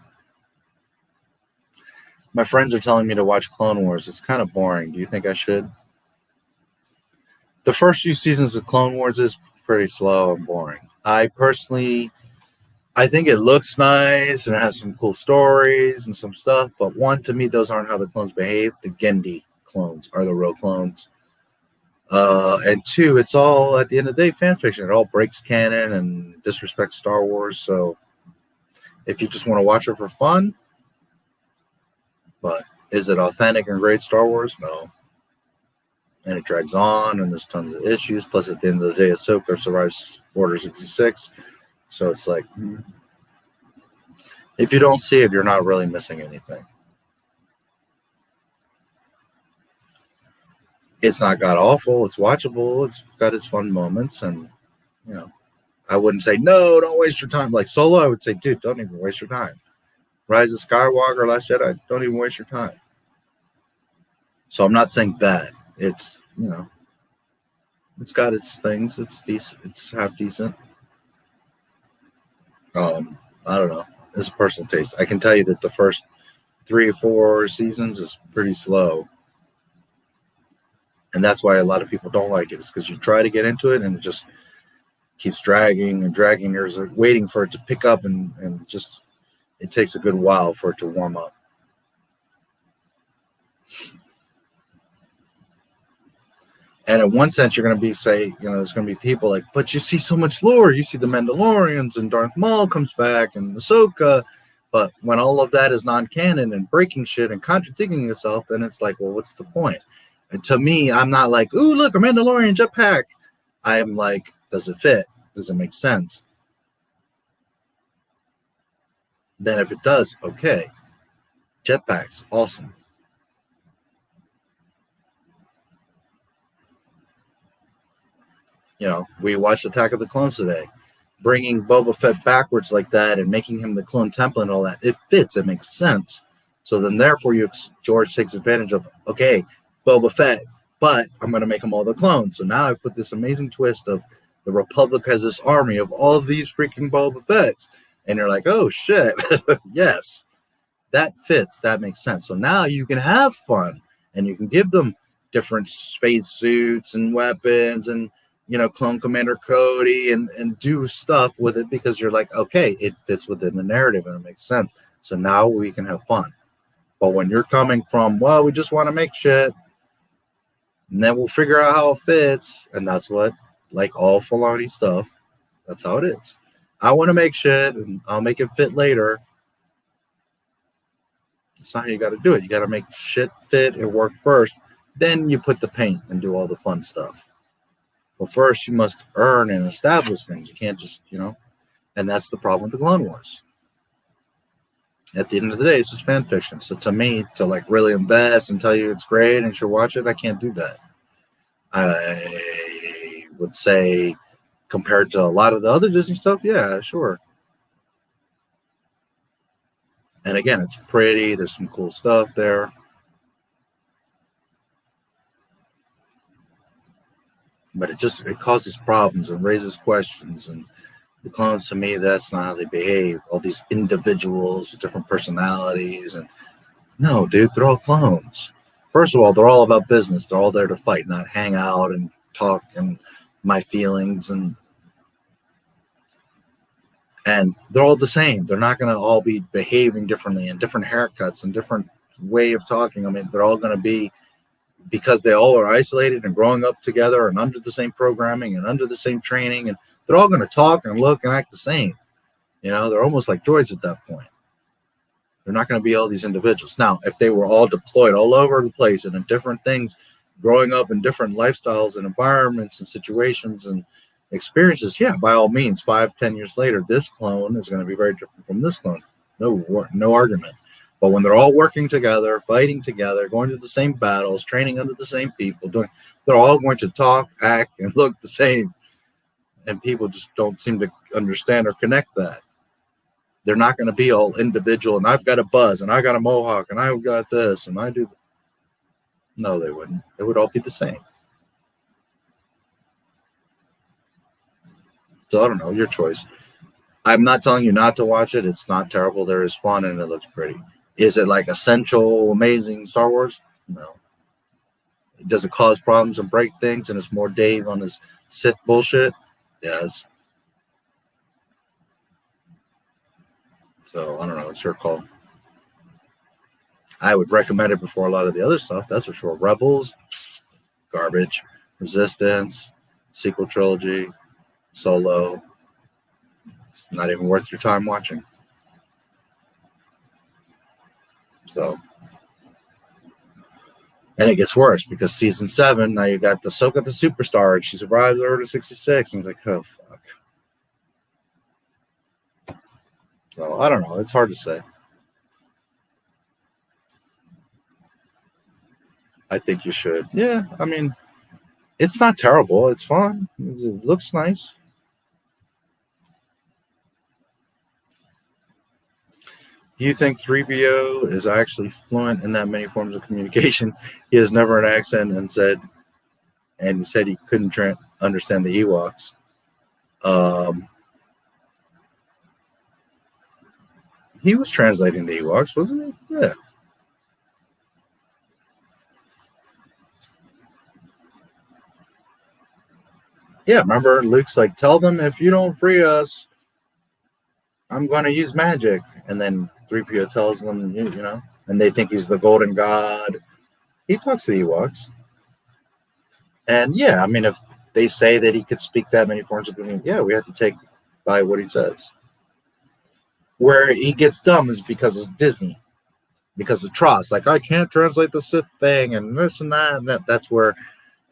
My friends are telling me to watch Clone Wars. It's kind of boring. Do you think I should? The first few seasons of Clone Wars is pretty slow and boring. I personally, I think it looks nice and it has some cool stories and some stuff, but one, to me, those aren't how the clones behave. The Gendy clones are the real clones. And two, it's all, at the end of the day, fan fiction. It all breaks canon and disrespects Star Wars, so if you just want to watch it for fun, but is it authentic and great Star Wars? No. And it drags on, and there's tons of issues. Plus, at the end of the day, Ahsoka survives Order 66. So it's like, if you don't see it, you're not really missing anything. It's not god awful. It's watchable. It's got its fun moments, and you know, I wouldn't say no. Don't waste your time. Like Solo, I would say, dude, don't even waste your time. Rise of Skywalker, Last Jedi, don't even waste your time. So I'm not saying that. It's, you know, it's got its things. It's decent. It's half decent. I don't know. It's a personal taste. I can tell you that the first 3 or 4 seasons is pretty slow. And that's why a lot of people don't like it. It's because you try to get into it and it just keeps dragging and dragging. You're like waiting for it to pick up and just, it takes a good while for it to warm up. And in one sense, you're going to be there's going to be people like, but you see so much lore. You see the Mandalorians and Darth Maul comes back and Ahsoka. But when all of that is non-canon and breaking shit and contradicting itself, then it's like, well, what's the point? And to me, I'm not like, ooh, look, a Mandalorian jetpack. I'm like, does it fit? Does it make sense? Then if it does, okay. Jetpacks, awesome. You know, we watched Attack of the Clones today. Bringing Boba Fett backwards like that and making him the clone template and all that, it fits. It makes sense. So then, therefore, George takes advantage of, okay, Boba Fett, but I'm going to make them all the clones. So now I put this amazing twist of the Republic has this army of all of these freaking Boba Fetts. And you're like, oh, shit. Yes, that fits. That makes sense. So now you can have fun and you can give them different space suits and weapons and, you know, Clone Commander Cody and do stuff with it because you're like, okay, it fits within the narrative and it makes sense. So now we can have fun. But when you're coming from, well, we just want to make shit and then we'll figure out how it fits. And that's what, like all Filoni stuff, that's how it is. I want to make shit and I'll make it fit later. It's not how you got to do it. You got to make shit fit and work first. Then you put the paint and do all the fun stuff. Well, first you must earn and establish things. You can't just, you know, and that's the problem with the Clone Wars. At the end of the day, it's just fan fiction. So to me, to like really invest and tell you it's great and you should watch it, I can't do that. I would say compared to a lot of the other Disney stuff, yeah, sure. And again, it's pretty. There's some cool stuff there. But it causes problems and raises questions. And the clones, to me, that's not how they behave. All these individuals with different personalities. And no, dude, they're all clones. First of all, they're all about business. They're all there to fight, not hang out and talk and my feelings. And And they're all the same. They're not going to all be behaving differently and different haircuts and different way of talking. I mean, they're all going to be, because they all are isolated and growing up together and under the same programming and under the same training, and they're all going to talk and look and act the same. You know, they're almost like droids at that point. They're not going to be all these individuals. Now, if they were all deployed all over the place and in different things, growing up in different lifestyles and environments and situations and experiences, yeah, by all means, 5-10 years later, this clone is going to be very different from this clone. No argument. But when they're all working together, fighting together, going to the same battles, training under the same people, they're all going to talk, act, and look the same. And people just don't seem to understand or connect that. They're not going to be all individual, and I've got a buzz, and I got a mohawk, and I've got this, and I do. No, they wouldn't. It would all be the same. So I don't know, your choice. I'm not telling you not to watch it. It's not terrible. There is fun, and it looks pretty. Is it like essential, amazing Star Wars? No. Does it cause problems and break things, and it's more Dave on his Sith bullshit? Yes. So I don't know. It's your call. I would recommend it before a lot of the other stuff. That's for sure. Rebels, garbage. Resistance, sequel trilogy, Solo. It's not even worth your time watching. So, and it gets worse because season 7, now you got the Ahsoka the Superstar, and she survives Order 66, and it's like, oh fuck. So I don't know. It's hard to say. I think you should. Yeah, I mean, it's not terrible. It's fun. It looks nice. Do you think 3PO is actually fluent in that many forms of communication? He has never an accent and he said he couldn't understand the Ewoks. He was translating the Ewoks, wasn't he? Yeah. Yeah, remember Luke's like, tell them if you don't free us, I'm going to use magic. And then 3PO tells them, you know, and they think he's the golden god. He talks to the Ewoks. And yeah, I mean, if they say that he could speak that many forms of communication, yeah, we have to take by what he says. Where he gets dumb is because of Disney, because of trust. Like, I can't translate the Sith thing and this and that. And that's where,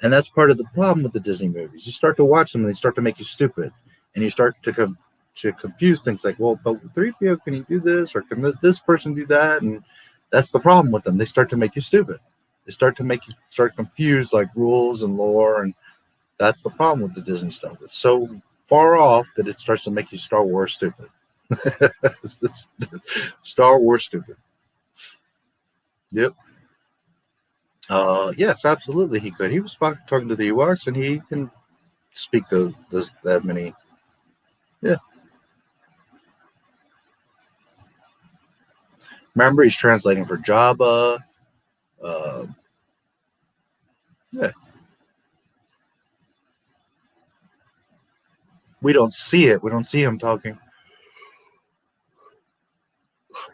and that's part of the problem with the Disney movies. You start to watch them and they start to make you stupid. And you start to confuse things like, well, but 3PO, can he do this? Or can this person do that? And that's the problem with them. They start to make you stupid. They start to make you confused, like rules and lore. And that's the problem with the Disney stuff. It's so far off that it starts to make you Star Wars stupid. Star Wars stupid. Yep. Yes, absolutely he could. He was talking to the Ewoks, and he can speak that many. Yeah. Remember, he's translating for Jabba. Yeah. We don't see it. We don't see him talking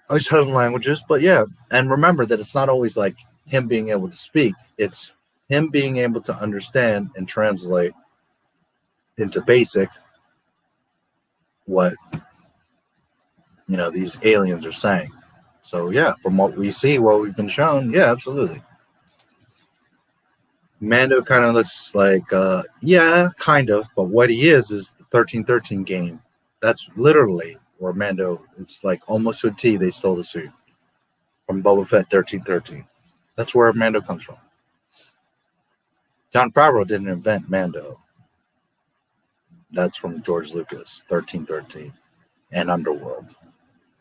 these hidden languages, but yeah. And remember that it's not always like him being able to speak. It's him being able to understand and translate into basic what, you know, these aliens are saying. So yeah, from what we see, what we've been shown, yeah, absolutely. Mando kind of looks like, yeah, kind of, but what he is the 1313 game. That's literally where Mando, it's like almost to a T, they stole the suit from Boba Fett 1313. That's where Mando comes from. Jon Favreau didn't invent Mando. That's from George Lucas, 1313, and Underworld.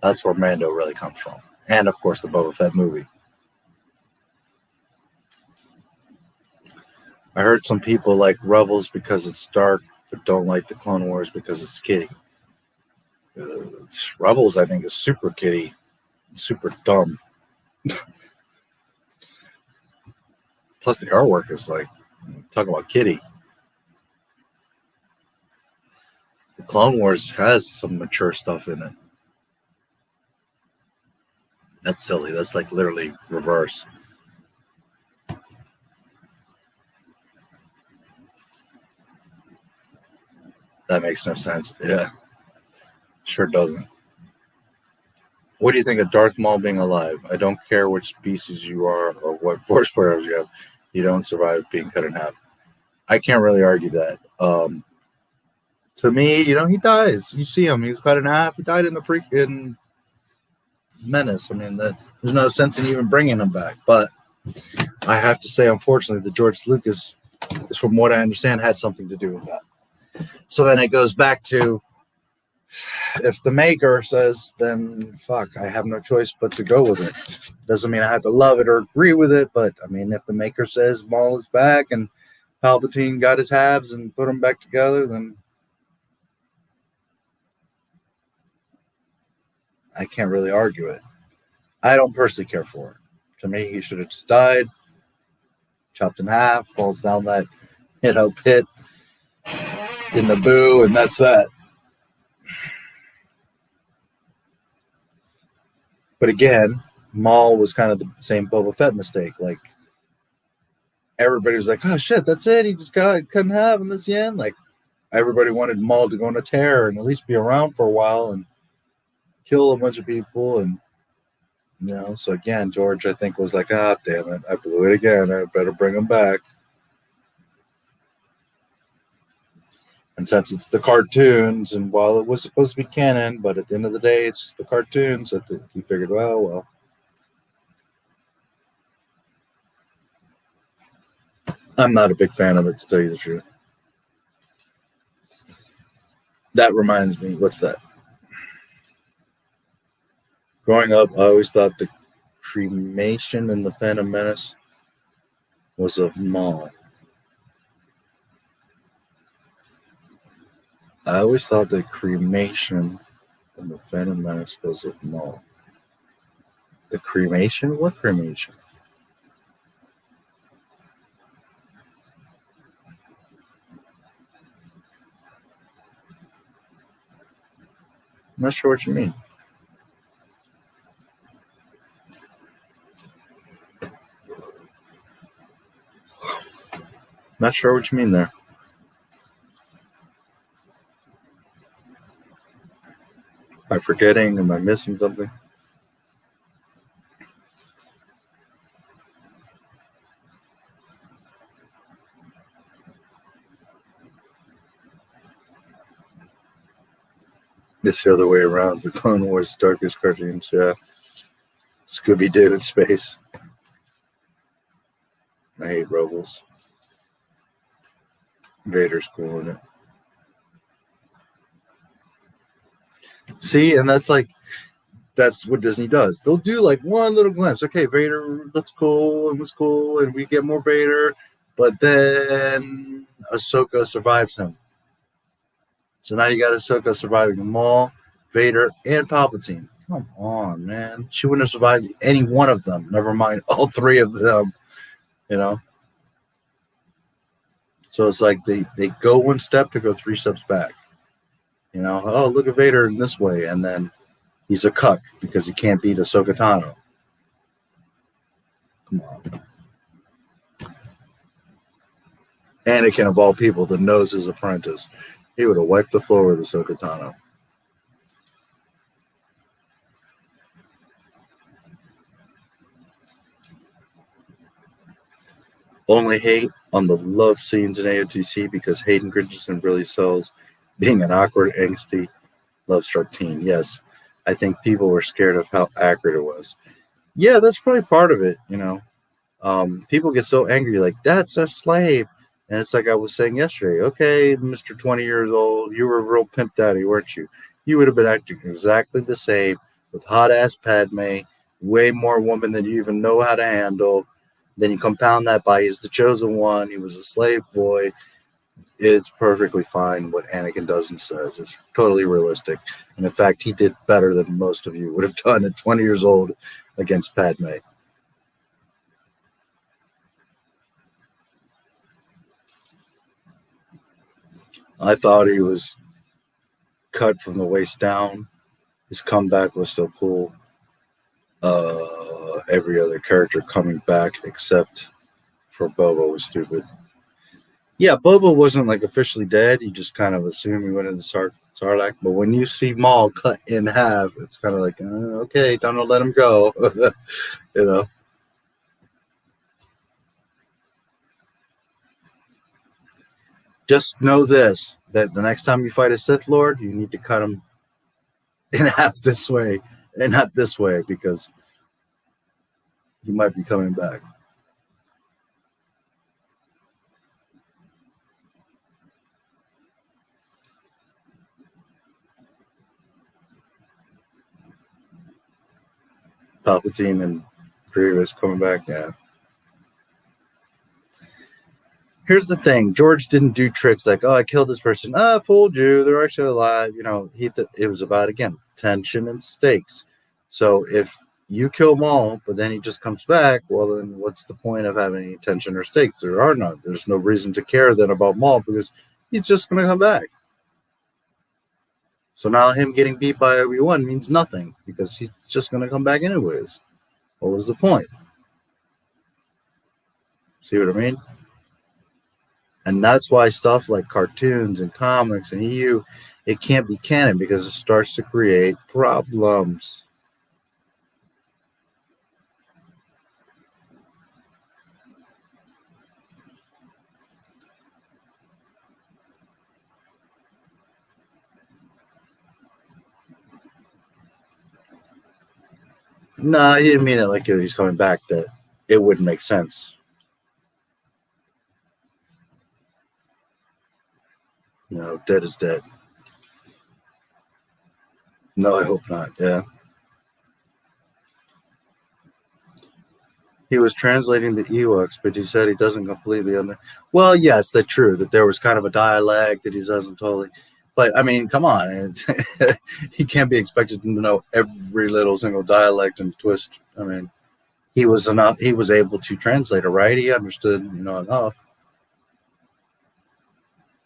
That's where Mando really comes from. And, of course, the Boba Fett movie. I heard some people like Rebels because it's dark, but don't like the Clone Wars because it's kiddie. Rebels, I think, is super kiddie, super dumb. Plus, the artwork is like, talk about kiddie. The Clone Wars has some mature stuff in it. That's silly. That's like literally reverse. That makes no sense. Yeah. Sure doesn't. What do you think of Darth Maul being alive? I don't care which species you are or what force powers you have. You don't survive being cut in half. I can't really argue that. To me, you know, he dies. You see him. He's cut in half. He died in the in Menace. I mean, there's no sense in even bringing him back. But I have to say, unfortunately, that George Lucas, from what I understand, had something to do with that. So then it goes back to, if the maker says, then fuck, I have no choice but to go with it. Doesn't mean I have to love it or agree with it, but I mean, if the maker says Maul is back and Palpatine got his halves and put them back together, then I can't really argue it. I don't personally care for it. To me, he should have just died, chopped in half, falls down that, pit in Naboo, and that's that. But again, Maul was kind of the same Boba Fett mistake. Like, everybody was like, oh shit, that's it. He just got cut in half and that's the end. Like, everybody wanted Maul to go on a tear and at least be around for a while and kill a bunch of people. And, you know, so again, George, I think, was like, ah, damn it, I blew it again. I better bring him back. And since it's the cartoons, and while it was supposed to be canon, but at the end of the day, it's just the cartoons, I think he figured, well. I'm not a big fan of it, to tell you the truth. That reminds me, what's that? Growing up, I always thought the cremation in the Phantom Menace was of Maul. I always thought the cremation in the Phantom Menace was of Maul. The cremation? What cremation? I'm not sure what you mean. Not sure what you mean there. Am I forgetting? Am I missing something? It's the other way around. The Clone Wars darkest cartoons, yeah. Scooby-Doo in space. I hate Rebels. Vader's cool in it. See, and that's what Disney does. They'll do like one little glimpse. Okay, Vader looks cool and was cool, and we get more Vader, but then Ahsoka survives him. So now you got Ahsoka surviving Maul, Vader, and Palpatine. Come on, man. She wouldn't have survived any one of them. Never mind all three of them, you know? So it's like they go one step to go three steps back. You know, oh, look at Vader in this way, and then he's a cuck because he can't beat Ahsoka Tano. Come on. Anakin, of all people, that knows his apprentice. He would have wiped the floor with Ahsoka Tano. Only hate on the love scenes in AOTC because Hayden Christensen really sells being an awkward, angsty, love-struck teen. Yes, I think people were scared of how accurate it was. Yeah, that's probably part of it, you know. People get so angry, like, that's a slave. And it's like I was saying yesterday, okay, Mr. 20 years old, you were a real pimp daddy, weren't you? You would have been acting exactly the same with hot-ass Padme, way more woman than you even know how to handle. Then you compound that by he's the chosen one, he was a slave boy. It's perfectly fine what Anakin does and says. It's totally realistic. And in fact, he did better than most of you would have done at 20 years old against Padme. I thought he was cut from the waist down. His comeback was so cool. Every other character coming back except for Boba was stupid. Yeah, Boba wasn't like officially dead. You just kind of assume he went into Sarlacc. But when you see Maul cut in half, it's kind of like, okay, time to let him go. You know. Just know this, that the next time you fight a Sith Lord, you need to cut him in half this way and not this way, because he might be coming back. Palpatine and Grievous coming back, yeah. Here's the thing. George didn't do tricks like, oh, I killed this person. I fooled you. They're actually alive. You know, it was about, again, tension and stakes. So if you kill Maul, but then he just comes back, well, then what's the point of having any tension or stakes? There are none. There's no reason to care then about Maul because he's just going to come back. So now him getting beat by Obi-Wan means nothing because he's just going to come back anyways. What was the point? See what I mean? And that's why stuff like cartoons and comics and EU, it can't be canon because it starts to create problems. No, he didn't mean it like he's coming back, that it wouldn't make sense. You know, dead is dead. No, I hope not, yeah. He was translating the Ewoks, but he said he doesn't completely Well, yes, that's true, that there was kind of a dialect that he doesn't totally... But, I mean, come on. He can't be expected to know every little single dialect and twist. I mean, he was able to translate it, right? He understood, you know, enough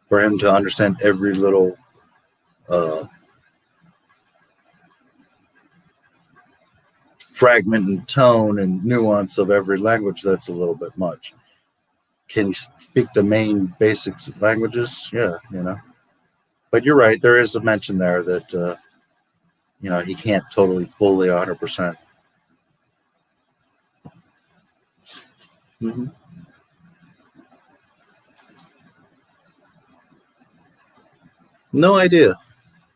for him to understand every little fragment and tone and nuance of every language. That's a little bit much. Can he speak the main basics languages? Yeah, you know. But you're right. There is a mention there that, you know, he can't totally, fully, 100%. Mm-hmm. No idea,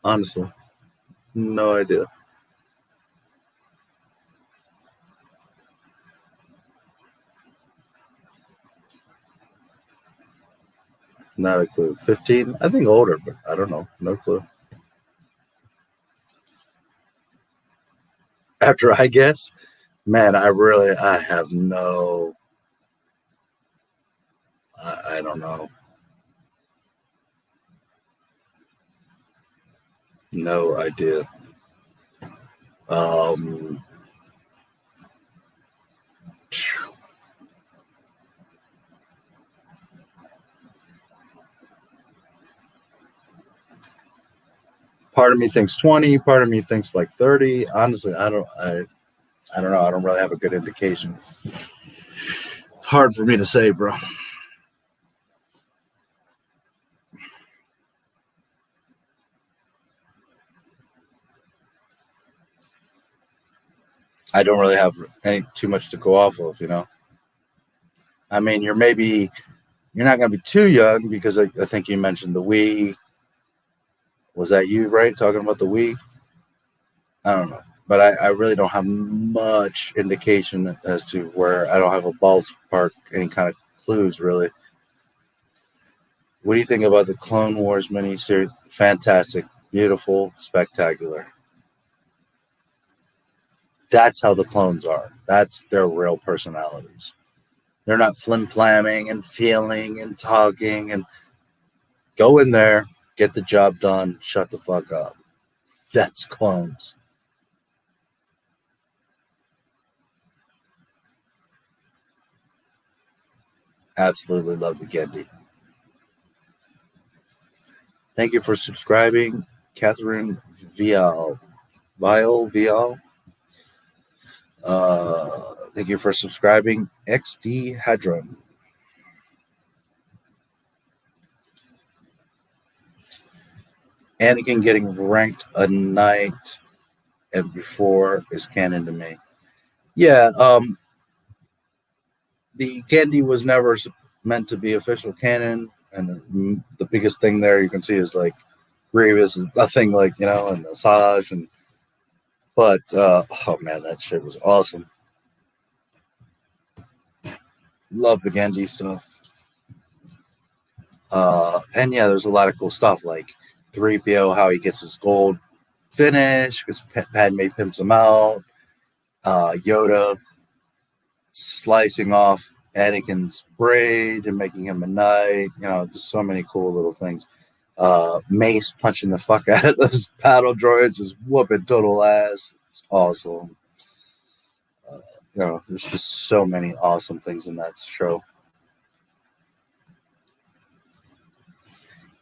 honestly. No idea. Not a clue. 15? I think older, but I don't know. No clue. After I guess? Man, I have no... I don't know. No idea. Part of me thinks 20, part of me thinks like 30. Honestly, I don't know. I don't really have a good indication. Hard for me to say, bro. I don't really have too much to go off of, you know. I mean, you're not going to be too young because I think you mentioned the Wii. Was that you, right? Talking about the Wii? I don't know. But I really don't have much indication as to where I don't have a ballpark, any kind of clues, really. What do you think about the Clone Wars miniseries? Fantastic, beautiful, spectacular. That's how the clones are. That's their real personalities. They're not flim-flamming and feeling and talking and go in there, get the job done, shut the fuck up. That's clones. Absolutely love the Gandhi. Thank you for subscribing. Catherine Vial. Thank you for subscribing. XD Hadron. Anakin getting ranked a night and before is canon to me. Yeah, the candy was never meant to be official canon, and the biggest thing there you can see is like Grievous and nothing like, you know, and Asajj, and but oh man, that shit was awesome. Love the Gandhi stuff. And yeah, there's a lot of cool stuff like 3PO, how he gets his gold finish because Padme pimps him out. Yoda slicing off Anakin's braid and making him a knight. You know, just so many cool little things. Mace punching the fuck out of those battle droids, just whooping total ass. It's awesome. You know, there's just so many awesome things in that show.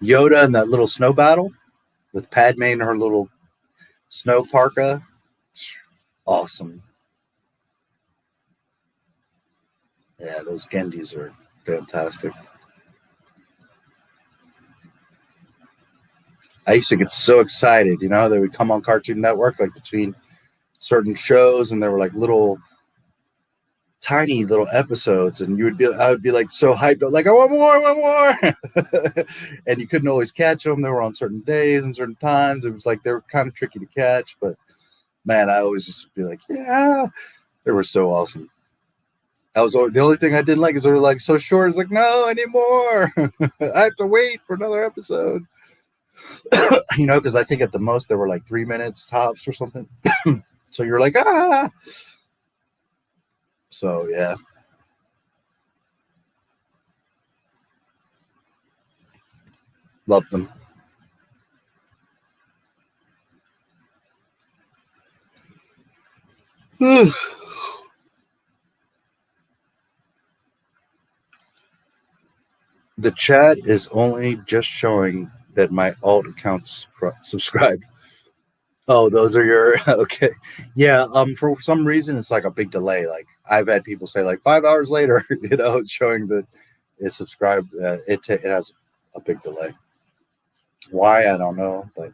Yoda and that little snow battle with Padme and her little snow parka. Awesome. Yeah, those Gendis are fantastic. I used to get so excited, you know, they would come on Cartoon Network like between certain shows, and there were like little tiny little episodes, and I would be like so hyped, like I want more, and you couldn't always catch them. They were on certain days and certain times. It was like they were kind of tricky to catch, but man, I always just be like, yeah, they were so awesome. That was the only thing I didn't like is they were like so short. It's like, no, anymore. I have to wait for another episode. You know, because I think at the most they were like 3 minutes tops or something. So you're like, ah. So yeah. Love them. The chat is only just showing that my alt account's subscribed. Oh, those are your okay. Yeah, for some reason it's like a big delay. Like I've had people say like 5 hours later, you know, it's showing that it's subscribed. It has a big delay. Why, I don't know, but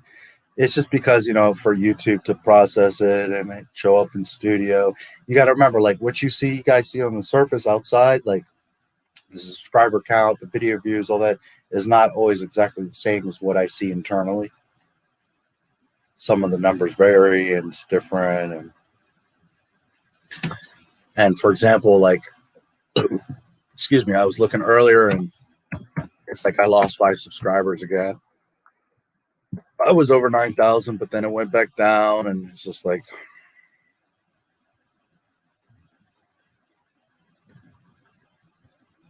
it's just because, you know, for YouTube to process it and it show up in studio, you got to remember like what you guys see on the surface outside, like the subscriber count, the video views, all that is not always exactly the same as what I see internally. Some of the numbers vary and it's different. And for example, like, excuse me, I was looking earlier and it's like I lost 5 subscribers again. I was over 9,000, but then it went back down, and it's just like,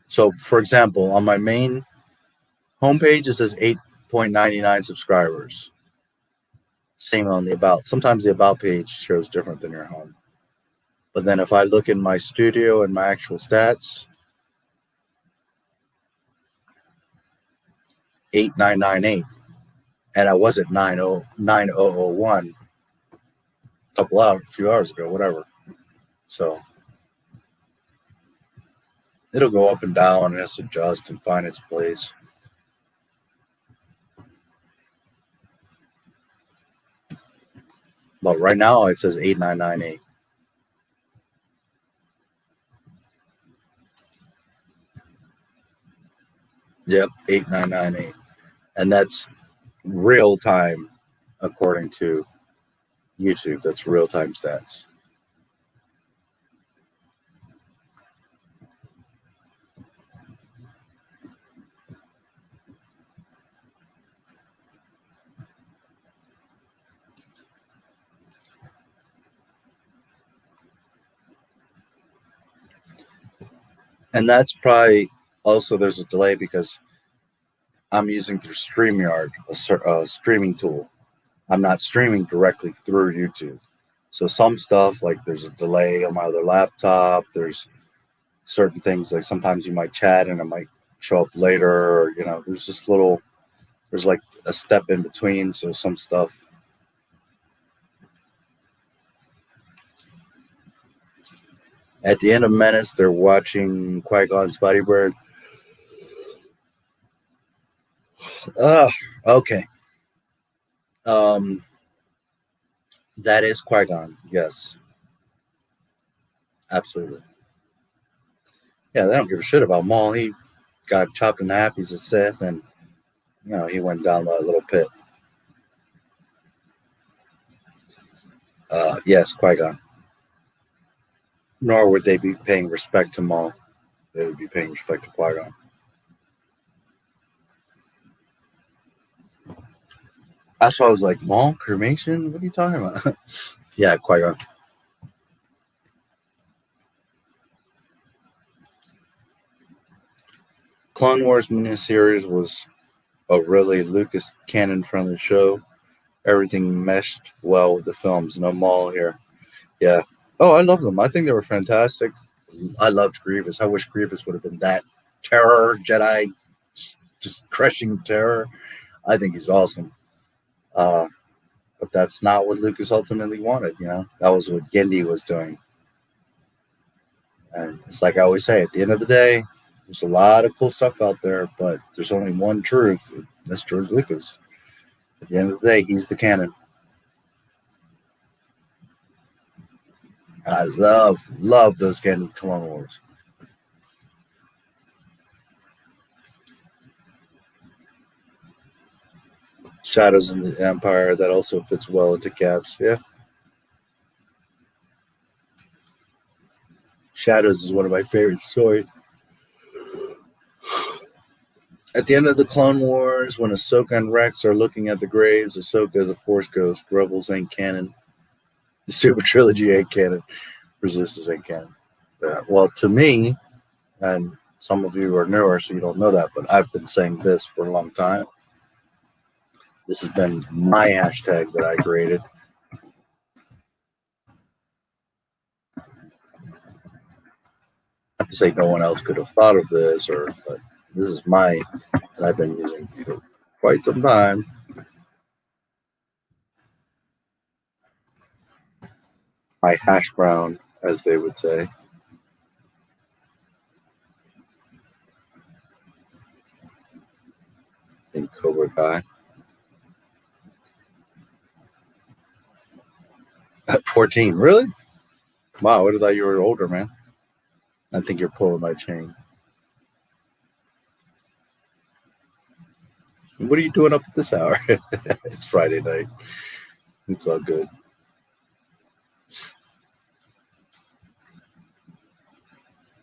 so for example, on my main homepage, it says 8.99 subscribers. Same on the about. Sometimes the about page shows different than your home. But then if I look in my studio and my actual stats, 8998. And I was at 9001 a few hours ago, whatever. So it'll go up and down and it's adjust and find its place. But right now it says 8998. Yep, 8998. And that's real time according to YouTube. That's real time stats. And that's probably also there's a delay because I'm using through StreamYard, a streaming tool. I'm not streaming directly through YouTube. So some stuff, like there's a delay on my other laptop. There's certain things, like sometimes you might chat and it might show up later. Or, you know, there's just little There's like a step in between, so some stuff. At the end of Menace, they're watching Qui-Gon's Bodybird. Okay. That is Qui-Gon, yes. Absolutely. Yeah, they don't give a shit about Maul. He got chopped in half. He's a Sith, and you know, he went down that little pit. Yes, Qui-Gon. Nor would they be paying respect to Maul. They would be paying respect to Qui-Gon. That's why I was like, Maul? Cremation? What are you talking about? Yeah, Qui-Gon. Clone Wars miniseries was a really Lucas canon-friendly show. Everything meshed well with the films. No Maul here. Yeah. Oh, I love them. I think they were fantastic. I loved Grievous. I wish Grievous would have been that terror, Jedi, just crushing terror. I think he's awesome. But that's not what Lucas ultimately wanted, you know? That was what Genndy was doing. And it's like I always say, at the end of the day, there's a lot of cool stuff out there, but there's only one truth. That's George Lucas. At the end of the day, he's the canon. And I love those Genndy Clone Wars. Shadows in the Empire, that also fits well into Caps, yeah. Shadows is one of my favorite stories. At the end of the Clone Wars, when Ahsoka and Rex are looking at the graves, Ahsoka is a Force ghost. Rebels ain't canon. The Stupid Trilogy ain't canon. Resistance ain't canon. Well, to me, and some of you are newer, so you don't know that, but I've been saying this for a long time. This has been my hashtag that I created. Not to say no one else could have thought of this, but this is my that I've been using for quite some time. My hash brown, as they would say. In Cobra Kai. 14, really? Wow, I thought you were older, man. I think you're pulling my chain. What are you doing up at this hour? It's Friday night. It's all good.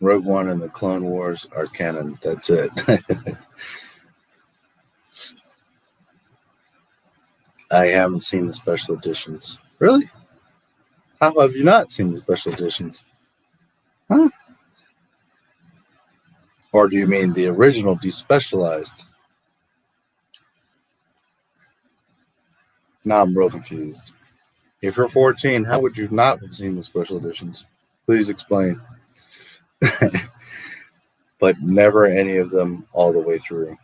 Rogue One and the Clone Wars are canon. That's it. I haven't seen the special editions. Really? How have you not seen the special editions? Huh? Or do you mean the original despecialized? Now I'm real confused. If you're 14, how would you not have seen the special editions? Please explain. But never any of them all the way through.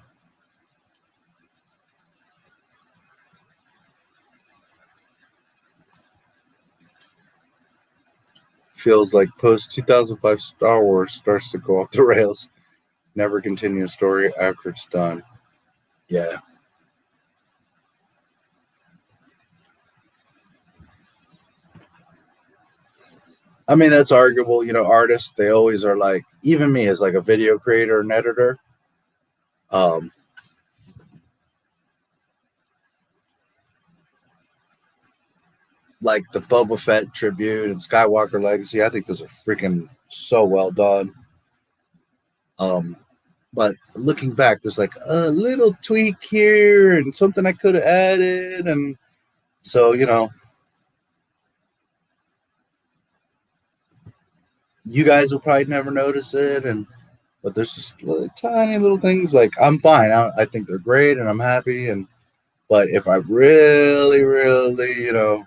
Feels like post-2005 Star Wars starts to go off the rails. Never continue a story after it's done. Yeah. I mean, that's arguable. You know, artists, they always are like, even me as like a video creator and editor, like the Boba Fett tribute and Skywalker Legacy, I think those are freaking so well done. But looking back, there's like a little tweak here and something I could have added. And so, you know, you guys will probably never notice it. But there's just tiny little things. Like, I'm fine. I think they're great and I'm happy. But if I really, you know,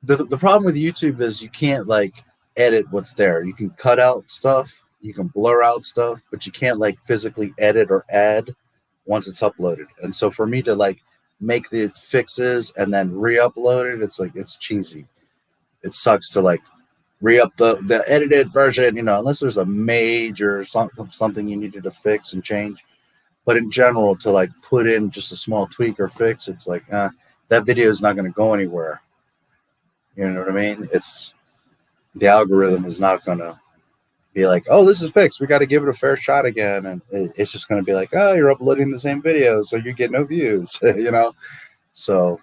the problem with YouTube is you can't like edit what's there. You can cut out stuff, you can blur out stuff, but you can't like physically edit or add. once it's uploaded. And so for me to like make the fixes and then re-upload it, it's like, it's cheesy. It sucks to like re-up the edited version, you know, unless there's a major something you needed to fix and change. But in general, to like put in just a small tweak or fix, it's like, that video is not going to go anywhere. You know what I mean? It's the algorithm is not going to be like, oh, this is fixed, we got to give it a fair shot again. And it's just going to be like, oh, you're uploading the same video, so you get no views, you know? So,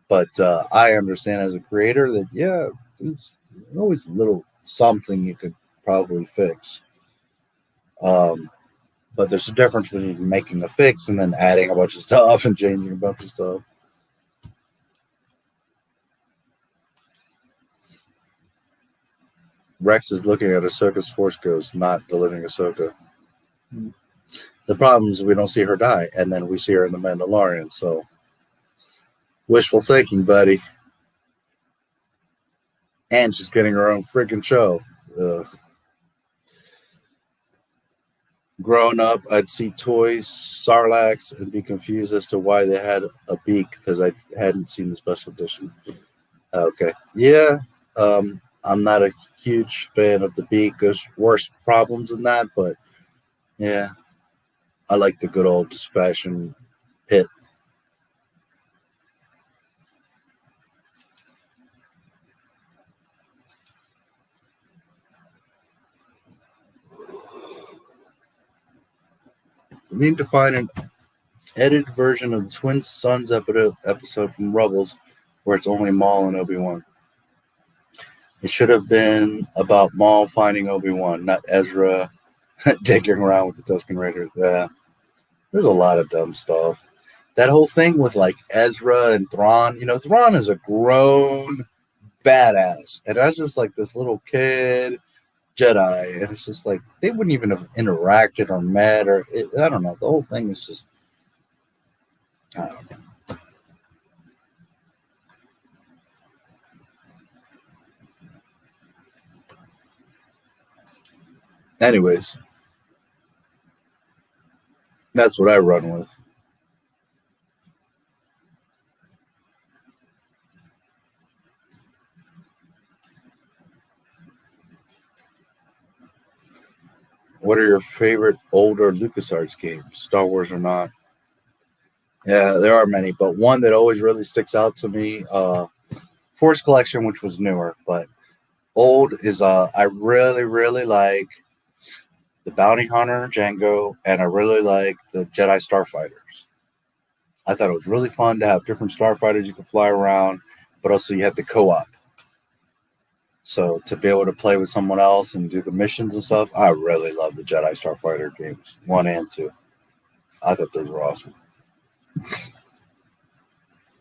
but I understand as a creator that, yeah, there's always a little something you could probably fix. But there's a difference between making a fix and then adding a bunch of stuff and changing a bunch of stuff. Rex is looking at Ahsoka's Force Ghost, not the living Ahsoka. The problem is we don't see her die, and then we see her in The Mandalorian, so wishful thinking, buddy. And she's getting her own freaking show. Growing up, I'd see toys, Sarlacc, and be confused as to why they had a beak because I hadn't seen the special edition. Okay. Yeah. I'm not a huge fan of the beak. There's worse problems than that, but yeah. I like the good old just fashioned pit. We need to find an edited version of the Twin Sons episode from Rebels where it's only Maul and Obi-Wan. It should have been about Maul finding Obi-Wan, not Ezra digging around with the Tusken Raiders. Yeah, there's a lot of dumb stuff. That whole thing with like Ezra and Thrawn, you know, Thrawn is a grown badass, and Ezra's like this little kid Jedi, and it's just like they wouldn't even have interacted or met, or I don't know. The whole thing is just, I don't know. Anyways, that's what I run with. What are your favorite older LucasArts games, Star Wars or not? Yeah, there are many, but one that always really sticks out to me, Force Collection, which was newer, but old is I really, really like the Bounty Hunter, Django, and I really like the Jedi Starfighters. I thought it was really fun to have different starfighters you could fly around, but also you had the co-op. So to be able to play with someone else and do the missions and stuff, I really love the Jedi Starfighter games, 1 and 2. I thought those were awesome.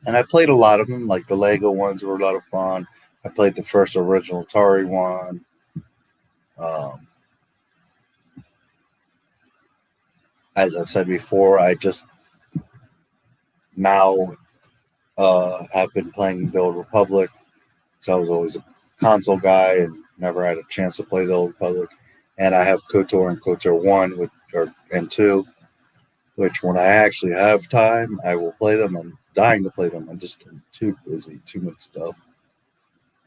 And I played a lot of them, like the Lego ones were a lot of fun. I played the first original Atari one. As I've said before, I just now have been playing the Old Republic. So I was always a console guy and never had a chance to play the Old Republic. And I have KOTOR and KOTOR 1 and 2, which when I actually have time, I will play them. I'm dying to play them. I'm just too busy, too much stuff.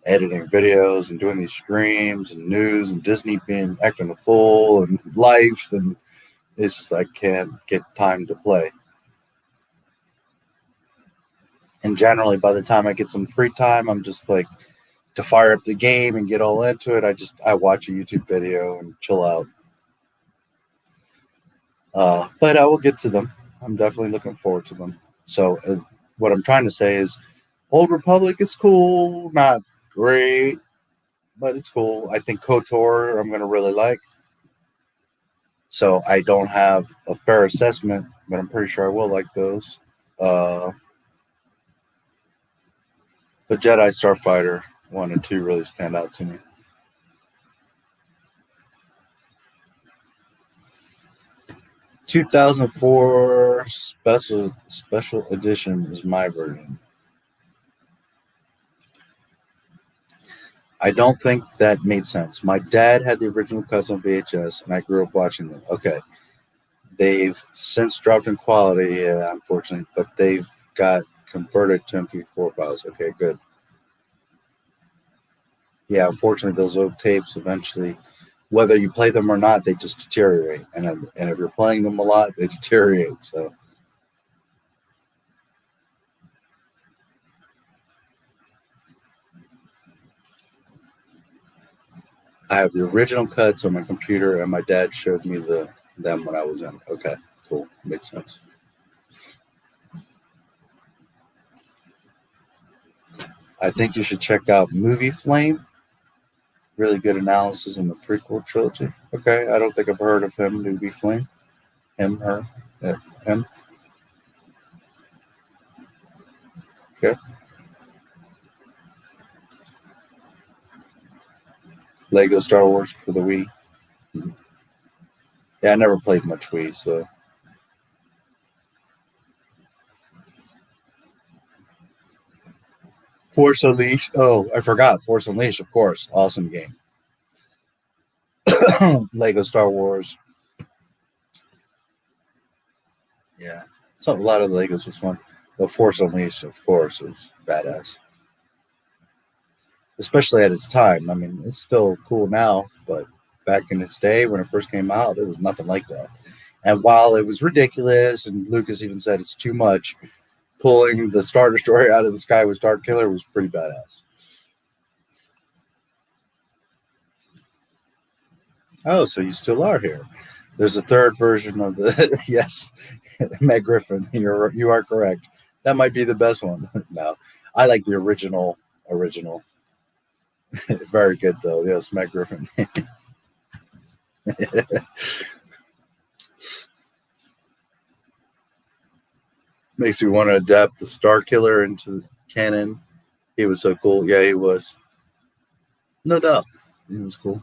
Editing videos and doing these streams and news and Disney being acting a fool and life, and it's just I can't get time to play. And generally, by the time I get some free time, I'm just like to fire up the game and get all into it. I watch a YouTube video and chill out. But I will get to them. I'm definitely looking forward to them. So what I'm trying to say is Old Republic is cool, not great, but it's cool. I think KOTOR I'm going to really like. So I don't have a fair assessment, but I'm pretty sure I will like those. But Jedi Starfighter 1 and 2 really stand out to me. "2004 special edition is my version. I don't think that made sense. My dad had the original cuts on VHS, and I grew up watching them. Okay. They've since dropped in quality, yeah, unfortunately, but they've got converted to MP4 files. Okay, good. Yeah, unfortunately, those old tapes eventually, whether you play them or not, they just deteriorate. And if you're playing them a lot, they deteriorate. So I have the original cuts on my computer, and my dad showed me them when I was in. Okay, cool. Makes sense. I think you should check out Movie Flame. Really good analysis on the prequel trilogy. Okay, I don't think I've heard of him, Movie Flame. Him, her, him. Okay. Lego Star Wars for the Wii. Yeah, I never played much Wii, so. Force Unleashed. Oh, I forgot. Force Unleashed, of course. Awesome game. Lego Star Wars. Yeah. So a lot of the Legos was fun. But Force Unleashed, of course, was badass. Especially at its time. I mean, it's still cool now, but back in its day when it first came out, it was nothing like that. And while it was ridiculous, and Lucas even said it's too much, pulling the Star Destroyer out of the sky with Star Killer was pretty badass. Oh, so you still are here. There's a third version of the yes, Meg Griffin. You are correct. That might be the best one. No, I like the original. Very good though. Yes, Meg Griffin. Makes me want to adapt the Star Killer into canon. He was so cool. Yeah, he was. No doubt. He was cool.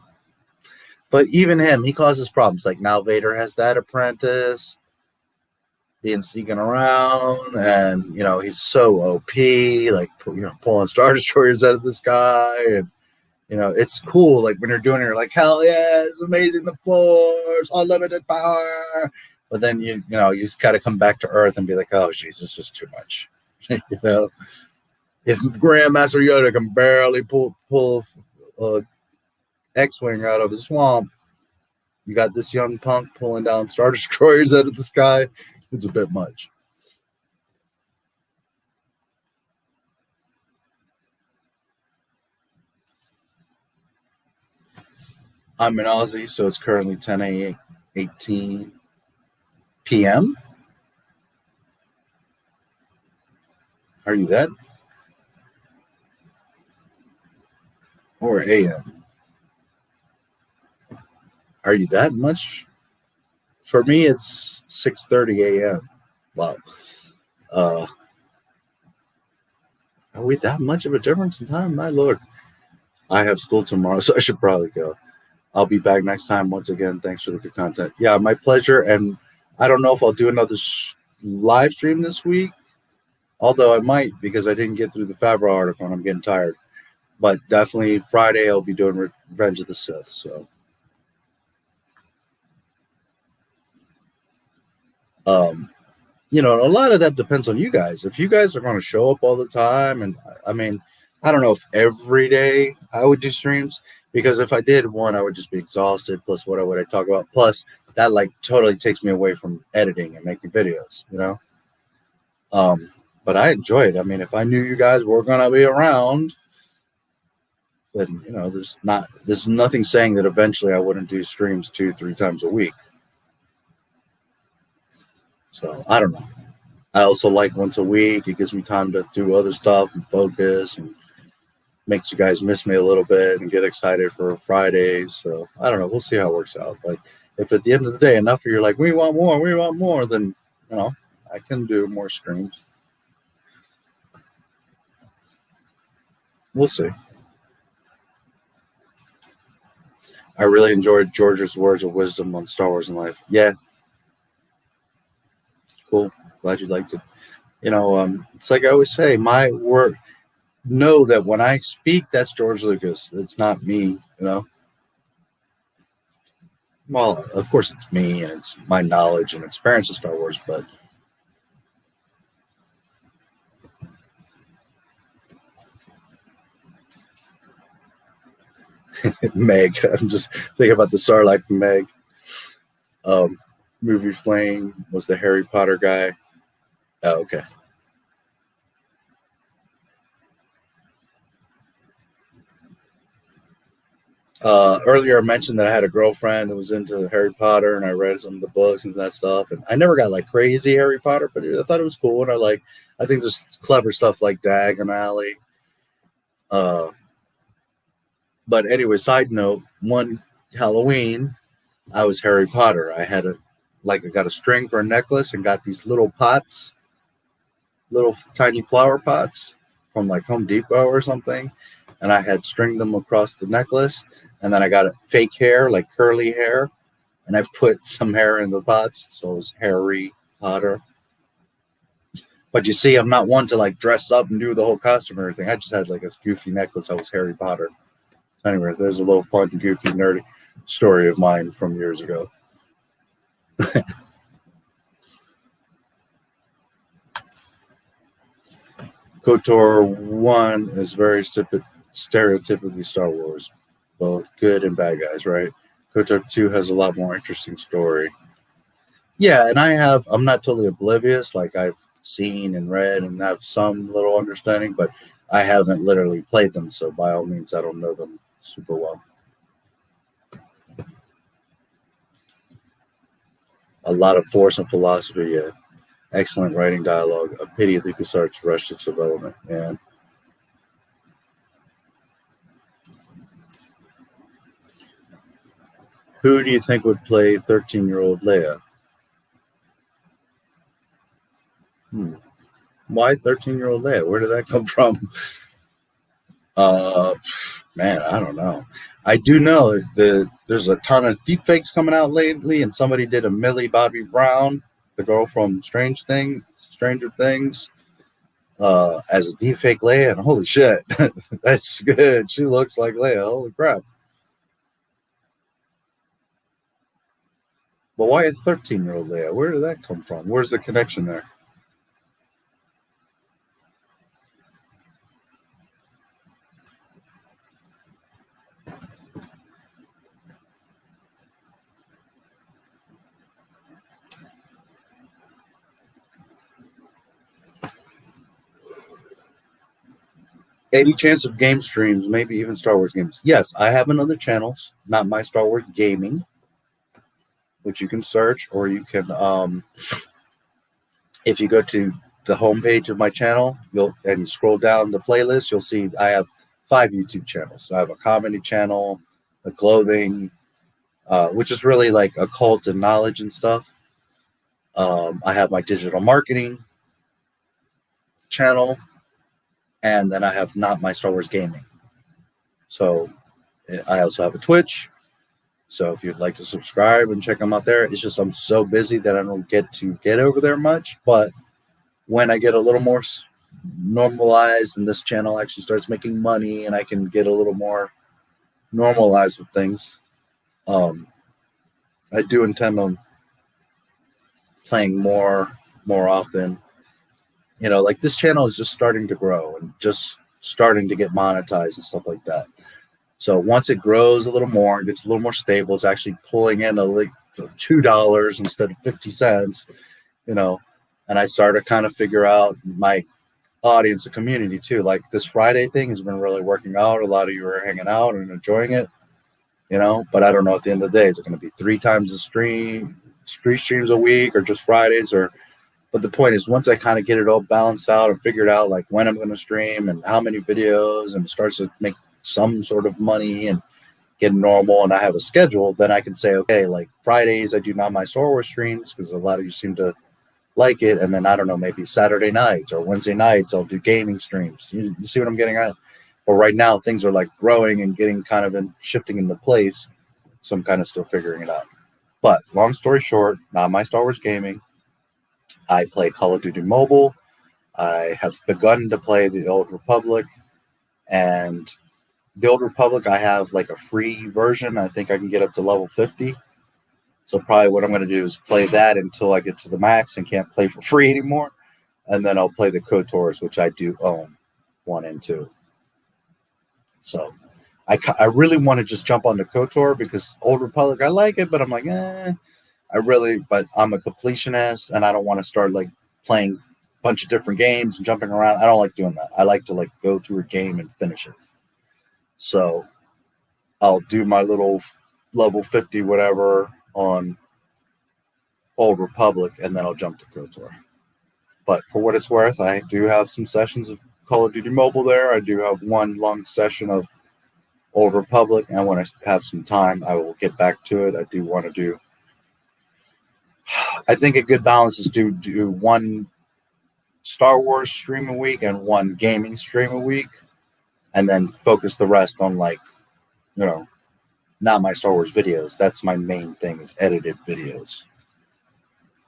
But even him, he causes problems. Like now Vader has that apprentice being sneaking around, and he's so OP, like pulling Star Destroyers out of the sky, and it's cool. Like when you're doing it, you're like, hell yeah, it's amazing, the Force, unlimited power. But then you just gotta come back to Earth and be like, oh Jesus, this is too much. If Grandmaster Yoda can barely pull X-Wing out of the swamp, you got this young punk pulling down Star Destroyers out of the sky. It's a bit much. I'm in Aussie, so it's currently 10:18 p.m. Are you that? Or a.m.? Are you that much? For me, it's 6:30 a.m. Wow. Are we that much of a difference in time? My lord. I have school tomorrow, so I should probably go. I'll be back next time. Once again, thanks for the good content. Yeah, my pleasure. And I don't know if I'll do another live stream this week, although I might because I didn't get through the Favreau article and I'm getting tired. But definitely Friday I'll be doing Revenge of the Sith. So, a lot of that depends on you guys. If you guys are going to show up all the time, and I mean, I don't know if every day I would do streams, because if I did one, I would just be exhausted. Plus, what would I talk about? Plus, that totally takes me away from editing and making videos, But I enjoy it. I mean, if I knew you guys were gonna be around, then there's nothing saying that eventually I wouldn't do streams 2-3 times a week. So I don't know. I also like once a week. It gives me time to do other stuff and focus, and makes you guys miss me a little bit and get excited for Fridays. So I don't know. We'll see how it works out. But if at the end of the day enough of you are like, we want more, then I can do more streams. We'll see. I really enjoyed George's words of wisdom on Star Wars and life. Yeah. Cool. Glad you liked it. It's like I always say, my work, know that when I speak, that's George Lucas. It's not me, Well, of course it's me and it's my knowledge and experience of Star Wars, but Meg, I'm just thinking about the Sarlacc Meg. Movie Flame was the Harry Potter guy. Oh, okay. Earlier I mentioned that I had a girlfriend that was into Harry Potter, and I read some of the books and that stuff. And I never got like crazy Harry Potter, but I thought it was cool. And I think there's clever stuff like Diagon Alley. But anyway, side note, one Halloween, I was Harry Potter. I got a string for a necklace and got these little pots, little tiny flower pots from like Home Depot or something. And I had stringed them across the necklace. And then I got fake hair, like curly hair. And I put some hair in the pots. So it was Harry Potter. But you see, I'm not one to like dress up and do the whole costume or everything. I just had like a goofy necklace. I was Harry Potter. Anyway, there's a little fun, goofy, nerdy story of mine from years ago. KOTOR 1 is very stereotypically Star Wars, both good and bad guys, right? KOTOR 2 has a lot more interesting story. Yeah, and I'm not totally oblivious. Like, I've seen and read and have some little understanding, but I haven't literally played them, so by all means, I don't know them super well. A lot of force and philosophy, yeah. Excellent writing dialogue. A pity LucasArts rushed its development. Yeah. Who do you think would play 13-year-old Leia? Why 13-year-old Leia? Where did that come from? Man, I don't know. I do know there's a ton of deepfakes coming out lately, and somebody did a Millie Bobby Brown, the girl from Stranger Things, as a deepfake Leia, and holy shit, that's good. She looks like Leia. Holy crap. But why a 13-year-old Leia? Where did that come from? Where's the connection there? Any chance of game streams, maybe even Star Wars games? Yes, I have another channel, Not My Star Wars Gaming, which you can search, or you can, if you go to the homepage of my channel, and scroll down the playlist, you'll see I have 5 YouTube channels. So I have a comedy channel, a clothing, which is really like occult and knowledge and stuff. I have my digital marketing channel, and then I have Not My Star Wars Gaming. So I also have a Twitch. So if you'd like to subscribe and check them out there, it's just I'm so busy that I don't get to get over there much. But when I get a little more normalized and this channel actually starts making money and I can get a little more normalized with things, I do intend on playing more often. You know, like this channel is just starting to grow and just starting to get monetized and stuff like that. So once it grows a little more and gets a little more stable, it's actually pulling in $2 instead of 50 cents, you know, and I start to kind of figure out my audience, the community too. Like this Friday thing has been really working out. A lot of you are hanging out and enjoying it, you know, but I don't know at the end of the day, is it going to be 3 times the streams a week, or just Fridays, but the point is, once I kind of get it all balanced out and figured out like when I'm going to stream and how many videos, and it starts to make some sort of money and get normal, and I have a schedule, then I can say, okay, like Fridays I do Not My Star Wars streams because a lot of you seem to like it, and then I don't know, maybe Saturday nights or Wednesday nights I'll do gaming streams. You see what I'm getting at? But right now things are like growing and getting kind of shifting into place, so I'm kind of still figuring it out. But long story short, Not My Star Wars Gaming. I play Call of Duty Mobile. I have begun to play the Old Republic, and the Old Republic, I have like a free version. I think I can get up to level 50. So probably what I'm going to do is play that until I get to the max and can't play for free anymore. And then I'll play the KOTORs, which I do own 1 and 2. So I really want to just jump on the KOTOR because Old Republic, I like it, but I'm like, but I'm a completionist and I don't want to start like playing a bunch of different games and jumping around. I don't like doing that. I like to like go through a game and finish it. So I'll do my little level 50 whatever on Old Republic, and then I'll jump to KOTOR. But for what it's worth, I do have some sessions of Call of Duty Mobile there. I do have one long session of Old Republic, and when I have some time, I will get back to it. I do want to do... I think a good balance is to do 1 Star Wars stream a week and 1 gaming stream a week, and then focus the rest on, like, you know, not my Star Wars videos. That's my main thing, is edited videos.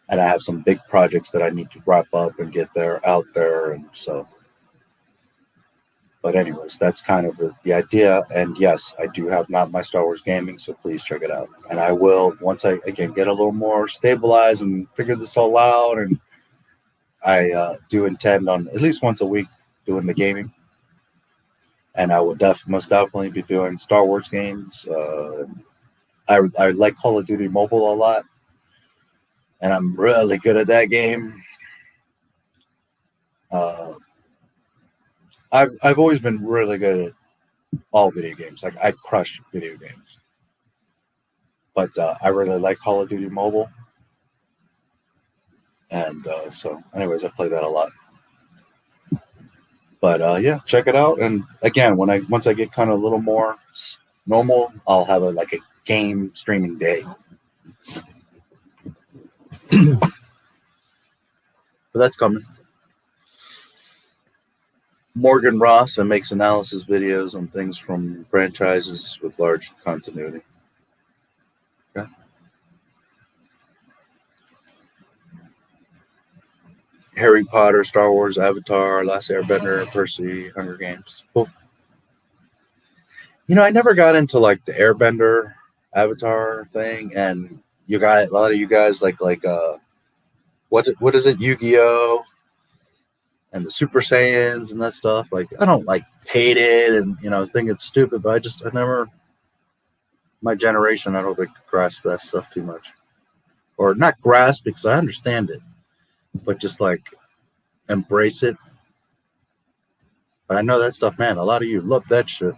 And I have some big projects that I need to wrap up and get out there, and so. But anyways, that's kind of the idea. And yes, I do have Not My Star Wars Gaming, so please check it out. And I will, once I again get a little more stabilized and figure this all out, and I do intend on at least once a week doing the gaming. And I will most definitely be doing Star Wars games. I like Call of Duty Mobile a lot, and I'm really good at that game. I've always been really good at all video games. Like, I crush video games. But I really like Call of Duty Mobile. And so anyways, I play that a lot. But yeah, check it out. And again, once I get kind of a little more normal, I'll have a game streaming day. But that's coming. Morgan Ross makes analysis videos on things from franchises with large continuity. Okay. Harry Potter, Star Wars, Avatar, Last Airbender, Percy, Hunger Games. Cool. You know, I never got into like the Airbender Avatar thing, and a lot of you guys like what is it, Yu-Gi-Oh! And the Super Saiyans and that stuff. Like, I don't like hate it and think it's stupid, but I never, my generation, I don't think grasp that stuff too much. Or not grasp, because I understand it, but just like embrace it. But I know that stuff, man, a lot of you love that shit.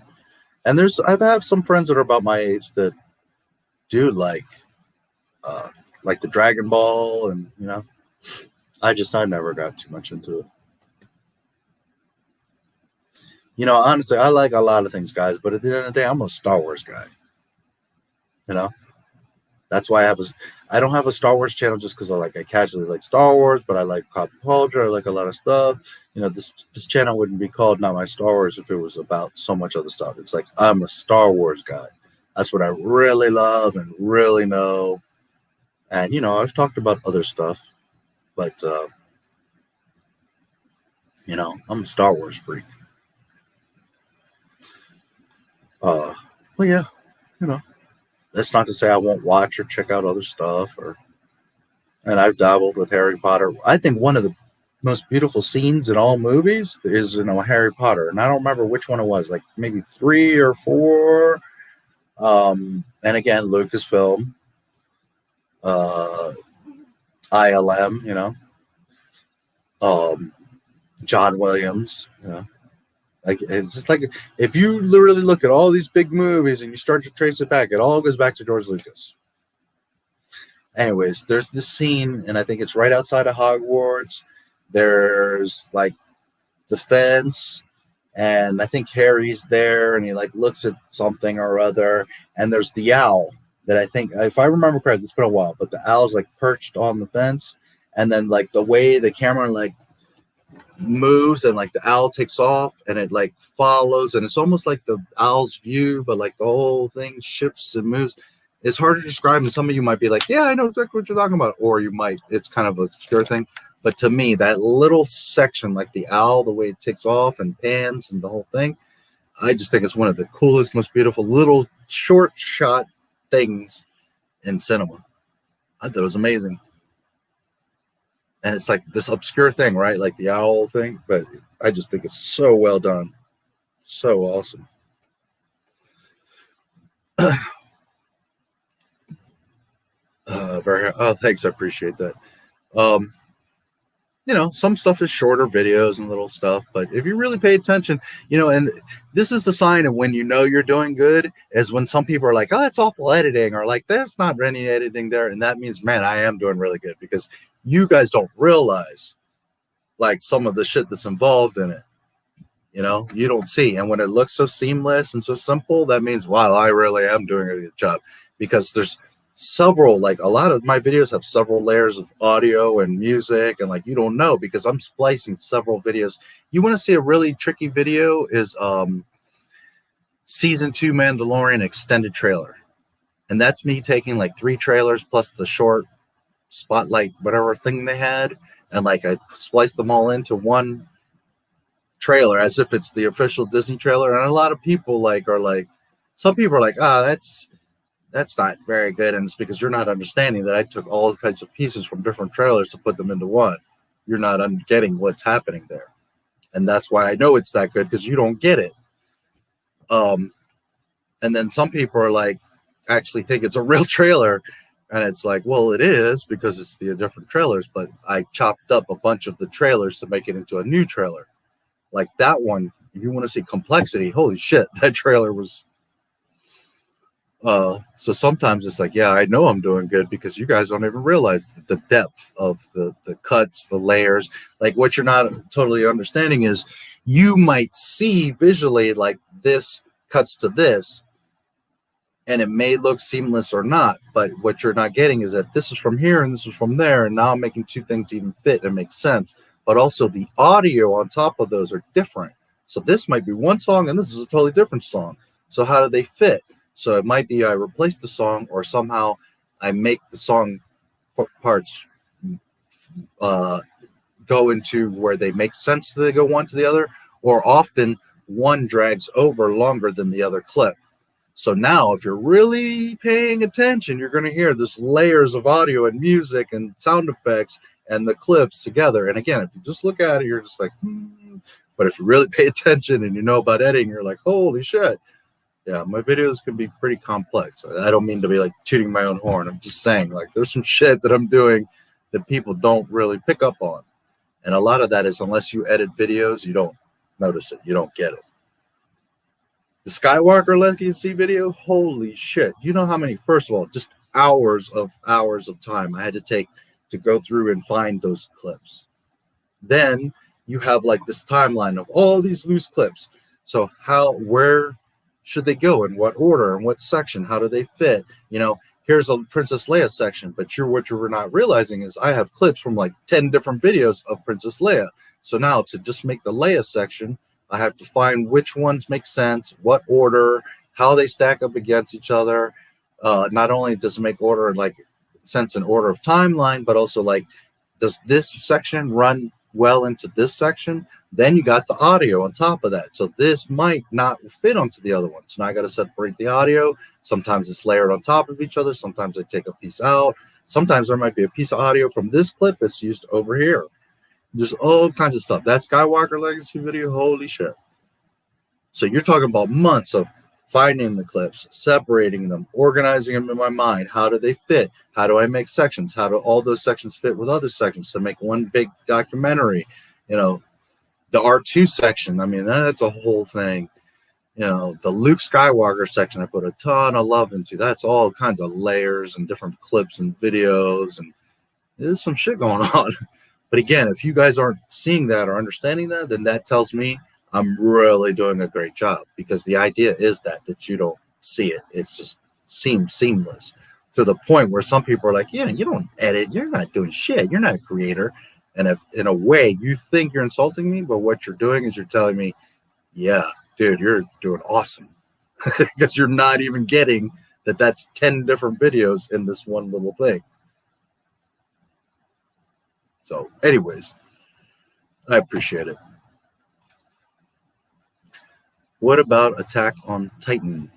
And I have some friends that are about my age that do like the Dragon Ball, and I never got too much into it. Honestly, I like a lot of things, guys, but at the end of the day, I'm a Star Wars guy. That's why I don't have a Star Wars channel just because I casually like Star Wars, but I like pop culture. I like a lot of stuff. This channel wouldn't be called Not My Star Wars if it was about so much other stuff. It's like, I'm a Star Wars guy. That's what I really love and really know. And, I've talked about other stuff, but, I'm a Star Wars freak. Well, yeah, that's not to say I won't watch or check out other stuff, and I've dabbled with Harry Potter. I think one of the most beautiful scenes in all movies is, Harry Potter, and I don't remember which one it was, like maybe 3 or 4. And again, Lucasfilm, ILM, John Williams, Like, it's just like, if you literally look at all these big movies and you start to trace it back, it all goes back to George Lucas. Anyways, there's this scene, and I think it's right outside of Hogwarts. There's like the fence, and I think Harry's there, and he looks at something or other, and there's the owl that I think, if I remember correctly, it's been a while, but the owl's perched on the fence, and then the way the camera moves and the owl takes off and it follows, and it's almost like the owl's view, but the whole thing shifts and moves. It's hard to describe, and some of you might be like, yeah, I know exactly what you're talking about, or you might, it's kind of an obscure thing. But to me, that little section, the owl, the way it takes off and pans and the whole thing, I just think it's one of the coolest, most beautiful little short shot things in cinema. I thought it was amazing. And it's like this obscure thing, right? Like the owl thing, but I just think it's so well done. So awesome. Thanks. I appreciate that. You know, some stuff is shorter videos and little stuff, but if you really pay attention, you know, and this is the sign of when you know you're doing good, is when some people are like, oh, it's awful editing, or like, there's not any editing there. And that means, man, I am doing really good, because you guys don't realize like some of the shit that's involved in it. You know, you don't see. And when it looks so seamless and so simple, that means, wow, I really am doing a good job, because there's several, like a lot of my videos have several layers of audio and music, and like you don't know, because I'm splicing several videos. You want to see a really tricky video is season 2 Mandalorian extended trailer, and that's me taking like 3 trailers plus the short spotlight whatever thing they had, and like I spliced them all into one trailer as if it's the official Disney trailer. And a lot of people like are like, some people are like, that's not very good, and it's because you're not understanding that I took all kinds of pieces from different trailers to put them into one. You're not getting what's happening there, and that's why I know it's that good, because you don't get it. And then some people are like, actually think it's a real trailer, and it's like, well, it is, because it's the different trailers, but I chopped up a bunch of the trailers to make it into a new trailer. Like that one, if you want to see complexity, holy shit, that trailer was. So sometimes it's like, yeah, I know I'm doing good, because you guys don't even realize the depth of the cuts, the layers. Like what you're not totally understanding is you might see visually like this cuts to this, and it may look seamless or not, but what you're not getting is that this is from here and this is from there, and now I'm making 2 things even fit and make sense. But also the audio on top of those are different. So this might be one song and this is a totally different song. So how do they fit? So it might be I replace the song, or somehow I make the song parts go into where they make sense that they go one to the other, or often one drags over longer than the other clip. So now if you're really paying attention, you're going to hear this layers of audio and music and sound effects and the clips together. And again, if you just look at it, you're just like, But if you really pay attention and you know about editing, you're like, holy shit. Yeah, my videos can be pretty complex. I don't mean to be like tooting my own horn. I'm just saying, like, there's some shit that I'm doing that people don't really pick up on. And a lot of that is, unless you edit videos, you don't notice it. You don't get it. The Skywalker Legacy video, holy shit. You know how many, first of all, just hours of time I had to take to go through and find those clips. Then you have like this timeline of all these loose clips. So where should they go, in what order, in what section, how do they fit? You know, here's a Princess Leia section, but what you're not realizing is I have clips from like 10 different videos of Princess Leia. So now to just make the Leia section, I have to find which ones make sense, what order, how they stack up against each other. Not only does it make order like sense in order of timeline, but also like, does this section run well into this section? Then you got the audio on top of that. So this might not fit onto the other one. So now I got to separate the audio. Sometimes it's layered on top of each other. Sometimes I take a piece out. Sometimes there might be a piece of audio from this clip that's used over here. Just all kinds of stuff. That Skywalker Legacy video, holy shit. So you're talking about months of finding the clips, separating them, organizing them in my mind. How do they fit? How do I make sections? How do all those sections fit with other sections to make one big documentary? You know, the R2 section, I mean, that's a whole thing. You know, the Luke Skywalker section, I put a ton of love into. That's all kinds of layers and different clips and videos, and there's some shit going on. But again, if you guys aren't seeing that or understanding that, then that tells me I'm really doing a great job, because the idea is that you don't see it. It just seems seamless to the point where some people are like, yeah, you don't edit. You're not doing shit. You're not a creator. And if in a way you think you're insulting me, but what you're doing is you're telling me, yeah, dude, you're doing awesome. Because you're not even getting that that's 10 different videos in this one little thing. So anyways, I appreciate it. What about Attack on Titan?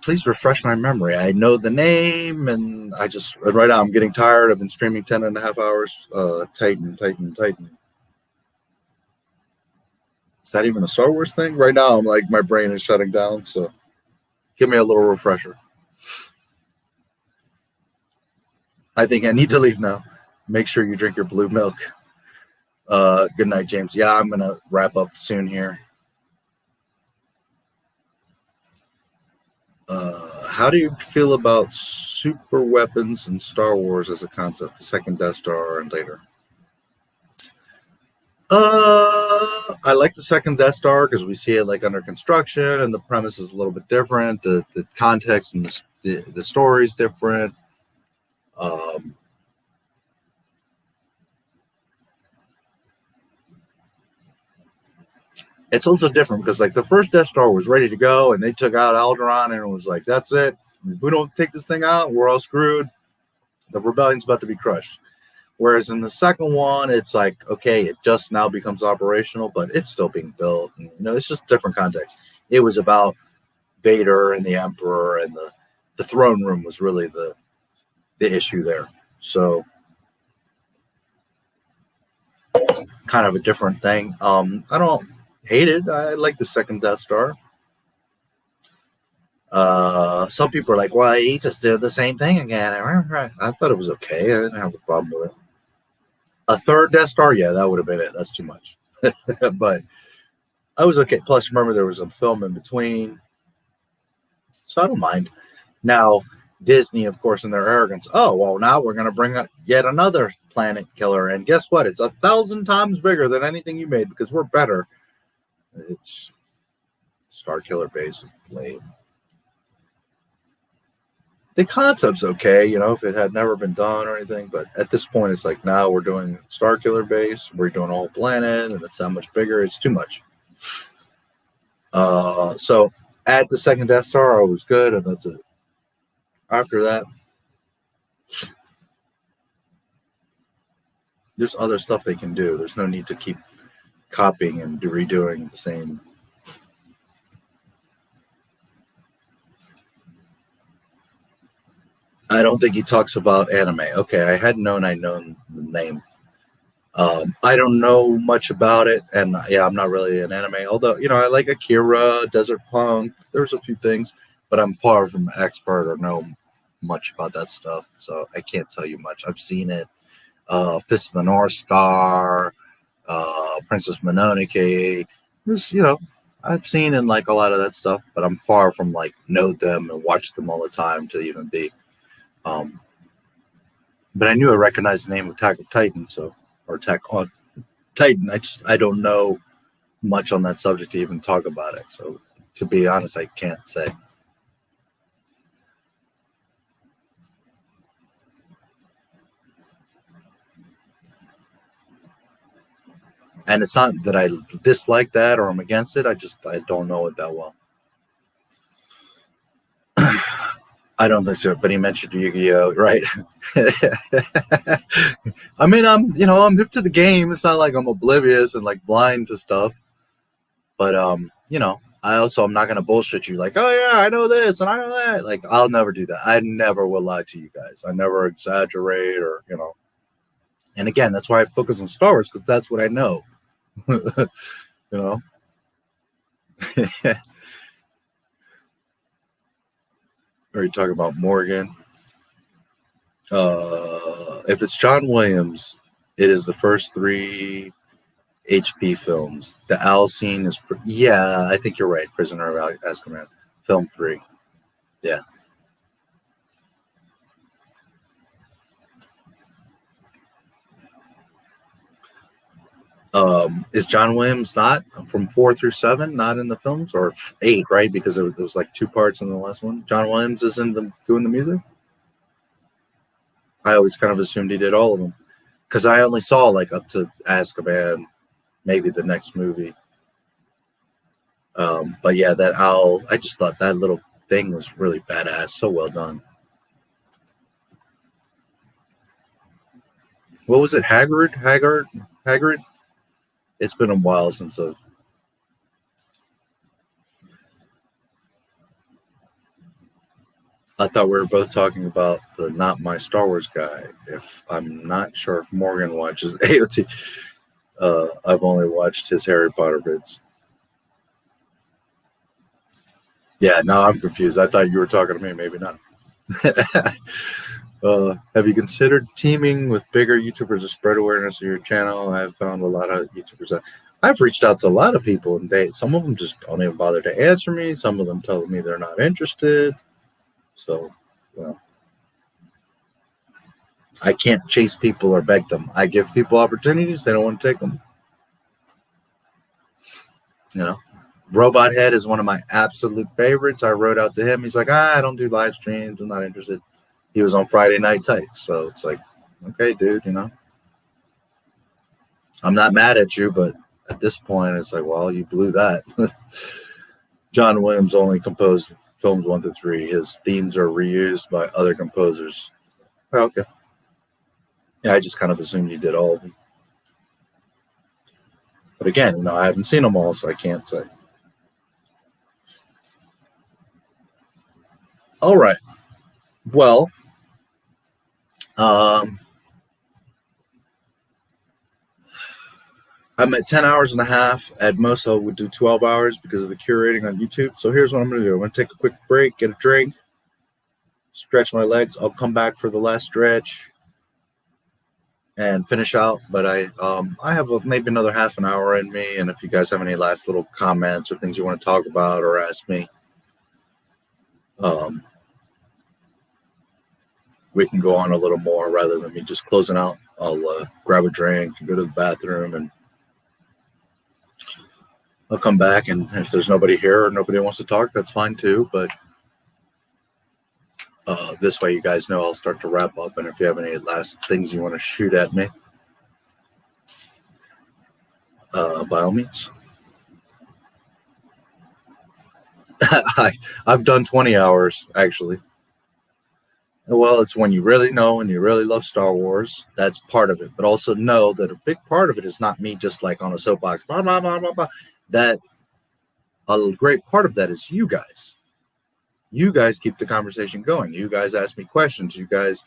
Please refresh my memory. I know the name, and right now I'm getting tired. I've been streaming 10.5 hours. Titan. Is that even a Star Wars thing? Right now, I'm like, my brain is shutting down, so give me a little refresher. I think I need to leave now. Make sure you drink your blue milk. Good night, James. Yeah, I'm going to wrap up soon here. How do you feel about super weapons in Star Wars as a concept, the second Death Star and later? I like the second Death Star because we see it like under construction, and the premise is a little bit different. The context and the story is different. It's also different because like the first Death Star was ready to go, and they took out Alderaan, and it was like, that's it. If we don't take this thing out, we're all screwed. The rebellion's about to be crushed. Whereas in the second one, it's like, okay, it just now becomes operational, but it's still being built. And, it's just different context. It was about Vader and the Emperor, and the throne room was really the issue there. So kind of a different thing. I don't hate it. I like the second Death Star. Some people are like, well, he just did the same thing again. I thought it was okay. I didn't have a problem with it. A third Death Star, yeah, that would have been it. That's too much. But I was okay. Plus, remember, there was some film in between. So I don't mind. Now, Disney, of course, in their arrogance, oh, well, now we're going to bring up yet another planet killer. And guess what? It's 1,000 times bigger than anything you made because we're better. It's Star Killer Base is lame. The concept's okay, if it had never been done or anything, but at this point, it's like, now we're doing Star Killer Base, we're doing a whole planet, and it's that much bigger. It's too much. So at the second Death Star, I was good, and that's it. After that, there's other stuff they can do. There's no need to keep copying and redoing the same. I don't think he talks about anime. Okay, I had known the name. I don't know much about it, and yeah, I'm not really an anime. Although, I like Akira, Desert Punk. There's a few things, but I'm far from an expert or know much about that stuff, so I can't tell you much. I've seen it. Fist of the North Star, Princess Mononoke. There's, I've seen and like a lot of that stuff, but I'm far from like know them and watch them all the time to even be. But I knew I recognized the name Attack of Titan, or Attack on Titan. I don't know much on that subject to even talk about it. So to be honest, I can't say. And it's not that I dislike that or I'm against it. I don't know it that well. I don't think so, but he mentioned Yu-Gi-Oh, right? I mean, I'm hip to the game. It's not like I'm oblivious and like blind to stuff. But I'm not gonna bullshit you like, oh yeah, I know this and I know that. Like, I'll never do that. I never will lie to you guys. I never exaggerate or And again, that's why I focus on Star Wars, because that's what I know. Are you talking about Morgan? If it's John Williams, it is the first 3 HP films. The Al scene is, yeah, I think you're right. Prisoner of Azkaban, film 3. Yeah. Is John Williams not from 4 through 7 not in the films, or 8, right? Because it was like 2 parts in the last one. John Williams is doing the music. I always kind of assumed he did all of them, because I only saw like up to Azkaban, maybe the next movie. But yeah, that owl, I just thought that little thing was really badass. So well done. What was it? Hagrid? It's been a while since I've. I thought we were both talking about the Not My Star Wars guy. If I'm not sure if Morgan watches AOT. I've only watched his Harry Potter vids. Yeah, now I'm confused. I thought you were talking to me. Maybe not. Have you considered teaming with bigger YouTubers to spread awareness of your channel? I've found a lot of YouTubers. I've reached out to a lot of people, and some of them just don't even bother to answer me. Some of them tell me they're not interested. So, well, I can't chase people or beg them. I give people opportunities. They don't want to take them. You know, Robot Head is one of my absolute favorites. I wrote out to him. He's like, I don't do live streams. I'm not interested. He was on Friday Night Tights. So it's like, okay, dude, you know, I'm not mad at you, but at this point, it's like, well, you blew that. John Williams only composed films 1 through 3. His themes are reused by other composers. Oh, okay. Yeah, I just kind of assumed you did all of them. But again, you know, I haven't seen them all, so I can't say. All right. Well, I'm at 10 hours and a half. At most, I would do 12 hours because of the curating on YouTube. So here's what I'm going to do. I'm going to take a quick break, get a drink, stretch my legs. I'll come back for the last stretch and finish out. But I have maybe another half an hour in me. And if you guys have any last little comments or things you want to talk about or ask me, we can go on a little more rather than me just closing out. I'll grab a drink and go to the bathroom, and I'll come back, and if there's nobody here or nobody wants to talk, that's fine too. But this way you guys know I'll start to wrap up, and if you have any last things you want to shoot at me, by all means. I've done 20 hours, actually. Well, it's when you really know and you really love Star Wars. That's part of it. But also know that a big part of it is not me just like on a soapbox. Blah, blah, blah, blah, blah. That a great part of that is you guys. You guys keep the conversation going. You guys ask me questions. You guys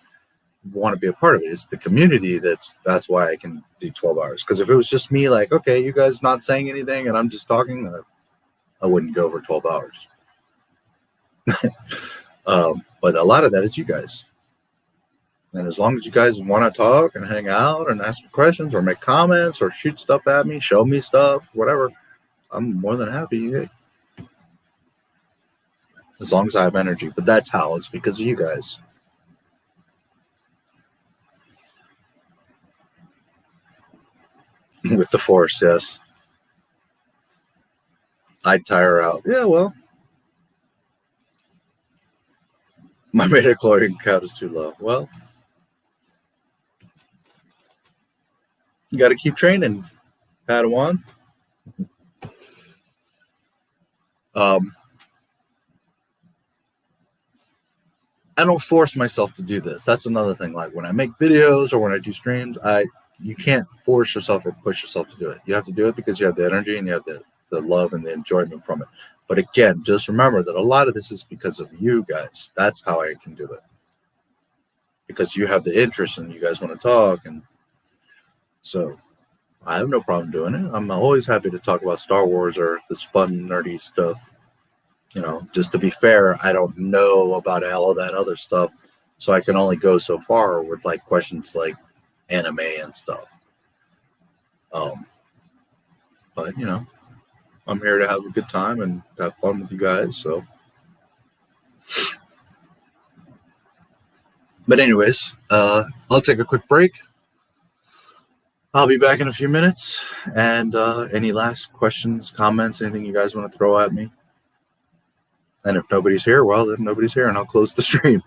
want to be a part of it. It's the community that's why I can do 12 hours. Because if it was just me, like, okay, you guys not saying anything and I'm just talking, I wouldn't go over 12 hours. But a lot of that is you guys. And as long as you guys want to talk and hang out and ask me questions or make comments or shoot stuff at me, show me stuff, whatever, I'm more than happy. Hey. As long as I have energy. But that's how. It's because of you guys. With the Force, yes. I'd tire out. Yeah, well. My midichlorian count is too low. Well, you got to keep training, Padawan. I don't force myself to do this. That's another thing. Like when I make videos or when I do streams, you can't force yourself or push yourself to do it. You have to do it because you have the energy and you have the love and the enjoyment from it. But again, just remember that a lot of this is because of you guys. That's how I can do it. Because you have the interest and you guys want to talk. And so I have no problem doing it. I'm always happy to talk about Star Wars or this fun, nerdy stuff. You know, just to be fair, I don't know about all of that other stuff. So I can only go so far with like questions like anime and stuff. But, you know, I'm here to have a good time and have fun with you guys. So, but anyways, I'll take a quick break. I'll be back in a few minutes. And any last questions, comments, anything you guys want to throw at me? And if nobody's here, well, then nobody's here, and I'll close the stream.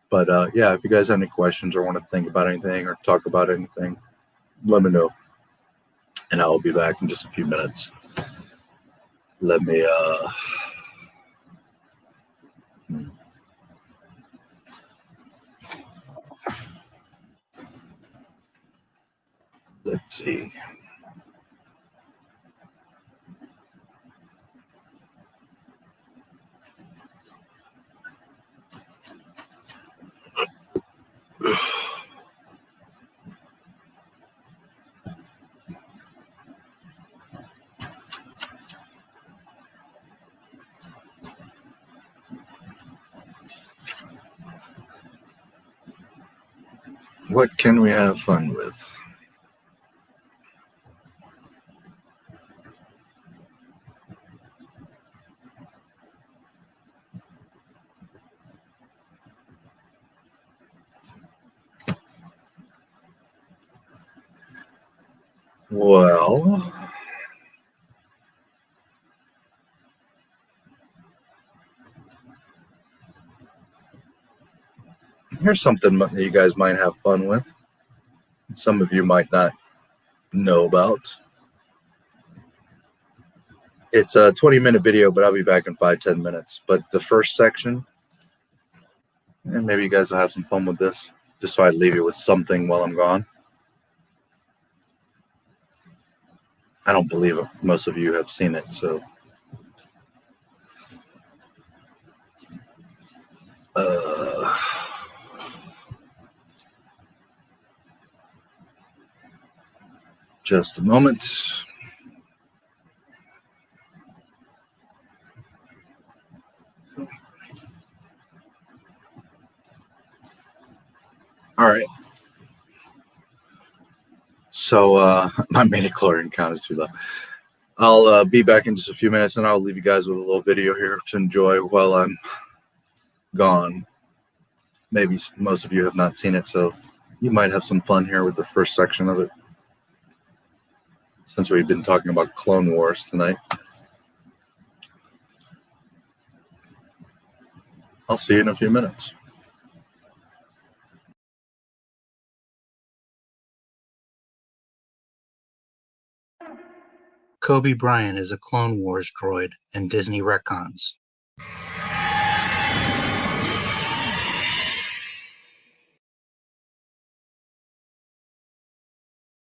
But yeah, if you guys have any questions or want to think about anything or talk about anything, let me know. And I will be back in just a few minutes. Let me let's see. What can we have fun with? Well, here's something that you guys might have fun with. Some of you might not know about. It's a 20-minute video, but I'll be back in 5-10 minutes. But the first section, and maybe you guys will have some fun with this, just so I leave you with something while I'm gone. I don't believe it. Most of you have seen it, so. Just a moment. All right. So my midichlorian count is too low. I'll be back in just a few minutes, and I'll leave you guys with a little video here to enjoy while I'm gone. Maybe most of you have not seen it, so you might have some fun here with the first section of it, since we've been talking about Clone Wars tonight. I'll see you in a few minutes. Kobe Bryant is a Clone Wars droid, and Disney retcons.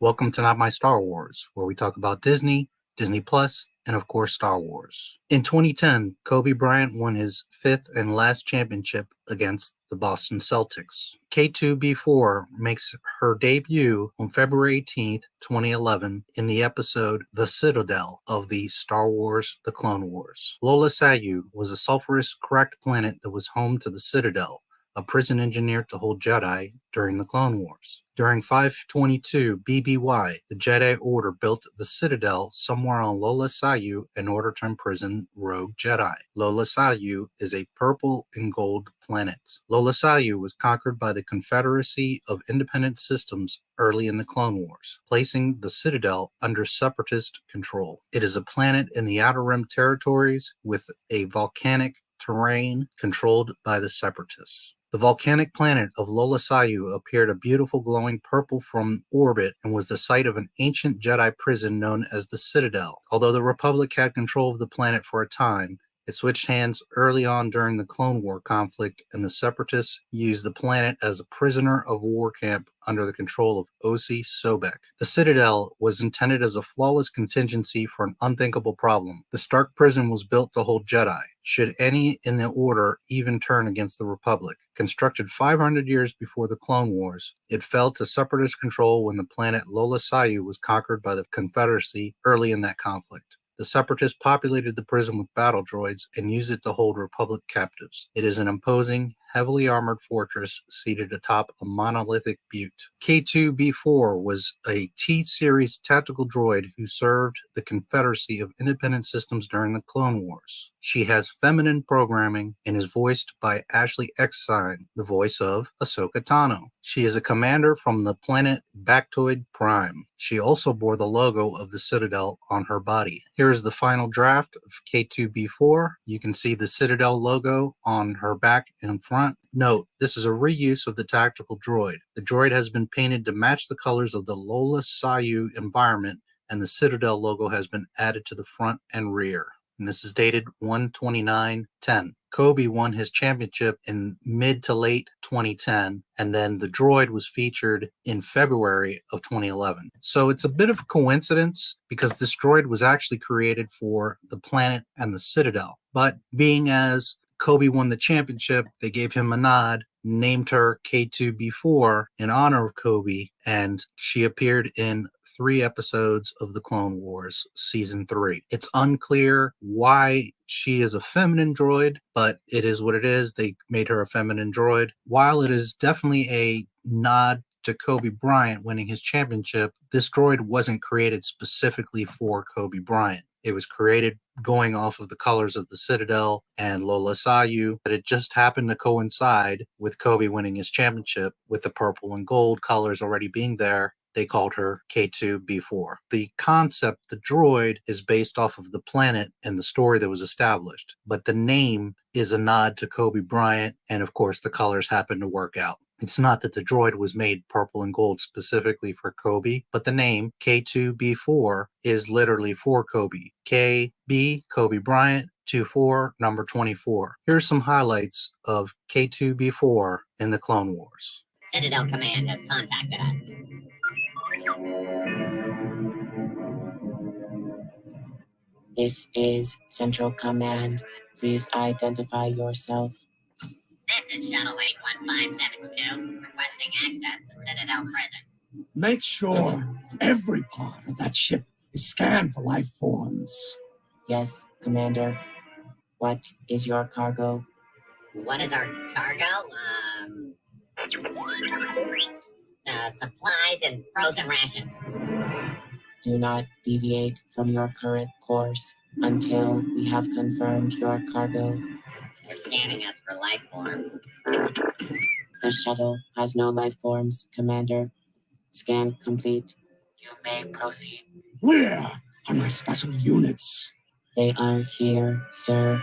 Welcome to Not My Star Wars, where we talk about Disney, Disney Plus, and of course Star Wars. In 2010, Kobe Bryant won his 5th and last championship against the Boston Celtics. K2B4 makes her debut on February 18th, 2011 in the episode The Citadel of the Star Wars The Clone Wars. Lola Sayu was a sulfurous cracked planet that was home to the Citadel, a prison engineered to hold Jedi during the Clone Wars. During 522 BBY, the Jedi Order built the Citadel somewhere on Lola Sayu in order to imprison rogue Jedi. Lola Sayu is a purple and gold planet. Lola Sayu was conquered by the Confederacy of Independent Systems early in the Clone Wars, placing the Citadel under Separatist control. It is a planet in the Outer Rim territories with a volcanic terrain controlled by the Separatists. The volcanic planet of Lola Sayu appeared a beautiful glowing purple from orbit and was the site of an ancient Jedi prison known as the Citadel. Although the Republic had control of the planet for a time, it switched hands early on during the Clone War conflict, and the Separatists used the planet as a prisoner of war camp under the control of Osi Sobek. The Citadel was intended as a flawless contingency for an unthinkable problem. The Stark prison was built to hold Jedi, should any in the Order even turn against the Republic. Constructed 500 years before the Clone Wars, it fell to Separatist control when the planet Lola Sayu was conquered by the Confederacy early in that conflict. The Separatists populated the prison with battle droids and used it to hold Republic captives. It is an imposing, heavily armored fortress seated atop a monolithic butte. K2B4 was a T-Series tactical droid who served the Confederacy of Independent Systems during the Clone Wars. She has feminine programming and is voiced by Ashley Eckstein, the voice of Ahsoka Tano. She is a commander from the planet Bactoid Prime. She also bore the logo of the Citadel on her body. Here is the final draft of K2B4. You can see the Citadel logo on her back and front. Note, this is a reuse of the tactical droid. The droid has been painted to match the colors of the Lola Sayu environment, and the Citadel logo has been added to the front and rear. And this is dated 1/29/10. Kobe won his championship in mid to late 2010, and then the droid was featured in February of 2011. So it's a bit of a coincidence because this droid was actually created for the planet and the Citadel. But being as Kobe won the championship, they gave him a nod, named her K2B4 in honor of Kobe, and she appeared in 3 episodes of the Clone Wars Season 3. It's unclear why she is a feminine droid, but it is what it is. They made her a feminine droid. While it is definitely a nod to Kobe Bryant winning his championship, this droid wasn't created specifically for Kobe Bryant. It was created going off of the colors of the Citadel and Lola Sayu, but it just happened to coincide with Kobe winning his championship with the purple and gold colors already being there. They called her K2B4. The concept, the droid, is based off of the planet and the story that was established, but the name is a nod to Kobe Bryant, and of course the colors happen to work out. It's not that the droid was made purple and gold specifically for Kobe, but the name K2B4 is literally for Kobe. KB, Kobe Bryant, 24, number 24. Here's some highlights of K2B4 in the Clone Wars. Citadel Command has contacted us. This is Central Command. Please identify yourself. This is Shuttle 81572, requesting access to Citadel Prison. Make sure every part of that ship is scanned for life forms. Yes, Commander. What is your cargo? What is our cargo? Supplies and frozen rations. Do not deviate from your current course until we have confirmed your cargo. They're scanning us for life forms. The shuttle has no life forms, Commander. Scan complete. You may proceed. Where are my special units? They are here, sir.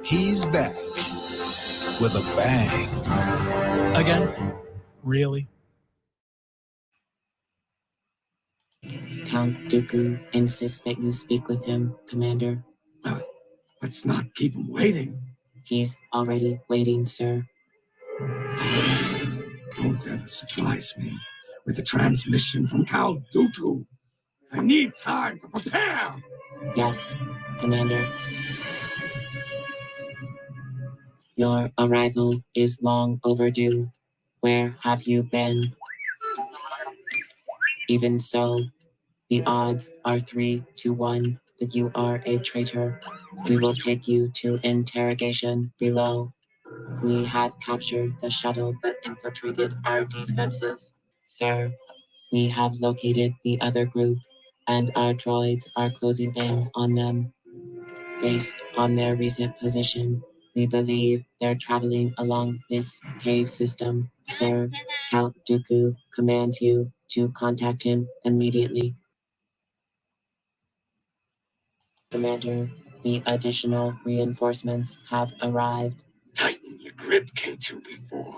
He's back with a bang. Again? Really? Count Dooku insists that you speak with him, Commander. Let's not keep him waiting. He's already waiting, sir. Don't ever surprise me with a transmission from Count Dooku. I need time to prepare. Yes, Commander. Your arrival is long overdue. Where have you been? Even so, the odds are 3 to 1 that you are a traitor. We will take you to interrogation below. We have captured the shuttle that infiltrated our defenses. Sir, we have located the other group, and our droids are closing in on them. Based on their recent position, we believe they're traveling along this cave system. Sir, Count Dooku commands you to contact him immediately. Commander, the additional reinforcements have arrived. Tighten your grip, K2B4.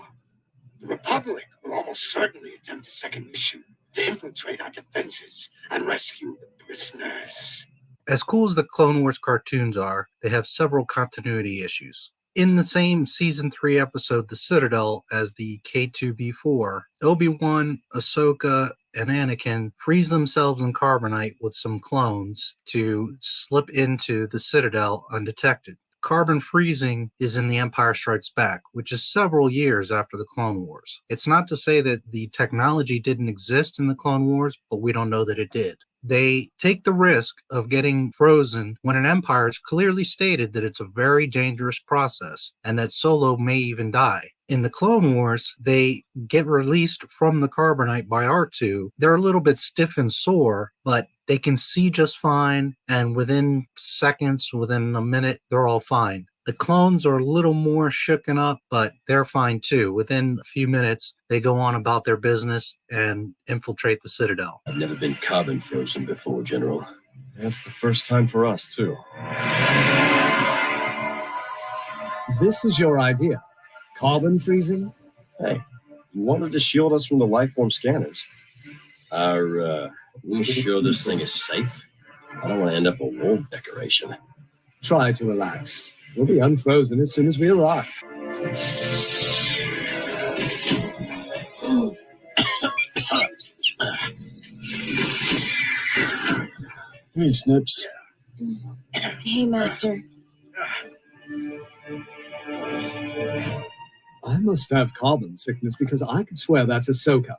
The Republic will almost certainly attempt a second mission to infiltrate our defenses and rescue the prisoners. As cool as the Clone Wars cartoons are, they have several continuity issues. In the same Season 3 episode, The Citadel, as the K2B4, Obi-Wan, Ahsoka, and Anakin freeze themselves in carbonite with some clones to slip into the Citadel undetected. Carbon freezing is in The Empire Strikes Back, which is several years after the Clone Wars. It's not to say that the technology didn't exist in the Clone Wars, but we don't know that it did. They take the risk of getting frozen when an Empire has clearly stated that it's a very dangerous process and that Solo may even die. In the Clone Wars, they get released from the carbonite by R2. They're a little bit stiff and sore, but they can see just fine, and within seconds, within a minute, they're all fine. The clones are a little more shooken up, but they're fine too. Within a few minutes, they go on about their business and infiltrate the Citadel. I've never been carbon frozen before, General. That's the first time for us, too. This is your idea. Carbon freezing? Hey, you wanted to shield us from the lifeform scanners. Are we sure this thing is safe? I don't want to end up a wall decoration. Try to relax. We'll be unfrozen as soon as we arrive. Hey, Snips. Hey, Master. I must have carbon sickness because I could swear that's Ahsoka.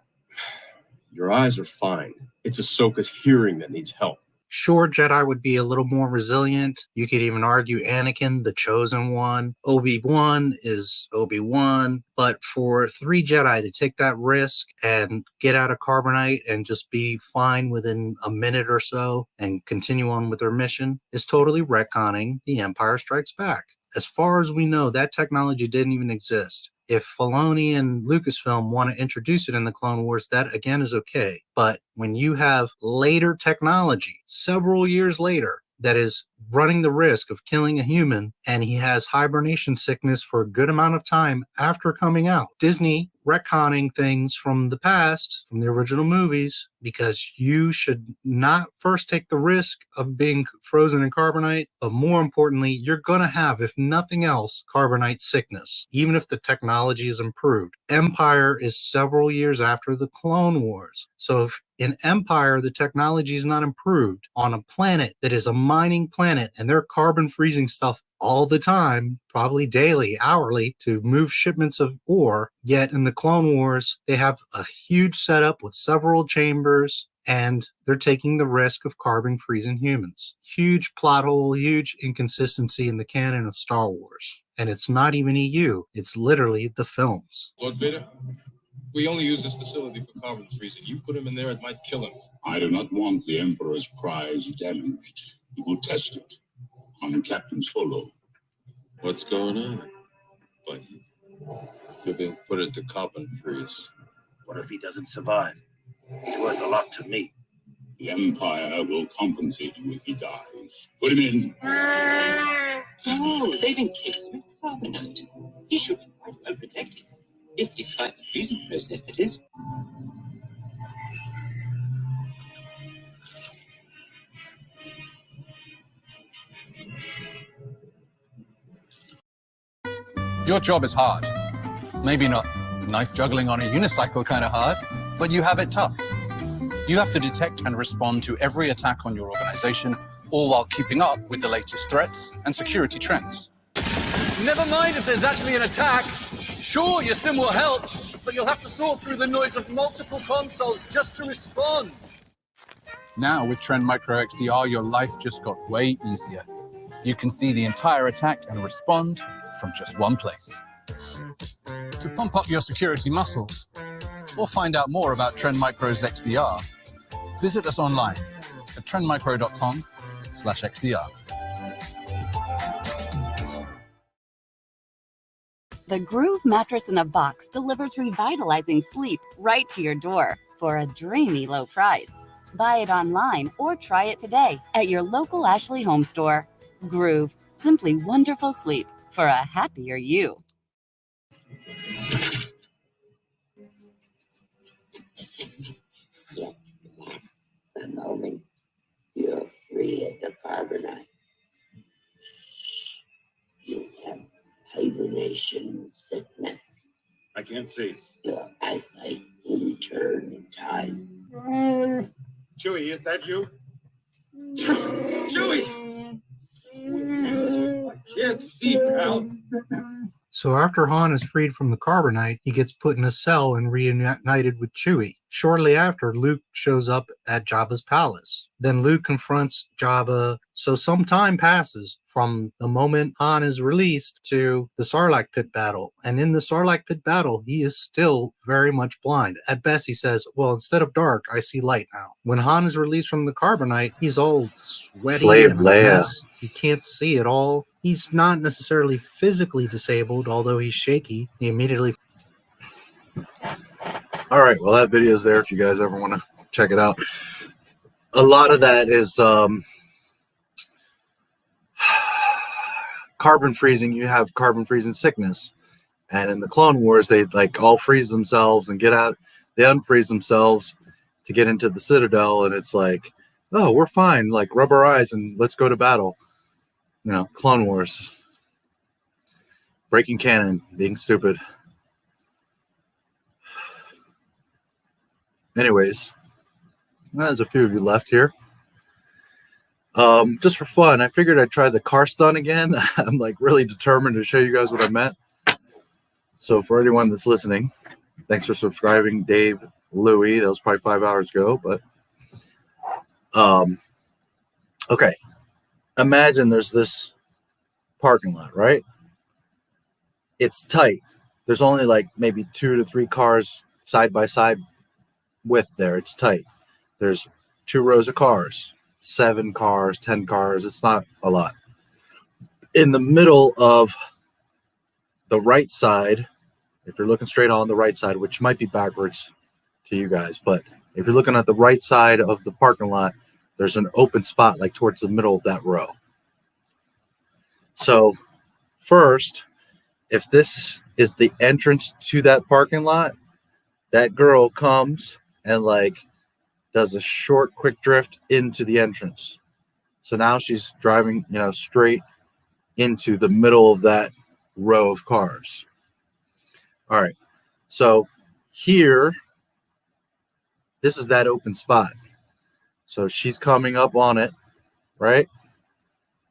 Your eyes are fine. It's Ahsoka's hearing that needs help. Sure, Jedi would be a little more resilient. You could even argue Anakin, the chosen one. Obi-Wan is Obi-Wan. But for 3 Jedi to take that risk and get out of carbonite and just be fine within a minute or so and continue on with their mission is totally retconning The Empire Strikes Back. As far as we know, that technology didn't even exist. If Filoni and Lucasfilm want to introduce it in the Clone Wars, that again is okay. But when you have later technology, several years later, that is running the risk of killing a human, and he has hibernation sickness for a good amount of time after coming out. Disney retconning things from the past, from the original movies, because you should not first take the risk of being frozen in carbonite, but more importantly, you're going to have, if nothing else, carbonite sickness, even if the technology is improved. Empire is several years after the Clone Wars. So if in Empire the technology is not improved on a planet that is a mining planet and they're carbon freezing stuff all the time, probably daily, hourly, to move shipments of ore, yet in the Clone Wars they have a huge setup with several chambers and they're taking the risk of carbon freezing humans. Huge plot hole, huge inconsistency in the canon of Star Wars. And it's not even EU, it's literally the films. Lord Vader, we only use this facility for carbon freezing. You put him in there, it might kill him. I do not want the Emperor's prize damaged. He will test it on Captain Solo. What's going on? But you're being put into carbon freeze. What if he doesn't survive? He's worth a lot to me. The Empire will compensate you if he dies. Put him in. Oh, they've encased him in carbonite. He should be quite well protected. If he survived the freezing process, that is. Your job is hard. Maybe not knife juggling on a unicycle kind of hard, but you have it tough. You have to detect and respond to every attack on your organization, all while keeping up with the latest threats and security trends. Never mind if there's actually an attack. Sure, your sim will help, but you'll have to sort through the noise of multiple consoles just to respond. Now, with Trend Micro XDR, your life just got way easier. You can see the entire attack and respond from just one place. To pump up your security muscles, or find out more about Trend Micro's XDR, visit us online at trendmicro.com/XDR. The Groove mattress in a box delivers revitalizing sleep right to your door for a dreamy low price. Buy it online or try it today at your local Ashley Home Store. Groove, simply wonderful sleep for a happier you. Just relax the moment you're free of the carbonite. You have hibernation sickness. I can't see. Your eyesight will return in time. Chewie, is that you? Chewie! I can't see, pal. So after Han is freed from the carbonite, he gets put in a cell and reunited with Chewie. Shortly after, Luke shows up at Jabba's palace. Then Luke confronts Jabba. So some time passes from the moment Han is released to the Sarlacc pit battle. And in the Sarlacc pit battle, he is still very much blind. At best, he says, well, instead of dark, I see light now. When Han is released from the carbonite, he's all sweaty. Slave and Leia. a mess. He can't see at all. He's not necessarily physically disabled, although he's shaky. He immediately... All right, well, that video is there if you guys ever want to check it out. A lot of that is carbon freezing. You have carbon freezing sickness. And in the Clone Wars, they like all freeze themselves and get out. They unfreeze themselves to get into the Citadel. And it's like, oh, we're fine. Like, rub our eyes and let's go to battle. You know, Clone Wars. Breaking canon, being stupid. Anyways, there's a few of you left here. Just for fun, I figured I'd try the car stunt again. I'm like really determined to show you guys what I meant. So for anyone that's listening, thanks for subscribing, Dave, Louie. That was probably 5 hours ago, but Okay, imagine there's this parking lot, right? It's tight. There's only like maybe 2 to 3 cars side by side width there. It's tight. There's 2 rows of cars, 7 cars, 10 cars. It's not a lot. In the middle of the right side, if you're looking straight on the right side, which might be backwards to you guys, but if you're looking at the right side of the parking lot, there's an open spot like towards the middle of that row. So first, if this is the entrance to that parking lot, that girl comes and like does a short quick drift into the entrance. So now she's driving, straight into the middle of that row of cars. All right. So here, this is that open spot. So she's coming up on it, right?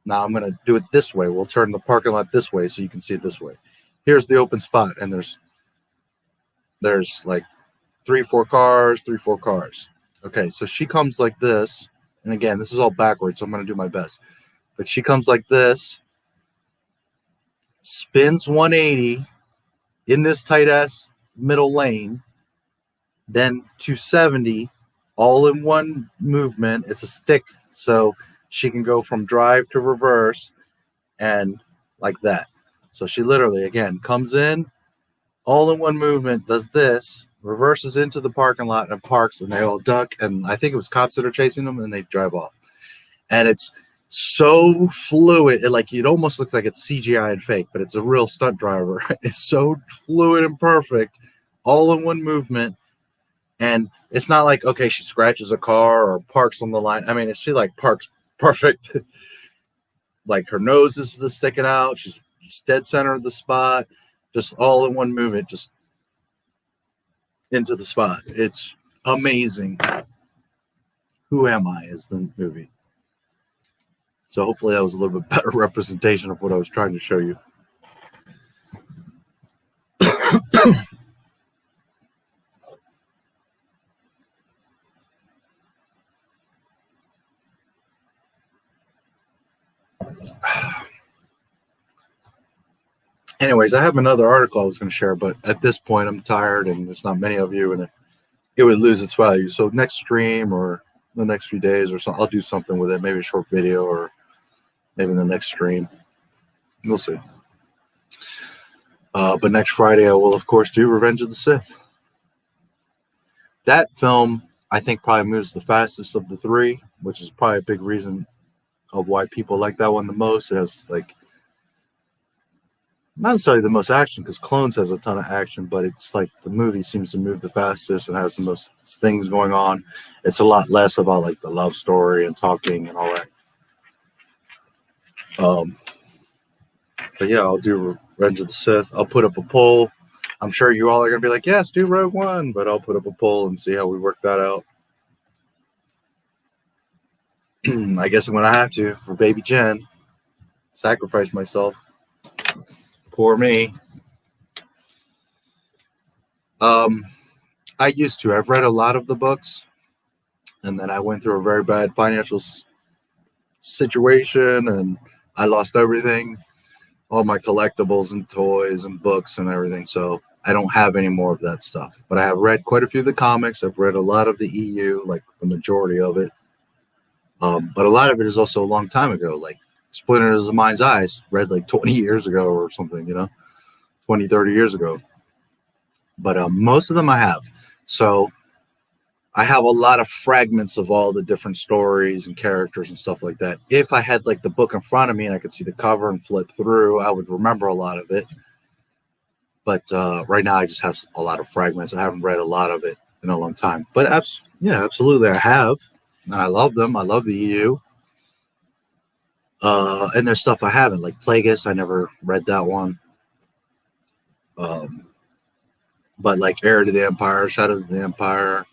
Now I'm going to do it this way. We'll turn the parking lot this way so you can see it this way. Here's the open spot, and there's like 3-4 cars. Okay, so she comes like this, and again, this is all backwards, so I'm going to do my best. But she comes like this, spins 180 in this tight-ass middle lane, then 270 all in one movement. It's a stick, so she can go from drive to reverse and like that. So she literally, again, comes in, all in one movement, does this, reverses into the parking lot and parks, and they all duck. And I think it was cops that are chasing them, and they drive off. And it's so fluid. It almost looks like it's CGI and fake, but it's a real stunt driver. It's so fluid and perfect, all in one movement. And it's not like, okay, she scratches a car or parks on the line. I mean, she like parks perfect. Like her nose is sticking out. She's dead center of the spot, just all in one movement, just into the spot. It's amazing. Who Am I is the movie. So hopefully that was a little bit better representation of what I was trying to show you. Anyways, I have another article I was going to share, but at this point I'm tired and there's not many of you, and it would lose its value. So next stream or the next few days or something, I'll do something with it, maybe a short video or maybe in the next stream. We'll see. But next Friday I will, of course, do Revenge of the Sith. That film, I think, probably moves the fastest of the 3, which is probably a big reason of why people like that one the most. It has, like, not necessarily the most action, because Clones has a ton of action, but it's like the movie seems to move the fastest and has the most things going on. It's a lot less about like the love story and talking and all that. But yeah, I'll do Revenge of the Sith. I'll put up a poll. I'm sure you all are going to be like, yes, do Rogue One, but I'll put up a poll and see how we work that out. I guess I'm going to have to, for baby Jen, sacrifice myself. Poor me. I used to. I've read a lot of the books, and then I went through a very bad financial situation, and I lost everything, all my collectibles and toys and books and everything. So I don't have any more of that stuff. But I have read quite a few of the comics. I've read a lot of the EU, like the majority of it. But a lot of it is also a long time ago, like Splinters of Mind's Eyes, read like 20 years ago or something, 20, 30 years ago. But most of them I have. So I have a lot of fragments of all the different stories and characters and stuff like that. If I had like the book in front of me and I could see the cover and flip through, I would remember a lot of it. But right now I just have a lot of fragments. I haven't read a lot of it in a long time. But yeah, absolutely I have. And I love them. I love the EU. And there's stuff I haven't, like Plagueis. I never read that one. But like Heir to the Empire, Shadows of the Empire,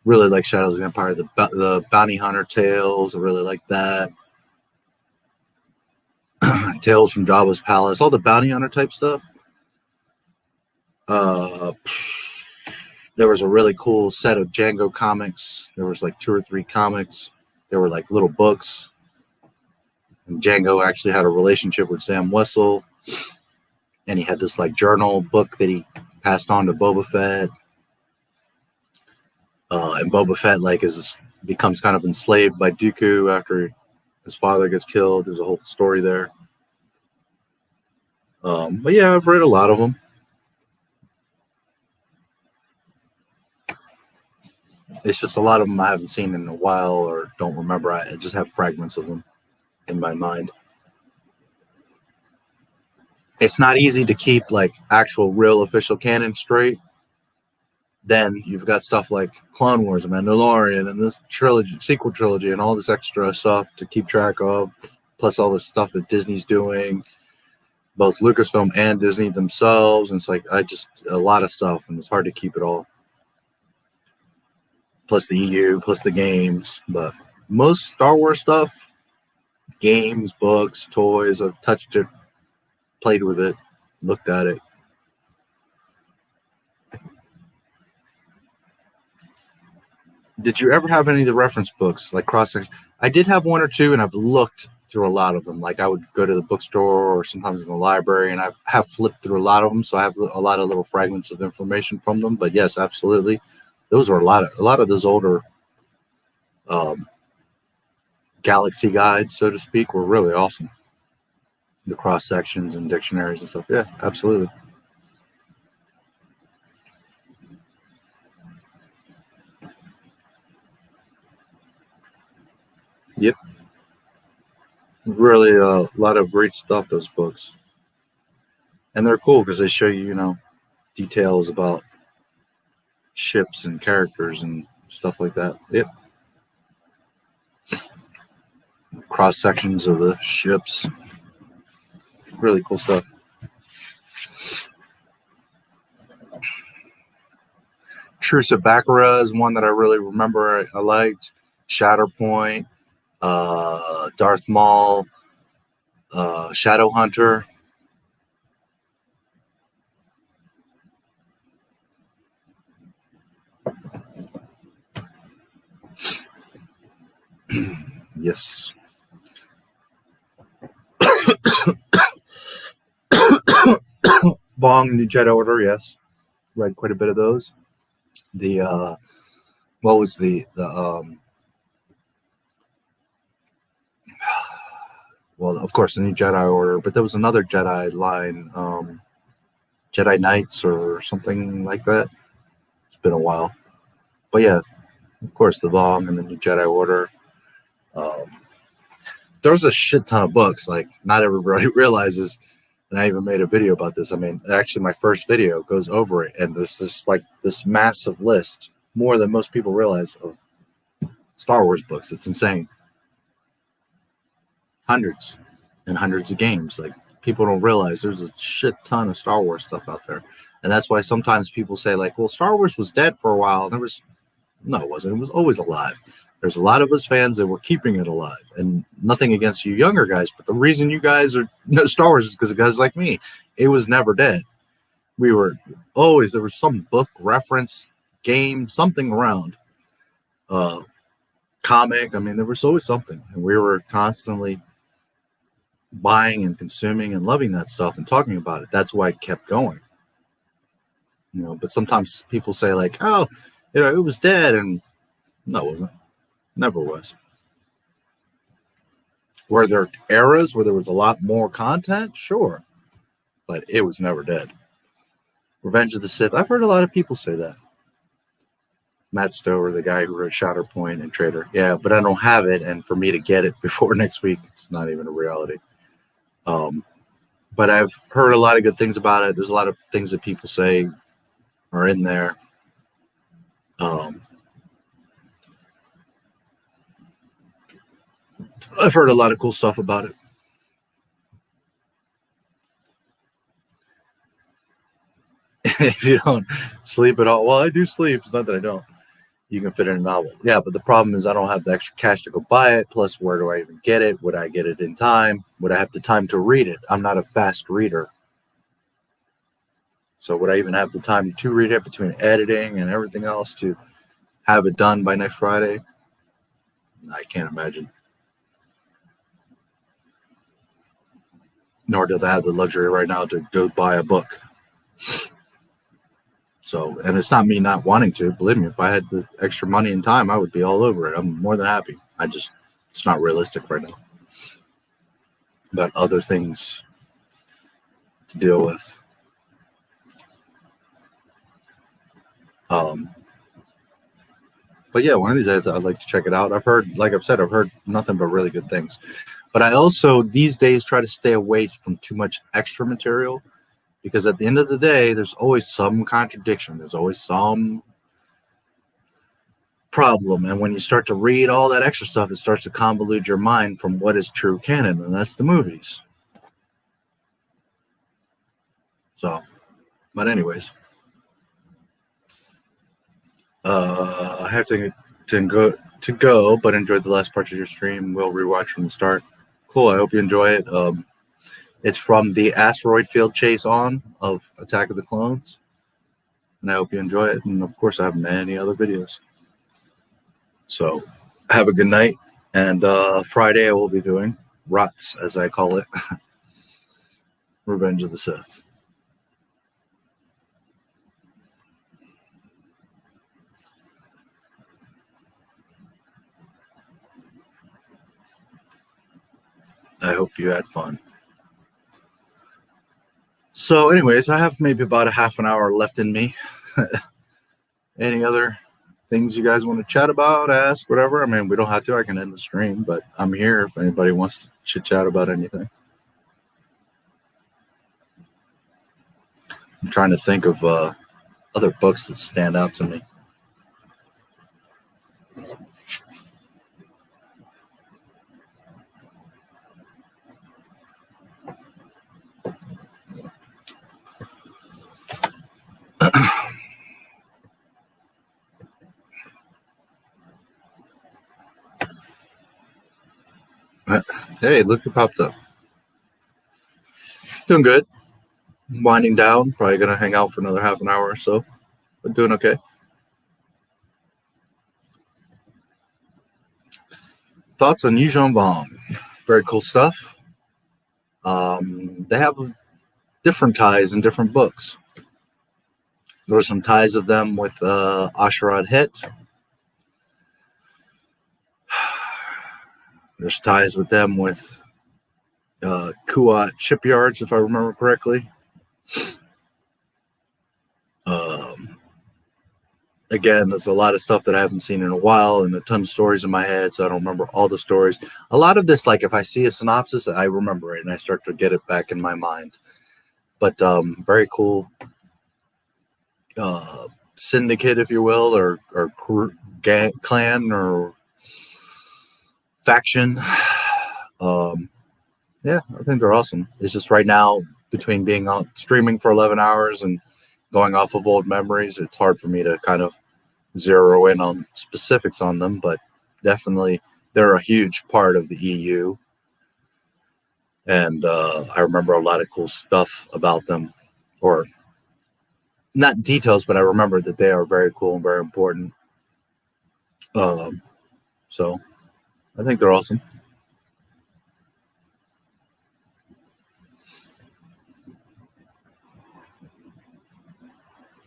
really like Shadows of the Empire. The Bounty Hunter Tales, I really like that. Tales from Jabba's Palace, all the Bounty Hunter type stuff. There was a really cool set of Django comics. There was like 2 or 3 comics. There were like little books. And Django actually had a relationship with Sam Wessel, and he had this like journal book that he passed on to Boba Fett. And Boba Fett becomes kind of enslaved by Dooku after his father gets killed. There's a whole story there. But yeah, I've read a lot of them. It's just a lot of them I haven't seen in a while or don't remember. I just have fragments of them in my mind. It's not easy to keep like actual real official canon straight. Then you've got stuff like Clone Wars, Mandalorian, and this sequel trilogy, and all this extra stuff to keep track of, plus all the stuff that Disney's doing, both Lucasfilm and Disney themselves. And it's like a lot of stuff, and it's hard to keep it all. Plus the EU, plus the games. But most Star Wars stuff, games, books, toys, I've touched it, played with it, looked at it. Did you ever have any of the reference books, like cross-section? I did have one or two, and I've looked through a lot of them. Like I would go to the bookstore or sometimes in the library, and I have flipped through a lot of them, so I have a lot of little fragments of information from them. But yes, absolutely, those were a lot of those older galaxy guides, so to speak, were really awesome. The cross sections and dictionaries and stuff. Yeah, absolutely. Yep. Really a lot of great stuff, those books. And they're cool because they show you, details about ships and characters and stuff like that. Yep. Cross sections of the ships. Really cool stuff. Truce of Baccarat is one that I really remember I liked. Shatterpoint. Darth Maul, Shadowhunter. Yes. Bong, New Jedi Order, yes. Read quite a bit of those. What was well, of course, the New Jedi Order, but there was another Jedi line, Jedi Knights or something like that. It's been a while. But yeah, of course, the Vong and the New Jedi Order. There's a shit ton of books. Like, not everybody realizes, and I even made a video about this. I mean, actually, my first video goes over it, and there's this massive list, more than most people realize, of Star Wars books. It's insane. Hundreds and hundreds of games. Like, people don't realize there's a shit ton of Star Wars stuff out there. And that's why sometimes people say, like, well, Star Wars was dead for a while. No, it wasn't. It was always alive. There's a lot of us fans that were keeping it alive. And nothing against you younger guys, but the reason you guys know Star Wars is because of guys like me. It was never dead. There was some book, reference, game, something around. Comic. I mean, there was always something. And we were constantly buying and consuming and loving that stuff and talking about it. That's why it kept going. But sometimes people say, like, oh, it was dead. And no, it wasn't. Never was. Were there eras where there was a lot more content? Sure. But it was never dead. Revenge of the Sith. I've heard a lot of people say that. Matt Stover, the guy who wrote Shatterpoint and Traitor. Yeah, but I don't have it. And for me to get it before next week, it's not even a reality. But I've heard a lot of good things about it. There's a lot of things that people say are in there. I've heard a lot of cool stuff about it. If you don't sleep at all, well, I do sleep. It's not that I don't. You can fit in a novel. Yeah, but the problem is I don't have the extra cash to go buy it. Plus, where do I even get it? Would I get it in time? Would I have the time to read it? I'm not a fast reader. So would I even have the time to read it between editing and everything else to have it done by next Friday? I can't imagine. nor do they have the luxury right now to go buy a book. So, and it's not me not wanting to. Believe me, if I had the extra money and time, I would be all over it. I'm more than happy. It's not realistic right now. Got other things to deal with. But yeah, one of these days I'd like to check it out. I've heard, like I've said, I've heard nothing but really good things. But I also these days try to stay away from too much extra material, because at the end of the day, there's always some contradiction. There's always some problem. And when you start to read all that extra stuff, it starts to convolute your mind from what is true canon, and that's the movies. So, but anyways, I have to go, but enjoyed the last part of your stream. We'll rewatch from the start. Cool. I hope you enjoy it. It's from the asteroid field chase on of Attack of the Clones, and I hope you enjoy it. And of course, I have many other videos. So, have a good night. And Friday, I will be doing ROTS, as I call it, Revenge of the Sith. I hope you had fun. So anyways, I have maybe about a half an hour left in me. Any other things you guys want to chat about, ask, whatever? I mean, we don't have to. I can end the stream, but I'm here if anybody wants to chit-chat about anything. I'm trying to think of other books that stand out to me. Hey, look who popped up. Doing good. Winding down. Probably going to hang out for another half an hour or so, but doing okay. Thoughts on Yuuzhan Vong? Very cool stuff. They have different ties in different books. There were some ties of them with Asherad Hit. There's ties with them with Kuat shipyards, if I remember correctly. Again, there's a lot of stuff that I haven't seen in a while and a ton of stories in my head, so I don't remember all the stories. A lot of this, like if I see a synopsis, I remember it and I start to get it back in my mind. But very cool syndicate, if you will, or clan or faction. Yeah, I think they're awesome. It's just right now, between being on streaming for 11 hours and going off of old memories, it's hard for me to kind of zero in on specifics on them, but definitely they're a huge part of the EU. And I remember a lot of cool stuff about them, or not details, but I remember that they are very cool and very important. So I think they're awesome.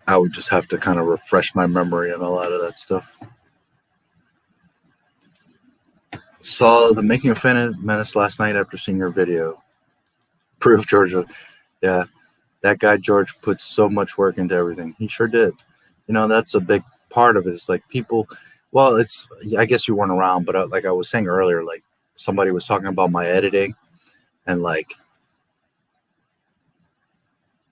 I would just have to kind of refresh my memory on a lot of that stuff. Saw the Making of Phantom Menace last night after seeing your video. Proof, Georgia. Yeah, that guy George puts so much work into everything. He sure did. You know, that's a big part of it. It's like people, well, it's, I guess you weren't around, but like I was saying earlier, like somebody was talking about my editing, and like,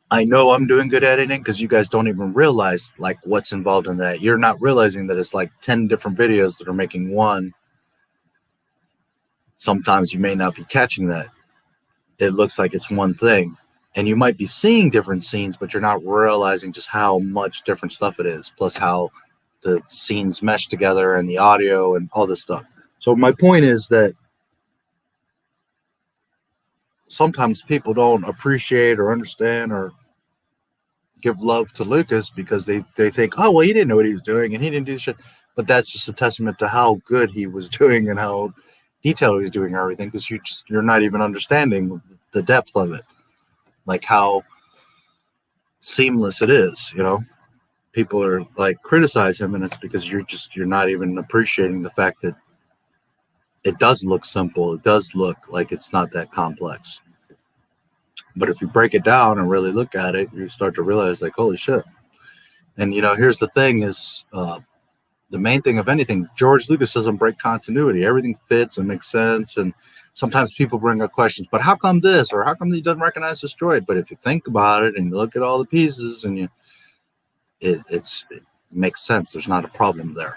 I know I'm doing good editing because you guys don't even realize like what's involved in that. You're not realizing that it's like 10 different videos that are making one. Sometimes you may not be catching that. It looks like it's one thing, and you might be seeing different scenes, but you're not realizing just how much different stuff it is, plus how the scenes mesh together and the audio and all this stuff. So my point is that sometimes people don't appreciate or understand or give love to Lucas because they think, oh, well, he didn't know what he was doing and he didn't do shit. But that's just a testament to how good he was doing and how detail he's doing everything, because you're not even understanding the depth of it, like how seamless it is. You know, people are like criticize him, and it's because you're not even appreciating the fact that it does look simple. It does look like it's not that complex. But if you break it down and really look at it, you start to realize, like, holy shit. And, you know, here's the thing is, the main thing of anything, George Lucas doesn't break continuity. Everything fits and makes sense. And sometimes people bring up questions, but how come this? Or how come he doesn't recognize this droid? But if you think about it and you look at all the pieces and it makes sense. There's not a problem there.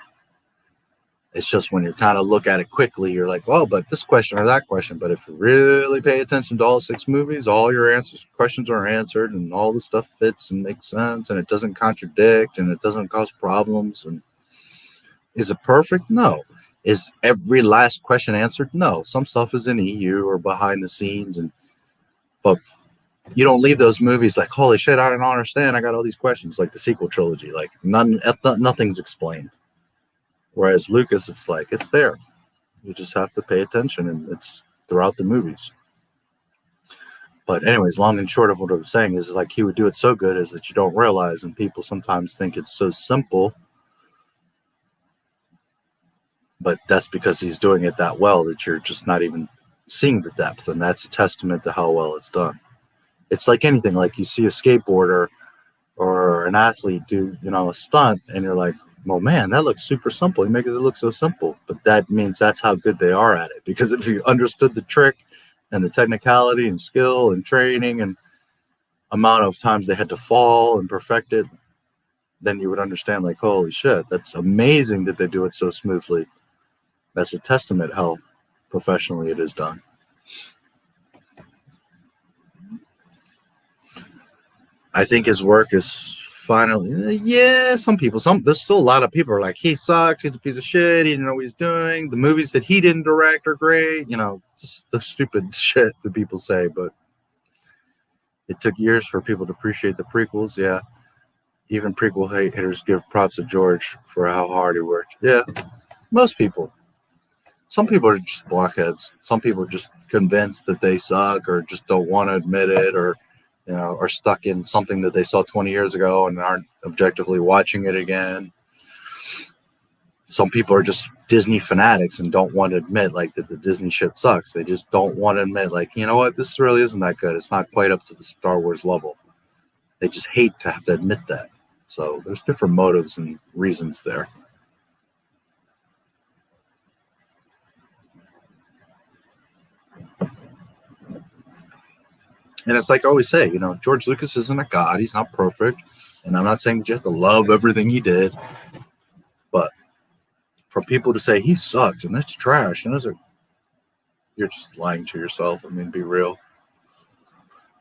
It's just when you kind of look at it quickly, you're like, oh, but this question or that question. But if you really pay attention to all 6 movies, all your questions are answered, and all the stuff fits and makes sense, and it doesn't contradict, and it doesn't cause problems. And is it perfect? No. Is every last question answered? No. Some stuff is in EU or behind the scenes, but you don't leave those movies like, holy shit, I don't understand. I got all these questions, like the sequel trilogy. Like nothing's explained. Whereas Lucas, it's like, it's there. You just have to pay attention, and it's throughout the movies. But anyways, long and short of what I was saying is like he would do it so good is that you don't realize, and people sometimes think it's so simple. But that's because he's doing it that well that you're just not even seeing the depth. And that's a testament to how well it's done. It's like anything, like you see a skateboarder or an athlete do, you know, a stunt, and you're like, well, man, that looks super simple. You make it look so simple. But that means that's how good they are at it. Because if you understood the trick and the technicality and skill and training and amount of times they had to fall and perfect it, then you would understand, like, holy shit, that's amazing that they do it so smoothly. That's a testament how professionally it is done. I think his work is finally, yeah, there's still a lot of people are like, he sucks, he's a piece of shit, he didn't know what he's doing. The movies that he didn't direct are great, you know, just the stupid shit that people say. But it took years for people to appreciate the prequels. Yeah, even prequel haters give props to George for how hard he worked. Yeah, most people. Some people are just blockheads. Some people are just convinced that they suck or just don't want to admit it, or, you know, are stuck in something that they saw 20 years ago and aren't objectively watching it again. Some people are just Disney fanatics and don't want to admit, like, that the Disney shit sucks. They just don't want to admit, like, you know what, this really isn't that good. It's not quite up to the Star Wars level. They just hate to have to admit that. So there's different motives and reasons there. And it's like I always say, you know, George Lucas isn't a god. He's not perfect. And I'm not saying that you have to love everything he did. But for people to say he sucked and that's trash, and you're just lying to yourself. I mean, be real.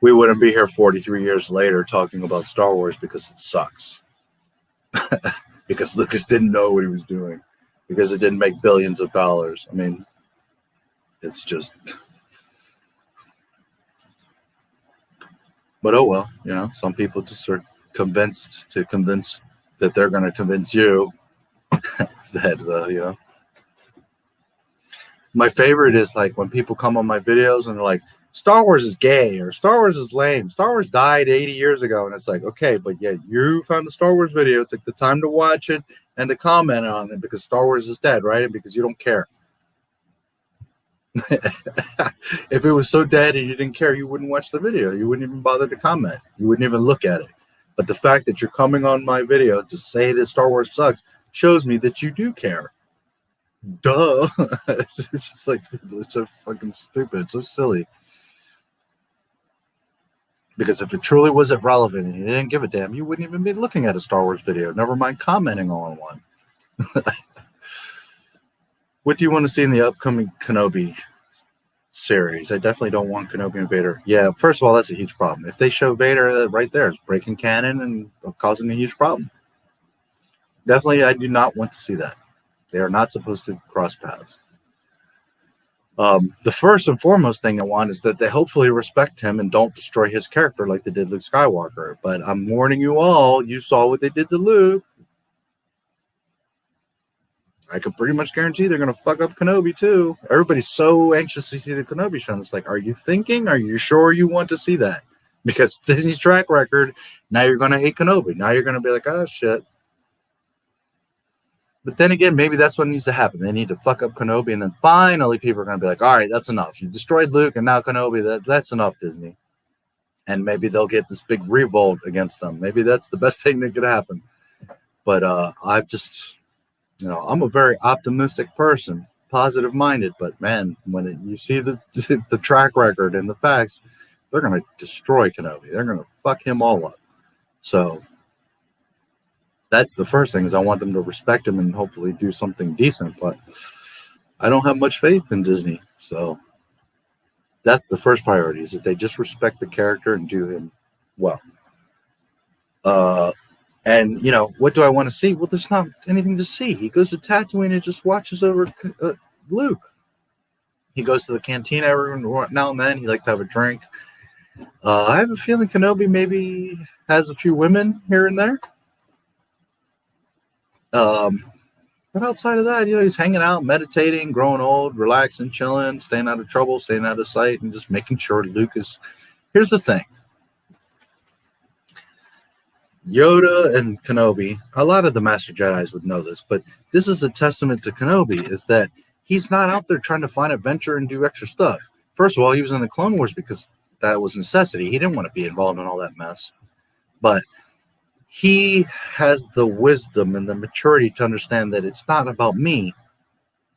We wouldn't be here 43 years later talking about Star Wars because it sucks. Because Lucas didn't know what he was doing. Because it didn't make billions of dollars. I mean, it's just... But oh well, you know, some people just are convinced that they're going to convince you that, you know. My favorite is like when people come on my videos and they're like, Star Wars is gay or Star Wars is lame. Star Wars died 80 years ago. And it's like, okay, but yet you found a Star Wars video, took the time to watch it and to comment on it because Star Wars is dead, right? And because you don't care. If it was so dead and you didn't care, you wouldn't watch the video. You wouldn't even bother to comment. You wouldn't even look at it. But the fact that you're coming on my video to say that Star Wars sucks shows me that you do care. Duh. It's just like, it's so fucking stupid. It's so silly. Because if it truly wasn't relevant and you didn't give a damn, you wouldn't even be looking at a Star Wars video. Never mind commenting on one. What do you want to see in the upcoming Kenobi series? I definitely don't want Kenobi and Vader. Yeah, first of all, that's a huge problem. If they show Vader right there, it's breaking canon and causing a huge problem. Definitely, I do not want to see that. They are not supposed to cross paths. The first and foremost thing I want is that they hopefully respect him and don't destroy his character like they did Luke Skywalker. But I'm warning you all, you saw what they did to Luke. I could pretty much guarantee they're going to fuck up Kenobi too. Everybody's so anxious to see the Kenobi show. It's like, are you thinking? Are you sure you want to see that? Because Disney's track record, now you're going to hate Kenobi. Now you're going to be like, oh, shit. But then again, maybe that's what needs to happen. They need to fuck up Kenobi, and then finally people are going to be like, all right, that's enough. You destroyed Luke, and now Kenobi, that's enough, Disney. And maybe they'll get this big revolt against them. Maybe that's the best thing that could happen. But I've just... I'm a very optimistic person, positive-minded, but man, when you see the track record and the facts, they're going to destroy Kenobi. They're going to fuck him all up. So that's the first thing, is I want them to respect him and hopefully do something decent, but I don't have much faith in Disney. So that's the first priority, is that they just respect the character and do him well. And, what do I want to see? Well, there's not anything to see. He goes to Tatooine and just watches over Luke. He goes to the cantina every now and then. He likes to have a drink. I have a feeling Kenobi maybe has a few women here and there. But outside of that, he's hanging out, meditating, growing old, relaxing, chilling, staying out of trouble, staying out of sight, and just making sure Luke is... Here's the thing. Yoda and Kenobi, a lot of the Master Jedis would know this, but this is a testament to Kenobi, is that he's not out there trying to find adventure and do extra stuff. First of all, he was in the Clone Wars because that was necessity. He didn't want to be involved in all that mess. But he has the wisdom and the maturity to understand that it's not about me.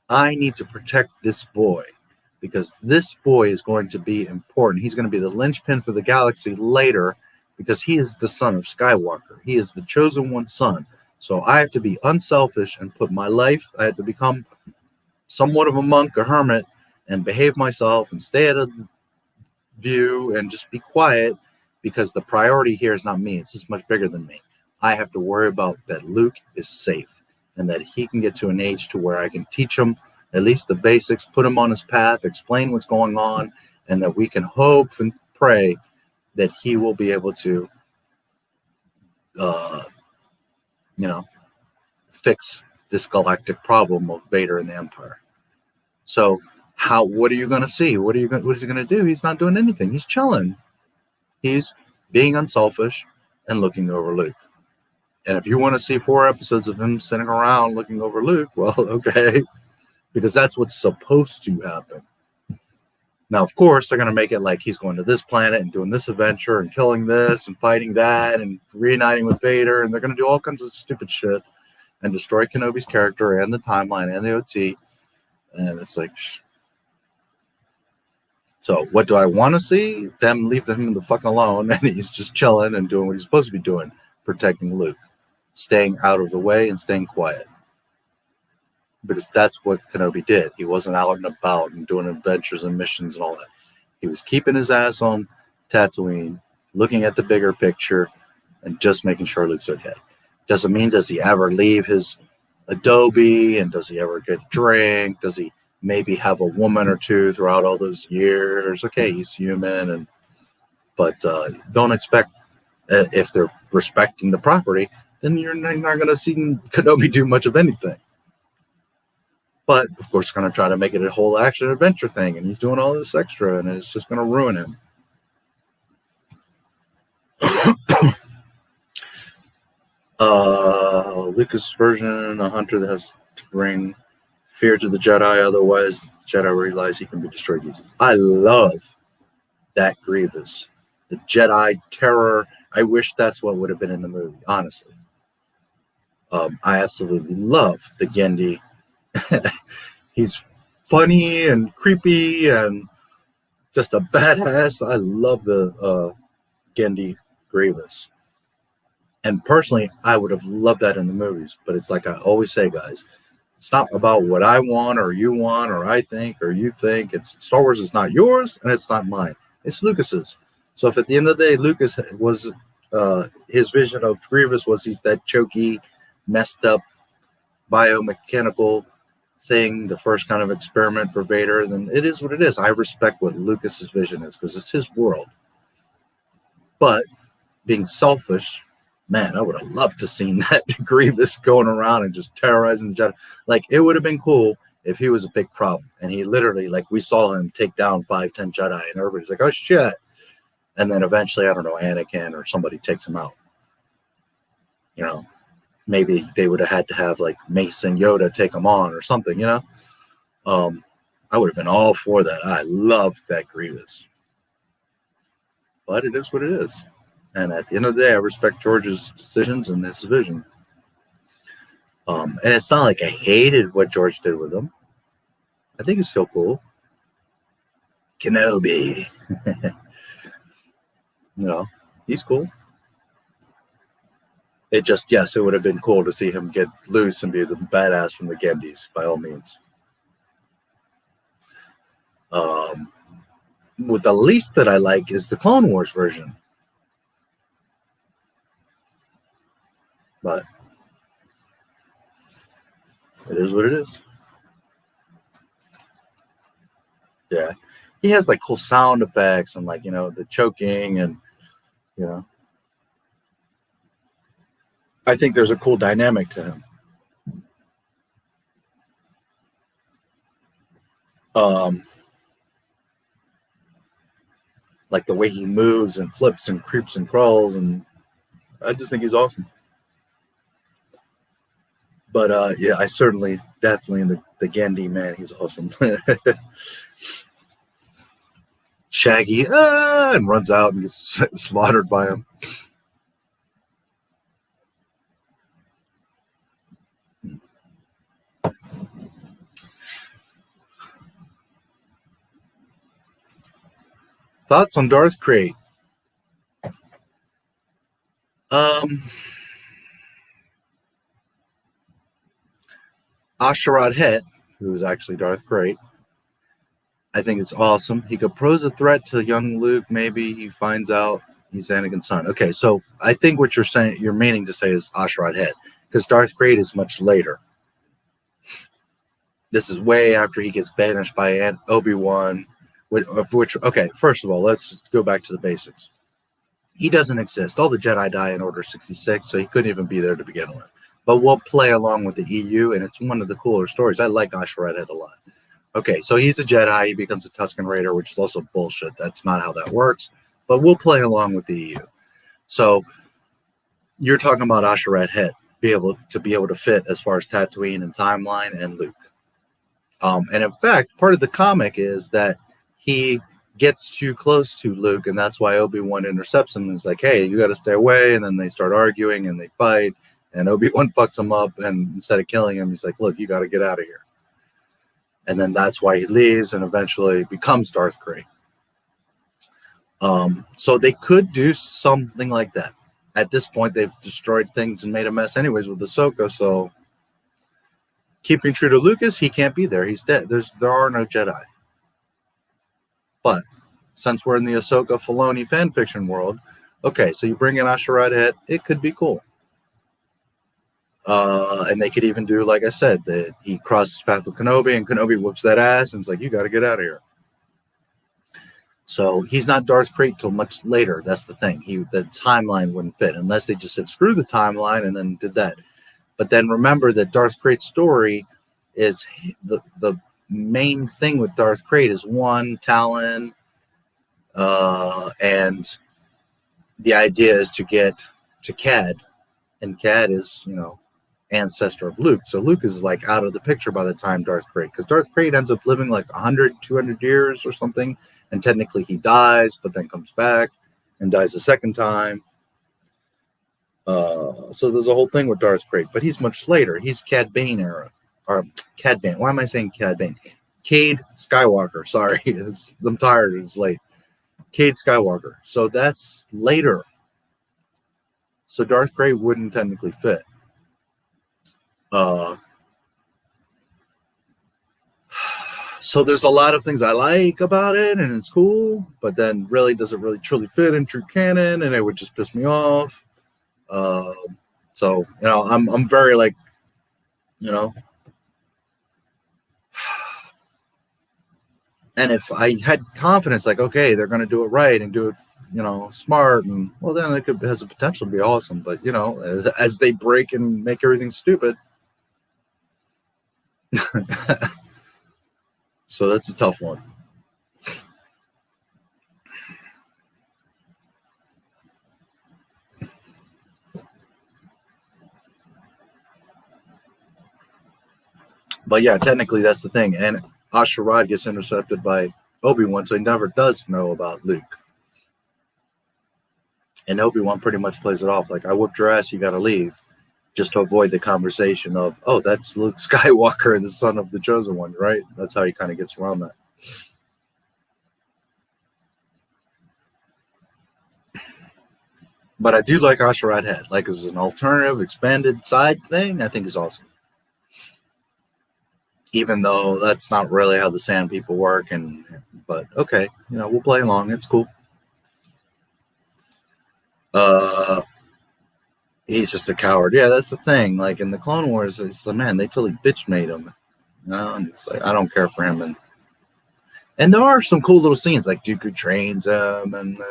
I need to protect this boy, because this boy is going to be important. He's going to be the linchpin for the galaxy later, because he is the son of Skywalker. He is the chosen one's son. So I have to be unselfish and put my life, I have to become somewhat of a monk, a hermit, and behave myself and stay out of view and just be quiet, because the priority here is not me. It's just much bigger than me. I have to worry about that Luke is safe and that he can get to an age to where I can teach him at least the basics, put him on his path, explain what's going on, and that we can hope and pray that he will be able to, fix this galactic problem of Vader and the Empire. So, what are you going to see? What is he going to do? He's not doing anything. He's chilling. He's being unselfish and looking over Luke. And if you want to see 4 episodes of him sitting around looking over Luke, well, okay, because that's what's supposed to happen. Now, of course, they're going to make it like he's going to this planet and doing this adventure and killing this and fighting that and reuniting with Vader. And they're going to do all kinds of stupid shit and destroy Kenobi's character and the timeline and the OT. And it's like... So what do I want to see? Them leave him the fuck alone, and he's just chilling and doing what he's supposed to be doing, protecting Luke, staying out of the way and staying quiet. Because that's what Kenobi did. He wasn't out and about and doing adventures and missions and all that. He was keeping his ass on Tatooine, looking at the bigger picture, and just making sure Luke's okay. Doesn't mean does he ever leave his Adobe, and does he ever get a drink? Does he maybe have a woman or two throughout all those years? Okay, he's human, but don't expect, if they're respecting the property, then you're not going to see Kenobi do much of anything. But, of course, going to try to make it a whole action-adventure thing, and he's doing all this extra, and it's just going to ruin him. Lucas version, a hunter that has to bring fear to the Jedi, otherwise the Jedi realize he can be destroyed easily. I love that Grievous. The Jedi terror. I wish that's what would have been in the movie, honestly. I absolutely love the Gendy. He's funny and creepy and just a badass. I love the Gendy Grievous. And personally, I would have loved that in the movies. But it's like I always say, guys, it's not about what I want or you want or I think or you think. It's Star Wars is not yours and it's not mine. It's Lucas's. So if at the end of the day, Lucas was his vision of Grievous was he's that choky, messed up, biomechanical thing, the first kind of experiment for Vader, then it is what it is. I respect what Lucas's vision is because it's his world. But being selfish Man, I would have loved to seen that Grievous going around and just terrorizing the Jedi. Like, it would have been cool if he was a big problem. And he literally, like, we saw him take down 5-10 Jedi, and everybody's like, oh, shit. And then eventually, I don't know, Anakin or somebody takes him out. You know, maybe they would have had to have, like, Mace and Yoda take him on or something, you know? I would have been all for that. I loved that Grievous. But it is what it is. And at the end of the day, I respect George's decisions and his vision. And it's not like I hated what George did with him. I think it's still cool. Kenobi. You know, he's cool. It just, yes, it would have been cool to see him get loose and be the badass from the Gendis, by all means. With the least that I like is the Clone Wars version. But it is what it is. Yeah. He has like cool sound effects and like, you know, the choking and, you know, I think there's a cool dynamic to him. Like the way he moves and flips and creeps and crawls, and I just think he's awesome. But yeah, I certainly, definitely in the Gandhi, man, he's awesome. Shaggy, and runs out and gets slaughtered by him. Thoughts on Darth Krayt? Asherad Het, who is actually Darth Krayt, I think it's awesome. He could pose a threat to young Luke. Maybe he finds out he's Anakin's son. Okay, so I think what you're saying, you're meaning to say is Asherad Het, because Darth Krayt is much later. This is way after he gets banished by Obi-Wan. Okay, first of all, let's go back to the basics. He doesn't exist. All the Jedi die in Order 66, so he couldn't even be there to begin with. But we'll play along with the EU, and it's one of the cooler stories. I like Asherad Het a lot. Okay, so he's a Jedi. He becomes a Tusken Raider, which is also bullshit. That's not how that works. But we'll play along with the EU. So you're talking about Asherad Het be able to fit as far as Tatooine and timeline and Luke. And in fact, part of the comic is that he gets too close to Luke, and that's why Obi-Wan intercepts him and is like, hey, you got to stay away. And then they start arguing and they fight, and Obi-Wan fucks him up, and instead of killing him, he's like, look, you got to get out of here. And then that's why he leaves and eventually becomes Darth Krayt. So they could do something like that. At this point, they've destroyed things and made a mess anyways with Ahsoka, so keeping true to Lucas, he can't be there. He's dead. There are no Jedi. But since we're in the Ahsoka Filoni fanfiction world, okay, so you bring in Asherad Het, it could be cool. And they could even do, like I said, that he crosses path with Kenobi, and Kenobi whoops that ass, and it's like, you got to get out of here. So he's not Darth Krayt till much later. That's the thing. The timeline wouldn't fit unless they just said screw the timeline and then did that. But then remember that Darth Krayt's story is the main thing with Darth Krayt is one, Talon, and the idea is to get to Cad, and Cad is, you know, ancestor of Luke. So Luke is like out of the picture by the time Darth Krayt, because Darth Krayt ends up living like 100, 200 years or something, and technically he dies, but then comes back and dies a second time. So there's a whole thing with Darth Krayt, but he's much later. He's Cad Bane era. Or Cad Bane. Why am I saying Cad Bane? Cade Skywalker. Sorry. I'm tired. It's late. Cade Skywalker. So that's later. So Darth Krayt wouldn't technically fit. So there's a lot of things I like about it, and it's cool, but then really doesn't really truly fit in true canon, and it would just piss me off. So, you know, I'm very like, you know, and if I had confidence, like, okay, they're going to do it right and do it, smart, and well, then it has the potential to be awesome. But as they break and make everything stupid, so that's a tough one. But yeah, technically that's the thing. And Asherad gets intercepted by Obi-Wan, so he never does know about Luke. And Obi-Wan pretty much plays it off like, I whooped your ass, you gotta leave, just to avoid the conversation of, oh, that's Luke Skywalker, the son of the Chosen One, right? That's how he kind of gets around that. But I do like Asherad Head, like as an alternative, expanded side thing, I think is awesome. Even though that's not really how the Sand People work, but okay, we'll play along. It's cool. He's just a coward. Yeah, that's the thing. Like in the Clone Wars, it's like, man, they totally bitch made him. And it's like, I don't care for him. And there are some cool little scenes, like Dooku trains him, and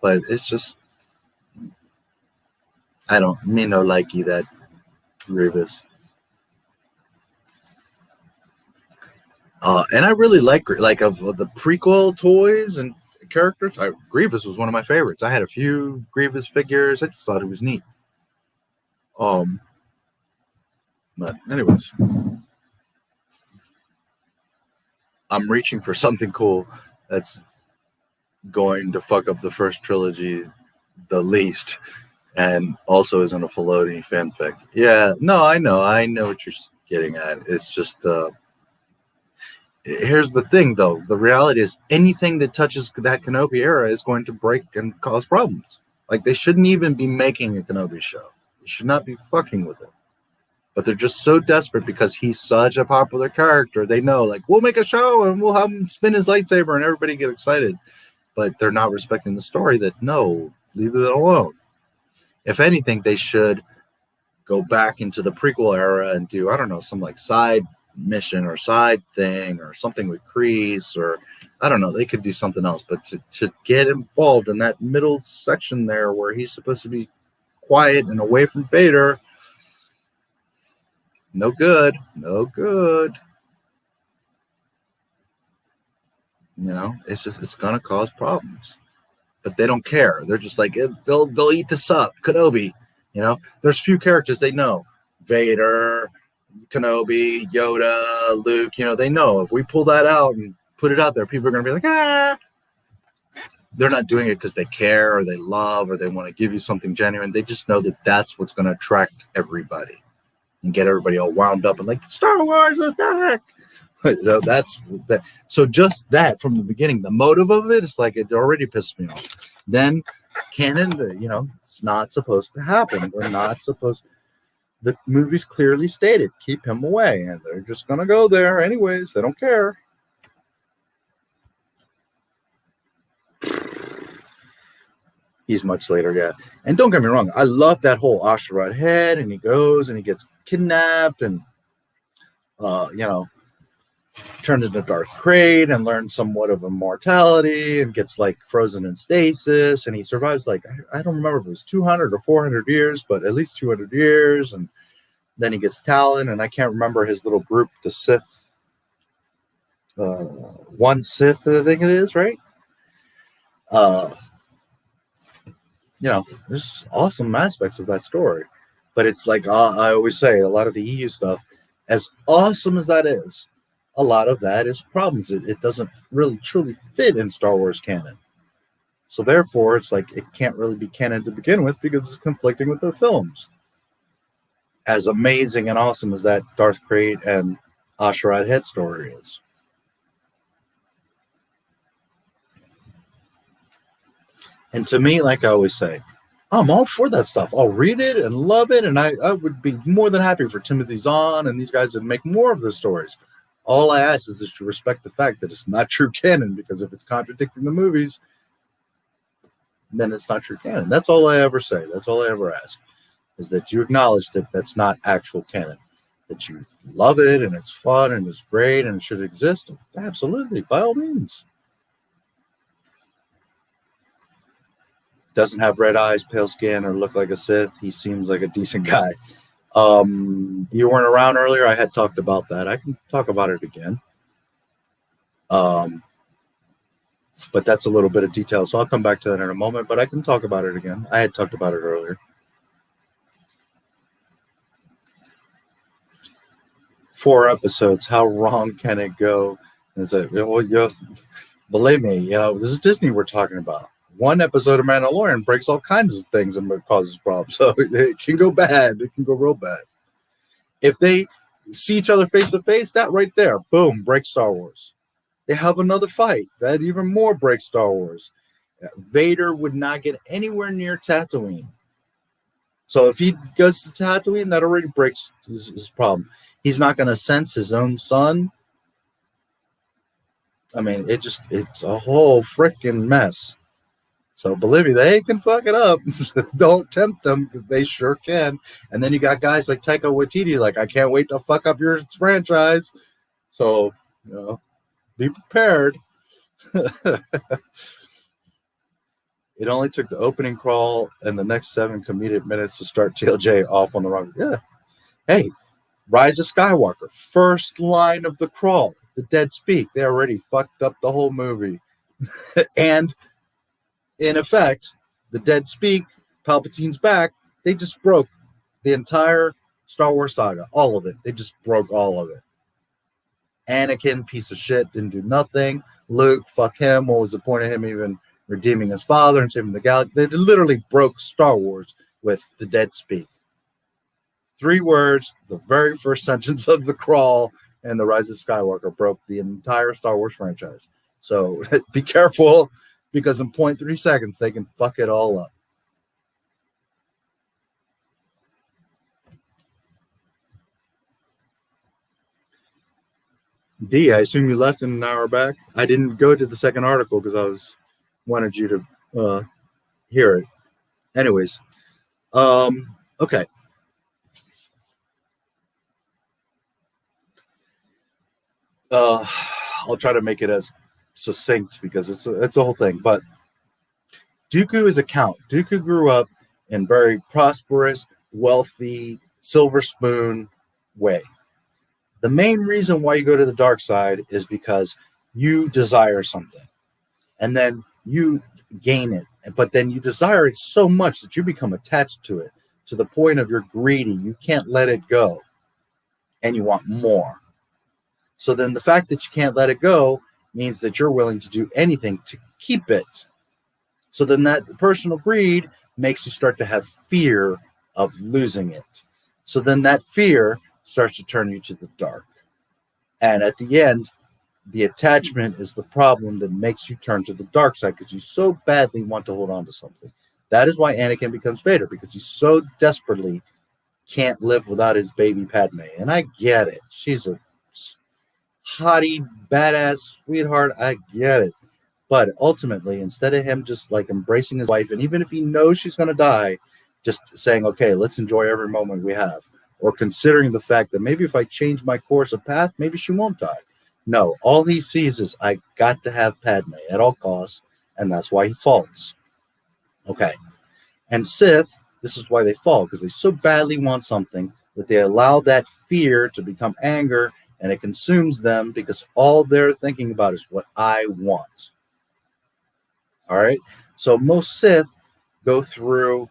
but it's just, I don't mean no likey that Grievous. And I really like of the prequel toys and characters. Grievous was one of my favorites. I had a few Grievous figures. I just thought it was neat. But anyways, I'm reaching for something cool that's going to fuck up the first trilogy the least, and also isn't a Filoni fanfic. Yeah, no, I know what you're getting at. It's just here's the thing, though. The reality is anything that touches that Kenobi era is going to break and cause problems. Like, they shouldn't even be making a Kenobi show. They should not be fucking with it. But they're just so desperate because he's such a popular character. They know, like, we'll make a show and we'll have him spin his lightsaber and everybody get excited. But they're not respecting the story that, no, leave it alone. If anything, they should go back into the prequel era and do, I don't know, some like side mission or side thing or something with Kreese, or I don't know, they could do something else. But to get involved in that middle section there where he's supposed to be quiet and away from Vader, no good. It's gonna cause problems. But they don't care. They're just like, they'll eat this up. Kenobi, there's few characters they know. Vader, Kenobi, Yoda, Luke, they know if we pull that out and put it out there, people are going to be like, ah. They're not doing it because they care or they love or they want to give you something genuine. They just know that that's what's going to attract everybody and get everybody all wound up and like, Star Wars is back. That's that. So just that from the beginning, the motive of it is like, it already pissed me off. Then canon, it's not supposed to happen. We're not supposed. The movie's clearly stated, keep him away, and they're just gonna go there anyways. They don't care. He's much later, yeah. And don't get me wrong, I love that whole Asherad Head, and he goes and he gets kidnapped and turns into Darth Krayt and learns somewhat of immortality and gets like frozen in stasis, and he survives like, I don't remember if it was 200 or 400 years, but at least 200 years. And then he gets Talon, and I can't remember his little group, the Sith, one Sith, I think it is, right? There's awesome aspects of that story, but it's like I always say, a lot of the EU stuff, as awesome as that is, a lot of that is problems. It doesn't really truly fit in Star Wars canon. So therefore, it's like it can't really be canon to begin with because it's conflicting with the films. As amazing and awesome as that Darth Krayt and Asherad Head story is. And to me, like I always say, I'm all for that stuff. I'll read it and love it, and I would be more than happy for Timothy Zahn and these guys to make more of the stories. All I ask is to respect the fact that it's not true canon, because if it's contradicting the movies, then it's not true canon. That's all I ever say. That's all I ever ask, is that you acknowledge that that's not actual canon, that you love it and it's fun and it's great and it should exist. Absolutely, by all means. doesn't have red eyes, pale skin, or look like a Sith. He seems like a decent guy. You weren't around earlier. I had talked about that. I can talk about it again. But that's a little bit of detail, so I'll come back to that in a moment, but I can talk about it again. I had talked about it earlier. 4 episodes. How wrong can it go? And it's like, well, believe me, this is Disney we're talking about. 1 episode of Mandalorian breaks all kinds of things and causes problems. So it can go bad. It can go real bad. If they see each other face to face, that right there, boom, breaks Star Wars. They have another fight. That even more breaks Star Wars. Vader would not get anywhere near Tatooine. So if he goes to Tatooine, that already breaks his problem. He's not going to sense his own son. I mean, it's a whole freaking mess. So believe me, they can fuck it up. Don't tempt them, because they sure can. And then you got guys like Taika Waititi, like, I can't wait to fuck up your franchise. So, be prepared. It only took the opening crawl and the next 7 comedic minutes to start JLJ off on the wrong. Yeah. Hey, Rise of Skywalker, first line of the crawl, the dead speak. They already fucked up the whole movie. And in effect, the dead speak, Palpatine's back, they just broke the entire Star Wars saga. All of it. They just broke all of it. Anakin, piece of shit, didn't do nothing. Luke, fuck him. What was the point of him even redeeming his father and saving the galaxy? They literally broke Star Wars with the dead speak. 3 words, the very first sentence of the crawl, and the Rise of Skywalker broke the entire Star Wars franchise. So be careful, because in 0.3 seconds, they can fuck it all up. D, I assume you left in an hour back. I didn't go to the second article because I wanted you to hear it. Anyways, okay. I'll try to make it as succinct because it's a whole thing. But Dooku's account. Dooku grew up in very prosperous, wealthy, silver spoon way. The main reason why you go to the dark side is because you desire something, and then you gain it, but then you desire it so much that you become attached to it to the point of you're greedy. You can't let it go, and you want more. So then the fact that you can't let it go means that you're willing to do anything to keep it. So then that personal greed makes you start to have fear of losing it. So then that fear starts to turn you to the dark. And at the end, the attachment is the problem that makes you turn to the dark side, because you so badly want to hold on to something. That is why Anakin becomes Vader, because he so desperately can't live without his baby Padme. And I get it. She's a hottie, badass, sweetheart. I get it. But ultimately, instead of him just like embracing his wife, and even if he knows she's going to die, just saying, okay, let's enjoy every moment we have. Or considering the fact that maybe if I change my course of path, maybe she won't die. No, all he sees is I got to have Padme at all costs, and that's why he falls. Okay. And Sith, this is why they fall, because they so badly want something that they allow that fear to become anger, and it consumes them because all they're thinking about is what I want. All right? So most Sith go through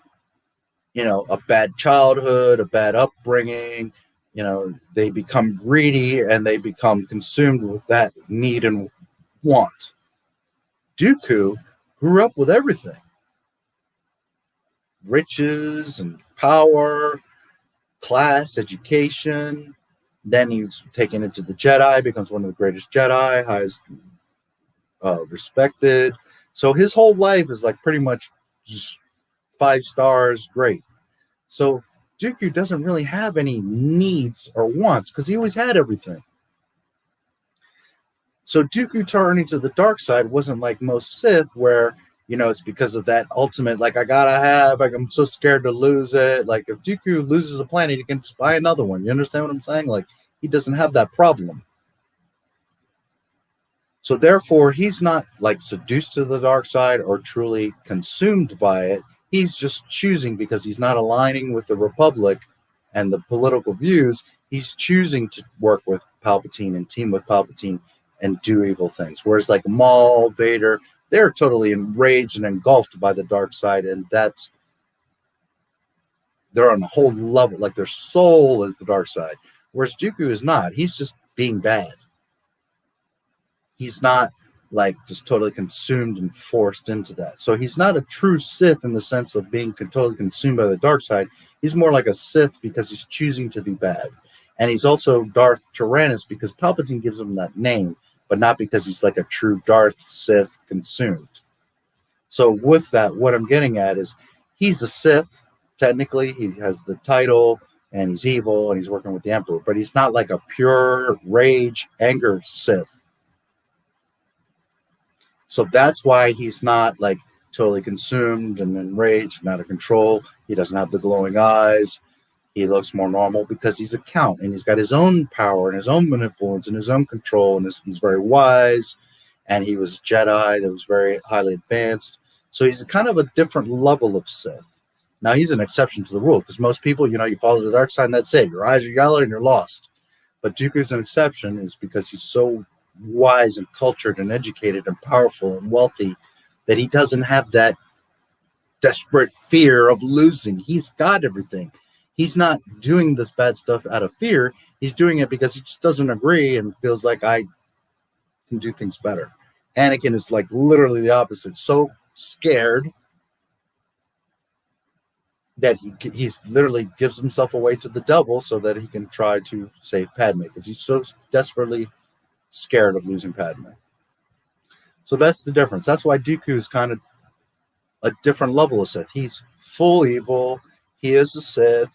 a bad childhood, a bad upbringing, they become greedy and they become consumed with that need and want. Dooku grew up with everything. Riches and power, class, education. Then he's taken into the Jedi, becomes one of the greatest Jedi, highest respected. So his whole life is like pretty much just 5 stars, great. So Dooku doesn't really have any needs or wants because he always had everything. So Dooku turning to the dark side wasn't like most Sith where, it's because of that ultimate, like, I gotta have, like, I'm so scared to lose it. Like, if Dooku loses a planet, he can just buy another one. You understand what I'm saying? Like, he doesn't have that problem. So therefore, he's not like seduced to the dark side or truly consumed by it. He's just choosing, because he's not aligning with the Republic and the political views. He's choosing to work with Palpatine and team with Palpatine and do evil things. Whereas like Maul, Vader, they're totally enraged and engulfed by the dark side, and they're on a whole level, like their soul is the dark side. Whereas Dooku is not. He's just being bad. He's not like just totally consumed and forced into that. So he's not a true Sith in the sense of being totally consumed by the dark side. He's more like a Sith because he's choosing to be bad. And he's also Darth Tyrannus because Palpatine gives him that name, but not because he's like a true Darth Sith consumed. So with that, what I'm getting at is he's a Sith. Technically, he has the title and he's evil and he's working with the Emperor, but he's not like a pure rage, anger Sith. So that's why he's not like totally consumed and enraged and out of control. He doesn't have the glowing eyes. He looks more normal because he's a count and he's got his own power and his own influence and his own control, and he's very wise, and he was a Jedi that was very highly advanced. So he's kind of a different level of Sith. Now he's an exception to the rule because most people, you follow the dark side and that's it. Your eyes are yellow and you're lost. But Dooku's an exception is because he's so wise and cultured and educated and powerful and wealthy that he doesn't have that desperate fear of losing. He's got everything. He's not doing this bad stuff out of fear. He's doing it because he just doesn't agree and feels like I can do things better. Anakin is like literally the opposite. So scared that he's literally gives himself away to the devil so that he can try to save Padme because he's so desperately scared of losing Padme. So that's the difference. That's why Dooku is kind of a different level of Sith. He's full evil. He is a Sith.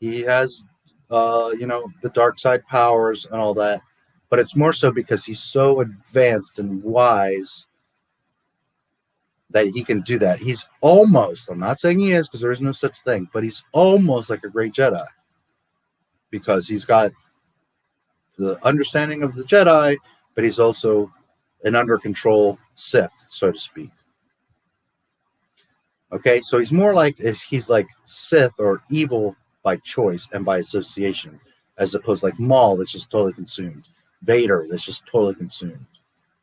He has, the dark side powers and all that. But it's more so because he's so advanced and wise that he can do that. He's almost, I'm not saying he is because there is no such thing, but he's almost like a great Jedi because he's got the understanding of the Jedi, but he's also an under control Sith, so to speak. Okay, so he's more like he's like Sith or evil by choice and by association, as opposed to like Maul that's just totally consumed, Vader that's just totally consumed.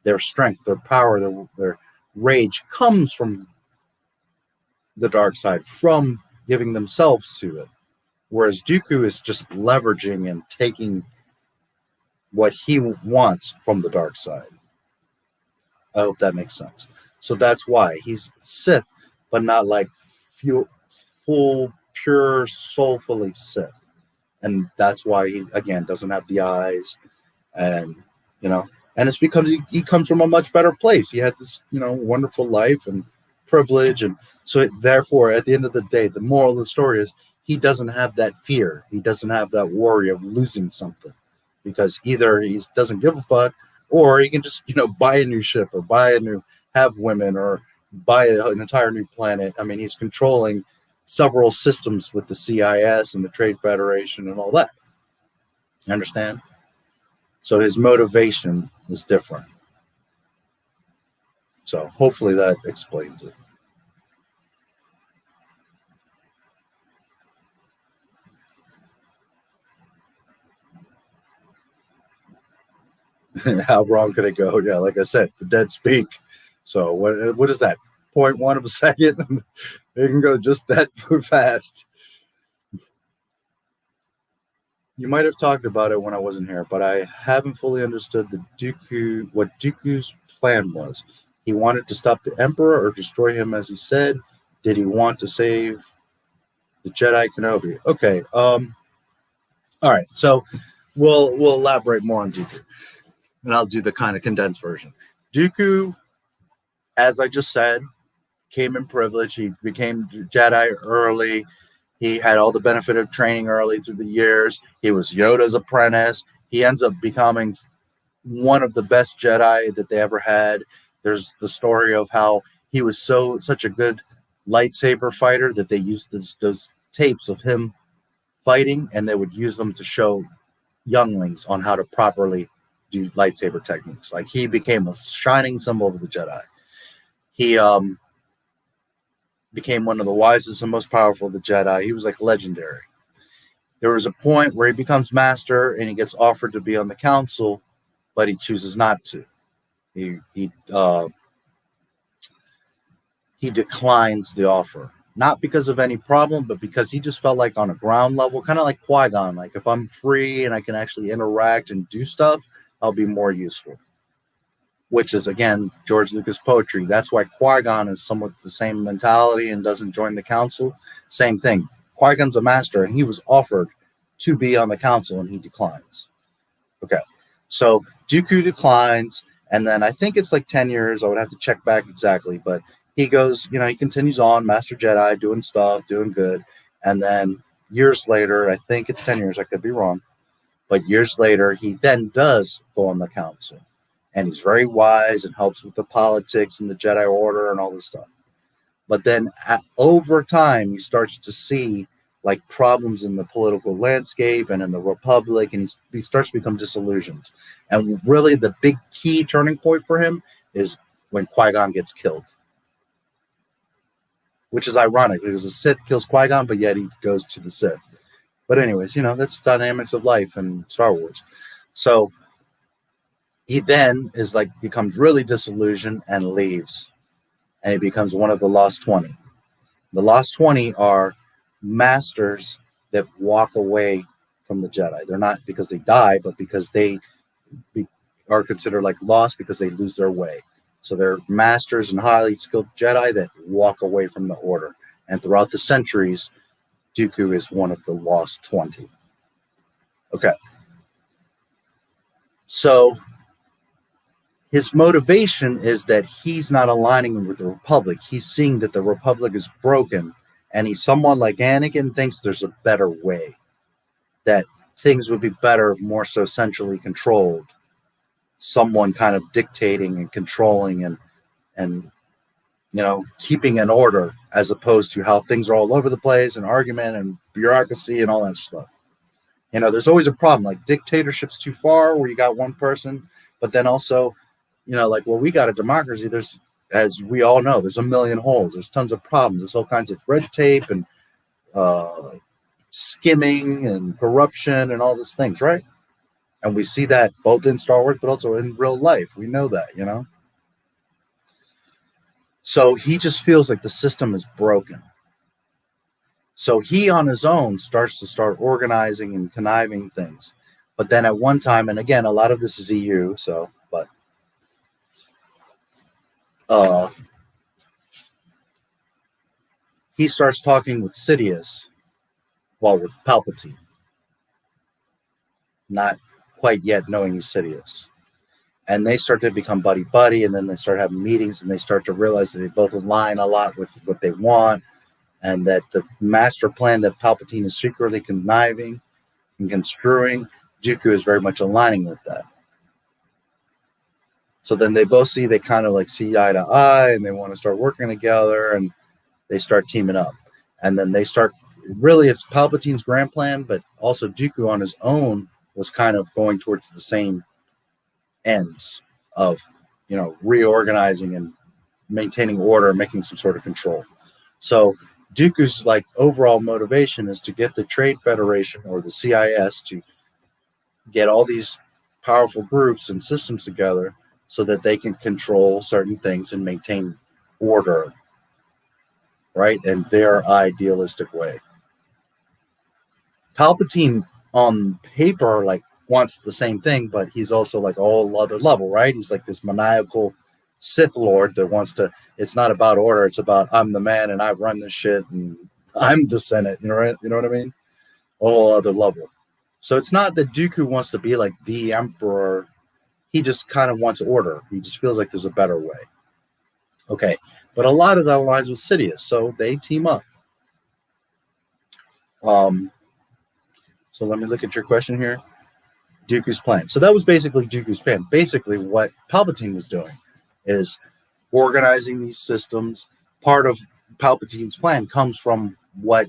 Their strength, their power, their rage comes from the dark side, from giving themselves to it. Whereas Dooku is just leveraging and taking what he wants from the dark side. I hope that makes sense. So that's why he's Sith, but not like full, pure, soulfully Sith. And that's why he, again, doesn't have the eyes. And, and it's because he comes from a much better place. He had this, wonderful life and privilege. And so therefore, at the end of the day, the moral of the story is he doesn't have that fear. He doesn't have that worry of losing something. Because either he doesn't give a fuck, or he can just, buy a new ship or have women or buy an entire new planet. I mean, he's controlling several systems with the CIS and the Trade Federation and all that. You understand? So his motivation is different. So hopefully that explains it. How wrong could it go? Yeah, like I said, the dead speak. So what is that? 0.1 of a second? It can go just that fast. You might have talked about it when I wasn't here, but I haven't fully understood what Dooku's plan was. He wanted to stop the Emperor or destroy him, as he said. Did he want to save the Jedi Kenobi? Okay. All right. So we'll elaborate more on Dooku. And I'll do the kind of condensed version. Dooku, as I just said, came in privilege. He became Jedi early. He had all the benefit of training early through the years. He was Yoda's apprentice. He ends up becoming one of the best Jedi that they ever had. There's the story of how he was such a good lightsaber fighter that they used those tapes of him fighting, and they would use them to show younglings on how to properly do lightsaber techniques. Like, he became a shining symbol of the Jedi. He became one of the wisest and most powerful of the Jedi. He was like legendary. There was a point where he becomes master and he gets offered to be on the council, but he chooses not to. He declines the offer, not because of any problem, but because he just felt like on a ground level, kind of like Qui-Gon, like, if I'm free and I can actually interact and do stuff, I'll be more useful. Which is, again, George Lucas poetry. That's why Qui-Gon is somewhat the same mentality and doesn't join the council. Same thing. Qui-Gon's a master, and he was offered to be on the council, and he declines. Okay, so Dooku declines, and then I think it's like 10 years. I would have to check back exactly, but he goes, he continues on, Master Jedi, doing stuff, doing good, and then years later, I think it's 10 years, I could be wrong, but years later, he then does go on the council, and he's very wise and helps with the politics and the Jedi Order and all this stuff. But then over time, he starts to see like problems in the political landscape and in the Republic, and he starts to become disillusioned. And really the big key turning point for him is when Qui-Gon gets killed. Which is ironic because the Sith kills Qui-Gon, but yet he goes to the Sith. But anyways, that's the dynamics of life in Star Wars. So he then becomes really disillusioned and leaves. And he becomes one of the Lost 20. The Lost 20 are masters that walk away from the Jedi. They're not because they die, but because they are considered like lost because they lose their way. So they're masters and highly skilled Jedi that walk away from the Order. And throughout the centuries, Dooku is one of the Lost 20. Okay. So his motivation is that he's not aligning with the Republic. He's seeing that the Republic is broken, and he's someone like Anakin thinks there's a better way, that things would be better, more so centrally controlled, someone kind of dictating and controlling and keeping an order, as opposed to how things are all over the place and argument and bureaucracy and all that stuff. There's always a problem, like dictatorship's too far where you got one person, but then also we got a democracy. There's, as we all know, there's a million holes. There's tons of problems. There's all kinds of red tape and skimming and corruption and all these things, right? And we see that both in Star Wars, but also in real life. We know that, So he just feels like the system is broken. So he on his own starts organizing and conniving things. But then at one time, and again, a lot of this is EU, but he starts talking with Sidious, with Palpatine, not quite yet knowing he's Sidious. And they start to become buddy-buddy, and then they start having meetings, and they start to realize that they both align a lot with what they want, and that the master plan that Palpatine is secretly conniving and construing, Dooku is very much aligning with that. So then they both see see eye to eye, and they want to start working together, and they start teaming up. And then they start, really it's Palpatine's grand plan, but also Dooku on his own was kind of going towards the same ends of, reorganizing and maintaining order, making some sort of control. So Dooku's overall motivation is to get the Trade Federation or the CIS to get all these powerful groups and systems together so that they can control certain things and maintain order, right, in their idealistic way. Palpatine on paper wants the same thing, but he's also all other level, right? He's this maniacal Sith Lord that wants to, it's not about order, it's about I'm the man and I run this shit and I'm the Senate, right? You know what I mean? All other level. So it's not that Dooku wants to be the Emperor. He just kind of wants order. He just feels like there's a better way. Okay, but a lot of that aligns with Sidious, so they team up. So let me look at your question here. Dooku's plan. So that was basically Dooku's plan. Basically what Palpatine was doing is organizing these systems. Part of Palpatine's plan comes from what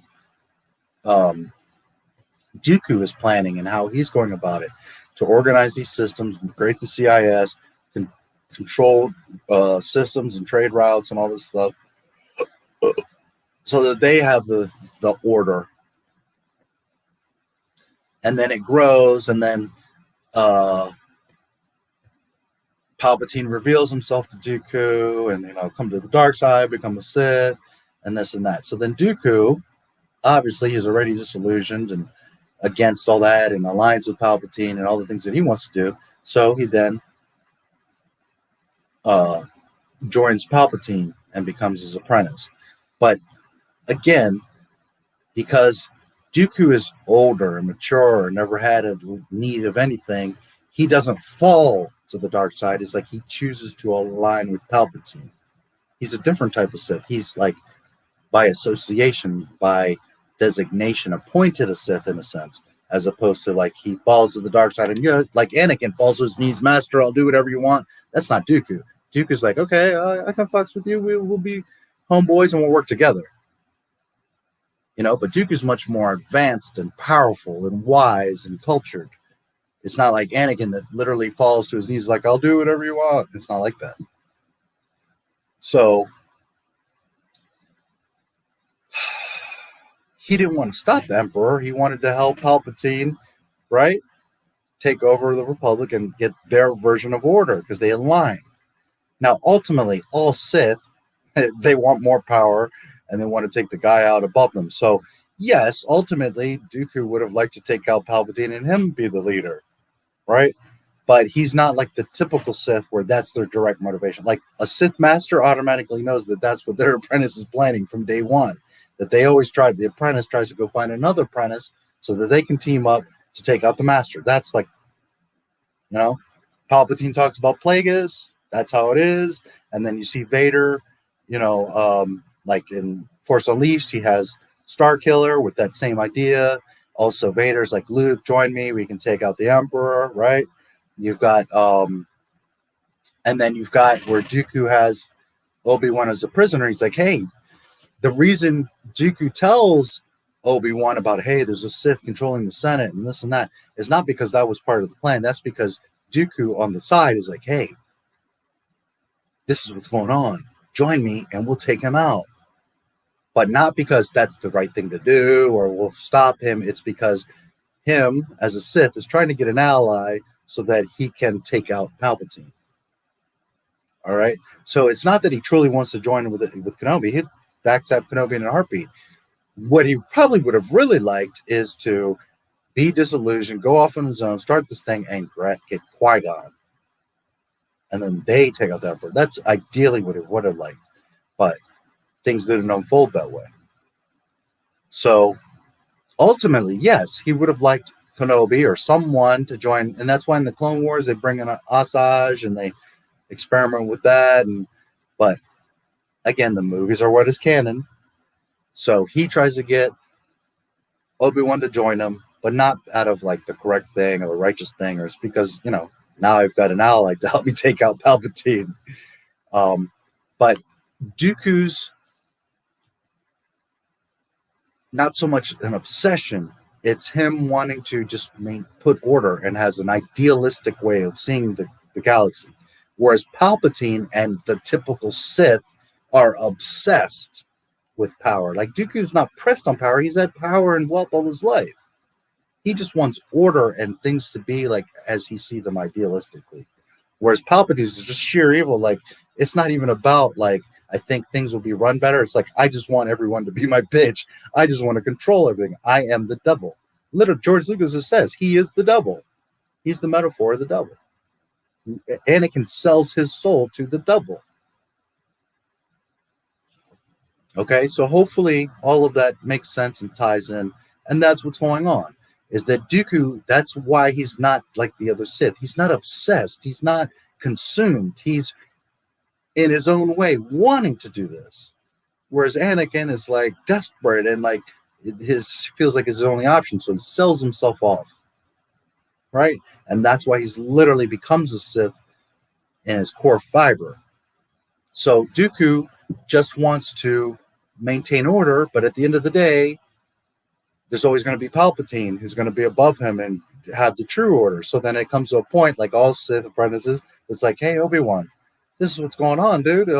Dooku is planning and how he's going about it. to organize these systems, create the CIS, control systems and trade routes and all this stuff, so that they have the order. And then it grows, and then Palpatine reveals himself to Dooku, and come to the dark side, become a Sith, and this and that. So then Dooku, obviously, he's already disillusioned and against all that, and aligns with Palpatine and all the things that he wants to do. So he then joins Palpatine and becomes his apprentice. But again, because Dooku is older and mature and never had a need of anything, he doesn't fall to the dark side. It's like he chooses to align with Palpatine. He's a different type of Sith. He's like, by association, by designation, appointed a Sith in a sense, as opposed to like he falls to the dark side and like Anakin falls to his knees, Master, I'll do whatever you want. That's not Dooku. Dooku's like, okay, I can fucks with you. We'll be homeboys and we'll work together. But Dooku's much more advanced and powerful and wise and cultured. It's not like Anakin that literally falls to his knees like, I'll do whatever you want. It's not like that. So he didn't want to stop the Emperor. He wanted to help Palpatine, right, take over the Republic and get their version of order because they align. Now, ultimately, all Sith, they want more power and they want to take the guy out above them. So, yes, ultimately, Dooku would have liked to take out Palpatine and him be the leader, right? But he's not like the typical Sith where that's their direct motivation. Like a Sith master automatically knows that that's what their apprentice is planning from day one. That they always try, the apprentice tries to go find another apprentice so that they can team up to take out the master. That's like, Palpatine talks about Plagueis. That's how it is. And then you see Vader, like in Force Unleashed, he has Starkiller with that same idea. Also, Vader's like, Luke, join me. We can take out the Emperor, right? You've got, and then you've got where Dooku has Obi-Wan as a prisoner. He's like, hey, the reason Dooku tells Obi-Wan about, hey, there's a Sith controlling the Senate and this and that is not because that was part of the plan. That's because Dooku on the side is like, hey, this is what's going on. Join me and we'll take him out. But not because that's the right thing to do or we'll stop him. It's because him as a Sith is trying to get an ally so that he can take out Palpatine. All right. So it's not that he truly wants to join with Kenobi. He'd backstab Kenobi in a heartbeat. What he probably would have really liked is to be disillusioned, go off on his own, start this thing, and get Qui-Gon. And then they take out the Emperor. That's ideally what he would have liked. But things didn't unfold that way. So ultimately, yes, he would have liked Kenobi or someone to join. And that's why in the Clone Wars, they bring in Asajj and they experiment with that. But again, the movies are what is canon. So he tries to get Obi-Wan to join him, but not out of like the correct thing or the righteous thing, or it's because, now I've got an ally to help me take out Palpatine. But Dooku's not so much an obsession. It's him wanting to just put order and has an idealistic way of seeing the galaxy. Whereas Palpatine and the typical Sith are obsessed with power. Like Dooku's not pressed on power. He's had power and wealth all his life. He just wants order and things to be like as he sees them idealistically. Whereas Palpatine is just sheer evil. Like, it's not even about like, I think things will be run better. It's like, I just want everyone to be my bitch. I just want to control everything. I am the devil. Literally, George Lucas says he is the devil. He's the metaphor of the devil. Anakin sells his soul to the devil. Okay, so hopefully all of that makes sense and ties in. And that's what's going on. Is that Dooku, that's why he's not like the other Sith. He's not obsessed. He's not consumed. He's in his own way wanting to do this. Whereas Anakin is like desperate and like feels like his only option. So he sells himself off. Right? And that's why he's literally becomes a Sith in his core fiber. So Dooku just wants to maintain order, but at the end of the day, there's always going to be Palpatine who's going to be above him and have the true order. So then it comes to a point, like all Sith apprentices, it's like, hey, Obi-Wan, this is what's going on, dude.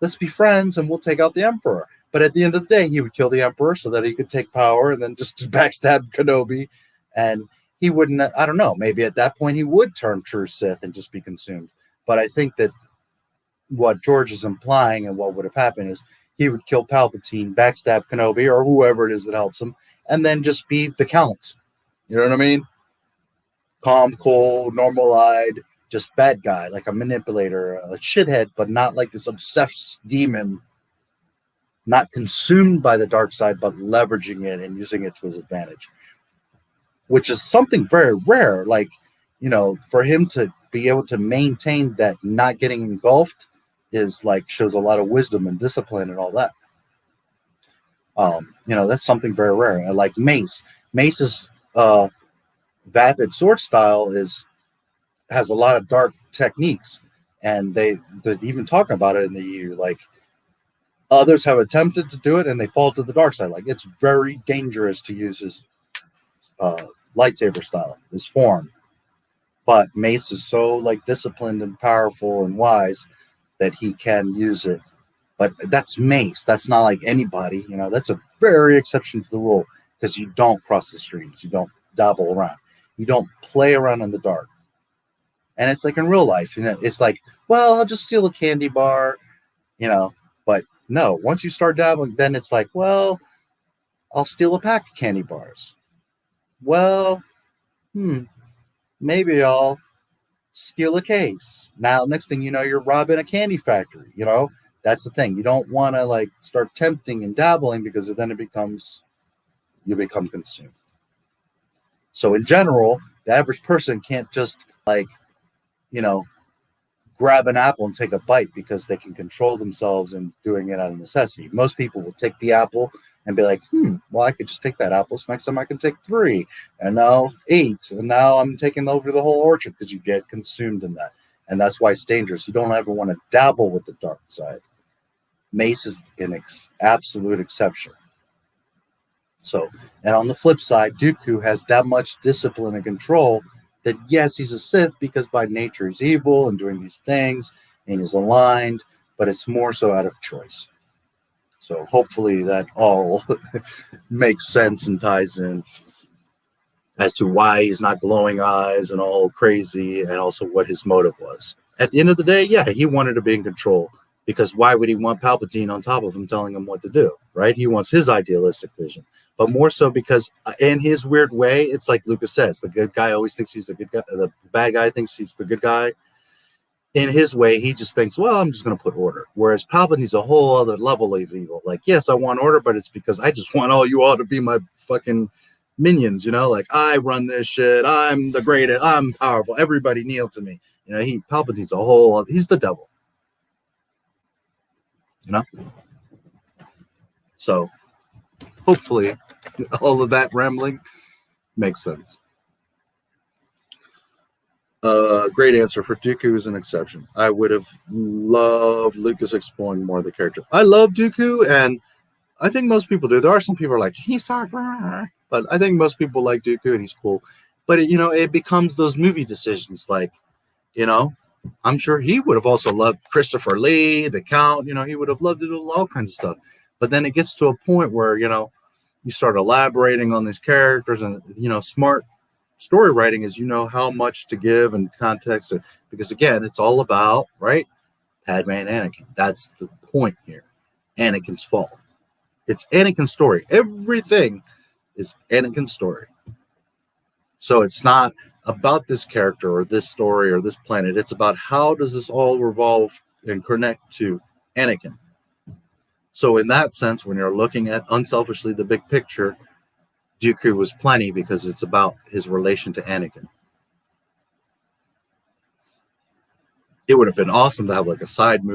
Let's be friends and we'll take out the Emperor. But at the end of the day, he would kill the Emperor so that he could take power and then just backstab Kenobi. And he wouldn't, I don't know, maybe at that point he would turn true Sith and just be consumed. But I think that what George is implying and what would have happened is he would kill Palpatine, backstab Kenobi or whoever it is that helps him, and then just be the Count. You know what I mean? Calm, cool, normal-eyed, just bad guy, like a manipulator, a shithead, but not like this obsessed demon, not consumed by the dark side, but leveraging it and using it to his advantage, which is something very rare. Like, you know, for him to be able to maintain that not getting engulfed is like, shows a lot of wisdom and discipline and all that. You know, that's something very rare. I like Mace. Mace's vapid sword style has a lot of dark techniques, and they're even talking about it in the EU. Like, others have attempted to do it and they fall to the dark side. Like, it's very dangerous to use his lightsaber style, his form. But Mace is so like disciplined and powerful and wise that he can use it. But that's Mace. That's not like anybody. You know, that's a very exception to the rule, because you don't cross the streams. You don't dabble around. You don't play around in the dark. And it's like in real life, you know, it's like, well, I'll just steal a candy bar, you know. But no, once you start dabbling, then it's like, well, I'll steal a pack of candy bars. Well, maybe I'll steal a case. Now, next thing you know, you're robbing a candy factory. You know, that's the thing. You don't want to like start tempting and dabbling, because then you become consumed. So in general, the average person can't just like, you know, grab an apple and take a bite because they can control themselves and doing it out of necessity. Most people will take the apple and be like, well, I could just take that apple. So next time I can take 3, and now 8, and now I'm taking over the whole orchard, because you get consumed in that. And that's why it's dangerous. You don't ever want to dabble with the dark side. Mace is an absolute exception. So, and on the flip side, Dooku has that much discipline and control that, yes, he's a Sith because by nature he's evil and doing these things and he's aligned, but it's more so out of choice. So hopefully that all makes sense and ties in as to why he's not glowing eyes and all crazy, and also what his motive was. At the end of the day, yeah, he wanted to be in control, because why would he want Palpatine on top of him telling him what to do, right? He wants his idealistic vision. But more so because in his weird way, it's like Lucas says, the good guy always thinks he's the good guy. The bad guy thinks he's the good guy. In his way, he just thinks, well, I'm just going to put order. Whereas Palpatine's a whole other level of evil. Like, yes, I want order, but it's because I just want all you all to be my fucking minions, you know? Like, I run this shit. I'm the greatest. I'm powerful. Everybody kneel to me. You know, Palpatine's a whole other, he's the devil. You know? So, hopefully, all of that rambling makes sense. Great answer. For Dooku is an exception. I would have loved Lucas exploring more of the character. I love Dooku, and I think most people do. There are some people who are like, he's so, but I think most people like Dooku and he's cool. But it, you know, it becomes those movie decisions. Like, you know, I'm sure he would have also loved Christopher Lee, the Count. You know, he would have loved to do all kinds of stuff. But then it gets to a point where, you know, you start elaborating on these characters, and, you know, smart story writing is, you know, how much to give and context, because again, it's all about, right, Padme and Anakin. That's the point here. Anakin's fall. It's Anakin's story. Everything is Anakin's story. So it's not about this character or this story or this planet. It's about how does this all revolve and connect to Anakin. So in that sense, when you're looking at unselfishly the big picture, Dooku was plenty, because it's about his relation to Anakin. It would have been awesome to have like a side movie